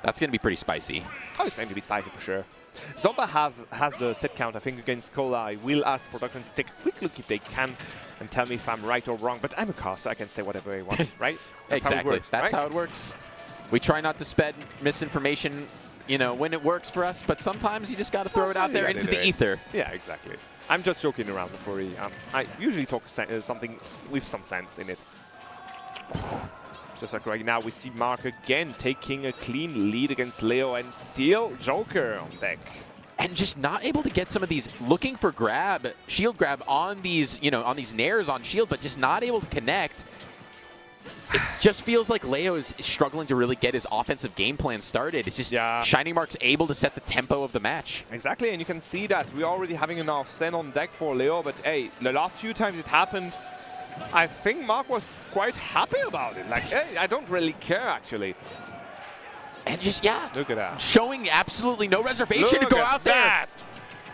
That's going to be pretty spicy. Oh, it's going to be spicy for sure. Zomba has the set count, I think, against Cola. I will ask production to take a quick look if they can and tell me if I'm right or wrong. But I'm a caster, I can say whatever I want, right? That's exactly. How it works, That's right? how it works. We try not to spread misinformation, you know, when it works for us, but sometimes you just got to throw it out there into the ether. Yeah, exactly. I'm just joking around before I usually talk something with some sense in it. Just like right now, we see Mark again taking a clean lead against Leo and still Joker on deck. And just not able to get some of these, looking for shield grab on these, you know, on these nairs on shield, but just not able to connect. It just feels like Leo is struggling to really get his offensive game plan started. It's just Shining Mark's able to set the tempo of the match. Exactly, and you can see that we're already having an Arsene on deck for Leo, but hey, the last few times it happened, I think Mark was quite happy about it. Like, hey, I don't really care, actually. And just, look at that. Showing absolutely no reservation Look to go at out there. that.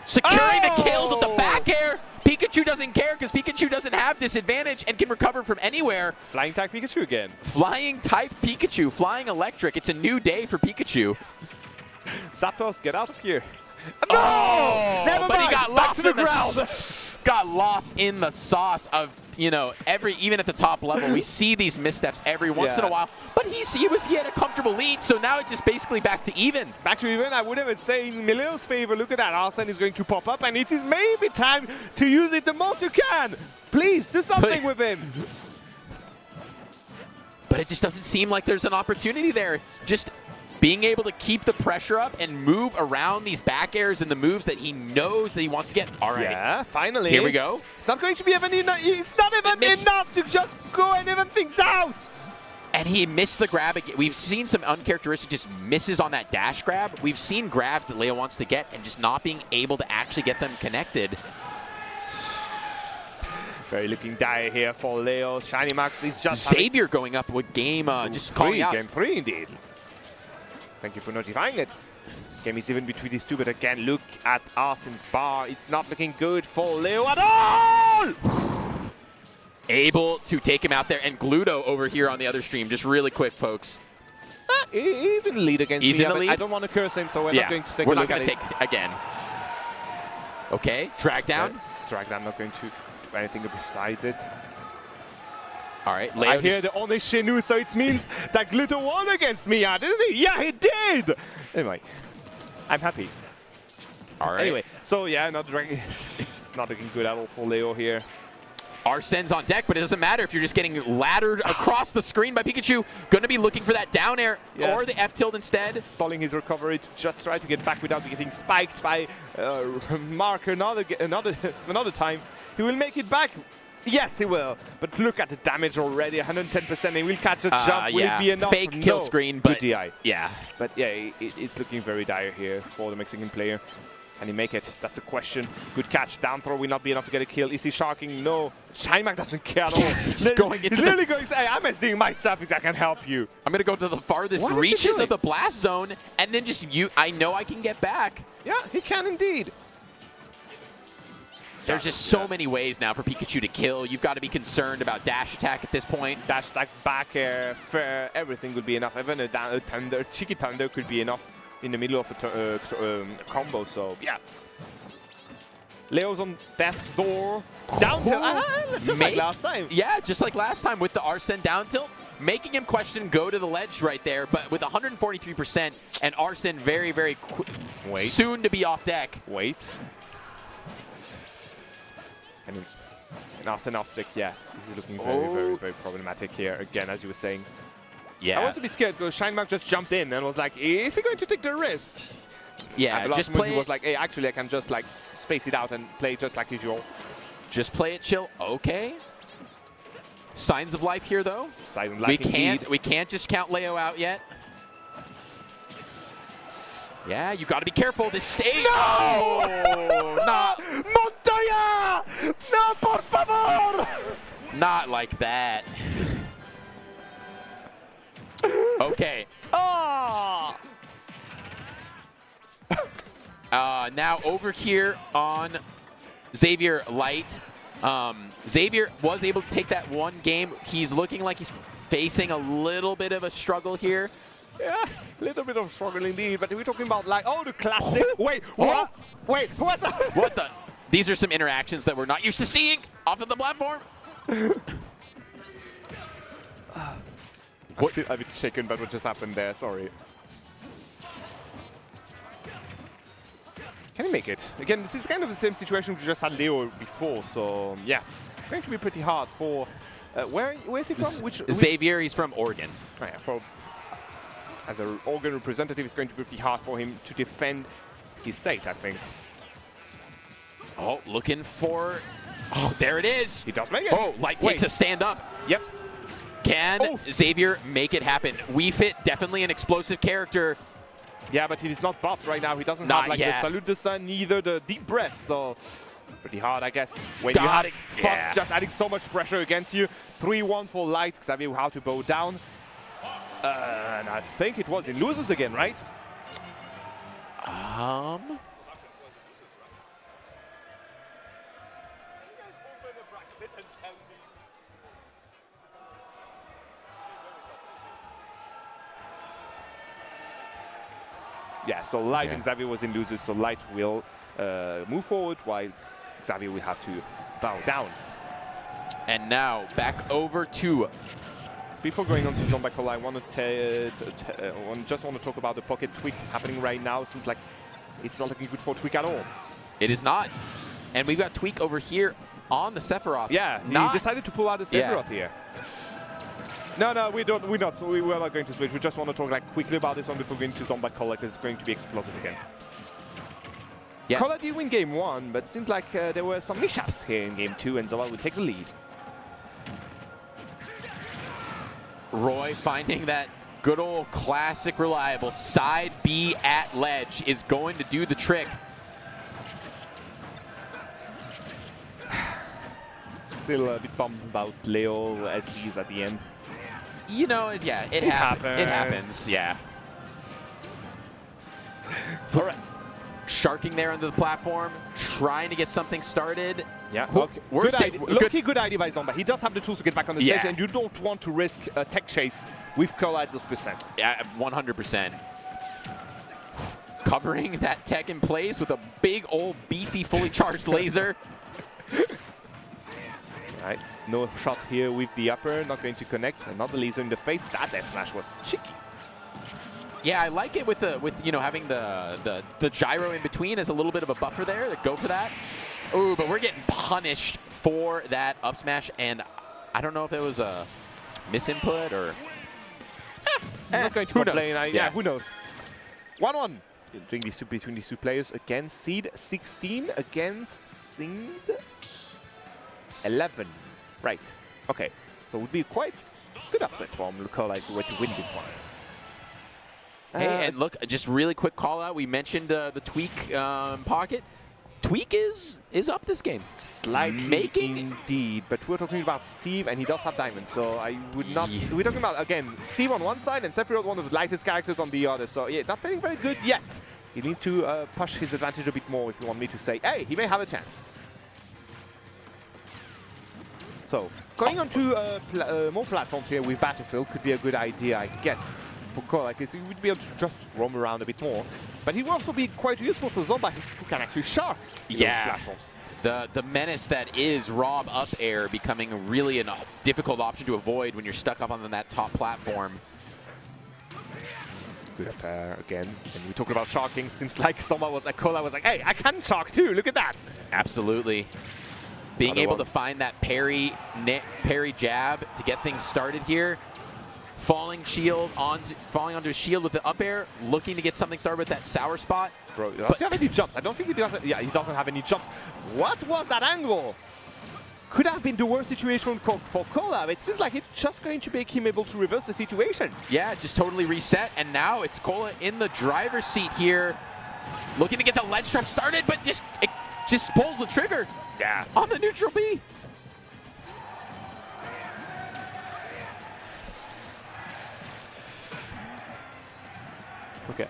Securing the kills with the back air. Pikachu doesn't care because Pikachu doesn't have disadvantage and can recover from anywhere. Flying type Pikachu again. Flying type Pikachu. Flying electric. It's a new day for Pikachu. Zapdos, get out of here. No! Never but mind. he got Back lost to the in the ground. got lost in the sauce of, you know, even at the top level, we see these missteps every once in a while. But he had a comfortable lead, so now it's just basically back to even. Back to even, I would even say in Leo's favor. Look at that, Arsene is going to pop up, and it is maybe time to use it the most you can. Please, do something with him. But it just doesn't seem like there's an opportunity there. Just being able to keep the pressure up and move around these back airs and the moves that he knows that he wants to get. All right. Yeah, finally. Here we go. It's not going to be even enough. It's not even enough to just go and even things out. And he missed the grab again. We've seen some uncharacteristic just misses on that dash grab. We've seen grabs that Leo wants to get and just not being able to actually get them connected. Very looking dire here for Leo. Shiny Max is just Xavier going up with game, just calling out. Game 3 indeed. Thank you for notifying it. Game is even between these two, but again, look at Arsene's bar. It's not looking good for Leo at all! Able to take him out there, and Gluto over here on the other stream. Just really quick, folks. He's in the lead against He's me, in the lead? I don't want to curse him, so we're not going to take we're a not look going at to it. take again. Okay, drag down. Drag down, not going to do anything besides it. All right, Leo I hear the honest Shenu, so it means that Gluto won against Mia, didn't he? Yeah, he did! Anyway, I'm happy. All right. Anyway, so yeah, not dragging. It's not looking good at all for Leo here. Arsene's on deck, but it doesn't matter if you're just getting laddered across the screen by Pikachu. Going to be looking for that down air or the F tilt instead. Stalling his recovery to just try to get back without getting spiked by Mark another time. He will make it back. Yes, he will. But look at the damage already, 110%. He will catch a jump. Will it be enough? Fake kill screen, but good DI. Yeah. But yeah, it's looking very dire here for the Mexican player. Can he make it? That's the question. Good catch. Down throw will not be enough to get a kill. Is he sharking? No. Shinemark doesn't care at all. He's literally going to say, I'm messing myself if I can help you. I'm going to go to the farthest reaches of the blast zone, and then just I know I can get back. Yeah, he can indeed. There's just so many ways now for Pikachu to kill. You've got to be concerned about dash attack at this point. Dash attack, back air, fair, everything would be enough. Even a thunder, cheeky thunder could be enough in the middle of a combo. So yeah, Leo's on death's door. Down tilt, just like last time. Yeah, just like last time with the Arsene down tilt, making him question go to the ledge right there. But with 143% and Arsene very, very soon to be off deck. Wait. I mean, Arsene off deck, yeah. This is looking very, very problematic here. Again, as you were saying. Yeah. I was a bit scared because Shinemark just jumped in and was like, is he going to take the risk? Yeah, and the just last play. He was like, hey, actually, I can just like space it out and play just like usual. Just play it chill. Okay. Signs of life here, though. Signs of life indeed. We can't just count Leo out yet. Yeah, you got to be careful. This stage. No! Not Montoya! No, por favor! Not like that. Okay. Oh! Now over here on Xavier Light. Xavier was able to take that one game. He's looking like he's facing a little bit of a struggle here. Yeah, a little bit of struggle indeed, but we're talking about like, oh, the classic. Wait, what? Wait, what the? What the? These are some interactions that we're not used to seeing off of the platform. I'm still a bit shaken by what just happened there, sorry. Can he make it? Again, this is kind of the same situation we just had Leo before, so yeah. Going to be pretty hard for... where is he from? Xavier, he's from Oregon. Oh, yeah, as an Oregon representative, it's going to be pretty hard for him to defend his state, I think. Oh, looking for... Oh, there it is. He does make it. Oh, Light takes a stand up. Yep. Can Xavier make it happen? Wii Fit, definitely an explosive character. Yeah, but he is not buffed right now. He doesn't have like the Salute the Sun, neither the Deep Breath. So pretty hard, I guess. When you have Fox just adding so much pressure against you. 3-1 for Light. Xavier will have to bow down. And I think it was in losers again, right? Yeah, so Light and Xavier was in losers, so Light will move forward while Xavier will have to bow down. And now back over to... Before going on to Zombacola, I want to just want to talk about the pocket tweak happening right now. It seems like it's not looking good for Tweak at all. It is not. And we've got Tweak over here on the Sephiroth. Yeah, he decided to pull out the Sephiroth here. No, we don't. We're not. So we were not going to switch. We just want to talk like quickly about this one before going to Zombacola, because it's going to be explosive again. Yeah. Cola did win game 1, but it seems like there were some mishaps here in game 2, and Zomba will take the lead. Roy finding that good old classic reliable side B at ledge is going to do the trick. Still a bit bummed about Leo as he's at the end. You know, yeah, it happens. It happens, yeah. All right. Sharking there under the platform, trying to get something started. Yeah, okay. Good idea by Zomba. He does have the tools to get back on the stage, and you don't want to risk a tech chase with Cola at those percent. Yeah, 100%. Covering that tech in place with a big old beefy fully charged laser. Right, no shot here with the upper, not going to connect. Another laser in the face. That F smash was cheeky. Yeah, I like it with you know, having the gyro in between as a little bit of a buffer there. To go for that. Ooh, but we're getting punished for that up smash, and I don't know if it was a misinput or. I'm not going to complain. Yeah, who knows? 1-1 between these two players again. Seed 16 against Seed 11. Right. Okay. So it would be quite good upset for Cola if we were to win this one. Hey, and look, just really quick call out. We mentioned the Tweak pocket. Tweak is up this game. Slightly indeed, but we're talking about Steve, and he does have diamond, so I would not... We're talking about, again, Steve on one side and Sephiroth, one of the lightest characters on the other, so yeah, not feeling very good yet. You need to push his advantage a bit more if you want me to say, hey, he may have a chance. So, going on to more platforms here with Battlefield could be a good idea, I guess. For Cola, because he would be able to just roam around a bit more. But he will also be quite useful for Zomba, who can actually shark those platforms. The menace that is Rob up air becoming really a difficult option to avoid when you're stuck up on that top platform. Good up air again. And we talk about sharking. Seems like Cola was like, hey, I can shark too. Look at that. Absolutely. Being able to find that parry jab to get things started here. falling onto his shield with the up air, looking to get something started with that sour spot. Bro, does he have any jumps? I don't think he does. Yeah, he doesn't have any jumps. What was that angle? Could have been the worst situation for Cola. It seems like it's just going to make him able to reverse the situation. Yeah, just totally reset, and now it's Cola in the driver's seat here, looking to get the ledge trap started, but it just pulls the trigger. Yeah. On the neutral B. Okay.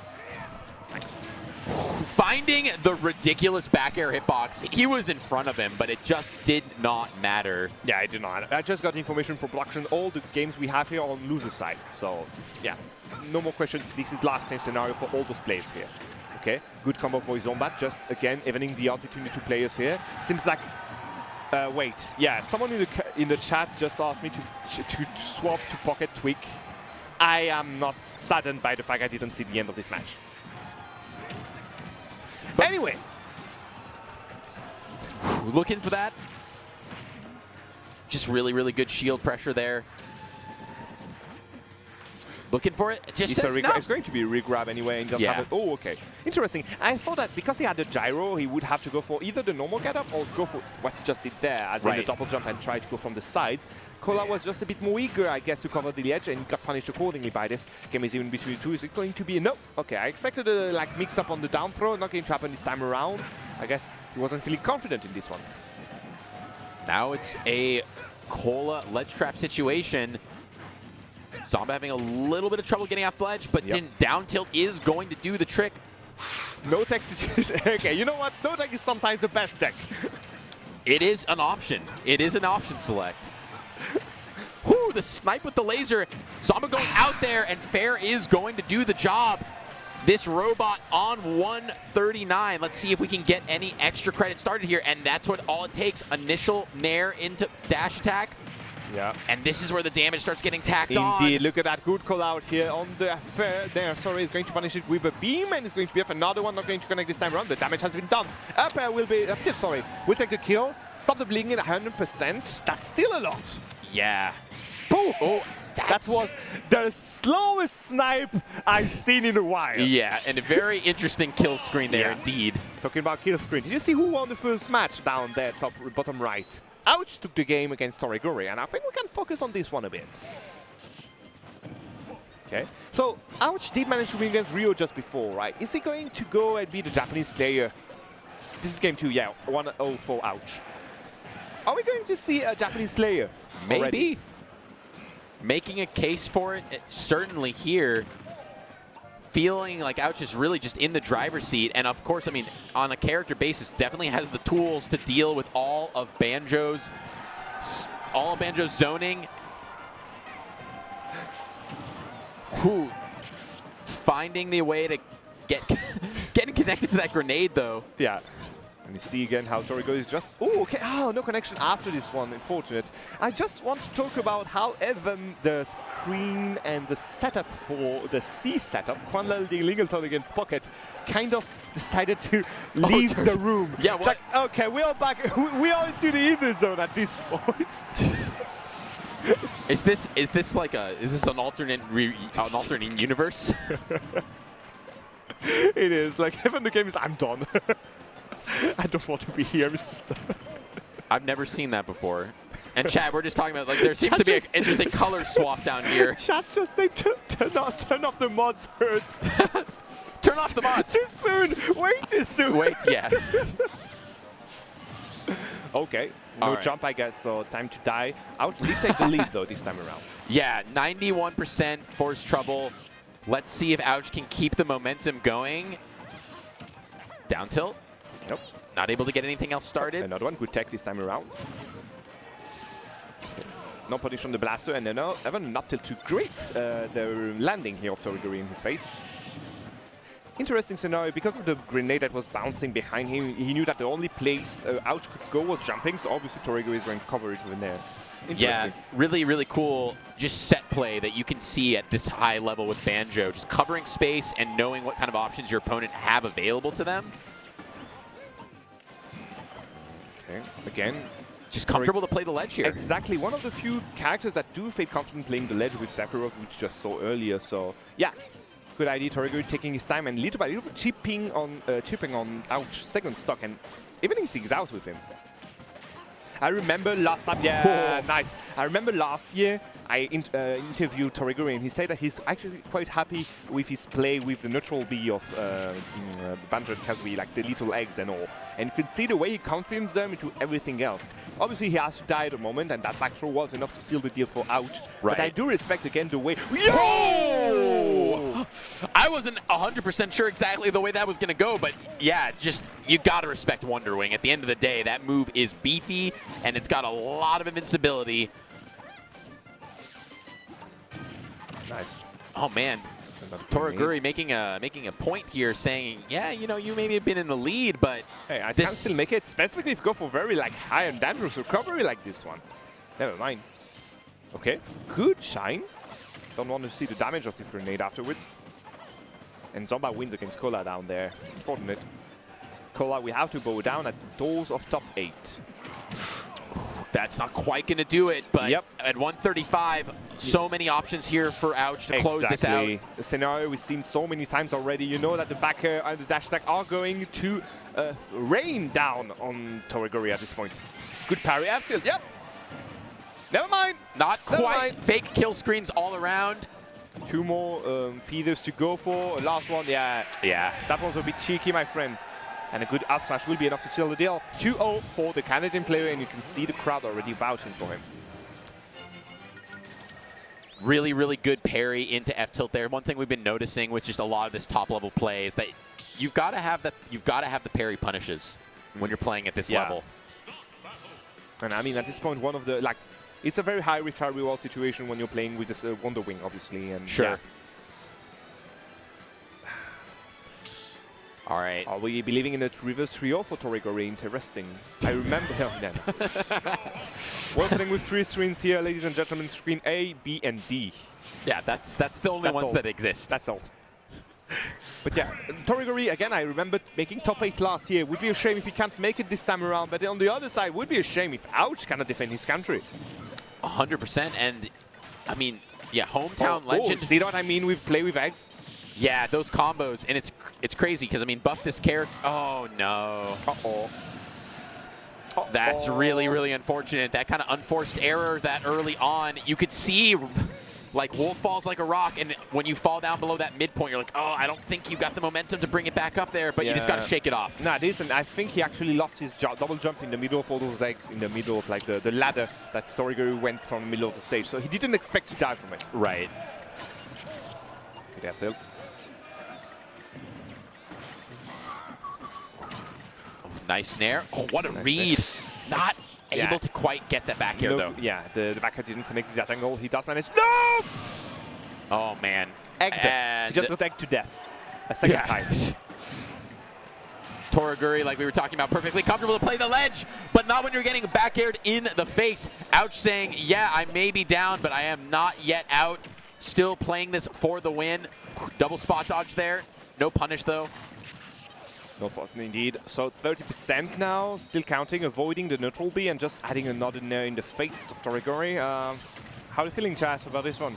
Thanks. Finding the ridiculous back air hitbox. He was in front of him, but it just did not matter. Yeah, I did not. I just got information from production. All the games we have here are on loser side. So, yeah, no more questions. This is last change scenario for all those players here. Okay, good combo for Zombat. Just, again, evening the out between the two players here. Seems like... wait. Yeah, someone in the chat just asked me to swap to Pocket Tweak. I am not saddened by the fact I didn't see the end of this match. But anyway, looking for that. Just really, really good shield pressure there. Looking for it. It just says no. It's going to be a regrab anyway. And just have it. Oh, okay. Interesting. I thought that because he had the gyro, he would have to go for either the normal getup or go for what he just did there, as in the double jump and try to go from the sides. Cola was just a bit more eager, I guess, to cover the edge and got punished accordingly by this. Game is even between the two. Is it going to be a no? Okay, I expected a mix up on the down throw. Not going to happen this time around. I guess he wasn't feeling confident in this one. Now it's a Cola ledge trap situation. Zomba having a little bit of trouble getting off the ledge, but then down tilt is going to do the trick. No tech situation. Okay, you know what? No tech is sometimes the best tech. It is an option. It is an option select. Whoo, the snipe with the laser. Zomba going out there, and Fair is going to do the job. This robot on 139. Let's see if we can get any extra credit started here, and that's what all it takes. Initial nair into dash attack. Yeah. And this is where the damage starts getting tacked on. Indeed, look at that good call out here on the Fair there. Sorry, he's going to punish it with a beam, and it's going to be another one, not going to connect this time around. The damage has been done. Up air will be, will take the kill. Stop the bleeding at 100%. That's still a lot. Yeah. Boom. Oh, that was the slowest snipe I've seen in a while. Yeah, and a very interesting kill screen there indeed. Talking about kill screen, did you see who won the first match down there, bottom right? Ouch took the game against Toriguri, and I think we can focus on this one a bit. Okay, so Ouch did manage to win against Rio just before, right? Is he going to go and be the Japanese player? This is game 2, yeah, 1-0 for Ouch. Are we going to see a Japanese Slayer? Maybe. Already? Making a case for it, certainly here. Feeling like Ouch is really just in the driver's seat. And of course, I mean, on a character basis, definitely has the tools to deal with all of Banjo's zoning. Whew. Finding the way to getting connected to that grenade, though. Yeah. And you see again how Toriguri is just... Oh, okay. Oh, no connection after this one. Unfortunate. I just want to talk about how even the screen and the setup for the C setup, Quanlal Lingleton against Pocket, kind of decided to leave the room. Yeah, what? Like, okay, we are back. We are into the inner zone at this point. Is this like an alternate universe? It is. Like, even the game is, I'm done. I don't want to be here, Mr. I've never seen that before. And Chad, we're just talking about, like, there seems to be an interesting color swap down here. Chat just say turn off the mods hurts. Turn off the mods. Too soon. Way too soon. Wait, yeah. Okay. No jump, I guess, so time to die. Ouch did take the lead, though, this time around. Yeah, 91% force trouble. Let's see if Ouch can keep the momentum going. Down tilt. Nope. Not able to get anything else started. Another one. Good tech this time around. Okay. No punish from the blaster, and then even an up tilt to great the landing here of Toriguri in his face. Interesting scenario. Because of the grenade that was bouncing behind him, he knew that the only place Ouch could go was jumping, so obviously Toriguri is going to cover it within there. Yeah, really, really cool just set play that you can see at this high level with Banjo. Just covering space and knowing what kind of options your opponent have available to them. Okay, again, just comfortable to play the ledge here. Exactly. One of the few characters that do feel confident playing the ledge with Sephiroth, which just saw earlier. So, yeah. Good idea. Toriguri taking his time and little by little chipping on Ouch second stock and evening things out with him. I remember last time, nice. I remember last year I interviewed Toriguri and he said that he's actually quite happy with his play with the neutral B of Banjo-Kazooie, like the little eggs and all. And you can see the way he confirms them into everything else. Obviously he has to die at a moment and that back throw was enough to seal the deal for Ouch. Right. But I do respect again the way... Yo! I wasn't 100% sure exactly the way that was going to go, but yeah, just you got to respect Wonder Wing. At the end of the day, that move is beefy, and it's got a lot of invincibility. Nice. Oh, man. Toriguri making a point here saying, yeah, you know, you maybe have been in the lead, but hey, I can still make it, specifically if you go for very like high and dangerous recovery like this one. Never mind. Okay, good shine. Don't want to see the damage of this grenade afterwards. And Zomba wins against Kola down there. Unfortunate. Kola, we have to bow down at doors of top 8. That's not quite going to do it, but yep. At 135, so many options here for Ouch to close this out. The scenario we've seen so many times already. You know that the back air and the dash attack are going to rain down on Toriguri at this point. Good parry after. Yep. Never mind. Not quite. Fake kill screens all around. 2 more feeders to go for. Last one, yeah. That was a bit cheeky, my friend. And a good up smash will be enough to seal the deal. 2-0 for the Canadian player, and you can see the crowd already vouching for him. Really, really good parry into F tilt there. One thing we've been noticing with just a lot of this top level play is that you've got to have the parry punishes when you're playing at this level. And I mean, at this point, one of the it's a very high risk, high reward situation when you're playing with this Wonder Wing, obviously. And sure. Yeah. All right. Are we believing in a reverse 3-0 for Toriguri? Interesting. I remember him then. We're playing with 3 screens here, ladies and gentlemen. Screen A, B, and D. Yeah, that's the only ones that exist. That's all. But yeah, Toriguri, again, I remember making top 8 last year. Would be a shame if he can't make it this time around. But on the other side, would be a shame if Ouch cannot defend his country. 100%. And, I mean, yeah, hometown legend. See what I mean with play with eggs? Yeah, those combos, and it's crazy because I mean, buff this character. Oh no! That's really, really unfortunate. That kind of unforced error that early on, you could see, like Wolf falls like a rock, and when you fall down below that midpoint, you're like, oh, I don't think you got the momentum to bring it back up there, but you just got to shake it off. Nah, listen, I think he actually lost his double jump in the middle of all those legs, in the middle of like the ladder that Toriguri went from the middle of the stage, so he didn't expect to die from it. Right. Good F tilt. Nice snare. Oh, what a read. Not able to quite get that back air, though. Yeah, the back air didn't connect to that angle. He does manage. No! Oh, man. Egged. He just got egged to death. A second time. Toriguri, like we were talking about, perfectly comfortable to play the ledge, but not when you're getting back aired in the face. Ouch saying, yeah, I may be down, but I am not yet out. Still playing this for the win. Double spot dodge there. No punish, though. No button indeed. So 30% now, still counting, avoiding the neutral B and just adding another nair in the face of Toriguri. How are you feeling, Chas, about this one?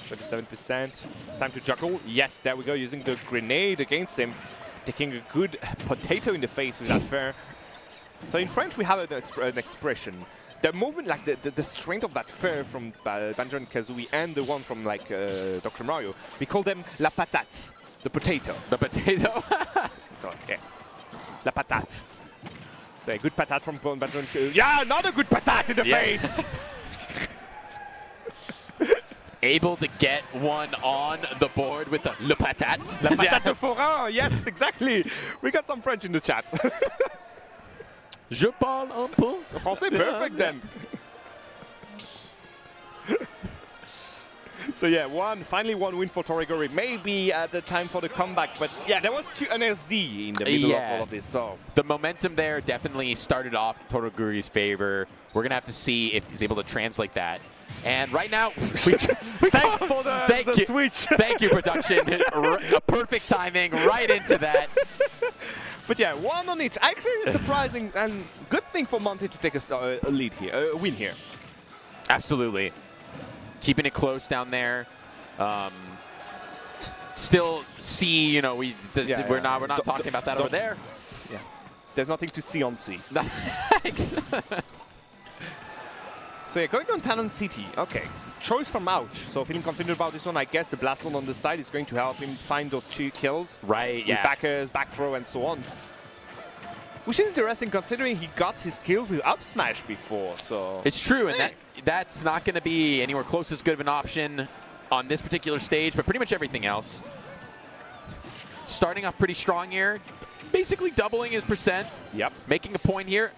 27%. Time to juggle. Yes, there we go, using the grenade against him. Taking a good potato in the face with that fair. So in French, we have an expression. The movement, like the strength of that fair from Banjo and Kazooie and the one from like Dr. Mario, we call them la patate, the potato. The potato? So, yeah. La patate. So a good patate from Banjo and Kazooie. Yeah, another good patate in the face! Able to get one on the board with the le patate. La patate de forain, yes, exactly. We got some French in the chat. Je parle un peu. Français, perfect then. So yeah, finally one win for Toriguri. Maybe at the time for the comeback, but yeah, there was an SD in the middle of all of this. So the momentum there definitely started off in Toriguri's favor. We're gonna have to see if he's able to translate that. And right now, thanks for the switch. Thank you, production. A perfect timing right into that. But yeah, one on each. Actually, surprising and good thing for Monte to take a lead here, a win here. Absolutely. Keeping it close down there. Still see, you know, we're not talking about that over there. Yeah. There's nothing to see on C. So yeah, going on Talon City. Okay. Choice from Ouch. So feeling confident about this one. I guess the Blast on the side is going to help him find those 2 kills. Right, yeah. With backers, back throw, and so on. Which is interesting considering he got his kills with up smash before. So it's true, and that's not going to be anywhere close as good of an option on this particular stage, but pretty much everything else. Starting off pretty strong here, basically doubling his percent. Yep. Making a point here.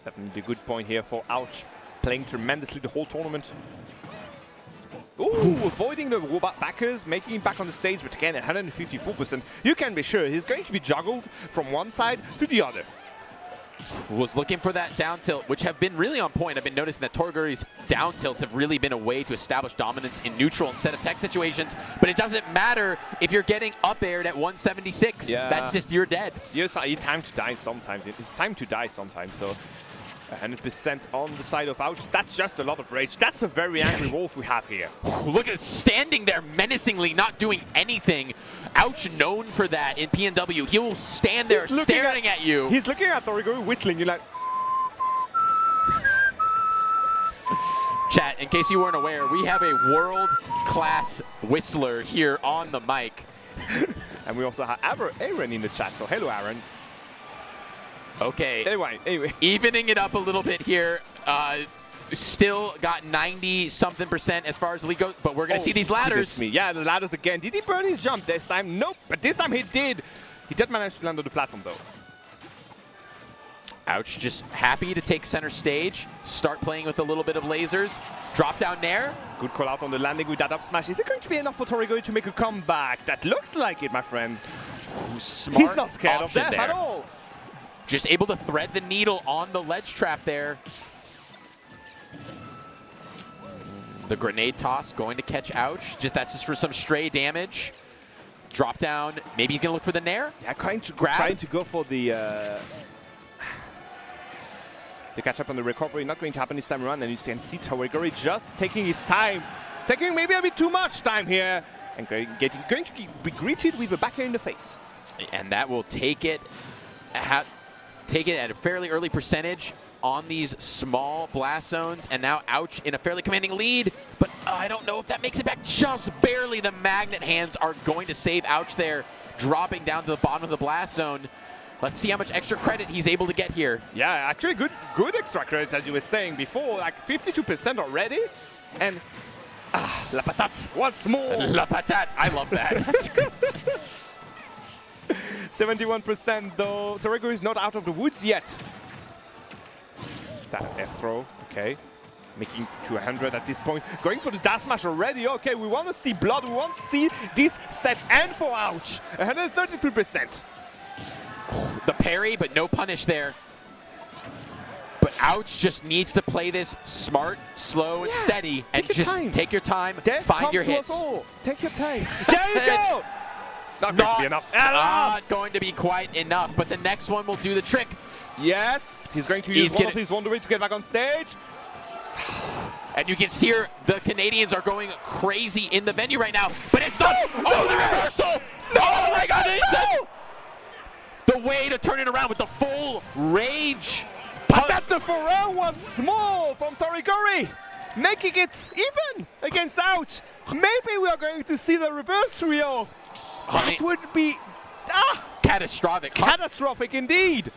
Definitely a good point here for Ouch. Playing tremendously the whole tournament. Ooh, avoiding the backers, making it back on the stage, but again, 154%. You can be sure he's going to be juggled from one side to the other. Was looking for that down tilt, which have been really on point. I've been noticing that Toriguri's down tilts have really been a way to establish dominance in neutral instead of tech situations, but it doesn't matter if you're getting up aired at 176. Yeah. That's just, you're dead. It's time to die sometimes. It's time to die sometimes, so 100% on the side of Ouch. That's just a lot of rage. That's a very angry Wolf we have here. Look at it, standing there menacingly, not doing anything. Ouch, known for that in PNW. He'll stand there staring at you. He's looking at Toriguri whistling. You're like... Chat, in case you weren't aware, we have a world-class whistler here on the mic. And we also have Aaron in the chat. So hello, Aaron. Okay. Anyway. Evening it up a little bit here. Still got 90-something% as far as the league goes, but we're going to see these ladders. Me. Yeah, the ladders again. Did he burn his jump this time? Nope. But this time he did. He did manage to land on the platform, though. Ouch, just happy to take center stage, start playing with a little bit of lasers. Drop down there. Good call out on the landing with that up smash. Is it going to be enough for Toriguri to make a comeback? That looks like it, my friend. Smart He's not scared of death at all. Just able to thread the needle on the ledge trap there. The grenade toss going to catch Ouch. That's just for some stray damage. Drop down. Maybe he's going to look for the Nair. Yeah, trying to go for the catch up on the recovery. Not going to happen this time around. And you can see Toriguri just taking his time. Taking maybe a bit too much time here. And going to be greeted with a backer in the face. And that will take it at a fairly early percentage on these small blast zones, and now Ouch in a fairly commanding lead, but I don't know if that makes it back just barely. The magnet hands are going to save Ouch there, dropping down to the bottom of the blast zone. Let's see how much extra credit he's able to get here. Yeah, actually good extra credit, as you were saying before, like 52% already, and La Patate once more. La Patate, I love that. That's good. 71% though. Toriguri is not out of the woods yet. That F throw, okay. Making to 100 at this point. Going for the dash smash already. Okay, we want to see blood. We want to see this set end for Ouch. 133%. The parry, but no punish there. But Ouch just needs to play this smart, slow, and steady. And just take your time, find your hits. Take your time. There you go! Not going to be enough. Not going to be quite enough, but the next one will do the trick. Yes, he's going to use one of his Wonder Wings to get back on stage. And you can see here, the Canadians are going crazy in the venue right now, but it's not. Oh, the reversal! No, oh my God, the way to turn it around with the full rage. Patate de Forain once more from Toriguri, making it even against Ouch. Maybe we are going to see the reverse trio. That would be catastrophic. Catastrophic indeed.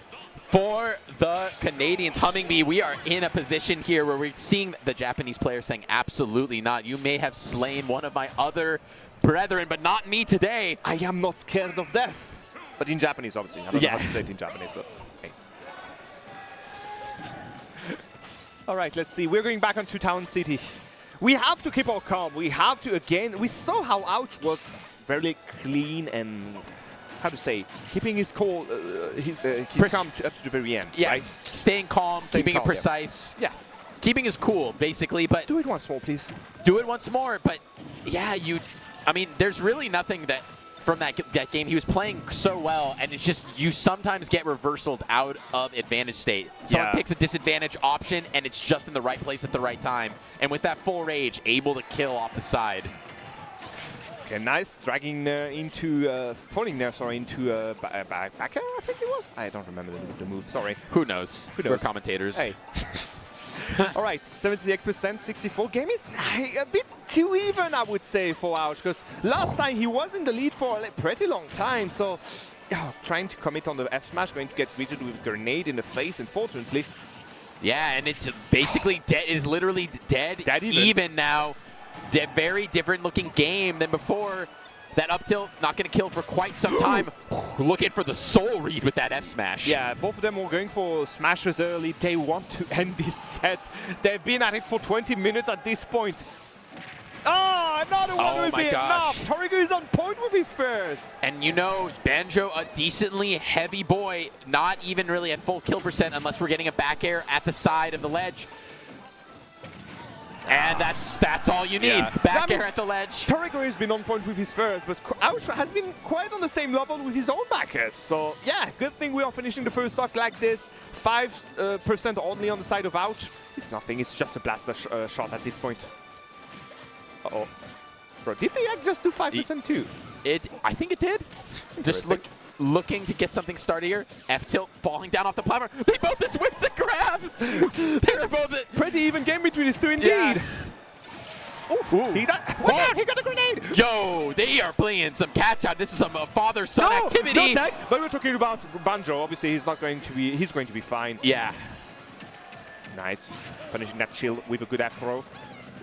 For the Canadians, Humming Bee, we are in a position here where we're seeing the Japanese player saying, absolutely not. You may have slain one of my other brethren, but not me today. I am not scared of death. But in Japanese, obviously. I don't know how to say it in Japanese. So. Okay. All right, let's see. We're going back onto Town City. We have to keep our calm. We have to, again, we saw how Ouch was very clean and, how to say, keeping his cool, his calm up to the very end, right? Staying calm, keeping it precise. Yeah. Keeping his cool, basically, but... Do it once more, please. Do it once more, but, yeah, I mean, there's really nothing that from that game. He was playing so well, and it's just you sometimes get reversaled out of advantage state. Someone picks a disadvantage option, and it's just in the right place at the right time. And with that full rage, able to kill off the side. Okay, nice. Dragging into, falling there, sorry, into back air, I think it was? I don't remember the move, sorry. Who knows? Who knows? We're commentators. Hey. All right, 78%, 64. Game is a bit too even, I would say, for Ouch, because last time he was in the lead for a pretty long time, so trying to commit on the F smash, going to get greeted with a grenade in the face, unfortunately. Yeah, and it's basically dead. Is literally dead even now. Very different looking game than before. That up tilt, not going to kill for quite some time. Looking for the soul read with that F smash. Yeah, both of them were going for smashes early. They want to end this set. They've been at it for 20 minutes at this point. Oh, another one will be enough. Torigo is on point with his first. And you know, Banjo, a decently heavy boy, not even really at full kill percent unless we're getting a back air at the side of the ledge. And that's all you need. Yeah. Back air at the ledge. Torigo has been on point with his first, but Ouch has been quite on the same level with his own back airs. So yeah, good thing we are finishing the first stock like this. 5% only on the side of Ouch. It's nothing, it's just a blaster shot at this point. Uh-oh. Bro, did the egg just do 5% too? I think it did. Just looking to get something started here. F tilt falling down off the platform. They both just whipped the grab. They were both pretty even game between these two indeed. Yeah. He got a grenade. Yo, they are playing some catch out. This is some father-son activity. No tag. But we're talking about Banjo. Obviously, he's going to be fine. Yeah. Nice. Finishing that shield with a good F throw.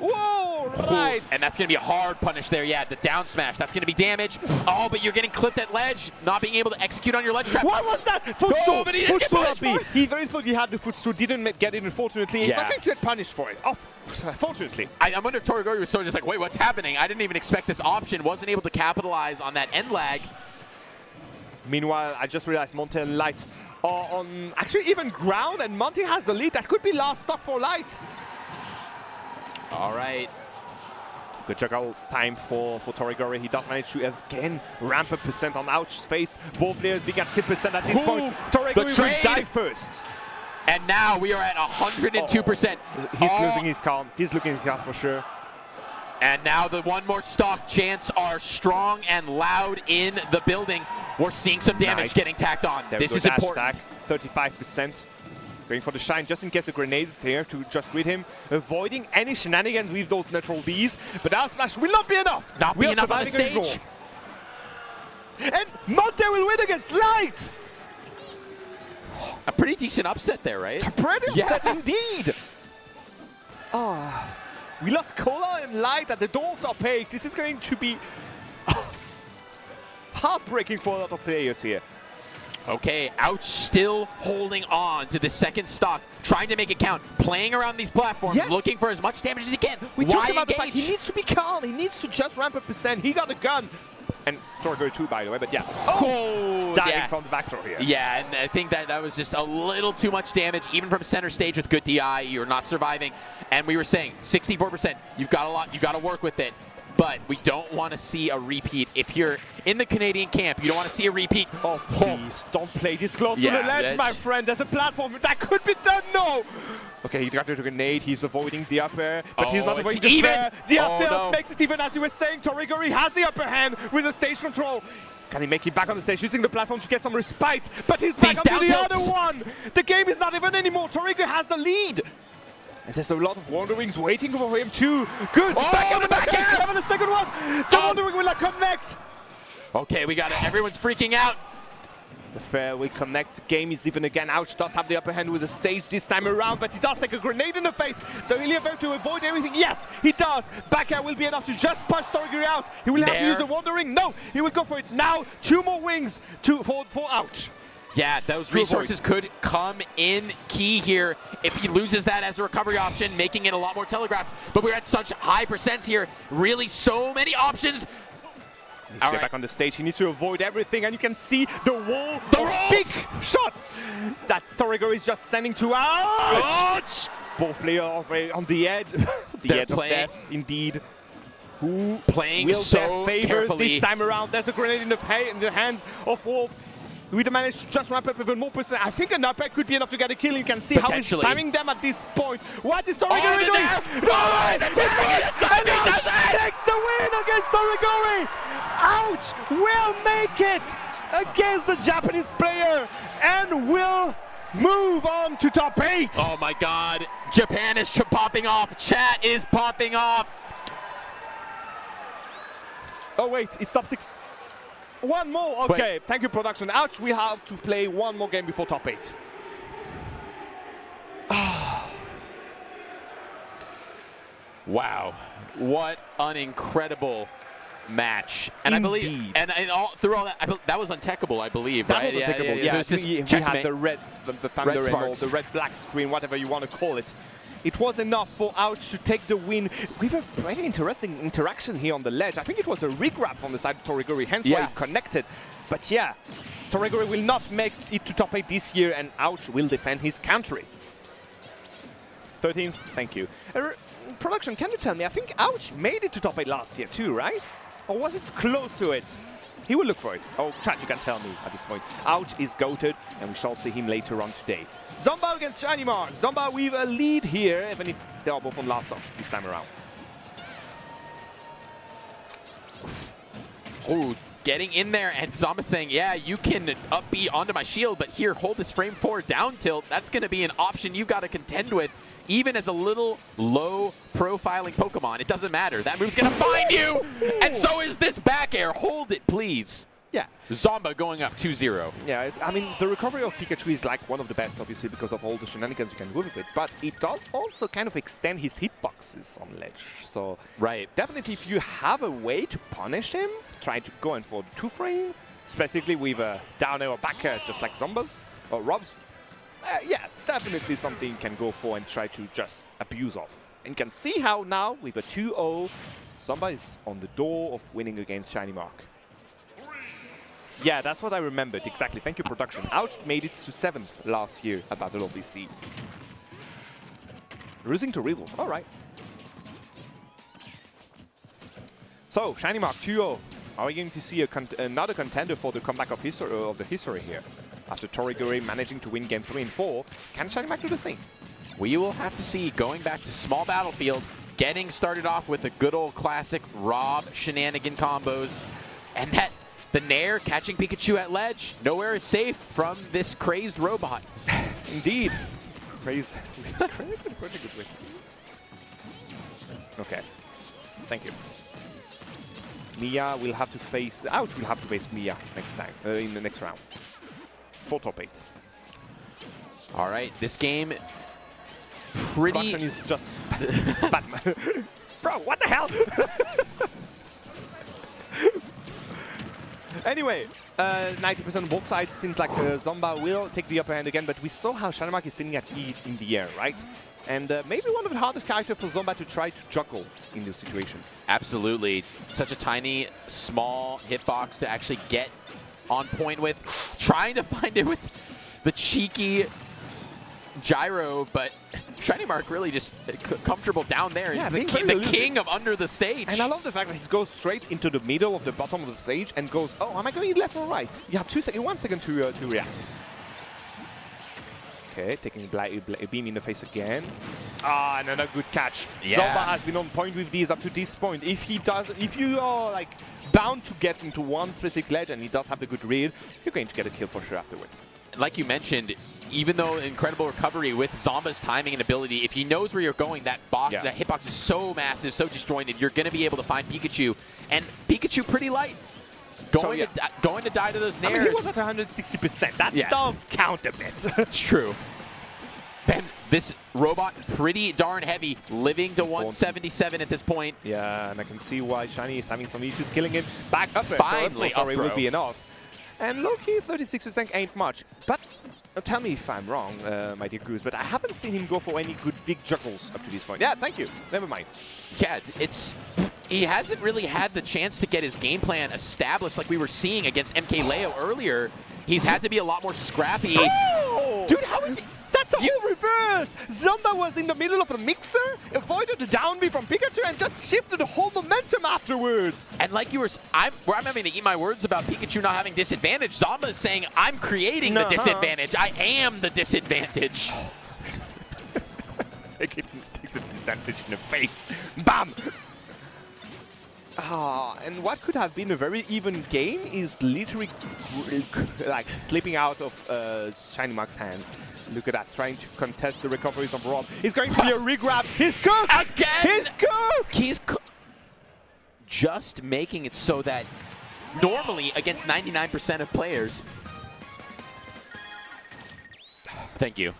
Whoa, right. And that's going to be a hard punish there. Yeah, the down smash. That's going to be damage. Oh, but you're getting clipped at ledge. Not being able to execute on your ledge trap. What was that? Footstool. But he didn't get punished for it. He very thought he had the footstool. Didn't get it, unfortunately. He's not going to get punished for it. Oh, fortunately. I wonder if Torigori was so just like, wait, what's happening? I didn't even expect this option. Wasn't able to capitalize on that end lag. Meanwhile, I just realized Monte and Light are on actually even ground, and Monte has the lead. That could be last stock for Light. All right. Good juggle time for Torigori. He does manage to again ramp up percent on Ouch's face. Both players being at 10% at this point. Torigori will die first. And now we are at 102%. He's losing his calm. He's looking his calm for sure. And now the one more stock chants are strong and loud in the building. We're seeing some damage getting tacked on. This is important. 35%. Going for the shine just in case the grenade is here to just greet him. Avoiding any shenanigans with those neutral Bs. But that smash will not be enough. Not be enough on the stage. And Monte will win against Light. A pretty decent upset there, right? A pretty upset indeed. We lost Cola and Light at the door of top 8. This is going to be heartbreaking for a lot of players here. Okay, Ouch still holding on to the second stock, trying to make it count, playing around these platforms, looking for as much damage as he can. We talked about the fact he needs to be calm. He needs to just ramp up percent. He got a gun. And Torigori too, by the way, but yeah. Diving from the back throw here. Yeah, and I think that was just a little too much damage, even from center stage with good DI. You're not surviving. And we were saying 64%. You've got a lot. You've got to work with it. But we don't want to see a repeat. If you're in the Canadian camp, you don't want to see a repeat. Oh, please, don't play this close to the ledge, my friend. There's a platform that could be done. No! Okay, he got the grenade. He's avoiding the up air, but he's not avoiding the flare. The up air makes it even, as you were saying. Torigori has the upper hand with the stage control. Can he make it back on the stage, using the platform to get some respite? But he's back onto the other one. The game is not even anymore. Torigori has the lead. And there's a lot of Wonder Wings waiting for him too. Good. Back on the back air. Having the second one. The Wonder Wing will not come next. Okay, we got it. Everyone's freaking out. The fair will connect. Game is even again. Ouch does have the upper hand with the stage this time around, but he does take a grenade in the face. Does he have to avoid everything? Yes, he does. Back air will be enough to just punch Torigori out. He will have to use a Wonder Wing. No, he will go for it now. 2 more wings for Ouch. Yeah, those resources could come in key here if he loses that as a recovery option, making it a lot more telegraphed. But we're at such high percents here. Really, so many options. He needs to get back on the stage. He needs to avoid everything, and you can see the wall of big shots that Torigori is just sending to Ouch. Both players are on the edge. The edge of death, indeed. Who Playing will so their favors carefully. this time around? There's a grenade in the hands of Wolf. We managed to just ramp up even more percent. I think an upper could be enough to get a kill. You can see how he's Potentially. spamming them at this point. What is Torigori doing? No! That's it! And takes the win against Torigori. Ouch! Will make it against the Japanese player and will move on to top 8. Oh my God! Japan is popping off. Chat is popping off. Oh wait, it's top 6. One more. Okay, thank you, production. Ouch! We have to play one more game before top 8. Wow, what an incredible match! And Indeed. I believe, and through all that, that was untechable, I believe, That right? was untechable. It Yeah, was just we had checkmate. the red, the thunder and all, sparks. the red-black screen, whatever you want to call it. It was enough for Ouch to take the win with a pretty interesting interaction here on the ledge. I think it was a re-grab from the side of Torigori, hence why it connected. But yeah, Torigori will not make it to top 8 this year, and Ouch will defend his country. 13th, thank you. Production, can you tell me, I think Ouch made it to top 8 last year too, right? Or was it close to it? He will look for it. Oh, chat, you can tell me at this point. Ouch is goated, and we shall see him later on today. Zomba against Shiny Mark. Zomba with a lead here, even if they are both on last stops this time around. Oh, getting in there, and Zomba saying, yeah, you can up B onto my shield, but here, hold this frame 4 down tilt. That's going to be an option you've got to contend with, even as a little low-profiling Pokemon. It doesn't matter. That move's going to find you, and so is this back air. Hold it, please. Yeah. Zomba going up 2-0. Yeah, I mean, the recovery of Pikachu is like one of the best, obviously, because of all the shenanigans you can do with it. But it does also kind of extend his hitboxes on ledge. So definitely, if you have a way to punish him, try to go in for the 2-frame, specifically with a down air or back air, just like Zomba's or Rob's. Yeah, definitely something you can go for and try to just abuse of. And you can see how now, with a 2-0, Zomba is on the door of winning against Shiny Mark. Yeah, that's what I remembered, exactly. Thank you, production. Ouch made it to 7th last year at Battle of BC. Losing to Riddle, all right. So, Shiny Mark 2-0. Are we going to see another contender for the comeback of the history here? After Torigori managing to win game 3 and 4, can Shiny Mark do the same? We will have to see, going back to small battlefield, getting started off with the good old classic Rob shenanigan combos, and that the Nair catching Pikachu at ledge. Nowhere is safe from this crazed robot. Indeed. Crazed. Okay. Thank you. Mia will have to face... Ouch will have to face Mia next time, in the next round. For top 8. All right, this game pretty... Production is just... Batman. Bro, what the hell? Anyway, 90% on both sides. Seems like Zomba will take the upper hand again, but we saw how Shiny Mark is feeling at ease in the air, right? And maybe one of the hardest characters for Zomba to try to juggle in those situations. Absolutely. Such a tiny, small hitbox to actually get on point with. Trying to find it with the cheeky gyro, but Shiny Mark really just comfortable down there. Yeah, He's the king of under the stage. And I love the fact that he goes straight into the middle of the bottom of the stage and goes, oh, am I going left or right? You have 1 second to react. Okay, taking a beam in the face again. Ah, another good catch. Yeah. Zomba has been on point with these up to this point. If you are like bound to get into one specific ledge and he does have the good read, you're going to get a kill for sure afterwards. Like you mentioned, even though incredible recovery with Zomba's timing and ability, if he knows where you're going, that hitbox is so massive, so disjointed, you're going to be able to find Pikachu. And Pikachu pretty light. Going to die to those Nairs. I mean, he was at 160%. That does count a bit. It's true. Ben, this robot pretty darn heavy, living to 177 at this point. Yeah, and I can see why Shiny is having some issues killing him. Back up, finally, sorry, will be enough. And low-key, 36% ain't much. But tell me if I'm wrong, my dear Goose, but I haven't seen him go for any good big juggles up to this point. Yeah, thank you. Never mind. Yeah, he hasn't really had the chance to get his game plan established like we were seeing against MKLeo earlier. He's had to be a lot more scrappy. Oh! Dude, how is it? That's That's a whole reverse! Zomba was in the middle of a mixer, avoided the down B from Pikachu, and just shifted the whole momentum afterwards. And like you were, I'm having to eat my words about Pikachu not having disadvantage. Zomba is saying, I'm creating the disadvantage. I am the disadvantage. Take the disadvantage in the face. Bam! And what could have been a very even game is literally like slipping out of Shiny Mark's hands. Look at that, trying to contest the recoveries of Rob. He's going to be a regrab. He's cooked! Again! He's cooked! He's just making it so that normally against 99% of players. Thank you.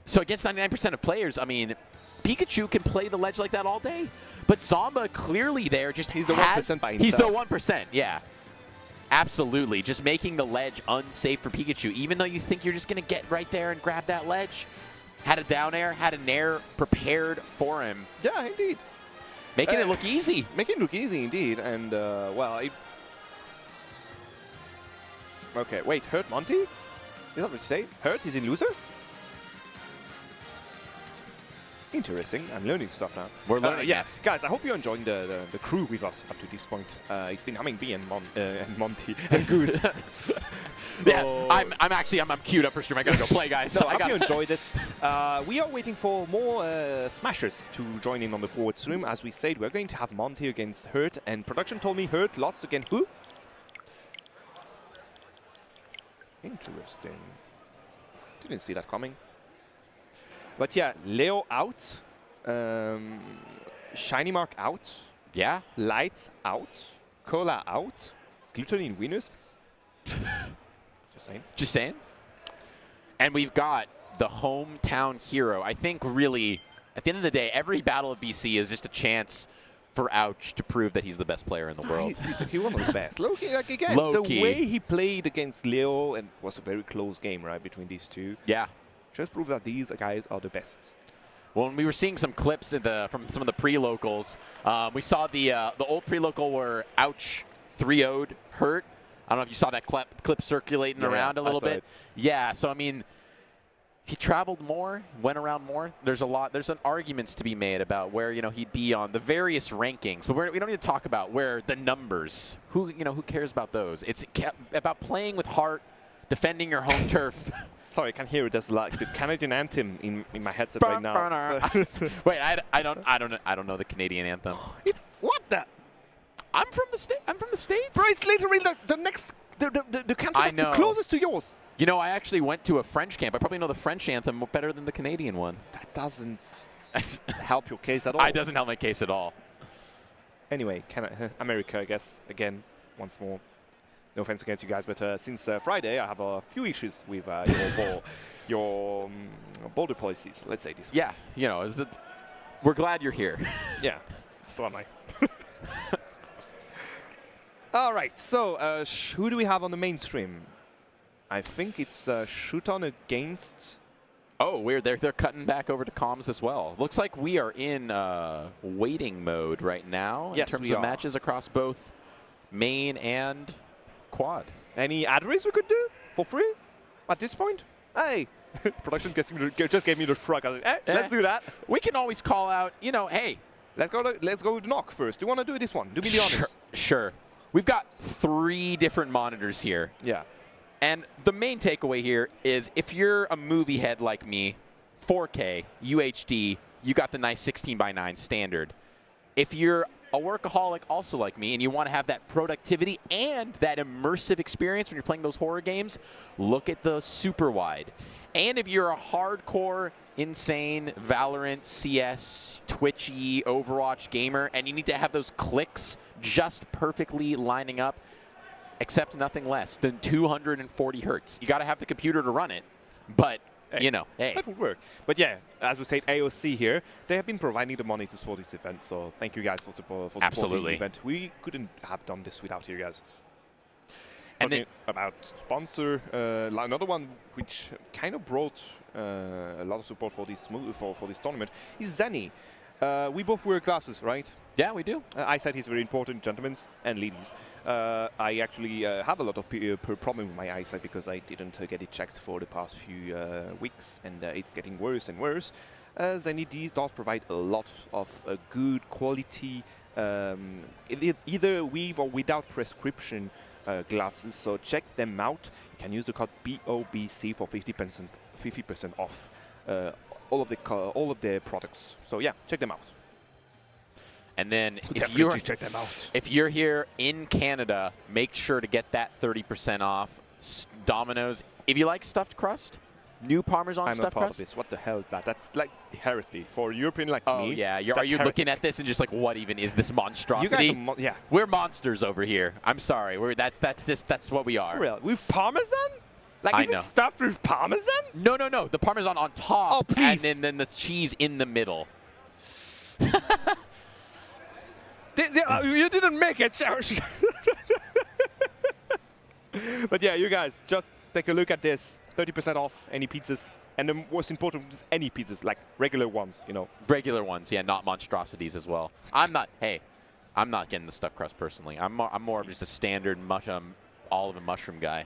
So against 99% of players, I mean, Pikachu can play the ledge like that all day. But Zomba clearly there just he's the 1% by himself. He's the 1%, yeah. Absolutely. Just making the ledge unsafe for Pikachu. Even though you think you're just going to get right there and grab that ledge. Had a down air, had an air prepared for him. Yeah, indeed. Making it look easy. Making it look easy, indeed. And, well, okay, wait, Hurt Monty? Is that what you say? Hurt is in losers? Interesting. I'm learning stuff now. We're learning. Yeah, guys, I hope you're enjoying the crew with us up to this point. It's been Humming Bee and Monty and Goose. Yeah, I'm queued up for stream. I gotta go play, guys. No, So I hope you enjoyed it. We are waiting for more Smashers to join in on the forward stream. As we said, we're going to have Monty against Hurt, and production told me Hurt lots against who? Interesting. Didn't see that coming. But yeah, Leo out, Shiny Mark out, Yeah. Light out, Cola out, Glutonine winners. Just saying. Just saying. And we've got the hometown hero. I think really, at the end of the day, every Battle of BC is just a chance for Ouch to prove that he's the best player in the world. He's one of the best. Low-key, like again, Low-key. the way he played against Leo, and was a very close game, right, between these two. Yeah. Just prove that these guys are the best. Well, when we were seeing some clips from some of the pre-locals, we saw the old pre-local where Ouch 3-0'd Hurt. I don't know if you saw that clip circulating around a little bit. Yeah, so I mean, he traveled more, went around more. There's an arguments to be made about where he'd be on the various rankings, but we don't need to talk about where the numbers. Who cares about those? It's about playing with heart, defending your home turf. Sorry, I can hear it. There's like the Canadian anthem in my headset right now. Wait, I don't know the Canadian anthem. What the? I'm from the States. Bro, it's literally the next the country I that's know. the closest to yours. I actually went to a French camp. I probably know the French anthem better than the Canadian one. That doesn't help your case at all. It doesn't help my case at all. Anyway, America, I guess, again, once more. No offense against you guys, but since Friday, I have a few issues with your border policies. Let's say this. Yeah, we're glad you're here. Yeah, so am I. All right, so who do we have on the mainstream? I think it's Shuton against. Oh, weird. They're cutting back over to comms as well. Looks like we are in waiting mode right now in terms of matches across both main and quad. Any ad reads we could do for free at this point? Hey, production just gave me the shrug. I was like, let's do that. We can always call out, hey. Let's go with Knock first. Do you want to do this one? Do me the honors. Sure. We've got 3 different monitors here. Yeah. And the main takeaway here is if you're a movie head like me, 4K, UHD, you got the nice 16:9 standard. If you're a workaholic also like me and you want to have that productivity and that immersive experience when you're playing those horror games, look at the super wide. And if you're a hardcore, insane Valorant, CS, Twitchy, Overwatch gamer and you need to have those clicks just perfectly lining up, accept nothing less than 240 hertz. You got to have the computer to run it, but hey. That would work. But yeah, as we said, AOC here, they have been providing the monitors for this event, so thank you guys for supporting the event. We couldn't have done this without you guys. And talking about sponsor, another one which kind of brought a lot of support for this tournament is Zenny. We both wear glasses, right? Yeah, we do. Eyesight is very important, gentlemen and ladies. I actually have a lot of problem with my eyesight because I didn't get it checked for the past few weeks, and it's getting worse and worse. Zenny does provide a lot of good quality, either with or without prescription glasses. So check them out. You can use the code BOBC for 50% off all of the products. So yeah, check them out. And then check them out. if you're here in Canada, make sure to get that 30% off. Domino's. If you like stuffed crust, new Parmesan I'm not stuffed part crust. of this. What the hell is that? That's like heresy for a European like Oh me. yeah, are that's you looking heresy. at this and just like, what even is this You monstrosity? guys are yeah. We're monsters over here. I'm sorry. That's what we are. For real. With Parmesan? Like, I is know. it stuffed with Parmesan? No. The Parmesan on top. Oh, please. And then the cheese in the middle. You didn't make it. But yeah, you guys, just take a look at this. 30% off any pizzas. And the most important is any pizzas, like regular ones, you know. Regular ones, yeah, not monstrosities as well. I'm not getting the stuffed crust personally. I'm more of just a standard olive and mushroom guy.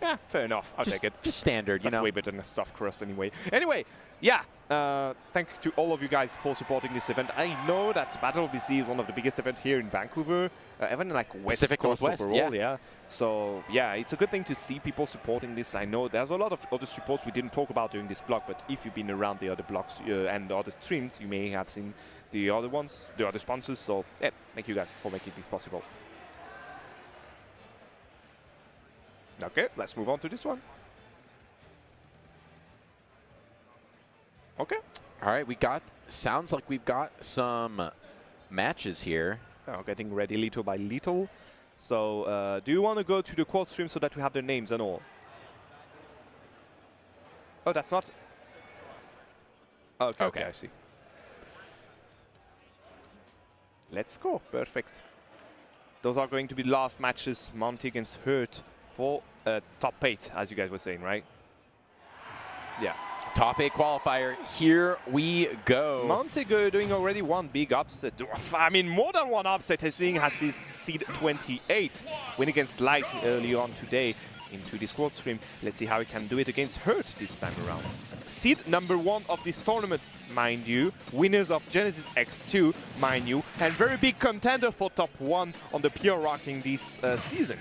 Yeah, fair enough. I'll take it. Just standard, That's you know. way better than a stuffed crust anyway. Anyway, yeah. Thank to all of you guys for supporting this event. I know that Battle of BC is one of the biggest events here in Vancouver, even like West Pacific Coast Northwest, overall, yeah. So yeah, it's a good thing to see people supporting this. I know there's a lot of other supports we didn't talk about during this block, but if you've been around the other blocks and the other streams, you may have seen the other ones, the other sponsors. So yeah, thank you guys for making this possible. Okay, let's move on to this one. Okay. All right, sounds like we've got some matches here. Now getting ready little by little. So do you want to go to the quad stream so that we have their names and all? Oh, that's not... Okay, I see. Let's go. Perfect. Those are going to be last matches. Monty against Hurt for top 8, as you guys were saying, right? Yeah. Top 8 qualifier. Here we go. Montego doing already one big upset. I mean, more than one upset. Hessing has his seed 28. Win against Light early on today into the squad stream. Let's see how he can do it against Hurt this time around. Seed number 1 of this tournament, mind you. Winners of Genesis X2, mind you. And very big contender for top 1 on the pure rocking this season.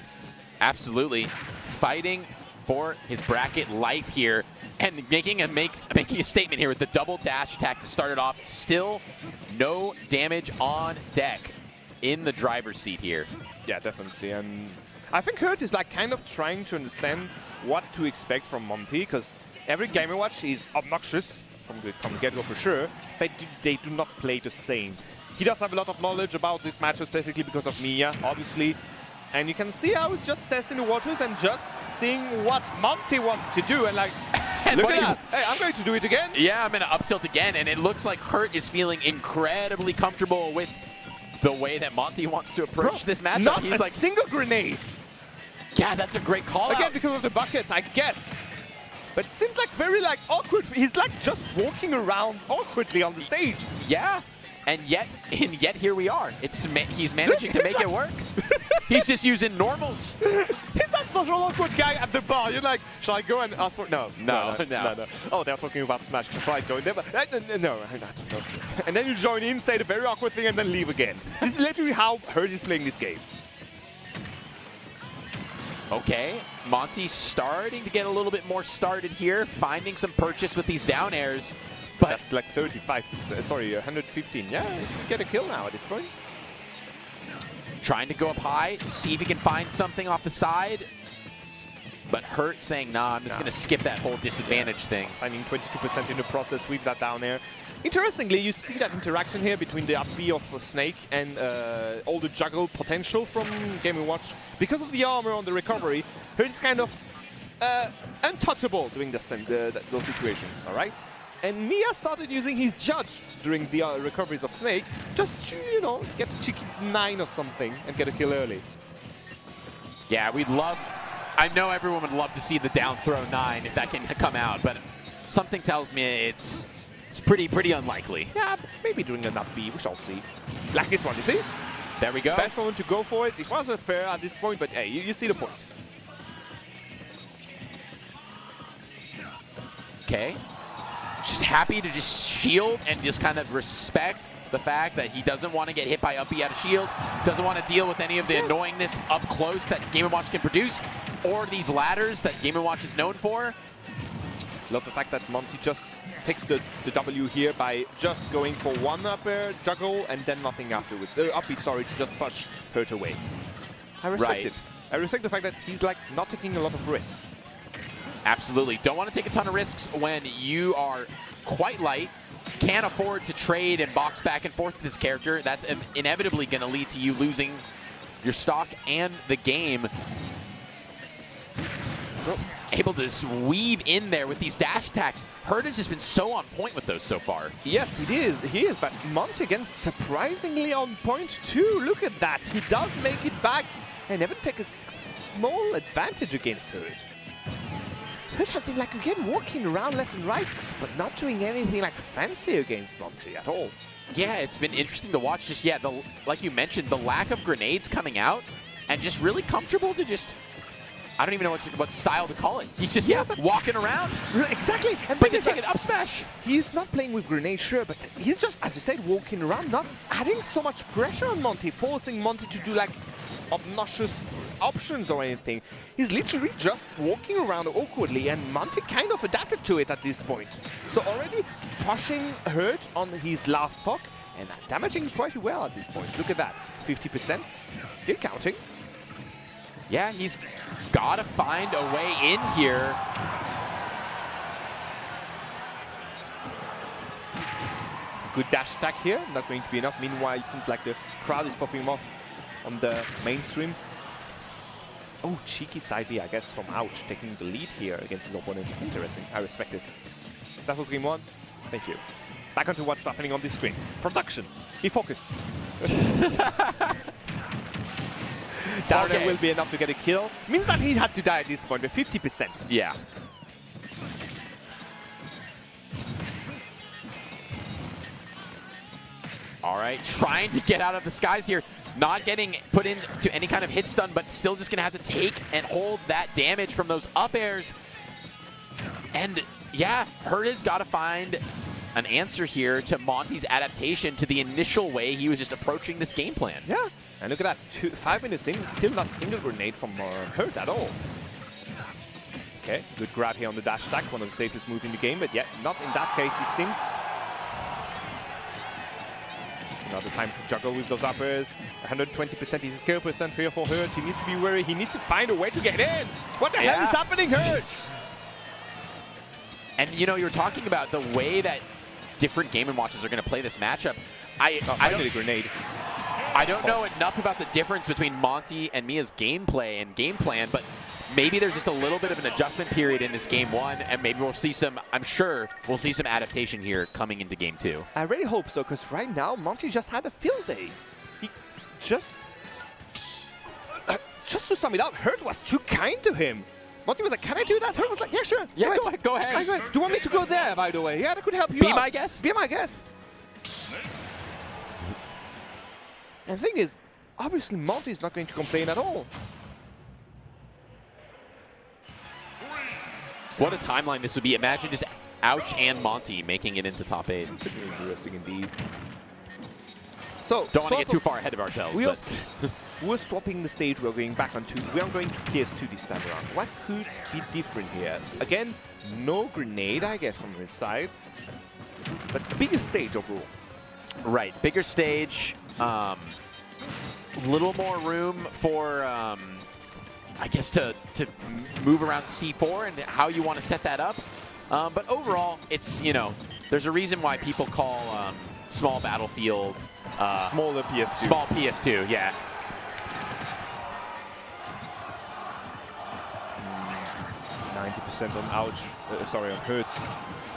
Absolutely. Fighting for his bracket life here. And making a statement here with the double dash attack to start it off. Still no damage on deck in the driver's seat here. Yeah, definitely. And I think Hurt is like kind of trying to understand what to expect from Monty, because every Game & Watch is obnoxious from the get-go for sure, but they do not play the same. He does have a lot of knowledge about this match, specifically because of Mia, obviously. And you can see how he's just testing the waters and just seeing what Monty wants to do. And like, look at that. Hey, I'm going to do it again. Yeah, I'm going to up tilt again. And it looks like Hurt is feeling incredibly comfortable with the way that Monty wants to approach this matchup. Not He's a like, single grenade. yeah, that's a great call Again, out. because of the bucket, I guess. But it seems like very like awkward. He's like just walking around awkwardly on the stage. Yeah. And yet here we are. He's managing to make it work. He's just using normals. He's that such an awkward guy at the bar. You're like, shall I go and ask for... No. No. Oh, they're talking about Smash. Shall I join them? No, I don't know. And then you join in, say the very awkward thing, and then leave again. This is literally how Hurt is playing this game. Okay, Monty's starting to get a little bit more started here, finding some purchase with these down airs. But that's like 35%, sorry, 115. Yeah, you can get a kill now at this point. Trying to go up high, see if he can find something off the side. But Hurt saying, nah, I'm just going to skip that whole disadvantage thing. Finding 22% in the process with that down air. Interestingly, you see that interaction here between the up B of Snake and all the juggle potential from Game & Watch. Because of the armor on the recovery, Hurt is kind of untouchable during those situations, all right? And Mia started using his judge during the recoveries of Snake, just to, you know, get a cheeky 9 or something and get a kill early. Yeah, I know everyone would love to see the down throw 9 if that can come out, but something tells me it's It's pretty unlikely. Yeah, maybe doing an up B, we shall see. Like this one, you see? There we go. Best moment to go for it. It wasn't fair at this point, but hey, you see the point. Okay. Just happy to just shield and just kind of respect the fact that he doesn't want to get hit by up B out of shield, doesn't want to deal with any of the annoyingness up close that Game & Watch can produce, or these ladders that Game & Watch is known for. Love the fact that Monty just takes the W here by just going for one up air, juggle, and then nothing afterwards. Up B, sorry, to just push Hurt away. I respect it. I respect the fact that he's like not taking a lot of risks. Absolutely. Don't want to take a ton of risks when you are quite light, can't afford to trade and box back and forth with this character. That's inevitably going to lead to you losing your stock and the game. Able to just weave in there with these dash attacks. Hurt has just been so on point with those so far. Yes, he is, but Monty again surprisingly on point too. Look at that. He does make it back and never take a small advantage against Hurt. Hurt has been like again walking around left and right, but not doing anything like fancy against Monty at all. Yeah, it's been interesting to watch. Just like you mentioned, the lack of grenades coming out, and just really comfortable to just. I don't even know what style to call it. He's just walking around. Exactly. And but he's taking up smash. He's not playing with grenades, sure, but he's just, as you said, walking around, not adding so much pressure on Monty, forcing Monty to do like obnoxious options or anything. He's literally just walking around awkwardly, and Monty kind of adapted to it at this point. So already pushing Hurt on his last stock and damaging pretty well at this point. Look at that, 50%, still counting. Yeah, he's got to find a way in here. Good dash attack here, not going to be enough. Meanwhile, it seems like the crowd is popping off on the mainstream. Oh, cheeky side B, I guess, from Ouch, taking the lead here against his opponent. Interesting, I respect it. That was game one. Thank you. Back onto what's happening on this screen. Production, be focused. Down there will be enough to get a kill. Means that he had to die at this point with 50%. Yeah. All right, trying to get out of the skies here. Not getting put into any kind of hit stun, but still just going to have to take and hold that damage from those up airs. And yeah, Hurt has got to find an answer here to Monty's adaptation to the initial way he was just approaching this game plan. Yeah, and look at that, 5 minutes in, still not a single grenade from Hurt at all. Okay, good grab here on the dash attack, one of the safest moves in the game, but yeah, not in that case, it seems. Another time to juggle with those uppers. 120% is his skill percent here for Hurt. He needs to be wary. He needs to find a way to get in. What the hell is happening, Hurt? And you know, you were talking about the way that different Game & Watches are going to play this matchup. I don't a grenade. I don't know enough about the difference between Monty and Mia's gameplay and game plan, but maybe there's just a little bit of an adjustment period in this game one, and maybe we'll see some, I'm sure we'll see some adaptation here coming into game two. I really hope so, because right now, Monty just had a field day. He just to sum it up, Hurt was too kind to him. Monty was like, can I do that? Hurt was like, yeah, sure. Yeah, go ahead. Do you want me to go there, by the way? Yeah, that could help you Be out. my guest. Be my guest. And the thing is, obviously, Monty is not going to complain at all. What a timeline this would be. Imagine just Ouch and Monty making it into top 8. Interesting indeed. So, don't want to get too far ahead of ourselves. We're swapping the stage. We're going back onto. We are going to PS2 this time around. What could be different here? Again, no grenade, I guess, from Red side, but a bigger stage overall. Right, bigger stage. Little more room for, I guess, to move around C4 and how you want to set that up. But overall, it's, you know, there's a reason why people call small Battlefield smaller PS2. Small PS2, yeah. 90% on Ouch, sorry, on Hurt's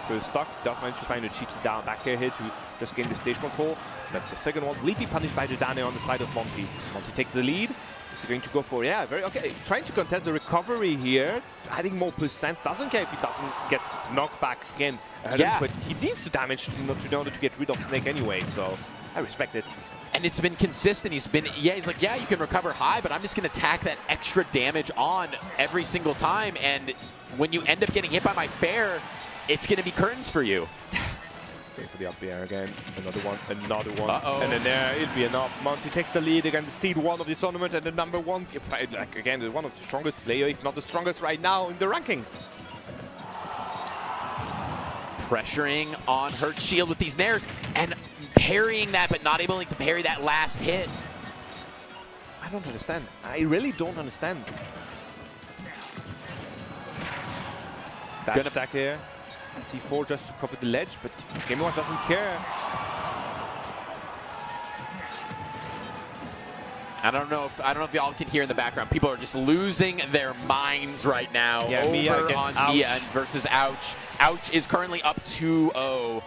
first stock. Does manage to find a cheeky down back here to just gain the stage control. But the second one will be punished by the Dane on the side of Monty. Monty takes the lead. He's going to go for, yeah, very okay. Trying to contest the recovery here, adding more percents. Doesn't care if he doesn't get knocked back again. Yeah. But he needs to damage in order to get rid of Snake anyway, so I respect it. And it's been consistent. He's like, yeah, you can recover high, but I'm just going to tack that extra damage on every single time. And when you end up getting hit by my fair, it's going to be curtains for you. Going for the up air again. Another one. Uh-oh. And then there, it'll be enough. Monty takes the lead against the seed 1 of this tournament and the number 1. Like, again, one of the strongest player, if not the strongest right now in the rankings. Pressuring on Hurt Shield with these nairs and parrying that, but not able to parry that last hit. I don't understand. I really don't understand. Dash attack here. C4 just to cover the ledge, but Game & Watch doesn't care. I don't know if y'all can hear in the background. People are just losing their minds right now. Yeah, over Mia against on Mia Ouch. versus Ouch. Ouch is currently up 2-0.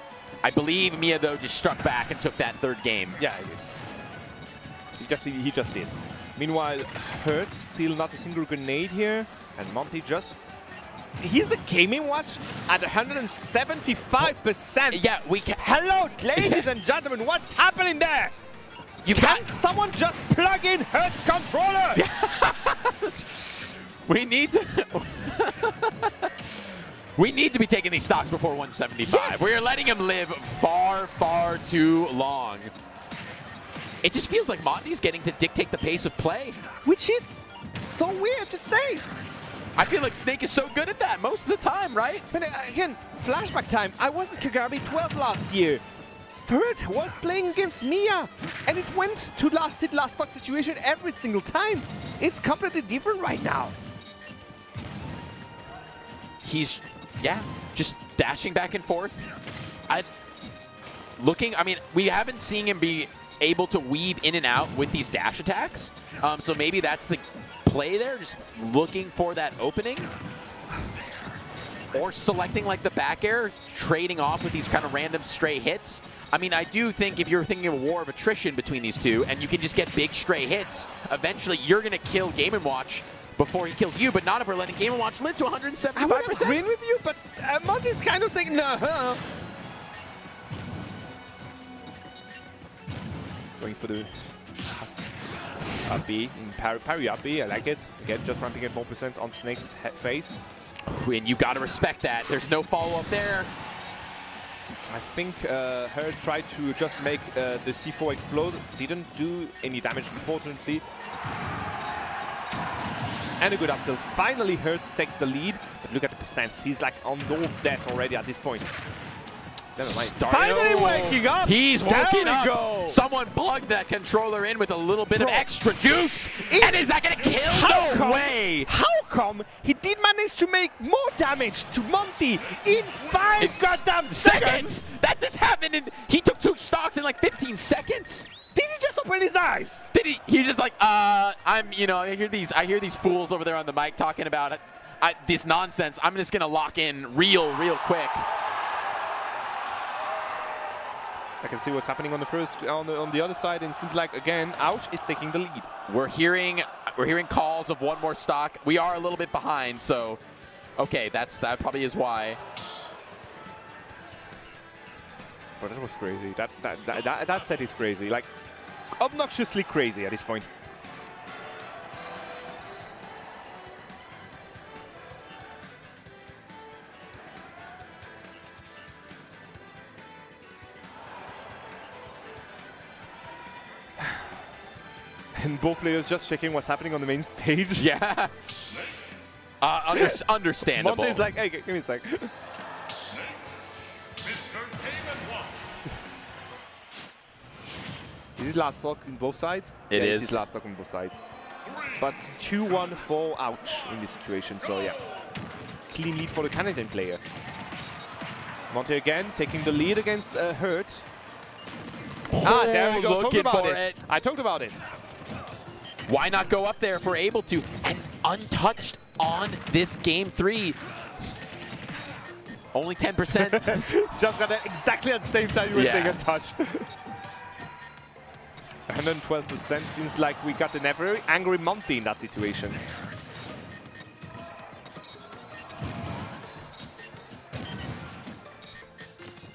I believe Mia though just struck back and took that third game. Yeah, he just did. Meanwhile, Hurt still not a single grenade here, and Monty just. He's a Game & Watch at 175%. Yeah, we can. Hello, ladies and gentlemen, what's happening there? Can someone just plug in Hurt's controller? We need to. We need to be taking these stocks before 175. Yes. We're letting him live far, far too long. It just feels like Monty's getting to dictate the pace of play. Which is so weird to say. I feel like Snake is so good at that most of the time, right? But again, flashback time. I was at Kagami 12 last year. Hurt was playing against Mia, and it went to last hit, last stock situation every single time. It's completely different right now. He's, yeah, just dashing back and forth. I mean, we haven't seen him be able to weave in and out with these dash attacks. So maybe that's the play there, just looking for that opening. Or selecting like the back air, trading off with these kind of random stray hits. I mean, I do think if you're thinking of a war of attrition between these two and you can just get big stray hits, eventually you're going to kill Game & Watch before he kills you, but not if we're letting Game & Watch live to 175%. I would agree with you, but Monty's kind of saying no. Going for the up B, in parry up B, I like it. Again, just ramping at 4% on Snake's face. And you got to respect that. There's no follow-up there. I think Hurt tried to just make the C4 explode. Didn't do any damage, unfortunately. And a good up tilt. Finally, Hurt takes the lead. But look at the percents. He's like on north death already at this point. Never mind. Finally waking up! He's woken There we up. go. Someone plugged that controller in with a little bit of extra juice. And is that going to kill? No way! How come he did manage to make more damage to Monty in 5 goddamn seconds? That just happened, and he took 2 stocks in like 15 seconds. Did he just open his eyes? Did he? He's just like, I hear these fools over there on the mic talking about this nonsense. I'm just gonna lock in real quick. I can see what's happening on the other side, and it seems like again, Ouch is taking the lead. We're hearing calls of one more stock. We are a little bit behind, so okay, that probably is why. But that was crazy. That set is crazy, like obnoxiously crazy at this point. And both players just checking what's happening on the main stage. Yeah. Understandable. Monte's like, hey, give me a sec. Is it last stock in both sides? It is. It is last stock on both sides. But 2-1 for Ouch in this situation, so yeah. Clean lead for the Canadian player. Monte again taking the lead against Hurt. There we go. Looking Talked about for it. I talked about it. Why not go up there if we're able to? And untouched on this game 3. Only 10%. Just got that exactly at the same time you were Yeah. saying untouch. 112% seems like we got a very angry Monty in that situation.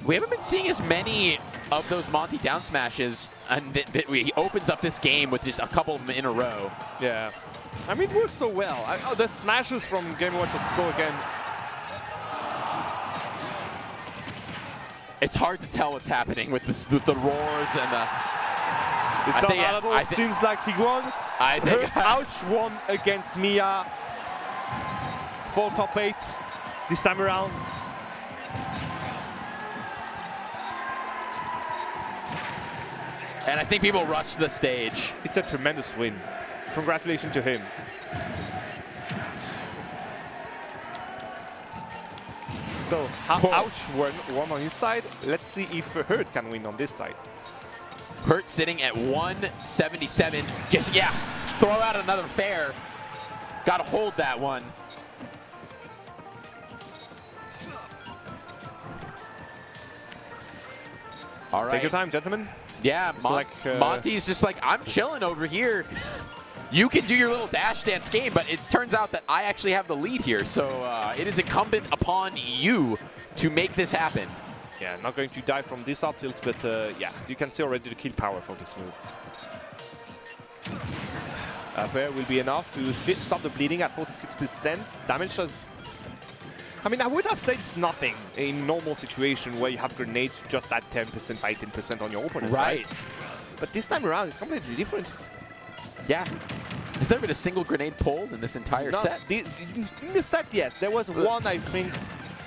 We haven't been seeing as many of those Monty down smashes, and he opens up this game with just a couple of them in a row. Yeah. I mean, it works so well. The smashes from Game Watch was so again. It's hard to tell what's happening with the roars and the. It's not bad at all. It seems like he won. I think Ouch won against Mia. Full top 8 this time around. And I think people rush the stage. It's a tremendous win. Congratulations to him. So, Ouch won on his side. Let's see if Hurt can win on this side. Hurt sitting at 177. Just, yeah, throw out another fair. Got to hold that one. All right. Take your time, gentlemen. Yeah, Monty's just like, I'm chilling over here. You can do your little dash dance game, but it turns out that I actually have the lead here. So it is incumbent upon you to make this happen. Yeah, not going to die from this up tilt, but yeah, you can see already the kill power for this move. Fair will be enough to stop the bleeding at 46%. Damage does. I mean, I would have said it's nothing in normal situation where you have grenades just at 10%, 18% on your opponent. Right. But this time around, it's completely different. Yeah. Has there been a single grenade pulled in this entire set? In the set, yes. There was one, I think,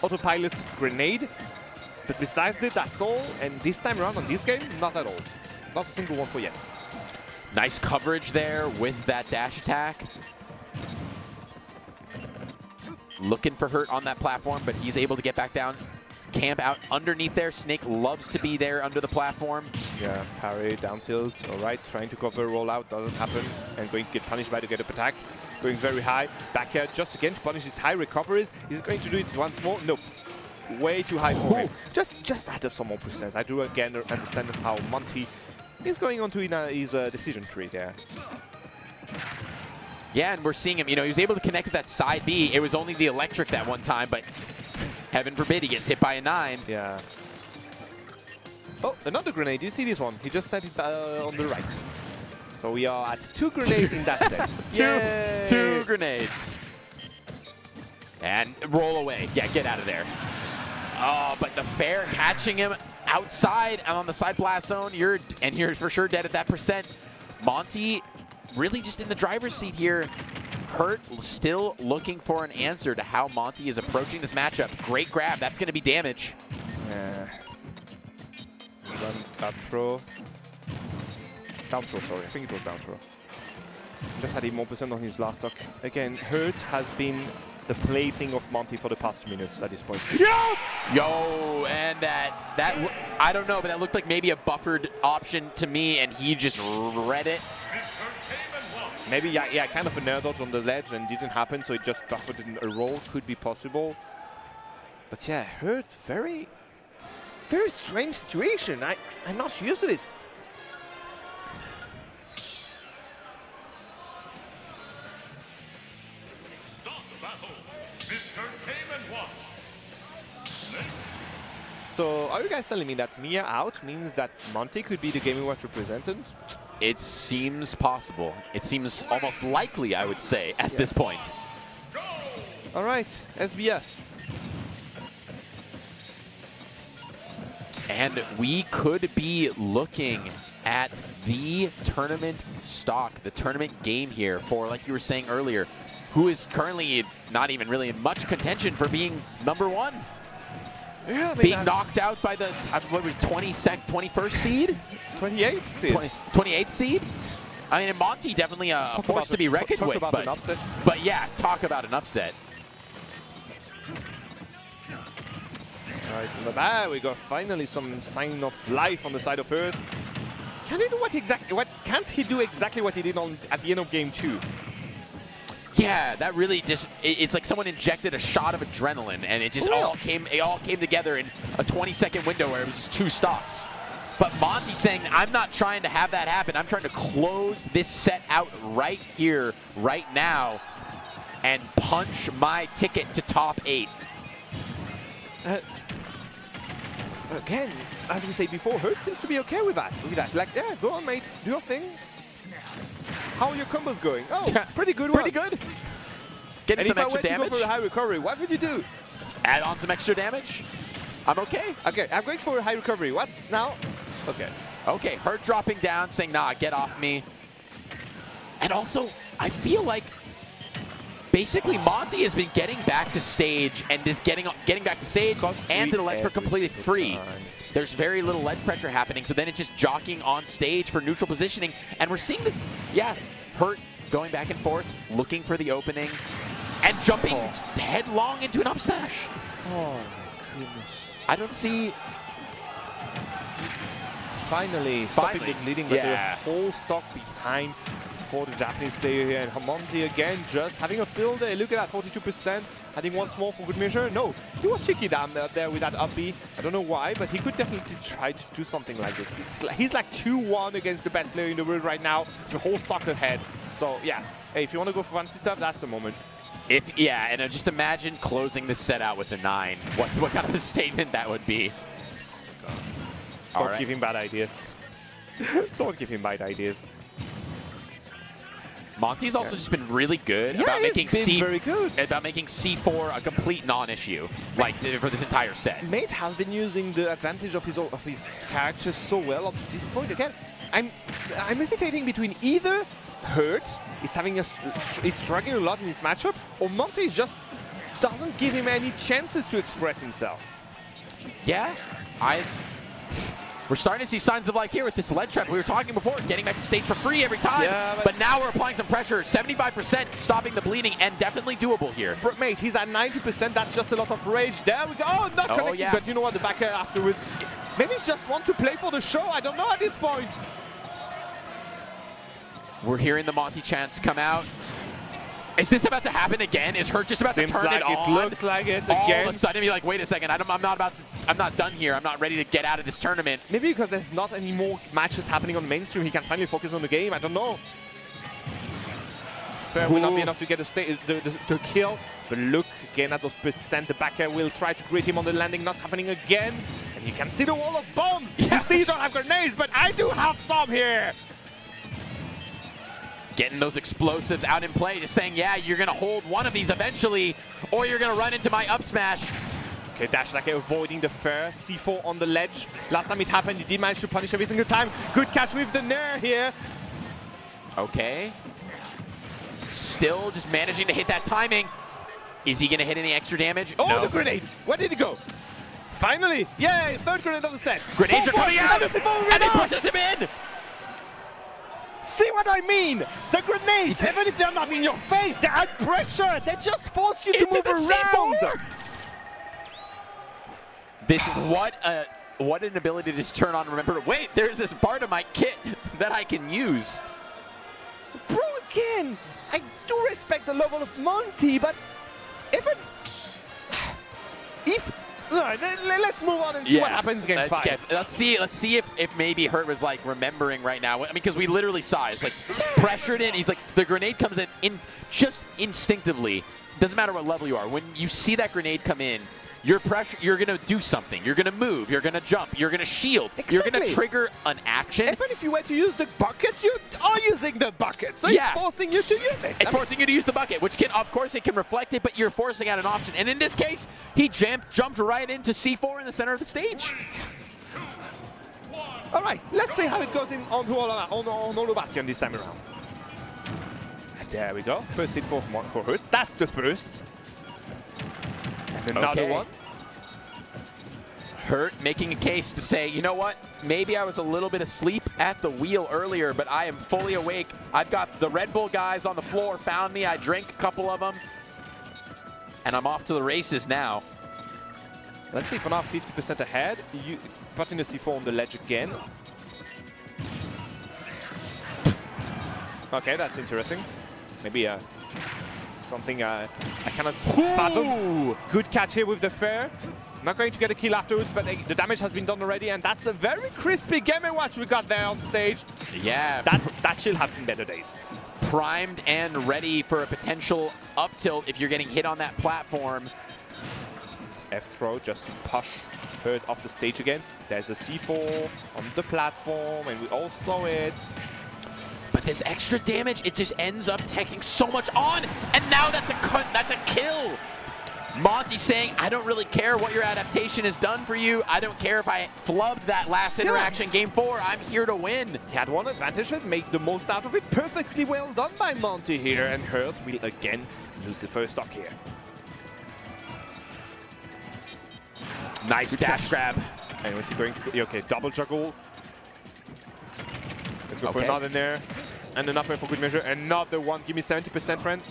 autopilot grenade. But besides it, that's all. And this time around on this game, not at all. Not a single one for yet. Nice coverage there with that dash attack. Looking for Hurt on that platform, but he's able to get back down. Camp out underneath there. Snake loves to be there under the platform. Yeah, parry, down tilt. All right, trying to cover rollout, doesn't happen. And going to get punished by the get-up attack. Going very high. Back air just again to punish his high recoveries. Is it going to do it once more? Nope. Way too high for him. Just add up some more percent. I do again understand how Monty is going on to his decision tree there. Yeah, and we're seeing him, you know, he was able to connect with that side B. It was only the electric that one time, but heaven forbid he gets hit by a 9. Yeah. Oh, another grenade. You see this one? He just set it on the right. So we are at 2 grenades in that set. Two grenades. And roll away. Yeah, get out of there. Oh, but the fair catching him outside and on the side blast zone. You're for sure dead at that percent. Monty really just in the driver's seat here. Hurt still looking for an answer to how Monty is approaching this matchup. Great grab. That's going to be damage. Yeah. Up throw. Down throw, sorry. I think it was down throw. Just had 8% on his last stock. Again, Hurt has been the plaything of Monty for the past 2 minutes at this point. Yes! Yo, and that I don't know, but that looked like maybe a buffered option to me, and he just read it. Maybe, yeah, kind of a nerd dodge on the ledge and didn't happen, so it just buffered in a roll. Could be possible. But yeah, Hurt, very strange situation. I'm not used to this. So are you guys telling me that Mia out means that Monty could be the Game & Watch representative? It seems possible. It seems almost likely, I would say, at this point. All right, SBF. And we could be looking at the tournament stock, the tournament game here for, like you were saying earlier, who is currently not even really in much contention for being #1. Yeah, I mean, being knocked out by the 21st seed? 28th seed. 28th seed? I mean, Monty definitely a force to be reckoned with. Talk about an upset. But yeah, talk about an upset. All right, in the back, we got finally some sign of life on the side of Earth. Can he do can't he do exactly what he did at the end of game 2? Yeah, that really just, it's like someone injected a shot of adrenaline, and it just all came together in a 20-second window where it was just 2 stocks. But Monty saying, I'm not trying to have that happen. I'm trying to close this set out right here, right now, and punch my ticket to top 8. Again, as we say before, Hurt seems to be okay with that. Like, yeah, go on, mate, do your thing. How are your combos going? Oh, pretty good one. Pretty good. Getting some extra damage. And if I went to go for a high recovery, what would you do? Add on some extra damage. I'm okay. Okay, I'm going for a high recovery. What now? Okay. Okay, Hurt dropping down, saying, nah, get off me. And also, I feel like basically Monty has been getting back to stage and is getting back to stage and to the ledge for completely free. There's very little ledge pressure happening, so then it's just jockeying on stage for neutral positioning. And we're seeing this, yeah, Hurt going back and forth, looking for the opening, and jumping headlong into an up smash. Oh, my goodness. I don't see... Finally, stopping the bleeding, but a whole stock behind for the Japanese player here. And Monty again just having a fill there. Look at that, 42%. Adding once more for good measure. No, he was cheeky down there with that up B. I don't know why, but he could definitely try to do something like this. He's like 2-1 against the best player in the world right now. The whole stock ahead. So yeah, hey, if you want to go for fancy stuff, that's the moment. And just imagine closing this set out with a 9. What kind of a statement that would be. Don't give him bad ideas. Don't give him bad ideas. Monty's also just been really good about making C4 a complete non-issue, like for this entire set. Mate has been using the advantage of his character so well up to this point. Again, I'm hesitating between either Hurt is struggling a lot in this matchup, or Monty just doesn't give him any chances to express himself. Yeah, we're starting to see signs of life here with this ledge trap. We were talking before, getting back to stage for free every time. Yeah, but now we're applying some pressure. 75% stopping the bleeding, and definitely doable here. Mate, he's at 90%. That's just a lot of rage. There we go. Oh, not connecting. Yeah. But you know what? The back air afterwards. Maybe he just want to play for the show. I don't know at this point. We're hearing the Monty chants come out. Is this about to happen again? Is Hurt just about to turn it on? It looks like it again. All of a sudden, be like, wait a second, I'm not done here. I'm not ready to get out of this tournament. Maybe because there's not any more matches happening on mainstream, he can finally focus on the game. I don't know. Fair will not be enough to get the kill. But look again at those percent. The back air will try to greet him on the landing, not happening again. And you can see the wall of bombs. You see, you don't have grenades, but I do have some here. Getting those explosives out in play, just saying, yeah, you're going to hold one of these eventually, or you're going to run into my up smash. Okay, Dashlake avoiding the fair. C4 on the ledge. Last time it happened, he did manage to punish every single time. Good catch with the Nair here. Okay. Still just managing to hit that timing. Is he going to hit any extra damage? Oh, no. The grenade. Where did it go? Finally. Yay, third grenade of the set. Grenades are coming out, and he pushes him in. See what I mean? The grenades, even if they're not in your face, they add pressure. They just force you to move around. This, what an ability to just turn on. Remember, wait, there's this part of my kit that I can use. Bro, again, I do respect the level of Monty, but even if let's move on and see what happens against 5. Let's see if maybe Hurt was like remembering right now. I mean, because we literally saw it's like pressured in. He's like, the grenade comes in just instinctively. Doesn't matter what level you are. When you see that grenade come in, you're gonna do something. You're gonna move. You're gonna jump. You're gonna shield. Exactly. You're gonna trigger an action. Even if you were to use the buckets, you are using the bucket. So it's forcing you to use it. It's forcing you to use the bucket, which can, of course, it can reflect it, but you're forcing out an option. And in this case, he jumped right into C4 in the center of the stage. All right, let's see how it goes on Oluwaseun this time around. There we go. First hit for Hurt. That's the first. And another one. Hurt making a case to say, you know what? Maybe I was a little bit asleep at the wheel earlier, but I am fully awake. I've got the Red Bull guys on the floor found me. I drank a couple of them. And I'm off to the races now. Let's see, for now 50% ahead. You putting the C4 on the ledge again. Okay, that's interesting. Maybe Something I cannot fathom. Good catch here with the fair. Not going to get a kill afterwards, but the damage has been done already, and that's a very crispy Game & Watch we got there on stage. Yeah. That should have seen better days. Primed and ready for a potential up tilt if you're getting hit on that platform. F-throw just to push Hurt off the stage again. There's a C4 on the platform, and we all saw it. But this extra damage, it just ends up taking so much on, and now that's a kill. Monty saying, I don't really care what your adaptation has done for you. I don't care if I flubbed that last interaction, game 4. I'm here to win. He had one advantage and made the most out of it. Perfectly well done by Monty here, and Hurt will again lose the first stock here. Nice dash grab. And is he going to... Okay, double juggle. Let's go for another there. And an up air for good measure. Another one. Give me 70%, friend.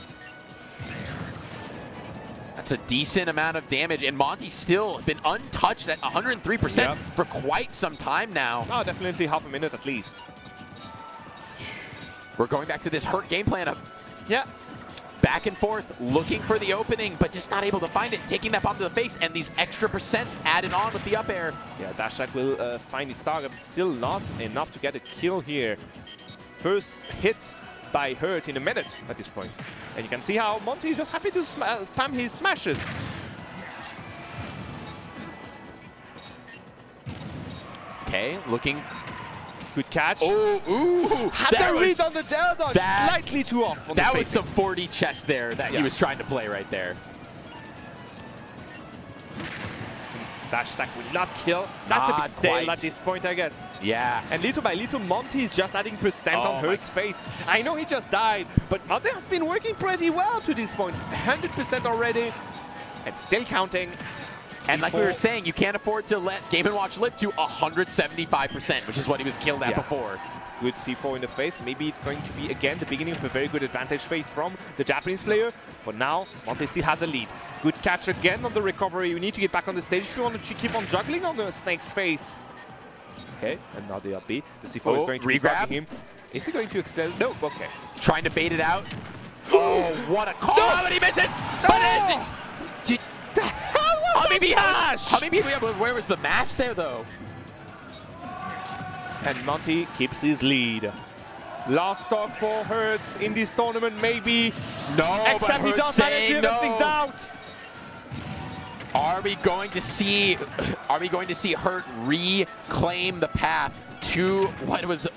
That's a decent amount of damage, and Monty's still been untouched at 103% for quite some time now. Oh, definitely half a minute at least. We're going back to this Hurt game plan of back and forth, looking for the opening, but just not able to find it, taking that bomb to the face, and these extra percents added on with the up air. Yeah, Dashak will find his target, but still not enough to get a kill here. First hit by Hurt in a minute at this point. And you can see how Monty is just happy to spam his smashes. Okay, looking. Good catch. Oh, ooh. Had the read on the Dell dodge, slightly too off. On that was some 4D chess there that he was trying to play right there. Dash stack will not kill. That's a bit stale at this point, I guess. Yeah. And little by little, Monty is just adding percent on Hurt's face. I know he just died, but Monty has been working pretty well to this point. 100% already, and still counting. And like we were saying, you can't afford to let Game & Watch live to 175%, which is what he was killed at before. Good C4 in the face. Maybe it's going to be, again, the beginning of a very good advantage phase from the Japanese player. But now, Monty still has the lead. Good catch again on the recovery. You need to get back on the stage if you want to keep on juggling on the Snake's face. Okay, another up B. The C4 is going to be grabbing him. Is he going to extend? No, okay. Trying to bait it out. Oh, what a call! No, but he misses! No! Where was the mash there, though? And Monty keeps his lead. Last stock for Hurt in this tournament, maybe. No, except but he does manage to even things out. Are we going to see Hurt reclaim the path to what was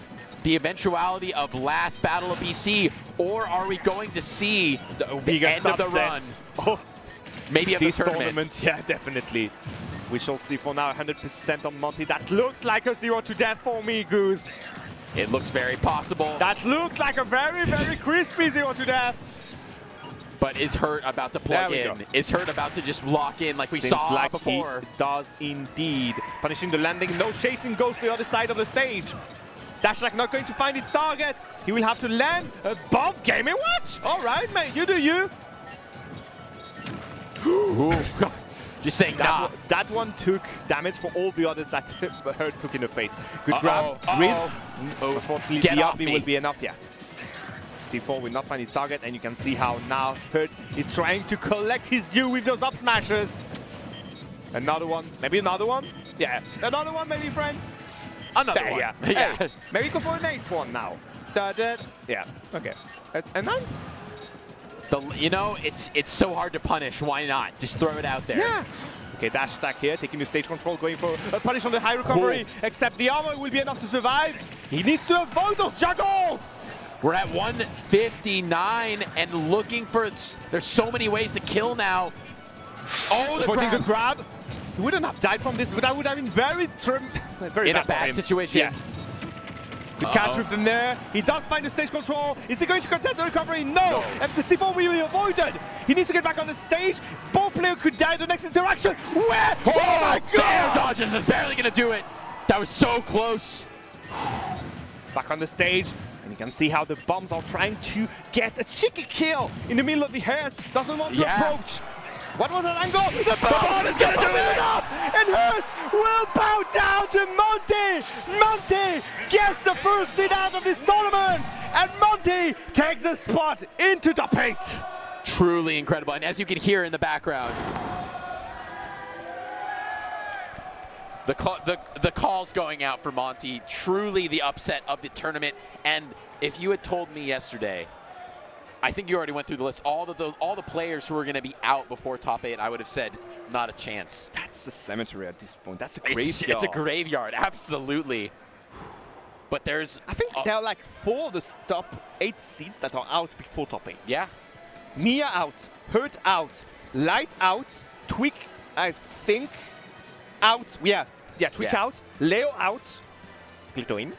the eventuality of last Battle of BC, or are we going to see the end of the run? Oh, maybe of the tournament. Yeah, definitely. We shall see for now. 100% on Monty. That looks like a 0 to death for me, Goose. It looks very possible. That looks like a very, very crispy 0 to death. But is Hurt about to plug in? Is Hurt about to just lock in like we saw like before? He does indeed. Punishing the landing. No chasing goes to the other side of the stage. Dashak not going to find his target. He will have to land a bomb. Game & Watch. All right, mate. You do you. Just saying, nah. That one took damage for all the others that Hurt took in the face. Good grab. Unfortunately, the up will be enough. Yeah. C4 will not find his target, and you can see how now Hurt is trying to collect his due with those up smashes. Another one. Maybe another one? Yeah. Another one, maybe, friend? Another one. Yeah. Hey, maybe go for an 8th one now. Yeah. Okay. And then? You know, it's so hard to punish. Why not? Just throw it out there. Yeah. Okay, dash stack here, taking the stage control, going for a punish on the high recovery. Except the armor will be enough to survive. He needs to avoid those juggles. We're at 159 and looking for. There's so many ways to kill now. Oh, the grab. He wouldn't have died from this, but that would have been very in a bad situation. Yeah. Good catch with them there. He does find the stage control. Is he going to contest the recovery? No. And the C4 will be avoided. He needs to get back on the stage. Both players could die in the next interaction. Where? Oh my God! Dodges is barely going to do it. That was so close. Back on the stage. And you can see how the bombs are trying to get a cheeky kill in the middle of the Hurt. Doesn't want to approach. What was that angle? The bomb is going to do it up! And Hurt will bow down to Monty! Monty gets the first seed out of this tournament! And Monty takes the spot into top 8! Truly incredible. And as you can hear in the background, the call's going out for Monty. Truly the upset of the tournament. And if you had told me yesterday, I think you already went through the list, all the players who were going to be out before top 8, I would have said not a chance. That's a cemetery at this point. That's a graveyard. It's a graveyard, absolutely. But there's... I think there are like 4 of the top 8 seeds that are out before top 8. Yeah. Mia out, Hurt out, Light out, Tweak, I think, out. Yeah, Tweak out, Leo out, Gluto in.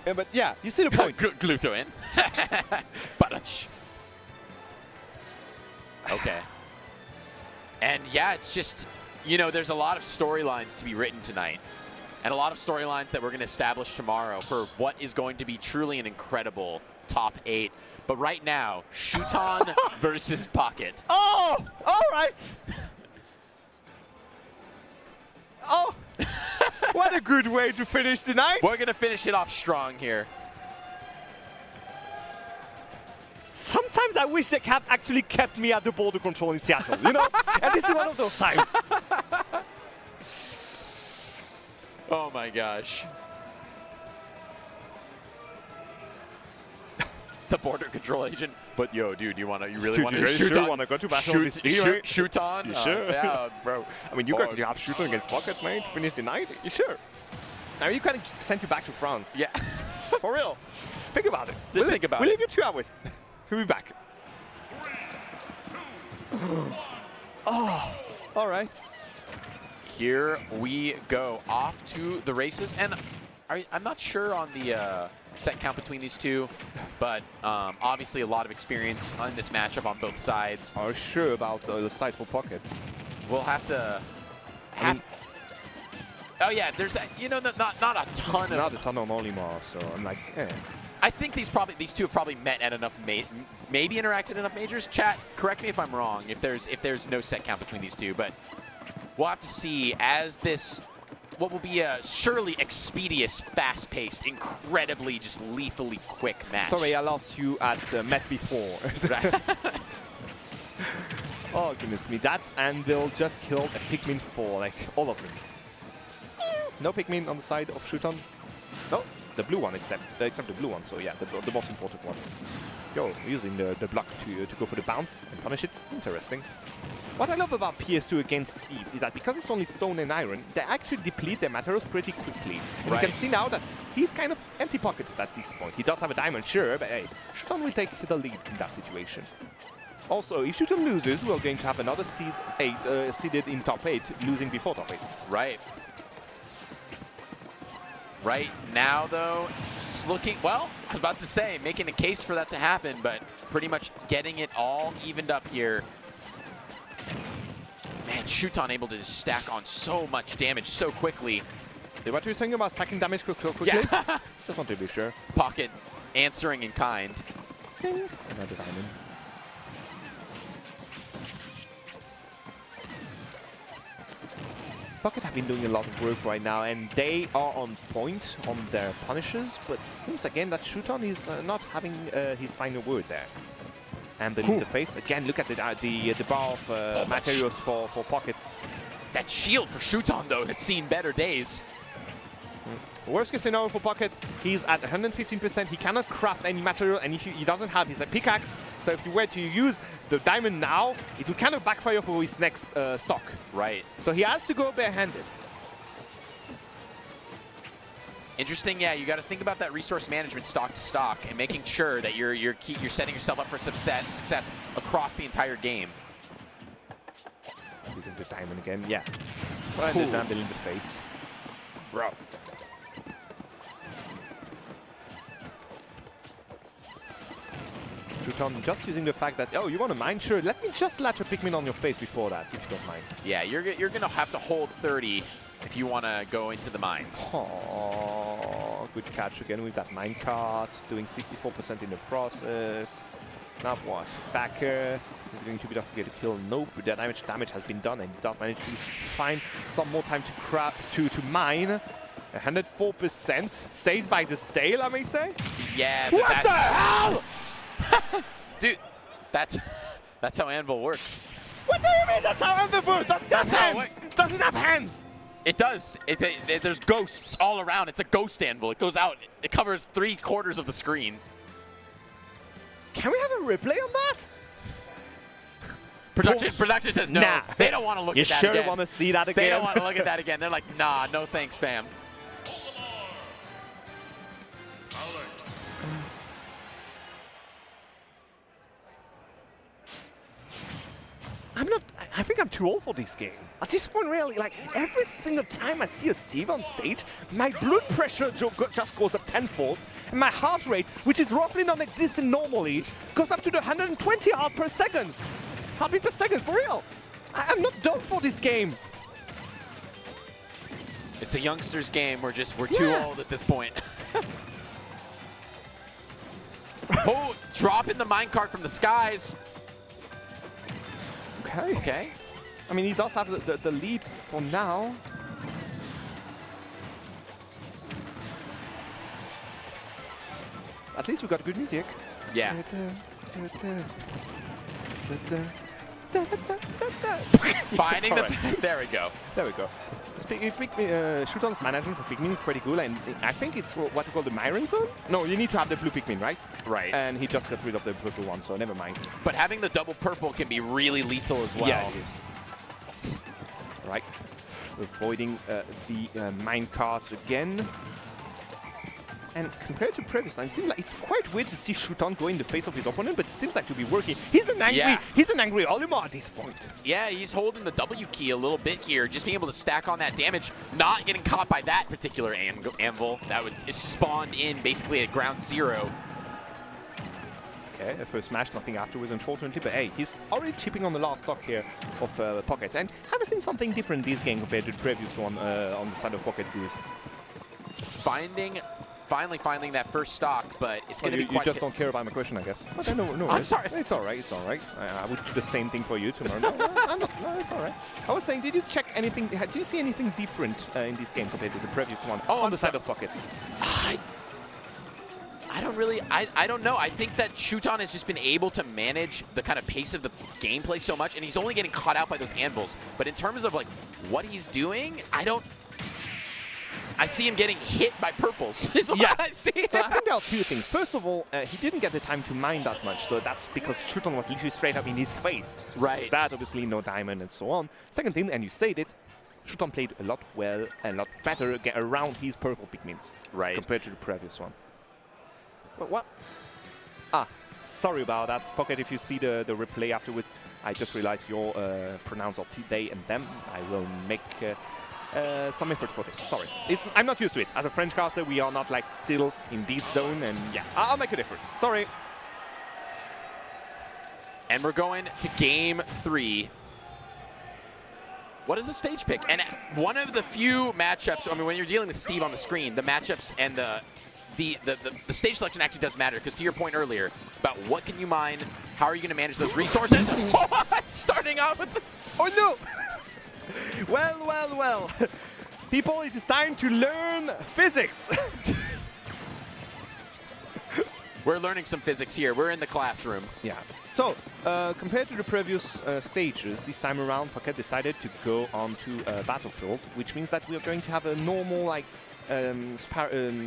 But yeah, you see the point. Gluto in. Badunch. Okay. And yeah, it's just, you know, there's a lot of storylines to be written tonight. And a lot of storylines that we're going to establish tomorrow for what is going to be truly an incredible top 8. But right now, Shuton versus Pocket. Oh, all right. Oh, what a good way to finish the night. We're going to finish it off strong here. Sometimes I wish the cap actually kept me at the border control in Seattle, you know? And this is one of those times. Oh my gosh. The border control agent. But yo, dude, you really want to shoot on? Want to go to battle with the sea, right? Shoot on? You sure? Yeah, bro. I mean, you have Shuton against Pocket, mate, to finish the night. You sure? Now you can send you back to France. Yeah. For real. Think about it. Just think about it. We'll leave you 2 hours. We'll be back. Oh, all right. Here we go off to the races, and I'm not sure on the set count between these two, but obviously a lot of experience on this matchup on both sides. Are you sure about the size for Pockets? We'll have to. Oh yeah, there's you know not a ton of. Not a ton of Olimar, so I'm like, eh. I think these two have probably met at enough maybe interacted in enough majors. Chat, correct me if I'm wrong. If there's no set count between these two, but we'll have to see as this what will be a surely expeditious, fast-paced, incredibly just lethally quick match. Sorry, I lost you at Met before. Oh goodness me, and they'll just kill a Pikmin 4, like all of them. No Pikmin on the side of Shuton. No. The blue one, except the blue one. So yeah, the most important one. Yo, using the block to go for the bounce and punish it. Interesting. What I love about PS2 against Thieves is that because it's only stone and iron, they actually deplete their materials pretty quickly. And you can see now that he's kind of empty pocketed at this point. He does have a diamond, sure, but hey, Shuton will take the lead in that situation. Also, if Shuton loses, we're going to have another seeded in top 8, losing before top 8. Right. Right now, though, it's looking, well, I was about to say, making a case for that to happen, but pretty much getting it all evened up here. Man, Shuton able to just stack on so much damage so quickly. What were you saying about stacking damage quickly? Yeah. Just want to be sure. Pocket answering in kind. Ding. Another diamond. Pocket have been doing a lot of work right now, and they are on point on their punishes, but it seems again that Shuton is not having his final word there. And in the face, again, look at the bar of materials for Pockets. That shield for Shuton, though, has seen better days. Worst case scenario for Pocket, he's at 115%. He cannot craft any material, and he doesn't have his pickaxe. So if you were to use the diamond now, it would kind of backfire for his next stock. Right. So he has to go barehanded. Interesting, yeah. You got to think about that resource management stock to stock and making sure that you're setting yourself up for success across the entire game. Using the diamond again, yeah. Right, and then in the face, bro. Shuton just using the fact that, oh, you want to mine? Sure, let me just latch a Pikmin on your face before that, if you don't mind. Yeah, you're going to have to hold 30 if you want to go into the mines. Oh, good catch again with that minecart, doing 64% in the process. Now what? Backer is going to be tough to get a kill. Nope, the damage has been done, and he does manage to find some more time to craft, to mine. 104%, saved by the stale, I may say. Yeah, but what the hell? Dude, that's That's how Anvil works. What do you mean that's how Anvil works? That's how it hands! Doesn't have hands! It does. There's ghosts all around. It's a ghost anvil. It goes out. It covers 3/4 of the screen. Can we have a replay on that? Production says no. Nah. They don't want to look You at that sure again. want to see that again? They don't want to look at that again. They're like, nah, no thanks, fam. I think I'm too old for this game. At this point, really, like, every single time I see a Steve on stage, my blood pressure just goes up tenfold, and my heart rate, which is roughly non-existent normally, goes up to the 120 heart per second. Heartbeat per second, for real. I'm not done for this game. It's a youngster's game. We're too old at this point. Oh, dropping the minecart from the skies. Okay. I mean, he does have the lead for now. At least we got good music. Yeah. Finding the... There we go. There we go. Shuton's management for Pikmin is pretty cool, and I think it's what you call the Myron zone? No, you need to have the blue Pikmin, right? Right. And he just got rid of the purple one, so never mind. But having the double purple can be really lethal as well. Yeah, it is. Right. Avoiding the mine carts again. And compared to previous times, it seems like it's quite weird to see Shuton go in the face of his opponent, but it seems like to be working. He's an angry Olimar at this point. Yeah, he's holding the W key a little bit here, just being able to stack on that damage, not getting caught by that particular anvil that is spawned in basically at ground zero. Okay, a first smash, nothing afterwards, unfortunately, but hey, he's already chipping on the last stock here of Pocket, and haven't seen something different this game compared to the previous one on the side of Pocket Goose. Finally finding that first stock, but it's going to be quite... You just don't care about my question, I guess. Okay, no, I'm sorry. It's all right, it's all right. I would do the same thing for you tomorrow. No, it's all right. I was saying, did you check anything, did you see anything different in this game compared to the previous one on the side of Pocket? I don't know. I think that Shuton has just been able to manage the kind of pace of the gameplay so much, and he's only getting caught out by those anvils. But in terms of like what he's doing, I see him getting hit by purples. Is what I see. So I think there are two things. First of all, he didn't get the time to mine that much, so that's because Shuton was literally straight up in his face. Right. That obviously no diamond and so on. Second thing, and you said it, Shuton played a lot well and a lot better around his purple Pikmins. Right. Compared to the previous one. But what? Sorry about that. Pocket, if you see the replay afterwards, I just realized your pronouns are they and them. I will make some effort for this. Sorry. I'm not used to it. As a French caster, we are not like still in this zone, and yeah, I'll make an effort. Sorry. And we're going to game 3. What is the stage pick? And one of the few matchups, I mean, when you're dealing with Steve on the screen, the matchups and the stage selection actually does matter, because to your point earlier about what can you mine, how are you going to manage those resources? Starting off with the... Oh no! Well. People, it is time to learn physics. We're learning some physics here. We're in the classroom. Yeah. So, compared to the previous stages, this time around, Pocket decided to go onto Battlefield, which means that we are going to have a normal, like,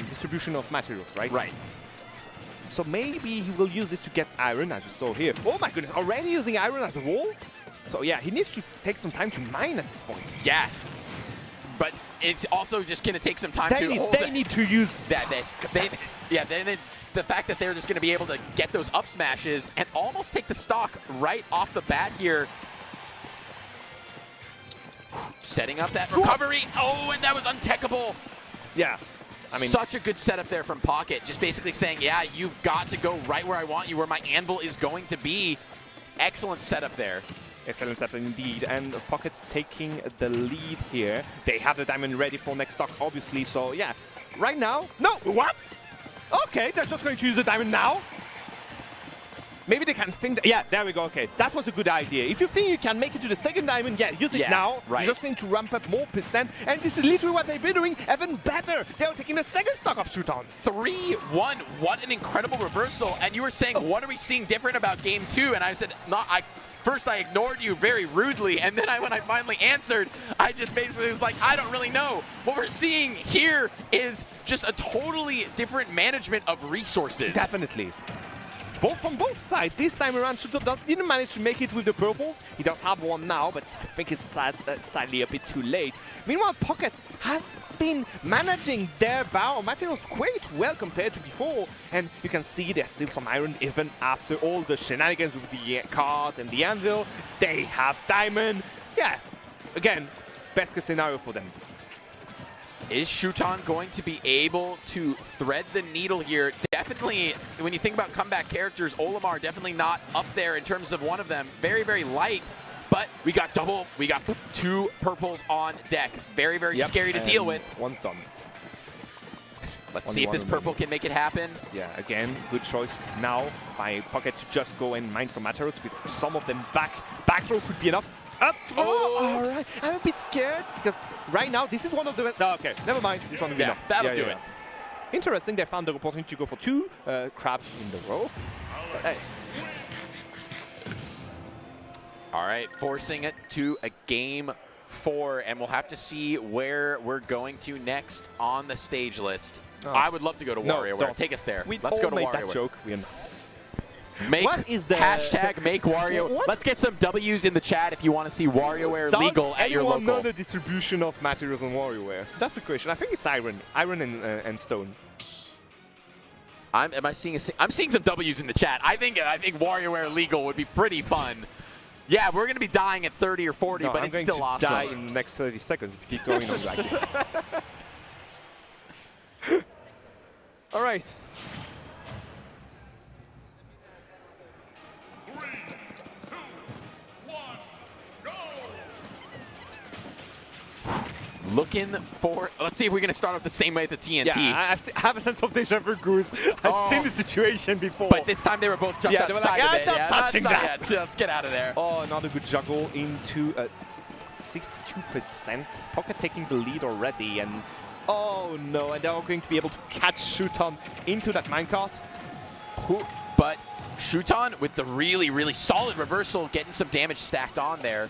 distribution of materials, right? Right. So maybe he will use this to get iron, as we saw here. Oh my goodness, already using iron as a wall? So yeah, he needs to take some time to mine at this point. Yeah. But it's also just going to take some time to hold They need to use that. The fact that they're just going to be able to get those up smashes and almost take the stock right off the bat here. Setting up that recovery. Oh, and that was untechable. Yeah. I mean, such a good setup there from Pocket. Just basically saying, yeah, you've got to go right where I want you, where my anvil is going to be. Excellent setup there. Excellent setup indeed. And Pocket taking the lead here. They have the diamond ready for next stock, obviously. So, yeah. Right now... No! What? Okay, they're just going to use the diamond now. Maybe they can think that... Yeah, there we go. Okay, that was a good idea. If you think you can make it to the second diamond, yeah, use it now. Right. You just need to ramp up more percent. And this is literally what they've been doing. Even better. They're taking the second stock of Shuton. 3-1. What an incredible reversal. And you were saying, what are we seeing different about game 2? And I said, no, first I ignored you very rudely, and then when I finally answered, I just basically was like, I don't really know. What we're seeing here is just a totally different management of resources. Definitely. Both from both sides. This time around, Shuton didn't manage to make it with the purples. He does have one now, but I think it's sadly a bit too late. Meanwhile, Pocket has been managing their bow materials quite well compared to before. And you can see there's still some iron even after all the shenanigans with the card and the anvil. They have diamond. Yeah, again, best case scenario for them. Is Shuton going to be able to thread the needle here? Definitely, when you think about comeback characters, Olimar definitely not up there in terms of one of them. Very, very light, but we got 2 purples on deck. Very, very scary to deal with. One's done. Let's see if this purple can make it happen. Yeah, again, good choice now by Pocket to just go and mine some materials with some of them back. Back throw could be enough. Up throw! All right, I'm a bit scared because right now this is one of the... No, okay, never mind. This one will be enough. That'll do it. Interesting, they found the opportunity to go for 2 crabs in the row. But, hey. All right, forcing it to a game 4, and we'll have to see where we're going to next on the stage list. Oh. I would love to go to WarioWare. Don't. Take us there. We Let's all go to made WarioWare. that joke. What is the hashtag make Wario? Let's get some W's in the chat if you want to see WarioWare legal at your local. Does anyone know the distribution of materials on WarioWare? That's the question. I think it's iron and stone. I'm seeing some W's in the chat. I think WarioWare legal would be pretty fun. Yeah, we're gonna be dying at 30 or 40, but it's still awesome. I'm going to die in the next 30 seconds if you keep going on like this. All right. Looking for... Let's see if we're going to start off the same way at the TNT. Yeah, I have a sense of deja vu, Goose. I've seen the situation before. But this time they were both just outside of it. I'm not touching that. So let's get out of there. Oh, another good juggle into 62%. Pocket taking the lead already. And oh, no. And they're going to be able to catch Shuton into that minecart. But Shuton with the really, really solid reversal, getting some damage stacked on there.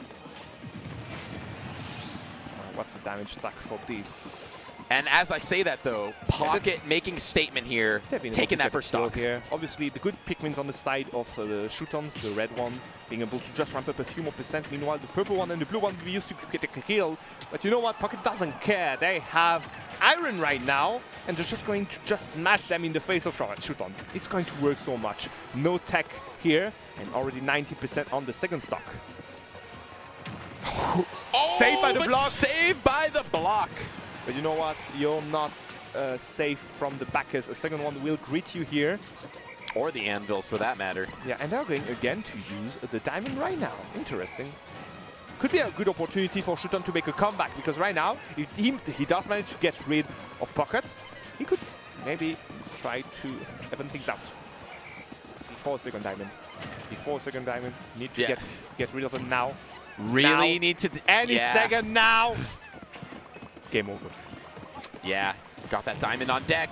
What's the damage stack for this? And as I say that, though, Pocket making statement here, taking that first stock. Here. Obviously, the good Pikmin's on the side of the Shutons, the red one, being able to just ramp up a few more percent. Meanwhile, the purple one and the blue one will be used to get a kill. But you know what? Pocket doesn't care. They have iron right now, and they're just going to just smash them in the face of Shuton. It's going to work so much. No tech here, and already 90% on the second stock. Saved by the block. Saved by the block. But you know what? You're not safe from the backers. A second one will greet you here. Or the anvils, for that matter. Yeah, and they're going again to use the diamond right now. Interesting. Could be a good opportunity for Shuton to make a comeback, because right now, if he does manage to get rid of Pocket, he could maybe try to even things out. Before second diamond. Before second diamond. Need to get rid of him now. Really need to... Any second now. Game over. Yeah, got that diamond on deck.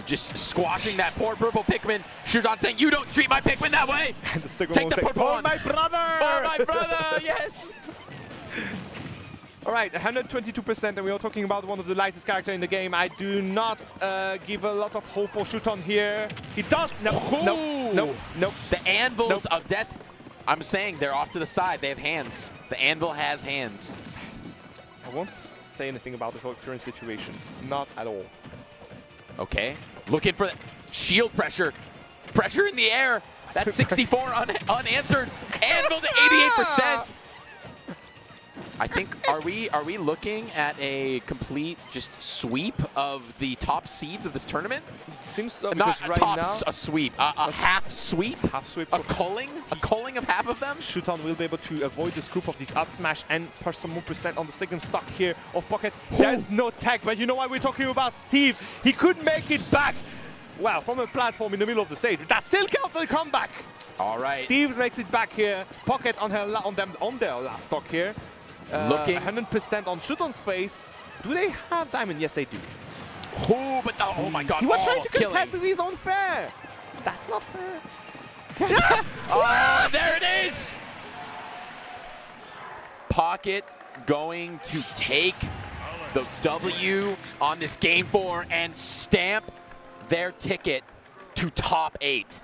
Just squashing that poor purple Pikmin. Shuton saying, you don't treat my Pikmin that way. And the second Take one the purple one. my brother! For my brother, yes! All right, 122%, and we are talking about one of the lightest characters in the game. I do not give a lot of hope for Shuton here. He does. No. The anvils of death. I'm saying they're off to the side. They have hands. The anvil has hands. I won't say anything about the current situation. Not at all. Okay. Looking for the shield pressure. Pressure in the air. That's 64 unanswered. Anvil to 88%. I think, are we looking at a complete just sweep of the top seeds of this tournament? Seems so. Not right top, now, a sweep, a half sweep, sweep. a culling of half of them. Shuton will be able to avoid the scoop of this up smash and push some more percent on the second stock here of Pocket. There's no tech, but you know what we're talking about, Steve? He could make it back. Well, from a platform in the middle of the stage. That still counts as a comeback. All right. Steve's makes it back here. Pocket on their last stock here. Looking 100% on Shuton's face. Do they have diamond? Yes, they do. Oh my God! He was trying to killing. contest it. He's unfair. That's not fair. Oh, there it is! Pocket going to take the W on this Game 4 and stamp their ticket to top 8.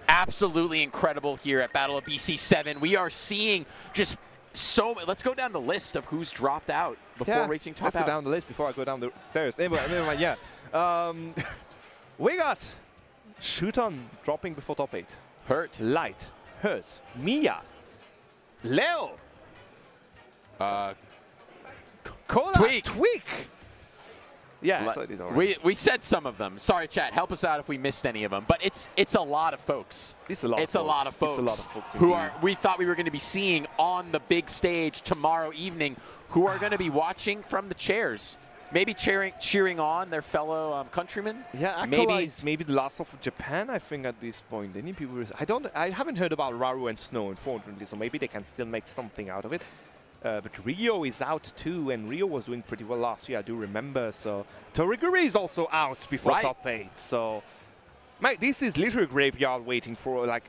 Absolutely incredible here at Battle of BC 7. We are seeing just so much. Let's go down the list of who's dropped out before reaching top Let's out. go down the list before I go down the stairs. Anyway, yeah. We got Shuton dropping before top 8. Hurt. Light. Hurt. Mia. Leo. Cola. Tweak. Yeah, so it is already. We said some of them. Sorry, chat. Help us out if we missed any of them. But it's a lot of folks. It's a lot. It's a lot of folks. It's a lot of folks who indeed. we thought we were going to be seeing on the big stage tomorrow evening, who are going to be watching from the chairs, maybe cheering on their fellow countrymen. Yeah, Akola is maybe the last of Japan, I think, at this point. Any people? I haven't heard about Raru and Snow, unfortunately, so maybe they can still make something out of it. But Rio is out too, and Rio was doing pretty well last year, I do remember. So Toriguri is also out before top 8. So, mate, this is literally a graveyard waiting for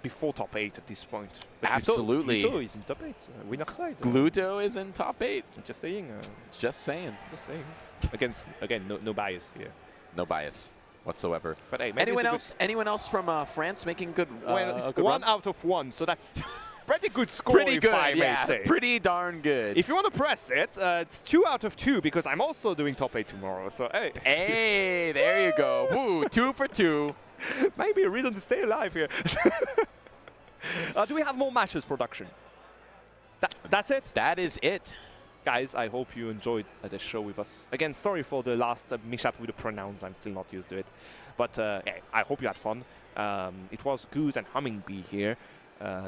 before top 8 at this point. But Absolutely. Gluto is in top 8. Winner side. Gluto is in top 8. Just saying. Just saying. Just saying. Again, no bias here. No bias whatsoever. But hey, anyone else from France making good? Well, good one run? out of 1, so that's pretty good score. Pretty good, if I may say. Pretty darn good. If you want to press it, it's 2 out of 2 because I'm also doing top 8 tomorrow. So hey. Hey, there you go. Woo, 2 for 2. Maybe a reason to stay alive here. Do we have more matches production? That's it? That is it. Guys, I hope you enjoyed the show with us. Again, sorry for the last mishap with the pronouns. I'm still not used to it. But hey, I hope you had fun. It was Goose and Hummingbee here.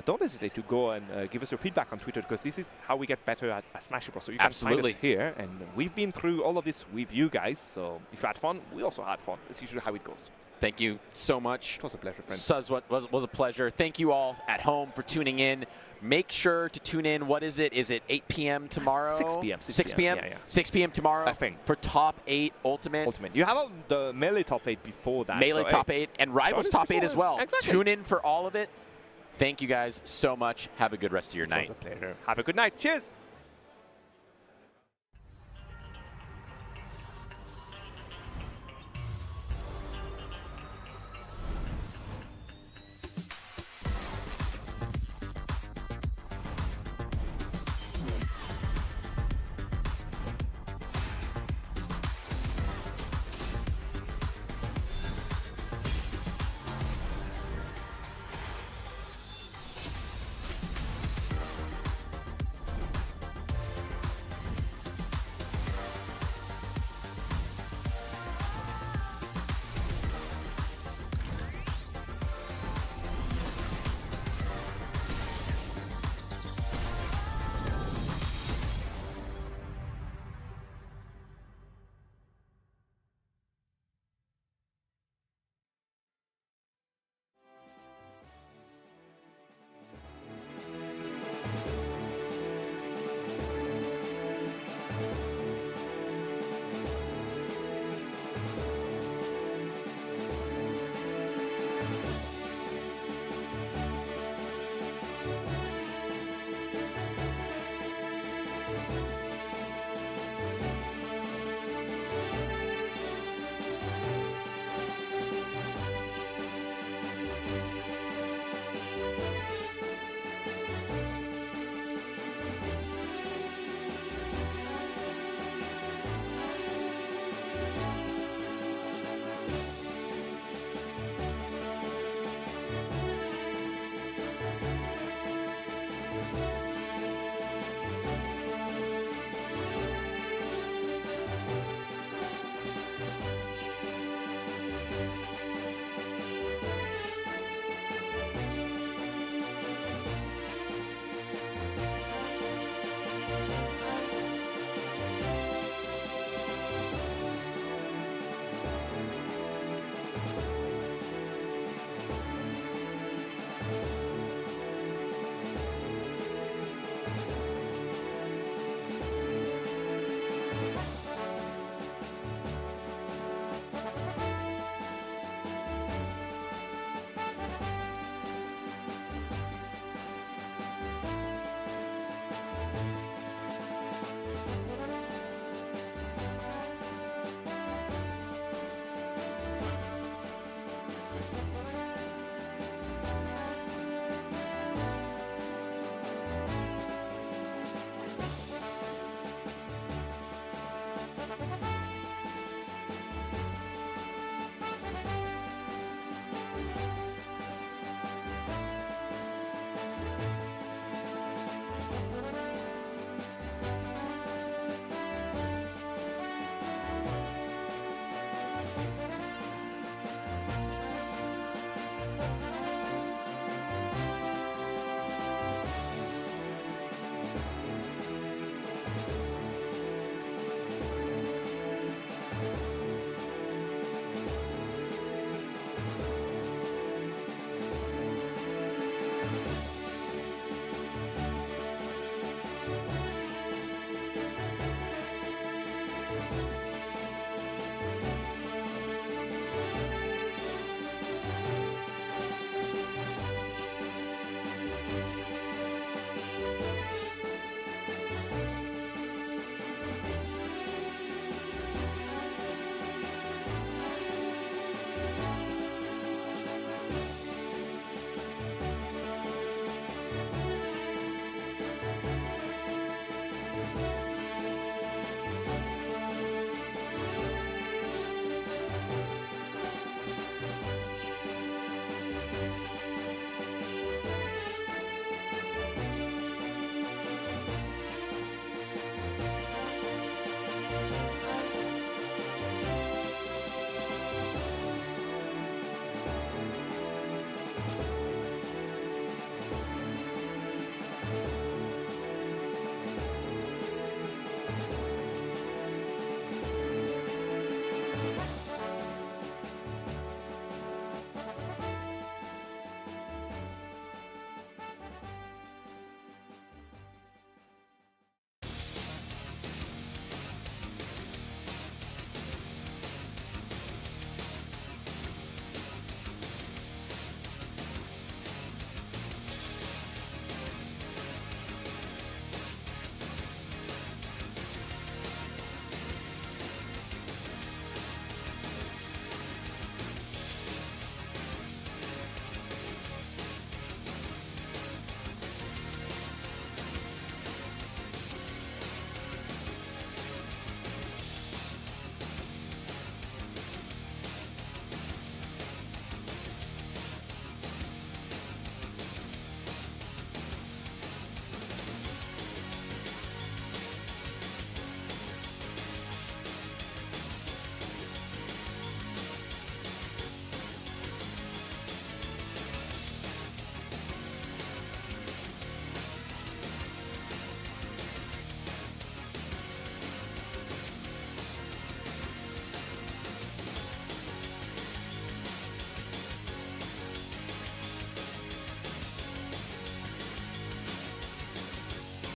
Don't hesitate to go and give us your feedback on Twitter because this is how we get better at Smash Bros. So you can find us here, and we've been through all of this with you guys. So if you had fun, we also had fun. That's usually how it goes. Thank you so much. It was a pleasure, friend. Suz, was a pleasure. Thank you all at home for tuning in. Make sure to tune in. What is it? Is it 8 p.m. tomorrow? 6 p.m. 6 p.m. Yeah. 6 p.m. tomorrow. I think. For top 8 Ultimate. You have the Melee top 8 before that. Melee so, top 8 and Rivals top 8 as well. Exactly. Tune in for all of it. Thank you guys so much. Have a good rest of your night. It was a pleasure. Have a good night. Cheers.